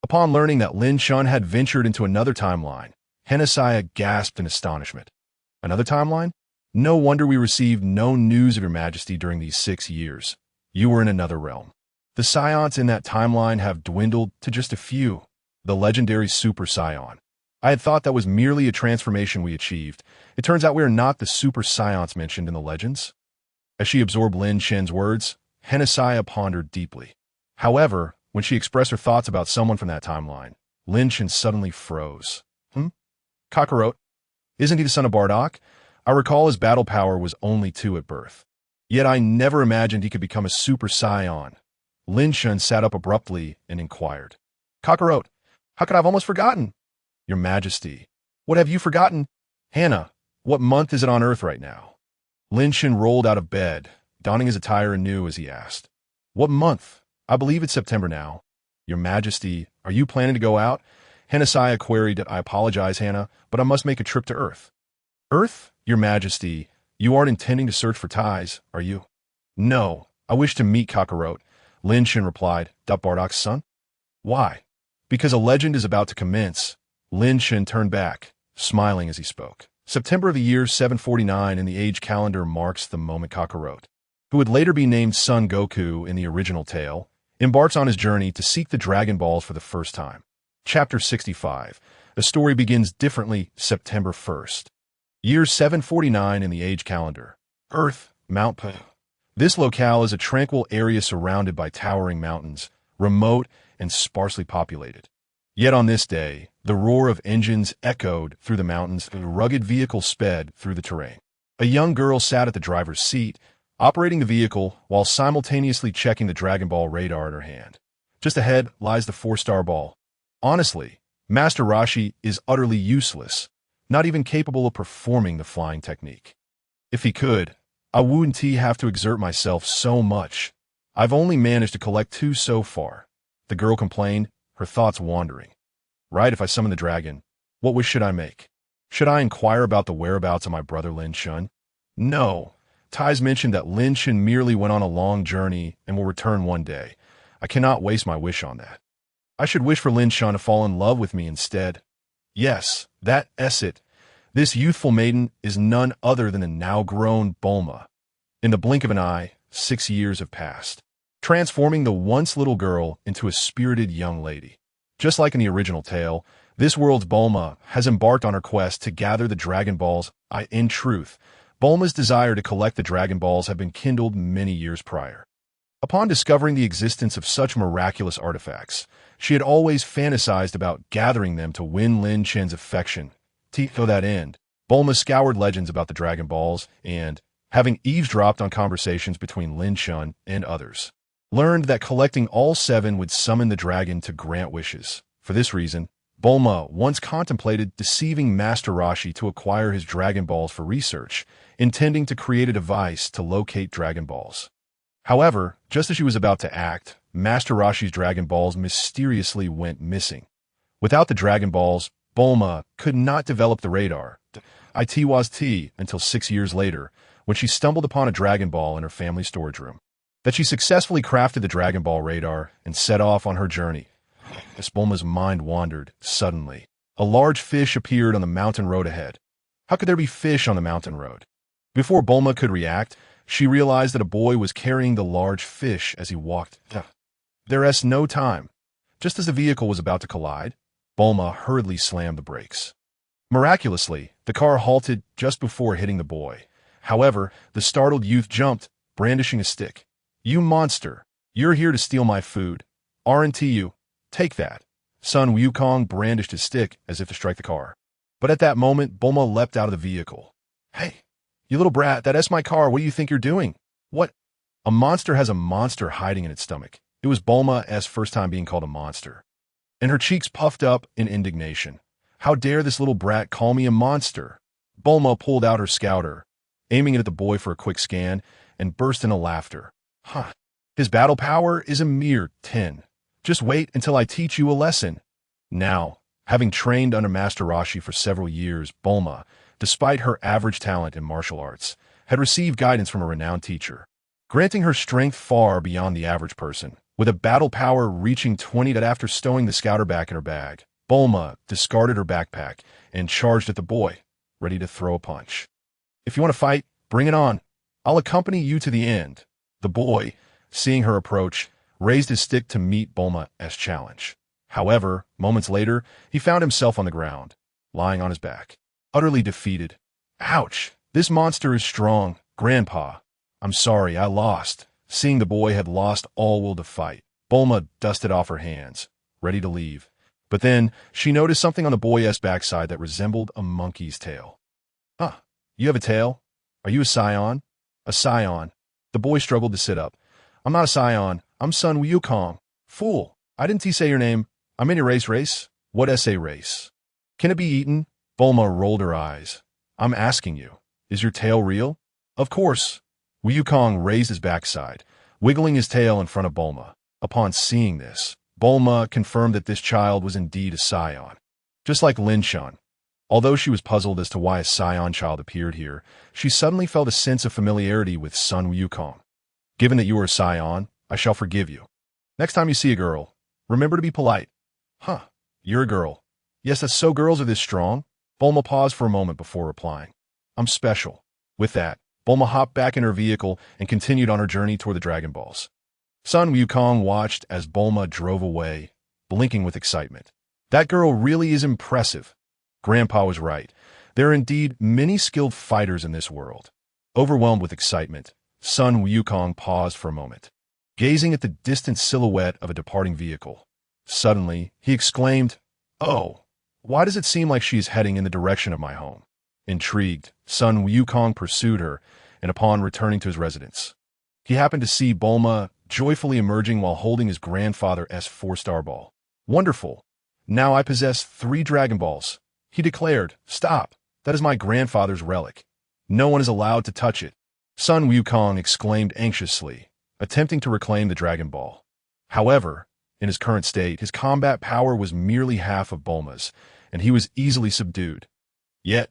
Upon learning that Lin Chen had ventured into another timeline, Hanasaya gasped in astonishment. Another timeline? No wonder we received no news of Your Majesty during these 6 years. You were in another realm. The Saiyans in that timeline have dwindled to just a few, the legendary Super Saiyan. I had thought that was merely a transformation we achieved. It turns out we are not the Super Saiyans mentioned in the legends. As she absorbed Lin Chen's words, Hanasaya pondered deeply. However, when she expressed her thoughts about someone from that timeline, Lin Chen suddenly froze. Kakarot? Isn't he the son of Bardock? I recall his battle power was only 2 at birth. Yet I never imagined he could become a Super Saiyan. Lin Chen sat up abruptly and inquired. Kakarot, how could I have almost forgotten? Your Majesty, what have you forgotten? Hannah, what month is it on Earth right now? Lin Chen rolled out of bed, donning his attire anew as he asked. What month? I believe it's September now. Your Majesty, are you planning to go out? Hanasaya queried. I apologize, Hannah, but I must make a trip to Earth. Earth? Your Majesty, you aren't intending to search for ties, are you? No, I wish to meet Kakarot, Lin Chen replied. Bardock's son? Why? Because a legend is about to commence. Lin Chen turned back, smiling as he spoke. September of the year 749 in the age calendar marks the moment Kakarot, who would later be named Son Goku in the original tale, embarks on his journey to seek the Dragon Balls for the first time. Chapter 65. The story begins differently September 1st. Year 749 in the age calendar. Earth, Mount P. This locale is a tranquil area surrounded by towering mountains, remote and sparsely populated. Yet on this day, the roar of engines echoed through the mountains and a rugged vehicle sped through the terrain. A young girl sat at the driver's seat, operating the vehicle while simultaneously checking the Dragon Ball radar in her hand. Just ahead lies the 4-star ball. Honestly, Master Roshi is utterly useless, not even capable of performing the flying technique. If he could, I wouldn't have to exert myself so much. I've only managed to collect 2 so far. The girl complained, her thoughts wandering. Right, if I summon the dragon, what wish should I make? Should I inquire about the whereabouts of my brother Lin Chen? No. Tais mentioned that Lin Chen merely went on a long journey and will return one day. I cannot waste my wish on that. I should wish for Lin Chen to fall in love with me instead. Yes, that's it. This youthful maiden is none other than the now-grown Bulma. In the blink of an eye, 6 years have passed, transforming the once little girl into a spirited young lady. Just like in the original tale, this world's Bulma has embarked on her quest to gather the Dragon Balls. In truth, Bulma's desire to collect the Dragon Balls had been kindled many years prior. Upon discovering the existence of such miraculous artifacts, she had always fantasized about gathering them to win Lin Chen's affection. To that end, Bulma scoured legends about the Dragon Balls and, having eavesdropped on conversations between Lin Chen and others, learned that collecting all 7 would summon the dragon to grant wishes. For this reason, Bulma once contemplated deceiving Master Roshi to acquire his Dragon Balls for research, intending to create a device to locate Dragon Balls. However, just as she was about to act, Master Roshi's Dragon Balls mysteriously went missing. Without the Dragon Balls, Bulma could not develop the radar. It was until 6 years later, when she stumbled upon a Dragon Ball in her family storage room, that she successfully crafted the Dragon Ball radar and set off on her journey. As Bulma's mind wandered, suddenly, a large fish appeared on the mountain road ahead. How could there be fish on the mountain road? Before Bulma could react, she realized that a boy was carrying the large fish as he walked. There was no time. Just as the vehicle was about to collide, Bulma hurriedly slammed the brakes. Miraculously, the car halted just before hitting the boy. However, the startled youth jumped, brandishing a stick. "You monster! You're here to steal my food. Aren't you? Take that." Sun Wukong brandished his stick as if to strike the car. But at that moment, Bulma leapt out of the vehicle. "Hey, you little brat, that's my car. What do you think you're doing?" "What?" "A monster has a monster hiding in its stomach." It was Bulma's first time being called a monster, and her cheeks puffed up in indignation. "How dare this little brat call me a monster?" Bulma pulled out her scouter, aiming it at the boy for a quick scan, and burst into laughter. His battle power is a mere 10. Just wait until I teach you a lesson." Now, having trained under Master Roshi for several years, Bulma, despite her average talent in martial arts, had received guidance from a renowned teacher, granting her strength far beyond the average person. With a battle power reaching 20, that after stowing the scouter back in her bag, Bulma discarded her backpack and charged at the boy, ready to throw a punch. "If you want to fight, bring it on. I'll accompany you to the end." The boy, seeing her approach, raised his stick to meet Bulma's challenge. However, moments later, he found himself on the ground, lying on his back, utterly defeated. "Ouch! This monster is strong, Grandpa. I'm sorry, I lost." Seeing the boy had lost all will to fight, Bulma dusted off her hands, ready to leave. But then, she noticed something on the boy's backside that resembled a monkey's tail. You have a tail? Are you a Saiyan?" "A Saiyan." The boy struggled to sit up. "I'm not a Saiyan. I'm Sun Wukong." "Fool, I didn't say your name. I'm in your race. What SA race? Can it be eaten?" Bulma rolled her eyes. "I'm asking you, is your tail real?" "Of course." Wukong raised his backside, wiggling his tail in front of Bulma. Upon seeing this, Bulma confirmed that this child was indeed a Saiyan. Just like Lin Chen. Although she was puzzled as to why a Saiyan child appeared here, she suddenly felt a sense of familiarity with Sun Wukong. "Given that you are a Saiyan, I shall forgive you. Next time you see a girl, remember to be polite." You're a girl." "Yes, that's so girls are this strong?" Bulma paused for a moment before replying. "I'm special." With that, Bulma hopped back in her vehicle and continued on her journey toward the Dragon Balls. Sun Wukong watched as Bulma drove away, blinking with excitement. "That girl really is impressive." Grandpa was right. There are indeed many skilled fighters in this world. Overwhelmed with excitement, Sun Wukong paused for a moment, gazing at the distant silhouette of a departing vehicle. Suddenly, he exclaimed, "Oh, why does it seem like she is heading in the direction of my home?" Intrigued, Sun Wukong pursued her, and upon returning to his residence, he happened to see Bulma joyfully emerging while holding his grandfather's 4-star ball. "Wonderful! Now I possess 3 Dragon Balls," he declared. "Stop! That is my grandfather's relic. No one is allowed to touch it." Sun Wukong exclaimed anxiously, attempting to reclaim the Dragon Ball. However, in his current state, his combat power was merely half of Bulma's, and he was easily subdued. Yet,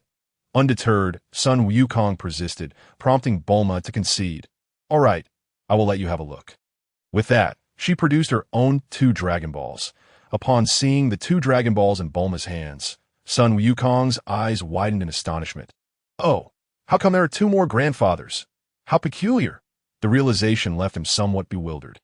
undeterred, Sun Wukong persisted, prompting Bulma to concede. "All right, I will let you have a look." With that, she produced her own 2 Dragon Balls. Upon seeing the 2 Dragon Balls in Bulma's hands, Sun Wukong's eyes widened in astonishment. "Oh, how come there are 2 more grandfathers? How peculiar." The realization left him somewhat bewildered.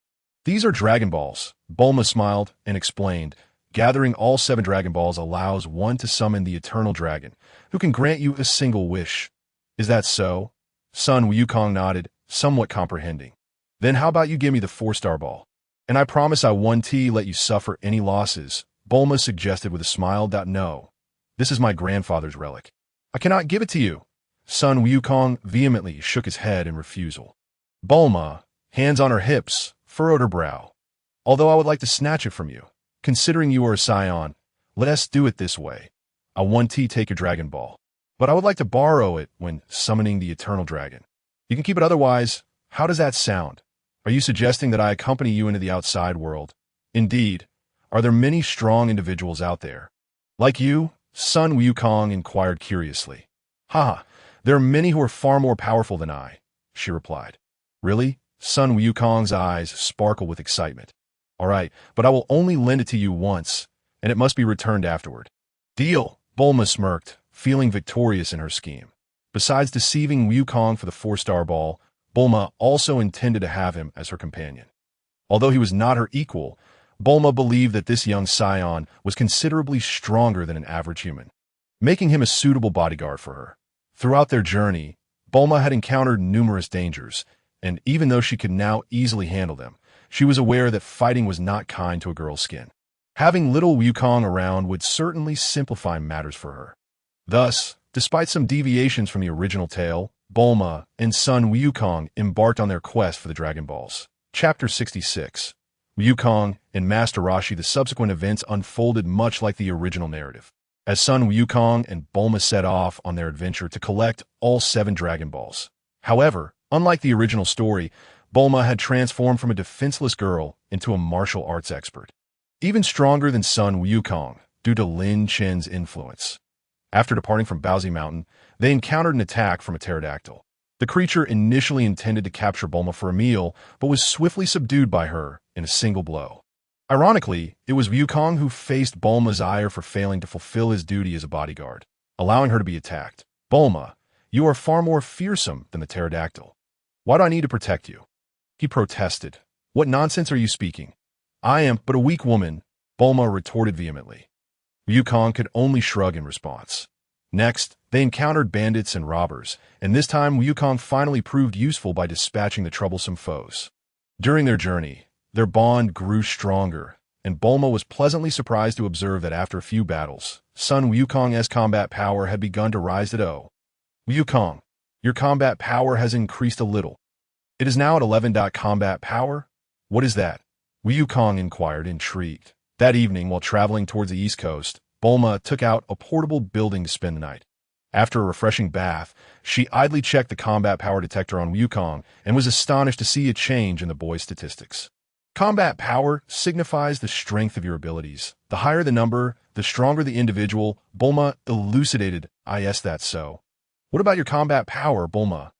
"These are Dragon Balls," Bulma smiled and explained. "Gathering all 7 Dragon Balls allows one to summon the Eternal Dragon, who can grant you a single wish." "Is that so?" Sun Wukong nodded, somewhat comprehending. "Then how about you give me the 4-star ball? And I promise I won't let you suffer any losses," Bulma suggested with a smile. "No, this is my grandfather's relic. I cannot give it to you. Sun Wukong vehemently shook his head in refusal. Bulma, hands on her hips, furrowed her brow. Although I would like to snatch it from you, considering you are a Saiyan, let us do it this way. I want to take your Dragon Ball, but I would like to borrow it when summoning the Eternal Dragon. You can keep it otherwise. How does that sound? Are you suggesting that I accompany you into the outside world? Indeed. Are there many strong individuals out there? Like you? Sun Wukong inquired curiously. Haha, there are many who are far more powerful than I, she replied. Really? Sun Wukong's eyes sparkled with excitement. All right, but I will only lend it to you once, and it must be returned afterward. Deal, Bulma smirked, feeling victorious in her scheme. Besides deceiving Wukong for the 4-star ball, Bulma also intended to have him as her companion. Although he was not her equal, Bulma believed that this young Saiyan was considerably stronger than an average human, making him a suitable bodyguard for her. Throughout their journey, Bulma had encountered numerous dangers, and even though she could now easily handle them, she was aware that fighting was not kind to a girl's skin. Having little Wukong around would certainly simplify matters for her. Thus, despite some deviations from the original tale, Bulma and Sun Wukong embarked on their quest for the Dragon Balls. Chapter 66. Wukong and Master Roshi. The subsequent events unfolded much like the original narrative, as Sun Wukong and Bulma set off on their adventure to collect all 7 Dragon Balls. However, unlike the original story, Bulma had transformed from a defenseless girl into a martial arts expert, even stronger than Sun Wukong due to Lin Chen's influence. After departing from Baozi Mountain, they encountered an attack from a pterodactyl. The creature initially intended to capture Bulma for a meal, but was swiftly subdued by her in a single blow. Ironically, it was Wukong who faced Bulma's ire for failing to fulfill his duty as a bodyguard, allowing her to be attacked. Bulma, you are far more fearsome than the pterodactyl. Why do I need to protect you? He protested. What nonsense are you speaking? I am but a weak woman, Bulma retorted vehemently. Wukong could only shrug in response. Next, they encountered bandits and robbers, and this time Wukong finally proved useful by dispatching the troublesome foes. During their journey, their bond grew stronger, and Bulma was pleasantly surprised to observe that after a few battles, Sun Wukong's combat power had begun to rise at O. Wukong, your combat power has increased a little. It is now at 11. Combat power? What is that? Wukong inquired, intrigued. That evening, while traveling towards the East Coast, Bulma took out a portable building to spend the night. After a refreshing bath, she idly checked the combat power detector on Wukong and was astonished to see a change in the boy's statistics. Combat power signifies the strength of your abilities. The higher the number, the stronger the individual, Bulma elucidated. Yes, that's so. What about your combat power, Bulma?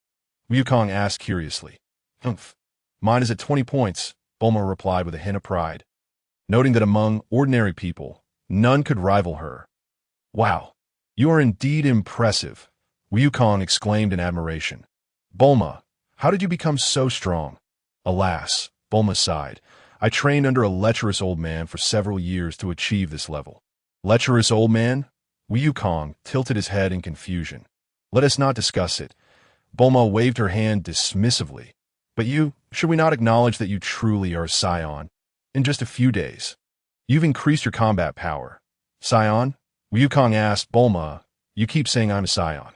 Wukong asked curiously. Humph. Mine is at 20 points, Bulma replied with a hint of pride, noting that among ordinary people, none could rival her. Wow, you are indeed impressive, Wukong exclaimed in admiration. Bulma, how did you become so strong? Alas, Bulma sighed, I trained under a lecherous old man for several years to achieve this level. Lecherous old man? Wukong tilted his head in confusion. Let us not discuss it. Bulma waved her hand dismissively. But you, should we not acknowledge that you truly are a Saiyan? In just a few days, you've increased your combat power. Saiyan? Wukong asked. Bulma, you keep saying I'm a Saiyan.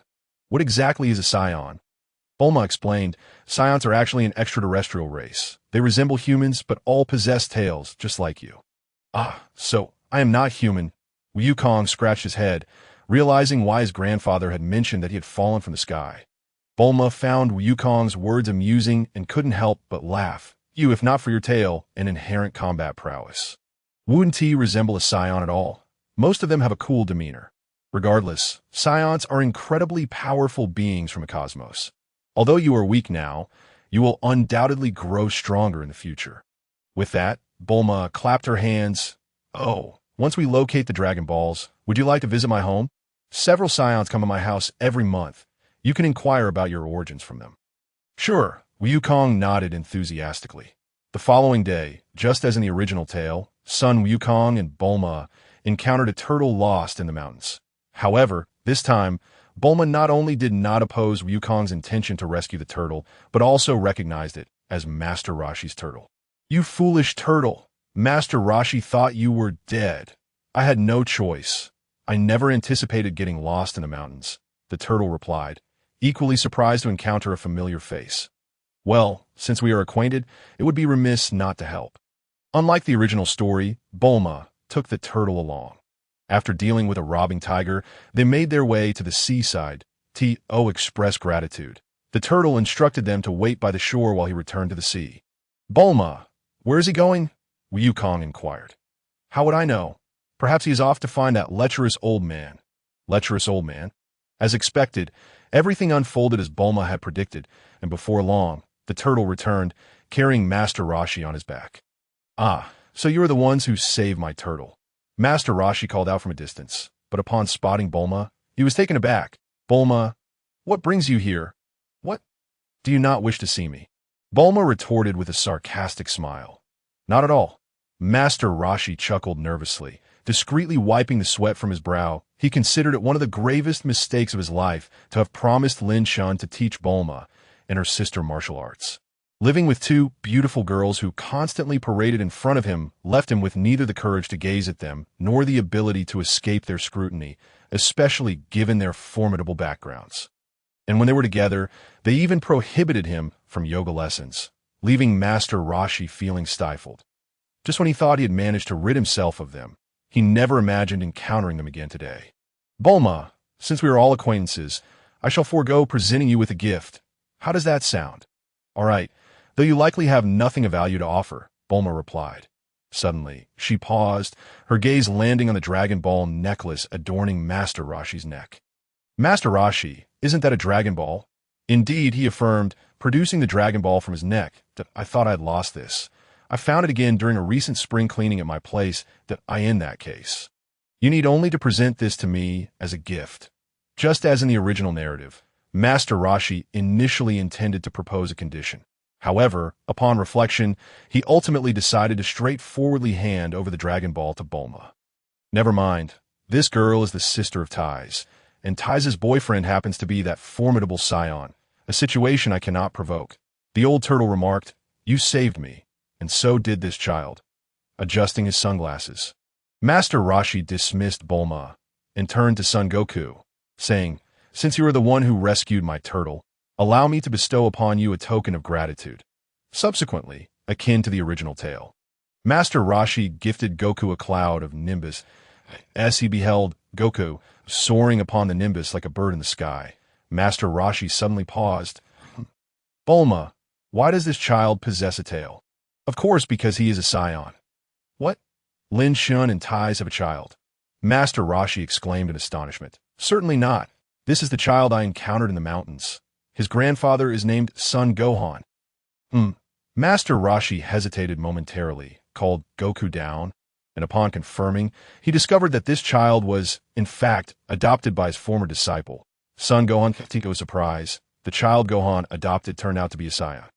What exactly is a Saiyan? Bulma explained, Saiyans are actually an extraterrestrial race. They resemble humans, but all possess tails, just like you. Ah, so I am not human. Wukong scratched his head, realizing why his grandfather had mentioned that he had fallen from the sky. Bulma found Wukong's words amusing and couldn't help but laugh. You, if not for your tail and inherent combat prowess, wouldn't resemble a Saiyan at all. Most of them have a cool demeanor. Regardless, Saiyans are incredibly powerful beings from the cosmos. Although you are weak now, you will undoubtedly grow stronger in the future. With that, Bulma clapped her hands. Oh, once we locate the Dragon Balls, would you like to visit my home? Several Saiyans come to my house every month. You can inquire about your origins from them. Sure, Wukong nodded enthusiastically. The following day, just as in the original tale, Sun Wukong and Bulma encountered a turtle lost in the mountains. However, this time, Bulma not only did not oppose Wukong's intention to rescue the turtle, but also recognized it as Master Roshi's turtle. You foolish turtle! Master Roshi thought you were dead. I had no choice. I never anticipated getting lost in the mountains. the turtle replied, equally surprised to encounter a familiar face. Well, since we are acquainted, it would be remiss not to help. Unlike the original story, Bulma took the turtle along. After dealing with a robbing tiger, they made their way to the seaside to express gratitude. The turtle instructed them to wait by the shore while he returned to the sea. Bulma, where is he going? Wukong inquired. How would I know? Perhaps he is off to find that lecherous old man. Lecherous old man? As expected, everything unfolded as Bulma had predicted, and before long, the turtle returned, carrying Master Roshi on his back. Ah, so you are the ones who saved my turtle. Master Roshi called out from a distance, but upon spotting Bulma, he was taken aback. Bulma, what brings you here? What? Do you not wish to see me? Bulma retorted with a sarcastic smile. Not at all. Master Roshi chuckled nervously, discreetly wiping the sweat from his brow. He considered it one of the gravest mistakes of his life to have promised Lin Chen to teach Bulma and her sister martial arts. Living with two beautiful girls who constantly paraded in front of him left him with neither the courage to gaze at them nor the ability to escape their scrutiny, especially given their formidable backgrounds. And when they were together, they even prohibited him from yoga lessons, leaving Master Roshi feeling stifled. Just when he thought he had managed to rid himself of them, he never imagined encountering them again today. Bulma, since we are all acquaintances, I shall forego presenting you with a gift. How does that sound? All right, though you likely have nothing of value to offer, Bulma replied. Suddenly, she paused, her gaze landing on the Dragon Ball necklace adorning Master Roshi's neck. Master Roshi, isn't that a Dragon Ball? Indeed, he affirmed, producing the Dragon Ball from his neck. I thought I had lost this. I found it again during a recent spring cleaning at my place. In that case. You need only to present this to me as a gift. Just as in the original narrative, Master Roshi initially intended to propose a condition. However, upon reflection, he ultimately decided to straightforwardly hand over the Dragon Ball to Bulma. Never mind, this girl is the sister of Tai's, and Tai's boyfriend happens to be that formidable Saiyan, a situation I cannot provoke. The old turtle remarked, You saved me, and so did this child, adjusting his sunglasses. Master Roshi dismissed Bulma and turned to Son Goku, saying, Since you are the one who rescued my turtle, allow me to bestow upon you a token of gratitude. Subsequently, akin to the original tale, Master Roshi gifted Goku a cloud of nimbus. As he beheld Goku soaring upon the nimbus like a bird in the sky, Master Roshi suddenly paused. Bulma, why does this child possess a tail? Of course, because he is a Saiyan. What? Lin Chen and Tai's have a child. Master Roshi exclaimed in astonishment. Certainly not. This is the child I encountered in the mountains. His grandfather is named Son Gohan. Master Roshi hesitated momentarily, called Goku down, and upon confirming, he discovered that this child was, in fact, adopted by his former disciple. Son Gohan. To his surprise, the child Gohan adopted turned out to be a Saiyan.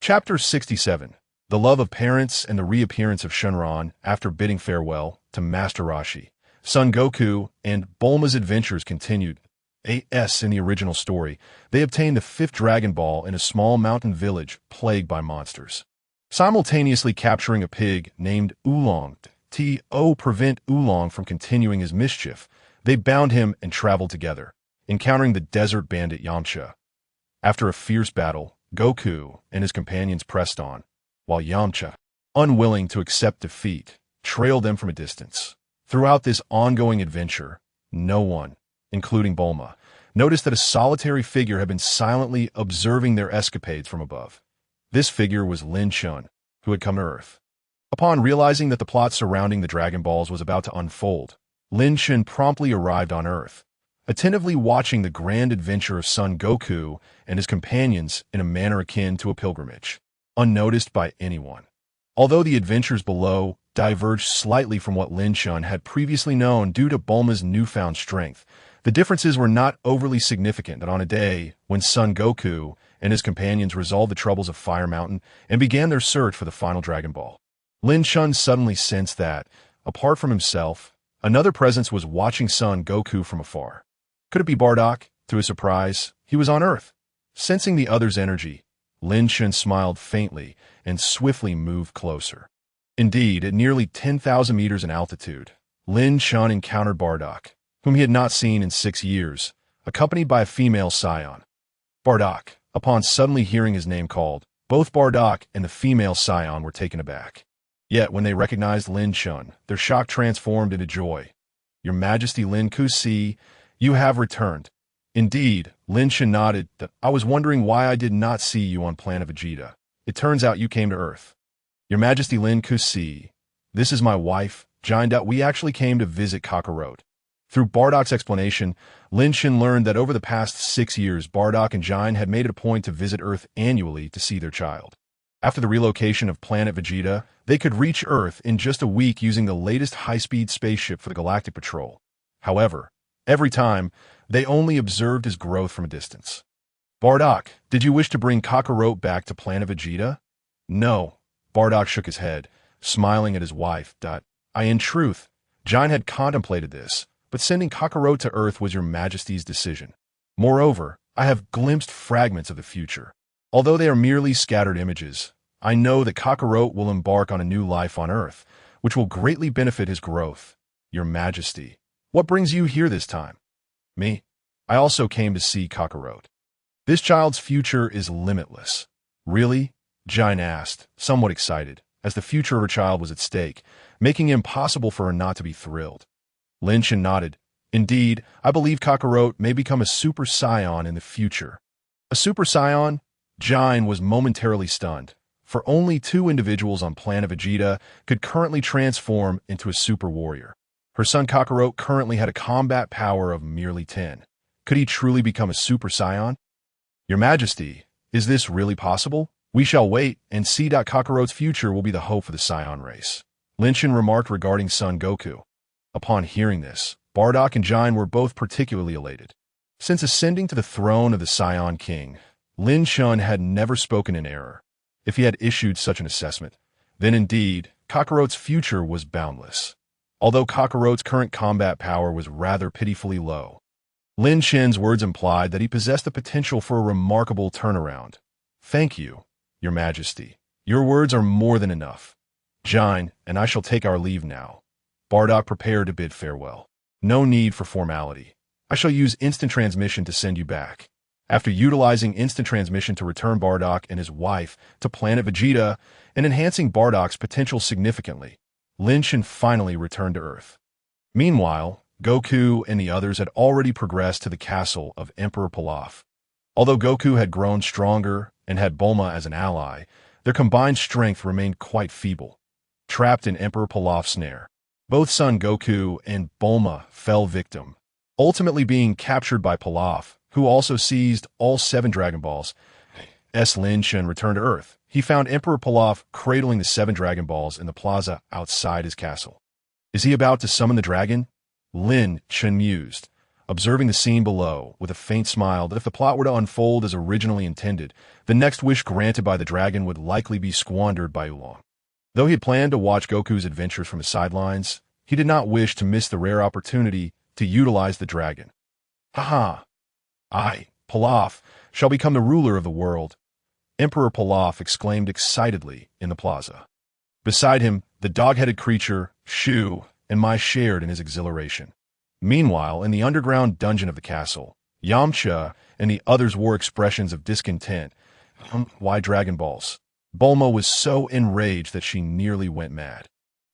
Chapter 67. The Love of Parents and the Reappearance of Shenron after bidding farewell to Master Roshi. Son Goku and Bulma's adventures continued. In the original story, they obtained the fifth Dragon Ball in a small mountain village plagued by monsters. Simultaneously capturing a pig named Oolong to prevent Oolong from continuing his mischief, they bound him and traveled together, encountering the desert bandit Yamcha. After a fierce battle, Goku and his companions pressed on, while Yamcha, unwilling to accept defeat, trailed them from a distance. Throughout this ongoing adventure, no one, including Bulma, noticed that a solitary figure had been silently observing their escapades from above. This figure was Lin Chen, who had come to Earth. Upon realizing that the plot surrounding the Dragon Balls was about to unfold, Lin Chen promptly arrived on Earth, attentively watching the grand adventure of Son Goku and his companions in a manner akin to a pilgrimage, unnoticed by anyone. Although the adventures below diverged slightly from what Lin Chen had previously known due to Bulma's newfound strength, the differences were not overly significant that on a day when Son Goku and his companions resolved the troubles of Fire Mountain and began their search for the final Dragon Ball, Lin Chen suddenly sensed that, apart from himself, another presence was watching Son Goku from afar. Could it be Bardock? To his surprise, he was on Earth. Sensing the other's energy, Lin Chen smiled faintly and swiftly moved closer. Indeed, at nearly 10,000 meters in altitude, Lin Chen encountered Bardock, whom he had not seen in 6 years, accompanied by a female Saiyan. Bardock. Upon suddenly hearing his name called, both Bardock and the female Saiyan were taken aback. Yet, when they recognized Lin Chen, their shock transformed into joy. Your Majesty Lin Kusi, you have returned. Indeed, Lin Chen nodded. I was wondering why I did not see you on Planet Vegeta. It turns out you came to Earth. Your Majesty Lin Kusi, this is my wife, Jine. We actually came to visit Kakarot. Through Bardock's explanation, Lin Chen learned that over the past 6 years, Bardock and Jine had made it a point to visit Earth annually to see their child. After the relocation of Planet Vegeta, they could reach Earth in just a week using the latest high-speed spaceship for the Galactic Patrol. However, every time, they only observed his growth from a distance. Bardock, did you wish to bring Kakarot back to Planet Vegeta? No. Bardock shook his head, smiling at his wife. In truth, Jine had contemplated this, but sending Kakarot to Earth was your Majesty's decision. Moreover, I have glimpsed fragments of the future. Although they are merely scattered images, I know that Kakarot will embark on a new life on Earth, which will greatly benefit his growth. Your Majesty, what brings you here this time? Me? I also came to see Kakarot. This child's future is limitless. Really? Jine asked, somewhat excited, as the future of her child was at stake, making it impossible for her not to be thrilled. Lin Chen nodded. Indeed, I believe Kakarot may become a Super Saiyan in the future. A Super Saiyan? Jine was momentarily stunned, for only 2 individuals on Planet Vegeta could currently transform into a Super Warrior. Her son Kakarot currently had a combat power of merely 10. Could he truly become a Super Saiyan? Your Majesty, is this really possible? We shall wait and see. Kakarot's future will be the hope for the Saiyan race. Lin Chen remarked regarding Son Goku. Upon hearing this, Bardock and Jine were both particularly elated. Since ascending to the throne of the Saiyan King, Lin Chen had never spoken in error. If he had issued such an assessment, then indeed, Kakarot's future was boundless. Although Kakarot's current combat power was rather pitifully low, Lin Chen's words implied that he possessed the potential for a remarkable turnaround. Thank you, Your Majesty. Your words are more than enough. Jine and I shall take our leave now. Bardock prepared to bid farewell. No need for formality. I shall use instant transmission to send you back. After utilizing instant transmission to return Bardock and his wife to Planet Vegeta and enhancing Bardock's potential significantly, Lin Chen finally returned to Earth. Meanwhile, Goku and the others had already progressed to the castle of Emperor Pilaf. Although Goku had grown stronger and had Bulma as an ally, their combined strength remained quite feeble. Trapped in Emperor Pilaf's snare, both Son Goku and Bulma fell victim, ultimately being captured by Pilaf, who also seized all 7 Dragon Balls. Lin Chen returned to Earth. He found Emperor Pilaf cradling the 7 Dragon Balls in the plaza outside his castle. Is he about to summon the dragon? Lin Chen mused, observing the scene below with a faint smile that if the plot were to unfold as originally intended, the next wish granted by the dragon would likely be squandered by Oolong. Though he had planned to watch Goku's adventures from the sidelines, he did not wish to miss the rare opportunity to utilize the dragon. Haha! I, Pilaf, shall become the ruler of the world, Emperor Pilaf exclaimed excitedly in the plaza. Beside him, the dog-headed creature, Shu, and Mai shared in his exhilaration. Meanwhile, in the underground dungeon of the castle, Yamcha and the others wore expressions of discontent. Why Dragon Balls? Bulma was so enraged that she nearly went mad,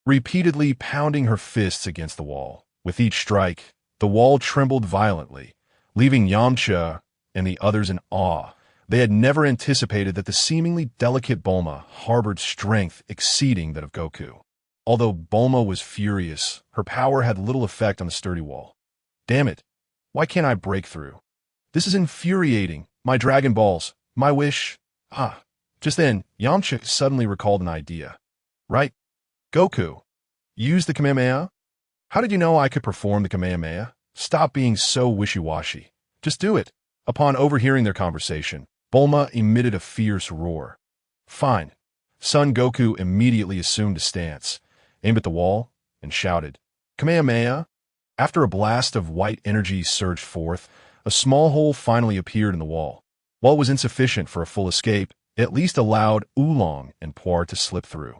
repeatedly pounding her fists against the wall. With each strike, the wall trembled violently, leaving Yamcha and the others in awe. They had never anticipated that the seemingly delicate Bulma harbored strength exceeding that of Goku. Although Bulma was furious, her power had little effect on the sturdy wall. Damn it! Why can't I break through? This is infuriating. My Dragon Balls, my wish. Just then, Yamcha suddenly recalled an idea. Right? Goku, use the Kamehameha? How did you know I could perform the Kamehameha? Stop being so wishy-washy. Just do it. Upon overhearing their conversation, Bulma emitted a fierce roar. Fine. Son Goku immediately assumed a stance, aimed at the wall, and shouted, Kamehameha! After a blast of white energy surged forth, a small hole finally appeared in the wall. While it was insufficient for a full escape, it at least allowed Oolong and Puar to slip through.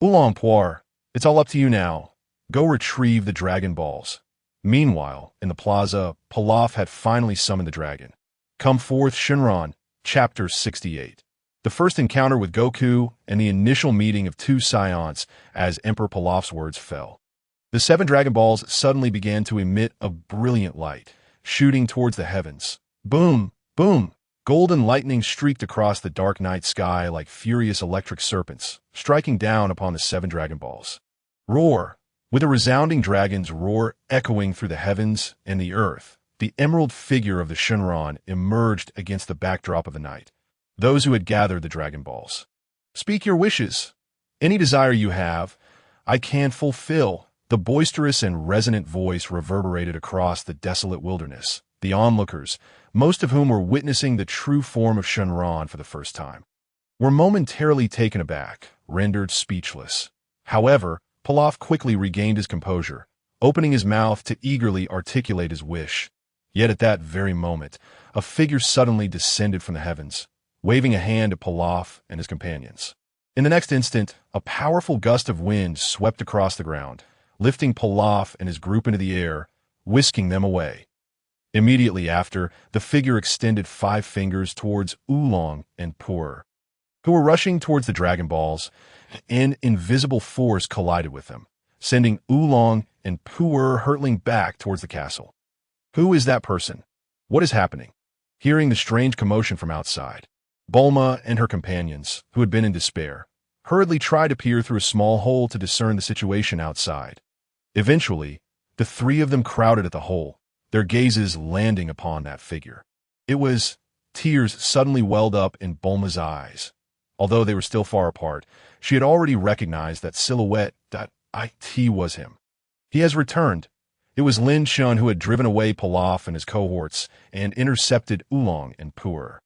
Oolong, Puar, it's all up to you now. Go retrieve the Dragon Balls. Meanwhile, in the plaza, Pilaf had finally summoned the dragon. Come forth, Shenron, Chapter 68. The first encounter with Goku and the initial meeting of two Saiyans as Emperor Pilaf's words fell. The 7 Dragon Balls suddenly began to emit a brilliant light, shooting towards the heavens. Boom! Boom! Golden lightning streaked across the dark night sky like furious electric serpents, striking down upon the 7 Dragon Balls. Roar! With a resounding dragon's roar echoing through the heavens and the earth, the emerald figure of the Shenron emerged against the backdrop of the night. Those who had gathered the Dragon Balls. Speak your wishes. Any desire you have, I can fulfill. The boisterous and resonant voice reverberated across the desolate wilderness. The onlookers, most of whom were witnessing the true form of Shenron for the first time, were momentarily taken aback, rendered speechless. However, Pilaf quickly regained his composure, opening his mouth to eagerly articulate his wish. Yet at that very moment, a figure suddenly descended from the heavens, waving a hand at Pilaf and his companions. In the next instant, a powerful gust of wind swept across the ground, lifting Pilaf and his group into the air, whisking them away. Immediately after, the figure extended 5 fingers towards Oolong and Puer, who were rushing towards the Dragon Balls. An invisible force collided with them, sending Oolong and Puer hurtling back towards the castle. Who is that person? What is happening? Hearing the strange commotion from outside, Bulma and her companions, who had been in despair, hurriedly tried to peer through a small hole to discern the situation outside. Eventually, the 3 of them crowded at the hole, their gazes landing upon that figure. Tears suddenly welled up in Bulma's eyes. Although they were still far apart, she had already recognized that silhouette. It was him. He has returned. It was Lin Chen who had driven away Pilaf and his cohorts and intercepted Oolong and Puer.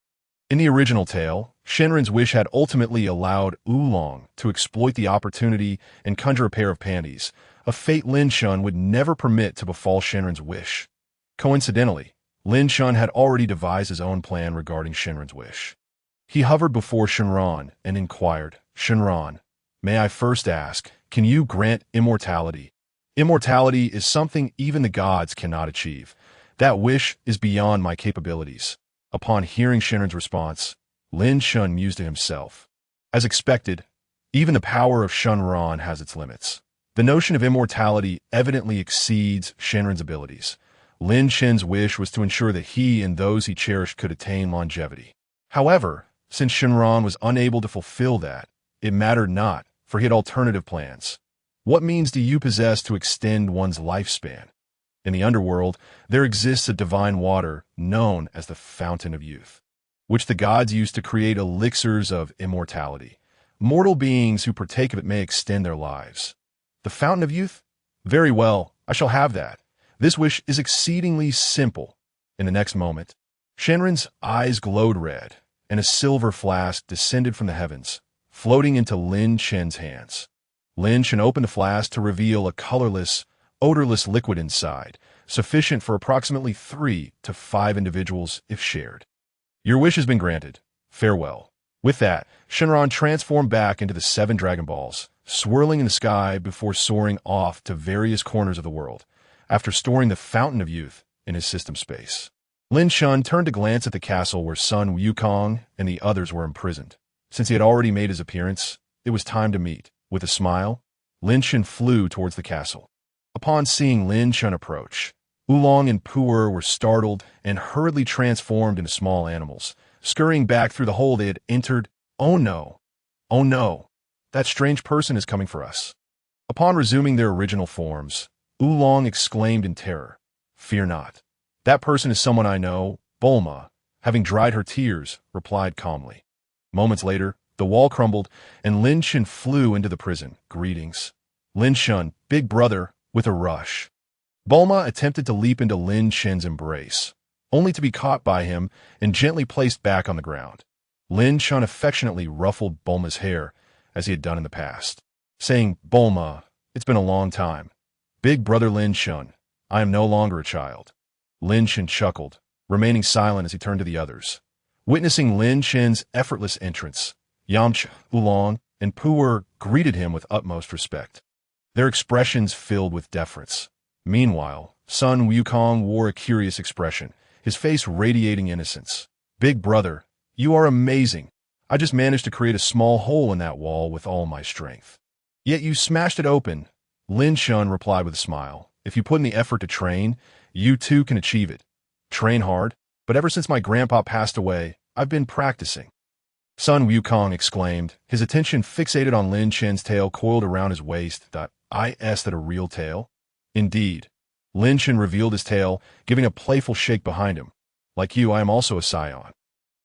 In the original tale, Shenron's wish had ultimately allowed Oolong to exploit the opportunity and conjure a pair of panties, a fate Lin Chen would never permit to befall Shenron's wish. Coincidentally, Lin Chen had already devised his own plan regarding Shenron's wish. He hovered before Shenron and inquired, Shenron, may I first ask, can you grant immortality? Immortality is something even the gods cannot achieve. That wish is beyond my capabilities. Upon hearing Shenron's response, Lin Chen mused to himself. As expected, even the power of Shenron has its limits. The notion of immortality evidently exceeds Shenron's abilities. Lin Chen's wish was to ensure that he and those he cherished could attain longevity. However, since Shenron was unable to fulfill that, it mattered not, for he had alternative plans. What means do you possess to extend one's lifespan? In the underworld, there exists a divine water known as the Fountain of Youth, which the gods use to create elixirs of immortality. Mortal beings who partake of it may extend their lives. The Fountain of Youth? Very well, I shall have that. This wish is exceedingly simple. In the next moment, Shenron's eyes glowed red, and a silver flask descended from the heavens, floating into Lin Chen's hands. Lin Chen opened the flask to reveal a colorless, odorless liquid inside, sufficient for approximately 3 to 5 individuals if shared. Your wish has been granted. Farewell. With that, Shenron transformed back into the 7 Dragon Balls, swirling in the sky before soaring off to various corners of the world, after storing the Fountain of Youth in his system space. Lin Chen turned to glance at the castle where Sun Wukong and the others were imprisoned. Since he had already made his appearance, it was time to meet. With a smile, Lin Chen flew towards the castle. Upon seeing Lin Chen approach, Oolong and Puer were startled and hurriedly transformed into small animals, scurrying back through the hole they had entered. Oh no! Oh no! That strange person is coming for us. Upon resuming their original forms, Oolong exclaimed in terror, Fear not. That person is someone I know. Bulma, having dried her tears, replied calmly. Moments later, the wall crumbled, and Lin Chen flew into the prison. Greetings. Lin Chen, big brother, with a rush. Bulma attempted to leap into Lin Chen's embrace, only to be caught by him and gently placed back on the ground. Lin Chen affectionately ruffled Bulma's hair, as he had done in the past, saying, Bulma, it's been a long time. Big brother Lin Chen, I am no longer a child. Lin Chen chuckled, remaining silent as he turned to the others. Witnessing Lin Chen's effortless entrance, Yamcha, Oolong, and Puer greeted him with utmost respect, their expressions filled with deference. Meanwhile, Son Wukong wore a curious expression, his face radiating innocence. Big brother, you are amazing. I just managed to create a small hole in that wall with all my strength. Yet you smashed it open. Lin Chen replied with a smile. If you put in the effort to train, you too can achieve it. Train hard, but ever since my grandpa passed away, I've been practicing. Son Wukong exclaimed, his attention fixated on Lin Chen's tail coiled around his waist. Is that a real tail? Indeed. Lin Chen revealed his tail, giving a playful shake behind him. Like you, I am also a Saiyan.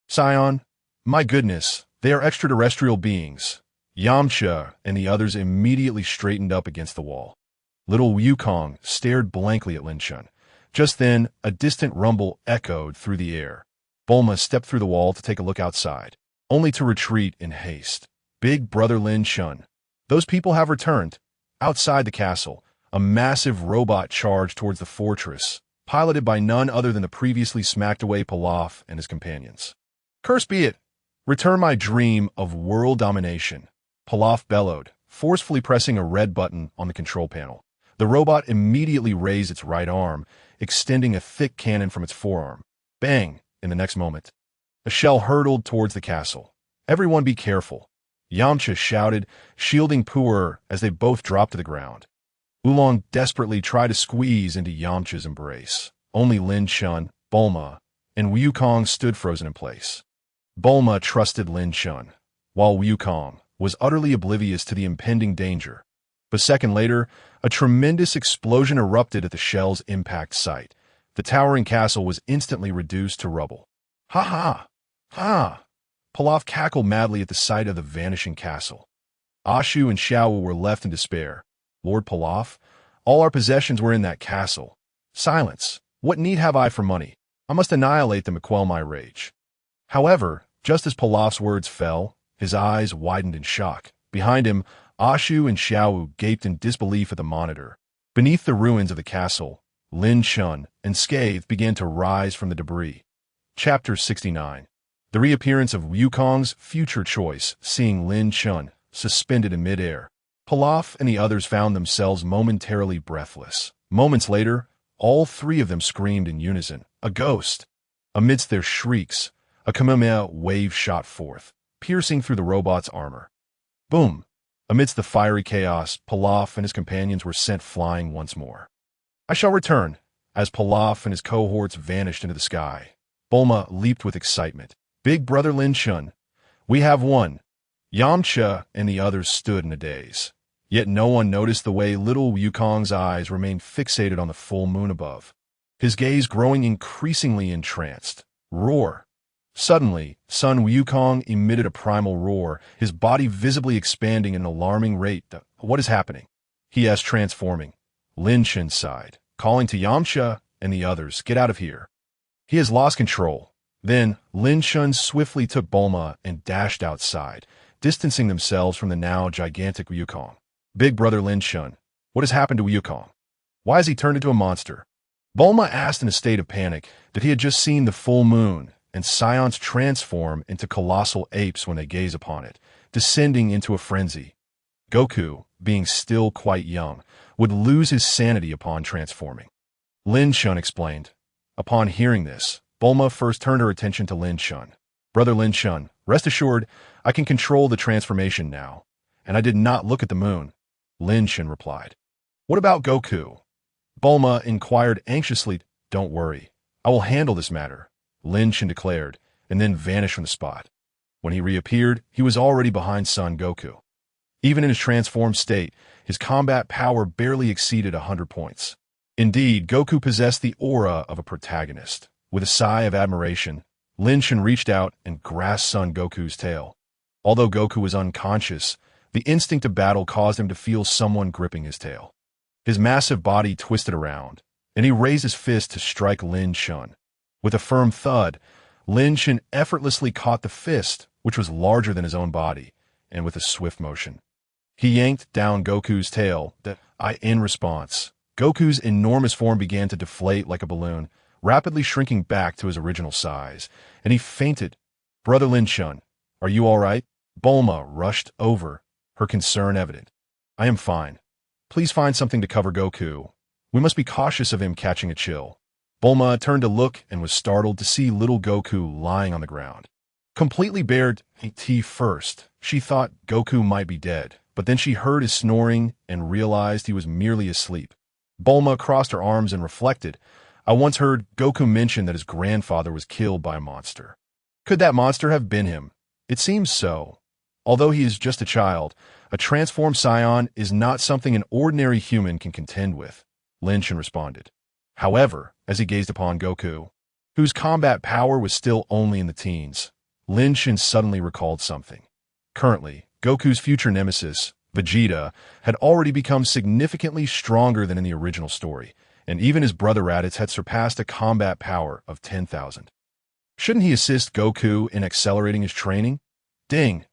Saiyan? My goodness, they are extraterrestrial beings. Yamcha and the others immediately straightened up against the wall. Little Wukong stared blankly at Lin Chen. Just then, a distant rumble echoed through the air. Bulma stepped through the wall to take a look outside, only to retreat in haste. Big brother Lin Chen. Those people have returned. Outside the castle, a massive robot charged towards the fortress, piloted by none other than the previously smacked away Pilaf and his companions. Curse be it! Return my dream of world domination. Pilaf bellowed, forcefully pressing a red button on the control panel. The robot immediately raised its right arm, extending a thick cannon from its forearm. Bang! In the next moment, a shell hurtled towards the castle. Everyone be careful. Yamcha shouted, shielding Pu'er as they both dropped to the ground. Oolong desperately tried to squeeze into Yamcha's embrace. Only Lin Chen, Bulma, and Wukong stood frozen in place. Bulma trusted Lin Chen, while Wukong was utterly oblivious to the impending danger. A second later, a tremendous explosion erupted at the shell's impact site. The towering castle was instantly reduced to rubble. Ha ha! Ha! Pilaf cackled madly at the sight of the vanishing castle. Ashu and Xiao were left in despair. Lord Pilaf, all our possessions were in that castle. Silence! What need have I for money? I must annihilate them to quell my rage. However, just as Pilaf's words fell, his eyes widened in shock. Behind him, Ashu and Xiao gaped in disbelief at the monitor. Beneath the ruins of the castle, Lin Chen and Scathe began to rise from the debris. Chapter 69. The reappearance of Wukong's future choice, seeing Lin Chen suspended in midair. Pilaf and the others found themselves momentarily breathless. Moments later, all three of them screamed in unison, "A ghost!" Amidst their shrieks, a Kamehameha wave shot forth, piercing through the robot's armor. Boom! Amidst the fiery chaos, Pilaf and his companions were sent flying once more. I shall return, as Pilaf and his cohorts vanished into the sky. Bulma leaped with excitement. Big brother Lin Chen, we have won. Yamcha and the others stood in a daze. Yet no one noticed the way little Wukong's eyes remained fixated on the full moon above, his gaze growing increasingly entranced. Roar! Suddenly, Son Wukong emitted a primal roar, his body visibly expanding at an alarming rate. What is happening? He asked, transforming. Lin Chen sighed, calling to Yamcha and the others, get out of here. He has lost control. Then, Lin Chen swiftly took Bulma and dashed outside, distancing themselves from the now gigantic Wukong. Big brother Lin Chen, what has happened to Wukong? Why has he turned into a monster? Bulma asked in a state of panic that he had just seen the full moon, and Saiyans transform into colossal apes when they gaze upon it, descending into a frenzy. Goku, being still quite young, would lose his sanity upon transforming. Lin Chen explained. Upon hearing this, Bulma first turned her attention to Lin Chen. Brother Lin Chen, rest assured, I can control the transformation now, and I did not look at the moon. Lin Chen replied. What about Goku? Bulma inquired anxiously. Don't worry, I will handle this matter, Lin Chen declared, and then vanished from the spot. When he reappeared, he was already behind Son Goku. Even in his transformed state, his combat power barely exceeded 100 points. Indeed, Goku possessed the aura of a protagonist. With a sigh of admiration, Lin Chen reached out and grasped Son Goku's tail. Although Goku was unconscious, the instinct of battle caused him to feel someone gripping his tail. His massive body twisted around, and he raised his fist to strike Lin Chen. With a firm thud, Lin Chen effortlessly caught the fist, which was larger than his own body, and with a swift motion, he yanked down Goku's tail. In response, Goku's enormous form began to deflate like a balloon, rapidly shrinking back to his original size, and he fainted. Brother Lin Chen, are you all right? Bulma rushed over, her concern evident. I am fine. Please find something to cover Goku. We must be cautious of him catching a chill. Bulma turned to look and was startled to see little Goku lying on the ground. Completely bared first, she thought Goku might be dead, but then she heard his snoring and realized he was merely asleep. Bulma crossed her arms and reflected. I once heard Goku mention that his grandfather was killed by a monster. Could that monster have been him? It seems so. Although he is just a child, a transformed Saiyan is not something an ordinary human can contend with, Lin Chen responded. However, as he gazed upon Goku, whose combat power was still only in the teens, Lin Chen suddenly recalled something. Currently, Goku's future nemesis, Vegeta, had already become significantly stronger than in the original story, and even his brother Raditz had surpassed a combat power of 10,000. Shouldn't he assist Goku in accelerating his training? Ding!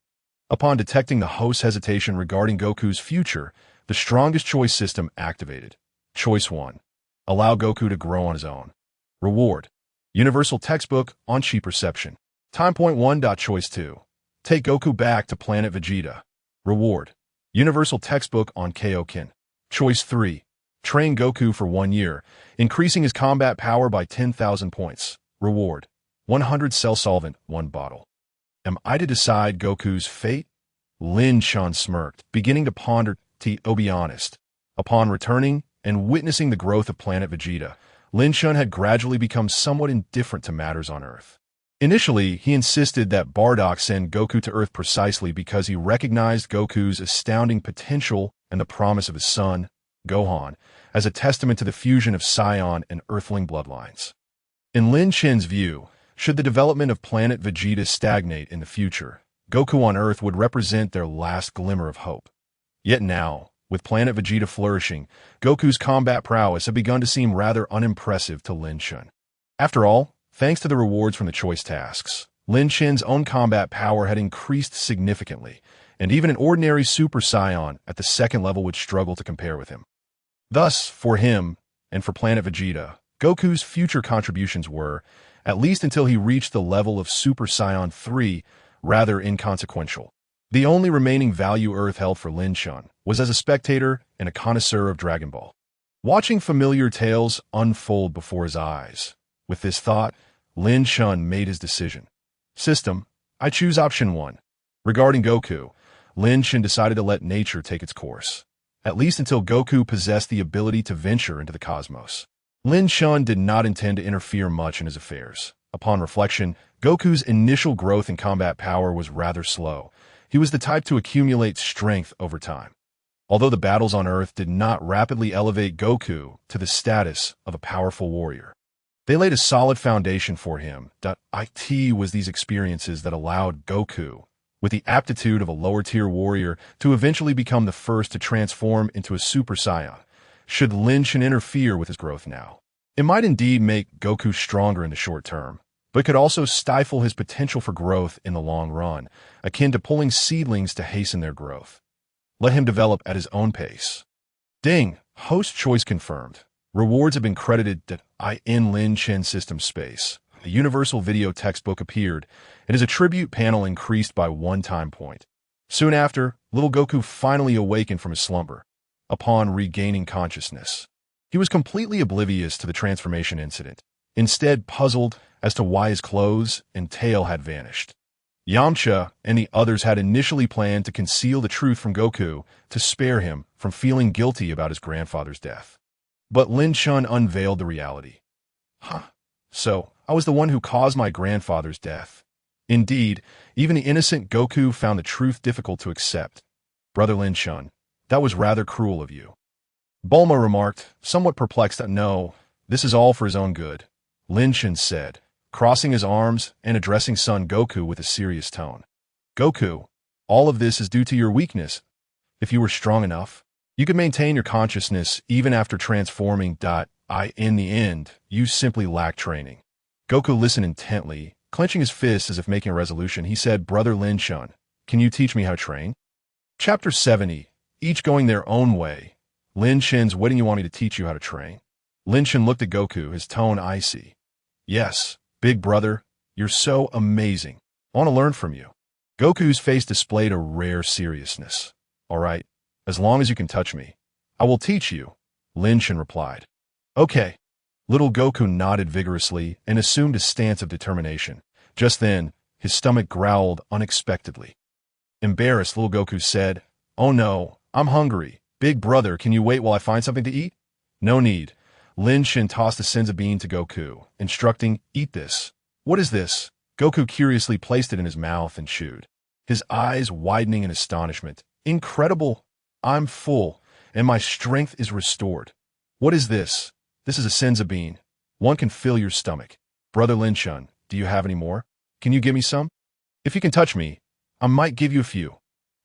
Upon detecting the host's hesitation regarding Goku's future, the strongest choice system activated. Choice 1. Allow Goku to grow on his own. Reward. Universal textbook on chi perception. Time point 1. Choice 2. Take Goku back to Planet Vegeta. Reward. Universal textbook on Kaioshin. Choice 3. Train Goku for 1 year, increasing his combat power by 10,000 points. Reward. 100 cell solvent, 1 bottle. Am I to decide Goku's fate? Lin Chen smirked, beginning to ponder. To be honest, upon returning and witnessing the growth of Planet Vegeta, Lin Chen had gradually become somewhat indifferent to matters on Earth. Initially, he insisted that Bardock send Goku to Earth precisely because he recognized Goku's astounding potential and the promise of his son, Gohan, as a testament to the fusion of Saiyan and Earthling bloodlines. In Lin Chen's view, should the development of Planet Vegeta stagnate in the future, Goku on Earth would represent their last glimmer of hope. Yet now, with Planet Vegeta flourishing, Goku's combat prowess had begun to seem rather unimpressive to Lin Chen. After all, thanks to the rewards from the choice tasks, Lin Chen's own combat power had increased significantly, and even an ordinary Super Saiyan at the second level would struggle to compare with him. Thus, for him, and for Planet Vegeta, Goku's future contributions were, at least until he reached the level of Super Saiyan 3, rather inconsequential. The only remaining value Earth held for Lin Chen was as a spectator and a connoisseur of Dragon Ball, watching familiar tales unfold before his eyes. With this thought, Lin Chen made his decision. System, I choose option 1. Regarding Goku, Lin Chen decided to let nature take its course, at least until Goku possessed the ability to venture into the cosmos. Lin Chen did not intend to interfere much in his affairs. Upon reflection, Goku's initial growth in combat power was rather slow. He was the type to accumulate strength over time. Although the battles on Earth did not rapidly elevate Goku to the status of a powerful warrior, they laid a solid foundation for him. It was these experiences that allowed Goku, with the aptitude of a lower-tier warrior, to eventually become the first to transform into a Super Saiyan. Should Lin Chen interfere with his growth now, it might indeed make Goku stronger in the short term, but could also stifle his potential for growth in the long run, akin to pulling seedlings to hasten their growth. Let him develop at his own pace. Ding! Host choice confirmed. Rewards have been credited in Lin Chen system space. A universal video textbook appeared, and his attribute panel increased by 1 time point. Soon after, little Goku finally awakened from his slumber. Upon regaining consciousness, he was completely oblivious to the transformation incident, instead puzzled as to why his clothes and tail had vanished. Yamcha and the others had initially planned to conceal the truth from Goku to spare him from feeling guilty about his grandfather's death. But Lin Chen unveiled the reality. So, I was the one who caused my grandfather's death. Indeed, even the innocent Goku found the truth difficult to accept. Brother Lin Chen, that was rather cruel of you. Bulma remarked, somewhat perplexed. No, this is all for his own good, Lin Chen said, crossing his arms and addressing son Goku with a serious tone. Goku, all of this is due to your weakness. If you were strong enough, you could maintain your consciousness even after transforming. In the end, you simply lack training. Goku listened intently, clenching his fists as if making a resolution. He said, Brother Lin Chen, can you teach me how to train? Chapter 70. Each going their own way. Lin Chen's, what do you want me to teach you how to train? Lin Chen looked at Goku, his tone icy. Yes, big brother, you're so amazing. I want to learn from you. Goku's face displayed a rare seriousness. All right, as long as you can touch me, I will teach you, Lin Chen replied. Okay. Little Goku nodded vigorously and assumed a stance of determination. Just then, his stomach growled unexpectedly. Embarrassed, little Goku said, "Oh no, I'm hungry. Big brother, can you wait while I find something to eat?" "No need." Lin Chen tossed a senza bean to Goku, instructing, "Eat this." "What is this?" Goku curiously placed it in his mouth and chewed, his eyes widening in astonishment. "Incredible! I'm full, and my strength is restored." "What is this?" "This is a senza bean. One can fill your stomach." "Brother Lin Chen, do you have any more? Can you give me some?" "If you can touch me, I might give you a few."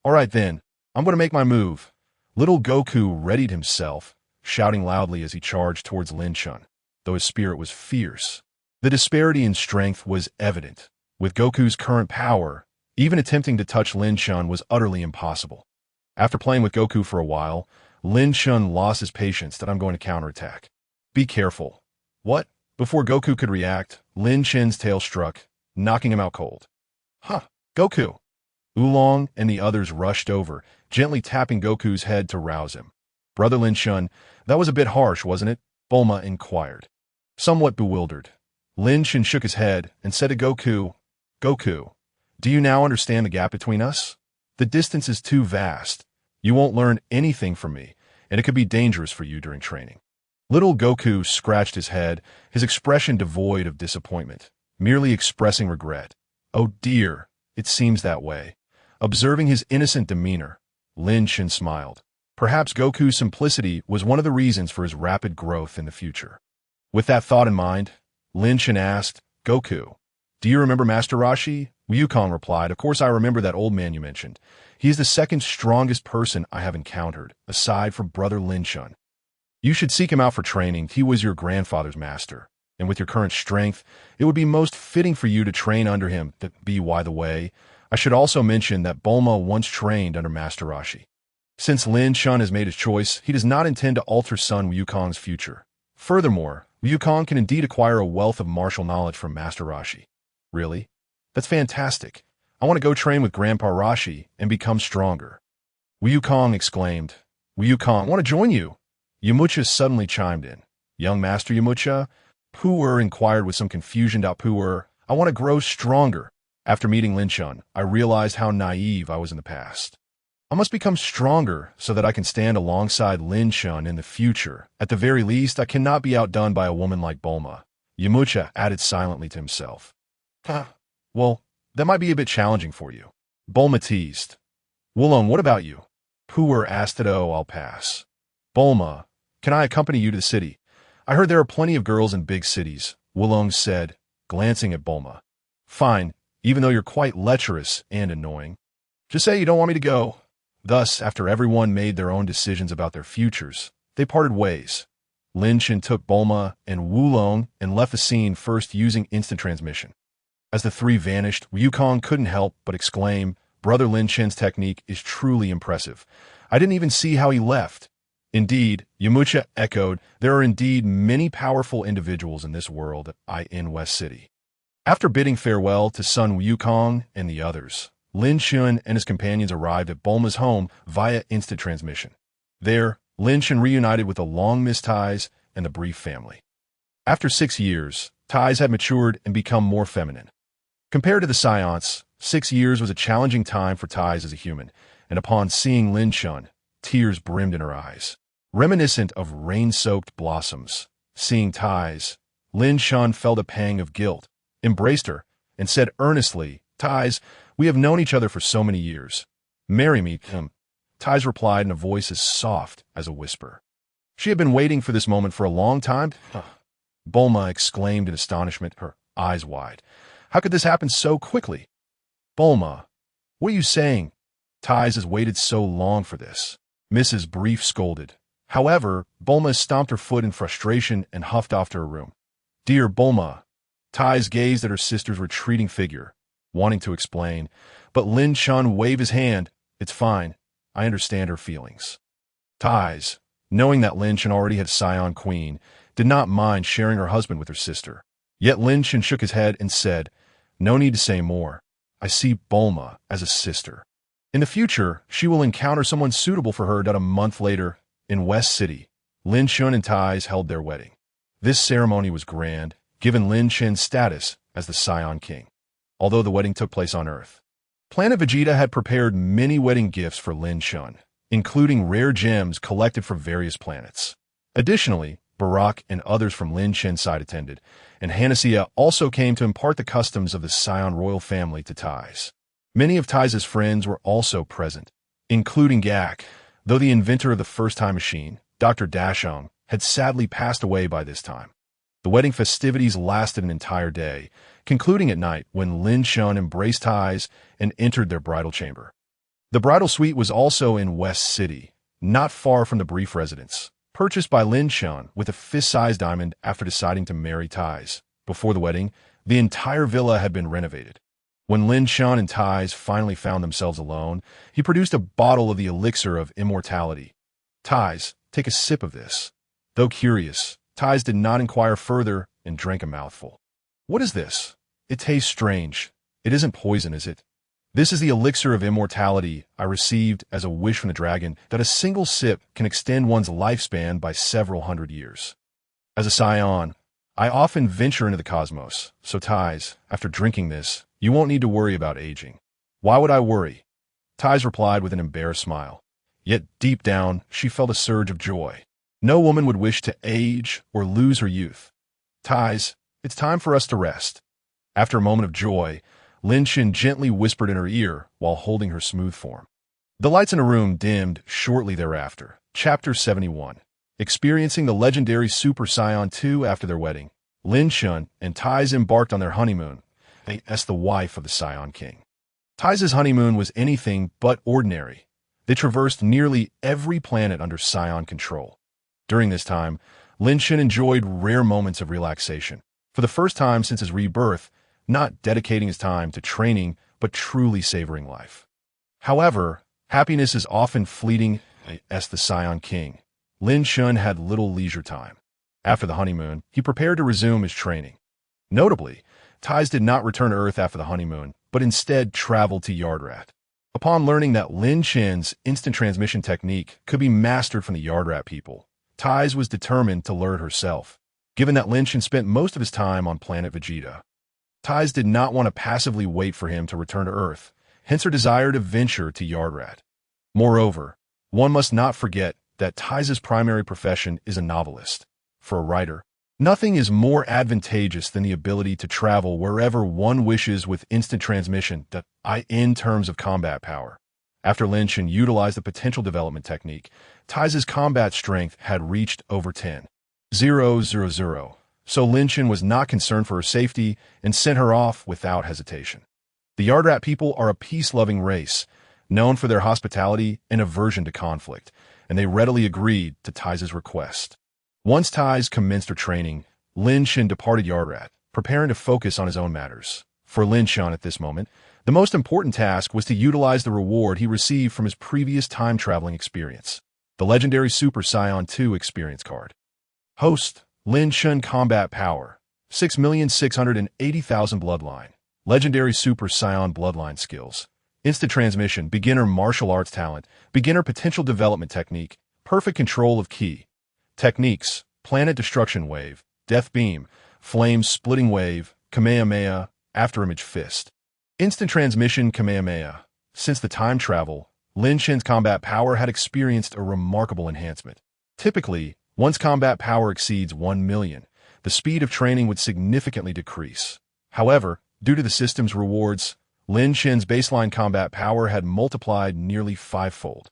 "All right then, I'm going to make my move." Little Goku readied himself, shouting loudly as he charged towards Lin Chen, though his spirit was fierce. The disparity in strength was evident. With Goku's current power, even attempting to touch Lin Chen was utterly impossible. After playing with Goku for a while, Lin Chen lost his patience that I'm going to counterattack. "Be careful." "What?" Before Goku could react, Lin Chen's tail struck, knocking him out cold. "Huh, Goku!" Oolong and the others rushed over, gently tapping Goku's head to rouse him. "Brother Lin Chen, that was a bit harsh, wasn't it?" Bulma inquired. Somewhat bewildered, Lin Chen shook his head and said to Goku, "Goku, do you now understand the gap between us? The distance is too vast. You won't learn anything from me, and it could be dangerous for you during training." Little Goku scratched his head, his expression devoid of disappointment, merely expressing regret. "Oh dear, it seems that way." Observing his innocent demeanor, Lin Chen smiled. Perhaps Goku's simplicity was one of the reasons for his rapid growth in the future. With that thought in mind, Lin Chen asked, "Goku, do you remember Master Roshi?" Wukong replied, "Of course I remember that old man you mentioned. He is the second strongest person I have encountered, aside from Brother Lin Chen. You should seek him out for training. He was your grandfather's master, and with your current strength, it would be most fitting for you to train under him. By the way, I should also mention that Bulma once trained under Master Roshi. Since Lin Chen has made his choice, he does not intend to alter son Wukong's future. Furthermore, Wukong can indeed acquire a wealth of martial knowledge from Master Roshi." "Really? That's fantastic. I want to go train with Grandpa Roshi and become stronger." Wukong exclaimed. "Wukong, I want to join you." Yamcha suddenly chimed in. "Young Master Yamcha?" Pu'er inquired with some confusion. Pu'er, "I want to grow stronger. After meeting Lin Chen, I realized how naive I was in the past. I must become stronger so that I can stand alongside Lin Chen in the future. At the very least, I cannot be outdone by a woman like Bulma." Yamcha added silently to himself. Well, that might be a bit challenging for you." Bulma teased. "Wulong, what about you?" Pu'er asked. "Oh, I'll pass." "Bulma, can I accompany you to the city? I heard there are plenty of girls in big cities," Wulong said, glancing at Bulma. "Fine, even though you're quite lecherous and annoying. Just say you don't want me to go." Thus, after everyone made their own decisions about their futures, they parted ways. Lin Chen took Bulma and Wulong and left the scene, first using instant transmission. As the three vanished, Wukong couldn't help but exclaim, "Brother Lin Chen's technique is truly impressive. I didn't even see how he left." "Indeed," Yamcha echoed, "there are indeed many powerful individuals in this world in West City." After bidding farewell to son Wukong and the others, Lin Chen and his companions arrived at Bulma's home via instant transmission. There, Lin Chen reunited with the long-missed ties and the Brief family. After 6 years, ties had matured and become more feminine. Compared to the Saiyans, 6 years was a challenging time for ties as a human, and upon seeing Lin Chen, tears brimmed in her eyes. Reminiscent of rain-soaked blossoms, seeing ties, Lin Chen felt a pang of guilt, embraced her, and said earnestly, "Ties, we have known each other for so many years. Marry me." Ties replied in a voice as soft as a whisper. She had been waiting for this moment for a long time. Bulma exclaimed in astonishment, her eyes wide. "How could this happen so quickly?" "Bulma, what are you saying? Ties has waited so long for this," Mrs. Brief scolded. However, Bulma stomped her foot in frustration and huffed off to her room. "Dear Bulma," Ties gazed at her sister's retreating figure, wanting to explain, but Lin Chen waved his hand. "It's fine. I understand her feelings." Ties, knowing that Lin Chen already had Saiyan Queen, did not mind sharing her husband with her sister. Yet Lin Chen shook his head and said, "No need to say more. I see Bulma as a sister. In the future, she will encounter someone suitable for her." A month later, in West City, Lin Chen and Ties held their wedding. This ceremony was grand, given Lin Chen's status as the Saiyan King. Although the wedding took place on Earth, Planet Vegeta had prepared many wedding gifts for Lin Chen, including rare gems collected from various planets. Additionally, Barak and others from Lin Chen's side attended, and Hanasia also came to impart the customs of the Saiyan royal family to Tais. Many of Tais' friends were also present, including Gak, though the inventor of the first time machine, Dr. Dasheng, had sadly passed away by this time. The wedding festivities lasted an entire day, concluding at night when Lin Chen embraced Tais and entered their bridal chamber. The bridal suite was also in West City, not far from the brief residence, purchased by Lin Chen with a fist-sized diamond after deciding to marry Tais. Before the wedding, the entire villa had been renovated. When Lin Chen and Tais finally found themselves alone, he produced a bottle of the elixir of immortality. Tais, take a sip of this. Though curious, Tais did not inquire further and drank a mouthful. What is this? It tastes strange. It isn't poison, is it? This is the elixir of immortality I received as a wish from the dragon that a single sip can extend one's lifespan by several hundred years. As a Saiyan, I often venture into the cosmos, so Tais, after drinking this, you won't need to worry about aging. Why would I worry? Tais replied with an embarrassed smile. Yet deep down, she felt a surge of joy. No woman would wish to age or lose her youth. Tais, it's time for us to rest. After a moment of joy, Lin Chen gently whispered in her ear while holding her smooth form. The lights in the room dimmed shortly thereafter. Chapter 71. Experiencing the legendary Super Saiyan 2 after their wedding, Lin Chen and Tais embarked on their honeymoon as the wife of the Saiyan King. Tais' honeymoon was anything but ordinary. They traversed nearly every planet under Saiyan control. During this time, Lin Chen enjoyed rare moments of relaxation. For the first time since his rebirth, not dedicating his time to training, but truly savoring life. However, happiness is often fleeting as the Saiyan King. Lin Chen had little leisure time. After the honeymoon, he prepared to resume his training. Notably, Tais did not return to Earth after the honeymoon, but instead traveled to Yardrat. Upon learning that Lin Chen's instant transmission technique could be mastered from the Yardrat people, Tais was determined to learn herself, given that Lin Chen spent most of his time on Planet Vegeta. Tais did not want to passively wait for him to return to Earth, hence her desire to venture to Yardrat. Moreover, one must not forget that Tais' primary profession is a novelist. For a writer, nothing is more advantageous than the ability to travel wherever one wishes with instant transmission in terms of combat power. After Lin Chen utilized the potential development technique, Tais' combat strength had reached over 10,000. So Lin Chen was not concerned for her safety and sent her off without hesitation. The Yardrat people are a peace-loving race, known for their hospitality and aversion to conflict, and they readily agreed to Tais' request. Once Tais commenced her training, Lin Chen departed Yardrat, preparing to focus on his own matters. For Lin Chen at this moment, the most important task was to utilize the reward he received from his previous time-traveling experience, the legendary Super Saiyan 2 experience card. Host, Lin Chen Combat Power, 6,680,000 Bloodline, Legendary Super Saiyan Bloodline Skills, Instant Transmission, Beginner Martial Arts Talent, Beginner Potential Development Technique, Perfect Control of Ki. Techniques, Planet Destruction Wave, Death Beam, Flame Splitting Wave, Kamehameha, Afterimage Fist. Instant Transmission Kamehameha. Since the time travel, Lin Chen's combat power had experienced a remarkable enhancement. Typically, once combat power exceeds 1 million, the speed of training would significantly decrease. However, due to the system's rewards, Lin Chen's baseline combat power had multiplied nearly 5-fold.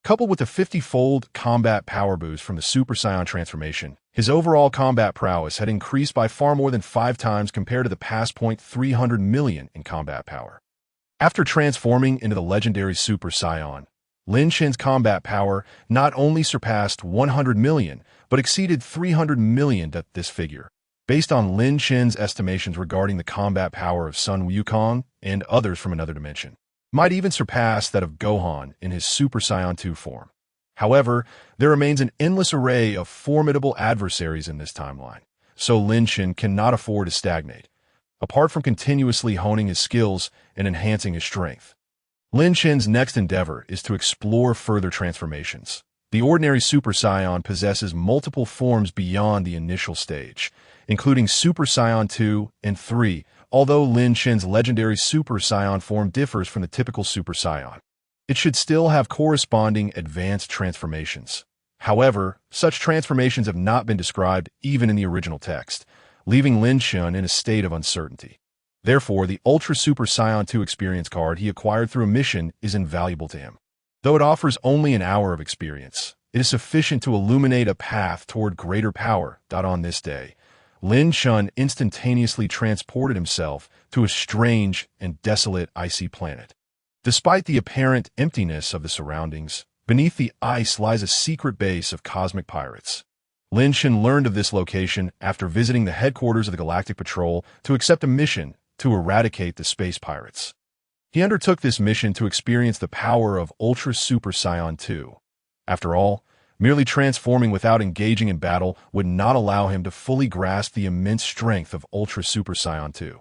Coupled with the 50-fold combat power boost from the Super Saiyan transformation, his overall combat prowess had increased by far more than 5 times compared to the past 300 million in combat power. After transforming into the legendary Super Saiyan, Lin Chen's combat power not only surpassed 100 million, but exceeded 300 million at this figure. Based on Lin Chen's estimations regarding the combat power of Sun Wukong and others from another dimension, might even surpass that of Gohan in his Super Saiyan 2 form. However, there remains an endless array of formidable adversaries in this timeline, so Lin Chen cannot afford to stagnate. Apart from continuously honing his skills and enhancing his strength, Lin Chen's next endeavor is to explore further transformations. The ordinary Super Saiyan possesses multiple forms beyond the initial stage, including Super Saiyan 2 and 3, although Lin Chen's legendary Super Saiyan form differs from the typical Super Saiyan. It should still have corresponding advanced transformations. However, such transformations have not been described even in the original text, leaving Lin Chen in a state of uncertainty. Therefore, the Ultra Super Saiyan 2 experience card he acquired through a mission is invaluable to him. Though it offers only an hour of experience, it is sufficient to illuminate a path toward greater power. On this day, Lin Chen instantaneously transported himself to a strange and desolate icy planet. Despite the apparent emptiness of the surroundings, beneath the ice lies a secret base of cosmic pirates. Lin Chen learned of this location after visiting the headquarters of the Galactic Patrol to accept a mission to eradicate the space pirates. He undertook this mission to experience the power of Ultra Super Saiyan 2. After all, merely transforming without engaging in battle would not allow him to fully grasp the immense strength of Ultra Super Saiyan 2.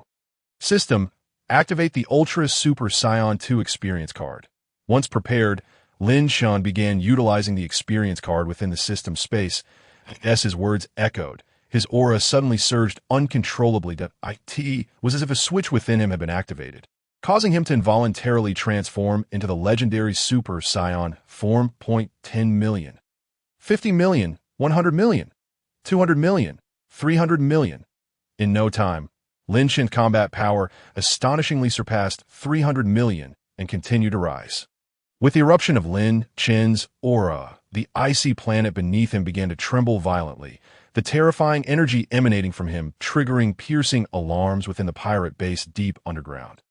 System: activate the Ultra Super Saiyan 2 experience card. Once prepared, Lin Chen began utilizing the experience card within the system space. As his words echoed, his aura suddenly surged uncontrollably. It was as if a switch within him had been activated, causing him to involuntarily transform into the legendary Super Saiyan form. 10 million, 50 million, 100 million, 200 million, 300 million. In no time, Lin Chen's combat power astonishingly surpassed 300 million and continued to rise. With the eruption of Lin Chen's aura, the icy planet beneath him began to tremble violently, the terrifying energy emanating from him triggering piercing alarms within the pirate base deep underground.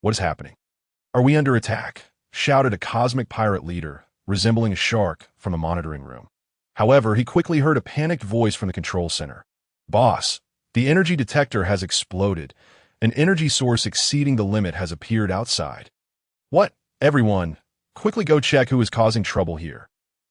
What is happening? Are we under attack? Shouted a cosmic pirate leader, resembling a shark, from the monitoring room. However, he quickly heard a panicked voice from the control center. Boss, the energy detector has exploded. An energy source exceeding the limit has appeared outside. What? Everyone, quickly go check who is causing trouble here.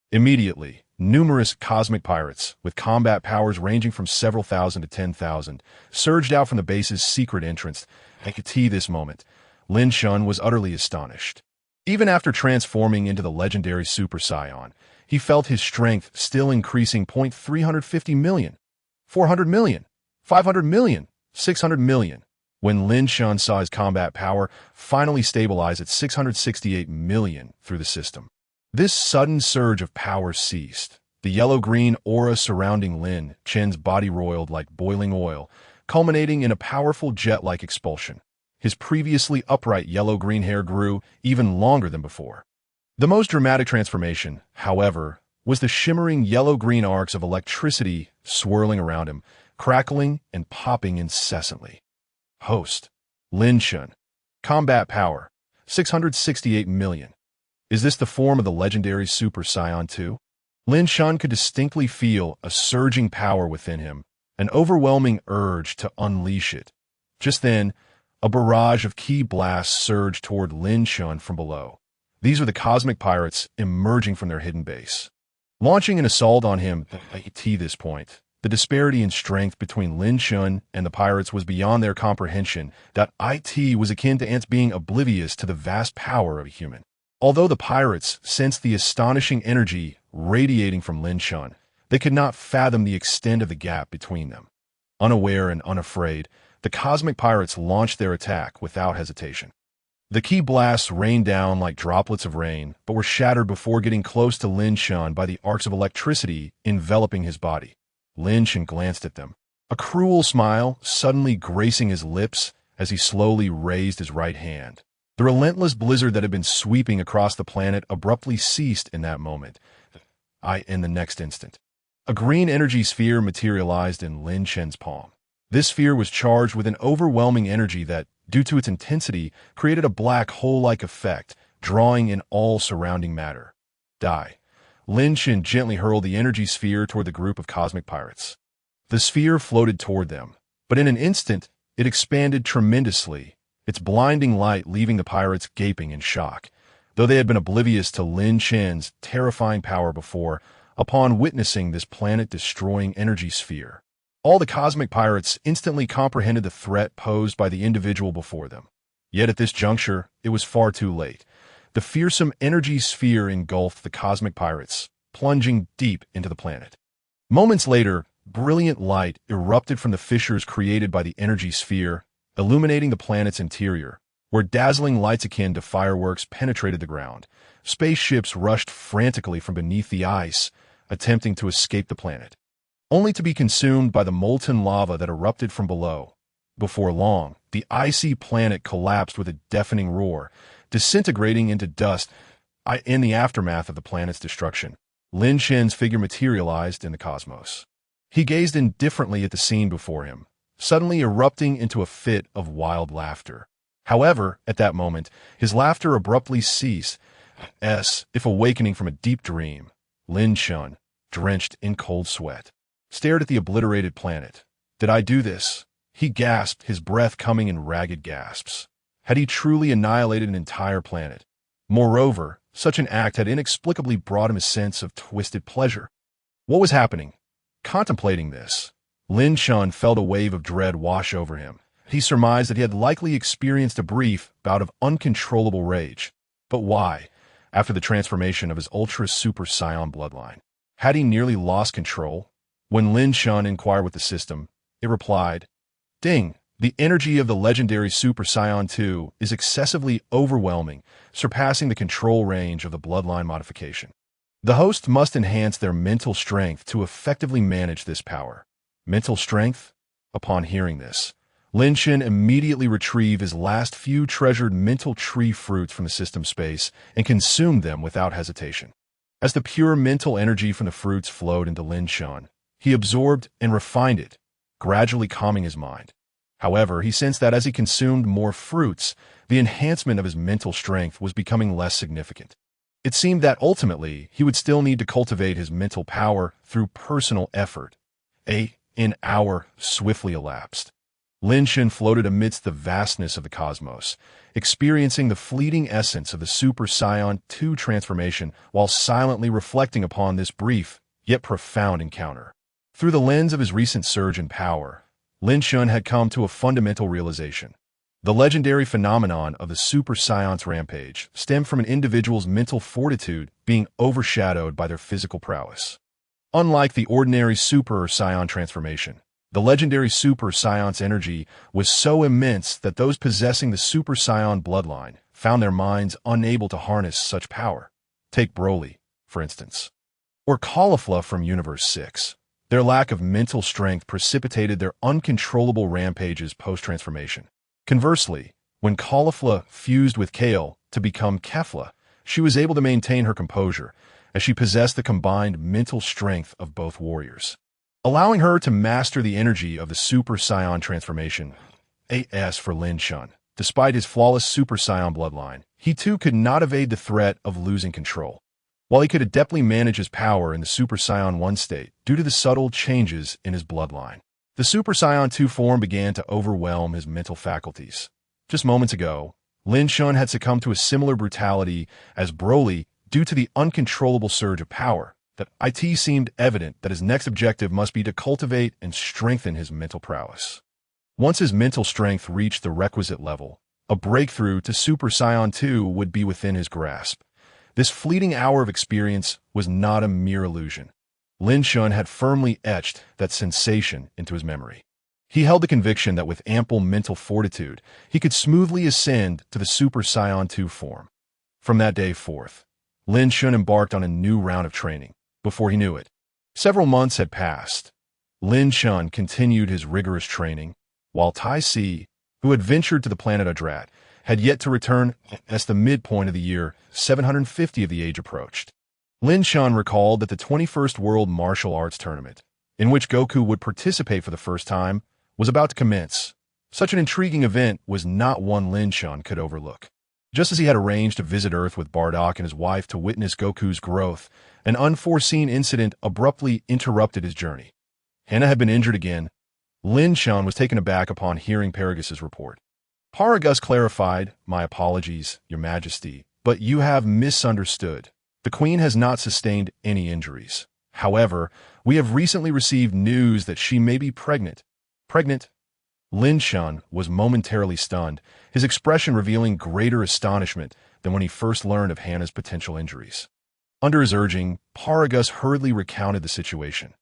Immediately, numerous cosmic pirates, with combat powers ranging from several thousand to 10,000, surged out from the base's secret entrance. At this moment, Lin Chen was utterly astonished. Even after transforming into the legendary Super Saiyan, he felt his strength still increasing. 350 million, 400 million, 500 million, 600 million. When Lin Chen saw his combat power finally stabilize at 668 million through the system. This sudden surge of power ceased. The yellow-green aura surrounding Lin Chen's body roiled like boiling oil, culminating in a powerful jet-like expulsion. His previously upright yellow-green hair grew even longer than before. The most dramatic transformation, however, was the shimmering yellow-green arcs of electricity swirling around him, crackling and popping incessantly. Host: Lin Chen. Combat power: 668 million. Is this the form of the legendary Super Saiyan 2? Lin Chen could distinctly feel a surging power within him, an overwhelming urge to unleash it. Just then, a barrage of ki blasts surged toward Lin Chen from below. These were the cosmic pirates emerging from their hidden base, launching an assault on him. At this point, the disparity in strength between Lin Chen and the pirates was beyond their comprehension. It was akin to ants being oblivious to the vast power of a human. Although the pirates sensed the astonishing energy radiating from Lin Chen, they could not fathom the extent of the gap between them. Unaware and unafraid, the cosmic pirates launched their attack without hesitation. The ki blasts rained down like droplets of rain, but were shattered before getting close to Lin Chen by the arcs of electricity enveloping his body. Lin Chen glanced at them, a cruel smile suddenly gracing his lips as he slowly raised his right hand. The relentless blizzard that had been sweeping across the planet abruptly ceased in that moment. In the next instant, a green energy sphere materialized in Lin Chen's palm. This sphere was charged with an overwhelming energy that, due to its intensity, created a black hole-like effect, drawing in all surrounding matter. Lin Chen gently hurled the energy sphere toward the group of cosmic pirates. The sphere floated toward them, but in an instant, it expanded tremendously, its blinding light leaving the pirates gaping in shock. Though they had been oblivious to Lin Chen's terrifying power before, upon witnessing this planet-destroying energy sphere, all the cosmic pirates instantly comprehended the threat posed by the individual before them. Yet at this juncture, it was far too late. The fearsome energy sphere engulfed the cosmic pirates, plunging deep into the planet. Moments later, brilliant light erupted from the fissures created by the energy sphere, illuminating the planet's interior, where dazzling lights akin to fireworks penetrated the ground. Spaceships rushed frantically from beneath the ice, attempting to escape the planet, only to be consumed by the molten lava that erupted from below. Before long, the icy planet collapsed with a deafening roar, disintegrating into dust. In the aftermath of the planet's destruction, Lin Chen's figure materialized in the cosmos. He gazed indifferently at the scene before him, suddenly erupting into a fit of wild laughter. However, at that moment, his laughter abruptly ceased, as if awakening from a deep dream. Lin Chen, drenched in cold sweat, stared at the obliterated planet. "Did I do this?" He gasped, his breath coming in ragged gasps. Had he truly annihilated an entire planet? Moreover, such an act had inexplicably brought him a sense of twisted pleasure. What was happening? Contemplating this, Lin Chen felt a wave of dread wash over him. He surmised that he had likely experienced a brief bout of uncontrollable rage. But why? After the transformation of his ultra-super Saiyan bloodline, had he nearly lost control? When Lin Chen inquired with the system, it replied, "Ding, the energy of the legendary Super Saiyan 2 is excessively overwhelming, surpassing the control range of the bloodline modification. The host must enhance their mental strength to effectively manage this power." Mental strength? Upon hearing this, Lin Chen immediately retrieved his last few treasured mental tree fruits from the system space and consumed them without hesitation. As the pure mental energy from the fruits flowed into Lin Chen, he absorbed and refined it, gradually calming his mind. However, he sensed that as he consumed more fruits, the enhancement of his mental strength was becoming less significant. It seemed that ultimately he would still need to cultivate his mental power through personal effort. An hour swiftly elapsed. Lin Chen floated amidst the vastness of the cosmos, experiencing the fleeting essence of the Super Saiyan 2 transformation while silently reflecting upon this brief, yet profound encounter. Through the lens of his recent surge in power, Lin Chen had come to a fundamental realization. The legendary phenomenon of the Super Saiyan's rampage stemmed from an individual's mental fortitude being overshadowed by their physical prowess. Unlike the ordinary Super Saiyan transformation, the legendary Super Saiyan's energy was so immense that those possessing the Super Saiyan bloodline found their minds unable to harness such power. Take Broly, for instance, or Caulifla from Universe 6. Their lack of mental strength precipitated their uncontrollable rampages post-transformation. Conversely, when Caulifla fused with Kale to become Kefla, she was able to maintain her composure, as she possessed the combined mental strength of both warriors, allowing her to master the energy of the Super Saiyan transformation. As for Lin Chen, despite his flawless Super Saiyan bloodline, he too could not evade the threat of losing control. While he could adeptly manage his power in the Super Saiyan 1 state due to the subtle changes in his bloodline, the Super Saiyan 2 form began to overwhelm his mental faculties. Just moments ago, Lin Chen had succumbed to a similar brutality as Broly due to the uncontrollable surge of power. That it seemed evident that his next objective must be to cultivate and strengthen his mental prowess. Once his mental strength reached the requisite level, a breakthrough to Super Saiyan 2 would be within his grasp. This fleeting hour of experience was not a mere illusion. Lin Chen had firmly etched that sensation into his memory. He held the conviction that with ample mental fortitude, he could smoothly ascend to the Super Saiyan 2 form. From that day forth, Lin Chen embarked on a new round of training. Before he knew it, several months had passed. Lin Chen continued his rigorous training, while Tai Si, who had ventured to the planet Avert, had yet to return as the midpoint of the year 750 of the age approached. Lin Chen recalled that the 21st World Martial Arts Tournament, in which Goku would participate for the first time, was about to commence. Such an intriguing event was not one Lin Chen could overlook. Just as he had arranged to visit Earth with Bardock and his wife to witness Goku's growth, an unforeseen incident abruptly interrupted his journey. Hannah had been injured again. Lin Chen was taken aback upon hearing Paragus' report. Paragus clarified, "My apologies, Your Majesty, but you have misunderstood. The Queen has not sustained any injuries. However, we have recently received news that she may be pregnant." Pregnant? Lin Chen was momentarily stunned, his expression revealing greater astonishment than when he first learned of Hannah's potential injuries. Under his urging, Paragus hurriedly recounted the situation.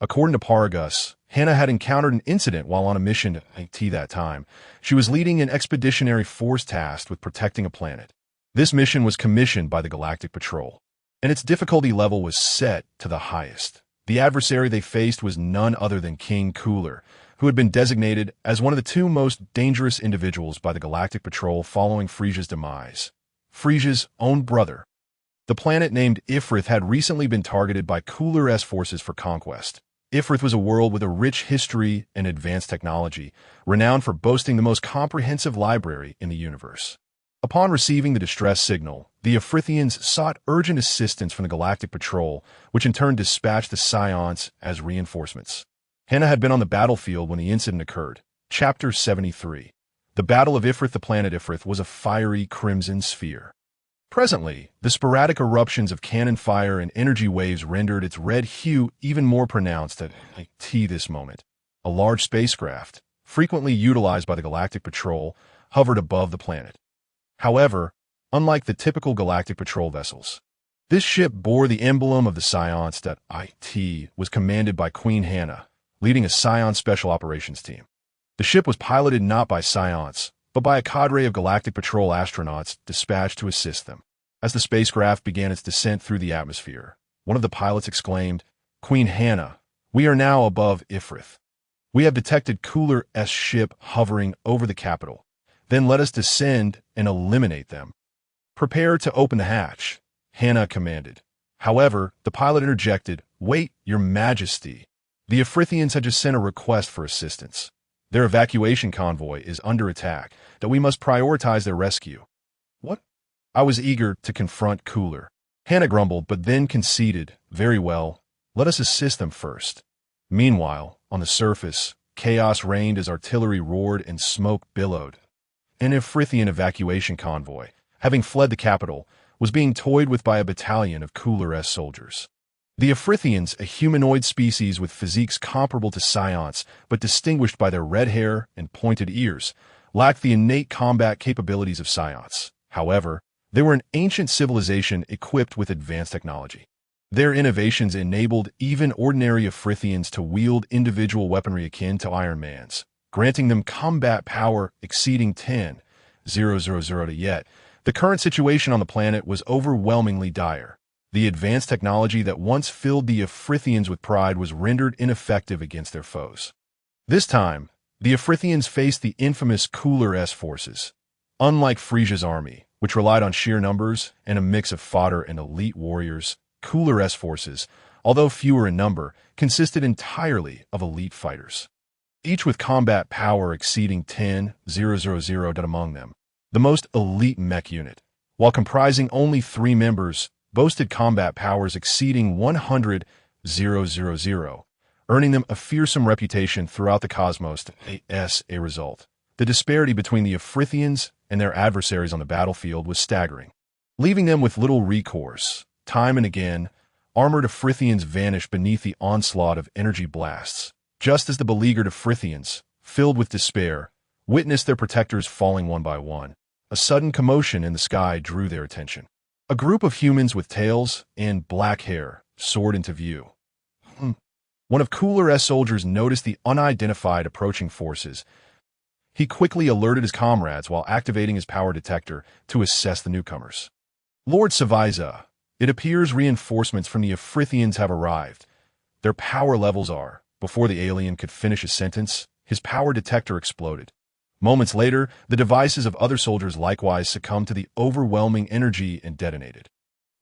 According to Paragus, Hannah had encountered an incident while on a mission to IT that time. She was leading an expeditionary force tasked with protecting a planet. This mission was commissioned by the Galactic Patrol, and its difficulty level was set to the highest. The adversary they faced was none other than King Cooler, who had been designated as one of the two most dangerous individuals by the Galactic Patrol following Frieza's demise. Frieza's own brother. The planet named Ifrith had recently been targeted by Cooler's forces for conquest. Ifrith was a world with a rich history and advanced technology, renowned for boasting the most comprehensive library in the universe. Upon receiving the distress signal, the Ifrithians sought urgent assistance from the Galactic Patrol, which in turn dispatched the Saiyans as reinforcements. Hannah had been on the battlefield when the incident occurred. Chapter 73. The Battle of Ifrith. The planet Ifrith was a fiery crimson sphere. Presently, the sporadic eruptions of cannon fire and energy waves rendered its red hue even more pronounced at this moment. A large spacecraft, frequently utilized by the Galactic Patrol, hovered above the planet. However, unlike the typical Galactic Patrol vessels, this ship bore the emblem of the Saiyans that was commanded by Queen Hannah, leading a Saiyan Special Operations team. The ship was piloted not by Saiyans, but by a cadre of Galactic Patrol astronauts dispatched to assist them. As the spacecraft began its descent through the atmosphere, one of the pilots exclaimed, "Queen Hannah, we are now above Ifrith. We have detected Cooler's ship hovering over the capital. Then let us descend and eliminate them." "Prepare to open the hatch," Hannah commanded. However, the pilot interjected, "Wait, Your Majesty. The Ifrithians had just sent a request for assistance. Their evacuation convoy is under attack, that we must prioritize their rescue." "What?" I was eager to confront Cooler. Hannah grumbled, but then conceded, "Very well, let us assist them first." Meanwhile, on the surface, chaos reigned as artillery roared and smoke billowed. An Ifrithian evacuation convoy, having fled the capital, was being toyed with by a battalion of Cooler's soldiers. The Ifrithians, a humanoid species with physiques comparable to Saiyans, but distinguished by their red hair and pointed ears, lacked the innate combat capabilities of Saiyans. However, they were an ancient civilization equipped with advanced technology. Their innovations enabled even ordinary Ifrithians to wield individual weaponry akin to Iron Man's, granting them combat power exceeding 10,000 to yet. The current situation on the planet was overwhelmingly dire. The advanced technology that once filled the Ifrithians with pride was rendered ineffective against their foes. This time, the Ifrithians faced the infamous Cooler's forces. Unlike Frieza's army, which relied on sheer numbers and a mix of fodder and elite warriors, Cooler's forces, although fewer in number, consisted entirely of elite fighters, each with combat power exceeding 10,000 among them. The most elite mech unit, while comprising only 3 members, boasted combat powers exceeding 100,000, earning them a fearsome reputation throughout the cosmos. As a result, the disparity between the Ifrithians and their adversaries on the battlefield was staggering, leaving them with little recourse. Time and again, armored Ifrithians vanished beneath the onslaught of energy blasts, just as the beleaguered Ifrithians, filled with despair, witnessed their protectors falling one by one. A sudden commotion in the sky drew their attention. A group of humans with tails and black hair soared into view. One of Cooler's soldiers noticed the unidentified approaching forces. He quickly alerted his comrades while activating his power detector to assess the newcomers. "Lord Saviza, it appears reinforcements from the Ifrithians have arrived. Their power levels are..." Before the alien could finish his sentence, his power detector exploded. Moments later, the devices of other soldiers likewise succumbed to the overwhelming energy and detonated.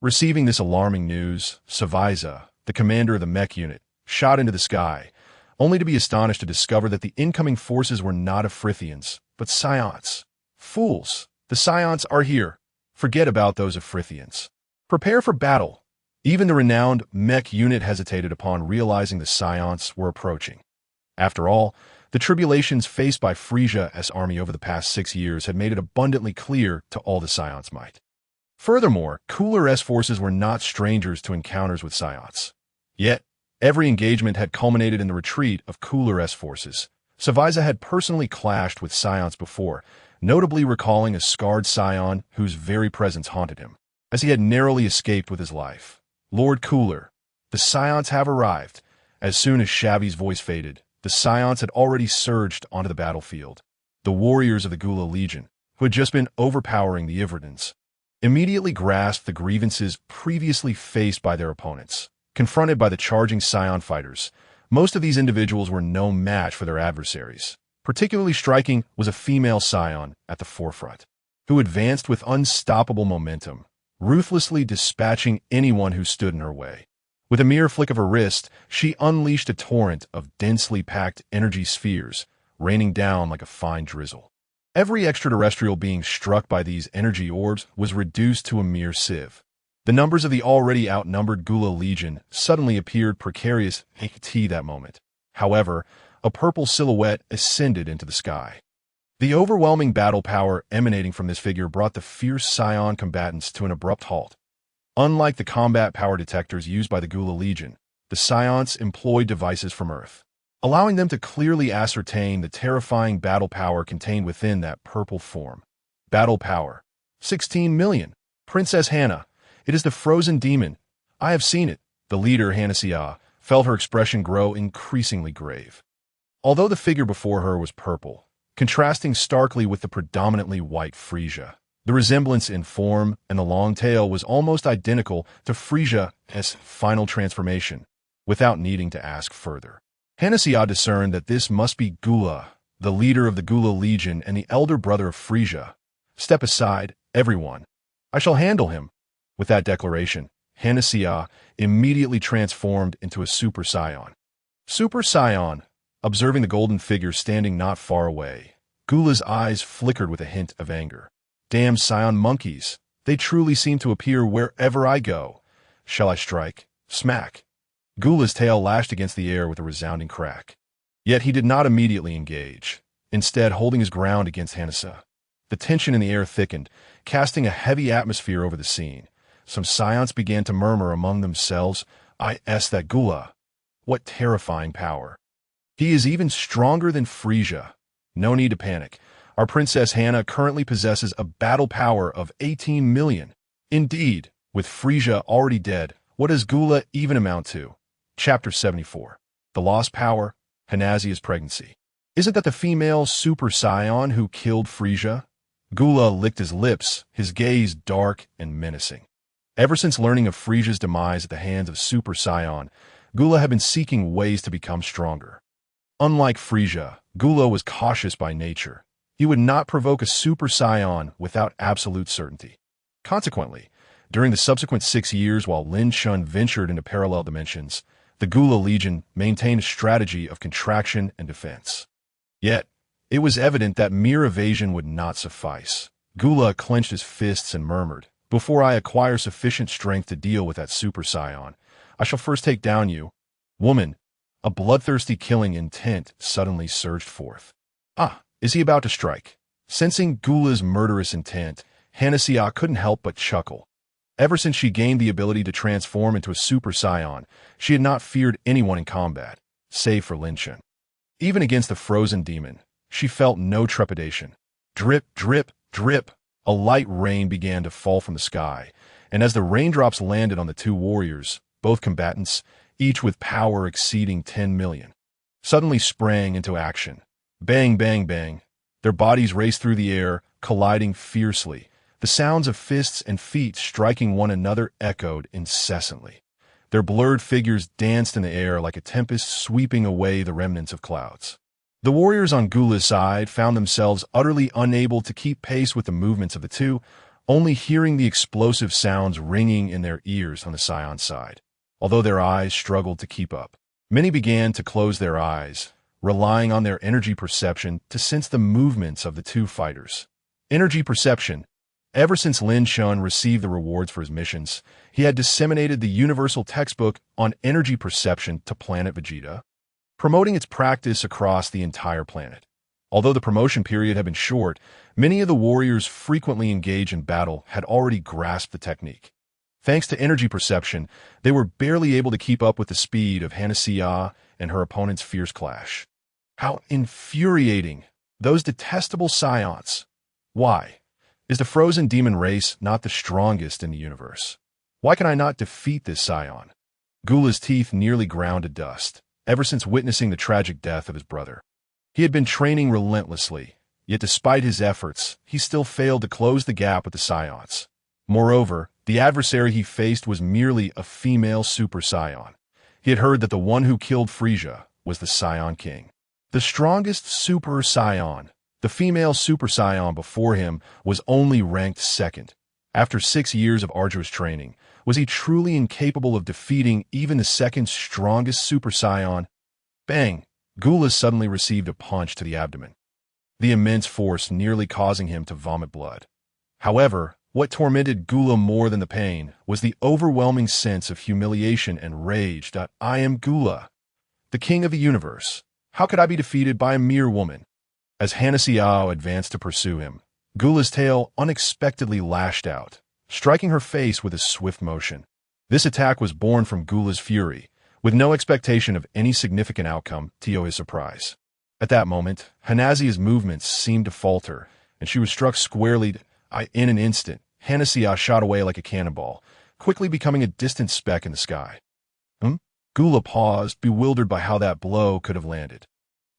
Receiving this alarming news, Saviza, the commander of the mech unit, shot into the sky, only to be astonished to discover that the incoming forces were not Ifrithians, but Saiyans. "Fools! The Saiyans are here! Forget about those Ifrithians. Prepare for battle!" Even the renowned mech unit hesitated upon realizing the Saiyans were approaching. After all, the tribulations faced by Frieza's army over the past 6 years had made it abundantly clear to all the Saiyans' might. Furthermore, Cooler's forces were not strangers to encounters with Saiyans. Yet, every engagement had culminated in the retreat of Cooler's forces. Saviza had personally clashed with Saiyans before, notably recalling a scarred Saiyan whose very presence haunted him, as he had narrowly escaped with his life. Lord Cooler, the Saiyans have arrived. As soon as Shavi's voice faded, the Saiyans had already surged onto the battlefield. The warriors of the Gula Legion, who had just been overpowering the Iverdins, immediately grasped the grievances previously faced by their opponents. Confronted by the charging Saiyan fighters, most of these individuals were no match for their adversaries. Particularly striking was a female Saiyan at the forefront, who advanced with unstoppable momentum, ruthlessly dispatching anyone who stood in her way. With a mere flick of her wrist, she unleashed a torrent of densely packed energy spheres, raining down like a fine drizzle. Every extraterrestrial being struck by these energy orbs was reduced to a mere sieve. The numbers of the already outnumbered Gula Legion suddenly appeared precarious at that moment. However, a purple silhouette ascended into the sky. The overwhelming battle power emanating from this figure brought the fierce Saiyan combatants to an abrupt halt. Unlike the combat power detectors used by the Gula Legion, the Saiyans employed devices from Earth, allowing them to clearly ascertain the terrifying battle power contained within that purple form. Battle power. 16 million. Princess Hannah. It is the frozen demon. I have seen it. The leader, Hanasia, felt her expression grow increasingly grave. Although the figure before her was purple, contrasting starkly with the predominantly white Frieza, the resemblance in form and the long tail was almost identical to Frieza's final transformation, without needing to ask further. Hanasia discerned that this must be Gula, the leader of the Gula Legion and the elder brother of Frieza. Step aside, everyone. I shall handle him. With that declaration, Hanasia immediately transformed into a Super Saiyan. Super Saiyan, observing the golden figure standing not far away, Gula's eyes flickered with a hint of anger. Damn Saiyan monkeys, they truly seem to appear wherever I go. Shall I strike? Smack. Gula's tail lashed against the air with a resounding crack. Yet he did not immediately engage, instead holding his ground against Hanasia. The tension in the air thickened, casting a heavy atmosphere over the scene. Some Saiyans began to murmur among themselves, that Gula. What terrifying power. He is even stronger than Frieza. No need to panic. Our Princess Hannah currently possesses a battle power of 18 million. Indeed, with Frieza already dead, what does Gula even amount to? Chapter 74. The Lost Power, Hanasia's Pregnancy. Isn't that the female Super Saiyan who killed Frieza? Gula licked his lips, his gaze dark and menacing. Ever since learning of Frieza's demise at the hands of Super Saiyan, Gula had been seeking ways to become stronger. Unlike Frieza, Gula was cautious by nature. He would not provoke a Super Saiyan without absolute certainty. Consequently, during the subsequent 6 years while Lin Chen ventured into parallel dimensions, the Gula Legion maintained a strategy of contraction and defense. Yet, it was evident that mere evasion would not suffice. Gula clenched his fists and murmured, "Before I acquire sufficient strength to deal with that Super Saiyan, I shall first take down you." Woman, a bloodthirsty killing intent suddenly surged forth. Is he about to strike? Sensing Gula's murderous intent, Hanasia couldn't help but chuckle. Ever since she gained the ability to transform into a Super Saiyan, she had not feared anyone in combat, save for Lin Chen. Even against the frozen demon, she felt no trepidation. Drip, drip, drip, a light rain began to fall from the sky, and as the raindrops landed on the two warriors, both combatants, each with power exceeding 10 million, suddenly sprang into action. Bang, bang, bang. Their bodies raced through the air, colliding fiercely. The sounds of fists and feet striking one another echoed incessantly. Their blurred figures danced in the air like a tempest sweeping away the remnants of clouds. The warriors on Gula's side found themselves utterly unable to keep pace with the movements of the two, only hearing the explosive sounds ringing in their ears on the Saiyan side. Although their eyes struggled to keep up, many began to close their eyes, relying on their energy perception to sense the movements of the two fighters. Energy perception. Ever since Lin Chen received the rewards for his missions, he had disseminated the universal textbook on energy perception to Planet Vegeta, promoting its practice across the entire planet. Although the promotion period had been short, many of the warriors frequently engaged in battle had already grasped the technique. Thanks to energy perception, they were barely able to keep up with the speed of Hanasia and her opponent's fierce clash. How infuriating! Those detestable Saiyans! Why? Is the frozen demon race not the strongest in the universe? Why can I not defeat this Saiyan? Gula's teeth nearly ground to dust, ever since witnessing the tragic death of his brother. He had been training relentlessly, yet despite his efforts, he still failed to close the gap with the Saiyans. Moreover, the adversary he faced was merely a female Super Saiyan. He had heard that the one who killed Frieza was the Saiyan King. The strongest Super Saiyan. The female Super Saiyan before him was only ranked second. After 6 years of arduous training, was he truly incapable of defeating even the second strongest Super Saiyan? Bang! Gula suddenly received a punch to the abdomen, the immense force nearly causing him to vomit blood. However, what tormented Gula more than the pain was the overwhelming sense of humiliation and rage. I am Gula, the king of the universe. How could I be defeated by a mere woman? As Hanasiao advanced to pursue him, Gula's tail unexpectedly lashed out, striking her face with a swift motion. This attack was born from Gula's fury, with no expectation of any significant outcome to his surprise. At that moment, Hanasia's movements seemed to falter, and she was struck squarely. In an instant, Hanasiya shot away like a cannonball, quickly becoming a distant speck in the sky. Gula paused, bewildered by how that blow could have landed.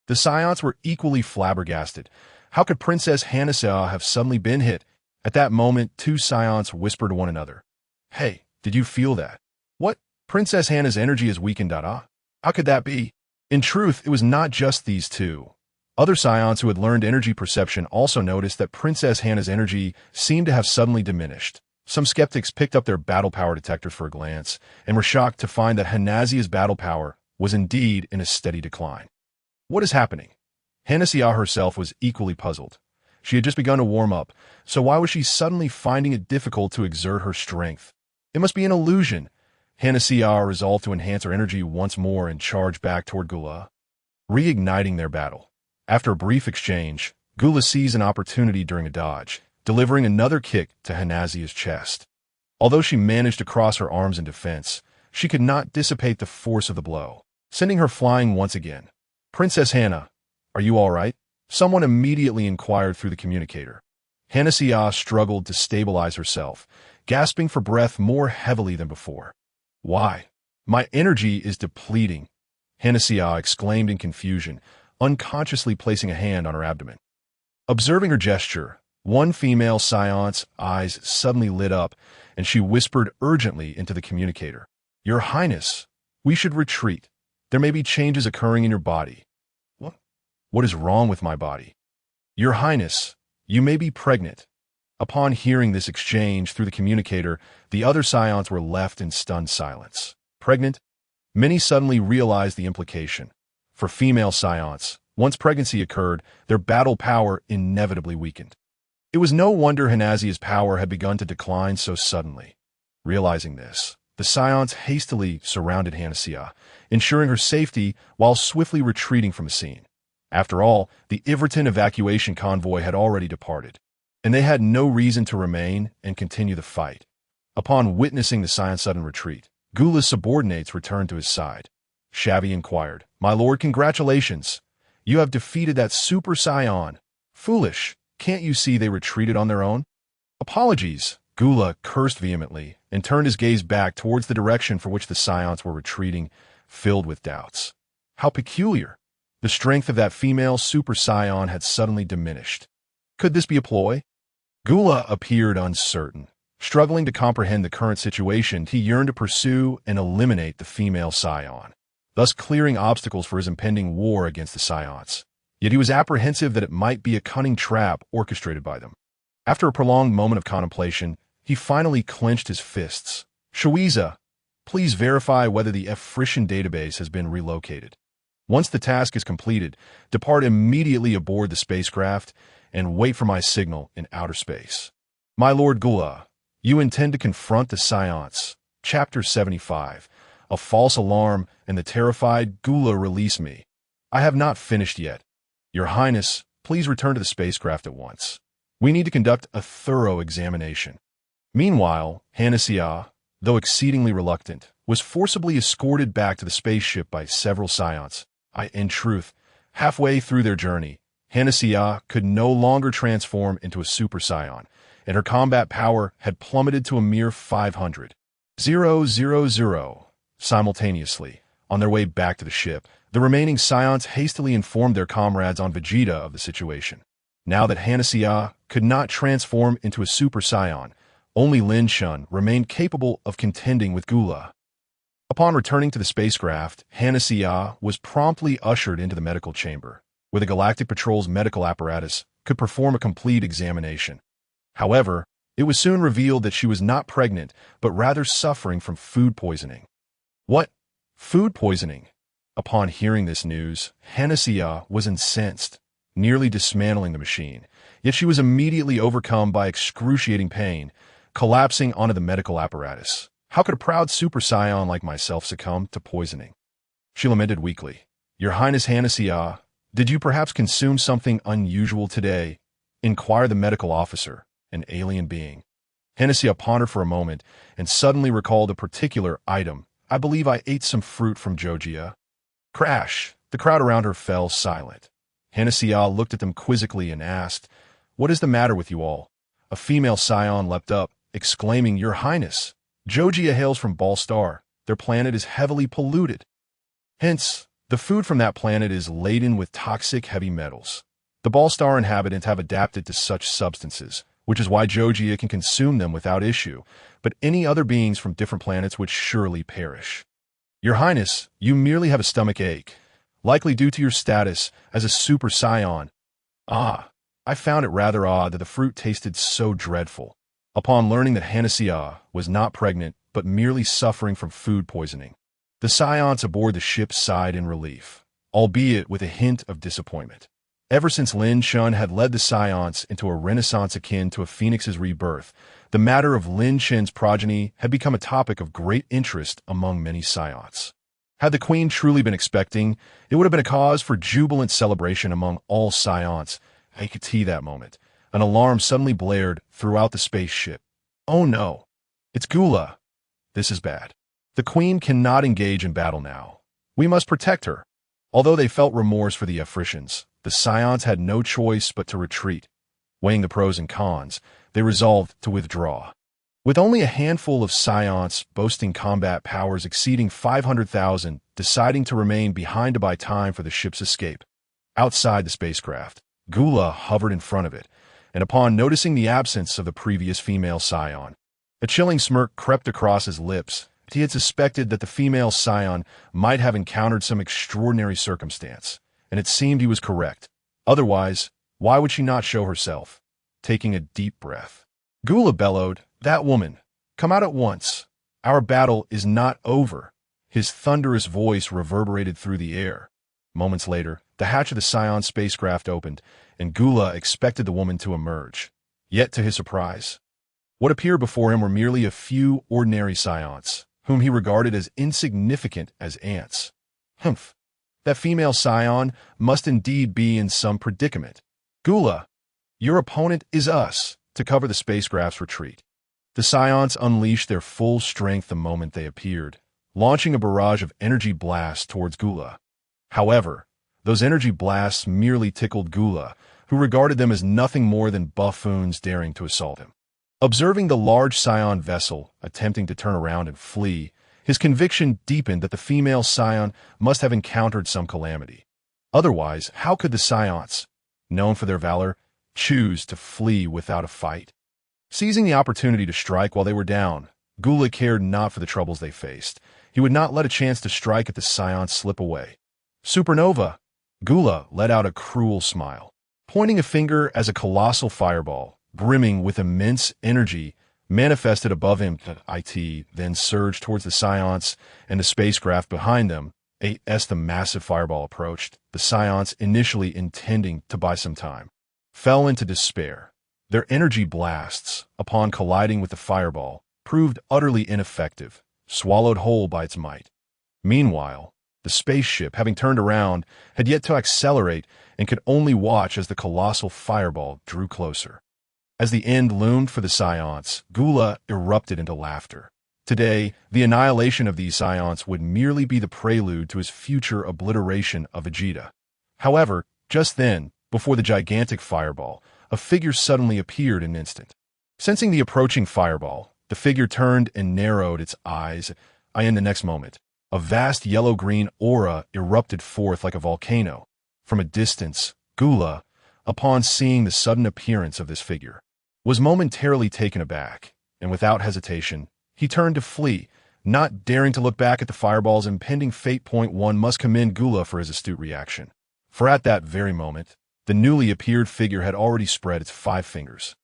The Saiyans were equally flabbergasted. How could Princess Hanasiya have suddenly been hit? At that moment, 2 Saiyans whispered to one another. Hey, did you feel that? What? Princess Hana's energy is weakened. How could that be? In truth, it was not just these 2. Other Saiyans who had learned energy perception also noticed that Princess Hana's energy seemed to have suddenly diminished. Some skeptics picked up their battle power detectors for a glance and were shocked to find that Hanasia's battle power was indeed in a steady decline. What is happening? Hanasiya herself was equally puzzled. She had just begun to warm up, so why was she suddenly finding it difficult to exert her strength? It must be an illusion. Hanasiya resolved to enhance her energy once more and charge back toward Gula, reigniting their battle. After a brief exchange, Gula seized an opportunity during a dodge, delivering another kick to Hanasia's chest. Although she managed to cross her arms in defense, she could not dissipate the force of the blow, sending her flying once again. Princess Hana, are you all right? Someone immediately inquired through the communicator. Hanasiya struggled to stabilize herself, gasping for breath more heavily than before. Why? My energy is depleting, Hanasiya exclaimed in confusion, unconsciously placing a hand on her abdomen. Observing her gesture, one female Saiyan's eyes suddenly lit up, and she whispered urgently into the communicator. Your Highness, we should retreat. There may be changes occurring in your body. What is wrong with my body? Your Highness, you may be pregnant. Upon hearing this exchange through the communicator, the other Saiyans were left in stunned silence. Pregnant? Many suddenly realized the implication. For female Saiyans, once pregnancy occurred, their battle power inevitably weakened. It was no wonder Hanasia's power had begun to decline so suddenly. Realizing this, the Saiyans hastily surrounded Hanasiya, ensuring her safety while swiftly retreating from the scene. After all, the Iverton evacuation convoy had already departed, and they had no reason to remain and continue the fight. Upon witnessing the Saiyan's sudden retreat, Gula's subordinates returned to his side. Shavi inquired, My lord, congratulations. You have defeated that Super Saiyan. Foolish. Can't you see they retreated on their own? Apologies, Gula cursed vehemently and turned his gaze back towards the direction for which the Saiyans were retreating, filled with doubts. How peculiar. The strength of that female Super Saiyan had suddenly diminished. Could this be a ploy? Gula appeared uncertain. Struggling to comprehend the current situation, he yearned to pursue and eliminate the female Saiyan, thus clearing obstacles for his impending war against the Saiyans. Yet he was apprehensive that it might be a cunning trap orchestrated by them. After a prolonged moment of contemplation, he finally clenched his fists. Frieza, please verify whether the Frisian database has been relocated. Once the task is completed, depart immediately aboard the spacecraft and wait for my signal in outer space. My Lord Gula, you intend to confront the Saiyans. Chapter 75. A false alarm and the terrified Gula release me. I have not finished yet. Your Highness, please return to the spacecraft at once. We need to conduct a thorough examination. Meanwhile, Hanasiya, though exceedingly reluctant, was forcibly escorted back to the spaceship by several Saiyans. In truth, halfway through their journey, Hanasiya could no longer transform into a Super Saiyan, and her combat power had plummeted to a mere 500. 000. Simultaneously, on their way back to the ship, the remaining Saiyans hastily informed their comrades on Vegeta of the situation. Now that Hanasea could not transform into a Super Saiyan, only Lin Chen remained capable of contending with Gula. Upon returning to the spacecraft, Hanasea was promptly ushered into the medical chamber, where the Galactic Patrol's medical apparatus could perform a complete examination. However, it was soon revealed that she was not pregnant, but rather suffering from food poisoning. What? Food poisoning? Upon hearing this news, Hanasea was incensed, nearly dismantling the machine. Yet she was immediately overcome by excruciating pain, collapsing onto the medical apparatus. How could a proud Super Saiyan like myself succumb to poisoning? She lamented weakly. Your Highness Hanasea, did you perhaps consume something unusual today? Inquired the medical officer, an alien being. Hanasea pondered for a moment and suddenly recalled a particular item. I believe I ate some fruit from Jogia. Crash! The crowd around her fell silent. Hanasea looked at them quizzically and asked, What is the matter with you all? A female Saiyan leapt up, exclaiming, Your Highness! Jogia hails from Ballstar. Their planet is heavily polluted. Hence, the food from that planet is laden with toxic heavy metals. The Ballstar inhabitants have adapted to such substances, which is why Jogia can consume them without issue, but any other beings from different planets would surely perish. Your Highness, you merely have a stomach ache, likely due to your status as a Super Saiyan. Ah, I found it rather odd that the fruit tasted so dreadful. Upon learning that Hanasea was not pregnant, but merely suffering from food poisoning, the Saiyans aboard the ship sighed in relief, albeit with a hint of disappointment. Ever since Lin Chen had led the Saiyans into a renaissance akin to a phoenix's rebirth, the matter of Lin Chen's progeny had become a topic of great interest among many Saiyans. Had the Queen truly been expecting, it would have been a cause for jubilant celebration among all Saiyans. I could see that moment. An alarm suddenly blared throughout the spaceship. Oh no! It's Gula! This is bad. The Queen cannot engage in battle now. We must protect her. Although they felt remorse for the Africians, the Saiyans had no choice but to retreat. Weighing the pros and cons, they resolved to withdraw. With only a handful of Saiyans boasting combat powers exceeding 500,000 deciding to remain behind to buy time for the ship's escape. Outside the spacecraft, Gula hovered in front of it, and upon noticing the absence of the previous female Saiyan, a chilling smirk crept across his lips. He had suspected that the female Saiyan might have encountered some extraordinary circumstance, and it seemed he was correct. Otherwise, why would she not show herself? Taking a deep breath, Gula bellowed, That woman! Come out at once! Our battle is not over! His thunderous voice reverberated through the air. Moments later, the hatch of the Saiyan spacecraft opened, and Gula expected the woman to emerge. Yet, to his surprise, what appeared before him were merely a few ordinary Saiyans, whom he regarded as insignificant as ants. Humph! That female Saiyan must indeed be in some predicament. Gula, your opponent is us, to cover the spacecraft's retreat. The Saiyans unleashed their full strength the moment they appeared, launching a barrage of energy blasts towards Gula. However, those energy blasts merely tickled Gula, who regarded them as nothing more than buffoons daring to assault him. Observing the large Saiyan vessel attempting to turn around and flee, his conviction deepened that the female Saiyan must have encountered some calamity. Otherwise, how could the Saiyans, known for their valor, choose to flee without a fight? Seizing the opportunity to strike while they were down, Gula cared not for the troubles they faced. He would not let a chance to strike at the Saiyans slip away. Supernova! Gula let out a cruel smile, pointing a finger as a colossal fireball, brimming with immense energy, manifested above him. It then surged towards the Saiyans and the spacecraft behind them. As the massive fireball approached, the Saiyans, initially intending to buy some time, fell into despair. Their energy blasts, upon colliding with the fireball, proved utterly ineffective, swallowed whole by its might. Meanwhile, the spaceship, having turned around, had yet to accelerate and could only watch as the colossal fireball drew closer. As the end loomed for the Saiyans, Gula erupted into laughter. Today, the annihilation of these Saiyans would merely be the prelude to his future obliteration of Vegeta. However, just then, before the gigantic fireball, a figure suddenly appeared in an instant. Sensing the approaching fireball, The figure turned and narrowed its eyes. In the next moment, a vast yellow-green aura erupted forth like a volcano. From a distance, Gula, upon seeing the sudden appearance of this figure, was momentarily taken aback, and without hesitation, he turned to flee, not daring to look back at the fireball's impending fate. One must commend Gula for his astute reaction, for at that very moment, the newly appeared figure had already spread its 5 fingers,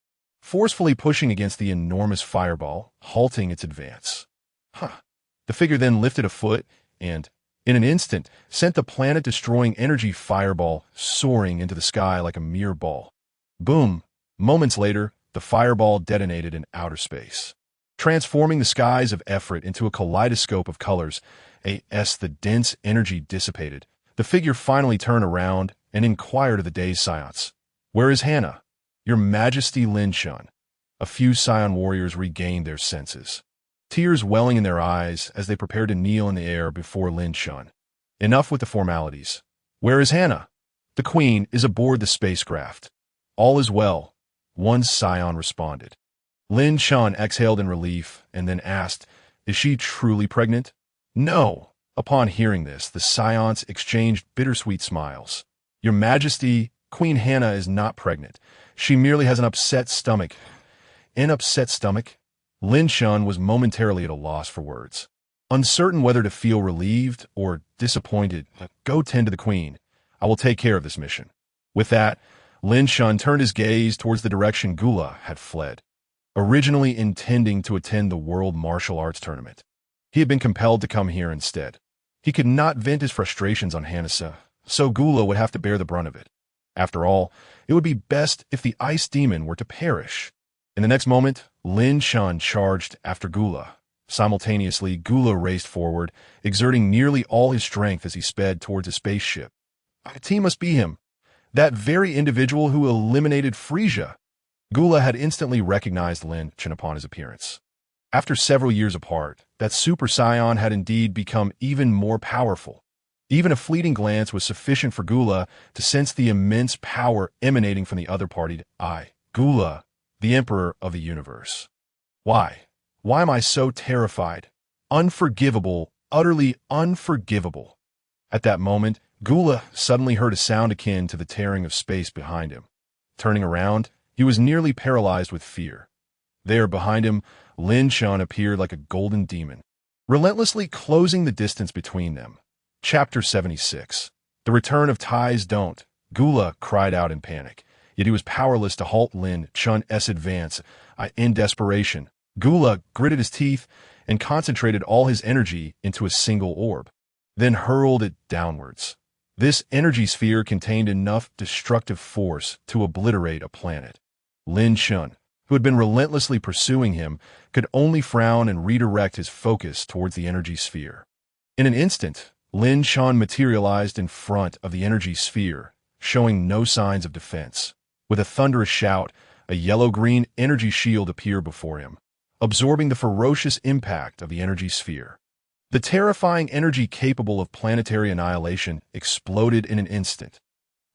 forcefully pushing against the enormous fireball, halting its advance. The figure then lifted a foot and, in an instant, sent the planet-destroying energy fireball soaring into the sky like a mere ball. Boom! Moments later, the fireball detonated in outer space, transforming the skies of Efrat into a kaleidoscope of colors. As the dense energy dissipated, the figure finally turned around and inquired of the day's Saiyans, "Where is Hannah?" "Your Majesty, Lin Chen." A few Saiyan warriors regained their senses, tears welling in their eyes as they prepared to kneel in the air before Lin Chen. "Enough with the formalities. Where is Hannah?" "The Queen is aboard the spacecraft." "All is well," one Saiyan responded. Lin Chen exhaled in relief and then asked, "Is she truly pregnant?" "No." Upon hearing this, the Saiyans exchanged bittersweet smiles. "Your Majesty, Queen Hannah is not pregnant. She merely has an upset stomach." "An upset stomach?" Lin Chen was momentarily at a loss for words, uncertain whether to feel relieved or disappointed. "Go tend to the Queen. I will take care of this mission." With that, Lin Chen turned his gaze towards the direction Gula had fled. Originally intending to attend the World Martial Arts Tournament, he had been compelled to come here instead. He could not vent his frustrations on Hanasa, so Gula would have to bear the brunt of it. After all, it would be best if the ice demon were to perish. In the next moment, Lin Chen charged after Gula. Simultaneously, Gula raced forward, exerting nearly all his strength as he sped towards a spaceship. He must be him, that very individual who eliminated Frieza. Gula had instantly recognized Lin Chen upon his appearance. After several years apart, that Super Saiyan had indeed become even more powerful. Even a fleeting glance was sufficient for Gula to sense the immense power emanating from the other party. Gula, the Emperor of the Universe. Why am I so terrified? Unforgivable, utterly unforgivable. At that moment, Gula suddenly heard a sound akin to the tearing of space behind him. Turning around, he was nearly paralyzed with fear. There, behind him, Lin Chen appeared like a golden demon, relentlessly closing the distance between them. Chapter 76. The Return of Tai's Don't. Gula cried out in panic, yet he was powerless to halt Lin Chen's advance. In desperation, Gula gritted his teeth and concentrated all his energy into a single orb, then hurled it downwards. This energy sphere contained enough destructive force to obliterate a planet. Lin Chen, who had been relentlessly pursuing him, could only frown and redirect his focus towards the energy sphere. In an instant, Lin Chen materialized in front of the energy sphere, showing no signs of defense. With a thunderous shout, a yellow-green energy shield appeared before him, absorbing the ferocious impact of the energy sphere. The terrifying energy capable of planetary annihilation exploded in an instant.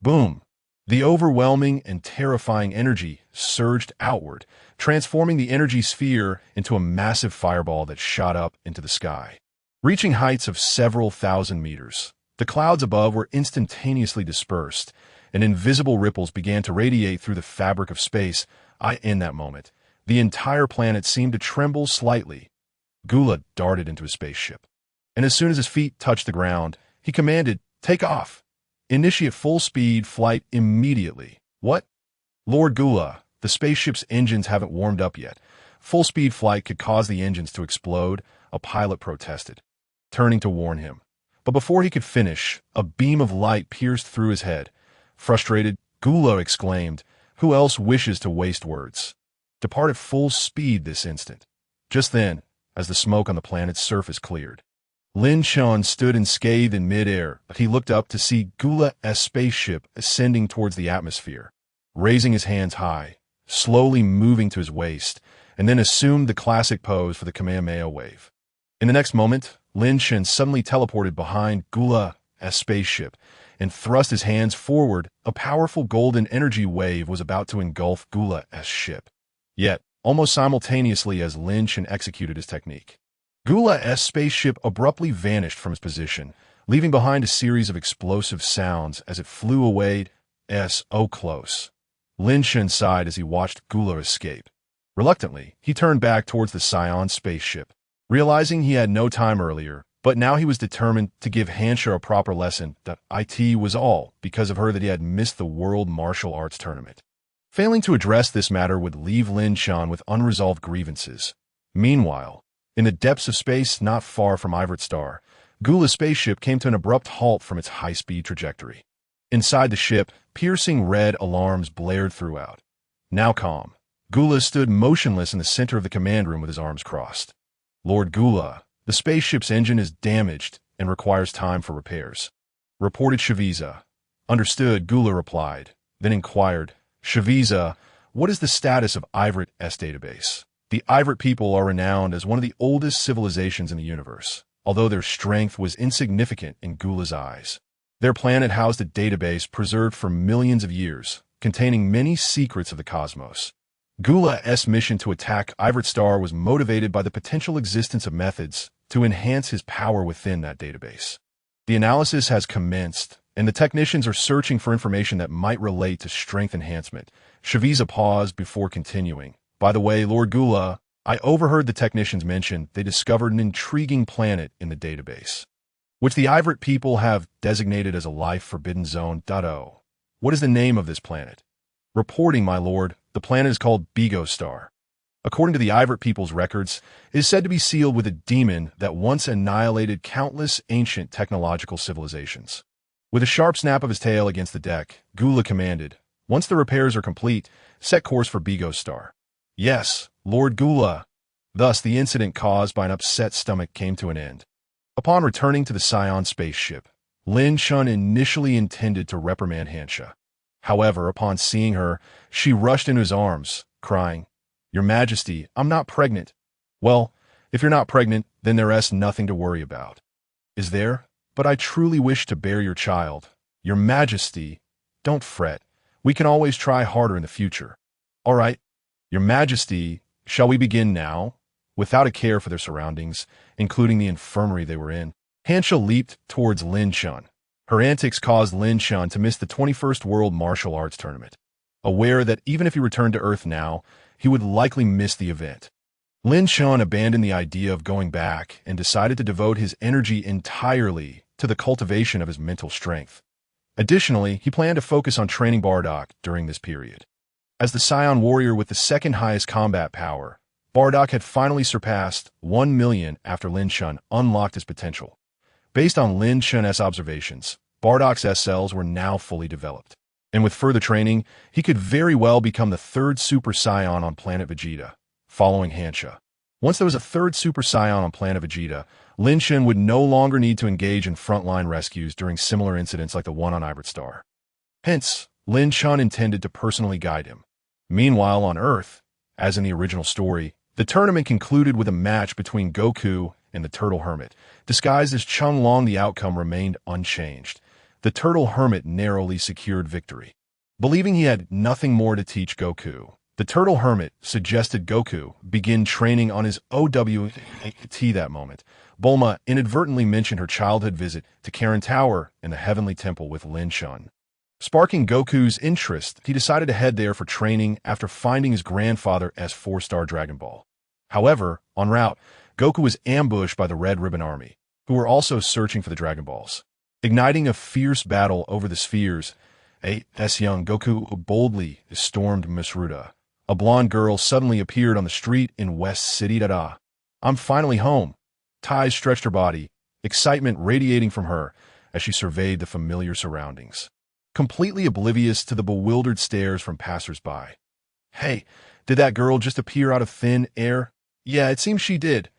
Boom! The overwhelming and terrifying energy surged outward, transforming the energy sphere into a massive fireball that shot up into the sky. Reaching heights of several thousand meters, the clouds above were instantaneously dispersed, and invisible ripples began to radiate through the fabric of space. In that moment, the entire planet seemed to tremble slightly. Gula darted into his spaceship, and as soon as his feet touched the ground, he commanded, "Take off! Initiate full-speed flight immediately." "What?" "Lord Gula, the spaceship's engines haven't warmed up yet. Full-speed flight could cause the engines to explode," a pilot protested, turning to warn him. But before he could finish, a beam of light pierced through his head. Frustrated, Gula exclaimed, "Who else wishes to waste words? Depart at full speed this instant." Just then, as the smoke on the planet's surface cleared, Lin Chen stood unscathed in midair. He looked up to see Gula's spaceship ascending towards the atmosphere, raising his hands high, slowly moving to his waist, and then assumed the classic pose for the Kamehameha wave. In the next moment, Lin Chen suddenly teleported behind Gula's spaceship and thrust his hands forward. A powerful golden energy wave was about to engulf Gula's ship. Yet, almost simultaneously as Lin Chen executed his technique. Gula's spaceship abruptly vanished from its position, leaving behind a series of explosive sounds as it flew away. So close. Lin Chen sighed as he watched Gula escape. Reluctantly, he turned back towards the Saiyan spaceship, realizing he had no time earlier, but now he was determined to give Hansha a proper lesson that it was all because of her that he had missed the World Martial Arts Tournament. Failing to address this matter would leave Lin Chen with unresolved grievances. Meanwhile, in the depths of space not far from Avert Star, Gula's spaceship came to an abrupt halt from its high-speed trajectory. Inside the ship, piercing red alarms blared throughout. Now calm, Gula stood motionless in the center of the command room with his arms crossed. Lord Gula, the spaceship's engine is damaged and requires time for repairs. Reported Frieza. Understood, Gula replied, then inquired, Frieza, what is the status of Avert's database? The Avert people are renowned as one of the oldest civilizations in the universe, although their strength was insignificant in Gula's eyes. Their planet housed a database preserved for millions of years, containing many secrets of the cosmos. Gula's mission to attack Avert Star was motivated by the potential existence of methods to enhance his power within that database. The analysis has commenced, and the technicians are searching for information that might relate to strength enhancement. Frieza paused before continuing. By the way, Lord Gula, I overheard the technicians mention they discovered an intriguing planet in the database, which the Avert people have designated as a life-forbidden zone. What is the name of this planet? Reporting, my lord, the planet is called Bigo Star. According to the Avert people's records, it is said to be sealed with a demon that once annihilated countless ancient technological civilizations. With a sharp snap of his tail against the deck, Gula commanded, once the repairs are complete, set course for Bigo Star. Yes, Lord Gula. Thus, the incident caused by an upset stomach came to an end. Upon returning to the Saiyan spaceship, Lin Chen initially intended to reprimand Hansha. However, upon seeing her, she rushed into his arms, crying, Your Majesty, I'm not pregnant. Well, if you're not pregnant, then there's nothing to worry about. Is there? But I truly wish to bear your child. Your Majesty, don't fret. We can always try harder in the future. All right. Your Majesty, shall we begin now? Without a care for their surroundings, including the infirmary they were in, Hansha leaped towards Lin Chen. Her antics caused Lin Chen to miss the 21st World Martial Arts Tournament. Aware that even if he returned to Earth now, he would likely miss the event. Lin Chen abandoned the idea of going back and decided to devote his energy entirely to the cultivation of his mental strength. Additionally, he planned to focus on training Bardock during this period. As the Saiyan warrior with the second highest combat power, Bardock had finally surpassed 1 million after Lin Chen unlocked his potential. Based on Lin Chen's observations, Bardock's S-cells were now fully developed. And with further training, he could very well become the third Super Saiyan on Planet Vegeta, following Hansha. Once there was a third Super Saiyan on Planet Vegeta, Lin Chen would no longer need to engage in frontline rescues during similar incidents like the one on Avert Star. Hence, Lin Chen intended to personally guide him. Meanwhile, on Earth, as in the original story, the tournament concluded with a match between Goku and the Turtle Hermit. Disguised as Chung Long, the outcome remained unchanged. The Turtle Hermit narrowly secured victory. Believing he had nothing more to teach Goku, the Turtle Hermit suggested Goku begin training on his OWT that moment. Bulma inadvertently mentioned her childhood visit to Karen Tower and the Heavenly Temple with Lin Chen. Sparking Goku's interest, he decided to head there for training after finding his grandfather as 4-star Dragon Ball. However, en route, Goku was ambushed by the Red Ribbon Army, who were also searching for the Dragon Balls. Igniting a fierce battle over the spheres, as young Goku boldly stormed Misruta. A blonde girl suddenly appeared on the street in West City. I'm finally home. Tai stretched her body, excitement radiating from her as she surveyed the familiar surroundings, completely oblivious to the bewildered stares from passers-by. Hey, did that girl just appear out of thin air? Yeah, it seems she did.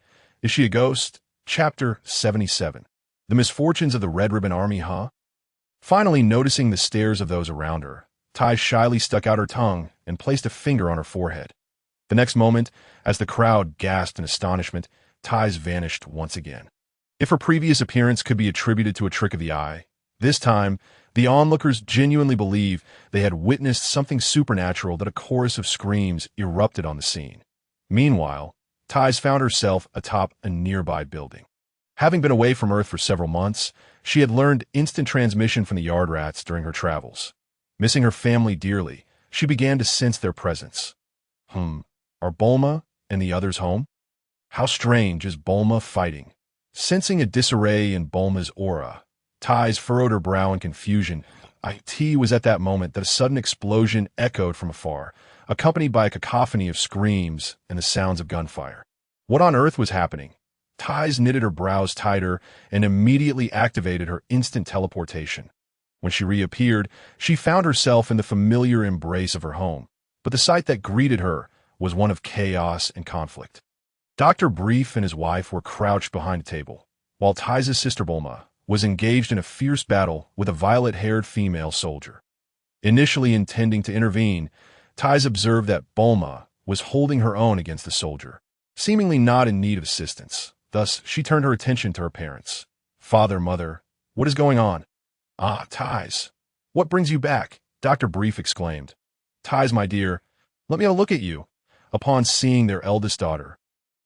Is she a ghost? Chapter 77. The misfortunes of the Red Ribbon Army, huh? Finally noticing the stares of those around her, Tai shyly stuck out her tongue and placed a finger on her forehead. The next moment, as the crowd gasped in astonishment, Tai's vanished once again. If her previous appearance could be attributed to a trick of the eye, this time, the onlookers genuinely believed they had witnessed something supernatural that a chorus of screams erupted on the scene. Meanwhile, Tais found herself atop a nearby building. Having been away from Earth for several months, she had learned instant transmission from the yard rats during her travels. Missing her family dearly, she began to sense their presence. Are Bulma and the others home? How strange is Bulma fighting? Sensing a disarray in Bulma's aura, Tais furrowed her brow in confusion. It was at that moment that a sudden explosion echoed from afar, accompanied by a cacophony of screams and the sounds of gunfire. What on earth was happening? Tais knitted her brows tighter and immediately activated her instant teleportation. When she reappeared, she found herself in the familiar embrace of her home, but the sight that greeted her was one of chaos and conflict. Dr. Brief and his wife were crouched behind a table, while Tais' sister Bulma was engaged in a fierce battle with a violet-haired female soldier. Initially intending to intervene, Tais observed that Bulma was holding her own against the soldier, seemingly not in need of assistance. Thus, she turned her attention to her parents. Father, mother, what is going on? Tais. What brings you back? Dr. Brief exclaimed. Tais, my dear, let me have a look at you. Upon seeing their eldest daughter,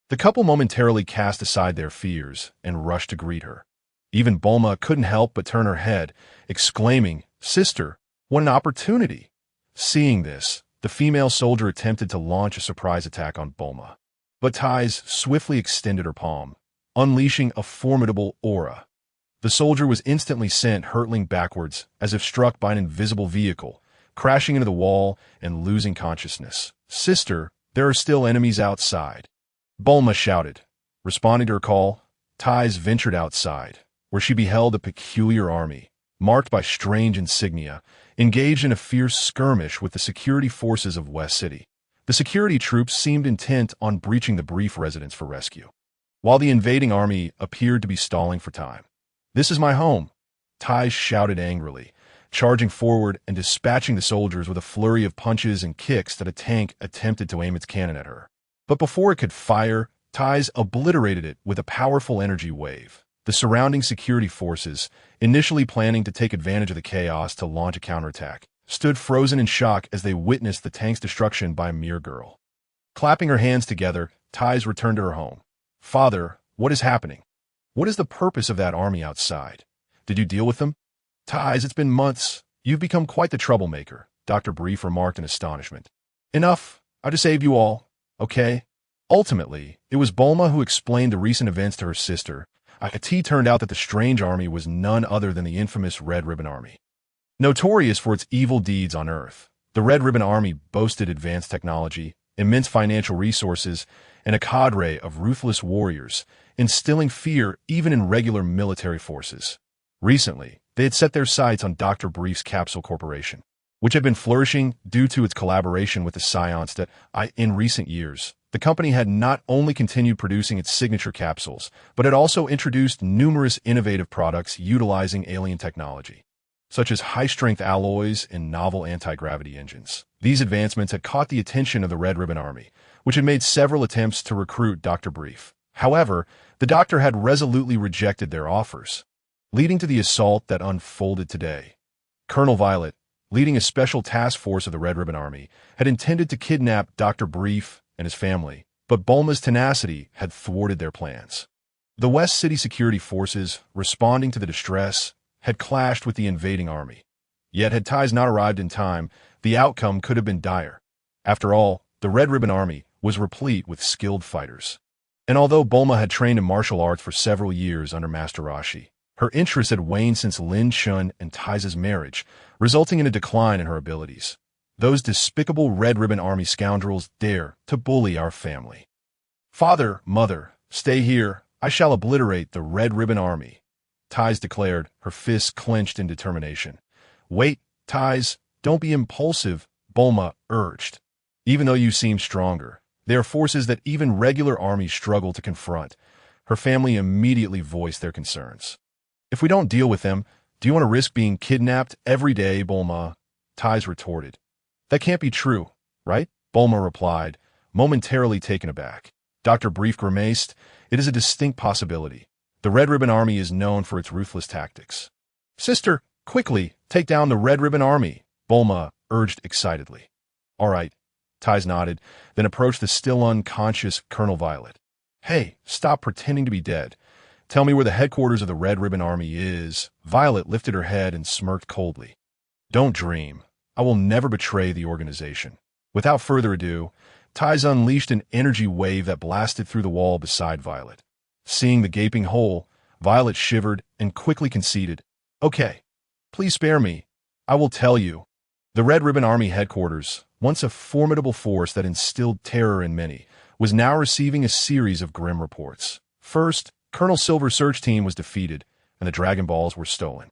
the couple momentarily cast aside their fears and rushed to greet her. Even Bulma couldn't help but turn her head, exclaiming, Sister, what an opportunity! Seeing this, the female soldier attempted to launch a surprise attack on Bulma. But Tais swiftly extended her palm, unleashing a formidable aura. The soldier was instantly sent hurtling backwards as if struck by an invisible vehicle, crashing into the wall and losing consciousness. Sister, there are still enemies outside. Bulma shouted. Responding to her call, Tais ventured outside, where she beheld a peculiar army, marked by strange insignia, engaged in a fierce skirmish with the security forces of West City. The security troops seemed intent on breaching the Brief residence for rescue, while the invading army appeared to be stalling for time. This is my home, Tais shouted angrily, charging forward and dispatching the soldiers with a flurry of punches and kicks that a tank attempted to aim its cannon at her. But before it could fire, Tais obliterated it with a powerful energy wave. The surrounding security forces, initially planning to take advantage of the chaos to launch a counterattack, stood frozen in shock as they witnessed the tank's destruction by a mere girl. Clapping her hands together, Tais returned to her home. Father, what is happening? What is the purpose of that army outside? Did you deal with them? Tais, it's been months. You've become quite the troublemaker, Dr. Brief remarked in astonishment. Enough. I just saved you all. Okay? Ultimately, it was Bulma who explained the recent events to her sister. It turned out that the strange army was none other than the infamous Red Ribbon Army. Notorious for its evil deeds on Earth, the Red Ribbon Army boasted advanced technology, immense financial resources, and a cadre of ruthless warriors, instilling fear even in regular military forces. Recently, they had set their sights on Dr. Brief's Capsule Corporation, which had been flourishing due to its collaboration with the Saiyans. In recent years, the company had not only continued producing its signature capsules, but had also introduced numerous innovative products utilizing alien technology, such as high-strength alloys and novel anti-gravity engines. These advancements had caught the attention of the Red Ribbon Army, which had made several attempts to recruit Dr. Brief. However, the doctor had resolutely rejected their offers, leading to the assault that unfolded today. Colonel Violet, leading a special task force of the Red Ribbon Army, had intended to kidnap Dr. Brief and his family, but Bulma's tenacity had thwarted their plans. The West City security forces, responding to the distress, had clashed with the invading army. Yet had Tais not arrived in time, the outcome could have been dire. After all, the Red Ribbon Army was replete with skilled fighters. And although Bulma had trained in martial arts for several years under Master Roshi, her interest had waned since Lin Chen and Tais' marriage, resulting in a decline in her abilities. Those despicable Red Ribbon Army scoundrels dare to bully our family. Father, mother, stay here. I shall obliterate the Red Ribbon Army, Tais declared, her fists clenched in determination. Wait, Tais, don't be impulsive, Bulma urged. Even though you seem stronger, they are forces that even regular armies struggle to confront. Her family immediately voiced their concerns. If we don't deal with them, do you want to risk being kidnapped every day, Bulma? Tais retorted. That can't be true, right? Bulma replied, momentarily taken aback. Dr. Brief grimaced. It is a distinct possibility. The Red Ribbon Army is known for its ruthless tactics. Sister, quickly, take down the Red Ribbon Army, Bulma urged excitedly. All right, Ties nodded, then approached the still unconscious Colonel Violet. Hey, stop pretending to be dead. Tell me where the headquarters of the Red Ribbon Army is. Violet lifted her head and smirked coldly. Don't dream. I will never betray the organization. Without further ado, Ties unleashed an energy wave that blasted through the wall beside Violet. Seeing the gaping hole, Violet shivered and quickly conceded. Okay, please spare me. I will tell you. The Red Ribbon Army headquarters, once a formidable force that instilled terror in many, was now receiving a series of grim reports. First, Colonel Silver's search team was defeated, and the Dragon Balls were stolen.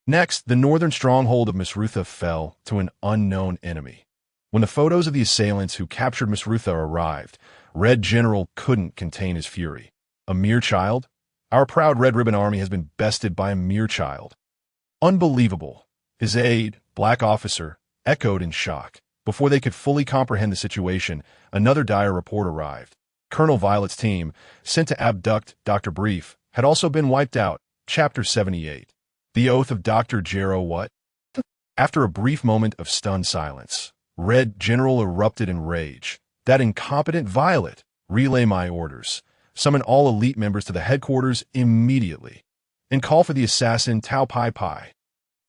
Next, the northern stronghold of Misrutha fell to an unknown enemy. When the photos of the assailants who captured Misrutha arrived, Red General couldn't contain his fury. A mere child? Our proud Red Ribbon Army has been bested by a mere child. Unbelievable. His aide, Black Officer, echoed in shock. Before they could fully comprehend the situation, another dire report arrived. Colonel Violet's team, sent to abduct Dr. Brief, had also been wiped out. Chapter 78. The Oath of Dr. Jero what? After a brief moment of stunned silence, Red General erupted in rage. That incompetent Violet! Relay my orders. Summon all elite members to the headquarters immediately. And call for the assassin Tao Pai Pai.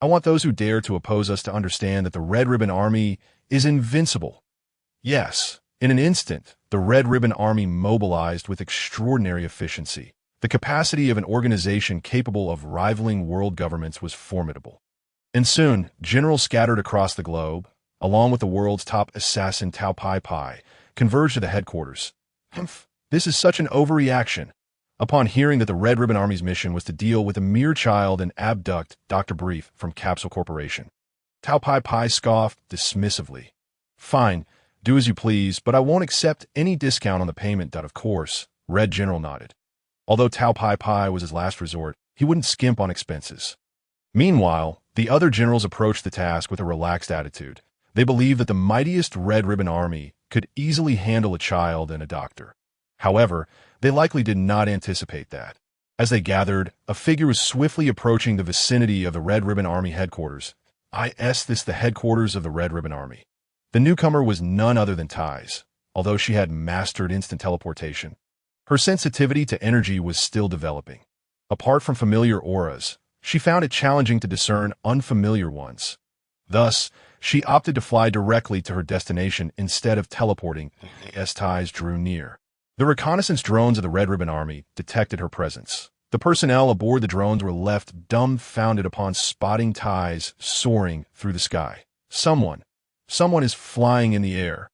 I want those who dare to oppose us to understand that the Red Ribbon Army is invincible. Yes, in an instant, the Red Ribbon Army mobilized with extraordinary efficiency. The capacity of an organization capable of rivaling world governments was formidable. And soon, generals scattered across the globe, along with the world's top assassin Tao Pai Pai, converged to the headquarters. Humph, this is such an overreaction. Upon hearing that the Red Ribbon Army's mission was to deal with a mere child and abduct Dr. Brief from Capsule Corporation, Tao Pai Pai scoffed dismissively. Fine, do as you please, but I won't accept any discount on the payment. Of course, Red General nodded. Although Tao Pai Pai was his last resort, he wouldn't skimp on expenses. Meanwhile, the other generals approached the task with a relaxed attitude. They believed that the mightiest Red Ribbon Army could easily handle a child and a doctor. However, they likely did not anticipate that. As they gathered, a figure was swiftly approaching the vicinity of the Red Ribbon Army headquarters. Is this the headquarters of the Red Ribbon Army? The newcomer was none other than Ties, although she had mastered instant teleportation. Her sensitivity to energy was still developing. Apart from familiar auras, she found it challenging to discern unfamiliar ones. Thus, she opted to fly directly to her destination instead of teleporting as Ties drew near. The reconnaissance drones of the Red Ribbon Army detected her presence. The personnel aboard the drones were left dumbfounded upon spotting Ties soaring through the sky. Someone is flying in the air.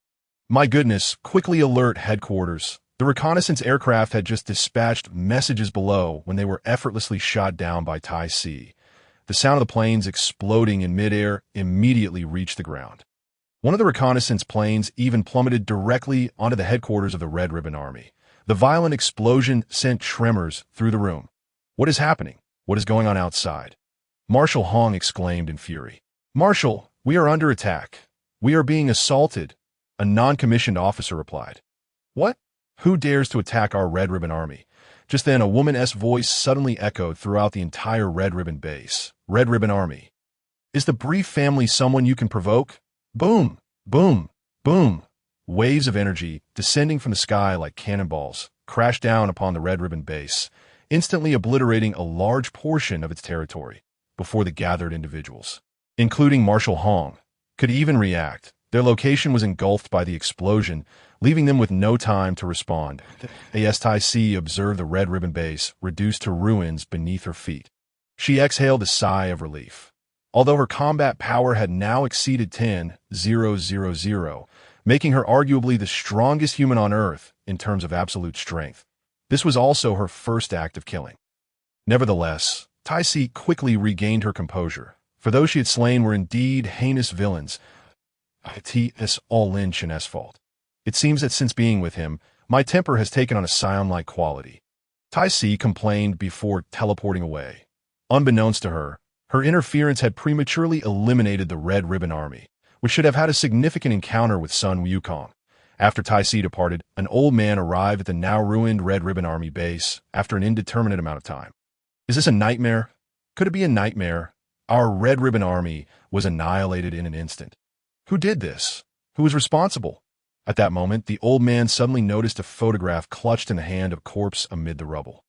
My goodness, quickly alert headquarters. The reconnaissance aircraft had just dispatched messages below when they were effortlessly shot down by Tai C. The sound of the planes exploding in midair immediately reached the ground. One of the reconnaissance planes even plummeted directly onto the headquarters of the Red Ribbon Army. The violent explosion sent tremors through the room. What is happening? What is going on outside? Marshal Hong exclaimed in fury. Marshal, we are under attack. We are being assaulted, a non-commissioned officer replied. What? Who dares to attack our Red Ribbon Army? Just then, a woman's voice suddenly echoed throughout the entire Red Ribbon base. Red Ribbon Army. Is the Brief family someone you can provoke? Boom! Boom! Boom! Waves of energy, descending from the sky like cannonballs, crashed down upon the Red Ribbon base, instantly obliterating a large portion of its territory before the gathered individuals, including Marshal Hong, could even react. Their location was engulfed by the explosion, leaving them with no time to respond. As Tai Si observed the Red Ribbon base reduced to ruins beneath her feet. She exhaled a sigh of relief. Although her combat power had now exceeded 10,000, making her arguably the strongest human on Earth in terms of absolute strength, this was also her first act of killing. Nevertheless, Tai Si quickly regained her composure, for those she had slain were indeed heinous villains. It's all Lin Chen's fault. It seems that since being with him, my temper has taken on a Saiyan-like quality. Tai Si complained before teleporting away. Unbeknownst to her, her interference had prematurely eliminated the Red Ribbon Army, which should have had a significant encounter with Sun Wukong. After Tai Si departed, an old man arrived at the now-ruined Red Ribbon Army base after an indeterminate amount of time. Is this a nightmare? Could it be a nightmare? Our Red Ribbon Army was annihilated in an instant. Who did this? Who was responsible? At that moment, the old man suddenly noticed a photograph clutched in the hand of a corpse amid the rubble.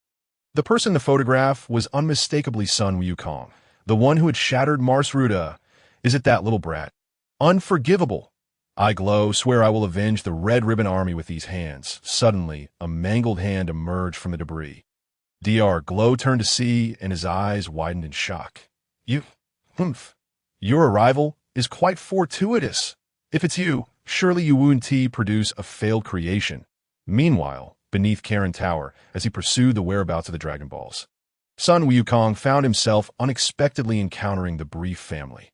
The person in the photograph was unmistakably Sun Wukong, the one who had shattered Mars Ruda. Is it that little brat? Unforgivable! I glow, swear I will avenge the Red Ribbon Army with these hands. Suddenly, a mangled hand emerged from the debris. Dr. Glow turned to see, and his eyes widened in shock. Your arrival is quite fortuitous. If it's you, surely you wouldn't produce a failed creation. Meanwhile, beneath Karen Tower, as he pursued the whereabouts of the Dragon Balls, Sun Wukong found himself unexpectedly encountering the Brief family.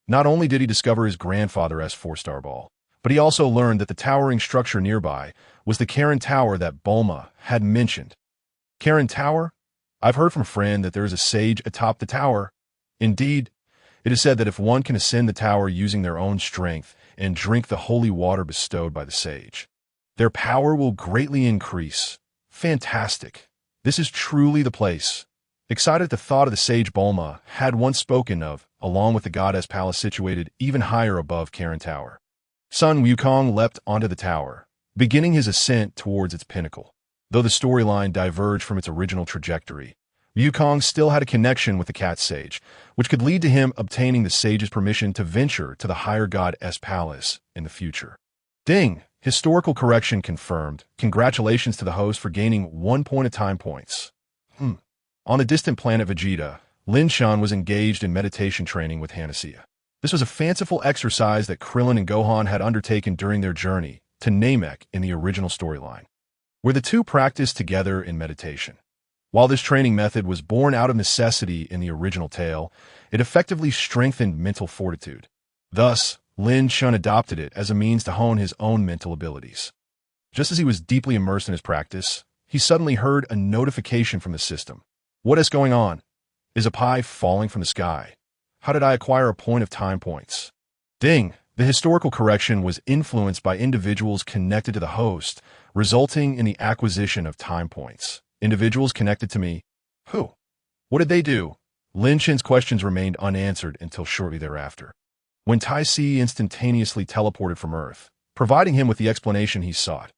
Not only did he discover his grandfather's four-star ball, but he also learned that the towering structure nearby was the Karen Tower that Bulma had mentioned. Karen Tower? I've heard from a friend that there is a sage atop the tower. Indeed, it is said that if one can ascend the tower using their own strength and drink the holy water bestowed by the sage, their power will greatly increase. Fantastic. This is truly the place. Excited at the thought of the sage Bulma had once spoken of, along with the goddess palace situated even higher above Karen Tower. Sun Wukong leapt onto the tower, beginning his ascent towards its pinnacle. Though the storyline diverged from its original trajectory, Wukong still had a connection with the cat sage, which could lead to him obtaining the sage's permission to venture to the higher god's palace in the future. Ding! Historical correction confirmed. Congratulations to the host for gaining 1 point of time points. On the distant planet Vegeta, Lin Chen was engaged in meditation training with Hanasea. This was a fanciful exercise that Krillin and Gohan had undertaken during their journey to Namek in the original storyline, where the two practiced together in meditation. While this training method was born out of necessity in the original tale, it effectively strengthened mental fortitude. Thus, Lin Chen adopted it as a means to hone his own mental abilities. Just as he was deeply immersed in his practice, he suddenly heard a notification from the system. What is going on? Is a pie falling from the sky? How did I acquire a point of time points? Ding! The historical correction was influenced by individuals connected to the host, resulting in the acquisition of time points. Individuals connected to me. Who? What did they do? Lin Chen's questions remained unanswered until shortly thereafter, when Tai Si instantaneously teleported from Earth, providing him with the explanation he sought.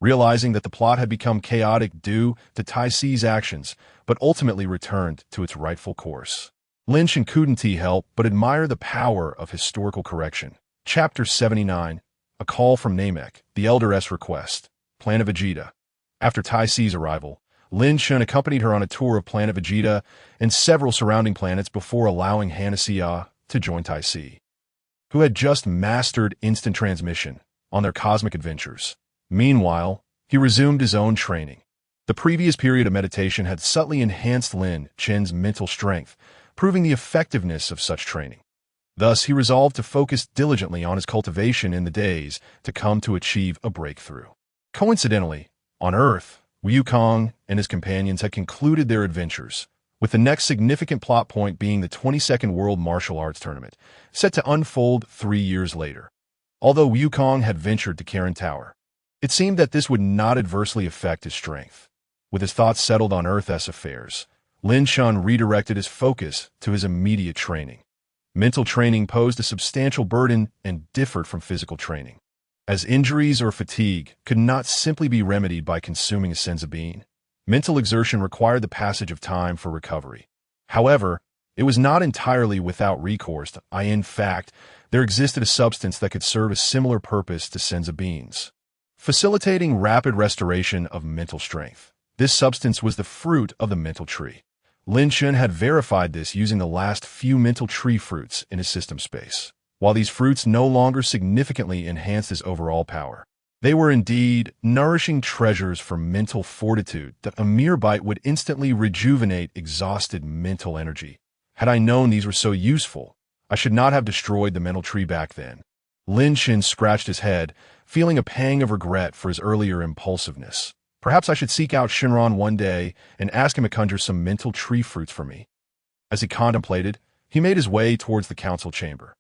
Realizing that the plot had become chaotic due to Tai Si's actions, but ultimately returned to its rightful course, Lin Chen couldn't help but admire the power of historical correction. Chapter 79, A Call from Namek, the Elder's Request, Planet Vegeta. After Tai Si's arrival, Lin Chen accompanied her on a tour of Planet Vegeta and several surrounding planets before allowing Hanasea to join Tai Si, who had just mastered instant transmission on their cosmic adventures. Meanwhile, he resumed his own training. The previous period of meditation had subtly enhanced Lin Chen's mental strength, proving the effectiveness of such training. Thus, he resolved to focus diligently on his cultivation in the days to come to achieve a breakthrough. Coincidentally, on Earth, Wukong and his companions had concluded their adventures, with the next significant plot point being the 22nd World Martial Arts Tournament, set to unfold 3 years later. Although Wukong had ventured to Karen Tower, it seemed that this would not adversely affect his strength. With his thoughts settled on Earth's affairs, Lin Chen redirected his focus to his immediate training. Mental training posed a substantial burden and differed from physical training, as injuries or fatigue could not simply be remedied by consuming a senzu bean. Mental exertion required the passage of time for recovery. However, it was not entirely without recourse. In fact, there existed a substance that could serve a similar purpose to senzu beans, facilitating rapid restoration of mental strength. This substance was the fruit of the mental tree. Lin Chen had verified this using the last few mental tree fruits in his system space. While these fruits no longer significantly enhanced his overall power, they were indeed nourishing treasures for mental fortitude that a mere bite would instantly rejuvenate exhausted mental energy. Had I known these were so useful, I should not have destroyed the mental tree back then. Lin Chen scratched his head, feeling a pang of regret for his earlier impulsiveness. Perhaps I should seek out Shinron one day and ask him to conjure some mental tree fruits for me. As he contemplated, he made his way towards the council chamber.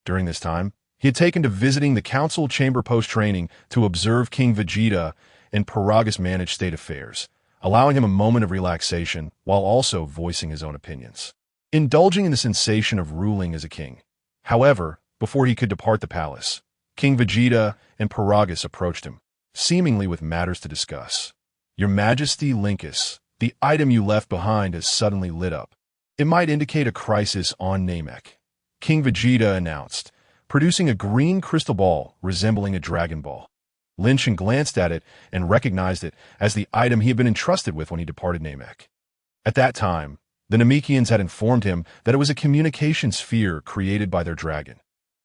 During this time, he had taken to visiting the council chamber post-training to observe King Vegeta and Paragus manage state affairs, allowing him a moment of relaxation while also voicing his own opinions, indulging in the sensation of ruling as a king. However, before he could depart the palace, King Vegeta and Paragus approached him, seemingly with matters to discuss. Your Majesty Linkus, the item you left behind has suddenly lit up. It might indicate a crisis on Namek, King Vegeta announced, producing a green crystal ball resembling a Dragon Ball. Lin Chen glanced at it and recognized it as the item he had been entrusted with when he departed Namek. At that time, the Namekians had informed him that it was a communication sphere created by their dragon.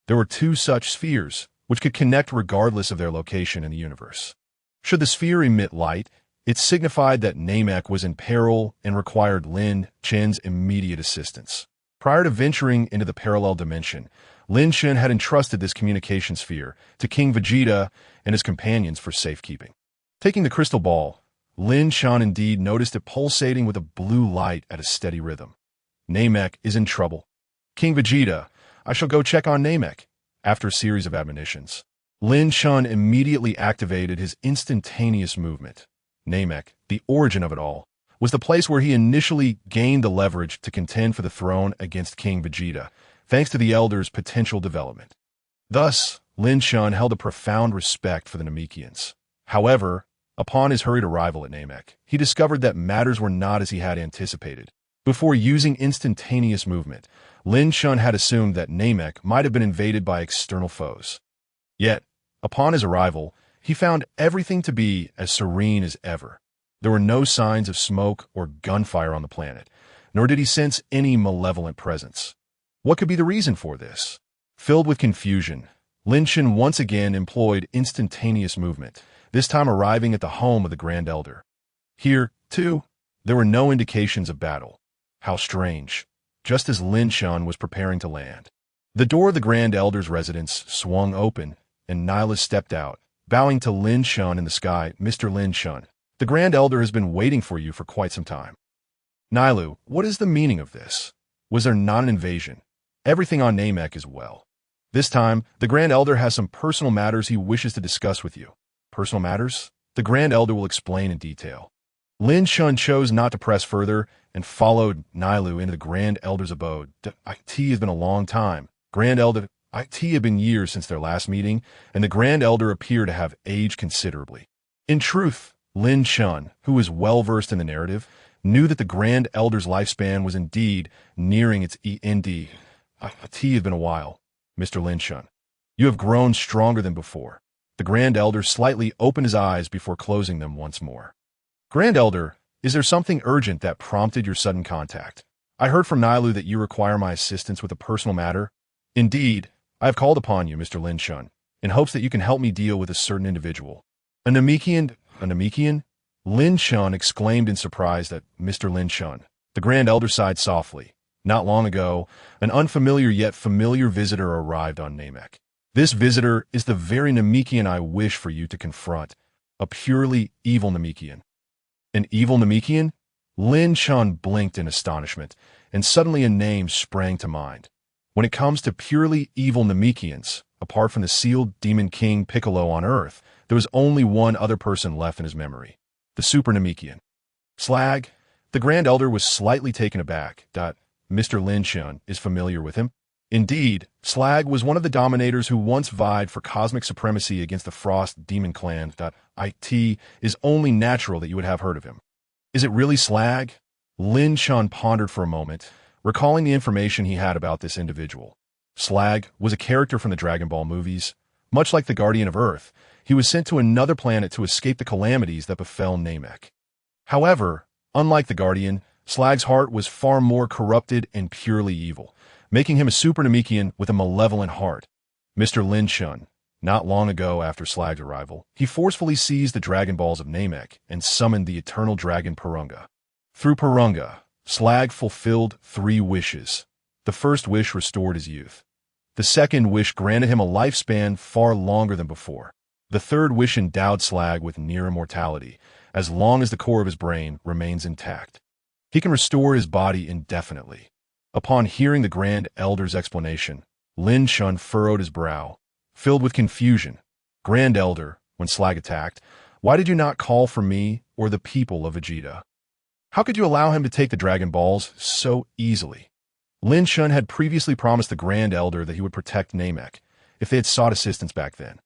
There were 2 such spheres, which could connect regardless of their location in the universe. Should the sphere emit light, it signified that Namek was in peril and required Lin Chen's immediate assistance. Prior to venturing into the parallel dimension, Lin Chen had entrusted this communication sphere to King Vegeta and his companions for safekeeping. Taking the crystal ball, Lin Chen indeed noticed it pulsating with a blue light at a steady rhythm. Namek is in trouble. King Vegeta, I shall go check on Namek. After a series of admonitions, Lin Chen immediately activated his instantaneous movement. Namek, the origin of it all, was the place where he initially gained the leverage to contend for the throne against King Vegeta, thanks to the Elder's potential development. Thus, Lin Chen held a profound respect for the Namekians. However, upon his hurried arrival at Namek, he discovered that matters were not as he had anticipated. Before using instantaneous movement, Lin Chen had assumed that Namek might have been invaded by external foes. Yet, upon his arrival, he found everything to be as serene as ever. There were no signs of smoke or gunfire on the planet, nor did he sense any malevolent presence. What could be the reason for this? Filled with confusion, Lin Chen once again employed instantaneous movement, this time arriving at the home of the Grand Elder. Here, too, there were no indications of battle. How strange. Just as Lin Chen was preparing to land, the door of the Grand Elder's residence swung open, and Nyla stepped out, bowing to Lin Chen in the sky. Mr. Lin Chen, the Grand Elder has been waiting for you for quite some time. Nylu, what is the meaning of this? Was there not an invasion? Everything on Namek is well. This time, the Grand Elder has some personal matters he wishes to discuss with you. Personal matters? The Grand Elder will explain in detail. Lin Chen chose not to press further and followed Nylu into the Grand Elder's abode. It has been a long time. Grand Elder, it had been years since their last meeting, and the Grand Elder appeared to have aged considerably. In truth, Lin Chen, who was well-versed in the narrative, knew that the Grand Elder's lifespan was indeed nearing its end. It has been a while, Mr. Lin Chen. You have grown stronger than before. The Grand Elder slightly opened his eyes before closing them once more. Grand Elder, is there something urgent that prompted your sudden contact? I heard from Nylu that you require my assistance with a personal matter. Indeed, I have called upon you, Mr. Lin Chen, in hopes that you can help me deal with a certain individual. A Namekian? A Namekian? Lin Chen exclaimed in surprise at Mr. Lin Chen. The Grand Elder sighed softly. Not long ago, an unfamiliar yet familiar visitor arrived on Namek. This visitor is the very Namekian I wish for you to confront, a purely evil Namekian. An evil Namekian? Lin Chen blinked in astonishment, and suddenly a name sprang to mind. When it comes to purely evil Namekians, apart from the sealed Demon King Piccolo on Earth, there was only one other person left in his memory, the Super Namekian. Slag? The Grand Elder was slightly taken aback. Mr. Lin Chen is familiar with him. Indeed, Slag was one of the dominators who once vied for cosmic supremacy against the Frost Demon Clan. It is only natural that you would have heard of him. Is it really Slag? Lin Chen pondered for a moment, recalling the information he had about this individual. Slag was a character from the Dragon Ball movies. Much like the Guardian of Earth, he was sent to another planet to escape the calamities that befell Namek. However, unlike the Guardian, Slag's heart was far more corrupted and purely evil, making him a Super Namekian with a malevolent heart. Mr. Lin Chen, not long ago after Slag's arrival, he forcefully seized the Dragon Balls of Namek and summoned the eternal dragon Purunga. Through Purunga, Slag fulfilled 3 wishes. The first wish restored his youth. The second wish granted him a lifespan far longer than before. The third wish endowed Slag with near immortality, as long as the core of his brain remains intact. He can restore his body indefinitely. Upon hearing the Grand Elder's explanation, Lin Chen furrowed his brow, filled with confusion. Grand Elder, when Slag attacked, why did you not call for me or the people of Vegeta? How could you allow him to take the Dragon Balls so easily? Lin Chen had previously promised the Grand Elder that he would protect Namek, if they had sought assistance back then.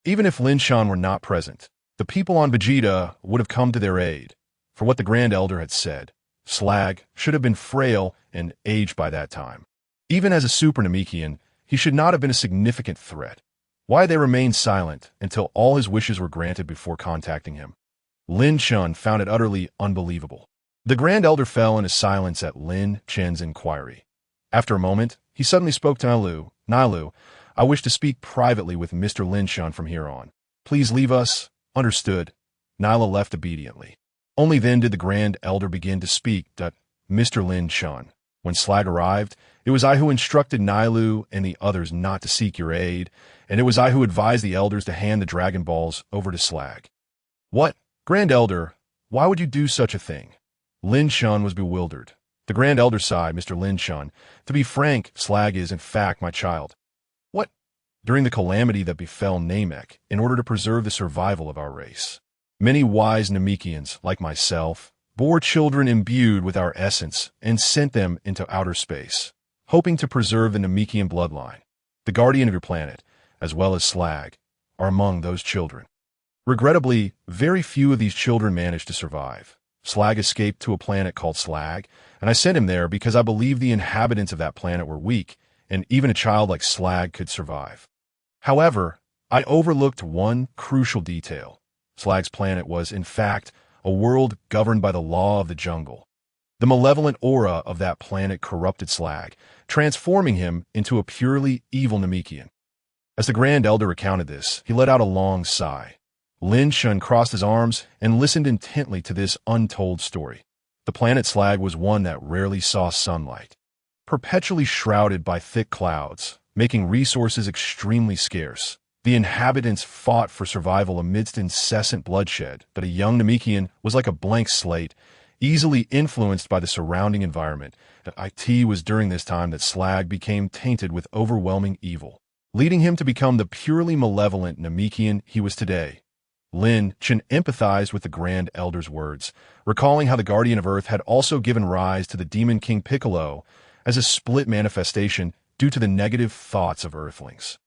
Even if Lin Chen were not present, the people on Vegeta would have come to their aid. For what the Grand Elder had said, Slag should have been frail and aged by that time. Even as a Super Namekian, he should not have been a significant threat. Why they remained silent until all his wishes were granted before contacting him? Lin Chen found it utterly unbelievable. The Grand Elder fell into silence at Lin Chen's inquiry. After a moment, he suddenly spoke to Nilu. Nilu, I wish to speak privately with Mr. Lin Chen from here on. Please leave us. Understood. Nyla left obediently. Only then did the Grand Elder begin to speak. Mr. Lin Chen, when Slag arrived, it was I who instructed Nilu and the others not to seek your aid, and it was I who advised the elders to hand the Dragon Balls over to Slag. What? Grand Elder, why would you do such a thing? Lin Chen was bewildered. The Grand Elder sighed. Mr. Lin Chen, to be frank, Slag is, in fact, my child. What? During the calamity that befell Namek, in order to preserve the survival of our race, many wise Namekians, like myself, bore children imbued with our essence and sent them into outer space, hoping to preserve the Namekian bloodline. The guardian of your planet, as well as Slag, are among those children. Regrettably, very few of these children managed to survive. Slag escaped to a planet called Slag, and I sent him there because I believed the inhabitants of that planet were weak, and even a child like Slag could survive. However, I overlooked one crucial detail. Slag's planet was, in fact, a world governed by the law of the jungle. The malevolent aura of that planet corrupted Slag, transforming him into a purely evil Namekian. As the Grand Elder recounted this, he let out a long sigh. Lin Chen crossed his arms and listened intently to this untold story. The planet Slag was one that rarely saw sunlight, perpetually shrouded by thick clouds, making resources extremely scarce. The inhabitants fought for survival amidst incessant bloodshed, but a young Namekian was like a blank slate, easily influenced by the surrounding environment. It was during this time that Slag became tainted with overwhelming evil, leading him to become the purely malevolent Namekian he was today. Lin Chen empathized with the Grand Elder's words, recalling how the Guardian of Earth had also given rise to the Demon King Piccolo as a split manifestation due to the negative thoughts of Earthlings.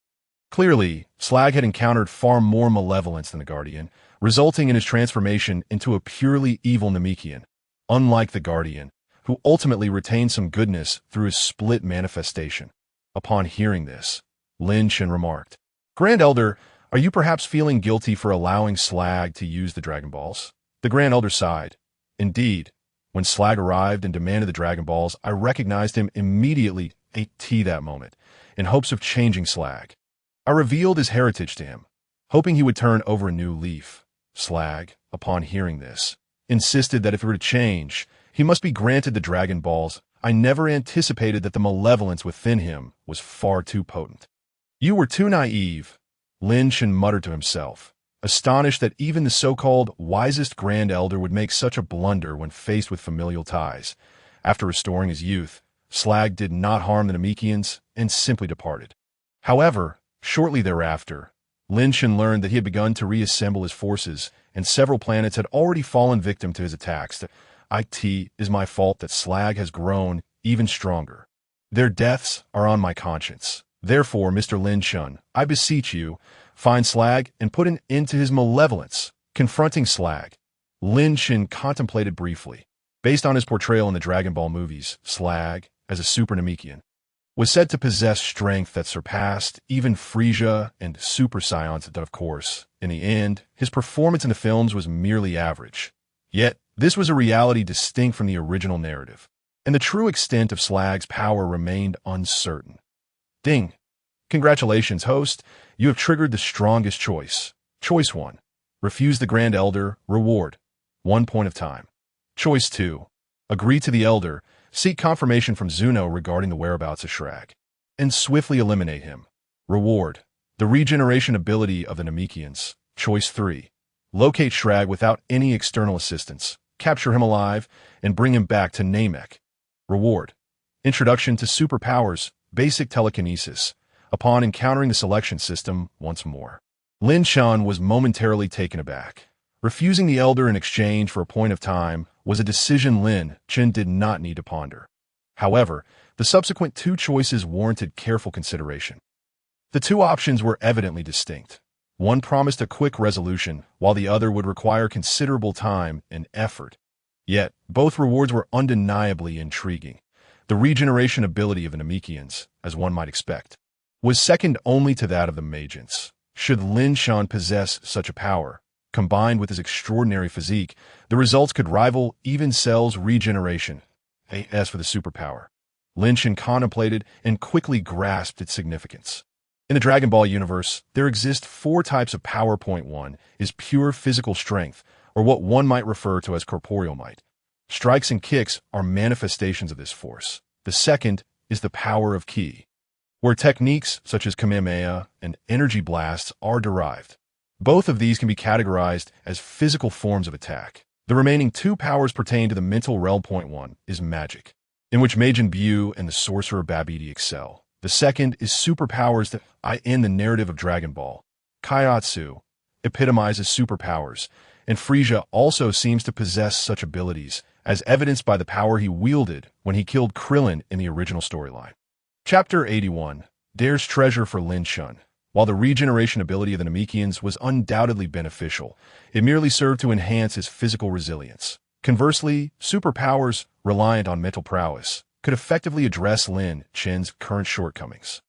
Clearly, Slag had encountered far more malevolence than the Guardian, resulting in his transformation into a purely evil Namekian, unlike the Guardian, who ultimately retained some goodness through his split manifestation. Upon hearing this, Lin Chen remarked, Grand Elder, are you perhaps feeling guilty for allowing Slag to use the Dragon Balls? The Grand Elder sighed. Indeed, when Slag arrived and demanded the Dragon Balls, I recognized him immediately that moment, in hopes of changing Slag. I revealed his heritage to him, hoping he would turn over a new leaf. Slag, upon hearing this, insisted that if he were to change, he must be granted the Dragon Balls. I never anticipated that the malevolence within him was far too potent. You were too naive, Lin Chen muttered to himself, astonished that even the so-called wisest Grand Elder would make such a blunder when faced with familial ties. After restoring his youth, Slag did not harm the Namekians and simply departed. However, shortly thereafter, Lin Chen learned that he had begun to reassemble his forces, and several planets had already fallen victim to his attacks. It is my fault that Slag has grown even stronger. Their deaths are on my conscience. Therefore, Mr. Lin Chen, I beseech you, find Slag and put an end to his malevolence. Confronting Slag, Lin Chen contemplated briefly. Based on his portrayal in the Dragon Ball movies, Slag, as a Super Namekian, was said to possess strength that surpassed even Frieza and Super Saiyans. Of course, in the end, his performance in the films was merely average. Yet, this was a reality distinct from the original narrative, and the true extent of Slag's power remained uncertain. Ding! Congratulations, host. You have triggered the strongest choice. Choice 1. Refuse the Grand Elder. Reward. 1 point of time. Choice 2. Agree to the Elder. Seek confirmation from Zuno regarding the whereabouts of Shrag, and swiftly eliminate him. Reward. The regeneration ability of the Namekians. Choice 3. Locate Shrag without any external assistance. Capture him alive, and bring him back to Namek. Reward. Introduction to superpowers. Basic telekinesis. Upon encountering the selection system once more, Lin Chen was momentarily taken aback. Refusing the Elder in exchange for a point of time was a decision Lin Chen did not need to ponder. However, the subsequent 2 choices warranted careful consideration. The two options were evidently distinct. One promised a quick resolution, while the other would require considerable time and effort. Yet, both rewards were undeniably intriguing. The regeneration ability of the Namekians, as one might expect, was second only to that of the Magians. Should Lin Chen possess such a power, combined with his extraordinary physique, the results could rival even Cell's regeneration. As for the superpower, Lin Chen contemplated and quickly grasped its significance. In the Dragon Ball universe, there exist 4 types of power. Point 1 is pure physical strength, or what one might refer to as corporeal might. Strikes and kicks are manifestations of this force. The second is the power of ki, where techniques such as Kamehameha and energy blasts are derived. Both of these can be categorized as physical forms of attack. The remaining 2 powers pertain to the mental realm. Point 1 is magic, in which Majin Buu and the sorcerer Babidi excel. The second is superpowers that in the narrative of Dragon Ball. Kaioshin epitomizes superpowers, and Frieza also seems to possess such abilities, as evidenced by the power he wielded when he killed Krillin in the original storyline. Chapter 81, Dare's Treasure for Lin Chen. While the regeneration ability of the Namekians was undoubtedly beneficial, it merely served to enhance his physical resilience. Conversely, superpowers, reliant on mental prowess, could effectively address Lin Chen's current shortcomings.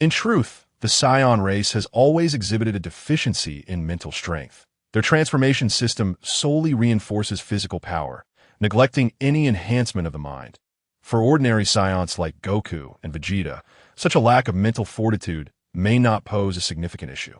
In truth, the Saiyan race has always exhibited a deficiency in mental strength. Their transformation system solely reinforces physical power, neglecting any enhancement of the mind. For ordinary Saiyans like Goku and Vegeta, such a lack of mental fortitude may not pose a significant issue.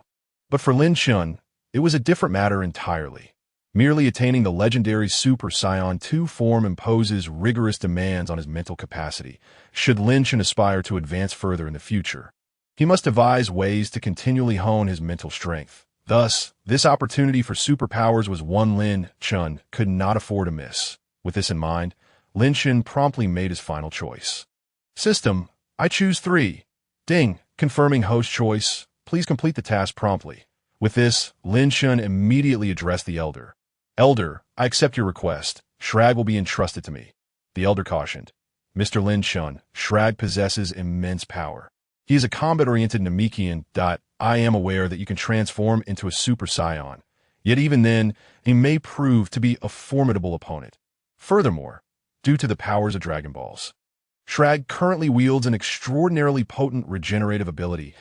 But for Lin Chen, it was a different matter entirely. Merely attaining the legendary Super Saiyan 2 form imposes rigorous demands on his mental capacity. Should Lin Chen aspire to advance further in the future, he must devise ways to continually hone his mental strength. Thus, this opportunity for superpowers was one Lin Chen could not afford to miss. With this in mind, Lin Chen promptly made his final choice. System, I choose 3. Ding, confirming host choice. Please complete the task promptly. With this, Lin Chen immediately addressed the Elder. Elder, I accept your request. Shrag will be entrusted to me. The Elder cautioned. Mr. Lin Chen, Shrag possesses immense power. He is a combat-oriented Namekian. I am aware that you can transform into a Super Saiyan. Yet even then, he may prove to be a formidable opponent. Furthermore, due to the powers of Dragon Balls, Shrag currently wields an extraordinarily potent regenerative ability.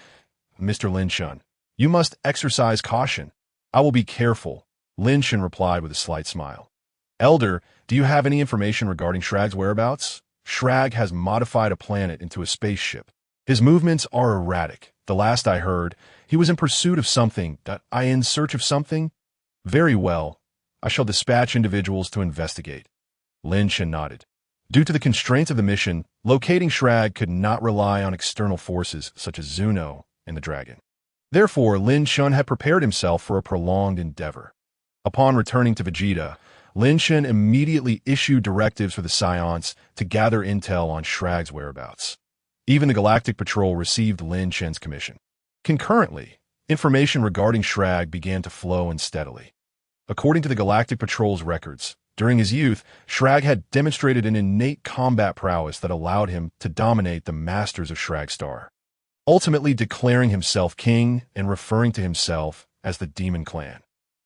Mr. Lin Chen, you must exercise caution. I will be careful, Lin Chen replied with a slight smile. Elder, do you have any information regarding Shrag's whereabouts? Shrag has modified a planet into a spaceship. His movements are erratic. The last I heard, he was in pursuit of something. In search of something? Very well. I shall dispatch individuals to investigate. Lin Chen nodded. Due to the constraints of the mission, locating Shrag could not rely on external forces such as Zuno and the Dragon. Therefore, Lin Chen had prepared himself for a prolonged endeavor. Upon returning to Vegeta, Lin Chen immediately issued directives for the Saiyans to gather intel on Shrag's whereabouts. Even the Galactic Patrol received Lin Chen's commission. Concurrently, information regarding Shrag began to flow in steadily. According to the Galactic Patrol's records, during his youth, Shrag had demonstrated an innate combat prowess that allowed him to dominate the masters of Shrag Star, ultimately declaring himself king and referring to himself as the Demon Clan.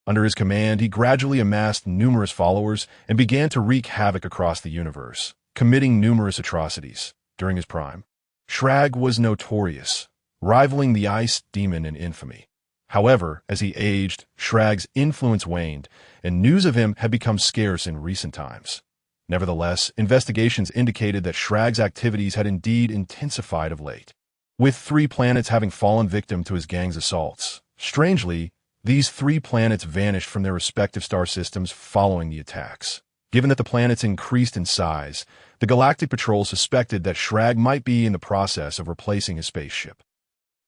Under his command, he gradually amassed numerous followers and began to wreak havoc across the universe, committing numerous atrocities. During his prime, Shrag was notorious, rivaling the Ice Demon in infamy. However, as he aged, Shrag's influence waned, and news of him had become scarce in recent times. Nevertheless, investigations indicated that Shrag's activities had indeed intensified of late, with 3 planets having fallen victim to his gang's assaults. Strangely, these 3 planets vanished from their respective star systems following the attacks. Given that the planets increased in size, the Galactic Patrol suspected that Shrag might be in the process of replacing his spaceship.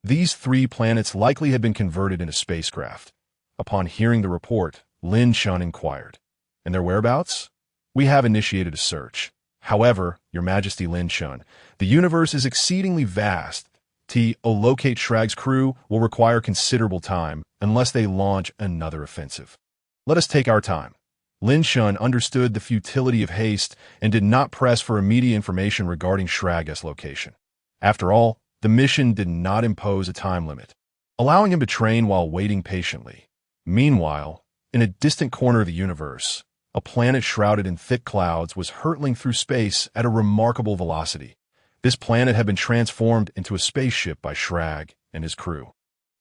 These 3 planets likely had been converted into spacecraft. Upon hearing the report, Lin Chen inquired, "And their whereabouts?" "We have initiated a search. However, Your Majesty Lin Chen, the universe is exceedingly vast. To locate Shrag's crew will require considerable time unless they launch another offensive. Let us take our time." Lin Chen understood the futility of haste and did not press for immediate information regarding Shrag's location. After all, the mission did not impose a time limit, allowing him to train while waiting patiently. Meanwhile, in a distant corner of the universe, a planet shrouded in thick clouds was hurtling through space at a remarkable velocity. This planet had been transformed into a spaceship by Shrag and his crew.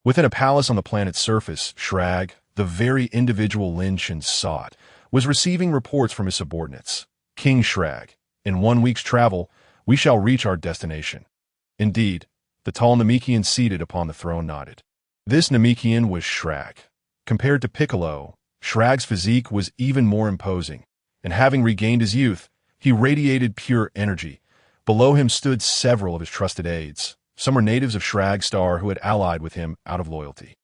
Within a palace on the planet's surface, Shrag, the very individual Lin Chen sought, was receiving reports from his subordinates. King Shrag, in 1 week's travel, we shall reach our destination. Indeed, the tall Namekian seated upon the throne nodded. This Namekian was Shrag. Compared to Piccolo, Shrag's physique was even more imposing, and having regained his youth, he radiated pure energy. Below him stood several of his trusted aides. Some were natives of Shrag's star who had allied with him out of loyalty.